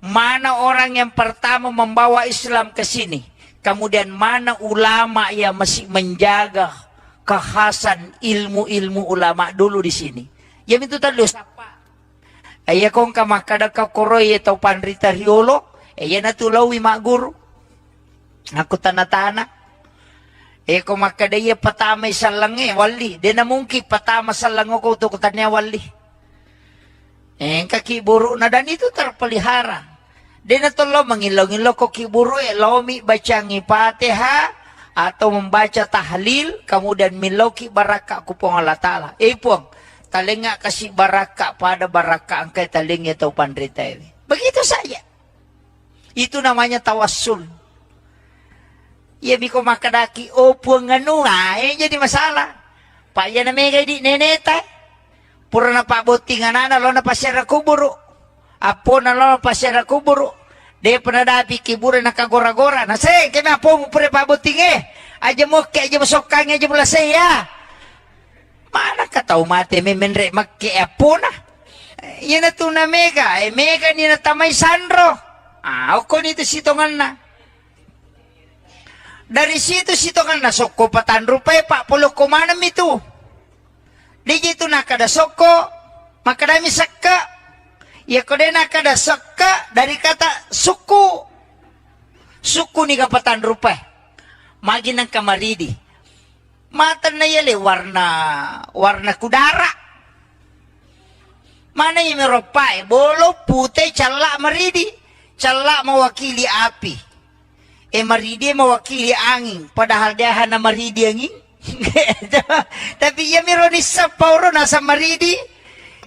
Speaker 2: Mana orang yang pertama membawa Islam ke sini. Kemudian mana ulama yang masih menjaga kekhasan ilmu-ilmu ulama dulu di sini. Yang itu tadi siapa? Ayah kong kamakada ka koroy atau pandrita riolo. Yan na tulawi mak guru. Aku tanah-tanah. Kung makadaya patamay sa langi, wali. Di na mungkin patama sa lango ko tukutan niya wali. Kakiburo na dan itu terpelihara. Di na tulo mangilaw-ngilaw ko kiburo, lomi baca ngipatiha, atau membaca tahlil, kemudian milauki baraka ku pong Allah Ta'ala. Pong, talinga kasih baraka pada baraka angkai talingnya tau pandrita ini. Begitu saja. Itu namanya tawassul. Ya biko makadaki opo nganu jadi masalah. Pak ya na mega di neneta. Pura na pa botinganana lo na pasyara kuburu. Apo na lo na pasyara kuburu. De penadapi kibure na kagora-gora. Na se kami apo mo pure pa botinge. Aja mo ke aja mo sokang aja mo lasay ya. Mana ka tau mate menre makke apo na. Yan na to na mega. Mega ni na tamay sandro. Ako nito sitongan na. Dari situ kan nasok ko patan rupay pak puluh kumanam itu. Di situ nakada soko makadami sakka. Ya kode nakada sakka dari kata suku. Suku ni kapatan rupay. Magi ng kamaridi. Mata na yale warna kudara. Mana yung meropay? Bolo putih cala maridi. Cala mewakili api. Maridi mewakili angin, padahal dia hana maridi angin. Tapi ya mironi sa pauro nasa maridi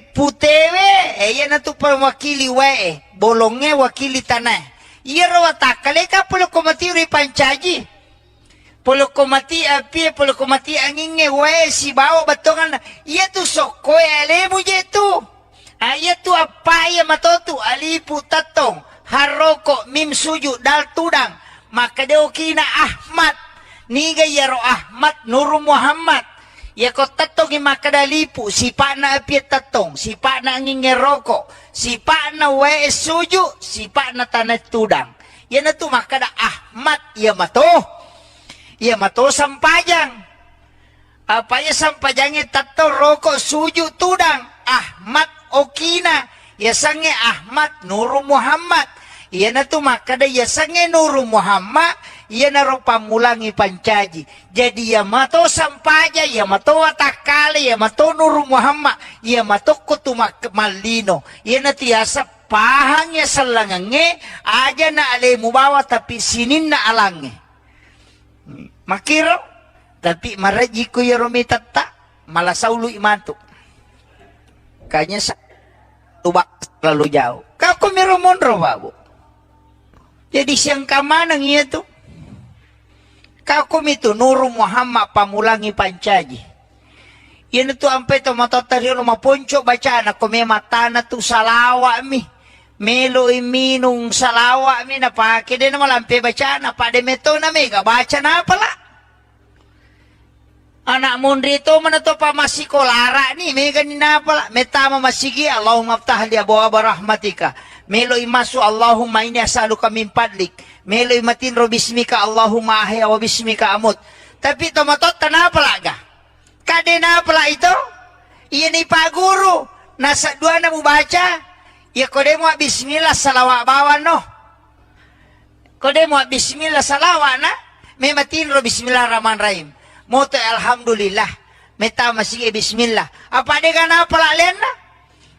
Speaker 2: putewe, ya na tu mewakili wae, bolongnya wakili tanah. Iya rawatakale ka puluh komati uri pancaji. Puluh komati api, puluh komati angin wae si bawa batongan. Iya tu sokoi alemu je tu. Iya tu apa ya matotu alipu tatong haroko mim suju dal tudang. Maka dia kina Ahmad niga yaro Ahmad Nur Muhammad ya ko tatong maka dalipu si pa na apiat tatong si pa na angin rokok si pa na wae suju si pa na tanah tudang yan na tu maka da Ahmad ya mato sampajang apa ya sampajangnya tato rokok suju tudang Ahmad okina ya sange Ahmad Nur Muhammad. Iya na tu maka da ya sange Nuru Muhammad iya na ro pamulangi pancaji. Jadi ya mato sampaja ya mato watakale ya mato Nuru Muhammad ya mato kutumak malino. Iya na tiasa pahangnya selangange aja na ale mubawa tapi sinin na alange. Makiro tapi maraji ko ya romitatta malasaulu imantu. Kanya sa tubak terlalu jauh. Kau kumirumon ro babu. Jadi siang kamanang iya tu. Kakum itu Nuru Muhammad pamulangi pancaji. Yan tu ampe to matotari no maponco baca na kome matana tu salawa mi. Melo iminung salawa mi na pake de na malampe baca na pade meto na mega baca na pala. Anak mundri to mana to pa masikolara ni mega ni na pala. Metama masigi Allahumma aftah li abwaaba rahmatika. Meloy masu Allahumma inni as'aluka min fadlik. Meloy matin ro bismika Allahumma ahya wa bismika amut. Tapi tomatot tanapa laga. Kade na pala ito? Iya ni pa guru. Nasa dua na mo baca. Ya kode mo bismillah salawa bawa no. Kode mo bismillah salawa na. May matin ro bismillahirrahmanirrahim. Moto alhamdulillah. Meta masih bismillah. Apa de kana pala lena?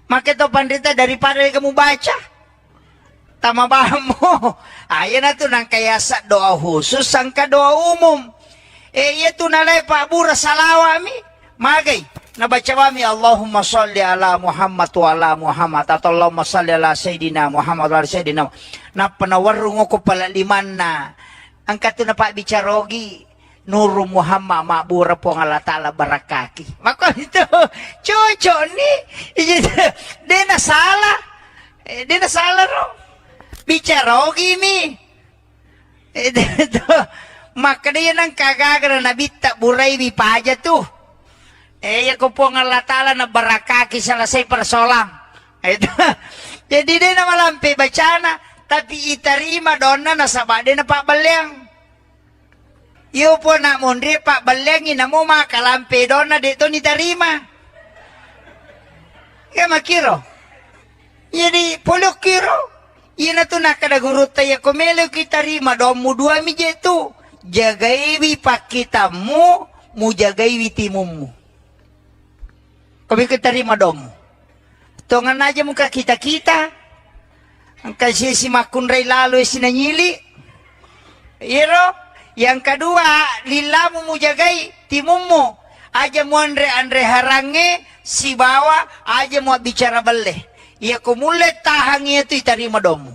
Speaker 2: Maka to pandita daripada kamu baca. Tama mo. Ayan na to nang kayasa doa khusus sangka doa umum. Iya to nalay pabura salawa mi. Magay. Nabaca kami Allahumma salli ala Muhammad wa ala Muhammad. Atau Allahumma salli ala Sayyidina Muhammad wa ala Sayyidina. Na panawarung ko pala liman na. Ang kato na pa bicarogi. Nuru Muhammad mabura po ng Allah Ta'ala barakaki. Maka ito. Chocho ni. Di nasala. Di nasala ro. Bicarogi mi. Maka dia nang kagagara na bita buray mi paja tu. Ya ko po ng Allah Ta'ala na barakaki sa lasay persolang. Jadi dia na malampi bacana. Tapi itarima doon na nasaba din na pabalyang. Iyo po na mundri pa balyangin na mo makalampi doon na dito ni tarima. Kaya makiro. Jadi pulok kiro. Ina tu nakada guru taya komelo kita rima domu dua mije tu jagaiwi pakitamu mu jagaiwi timummu. Kami kita rima domu. Tongan aja muka kita. Angka si makun ray lalo sinanyili. Iro, yang kedua lilamu mu jagai timummu. Aja mu andre harange si bawa aja mu bicara belle. Ia kumule tahangi itu itarima domu.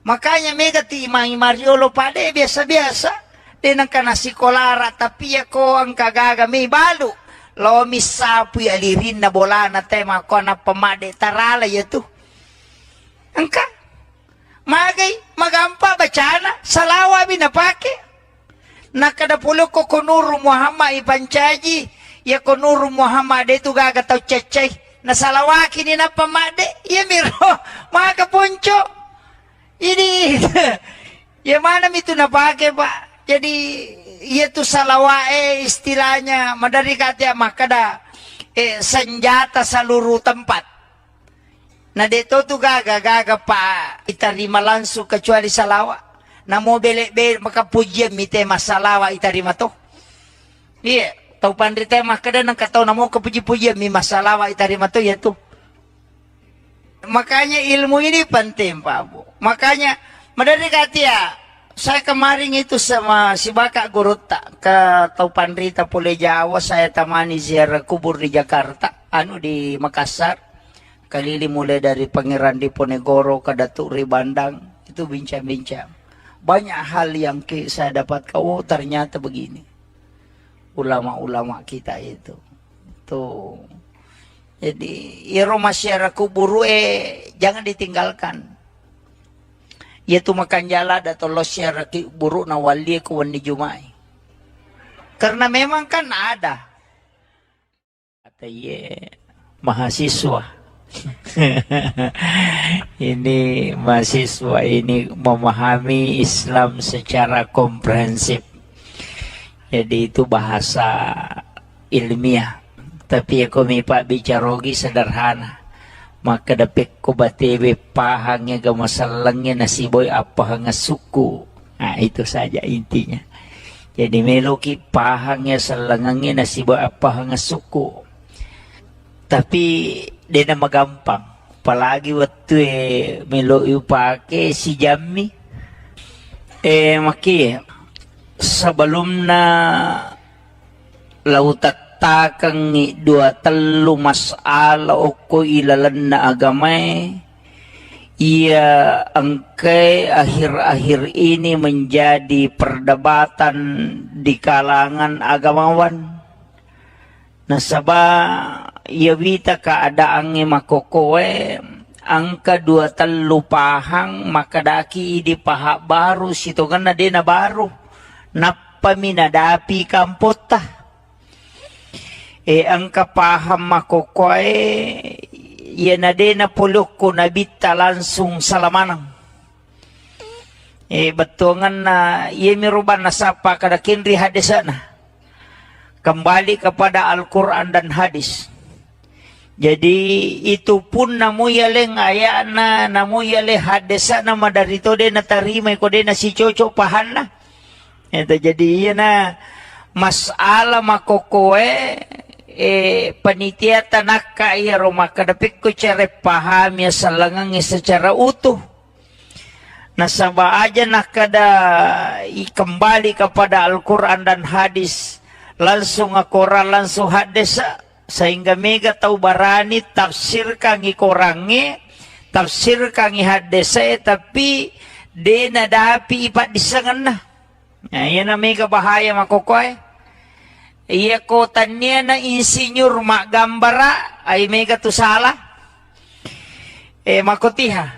Speaker 2: Makanya mega ti imangi Mariolo pade biasa-biasa. Denang kana sikolara tapi ya ko ang kagaga may balu. Lo misapu alirin na bola na tema ko na pamade tarala yatu. Angka magay magampa bacana salawa binapake. Nakadapulo ko kunuru Muhammad ipancaji. Ya kunuru Muhammad itu gaga tau cecay. Nasalawaki ni na pamade. Ya miro mga kapuncho. Ini ya mana itu napake pak. Jadi itu salawae istilahnya madari kata makada senjata seluruh tempat. Nah dito tu gaga pak itarima langsung kecuali salawa. Na mo bele maka pujian mite masalawa itarima to. Iya, tau pandrita makada nang katau namo kepuji-pujian mi masalawa itarima to ya tu. Makanya ilmu ini penting Pak Bu. Makanya madari kata ya saya kemarin itu sama si Bakak Gurutta ke Taupan Rita Pule Jawa, saya temani ziarah kubur di Jakarta, di Makassar. Kali ini mulai dari Pangeran Diponegoro ke Datuk Ribandang, itu bincang-bincang. Banyak hal yang saya dapat oh ternyata begini. Ulama-ulama kita itu. Tuh. Jadi, iro masyarakat kubur jangan ditinggalkan. Yaitu makan jala atau lo syaraki buruk na wali kuwan di Jumai. Karena memang kan ada. Kata mahasiswa. Ini mahasiswa ini memahami Islam secara komprehensif. Jadi itu bahasa ilmiah. Tapi aku mipak bicarogi sederhana. Maka dapat ko batebe pahangnya ga masalangnya nasiboy apa hanga suku. Nah itu saja intinya. Jadi meloki pahangnya salangangnya nasiboy apa hanga suku. Tapi dia nama gampang. Apalagi waktu melo upake si Jammi. Maki sebelum na lautat takang ni dua telu masala oko ilalan na agamay ia angkay akhir-akhir ini menjadi perdebatan di kalangan agamawan nasaba ia wita keadaan makokoe angka dua telu pahang makadaki di pahak baru situ kan na baru napaminadapi kampota ang kapaham makokoy yan na din na pulok ko nabita langsung salamanang. Batungan na yemiruban na sapa kada kinri hadisana. Kembali kepada Al-Quran dan hadis. Jadi itu pun namuyaleng ayana namuyale hadisana madarito din na tarimay ko din na si Chocho pahan na. Ito jadi yan na masala makokoy panitia tanaka iya maka dapat ko cara paham ya salangang secara utuh. Nasaba aja nakada kembali kepada Al-Quran dan hadis langsung akora langsung hadis sehingga mega tahu barani tafsir kangi korangi tafsir kangi hadis tapi dena dapi ipat disangan na. Nah, yan na mega bahaya makokoy. Iya kotanya na insinyur mak gambara ay mega tu salah. Makotiha.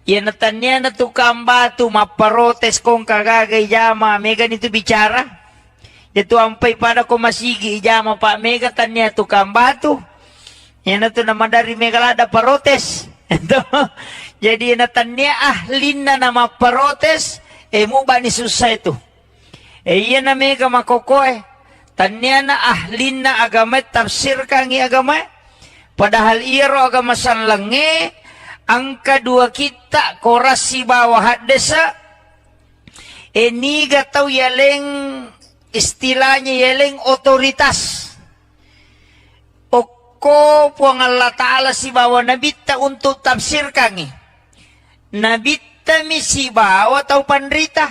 Speaker 2: Iya natanya na tukang batu maparotes kong kagagay jama mega nito bicara. Ito ampay pada ko masigi jama pa mega tanya tukang batu. Yan na to naman dari mega lada parotes. Jadi natanya ahlin na maparotes mo ba ni susay ito. Iya na mega makokoy. Tanya na ahlin na agama tafsir kangi agama padahal iro agama sanlangi
Speaker 1: Angka 2 kita korasi bawah desa. Ini gatau yaleng istilahnya yaleng otoritas. Oko puang Allah Ta'ala si bawa nabita untuk tafsirkan. Nabita mi si bawa tau panrita.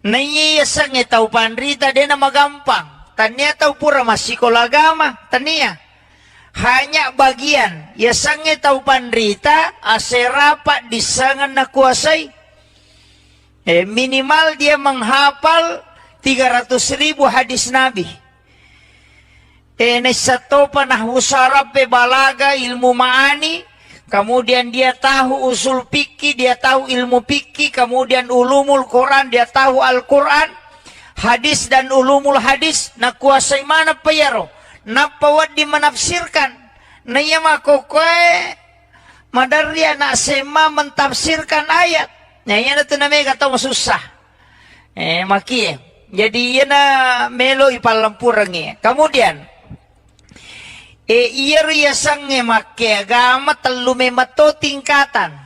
Speaker 1: Naiyasang tau panrita dia nama gampang. Tania tau pura masih kolagama. Tania. Hanya bagian. Yasangnya tau panrita aserapat disangan na kuasai. Minimal dia menghafal 300.000 hadis Nabi. Nesato panahwu sarab balaga ilmu ma'ani. Kemudian dia tahu usul fikih, dia tahu ilmu fikih. Kemudian ulumul Quran, dia tahu Al-Quran. Hadis dan ulumul hadis. Nakuasai mana payaro. Napawad di menafsirkan. Naya makokoy. Madarya na sema mentafsirkan ayat. Nah, yan na ito na may kataw masusah. Maki. Jadi, yan na melo ipalampurang Kemudian, iya riyasang maki agama talume mato tingkatan.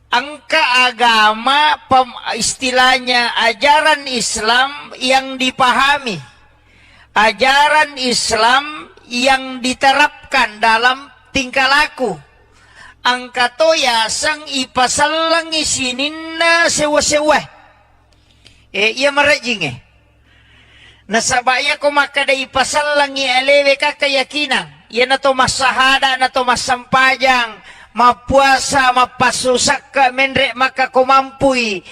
Speaker 1: Angka agama, istilahnya ajaran Islam yang dipahami. Ajaran Islam yang diterapkan dalam tingkah laku. Angka to yasang ipasalang isinin na sewa-sewa. Iya marajing Nasabaya ko makada ipasalang alewe ka kayakinan. Yan na to masahada, na to masampajang, mapuasa, mapasusak ka, menre makakumampuy.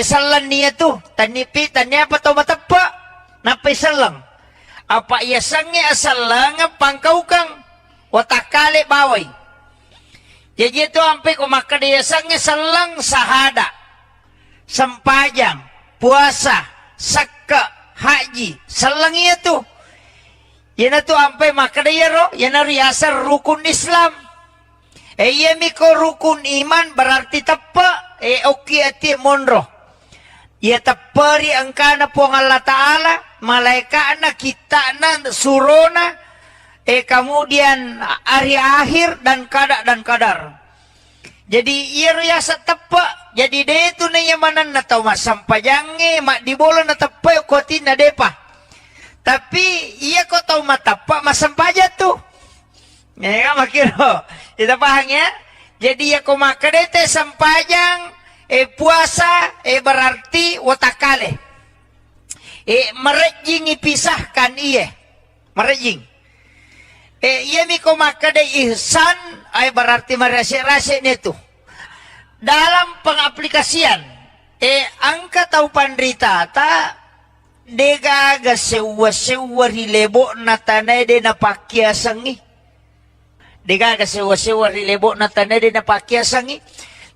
Speaker 1: Salan niya to, tanipitan niya pa to matapa. Napaisalang. Apa yasangnya asalang pangkaukang, watakale baway. Jadi itu sampai kumakadayasangnya selang sahada, sempajang, puasa, sakka, haji, selang itu. Yan itu sampai makadayaro, yan riasar rukun Islam. Iya miko rukun iman berarti tepa, oki ati monro. Ya tepari angkana po Allah Ta'ala, malaikat na kita na surona, kemudian hari akhir dan kadar. Jadi iya riasa tepa. Jadi dia itu na yamanan na tau masampajangnya, mak dibola na tepa kotin na depa. Tapi iya ko tau matapa masampaja tuh. Ya makiro. Kita paham ya? Jadi ya ko makadete sampajang, puasa, berarti watakale. Merejing ipisahkan iya. Merejing. Iya miko makada ihsan ay berarti merasa-rasa itu. Dalam pengaplikasian angka tau pandrita ta degaga sewa-sewa rilebo na tanay de na pakyasangi. Degaga sewa-sewa rilebo na tanay de na pakyasangi.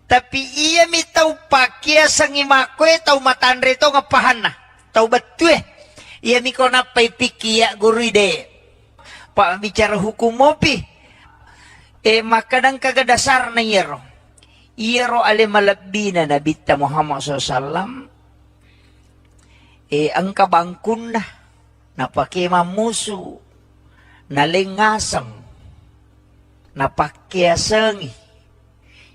Speaker 1: Tapi iya mi tau pakyasangi makoy tau matandre to ngapahan na. Tau betul iya miko na paipikiya guru de. Pak bicara hukum mopi. Makadang kagadasar na yero. Yero ale malabina na Nabi Muhammad SAW. Ang kabangkun na. Napakimamuso. Nalingasang. Napakyasangi.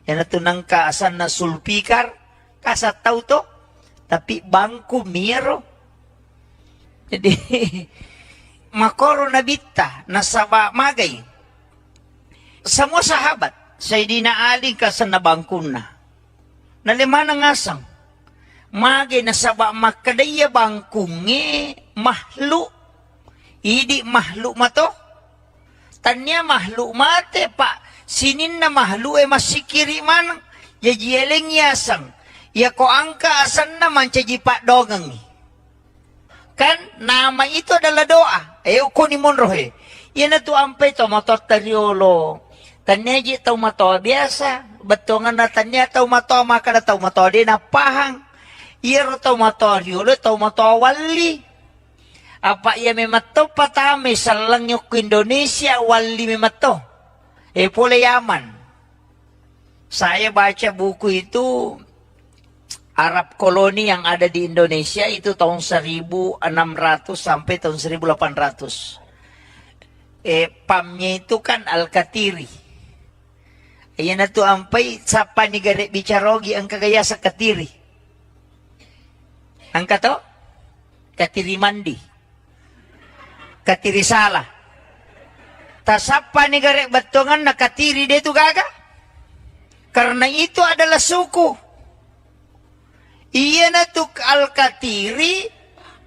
Speaker 1: Yan na tunang kaasan na sulpikar. Kasataw to. Tapi bangku miro. Jadi makoro nabita nasaba magay. Semua sahabat Sayyidina Ali kasan nabangkun na. Nalimana ngasang. Magay nasaba makadaya bangkungi mahlu. Idi mahlu mato. Tanya mahlu mate pak. Sinin na mahlu masikiri man. Yajieleng yasang. Ya ko angka asan naman pak dogang. Kan nama itu adalah doa. Ukuni monrohe. Yan na to ampay tomato tariolo. Tanya ji tomato biasa. Betongan na tanya tomato maka na tomato di napahang. Iro tomato riolo tomato wali. Apa iya memato patame salang yok Indonesia wali memato. Pole Yaman. Saya baca buku itu Arab koloni yang ada di Indonesia itu tahun 1600 sampai tahun 1800. Pamnya itu kan Al-Katiri. Ayan na to ampay sa panigare bicharogi ang kagaya sa katiri. Ang kato? Katiri mandi. Katiri sala. Tasap panigare batongan na katiri dito gaga. Karena itu adalah suku. Iyan na to al-katiri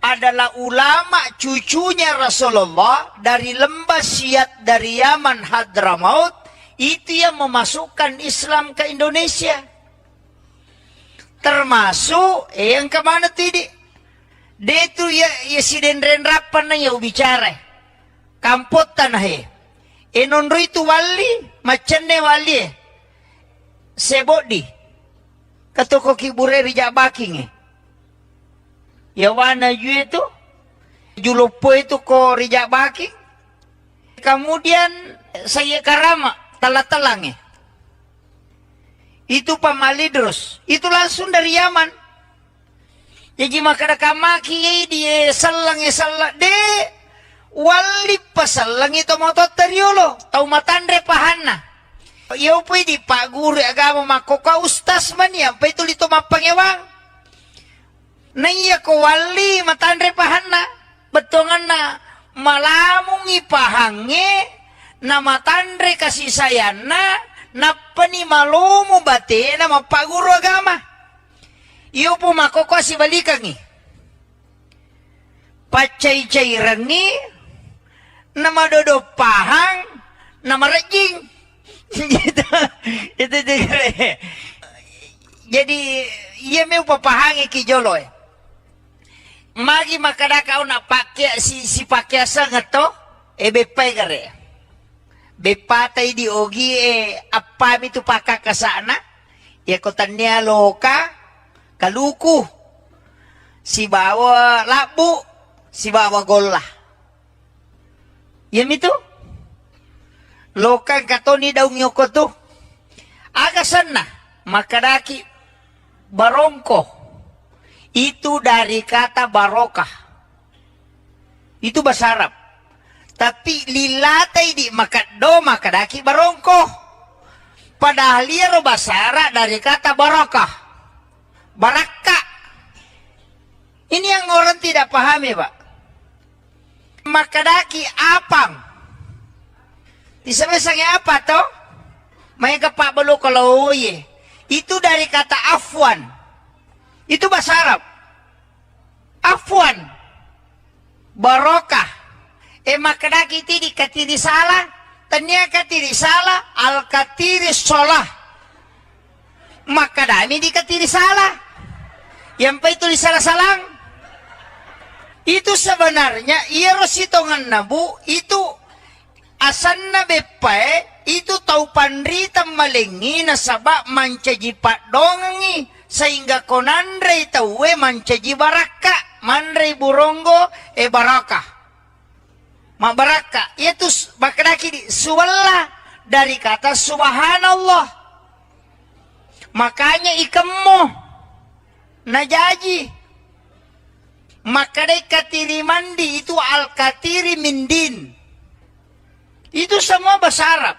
Speaker 1: adalah ulama cucunya Rasulullah dari lembah Siat dari Yaman Hadramaut. Itu yang memasukkan Islam ke Indonesia. Termasuk yang kemana tadi? Dia itu ya si denren rapan na ya bicara. Kampot tanah ya. Enonro itu wali, macane wali. Sebodi. Katoko kibure rijak baking. Ya wana ju itu. Julopo itu ko rijak baking. Kemudian saya karama. Talang itu pamalidros itu langsung dari Yaman. Jadi maka kamaki dia salang de wali pasalang itu motot teriolo tau matandre pahana. Yo pui di pak guru agama makoka ustaz man ya pa itu lito mapangewang. Na iya ko wali matandre pahana betongan na malamung ipahange nama tandre kasih sayana napani malumu bate nama pak guru agama iyo po makoko si balikangi pacay-cay rangi nama dodo pahang nama rejing gitu itu jadi iya meu papahangi kijolo magi makadakau na pakai si pakai sangat to bepai gare bepatay di ogi apami tu paka kasana ya kotannya loka kaluku si bawa labu si bawa gola yam itu loka katoni daung nyoko tu aga sana makadaki barongko itu dari kata barokah itu bahasa Arab. Tapi lilatay di makado makadaki barongko. Padahal liya basara dari kata barakah. Baraka. Ini yang orang tidak pahami, Pak. Makadaki apang. Disebutnya apa toh? May kapak balo kalau ye. Itu dari kata afwan. Itu bahasa Arab. Afwan. Barokah. Makadaki ti di katiri salah, tanya katiri salah, al katiri solah. Makadami di katiri salah. Yang pa itu di salah-salang. Itu sebenarnya iya rositongan nabu itu asan na bepae itu tau panrita malengi na sabak mancaji pak dongangi sehingga konandre tauwe mancaji baraka manre burongo barakah. Mabaraka itu makadaki di suwalla dari kata subhanallah. Makanya ikemmo najaji. Makadai katiri mandi itu al katiri mindin. Itu semua bahasa Arab.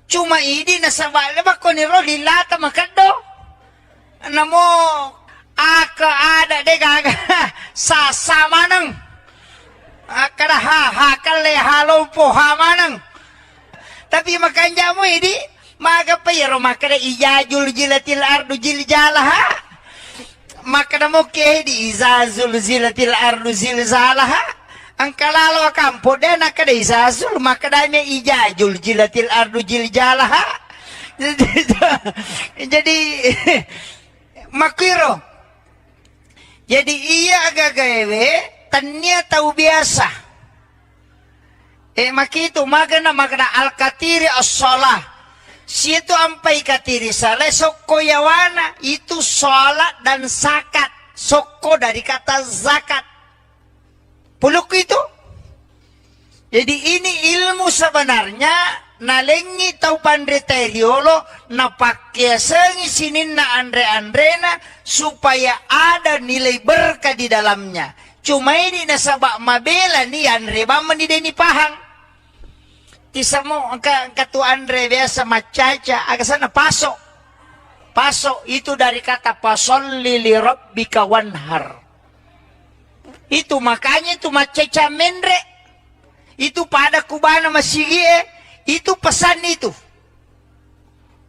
Speaker 1: Cuma ini nasabala ba koniro lilata makado. Namo aka ada de gaga sasamanang. Akada hakale halong po hamanang. Tapi makanya mo ini maga payero makada ijajul jilatil ardu jiljalah. Makada mo ke di izazul zilatil ardu zilzalah. Ang kalalo kampo de nakada izazul makada me ijajul jilatil ardu jiljalah. Jadi makiro. Jadi iya agak gawe tanya tahu biasa. Makito magana al-katiri as-salah. Situ ampai katiri salah sokko yawana itu salat dan zakat. Sokko dari kata zakat. Puluk itu. Jadi ini ilmu sebenarnya nalengi tau pandreteriolo na pakai sengi sinin na andre-andrena supaya ada nilai berkah di dalamnya. Cuma ini nasabak mabela ni andre baman di deni pahang.
Speaker 2: Tisamo angka tu Andre biasa macaca aga sana paso. Paso itu dari kata pasolli li rabbika wanhar. Itu makanya itu macaca mendre. Itu pada kubana masigie itu pesan itu.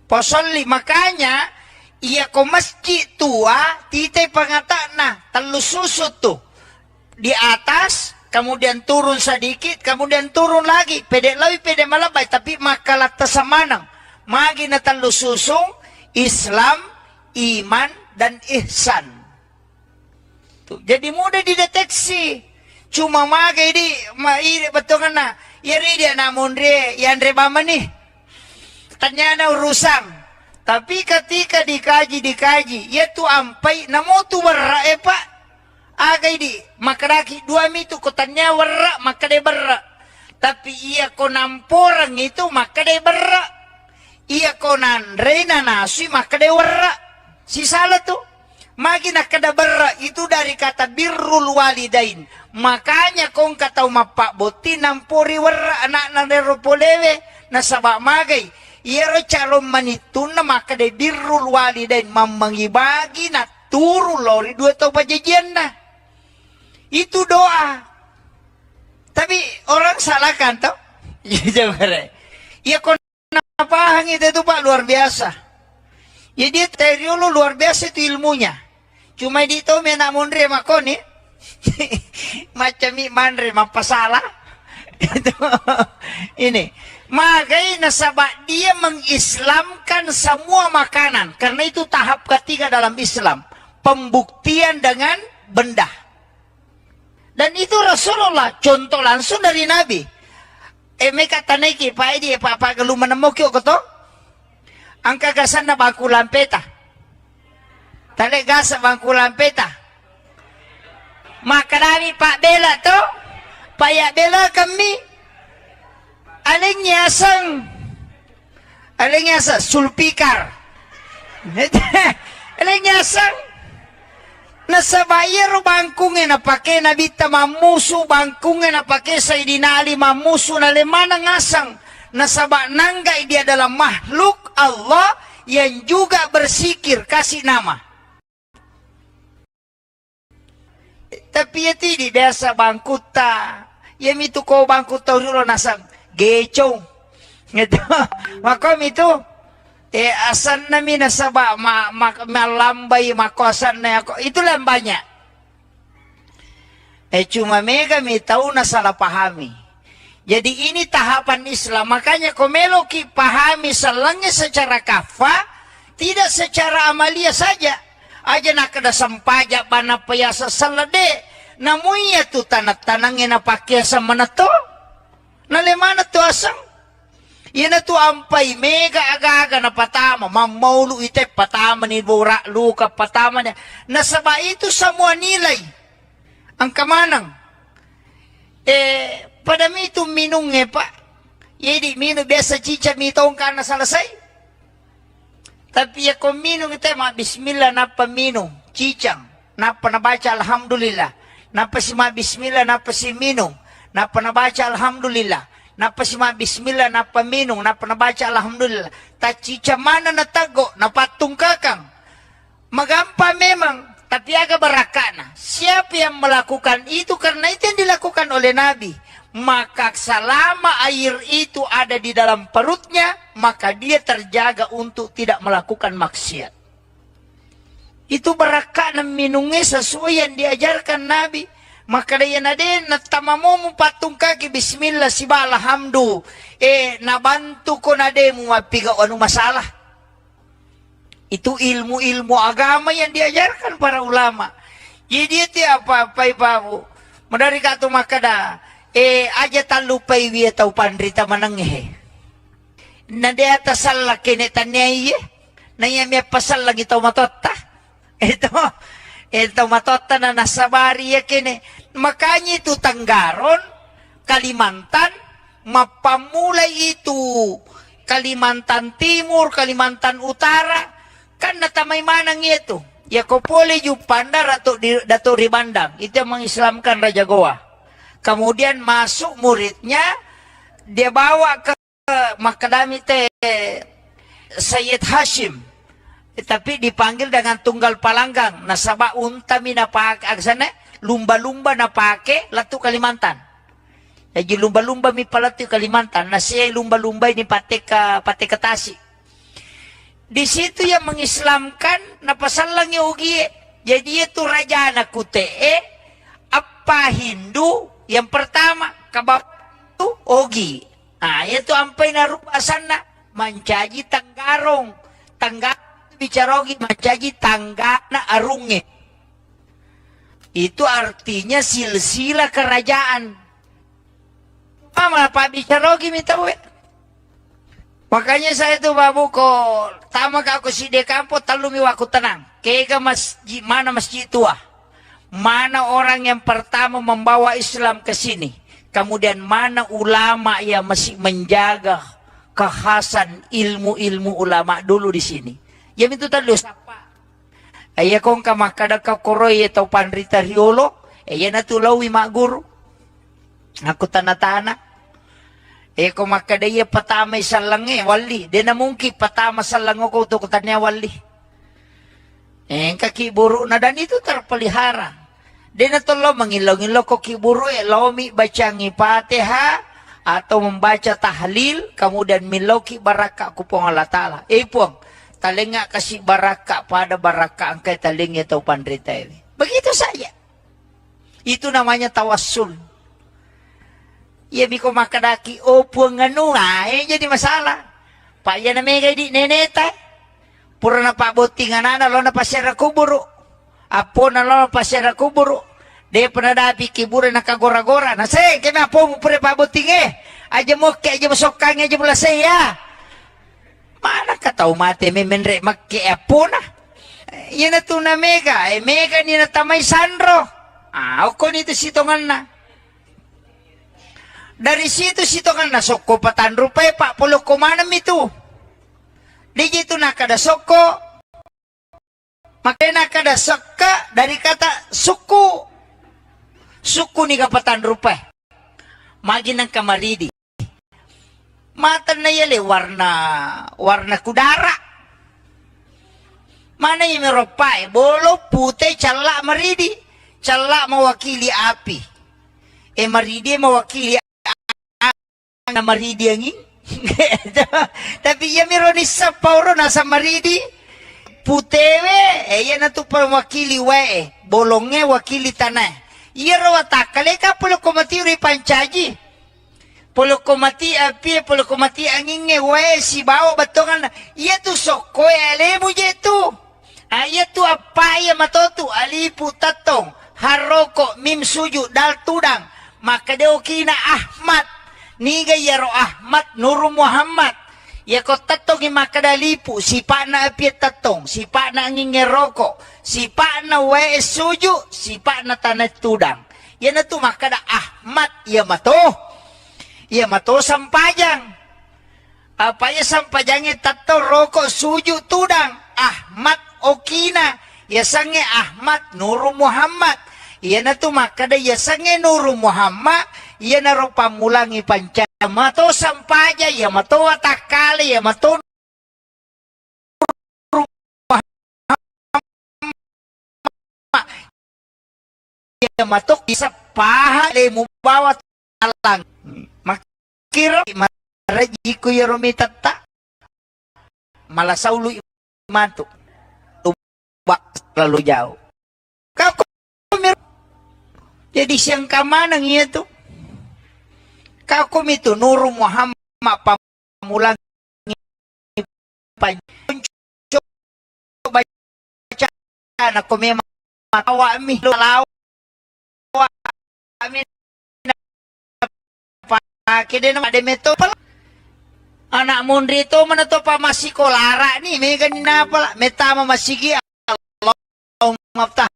Speaker 2: Pasolli makanya iya ko masjid tua titai pangatana telus susut tuh di atas kemudian turun sedikit kemudian turun lagi pede lawi pede malabay tapi makalat tasamanang magi na telus susung Islam iman dan ihsan tuh jadi mudah dideteksi cuma magai di maire betul na iri dia namun re yang rebama nih ternyata urusan. Tapi ketika dikaji, ya tu ampai, namo tu berra pak, agai di makaraki dua mitu kotannya berra maka de berra. Tapi ia konamporang itu maka de berra, ia konandre nasi maka de berra. Si salah tu, magi nak kada berra itu dari kata birrul walidain. Makanya kong kata mapak boti nampori berra anak nandero polewe nasabak magai. Ia calon manitun na maka de birrul walidain mamangibagi na turu lori dua tau pajajian na. Itu doa. Tapi orang salahkan tau. Ia kon napahang itu pak luar biasa. Ya dia teriolo luar biasa itu ilmunya. Cuma di itu mena mondre makoni. Macam mandre mapasalah. Ini. Magai nasabak dia mengislamkan semua makanan. Karena itu tahap ketiga dalam Islam. Pembuktian dengan benda. Dan itu Rasulullah. Contoh langsung dari Nabi. Mereka taniki. Pak Edi, Pak Galuman Namokyo koto. Angka gasan na bangku lampeta. Tale gasa bangku lampeta. Maka kami Pak Bela to. Pak Ya Bela kami. Alingnya sulpikar. Alingnya sang nasa bayar bangkungin na pake nabita mamusu bangkungin na pake Sayyidina Ali mamusu na lemana ngasang nasa nanggai dia adalah makhluk Allah yang juga bersikir kasih nama. Tapi ya tidak biasa bangkuta. Ya itu kau bangkuta dulu nasang. Gecong. Gitu. Makom itu asan nami nasaba malambay makosan na ako. Itu lang banyak. Cuma mega mi tahu na salah pahami. Jadi ini tahapan Islam. Makanya komelo ki pahami salangnya secara kafa, tidak secara amalia saja. Aja nak ada sampaja bana payasa salade. Namuya tu tanat-tanangin na pakyasa manato. Nalemana tu asang. Yan na tu ampay mega aga-aga na patama. Mamaulu ite patama ni Bura Luka patama niya. Nasaba itu semua nilai. Ang kamanang. Padami itu minung pa. Jadi minum biasa cica mitong ka na salasay. Tapi ya kung minum ite bismillah na paminum. Cicang. Napa nabaca alhamdulillah. Napa si bismillah napa si minum. Napa nabaca alhamdulillah. Napa si bismillah napa minum. Napa nabaca alhamdulillah. Tacica mana natago. Napatung kakang. Magampa memang. Tapi agak berakana. Siapa yang melakukan itu karena itu yang dilakukan oleh Nabi. Maka selama air itu ada di dalam perutnya, maka dia terjaga untuk tidak melakukan maksiat. Itu berakana minumnya sesuai yang diajarkan Nabi. Maka dia nade natamamu patung kaki bismillah siba alhamdu. Nabantu ko nade mu mapiga anu masalah. Itu ilmu-ilmu agama yang diajarkan para ulama. Jadi itu apa-apa ibu. Medari katu makada. Aja talupai wiya tau pandrita mananghe. Nade atas salah kene tanyai. Naya miya pasal lagi tau matotta. Ito matotta na nasabari ya kene. Makanya itu Tanggaron, Kalimantan, mapamulay itu Kalimantan Timur, Kalimantan Utara. Kan natamay manang itu. Ya kopole yung pandar dato ribandang. Itu yang mengislamkan Raja Goa. Kemudian masuk muridnya dia bawa ke Makadami teh Sayyid Hashim, tapi dipanggil dengan tunggal palanggang. Nasaba unta mina pake aksana lumba-lumba na pake latu Kalimantan. Jadi lumba-lumba mi palatu Kalimantan. Nasiya lumba-lumba ini pate ke Tasik. Di situ yang mengislamkan napasalang ugi. Jadi itu raja anak kutee apa Hindu yang pertama kabab itu ogi. Nah, itu ampai narupa sana mancaji tanggarong, bicarogi mancaji tanggana arunge. Itu artinya silsilah kerajaan. Mama Pak bicarogi minta we. Makanya saya tuh babu ko tama ka ako si dekampo talumi waku tenang. Kega masjid mana masjid tua. Mana orang yang pertama membawa Islam ke sini. Kemudian mana ulama yang masih menjaga kekhasan ilmu-ilmu ulama dulu di sini. Yang itu tadi siapa? Ayah kong kamakada ka koroy atau panrita riolo. Ayah natulawi mak guru. Aku tanah-tanah. Kong makada iya patama isalange wali. Dia na mungkin patama salango ko to kutanya wali. Kaki buruk na dan itu terpelihara. Dia natolo mangilong-ilong ko kiburu lomi baca ngipatiha atau membaca tahlil kemudian miloki baraka kupong Allah Ta'ala. Puang, talinga kasih baraka pada baraka angkai talingnya atau pandrita ini. Begitu saja. Itu namanya tawassul. Ya biko makadaki puang anu jadi masalah. Pak ya namanya di neneta. Pura na pak botingan ana lo na pasyara kuburu. Apo na lo pasyara kuburu. Dia pernah dapi kiburu na kagora-gora. Nah saya kena apo mo pura paboting aja mo ke aja masokang aja mula saya. Mana ka tau mate memenre makke apo na. Yan na to na mega. Mega ni na tamay sandro. Ako nito sitongan na. Dari situ sitongan na soko patan rupay pak pulo kumanam itu. Di situ nakada soko. Makanya kada seka dari kata suku. Suku ni kapatan rupay. Magi ng kamaridi. Mata na yali warna kudara. Mana yung meropay? Bolo putih cala maridi. Cala mawakili api. Maridi mawakili na maridi angin. Tapi ya meron isa pauro nasa maridi. Putewe, yan na ito pa wakili we, bolonge wakili tanay. Iya rawatakale ka, pulo kumati uri pancaji. Pulo kumati api, pulo kumati angin we, si bawa batongan. Iya tu sokoy, alemu je tu. Iya tu apa ya matotu, alipu tatong, haroko, mim suju, dal tudang. Maka deo kina Ahmad, niga yaro Ahmad, Nuru Muhammad. Ya ko tatong imakadalipu, si pa na apiat tatong, si pa na ngingeroko, si pa na we suju, si pa na tanat tudang. Yan na to makada Ahmad, ya mato sampajang. Apa ya sampajang tato roko suju tudang, Ahmad okina, ya sange Ahmad Nuru Muhammad. Yan na to makada ya sange Nuru Muhammad, yan na ro pamulangi panca. Mato sampaja ya mato atakali ya mato ya mato bisa paha le mo bawa talang makira maraji ko ya romitata malasaulu mantu tuba lalu jauh kau jadi siang kamanang itu Kakum itu Nuru Muhammad pamulang coba baca anak ko memang matawa mi lawa amin pakai dia nama demeto anak mundri itu mana to pa masih kolara nih mega ni napa metama masigi Allah maftah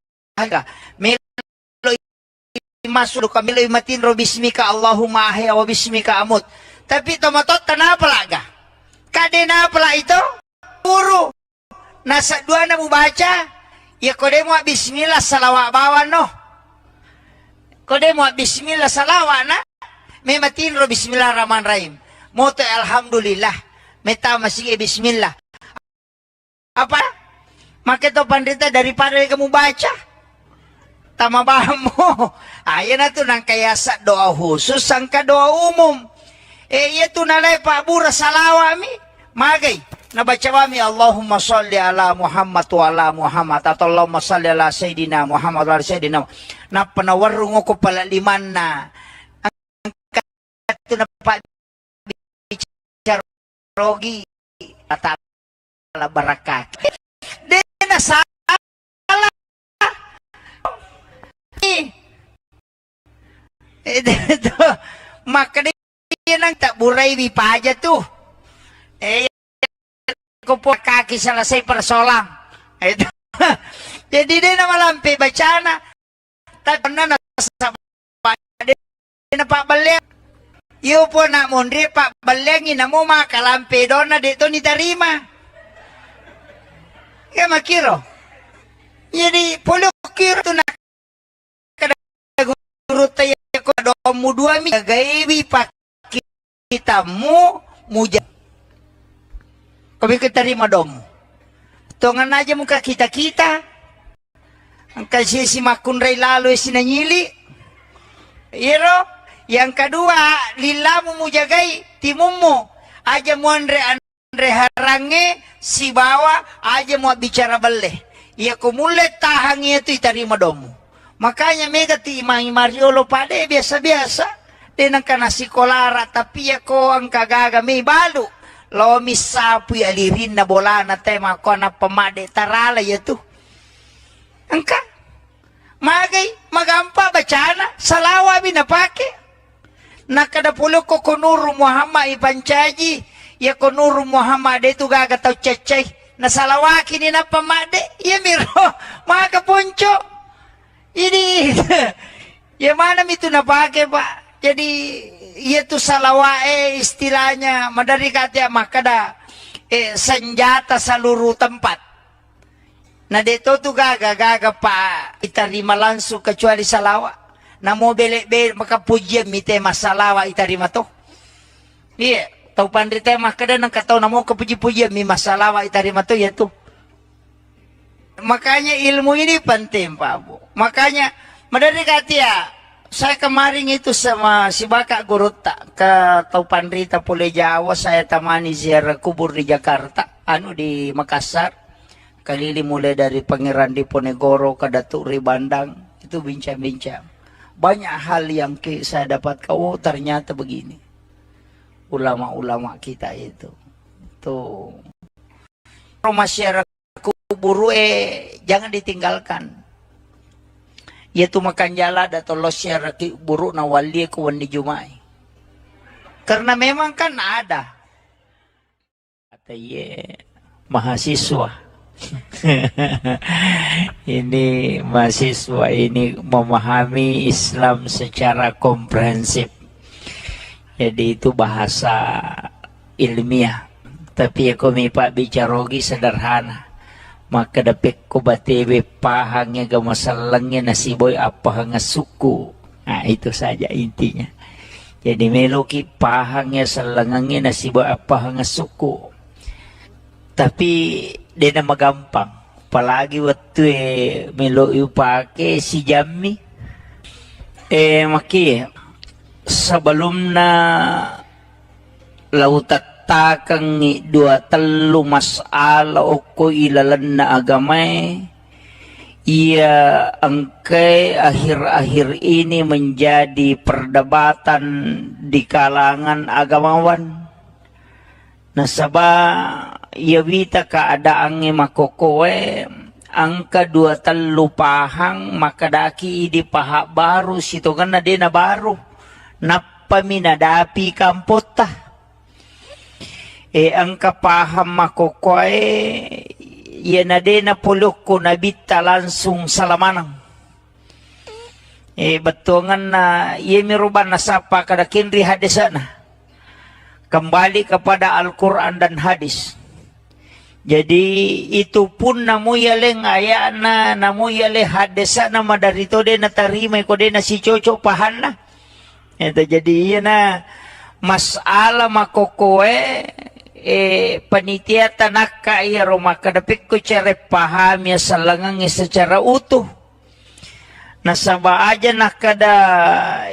Speaker 2: masuk kami lebih matin ro bismika Allahumma ahya wa bismika amut. Tapi tomatot kenapa laga? Kadena pala itu guru. Nasa dua na baca ya kode mo bismillah salawat bawa no. Kode mo bismillah salawat na. Mematin ro bismillahirrahmanirrahim. Moto alhamdulillah. Meta masih bismillah. Apa? Maka to pandita daripada kamu baca. Tama mo. Ayan na to nang kayasa doa khusus sangka doa umum. Iya to nalay pa bura salawami. Magay. Nabaca kami Allahumma salli ala Muhammad wa ala Muhammad atau Allahumma salli ala Sayyidina Muhammad wa ala Sayyidina. Na panawarung ko pala liman na ang kato na pa bicharogi atala barakat. Di na sala. Ito, maka di nang tak buray bipaja tuh. Ko po kaki sa lasay persolang. Ito. Jadi di na malampi bacana. Tapos na nasa di na pabalyang. Iyo po na mundri pabalyangin na mo makalampi doon na dito ni tarima. Kaya makiro. Jadi pulo kiro to na kadaguro tayo ko doon mo dua mi. Gagaybi pa kita mo muja. Kami keterima dong. Tongan aja muka kita-kita. Ang kasi si makunray lalo sinanyili. Iro, yang kedua, lilamu mujagay, timumu. Aja mo andre harange, si bawa, aja mo bicara bale. Iya kumulit tahang itu itarima dong. Makanya mega ti imangi Mariolo pade biasa-biasa. Denang kana sikolara, tapi ya ko ang kagaga may balu. Lo misapu ya lirin na bola na tema ko na pamade tarala ya tu. Angka magay magampa bacana salawa binapake. Nakadapulo ko kunuru Muhammad ipancaji ya kunuru Muhammad itu gagataw cecay na salawaki ni na pamade ya miro mga kapuncho. Ini ya mana itu napake pak. Jadi itu salawae istilahnya madari kata makada senjata seluruh tempat. Nah dito tu gaga pa itarima langsung kecuali salawa. Na mo bele maka pujian mite masalawa itarima to. Iya, tau pandrite makada nang katau namo kepuji-pujian mi masalawa itarima to ya tu. Makanya ilmu ini penting Pak Bu. Makanya madari kata ya saya kemarin itu sama si Baka Guruta ke Taupandrita Pule Jawa, saya temani ziarah kubur di Jakarta, di Makassar. Kalili mulai dari Pangeran Diponegoro ke Datuk Ribandang, itu bincang-bincang. Banyak hal yang saya dapat ternyata begini. Ulama-ulama kita itu. Tuh. Masyarakat kubur jangan ditinggalkan. Yaitu makan jala atau losya buruk na wali ko wani jumai. Karena memang kan ada. Kata mahasiswa. Ini mahasiswa ini memahami Islam secara komprehensif. Jadi itu bahasa ilmiah. Tapi aku mipak bicarogi sederhana. Maka dapat ko batewe pahangnya gamasalangnya nasiboy apa hanga suku. Nah itu saja intinya. Jadi meloki pahangnya salangangnya nasiboy apa hanga suku. Tapi dia nama gampang. Apalagi waktu melo pake si Jami. Maki sebelum na lautat takang dua telu masala oko ilalan na agamay ia angkay akhir-akhir ini menjadi perdebatan di kalangan agamawan nasaba ia wita keadaannya makokowe angka dua telu pahang makadaki di pahak baru situ kan na dina baru napaminadapi kampota. Ang kapaham makokoy yan na din na pulok ko nabita langsung salamanang. Batungan na yemiruban na sapa kada kinri hadisana. Kembali kepada Al-Quran dan hadis. Jadi itu pun namuyaleng ayana namuyale hadisana madarito din na tarimay ko din na si Chocho pahan na.
Speaker 1: Itu jadi iya na masalah makokoe panitia tanaka iya maka dapat ko cara paham ya salangang secara utuh. Nasaba aja nakada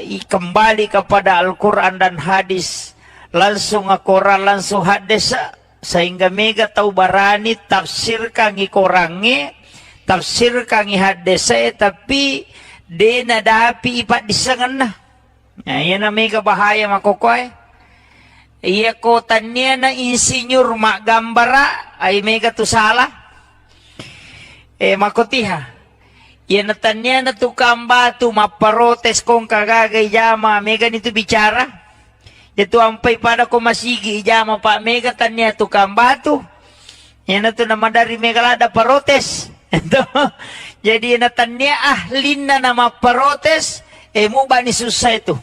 Speaker 1: kembali kepada Al-Quran dan hadis langsung Al-Quran langsung hadis sehingga mega tahu barani tafsir kangi korangi tafsir kangi hadis tapi dena dapi ipat disangan na. Nah, yan na mega bahaya makokoy. Iya kota niya na insinyur magambara ay mega tu salah. Makotiha. Yan na tanya na tu kamba tu maparotes kong kagagay jama mega nito bicara. Ito ampay pada ko masigi jama pa mega tanya tu kamba tu. Yan na tu naman dari mega lada parotes. Ito. Jadi yan na tanya ahlin na maparotes. Mo ba ni susah itu?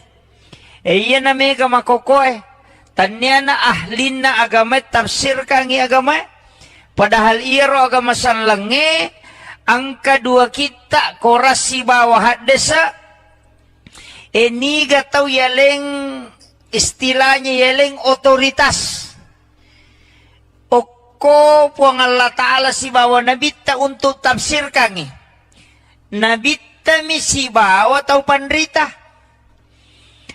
Speaker 1: Iya na mega makokoy. Tanya na ahlin na agama tafsir kangi agama. Padahal iro agama sanlangi. Ang kedua kita korasi bawah hadesa. Ini gatau yaleng istilahnya yaleng otoritas. Oko puang Allah Ta'ala si bawah nabita untuk tafsir kangi. Nabita misi bawa tau panrita.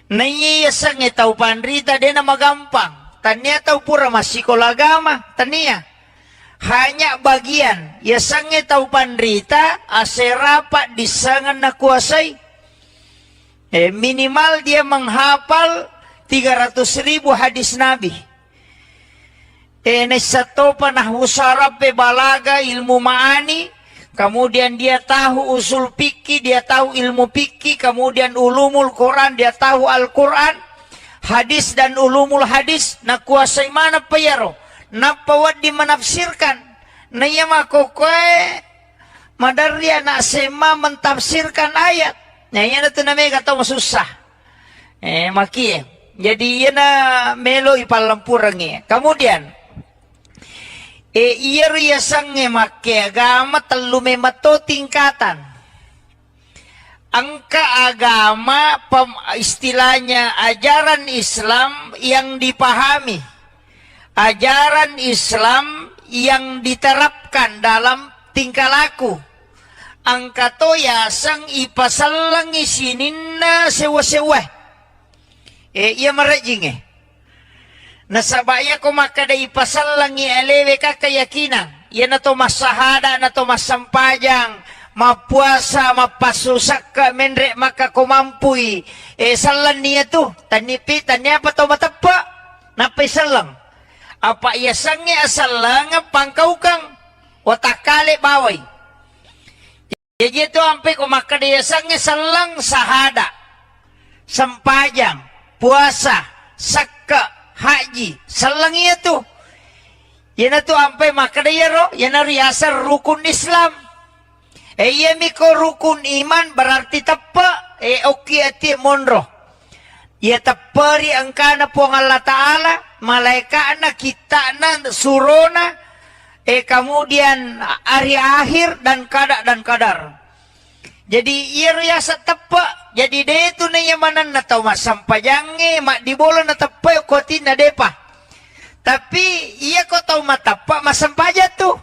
Speaker 1: Naiyasang tau panrita dia nama gampang. Tanya tau pura masih kolagama. Tanya. Hanya bagian. Yasang tau panrita. Aserapat disangan na kuasai. Minimal dia menghafal 300.000 hadis Nabi. Nesato panah usarape balaga ilmu ma'ani. Kemudian dia tahu usul fikih, dia tahu ilmu fikih, kemudian ulumul Quran, dia tahu Al-Quran, hadis dan ulumul hadis, na kuasai mana payaro, na pawad di menafsirkan, na iya makokoy, madarya na sema mentafsirkan ayat, na iya na tunamega tau masusah, maki, jadi iya na melo ipalampurangi, kemudian, iya riyasang make agama telu memato tingkatan. Angka agama istilahnya ajaran Islam yang dipahami. Ajaran Islam yang diterapkan dalam tingkah laku. Angka to yasang ipasalang isininna sewa-sewa. Iya merajing Nasabaya ko makadai pasal langi elewe ka keyakinan. Yan na to masahada, na to masampajang, mapuasa, mapasusak ka, menre maka kumampuy. Salan niya to, tanipi, tanya pa to matapa, napay salang. Apa iyasang niya asalang, pangkaw kang, watakali baway. Jadi ito ampe ko makadai yasang niya salang sahada, sampajang, puasa, sakka, haji, salang iya tuh. Yan na to ampe makadayaro, yan na riyasar rukun Islam. Iya miko rukun iman berarti tapa, oki ati monro. Ya tapari angkana po ang Allah Ta'ala, malaika na kita na surona, kemudian hari akhir dan kadar. Jadi iya riyasa tapa, jadi dia itu na yamanan na tau masampajangi, mak dibola na tapa ko na depa. Tapi iya ko tau matapa masampaja tuh.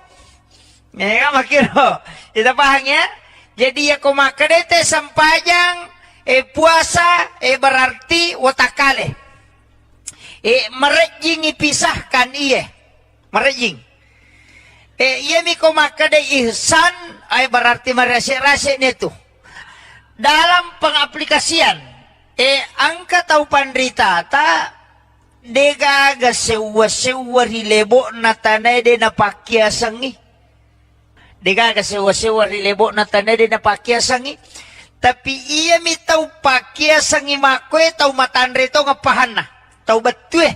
Speaker 1: Ya makiro. Kita paham ya? Jadi iya ko makadete sampajang, puasa, berarti watakale. Merejing ipisahkan iya. Merejing. Iya miko makade ihsan ay berarti merasa-rasa itu. Dalam pengaplikasian angka tau pandrita ta degaga sewa-sewa rilebo na tanay de na pakyasangi. Degaga sewa-sewa rilebo na tanay de na pakyasangi. Tapi iya mi tau pakyasangi makwe tau matandre to ngapahana. Tau betue.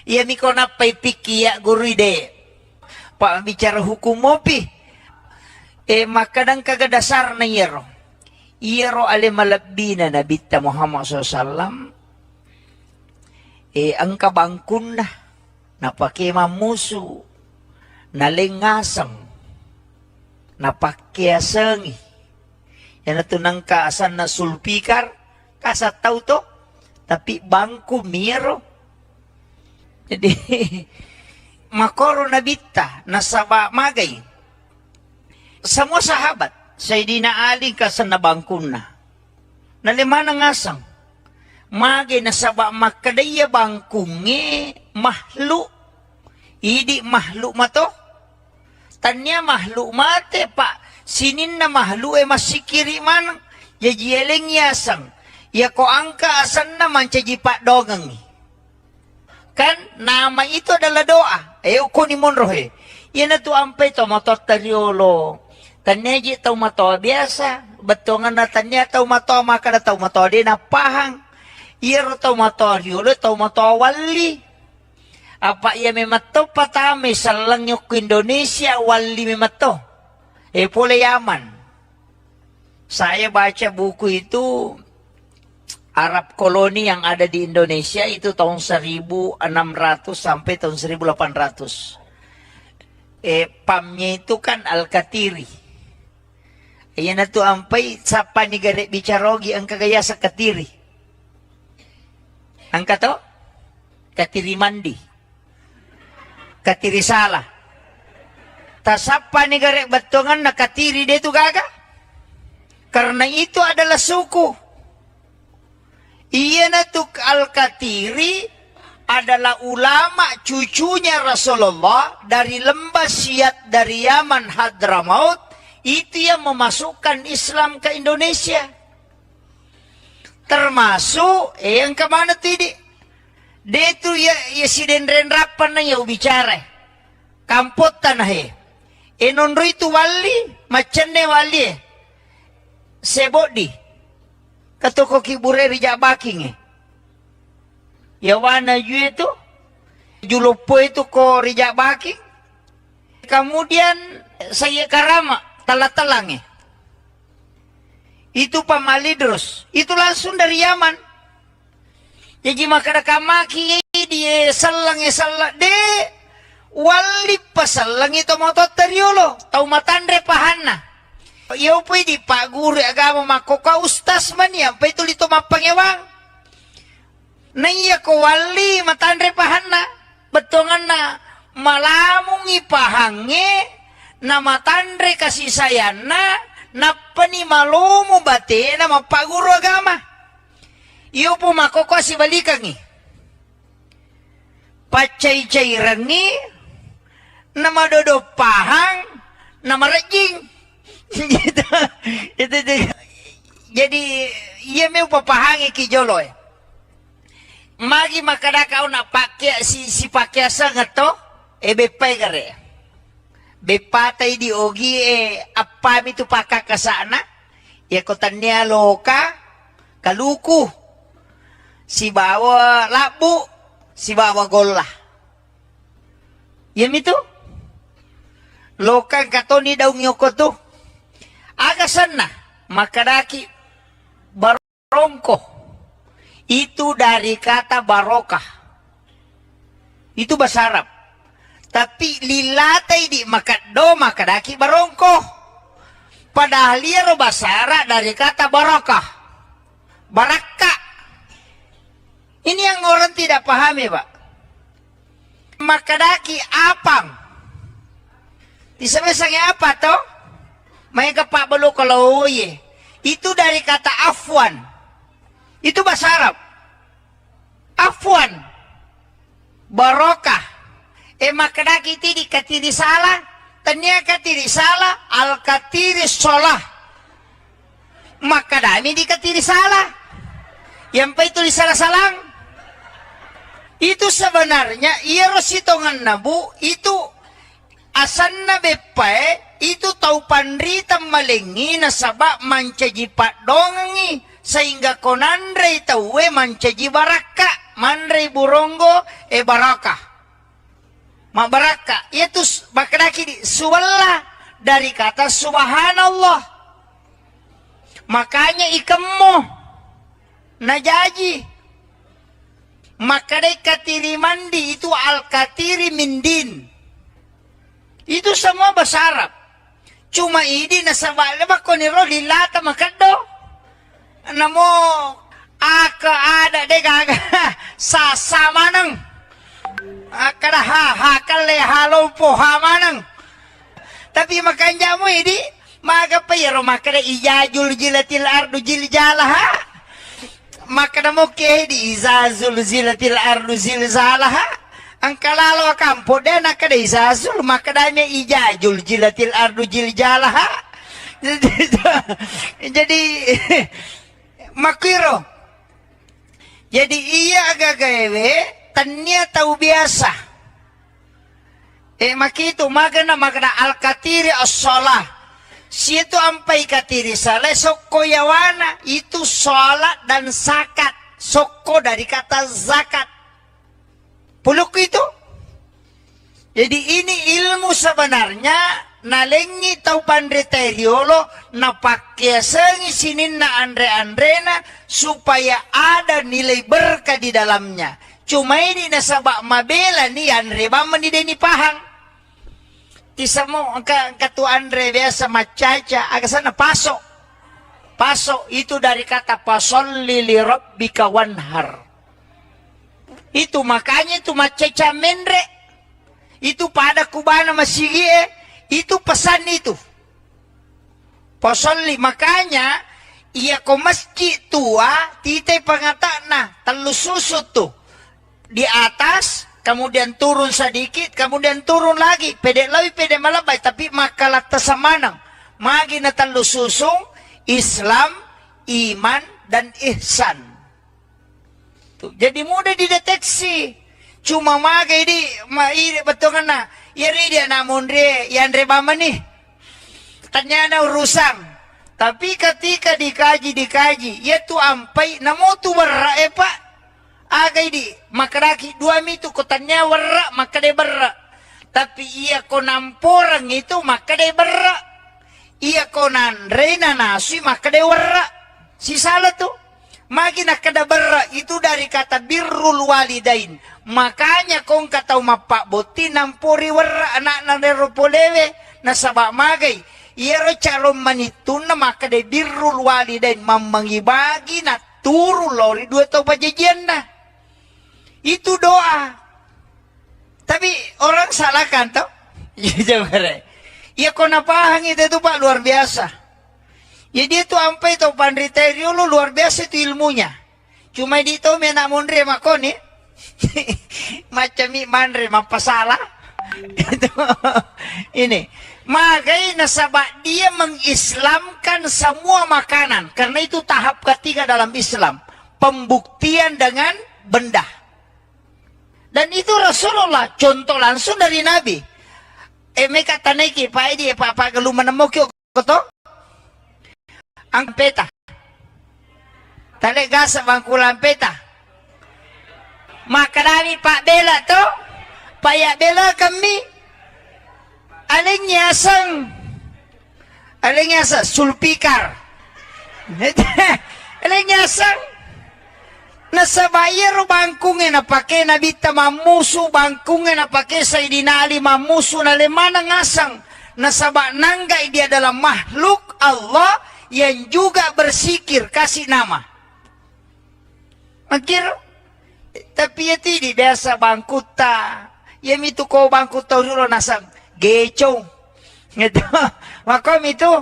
Speaker 1: Iya mi ko napay pikiya guru ide. Pak bicara hukum mopi. Makadang kagadasar na yero. Yero ale malabina na Nabi Muhammad SAW. Ang kabangkun na. Napakimamuso. Nalingasang. Napakyasangi. Yan na ito ng kaasan na sulpikar. Kasat tao to. tapi bangku miro. Jadi makoro nabita nasaba magay. Semua sahabat Sayyidina Ali kasana bangkuna. Nalimana ngasang. Magay nasaba makadaya bangkungi mahlu. Idi mahlu mato. Tanya mahlu mate pak. Sinin na mahlu masikiri man. Yajieleng yasang. Ya ko angka asan naman caji pak dogang. Kan nama itu adalah doa. Uko ni monrohe. Yan na tu ampay to mato tariolo. Tanya ji tau mato biasa. Betongan na tanya tau mato maka na tau mato di napahang. Iro tau mato riolo tau mato wali. Apa ia memato patame salang yok Indonesia wali memato. Pula Yaman. Saya baca buku itu Arab koloni yang ada di Indonesia itu tahun 1600 sampai tahun 1800. Pamnya itu kan Al-Katiri. Ayan na to ampay sapa ni gare bicarogi ang kagaya sa Katiri. Ang kato? Katiri mandi. Katiri sala. Tasapa ni gare batongan na Katiri dito gaga. Karena itu adalah suku. Iya na to Al-Katiri adalah ulama cucunya Rasulullah dari lembah Siat dari Yaman Hadramaut. Itu yang memasukkan Islam ke Indonesia. Termasuk yang kemana tadi? Dia itu ya si denren rapan na ya bicara. Kampot tanah he. Enonro itu wali, macane wali. Sebodi. Katoko kibure rija baking. Ya wana ju itu. Julopo itu ko rija baking. Kemudian saya karama. Talang itu pamalidros itu langsung dari Yaman. Jadi makadakamaki dia salang de wali pasalang itu moto teriolo tau matandre pahana. Iyo pwede pa guru agama makoka ustas man yan pa ito lito mapangewang. Naiya ko wali matandre pahana betongan na malamong ipahange na matandre kasih sayana na panimalumo bate na mapaguro agama. Iyo po makoko si balikangi. Pacay-cayrangi na madodopahang na marajing. Jadi iya may papahangi kijolo Magi makadakaw na pakya si pakyasa nga to bepay gare. Bepatay di ogi apami tu pakakasana ya kotanya loka kaluku si bawa labu si bawa gola yam itu loka katoni daw nyoko tu agasan na makadaki barongko itu dari kata barokah itu bahasa Arab. Tapi lilatay di makado makadaki barongko. Padahal liaro basara dari kata barakah. Baraka. Ini yang orang tidak pahami, Pak. Makadaki apang. Disebutnya apa toh? May kapak balo kalau ye. Itu dari kata afwan. Itu bahasa Arab. Afwan. Barokah. Makadaki tidi katiri salah, tanya katiri salah, al katiri solah. Makadami di katiri salah. Yang pa itu di salah-salang. Itu sebenarnya iya rositongan nabu itu asan na bepae itu tau panritam malengi na sabak mancaji pak dongangi sehingga konandre tauwe mancaji baraka mandre burongo barakah. Mabaraka itu makadaki di suwalla dari kata subhanallah. Makanya ikemmo najaji. Makadai katiri mandi itu al katiri mindin. Itu semua bahasa Arab. Cuma ini nasabala ba koniro lilata makado. Namo
Speaker 2: Aka ada deh kagak sasa maneng. Aka dah hakale halompo hamaneng. Tapi makan jamu ini maka payro maka ijajul jilatil ardu jiljalah. Maka namo ke di izazul zilatil ardu zilzalah. Ang kalalo kampo dan nakada izazul maka dame ijajul jilatil ardu jiljalah. Jadi makiro. Jadi iya agak gawe tanya tahu biasa. Makito magana al-katiri as-sholah. Situ ampai katiri salah soko yawana itu sholat dan zakat. Soko dari kata zakat. Puluk itu. Jadi ini ilmu sebenarnya nalengi tau pandre teriolo na pakai sengi sinin na andre-andrena supaya ada nilai berkah di dalamnya. Cuma ini nasabak mabela nih andre baman di deni pahang. Tisamo katu andre biasa macaca agak sana paso. Paso itu dari kata pasolli li rabbika wanhar. Itu makanya itu macaca mendre. Itu pada kubana masigie. Itu pesan itu. Pasolli makanya iya ko masjid tua titai pangatana telus susut tuh. Di atas kemudian turun sedikit, kemudian turun lagi. Pede lawi, pede malabay. Tapi makalat tasamanang. Magi na talususong Islam, iman, dan ihsan. Tuh, jadi mudah dideteksi. Cuma magay di, betul kan na. Yari dia namun re, yan re bama nih. Tanya na urusang. Tapi ketika dikaji, ya tu ampai, namo tu warra pak. Agay di makaraki dua mitu kotanya warra maka de berra. Tapi iya ko namporang itu maka de berra. Iya ko nanre na nasi maka de warra. Si salah tuh. Magi nakada berra itu dari kata birrul walidain. Makanya kong katau mapak boti nampori warra anak nanero polewe nasabak magay. Iya ro calon manitun na maka de birrul walidain mamangibagi na turu lori dua tau pajajian na. Itu doa. Tapi orang salahkan tau. Ya kau napahang itu Pak luar biasa. Ya dia tuh ampai tau pandriterio lu luar biasa itu ilmunya. Cuma di tau mena mondre makoni. Macam mandre mapasalah. Ini. Magai nasabak dia mengislamkan semua makanan. Karena itu tahap ketiga dalam Islam. Pembuktian dengan benda. Dan itu Rasulullah, contoh langsung dari Nabi. Mereka taneki, Pak Edi, Pak Gelu menemuki koto? Ang peta. Tale gasa bangkulan peta. Maka dari Pak Bela to, Pak Bela kami, alingnya sulpikar. Alingnya sang. Nasa bayar bangkungin na pake nabita mamusu bangkungin na pake Sayyidina Ali mamusu na lemana ngasang nasa nanggay dia adalah makhluk Allah yang juga bersikir kasih nama. Makir tapi ya tidak biasa bangkuta ya itu ko bangkuta dulu nasang gecong gitu makom itu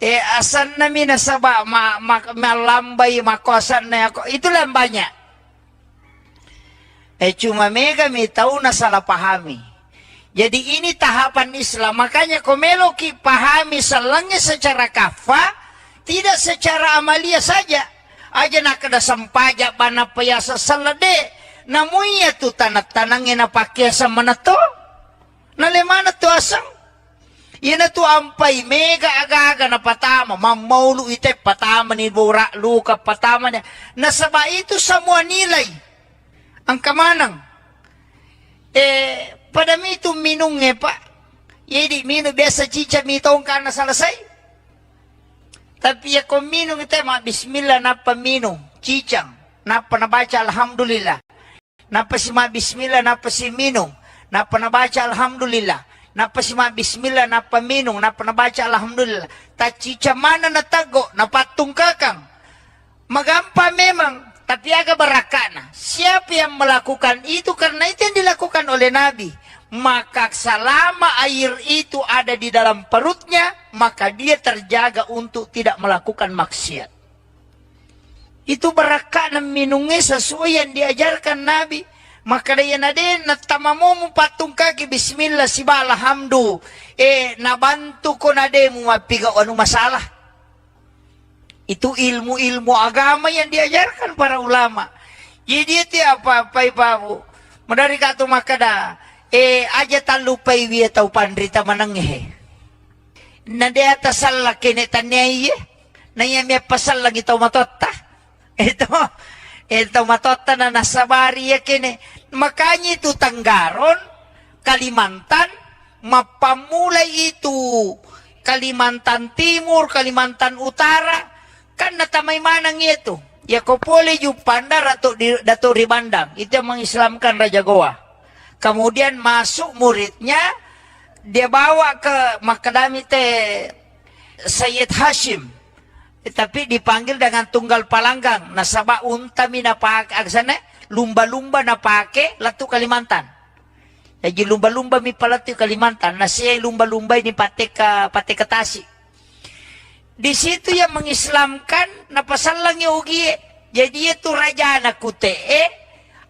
Speaker 2: asan nami nasaba malambay makosan na ako itu lambanya cuma mega mi tahu na salah pahami. Jadi ini tahapan Islam, makanya komeloki pahami selangnya secara kafa tidak secara amalia saja aja nak ada sampaja bana payasa selede namunya tu tanat-tanangin na pakyasa manato nalemana tu asang. Ina tu ampai mega aga-aga na patama mamaulu ite patama ni bura luka patama niya nasaba itu semua nilai ang kamanang pada itu minungnya pak jadi minum biasa cica mitong karena selesai tapi ya kau minum itu mah bismillah napa minum cicang napa nabaca alhamdulillah napa si ma bismillah napa si minum napa nabaca alhamdulillah napa si ma bismillah napa minum napa nabaca alhamdulillah tacica mana natago napatung kakang Magampa memang, tapi agak berakana. Siapa yang melakukan itu karena itu yang dilakukan oleh Nabi. Maka selama air itu ada di dalam perutnya, maka dia terjaga untuk tidak melakukan maksiat. Itu berakana minumnya sesuai yang diajarkan Nabi. Maka dia nade natamamu patung kaki bismillah siba alhamdu. Nabantu ko nade mu mapiga anu masalah. Itu ilmu-ilmu agama yang diajarkan para ulama. Jadi itu apa-apa ibu. Medari katu makada. Aja talupai wiya tau pandrita mananghe. Nade atas salah kene tanyai. Naya miya pasal lagi tau matotta. Ito matota na nasabari ya kini. Makanya itu Tanggaron, Kalimantan, mapamulay itu Kalimantan Timur, Kalimantan Utara. Kan natamay manang itu. Ya kopole yung pandar dato ribandang. Itu yang mengislamkan Raja Goa. Kemudian masuk muridnya. Dia bawa ke Makadami Sayyid Hashim. Tapi dipanggil dengan tunggal palanggang. Nasaba unta minapake aksana lumba-lumba napake latu Kalimantan. Jadi lumba-lumba mi palatu Kalimantan. Nasiya lumba-lumba ini pate ke Tasik. Di situ yang mengislamkan napasalang yogi. Jadi itu raja anak kutee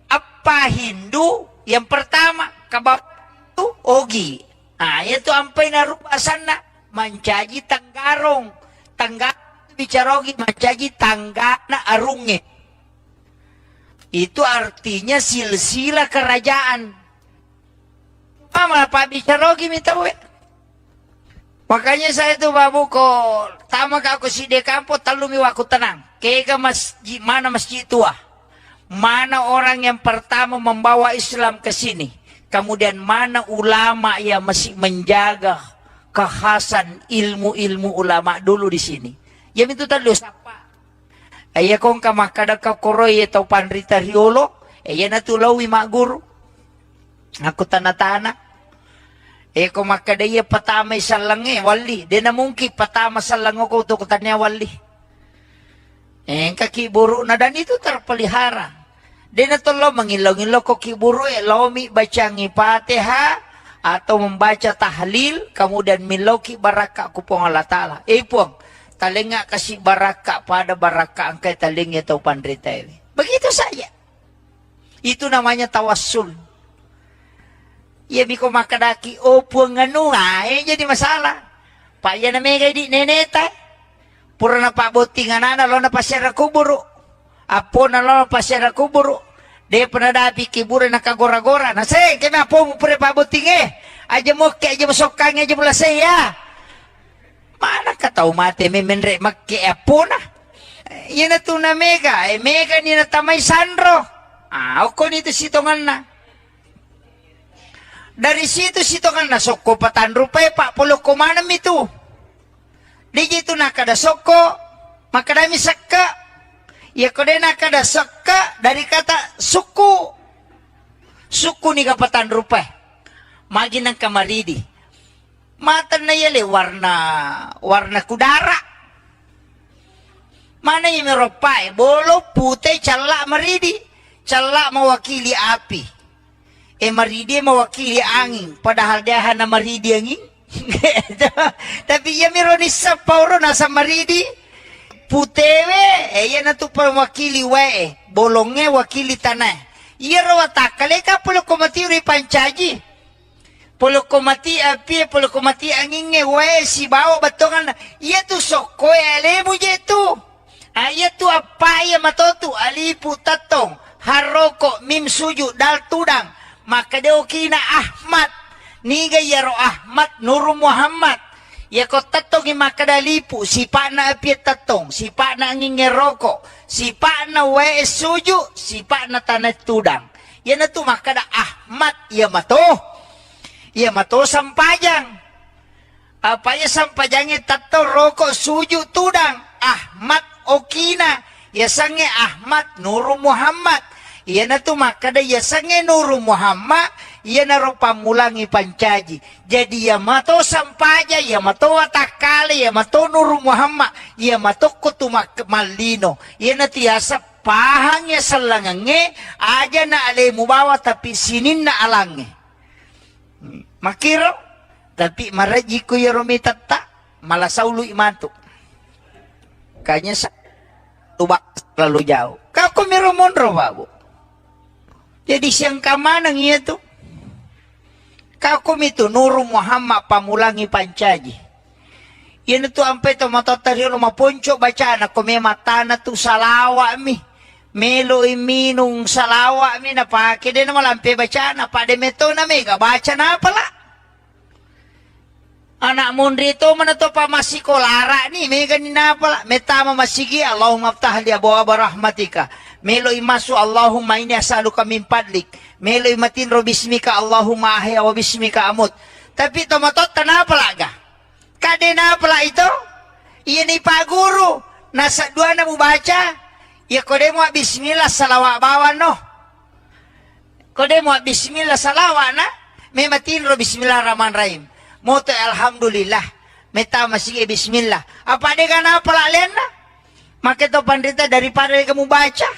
Speaker 2: apa Hindu yang pertama kabab itu ogi. Nah itu ampai narupa sana mancaji Tanggarong. Bicarogi menjadi tangga na arunge. Itu artinya silsilah kerajaan. Malah Pak Bicarogi minta we. Makanya saya tuh babu ko tama ka ako si de kampo talumi waku tenang. Kaya masjid mana masjid tua. Mana orang yang pertama membawa Islam ke sini. Kemudian mana ulama yang masih menjaga kekhasan ilmu-ilmu ulama dulu di sini. Ya itu tadi sapa. Aya kong kamakada ka koroy atau pandrita riolo. Aya natulawi mak guru. Aku tanah-tanah. Kong makada iya patamay salange wali. Di na mungkin patama salango ko tukutannya wali. Kakiburu na dan itu terpelihara. Di na tulo mangilaw-ngilaw ko kiburu lomi baca ngipatiha atau membaca tahlil kemudian miloki baraka kupong Allah Ta'ala. Puang. Talinga kasih baraka pada baraka angkai talingnya tau pandrita ini. Begitu saja. Itu namanya tawassul. Ya biko makadaki opo nganu jadi masalah. Pak ya na mega di neneta. Pura na paboting anana lo na pasyara kuburu. Apo na lo na pasyara kuburu. De penadapi kibura na kagora-gora. Na say kaya apo mo pura paboting Aja mo kaya aja mo sokang aja mo lasay ya. Mana ka tau mate me menre makke apo na. Yan na to na mega. Mega ni na tamay sandro. Ako nito sitongan na. Dari situ sitongan na soko patan rupay pak pulo kumanam itu. Di gitu na kada soko. Makadami sakka. Ya kode na kada sakka dari kata suku. Suku ni kapatan rupay. Magi ng kamaridi. Mata na yale warna kudara. Mana yung meropa bolo putih calak maridi. Calak mewakili api. Maridi mewakili angin. Padahal dia hana maridi angin. Tapi ya meronis sa pauro nasa maridi. Putih yan na to mewakili wae. Bolongnya wakili tanah. Iya rawatakale ka pulo kumatiri pancaji. Polo komati api, polo komati angin ngewe si bawa batongan. Iya tu soko alemu je tu. Iya tu apa ya matotu alipu tatong haroko mim suju dal tudang. Maka dia kina Ahmad. Niga yaro Ahmad Nur Muhammad. Ya ko tatong maka dalipu si pa na api tatong, si pa na angin ngeroko, si pa na we suju, si pa na tanah tudang. Yan na tu maka da Ahmad ya mato. Ya mato sampajang. Apa ya sampajangnya tato rokok suju tudang. Ahmad Okina. Ya sange Ahmad Nur Muhammad. Ya na tu makada ya sange Nur Muhammad. iya naro pamulangi pancaji. Jadi ya mato sampaja, ya mato watakali, ya mato Nur Muhammad, ya mato kutumak malino. Iya na tiasa pahangnya selangange, aja na alemu bawa tapi sinin na alange. Makiro, tapi maraji ko ya romitata, malah saulu imantu. Kayaknya tubak terlalu jauh. Kau kumiro mondro babu. Jadi siang kamanang iya tuh. Kau kumito Nur Muhammad pamulangi pancaji. Yan tu ampe to matotari no maponcho baca na kume matana tu salawa mi. Melo iminung salawa mi na pake de na malampe baca na pade meto na mega baca na pala. Anak mundri itu mana to pa masikolara ni mega ni na pala. Metama masigi Allahumma aftah li abwaaba rahmatika. Melo imasu Allahumma inni as'aluka min fadlik. Melo imatin ro bismika Allahumma ahya wa bismika amut. Tapi to matot na pala ga. Kade na pala ito? Iya ni Pak Guru. Nasa dua na mo baca. Ya kode mo bismillah salawa bawa no. Kode mo bismillah salawa na. May matin ro bismillahirrahmanirrahim. Moto alhamdulillah. Meta masih bismillah. Apa de kana pala lena? Maka to pandita daripada kamu baca.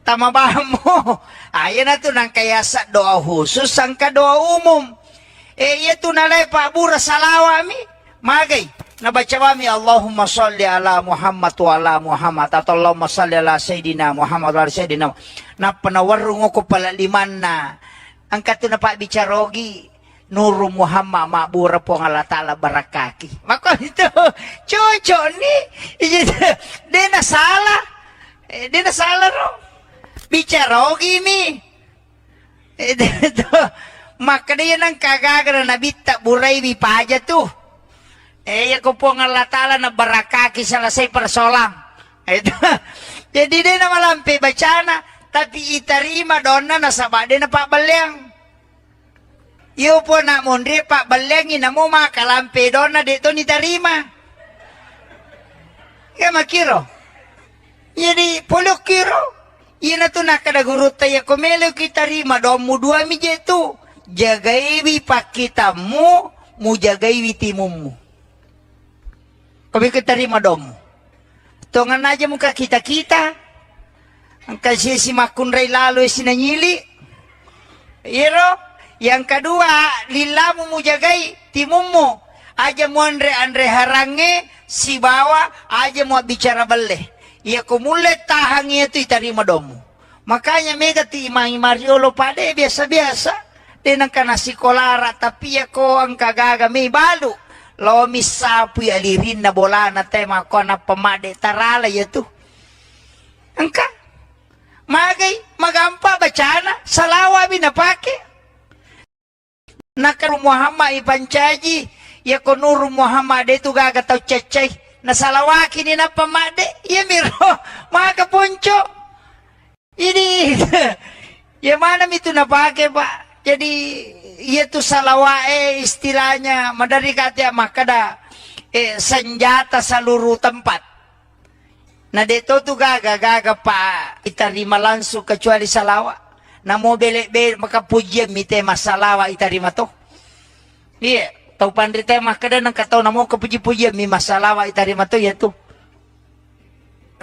Speaker 2: Tama mo. Ayan na to nang kayasa doa khusus sangka doa umum. Iya tu nalay Pak Bura salawa mi. Magay. Nabaca kami Allahumma salli ala Muhammad wa ala Muhammad. Atau Allahumma salli ala Sayyidina Muhammad wa ala Sayyidina. Na panawarung ko pala liman na. Angkat tu na Pak Bicarogi. Nur Muhammad Ma'bura po ng Allah Ta'ala barakaki. Maka itu. Cucu ni. Di na sala. Di na sala ro. Bicarogi mi. Ito. Maka dia nang kagagara na bitta buray mi paja tu. Ya ko po ng Allah Ta'ala na barakaki sa lasay persolang. Ito. Jadi dia na malampi bacana. Tapi itarima doon na nasaba din na pabalyang. Iyo po na mundri pabalyang ina mo makalampi doon na dito ni tarima. Kaya makiro. Jadi pulok kiro. Yan na to nakadagurot tayo kumelo kitarima doon mo dua mi jetu. Jagaiwi pakita mo jagaiwi timum mo. Kami kitarima doon mo. Tungan aja muka kita-kita. Ang kasi si Makunray lalo sinanyili. Iro, yang kedua, lilamu mo jagay, timum mo. Aja mo andre harange, si bawa, aja mo bicara bale. Iya kumulit tahangi itu itarima domo. Makanya mega ti Imang Mariolo pade biasa-biasa. Denang kana sikolara tapi ako ang kagaga may balu. Lo misapu alirin na bola na tema ko na pamade tarala yatu. Angka magay magampa bacana salawa binapake. Nakaru Muhammad ipancaji ya ko Nur Muhammad itu gaga tau cecay na salawaki ni na pamade ya miro mga kapuncho. Ini ya mana itu napake Pak. Jadi itu salawae istilahnya madari kata makada senjata seluruh tempat. Nah dito tu gaga pa itarima langsung kecuali salawa. Na mo bele maka pujian mite masalawa itarima to. Iya, tau pandrita makada nang katau namo kepuji-pujian mi masalawa itarima to ya tu.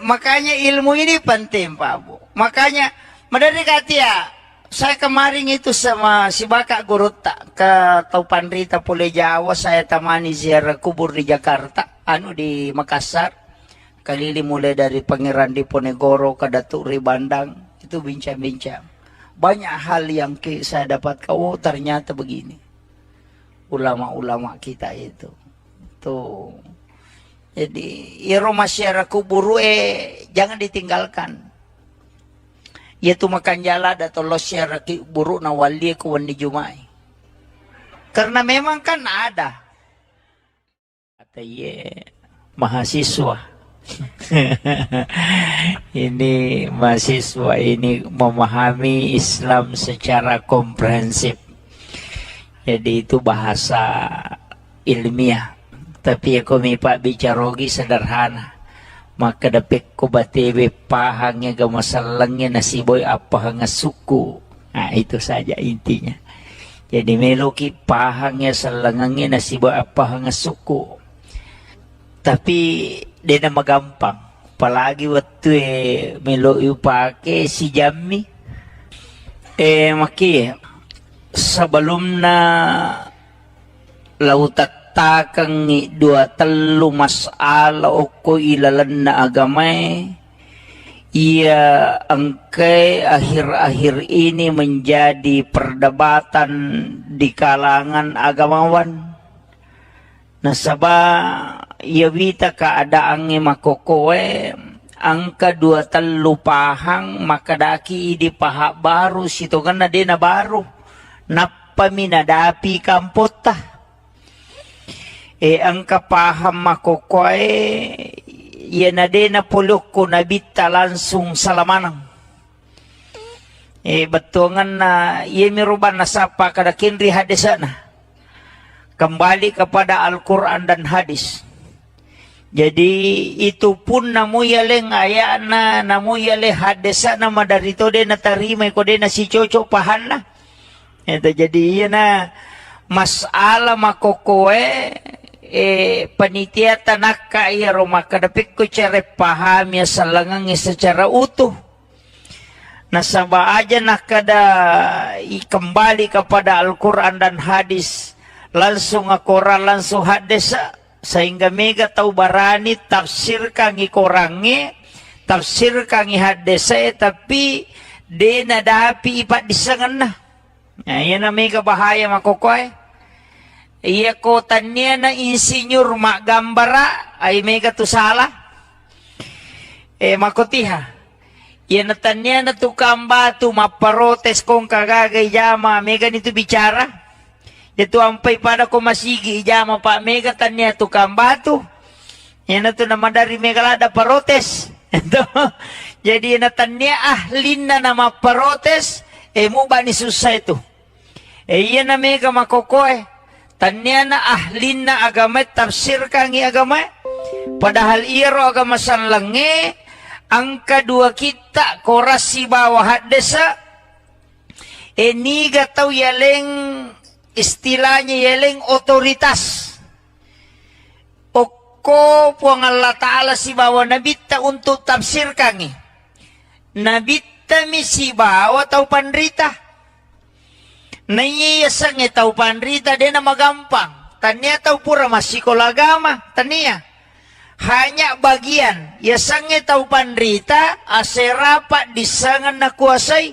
Speaker 2: Makanya ilmu ini penting Pak Bu. Makanya madari kata saya kemarin itu sama si Baka Guruta ke Taupandrita Pule Jawa, saya temani ziarah kubur di Jakarta, di Makassar. Kalili mulai dari Pangeran Diponegoro ke Datuk Ribandang, itu bincang-bincang. Banyak hal yang saya dapat ternyata begini. Ulama-ulama kita itu. Tuh. Jadi, iro masyarakat kubur jangan ditinggalkan. Yaitu makan jala atau losyar buruk na wali kuwan di Jumai. Karena memang kan ada. Kata mahasiswa. Ini mahasiswa ini memahami Islam secara komprehensif. Jadi itu bahasa ilmiah. Tapi aku Pak Bicarogi sederhana. Maka dapet ko batebe pahangnya ga masalangnya nasiboy apa hanga suku.
Speaker 1: Nah, itu saja intinya. Jadi meloki pahangnya selengangnya nasi pahangnya suku. Tapi dia nama gampang. Apalagi waktu melo pakai si Jami. Maki sebelum na lautat-takang dua telu masalah oko ilalan na agamay. Ia angkai akhir-akhir ini menjadi perdebatan di kalangan agamawan. Nasaba ia wita keadaannya makokoe angka dua telu pahang makadaki di paha baru situ kan na baru napa minadapi kampota. Angka paham makokoe yan na din na pulok ko nabita langsung salamanang. Betungan na yemiruban na sapa kada kinri hadisana. Kembali kepada Al-Quran dan hadis. Jadi itu pun namuyaleng ayana namuyale hadisana madarito din na tarima ko din na si Coco pahana. Ito jadi na masala makokoe panitia tanak kaya Roma kadapik ko cara paham ya salangang secara utuh. Nasaba aja nak kada kembali kepada Al-Quran dan hadis langsung Al-Quran langsung hadis sehingga mega tahu barani tafsir kangi korangi tafsir kangi hadis tapi dena dapi ipat disangan nah. Nah, yan na mega bahaya makokoy. Iya ko tanya na insinyur mak gambara ay mega tu salah. Makotiha. Iya na tanya na tukang batu maparotes kong kagagay jama mega nito bicara. Ito ampay pada ko masigi jama pa mega tanya tukang batu. Yan na to naman dari mega lada parotes. Ito. Jadi na tanya ahlin na maparotes mo ba ni susay ito. Iya na mega makokoy. Tanya na ahlin na agama tafsir kangi agama padahal iro agama sanlange ang kadua kita korasi bawah hadesa niga tau yaleng istilahnya yaleng otoritas oko puang Allah Ta'ala si bawa nabita untuk tafsir kangi nabita mi si bawa tau pandrita naiyasang itaw panrita din na magampang. Tanya taw pura masikol agama. Tanya. Hanya bagian. Yasang itaw panrita aserapat disangan na kuasay.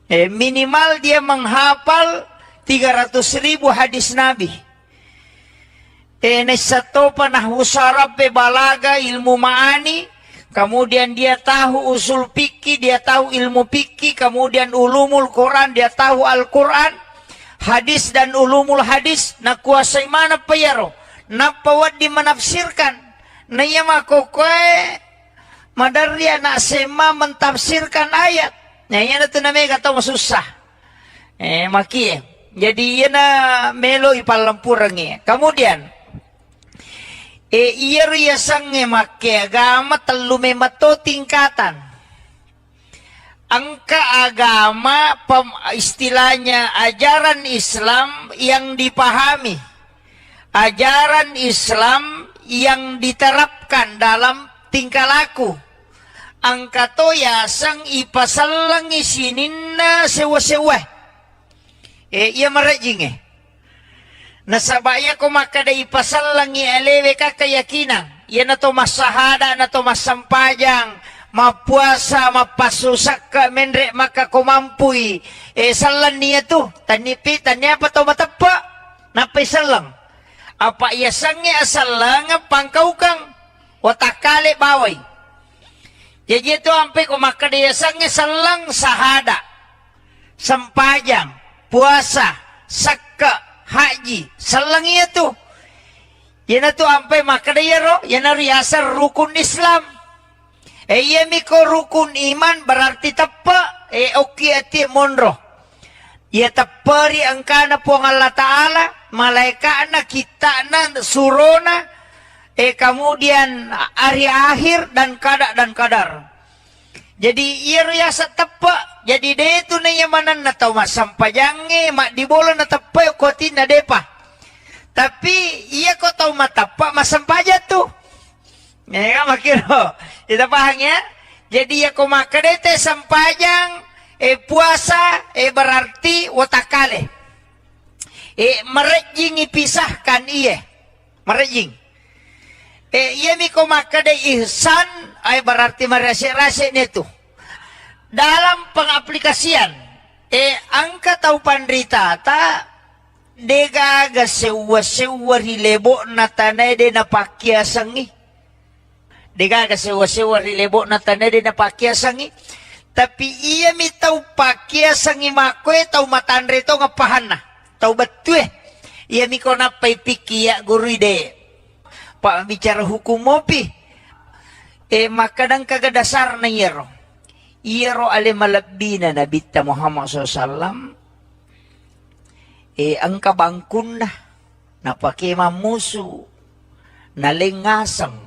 Speaker 1: Minimal dia menghafal 300,000 hadis Nabi. Naisato pa na husarap balaga ilmu maani. Kemudian dia tahu usul fikih, dia tahu ilmu fikih, kemudian ulumul Quran, dia tahu Al-Quran, hadis dan ulumul hadis, na kuasai mana payaro, na pawad di menafsirkan, na iya makokoy, madarya na sema mentafsirkan ayat, na iya na ito na may kataw masusah, maki, jadi iya na melo ipalampurang kemudian, iya riyasang make agama telu memato tingkatan. Angka agama istilahnya ajaran Islam yang dipahami. Ajaran Islam yang diterapkan dalam tingkah laku. Angka to yasang ipasalang isinin na sewa-sewa. Iya marajing nasabaya ko makada ipasal lang ialewe ka keyakinan. Yan na to masahada, na to masampajang, mapuasa, mapasusak ka, menre makakumampuy. Salan niya to. Tanipi, tanya pa to matapa. Napaisal lang. Apa iyasang niya asal lang pangkaw kang watakali baway. Jadi ito ampe ko makada iyasang niya salang sahada, sampajang, puasa, sakka, haji, salang iya tuh. Yan na to ampay makadayaro, yan na riyasar rukun Islam. Iya miko rukun iman berarti tapa, oki ati monro. Ya tapari ang kana po ang Allah Ta'ala, malaika na kita na surona, kemudian hari akhir dan kadar.
Speaker 2: Jadi ia riasa tepa. Jadi dia itu na yamanan na tau masampajange, mak di bola na tepa ko tina depa. Tapi ia ko tau matapa masampaja tuh. Ya makiro. Kita paham ya? Jadi ya ko makadete sampajang puasa berarti watakale. Merejing ipisahkan iya. Merejing. Iya mi ko makade ihsan ay berarti merasa-rasa itu. Dalam pengaplikasian angka tau pandrita ta degaga sewa-sewa rilebo na tanay de na pakyasangi. Degaga sewa-sewa rilebo na tanay de na pakyasangi. Tapi iya mi tau pakyasangi makwe tau matandre to ngapahan na. Tau betul iya mi ko napay pikiya guru de. Pak bicara hukum mopi. Makadang kagadasar na yero. Yero ale malabina na Nabi Muhammad SAW. Ang kabangkun na. Napakimamuso. Nalingasang.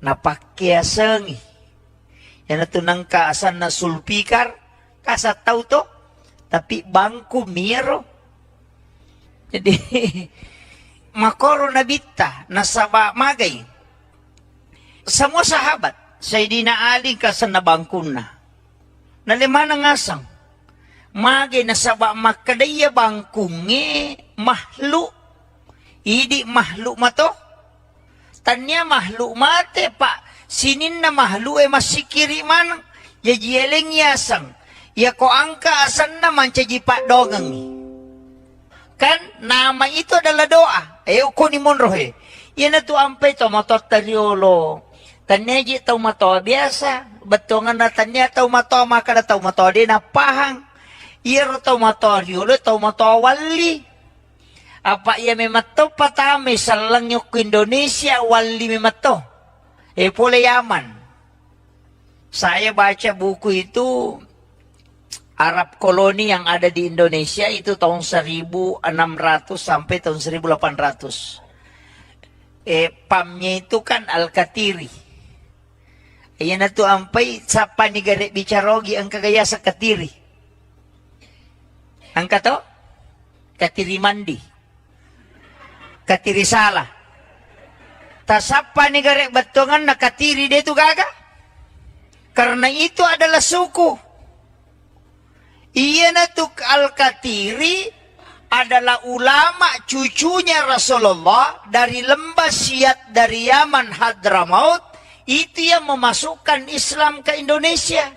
Speaker 2: Napakyasangi. Yan na nang kaasan na sulpikar. Kasataw to. Tapi bangku miro. Jadi makoro nabita nasaba magay. Semua sahabat Sayyidina Ali kasan na bangkun na. Nalima na ngasang. Magay nasaba makadaya bangkungi mahlu. Idi mahlu mato. Tanya mahlu mate pa. Sinin na mahlu masikiri man. Yajieleng yasang. Ya ko angka asan naman caji pak dogang. Kan nama itu adalah doa. Uko ni monrohe. Yan na to ampay to mato tariolo. Tanya ji tau mato biasa. Betongan na tanya tau mato maka na tau mato di napahang. Iro tau mato riolo tau mato wali. Apa iya memato patame salang yok Indonesia wali memato. Pula Yaman. Saya baca buku itu Arab koloni yang ada di Indonesia itu tahun 1600 sampai tahun 1800. Pamnya itu kan Al-Katiri. Ayan na to ampay sapa ni gare bicarogi ang kagaya sa Katiri. Ang kato? Katiri mandi. Katiri sala. Tasapa ni gare batongan na Katiri de tu gaga. Karena itu adalah suku. Iya natuk Al-Katiri adalah ulama cucunya Rasulullah dari lembah Siat dari Yaman Hadramaut. Itu yang memasukkan Islam ke Indonesia.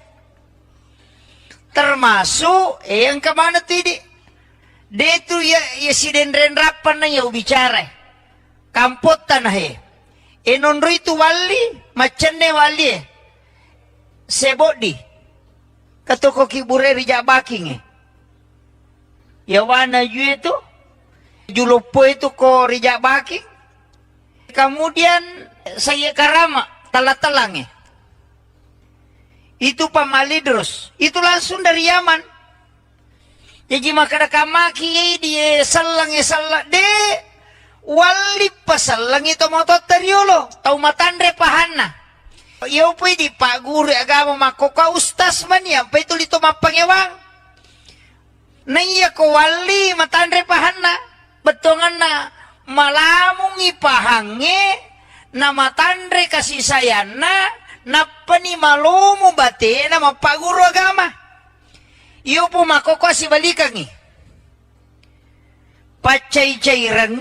Speaker 2: Termasuk yang kemana tadi? Dia itu ya si dendren rapan na ya bicara. Kampot tanah enonro itu wali macam ne wali sebodi. Katoko kibure rija baking Yawana ju itu Julupo itu ko rija baking. Kemudian saya karama talang itu pamalidros. Itu langsung dari Yaman. Jadi makada kamaki dia salang de wali pasalang itu moto teriolo tau matandre pahana. Iyo pwede pa guru agama makoka ustas man yan. Pa ito lito mapangewang. Naiya ko wali matandre pahana. Betongan na malamong ipahangi na matandre kasisayan na panimalumo bate na mapaguro agama. Iyo po makoka si balikang Pacay-cairan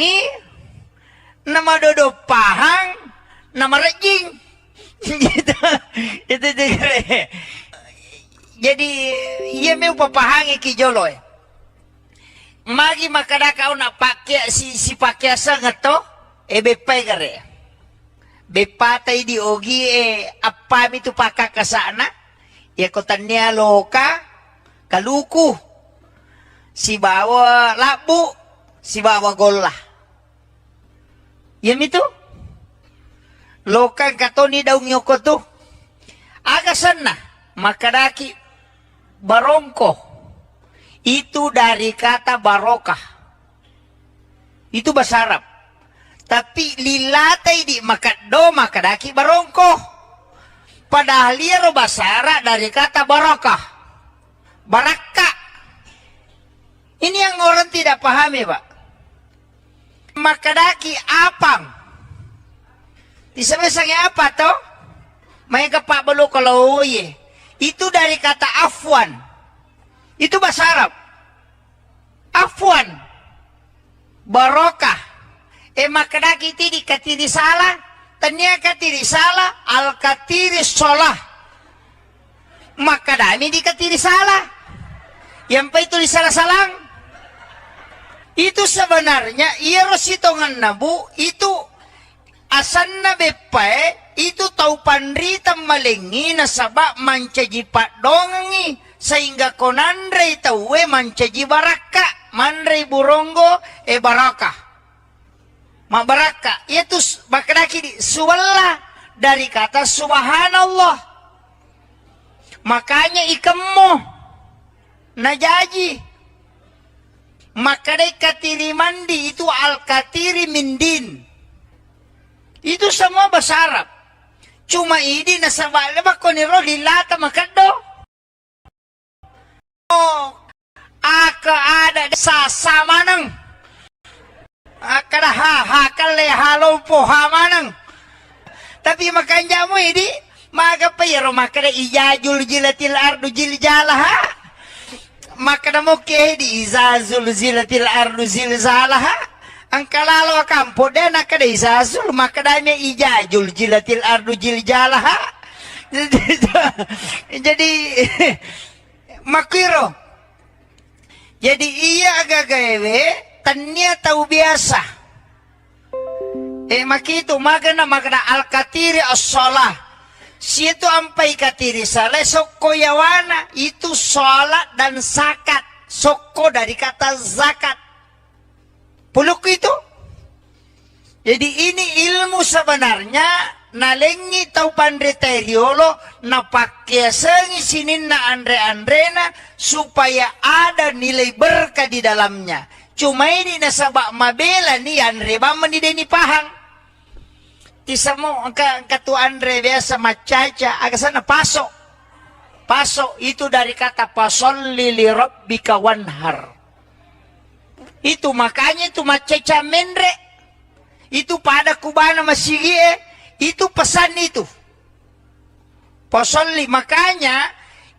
Speaker 2: na madodopahang na marajing. Gitu. Itu jadi iya may papahangi kijolo magi makadakaw na pakya si pakyasa nga to bepay gare bepatay di ogi apami tu pakakasana yakotan niya loka kaluku si bawa labu si bawa gola yan itu lokang katoni daw nyoko to. Agasan na makadaki barongko. Itu dari kata barokah. Itu bahasa Arab. Tapi lilatay di makado makadaki barongko. Padahal ia bahasa dari kata barakah. Barakah. Ini yang orang tidak pahami, Pak. Makadaki apang. Disebutnya apa toh? Mereka Pak Belu kalau ye. Itu dari kata afwan. Itu bahasa Arab. Afwan. Barokah. Makadaki tidi katiri salah. Tanya katiri salah. Al katiri sholah. Makadami di katiri salah. Yang pa itu di salah-salang. Itu sebenarnya ia rositongan nabu itu asanna bepae itu tau pandrita malengi nasaba mancaji pak dongangi sehingga konandre taue mancaji baraka mandre burongo baraka ma baraka itu makadaki di suwalla dari kata subhanallah makanya ikemmo najaji makadai katiri mandi itu al katiri mindin itu semua bahasa Arab. Cuma ini nasabah lebak koniro lilata makado. Oh, aka ada sasa manang. Aka dah hakale halompo hamanang. Tapi makan jamu ini maka payro makada ijajul jilatil ardu jiljalah. Makada moke di izazul zilatil ardu zilzalah. Ang kalalo kampo den nakada izazul makadanya ijajul jilatil ardu jiljalah. Jadi makiro. Jadi iya agak gawe tanya tahu biasa. Makito magana magana al katiri as-shalah. Situ ampai katiri salah soko yawana itu sholat dan zakat. Soko dari kata zakat. Puluk itu. Jadi ini ilmu sebenarnya nalengi tau pandre teriolo na pakai sengi sinin na andre-andrena supaya ada nilai berkah di dalamnya. Cuma ini nasabak mabela nih andre baman di deni pahang. Tisamo angka tu andre biasa macaca agak sana paso. Paso itu dari kata pasolli li rabbika wanhar. Itu makanya itu macaca mendre. Itu pada kubana masigie. Itu pesan itu. Pasolli makanya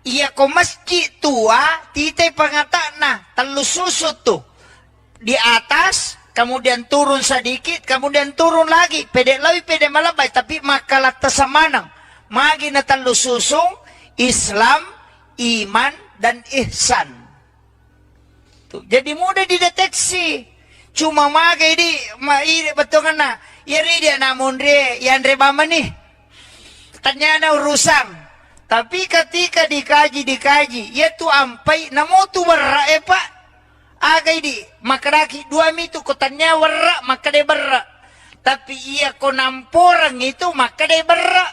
Speaker 2: ia ko masjid tua titai pangatana telu susut tuh. Di atas kemudian turun sedikit, kemudian turun lagi. Pede lawi pede malabay tapi makalat tasamanang. Magi na telu susung Islam, iman dan ihsan. Tuh, jadi mudah dideteksi. Cuma magai di betul na. Yari dia namun re yang rebama nih. Tanya urusan. Tapi ketika dikaji, ya tu ampai namo tu berra pak. Agai di makaraki dua mitu kotanya berra maka de berra. Tapi ia konamporang itu maka de berra.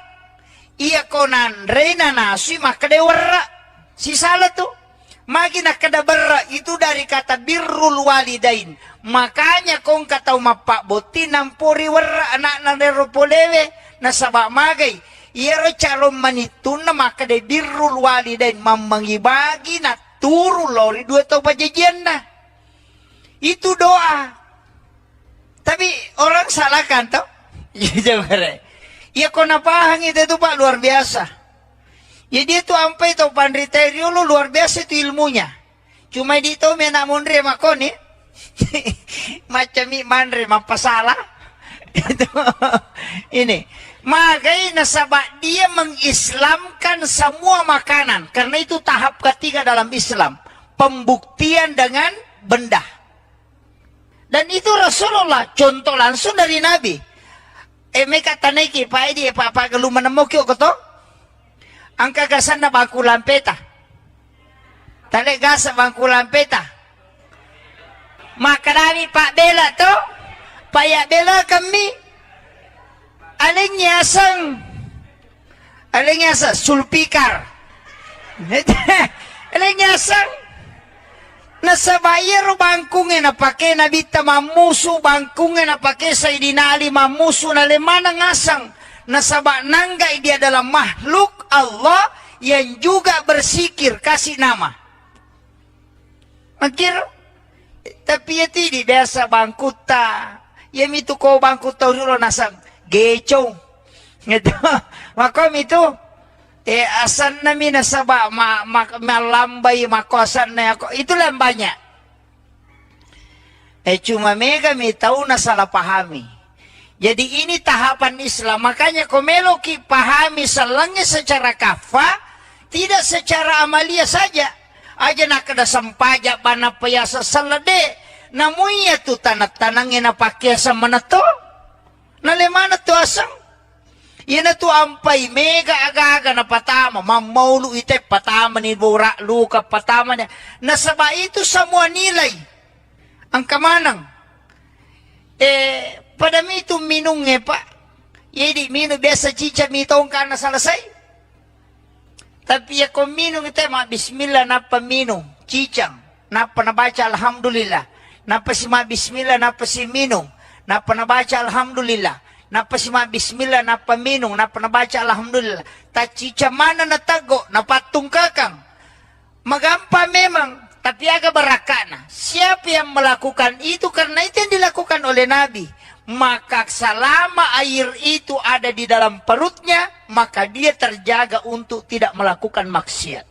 Speaker 2: Ia konandre na nasi maka de berra. Si salah tuh. Magi nakada berra itu dari kata birrul walidain. Makanya kong kataw mapak boti nampuri warra anak na neropolewe nasaba magay. Iyaro calon manitun na makada birrul walidain mamangibagi na turu lori dua tau pajajian na. Itu doa. Tapi orang salah kan tau? Iya kok napahang itu tuh Pak luar biasa. Ya dia tuh ampai tau pandriterio lu luar biasa itu ilmunya. Cuma di tau mena mondre makoni. Macam mandre mapasalah. Itu ini. Makanya nasabak dia mengislamkan semua makanan. Karena itu tahap ketiga dalam Islam. Pembuktian dengan benda. Dan itu Rasulullah. Contoh langsung dari Nabi. Mereka taneki Pak Edi Pak Gelu menemuki kok angka gasan na bangku lampeta. Tale gasa bangku lampeta. Maka kami Pak Bela to. Payak Bela kami. Alingnya sang. Alingnya sang. Sulpikar. Alingnya sang. Nasa bayar bangkungin na pakai nabita mamusu bangkungin na pakai Sayyidina Ali mamusu na lemana ngasang. nasabak nanggai dia adalah makhluk Allah yang juga bersikir kasih nama. Makir, tapi ya tidak biasa bangkuta. Ya itu kau bangkuta dulu nasang gecong. Gitu. Makom itu asan nami nasabak malambai makosan na ako. Itulah banyak. Cuma mega mi tahu na salah pahami. Jadi ini tahapan Islam. Makanya komelo ki pahami salangnya secara kafah, tidak secara amalia saja. Aja nak ada sampaja bana payasa salade. Namunya tu tanat-tanangin na pakyasa manato. Nalemana tu asang. Yan tu ampai mega aga-aga na patama. Mamaulu ite patama ni bura luka patama niya. Nasaba itu semua nilai. Ang kamanang. Pada mi itu minungnya pak. Jadi minum biasa cica mitong karena selesai. Tapi ya kau minum itu mah bismillah napa minum. Cicang. Napa nabaca alhamdulillah. Napa si ma bismillah napa si minum. Napa nabaca alhamdulillah. Napa si ma bismillah napa minum. Napa nabaca alhamdulillah. Tak cica mana natago. Napatung kakang. Magampa memang. Tapi agak berakana. Siapa yang melakukan itu karena itu yang dilakukan oleh Nabi. Maka selama air itu ada di dalam perutnya, maka dia terjaga untuk tidak melakukan maksiat.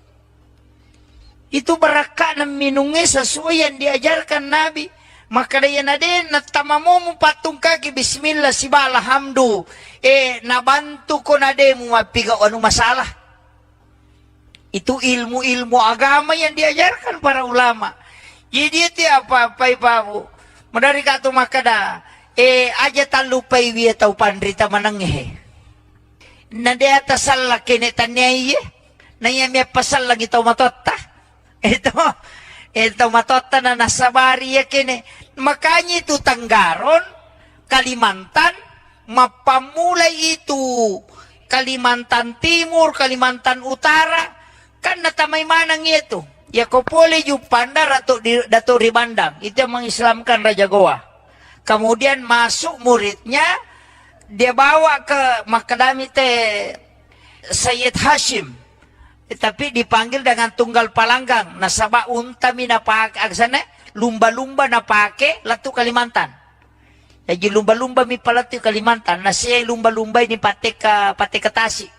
Speaker 2: Itu berakana minumnya sesuai yang diajarkan Nabi. Maka dia nade natamamu patung kaki bismillah siba alhamdu. Nabantu ko nade mu mapiga anu masalah. Itu ilmu-ilmu agama yang diajarkan para ulama. Jadi itu apa ibu. Medari katu makada aja talupai wiya tau pandrita mananghe. Nade atas salah kene tanyai na yami pasal lagi tau matotta. Ito matotta na nasabari ya kene. Makanya itu Tanggaron, Kalimantan, mapamulai itu Kalimantan Timur, Kalimantan Utara. Kan natamay manang itu. Ya kopole yu pandar atau Dato' Ribandang. Itu yang mengislamkan Raja Goa. Kemudian masuk muridnya. Dia bawa ke Makadami Sayyid Hashim. Tapi dipanggil dengan tunggal palanggang. Nasaba untami na pake. Aksana lumba-lumba na pake. Latu Kalimantan. Jadi lumba-lumba mi palatu Kalimantan. Nasiya lumba-lumba ini pate ke Tasik.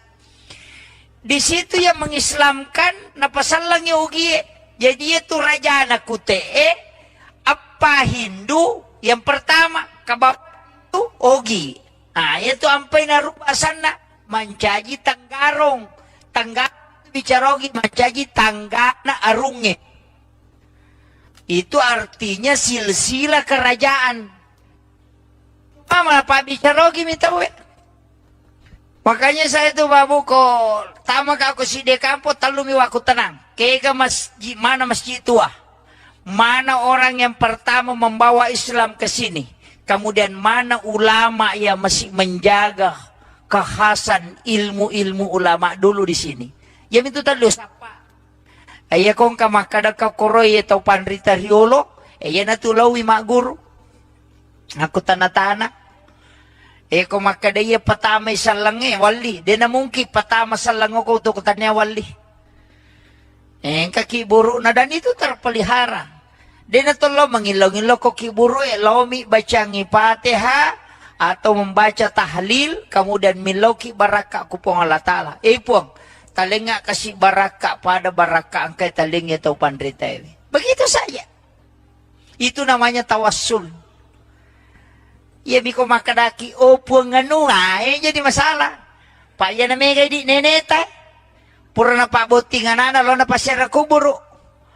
Speaker 2: Di situ yang mengislamkan napasalang yogi. Jadi itu raja anak kutee apa Hindu yang pertama kabab itu ogi. Nah itu ampai narupa sana mancaji Tanggarong. Tanggarong bicarogi mancaji tanggana arunge. Itu artinya silsilah kerajaan. Malah pak bicarogi minta we. Makanya saya tuh babu ko tama ka ako si de kampo talumi waku tenang. Kaya masjid mana masjid tua. Mana orang yang pertama membawa Islam ke sini. Kemudian mana ulama yang masih menjaga kekhasan ilmu-ilmu ulama dulu di sini. Yang itu tadi siapa? Ayah kong kamakada ka koroy atau pandrita riolo. Ayah natulawi mak guru. Aku tanah-tanah. Kung makadaya patama salang wali. Di na mungkin patama salang ko to kutanya wali. Kakiburo na dan itu terpelihara. Di na tolo mangilaw-ngilaw ko kiburo lomi baca ngipatiha atau membaca tahlil kemudian milaw ki baraka kupong Allah Ta'ala. Puang talinga kasih baraka pada baraka angkay talingnya tau pandrita ini. Begitu saja. Itu namanya tawassul. Ya biko makadaki opo nganu jadi masalah. Pak ya na mega di neneta. Pura na paboting anana lo na pasyara kuburu.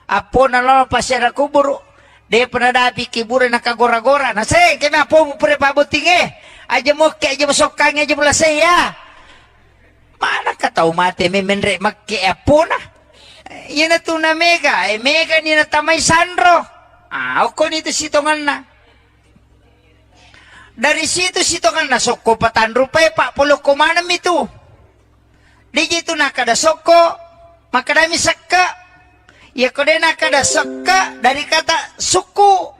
Speaker 2: Apo na lo na pasyara kuburu. De penadapi kibura na kagora-gora. Na say kaya apo mo pura paboting Aja mo kaya aja masokang aja mula saya. Mana ka tau mate menre makke apo na. Yan na to na mega. Mega ni na tamay sandro. Ako nito sitongan na. Dari situ kan nasoko patan rupay pak puluh kumanam itu. Di situ nakada soko makadami sakka. Ya kode nakada sakka dari kata suku.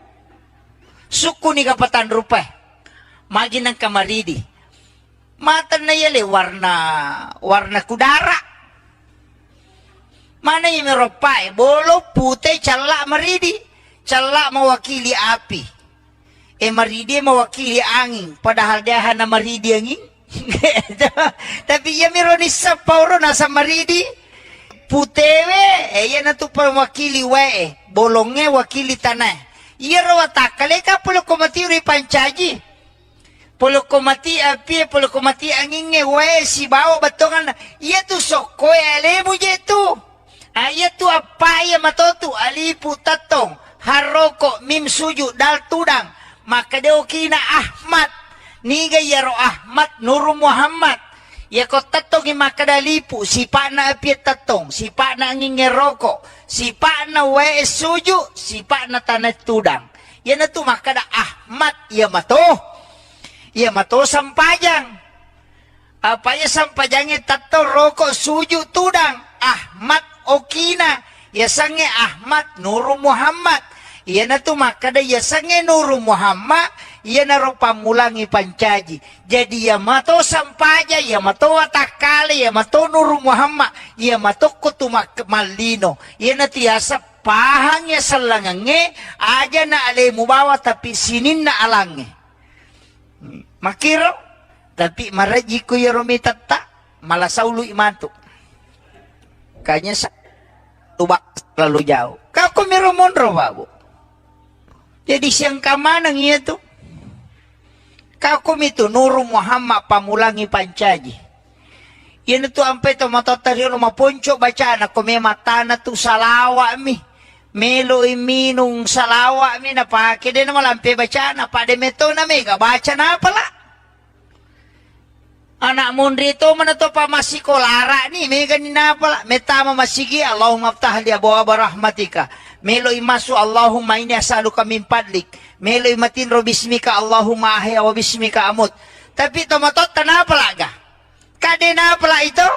Speaker 2: Suku ni kapatan rupay. Magi ng kamaridi. Mata na yale warna kudara. Mana yang meropai? Bolo putih calak maridi. Calak mewakili api. Maridi mewakili angin. Padahal dia hanya maridi angin. Tapi ia mironi sapauro nasa maridi. Putewe, ia na tu mewakili wae. Bolongnya wakili tanah. Ia rawatakale ka puluh komati uri pancaji. Puluh komati api, puluh komati angin wae si bawa batongan. Ia tu sokoy alemu je tu. Ayat tu apa ya matotu alipu tatong haroko mim suju dal tudang maka dia kina Ahmad niga yaro Ahmad Nur Muhammad ya ko tatong maka dalipu si na api tatong si na angin roko si na wae suju si na tanah tudang ya na tu maka da Ahmad ya mato sampajang apa ya sampajangnya tatong roko suju tudang Ahmad Okina, ya sange Ahmad Nur Muhammad. Ya na tu makada ya sange Nur Muhammad, ya na ropa mulangi pancaji. Jadi ya mato sampaja, ya mato watakale, ya mato Nur Muhammad, ya mato kutumak malino. Ya na tiasa pahangnya selangange, aja na alemu bawa tapi sinin na alange. Makiro, tapi marajiku ya romitata, malah saulu imantu. Kayaknya tubak terlalu jauh. Kau miromondro babu. Jadi siang kamanang iya tu. Kau itu Nur Muhammad pamulangi pancaji. Yan tu ampe to matotari no maponco baca na kome matana tu salawa mi. Melo iminung salawa mi na pake de na malampe baca na pade meto na mega baca na pala. Anak mundri itu mana tu pa masih kolara ni mega ni napa metama masigi Allahumma aftah li abwaab rahmatika melo imasu Allahumma inni as'aluka min fadlik melo imatin ro bismika Allahumma ahya wa bismika amut tapi tomatot tanapa laga kade napa la itu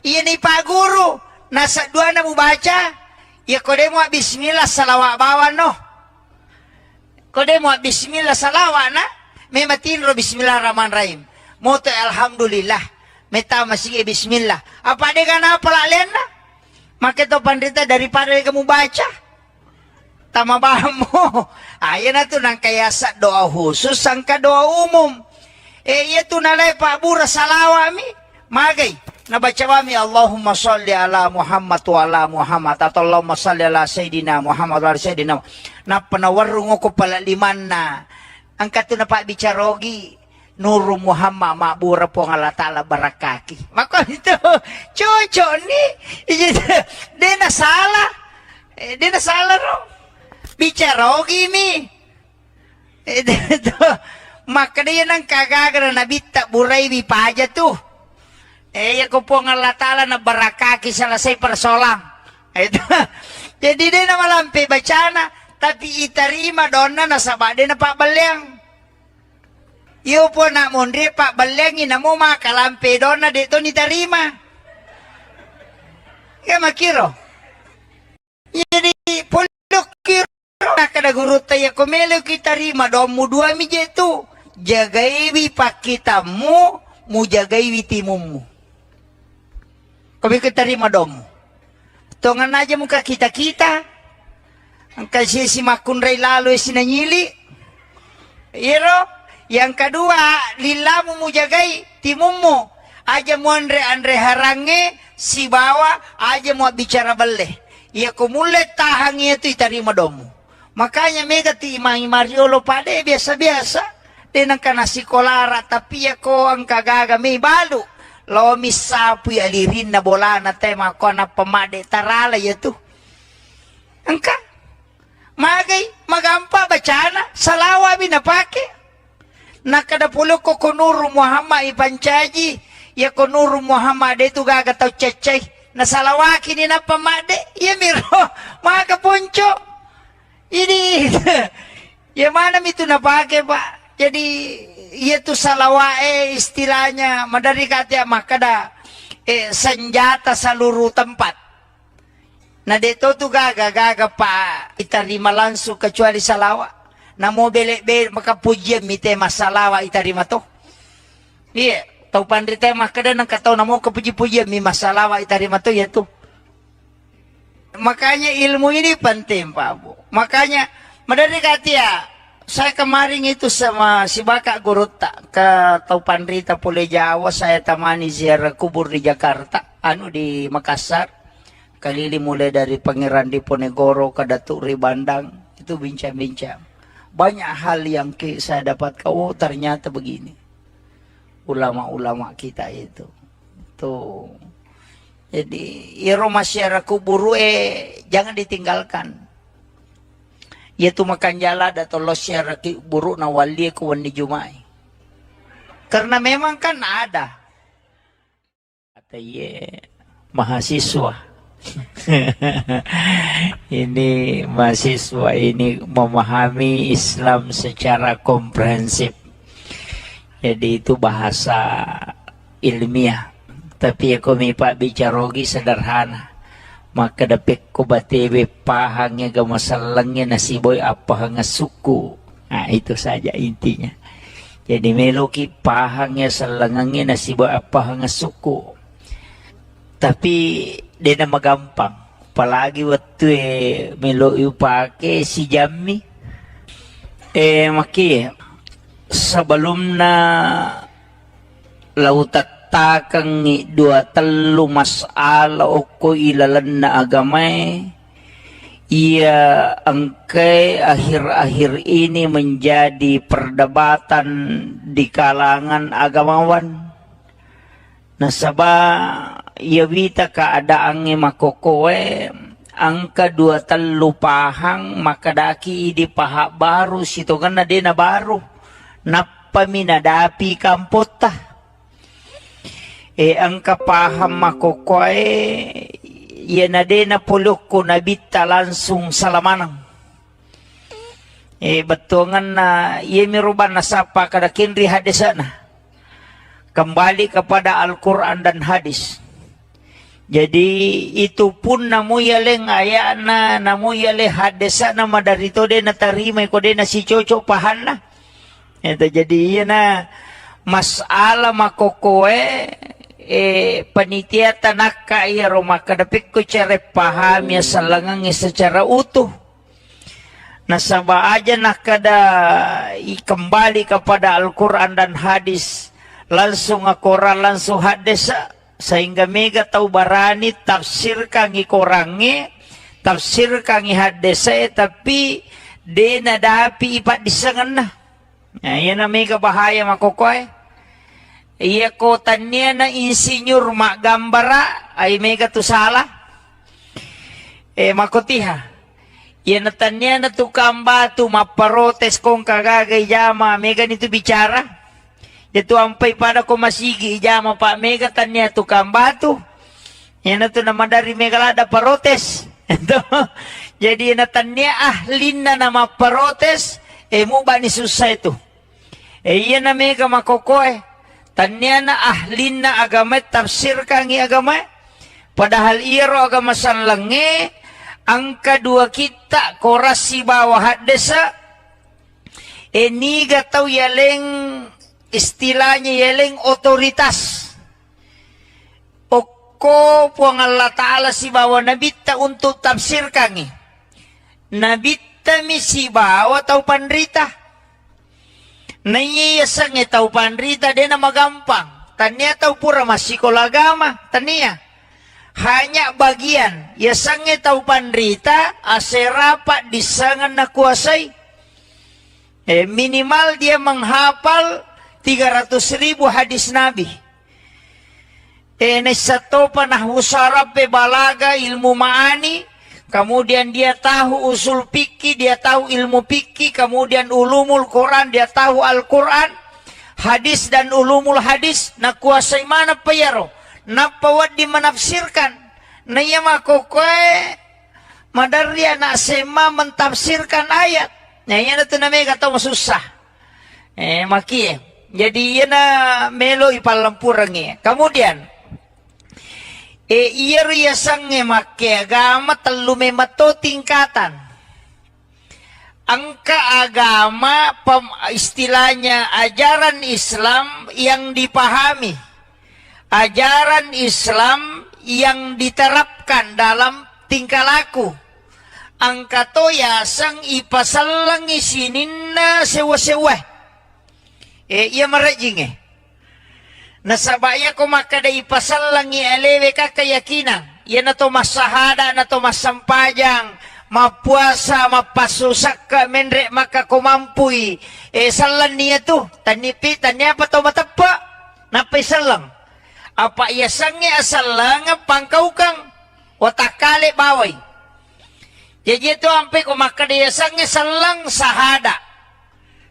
Speaker 2: iya ni pak guru nasa dua na mu baca ya kode mu bismillah salawat bawa no kode mu bismillah salawat na mematin ro bismillahirrahmanirrahim moto alhamdulillah meta masih bismillah apa dia kana pala lena maka to pandita daripada kamu baca tama bahamu ayana tu nang kayasa doa khusus sangka doa umum iya tu nalai pak bura salawami magai nabaca wami Allahumma sholli ala Muhammad wa ala Muhammad atau Allahumma sholli ala Sayyidina Muhammad wa ala Sayyidina na panawarung ko pala liman angkat tu na pak bicarogi Nur Muhammad makbura po Allah Ta'ala barakaki. Maka itu cocok nih. Dia na salah. Dia na salah no. Bicara gini. Maka dia nang kagagara na bitak buray bipaja tuh. Ya ko po Allah Ta'ala na barakaki selesai persoalan. Jadi dia na malampi bacana. Tapi itarima dona na sabah dia na pabalyang. Iyo po na mondre pak balengin na mo makalampe doon na dito ni tarima. Kaya makiro. Jadi polok kiro na kadagurut tayo kumelo kitarima doon mo dua mi jetu. Jagaiwi pakitamu mu jagaiwi timumu. Kami kitarima doon mo. Tongan aja muka kita-kita. Ang kasi si makunray lalo sinanyili. Iro. Yang kedua, lillamu mujagai timumu. Aja mu andre harange si bawa aja mu bicara belle. Ia kumulet tahangi itu itarima domu. Makanya mega ti imangi Mariolo pade biasa-biasa. Denang kana sikolara tapi ya ko ang kagaga may balu. Lo misapu ya lirin na bola na tema ko na pamade tarala ya tu. Angka. Magay magampa bacana salawa binapake. Nakadapulo ko Nur Muhammad ipancaji ya ko Nur Muhammad itu gagatau cecay nasalawaki ni na pamade ya miro mga kapuncho ini ya mana itu napake pak jadi ya tu salawae istilahnya madari kata makada senjata seluruh tempat na dito tu gaga pak itarima langsung kecuali salawa na mo bele makapujian mite masalawa itarima to. Iya,
Speaker 1: tau pandrita maka dan katau namo kepuji-pujian mi masalah wa itari matu ya tuh. Makanya ilmu ini penting Pak Bu. Makanya madari katia saya kemarin itu sama si Bakak Gurutta ke tau pandrita Pule Jawa, saya tamani ziarah kubur di Jakarta, di Makassar. Kali mulai dari Pangeran Diponegoro ke Datuk Ribandang, itu bincang-bincang. Banyak hal yang saya dapat ternyata begini. Ulama-ulama kita itu. Tuh. Jadi, iro masyarakat kubur jangan ditinggalkan. Yaitu makan jala atau lo masyarakat kubur na wali kuwan di Jumai. Karena memang kan ada. Kata mahasiswa. Ini mahasiswa ini memahami Islam secara komprehensif. Jadi itu bahasa ilmiah. Tapi aku mipak bicarogi sederhana. Maka dapik ko batebe pahangnya gamasalangnya nasiboy apa hanga suku. Nah itu saja intinya. Jadi meloki pahangnya salangangnya nasiboy apa hanga suku. Tapi dia nama gampang. Apalagi waktu melo pakai si Jammi. Maki sebelum na lautat takang dua telu masala oko ilalan na agamay. Ia angkai akhir-akhir ini menjadi perdebatan di kalangan agamawan. Nasaba ia wita keadaannya makokoe angka dua telu pahang maka daki di pahak baru situ kan na baru napa minadapi kampota angka paham makokoe ia na puluk ko nabita langsung salamanang betongan na ia miruban nasapa kada kinri hadisana kembali kepada Al-Quran dan hadis. Jadi itu pun namu yaleng ayana namu yale hadesa nama dari to de na tarima ko de na si cocok pahanna. Itu jadi iya na masalah makokoe panitia tanaka iya roma kadapik ko cara paham ya salangang secara utuh. Nasaba aja nakada kembali kepada Al-Quran dan hadis langsung Al-Quran langsung hadis. Sehingga mega tahu barani tafsir kangi korangi tafsir kangi hadese tapi dena dapi ipat disangan na. Nah, iya na mega bahaya makokoy. Iya ko tanya na insinyur mak gambara ay mega tu salah. Makotiha. Iya na tanya na tukang batu maparotes kong kagagay jama mega nito bicara. Itu ampai pada ko masigi ijama Pak Mega tanya tukang batu. Yan itu nama dari Mega ada parotes. Jadi na tanya ahlin na nama parotes mo ba ni susah itu. Yan na Mega makokoy. Tanya na ahlin na agama tafsir kangi agama. Padahal iro agama sanlange ang kadua kita korasi bawah hadesa. Niga tau yaleng istilahnya yeleng otoritas. Oko puang Allah Ta'ala si bawa nabita untuk tafsir kangi. Nabita mi si bawa tau pandrita. Naiyasang tau pandrita dia nama gampang. Tania tau pura masih kolagama. Tania. Hanya bagian. Yasang tau pandrita aserapat disangan na kuasai. Minimal dia menghafal 300.000 hadis Nabi. Nesato panah usarab balaga ilmu ma'ani. Kemudian dia tahu usul fikih, dia tahu ilmu fikih. Kemudian ulumul Quran, dia tahu Al-Quran. Hadis dan ulumul hadis. Na kuasai mana payaro. Napawad di menafsirkan. Na iya makokoy. Madarya na sema mentafsirkan ayat. Nah iya na ito na may kataw masusah. Maki jadi iya na melo ipalampurang. Kemudian iya riyasang make agama telu memato tingkatan.
Speaker 2: angka agama istilahnya ajaran Islam yang dipahami, ajaran Islam yang diterapkan dalam tingkah laku. Angka to ya sang ipasalang isininna sewa-sewa. Iya merejing nasabaya ko makada ipasalang ialewe ka keyakinan. Iya na to masahada na to masampajang, mapuasa, mapasusak ka menre maka kumampui. Salan niya to, tanipitan niya pa to matapa. Napay salang. Apa iya sangi asalang pangkaw kang watakali baway. Jadi itu sampai kumakadayasangnya selang sahada,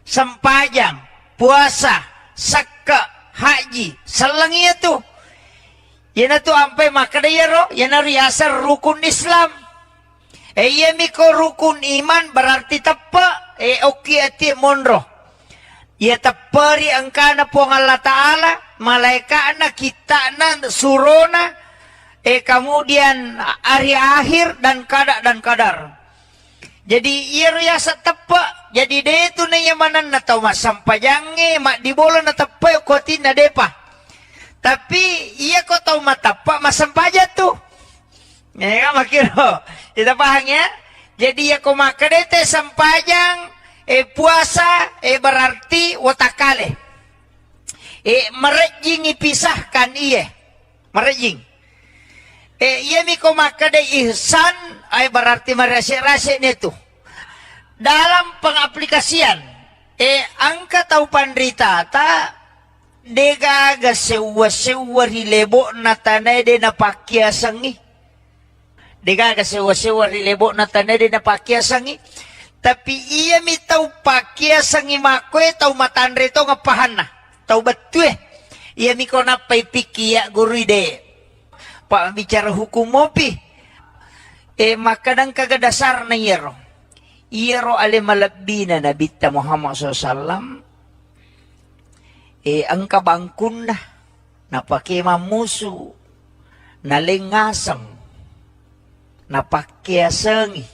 Speaker 2: sempajang, puasa, sakka, haji, selang itu. Yan itu sampai makadayaro, yan riasa rukun Islam. Iya miko rukun iman berarti tepa, oki ati monro. Ya tepari angkana po Allah Ta'ala, malaika na kita na surona, kemudian hari akhir dan kadar. Jadi iya riasa tepa. Jadi dia itu na yamanan na tau masampajange, mak dibola na tepa kotin na depa. Tapi iya ko tau matapa masampaja tuh. Ya makiro. Kita paham ya? Jadi ya ko makadete sampajang, puasa, berarti watakale. Merejing ipisahkan iya. Merejing. Iya miko makada ihsan ay berarti merasa-rasa itu. Dalam pengaplikasian angka tau pandrita ta degaga sewa-sewa rilebo na tanay de na pakyasangi. Degaga sewa-sewa rilebo na tanay de na pakyasangi. Tapi iya mi tau pakyasangi makwe tau matandre to ngapahan na. Tau betul iya miko napay pikiya guru ide. Pak bicara hukum mopi, makadang kagadasar na iyero. Iyero ale malabina na Nabi Muhammad SAW. Ang kabangkun na, napakimamuso, nalingasang, napakyasangi.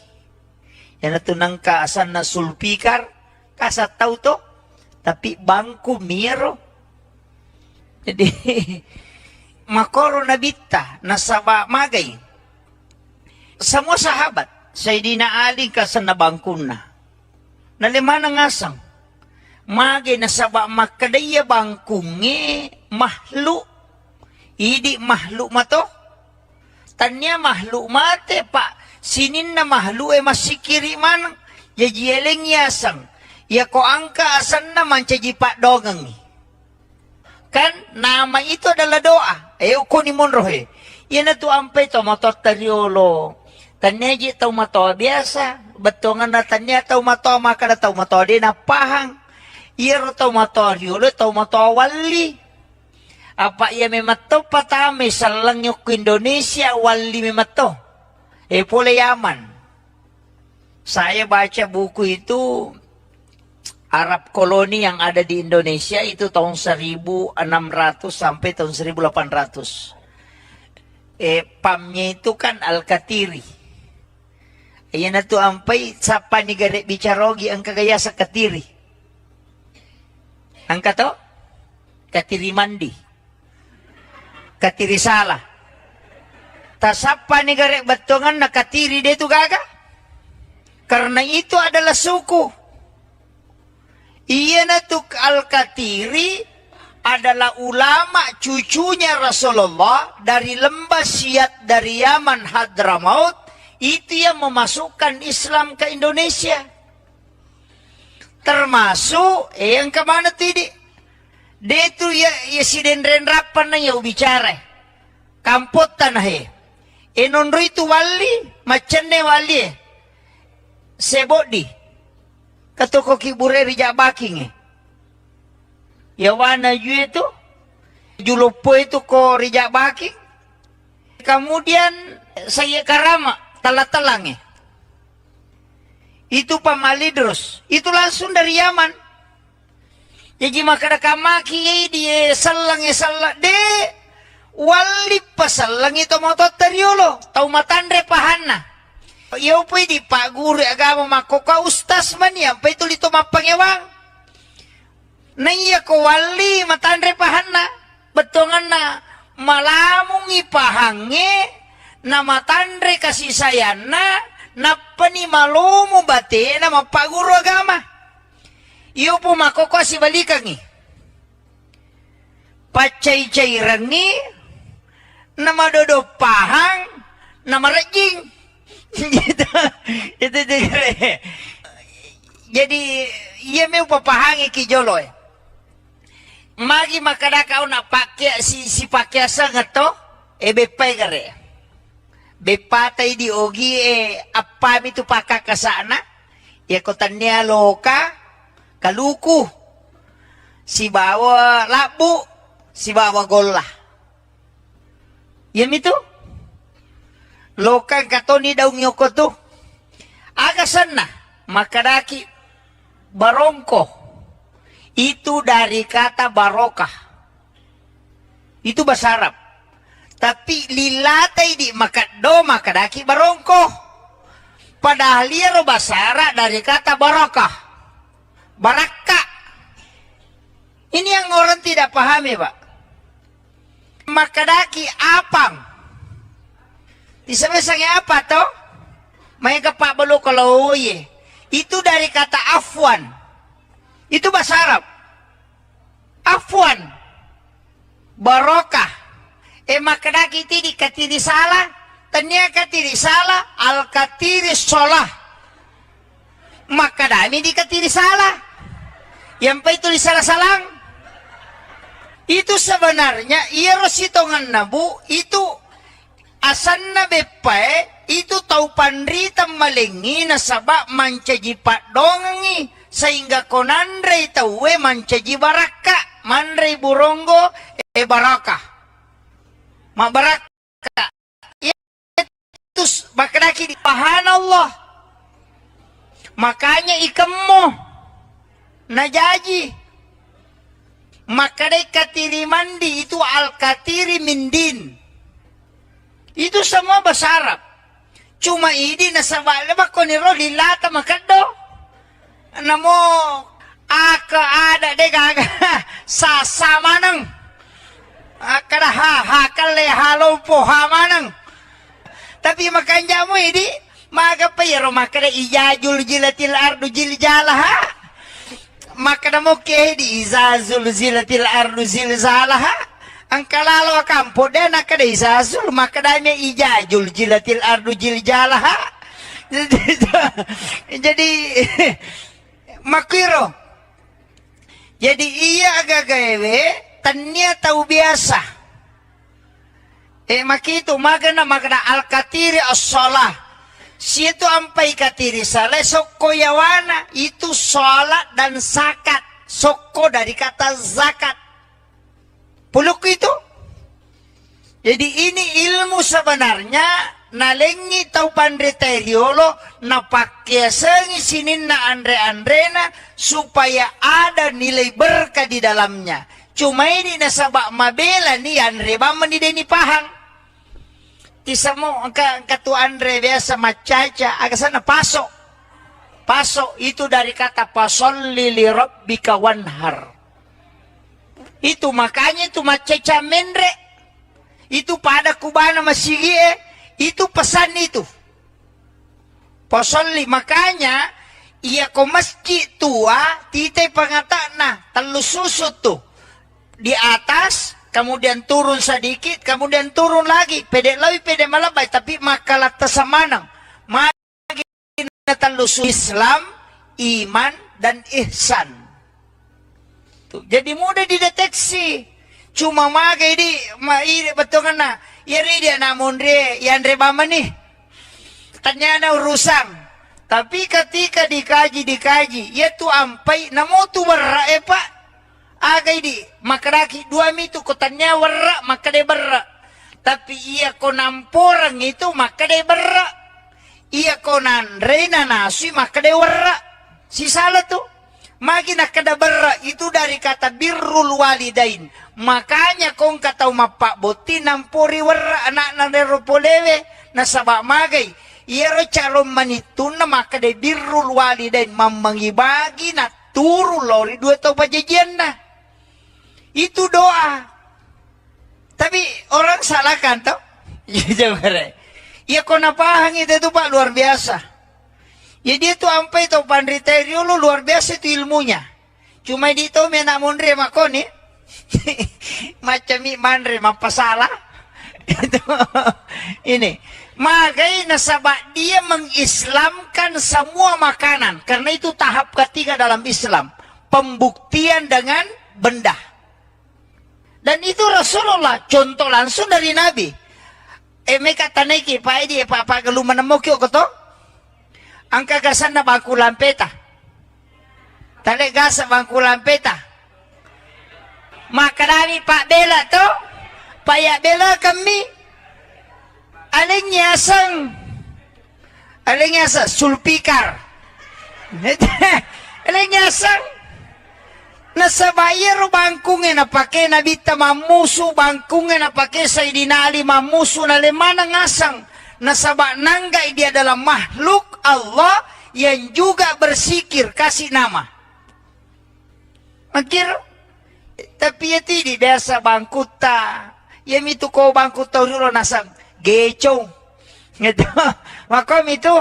Speaker 2: Yan na tunang kaasan na sulpikar, kasataw to, tapi bangku miyero. Jadi, makoro nabita nasaba magay. Semua sahabat Sayyidina Ali kasan nabangkun na. Nalimana ngasang. Magay nasaba makadaya bangkungi mahlu. Idi mahlu mato. Tanya mahlu mate pak. Sinin na mahlu masikiri man. Yajieleng yasang. Ya ko angka asan naman pak dogang. Kan nama itu adalah doa. Uko ni monrohe. Yan na to ampay tomato tariolo. Tanya ji tomato biasa. Betongan na tanya tomato maka na tomato di napahang. Iro tomato riolo tomato wali. Apa iya memato patame salang yok Indonesia wali memato. Pula Yaman. Saya baca buku itu Arab koloni yang ada di Indonesia itu tahun 1600 sampai tahun 1800. Pamnya itu kan Al-Katiri. Ayan na to ampay sapa ni gare bicarogi ang kagaya sa Katiri. Ang kato? Katiri mandi. Katiri sala. Tasapa ni gare batongan na Katiri dito gaga. Karena itu adalah suku. Iya natuk Al-Katiri adalah ulama cucunya Rasulullah dari lembah Siat dari Yaman Hadramaut. Itu yang memasukkan Islam ke Indonesia. Termasuk yang kemana tadi? Dia itu ya si denren rapan na ya bicara. Kampot tanah enonro itu wali, macane wali. Sebodi. Katoko kibure rijak baking Yawana ju itu Julopo itu ko rijak baking. Kemudian saya karama talang itu pamalidros. Itu langsung dari Yaman. Jadi maka kamaki dia salang de wali pasalang itu motot teriolo. Tau matandre pahana. Iyo pwede pak guru agama makoka ustas man yan. Pa ito lito mapangyawang. Na iya ko wali matandre pahanna. Betongan na malamong ipahangi na matandre kasisayan na panimalumo bate na mapaguro agama. Iyo po makoka si balikang pacay-cay rangi na madodopahang na marajing. Gitu. Itu jadi iya may papahangi kijolo magi makadakaw na pakya si pakyasa nga to bepay gare bepatay di ogi apami tu pakakasana ya kotanya loka kaluku si bawa labu si bawa gola yam itu lokang katoni daw nyoko tu agasan na makadaki barongko itu dari kata barokah itu bahasa Arab tapi lilatay di makado makadaki barongko padahal liaro bahasa Arab dari kata barokah baraka ini yang orang tidak pahami pak makadaki apang disebutnya apa toh mereka pak belu kalau ye itu dari kata afwan itu bahasa Arab afwan barokah makadaki ti dikatiri salah tanya katiri salah al katiri sholah makadami dikatiri salah yang pa itu disalah-salang itu sebenarnya iya rositongan nabu itu asanna bepae itu tau panritam malengi na sabak mancaji pak dongangi sehingga konandre tauwe mancaji baraka mandre buronggo baraka ma baraka itu makadaki di pahan Allah makanya ikemmo najaji makadai katiri mandi itu al katiri mindin itu semua bahasa Arab cuma ini nasabak lebak koniro lilata makado namo aka ada de gaga sasa manang akada hakal le halo poha manang tapi makanya mo ini maga payro makada ijajul jilatil ardu jiljalaha makada mo ke di izazul zilatil ardu zilzalaha ang kalalo kampo de nakada izazul makada me ijajul jilatil ardu jiljalaha jadi makiro jadi iya agak gawe tanya tahu biasa makito magana al-katiri as-sholah situ ampai katiri salah soko yawana itu sholat dan zakat soko dari kata zakat puluk itu jadi ini ilmu sebenarnya nalengi tau pandreteriolo na pakyasengi sinin na andre-andrena supaya ada nilai berkah di dalamnya. Cuma ini nasabak mabela ni andre baman di deni pahang. Tisamo katu andre biasa macaca agak sana paso. Paso itu dari kata pasolli li rabbika wanhar. Itu makanya itu macaca mendre. Itu pada kubana masigie. Itu pesan itu. Pasolli makanya iya ko masjid tua titai pangatana telus susut tuh di atas kemudian turun sedikit kemudian turun lagi pede lawi pede malabai tapi makalat tesamanang magi telus Islam iman dan ihsan tuh, jadi mudah dideteksi cuma magai di maire betul na iri dia namun dia yang rebama nih tanya urusan tapi ketika dikaji ya tu ampai namo tu berra pak agai di makaraki dua mitu kotanya berra maka de berra tapi iya ko namporang itu maka de berra iya ko nandre na nasi maka de berra si salah tu magi nakada berra itu dari kata birrul walidain makanya kong katau mapak boti nampori berra anak nandero polewe nasabak magai Iyaro calon manituna maka de birrul walidain mamangibagi na turu lori dua tau pajajian na. Itu doa. Tapi orang salahkan tau. Ya kau napahang itu tuh Pak luar biasa. Ya dia tuh ampai tau pandriterio lu luar biasa itu ilmunya. Cuma di tau mena mondre makoni. Macam mandre mapasalah. Ini. Makanya nasabah dia mengislamkan semua makanan. Karena itu tahap ketiga dalam Islam. Pembuktian dengan benda. Dan itu Rasulullah. Contoh langsung dari Nabi. Mereka taniki pak edi pak geluman mokyo koto. Angka gasan na bangku lampeta. Tale gasa bangku lampeta. Maka dari Pak Bela to. Pak Bela kami. Alingnya sulpikar. Alingnya sang nasa bayar bangkungnya na pakai nabi mamusu bangkungnya na pakai Sayyidina Ali mamusu na lemana ngasang nasa nangga dia adalah makhluk Allah yang juga bersikir kasih nama. Makir tapi ya tidak biasa bangkuta. Ya itu kau bangkuta ulo nasang gecong gitu. Makom itu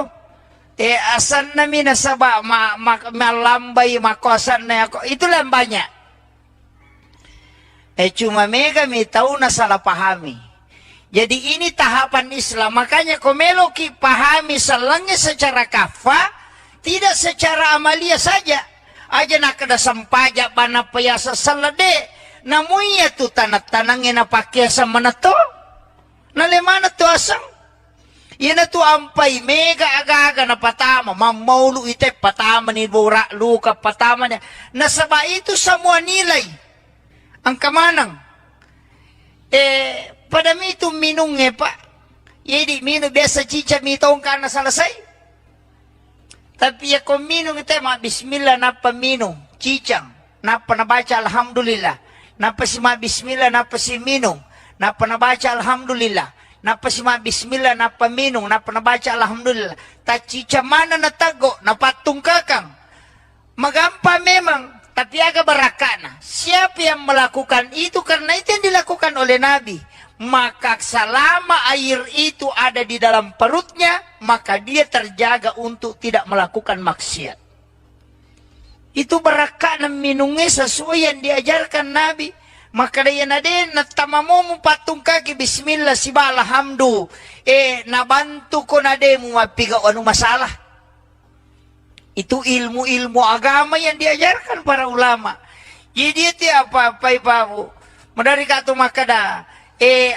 Speaker 2: asan nami nasaba malambay makosan na ako itu lambanya. Cuma mega mi tahu na salah pahami. Jadi ini tahapan Islam. Makanya komeloki pahami selangnya secara kafa, tidak secara amalia saja. Aja nak ada sampaja bana payasa salade. Namunya tu tanat-tanangnya na pakiasa manato. Nalemana tu asang. Yan na tu ampay mega aga-aga na patama. Mamaulu ite patama ni bura luka patama niya. Nasaba itu semua nilai. Ang kamanang. Padami itu minung pak. Jadi minum biasa cica mitong ka na salasay. Tapi ya kung minum ite ma bismillah napa minum. Cicang. Napa nabaca alhamdulillah. Napa si ma bismillah napa si minum. Napa nabaca alhamdulillah. Napa si ma bismillah napa minum. Napa nabaca alhamdulillah. Tacica mana natago. Napatung kakang. Magampa memang. Tapi agak berakana. Siapa yang melakukan itu karena itu yang dilakukan oleh Nabi. Maka selama air itu ada di dalam perutnya. Maka dia terjaga untuk tidak melakukan maksiat. Itu berakana minumnya sesuai yang diajarkan Nabi. Maka dia naden natamamu patung kaki bismillah siba alhamdu. Nabantu ko nademu mapiga anu masalah. Itu ilmu-ilmu agama yang diajarkan para ulama. Jadi itu apa-apa ibu. Medari katu makada.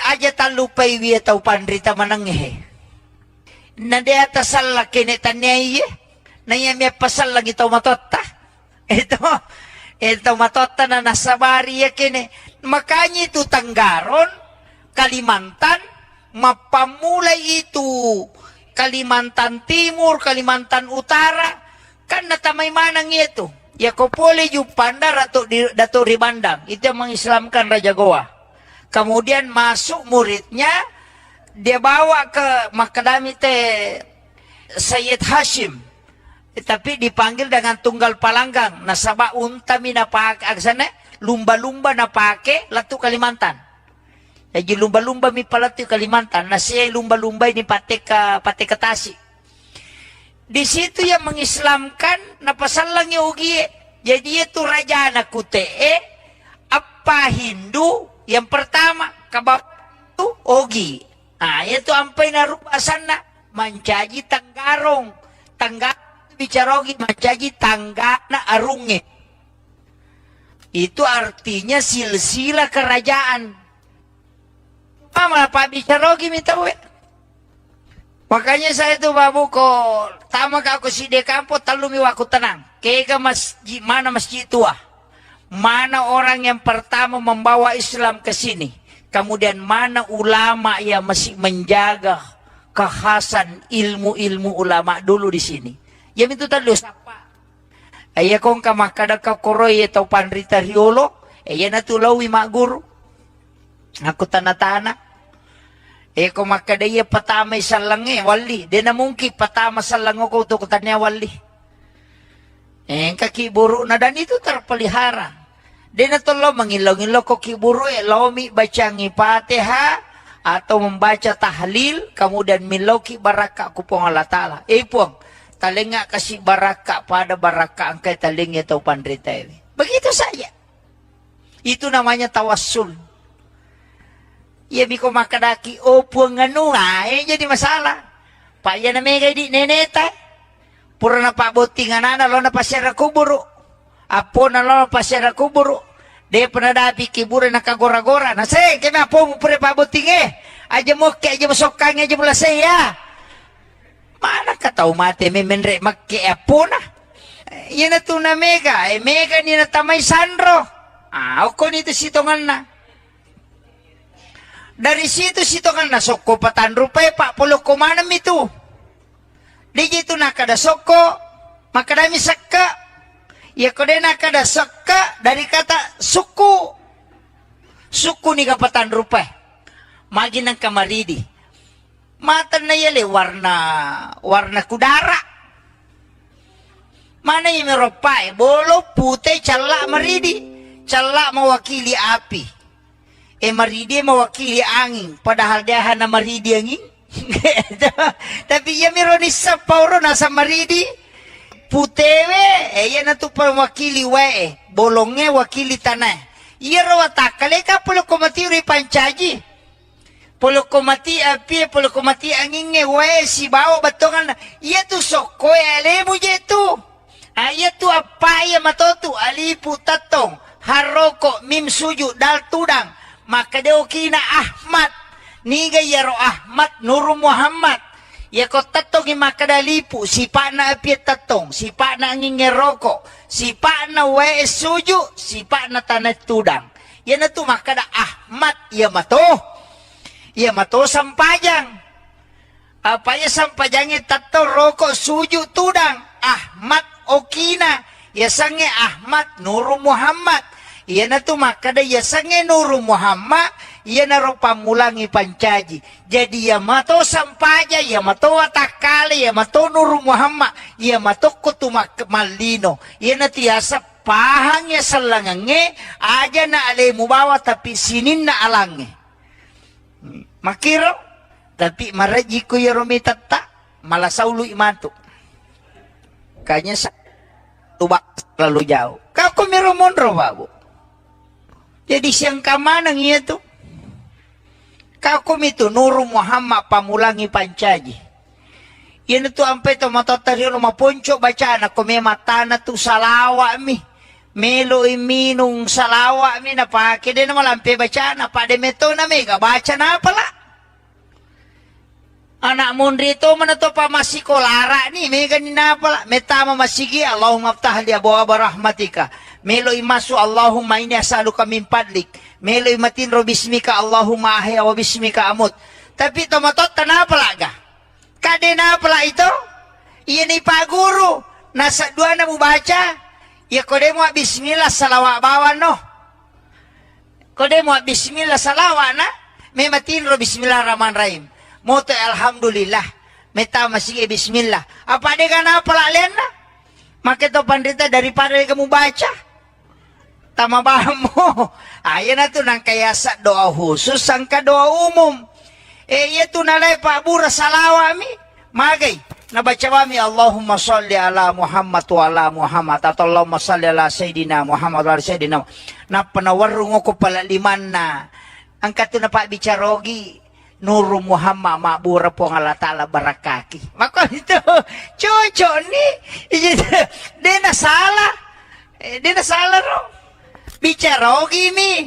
Speaker 2: Aja talupai wiya tau pandrita mananghe. Nade atas salah kene tanyai. Naya miya pasal lagi tau matotta. Ito matotta na nasabari ya kene. Makanya itu Tanggaron, Kalimantan, mapamulay itu Kalimantan Timur, Kalimantan Utara. Kan natamay manang itu. Ya kopole yung pandar atau Dato Ribandang. Itu yang mengislamkan Raja Goa. Kemudian masuk muridnya. Dia bawa ke Makadami Sayyid Hashim. Tapi dipanggil dengan tunggal palanggang. Nasaba untami na aksana lumba-lumba na pake latu Kalimantan. Jadi lumba-lumba mi palatu Kalimantan. Nasiya lumba-lumba ini pate ke Tasik. Di situ yang mengislamkan napasal lang yung ugi. Jadi itu raja anak kutee apa Hindu yang pertama kabab itu ogi. Ah itu ampai na rupasan na mancaji Tanggarong. Tanggarong bicarogi mancaji tangga na arunge. Itu artinya silsila kerajaan. Mama Pak bicarogi minta we. Makanya saya tuh babu ko tama ka ako si de kampo talumi waku tenang. Kaya masjid mana masjid tua. Mana orang yang pertama membawa Islam ke sini. Kemudian mana ulama yang masih menjaga kekhasan ilmu-ilmu ulama dulu di sini. Yang itu tadi sapa. Aya kong kamakada ka koroy atau pandrita riolo. Aya na tulawi mak guru. Aku tanah-tanah. Ko makadaya patamay sa langi, wali. Di na mungkin patama sa lango ko tukutan niya wali. Kakiburo na dan itu terpelihara. Di na tulo mangilaw-ngilaw ko kiburo, lomi baca ngipatiha, atau membaca tahlil, kemudian miloki baraka kupong Allah Ta'ala. Puang, talinga kasih baraka pada baraka angkai talingnya atau pandrita ini. Begitu saja. Itu namanya tawassul. Ya biko makadaki puang nganu, jadi masalah. Pak ya namanya di neneta. Pura na pak botingan lo na pasyara kuburu. Apo na lo na pasyara kuburu. Dia pernah dapi kibure na kagora-gora. Nah saya kena apa mu pura pak botinge. Aja moke aja masokang aja mula saya. Mana ka tahu mati memenre makke apo na. Yan na to na mega. Mega ni na tamay sandro. Ako nito sitongan na. Dari situ sitongan na soko patan rupay pak pulo kumanam itu. Di gitu nakada soko. Makadami sakka. Ya kode nakada sakka dari kata suku. Suku ni kapatan rupay. Magi ng kamaridi. Mata na yali warna kudara. Mana yung meropay? Bolo, putih, cala, maridi. Cala mawakili api. Maridi mawakili angin. Padahal dia na maridi angin. Tapi ya meronis sa pauro nasa maridi. Putewe, yan na to pa wakili wae. Bolongnya wakili tanah. Iya rawatakale ka pulo kumati uri pancaji. Pulo kumati api, pulo kumati angin wae si bawa batongan. Iya tu sokoy alemu je tu. Iya tu apa ya matotu alipu tatong. Haroko mim suju dal tudang. Maka deo kina Ahmad. Niga yaro Ahmad Nuru Muhammad. Ya ko tatong imakadalipu, si pa na apiat tatong, si pa na angin ngeroko, si pa na wae suju, si pa na tanat tudang. Yan na to makada Ahmad, ya mato sampajang. Apa ya sampajangnya tatong roko suju tudang, Ahmad okina, ya sange Ahmad Nuru Muhammad. Yan na to makada ya sange Nuru Muhammad. Ia naro pamulangi pancaji. Jadi ya mato sampaja, ya mato watakale, ya mato Nuru Muhammad, ya mato kutumak malino. Ia na tiasa pahangnya selangange, aja na alemu bawa tapi sinin na alange. Makiro, tapi maraji ko ya romitata, malasaulu imantu. Kanya sa tubak lalu jauh. Kau kumirumundro babu. Jadi siang kamanang iya tuh. Kakum itu Nuru Muhammad pamulangi pancaji. Yan itu ampe to matotari rumah ponco bacaan ako may matana tu salawa mi. Melo iminung salawa mi na pake din naman lampe bacaan apa de meto na mega baca na pala. Anak mundri to man to pa masikolara ni mega ni na pala. Metama masigi Allahumma aftah li abwaaba rahmatika. Melo imasu Allahumma inni as'aluka min fadlik. Melo imatinro bismika Allahumma ahya wa bismika amut. Tapi tomatot kenapa laga? Kade na pala ito? Iyan ipaguru. Nasa dua na mo baca. Ya kode mo bismillah salawa bawan no. Kode mo bismillah salawa na. May matinro bismillahirrahmanirrahim. Moto alhamdulillah. Meta masige bismillah. Apa de ka na pala len na? Makito pandita daripada kamu baca. Tama ba mo? Ayan na to nang kaya sa doa khusus sangka doa umum. Ito nalay pabura salawa mi. Magay. Nabaca kami Allahumma salli ala Muhammad wa ala Muhammad. Atau Allahumma salli ala Sayyidina Muhammad wa ala Sayyidina. Na panawarung ko pala liman na. Ang kato na pabicarogi. Nuru Muhammad mabura po ng Allah Ta'ala barakaki. Mako ito. Chocho ni. Di nasala. Di nasala ro. Bicarogi mi.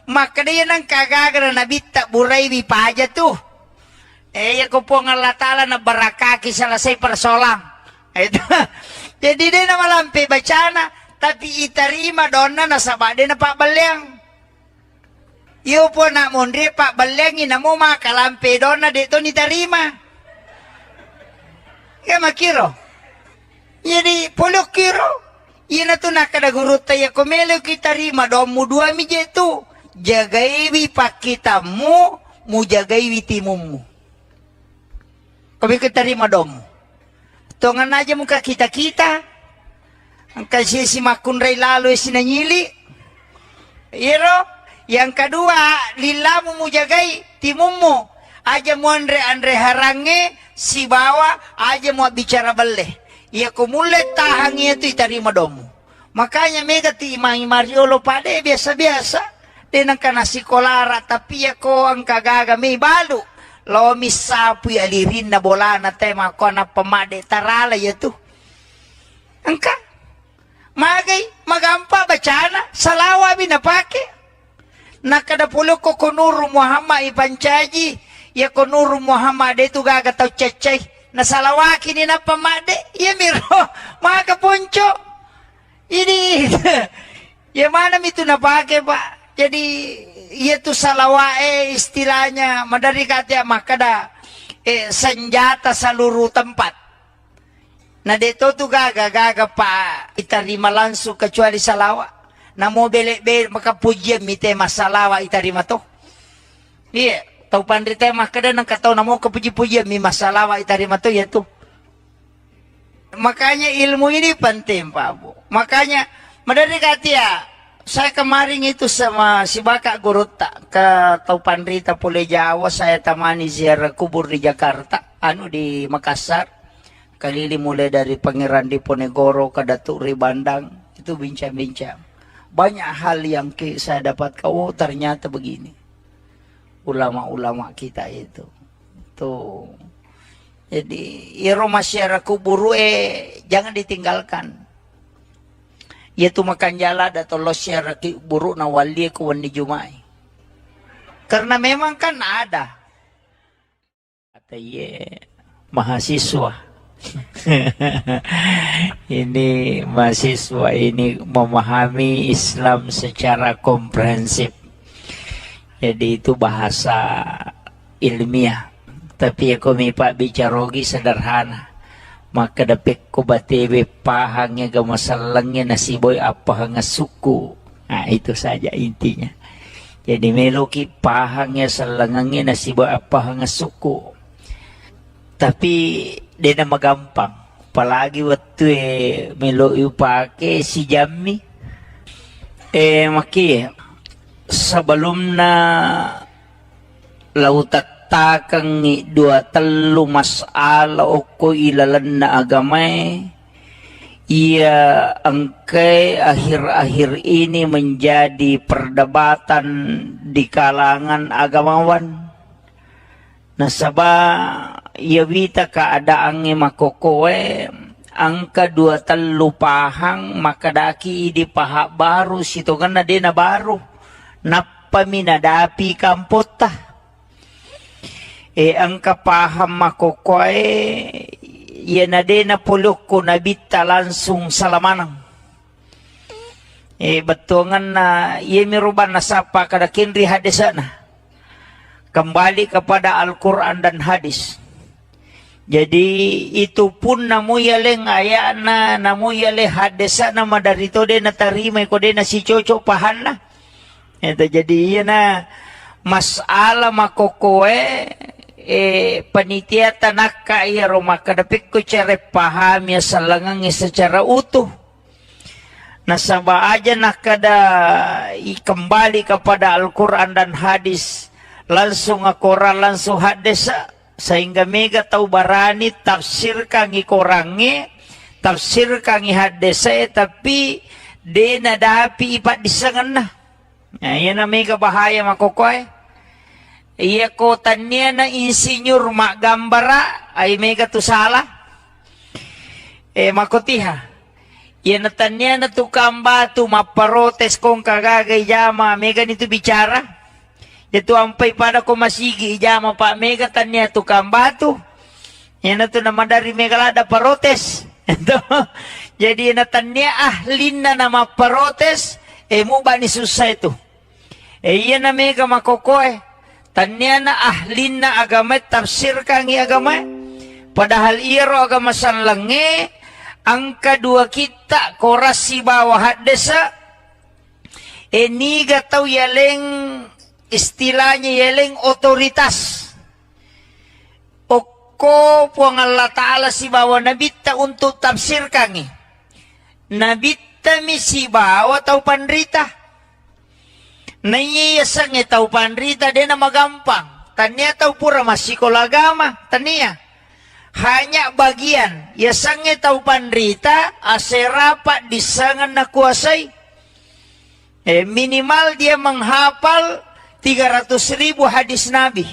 Speaker 2: Maka dia nang kagagara na bita buray mi paja tu. Ko po ng Allah Ta'ala na barakaki sa lasay persolang. Jadi dia na malampi bacana. Tapi itarima doon na nasaba din na pabalyang. Iyo po na mundri pabalyangin na mo makalampi doon na dito ni tarima. Kaya makiro. Jadi pulok kiro. Yan na to nakadagurot tayo kumelo kita rima doon mo dua mi jetu. jagaiwi pakitamu, mu jagaiwi timummu. Kami keterima domu. Tongan aja muka kita. Angka si makun ray lalo sinanyili. Iro, yang kedua, lillamu mu jagai timummu. Aja mu andre harange si bawa aja mau bicara beleh. Ya kumulet tahangi itu iterima domu. Makanya mega ti imangi mariolo pade biasa-biasa. Denang kana sikolara tapi ya ko ang kagaga may balu. Lo misapu ya lirin na bola na tema ko na pamade tarala ya tu. Angka magay magampa bacana salawa binapake. Nakadapulo ko kunuru Muhammad ipancaji ya kunuru Muhammad itu gaga tau cecay na salawaki ni na pamade ya miro mga kapuncho. Ini ya mana itu napake pak. Jadi itu salawae istilahnya madari kata makada senjata seluruh tempat. Nah dito tu gaga pak itarima langsung kecuali salawa. Na mo bele maka pujian mite masalawa itarima to. Iya, tau pandri tema kada nang katau namo kepuji-pujian mi masalawa itarima to ya tu. Makanya ilmu ini penting Pak Bu. Makanya madari kata saya kemarin itu sama si Baka Guruta ke Taupan Rita Pule Jawa, saya temani ziarah kubur di Jakarta, di Makassar. Kali mulai dari Pangeran Diponegoro ke Datuk Ribandang, itu bincang-bincang. Banyak hal yang saya dapat ternyata begini. Ulama-ulama kita itu. Tuh. Jadi, iro masyarakat kubur jangan ditinggalkan. Yaitu makan jala atau losyar buruk na wali kuwan di Jumai. Karena memang kan ada. Kata mahasiswa. Ini mahasiswa ini memahami Islam secara komprehensif. Jadi itu bahasa ilmiah. Tapi aku mipak bicarogi sederhana. Maka dapet ko batebe pahangnya ga masalangnya nasiboy apa hanga suku. Nah itu saja intinya. Jadi meloki pahangnya salangangnya nasiboy apa hanga suku. Tapi dia nama gampang. Apalagi waktu melo pake si Jammi. Maki sebelum na lautat takang dua telu masala oko ilalan na agamay ia angkai akhir-akhir ini menjadi perdebatan di kalangan agamawan nasaba ia wita keadaannya makokowe angka dua telu pahang maka daki di paha baru situ kan na baru napa minadapi kampota ang kapaham makokoy yan na din na pulok ko nabita langsung salamanang. Batungan na yemiruban na sapa kada kinri hadisana. Kembali kepada Al-Quran dan hadis. Jadi itu pun namuyaleng ayana namuyale hadisana madarito din na tarima ko din na si Chocho pahana. Ito jadi yan na masala makokoy panitia tanak kaya Roma kadapik ko cere paham ya salangang secara utuh. Nasaba aja nakada kembali kepada Al-Quran dan hadis langsung Al-Quran langsung hadis sehingga mega tahu barani tafsir kangi korangi tafsir kangi hadis tapi dena dapi ipat disangan nah. Nah, yan na mega bahaya makokoy. Iya ko tanya na insinyur mak gambara ay mega tu salah. Makotiha. Iya na tanya na tukang batu maparotes kong kagagay jama mega nito bicara. Ito ampay pada ko masigi jama pa mega tanya tukang batu. Yan na to naman dari mega lada parotes. Ito. Jadi na tanya ahlin na maparotes mo ba ni susah itu. Iya na mega makokoy. Tanya na ahlin na agama tafsir kangi agama padahal iro agama sanlange ang kedua kita korasi bawah hadesa
Speaker 1: Ini gatau yaleng istilahnya yaleng otoritas. Oko puang Allah Ta'ala si bawa nabita untuk tafsirkan ni. Nabita mi si bawa tau pandrita. Naiyasang tau pandrita dia nama gampang. Tania tau pura masih kolagama. Tania. Hanya bagian. Yasangnya tau pandrita. Aserapat disangan na kuasai. Minimal dia menghafal 300.000 hadis Nabi.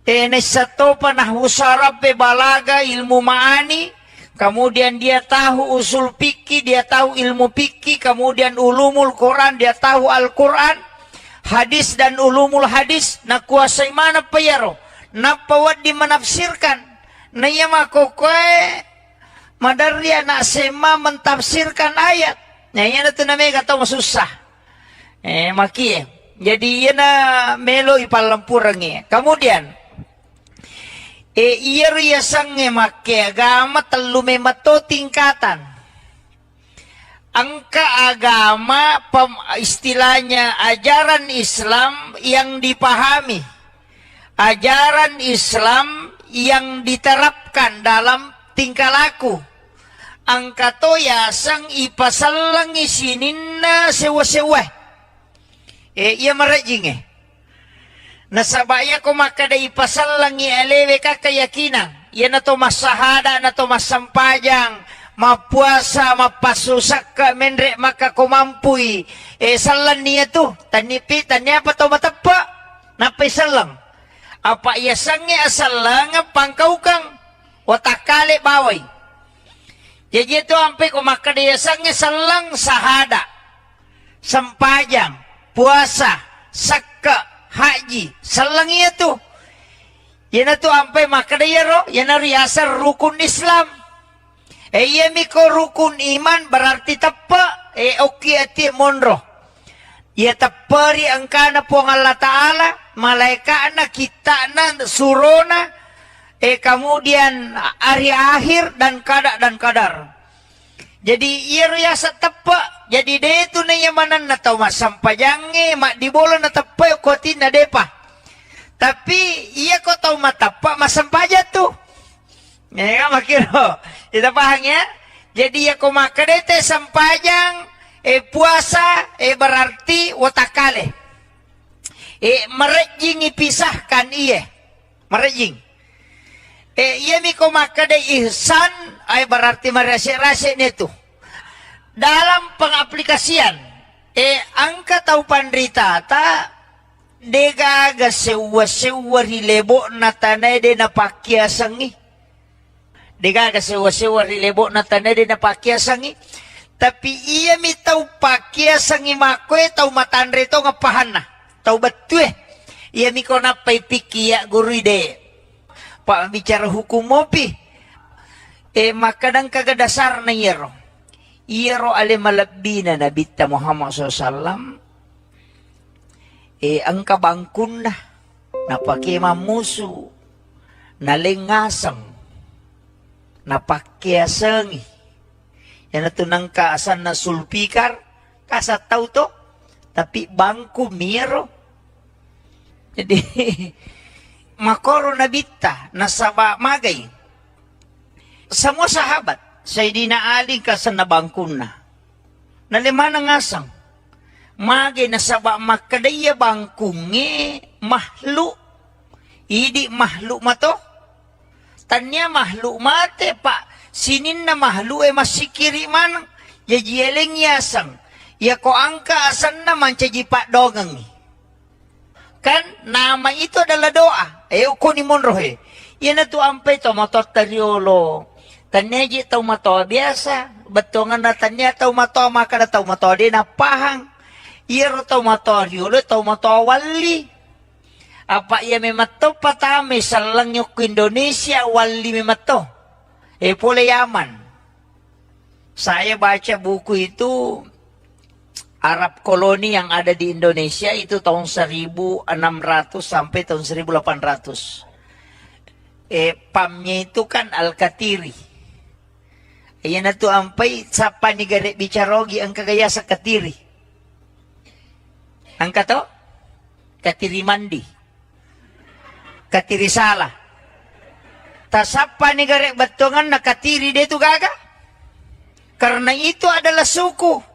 Speaker 1: Nesato panah usarab balaga ilmu ma'ani. Kemudian dia tahu usul fikih, dia tahu ilmu fikih, kemudian ulumul Quran, dia tahu Al-Quran, hadis dan ulumul hadis, na kuasai mana payaro, na pawad di menafsirkan, na iya makokoe, madarya na sema mentafsirkan ayat, na iya na ito na may kataw masusah, maki jadi iya na melo ipalampurang kemudian, iya riyasang make agama telume mato tingkatan. Angka agama istilahnya ajaran Islam yang dipahami. Ajaran Islam yang diterapkan dalam tingkah laku. Angka to yasang ipasalang isininna sewa-sewa. Iya marajing nasabaya ko makada ipasal lang ialewe ka keyakinan. Yan na to masahada, na to masampajang, mapuasa, mapasusak ka, menre makakumampuy. Salan niya to, tanipi, tanya pa to matapa, napaisal lang. Apa iyasang niya asal lang, pangkaw kang, watakali baway. Jadi ito ampe ko makada iyasang niya salang sahada, sampajang, puasa, sakka, haji, salang iya tuh. Yan na to ampe makadayaro, yan na riyasar rukun Islam. Iya miko rukun iman berarti tapa, oki ati monro. Ya tapari angkana po ang Allah Ta'ala, malaika na kita na surona, kemudian hari akhir dan kadar. Jadi iya riyasa tapa, jadi dia itu na yamanan na tau masampajangi, mak dibola na tapa ko na depa. Tapi iya ko tau matapa masampaja tuh. Ya makiro. Kita paham ya? Jadi iya ko makadete sampajang puasa berarti watakale. Merejing ipisahkan iya. Merejing. Iya miko makade ihsan ay berarti merasa-rasa itu. Dalam pengaplikasian angka tau pandrita ta degaga sewa-sewa rilebo na tanay de napakyasangi. Degaga sewa-sewa rilebo na tanay de napakyasangi. Tapi iya mi tau pakyasangi makwe tau matandre to ngapahan na. Tau batue. Iya mi ko napay pikiya guru ide. Pak bicara hukum mopi. Makadang kagadasar na yero. Yero ale malabina na Nabi Muhammad SAW. Ang kabangkun na. Napakimamuso. Nalingasang. Napakyasangi. Yan ito nang kaasan na sulpikar. Kasataw to. Tapi bangku miro. Jadi makoro nabita nasaba magay. Semua sahabat Sayyidina Ali kasan nabangkun na. Nalimana ngasang. Magay nasaba makadaya bangkungi mahlu. Idi mahlu mato. Tanya mahlu mate pa. Sinin na mahlu masikiri man. Yajieleng yasang. Ya ko angka asan naman caji pak dogang. Kan nama itu adalah doa. Uko ni monrohe. Yan na to ampay to mato tariolo. Tanya ji tau mato biasa. Betongan na tanya tau mato maka na tau mato di napahang. Iro tau mato riolo tau mato wali. Apa iya memato patame salang yok Indonesia wali memato. Pole Yaman. Saya baca buku itu Arab koloni yang ada di Indonesia itu tahun 1600 sampai tahun 1800. Pamnya itu kan Al-Katiri. Ayan na to ampay sa panigare bicarogi ang kagaya sa Katiri.
Speaker 2: Angka to? Katiri mandi. Katiri salah. Tasapa ni garek batongan nakatiri dia tu gaga. Karena itu adalah suku.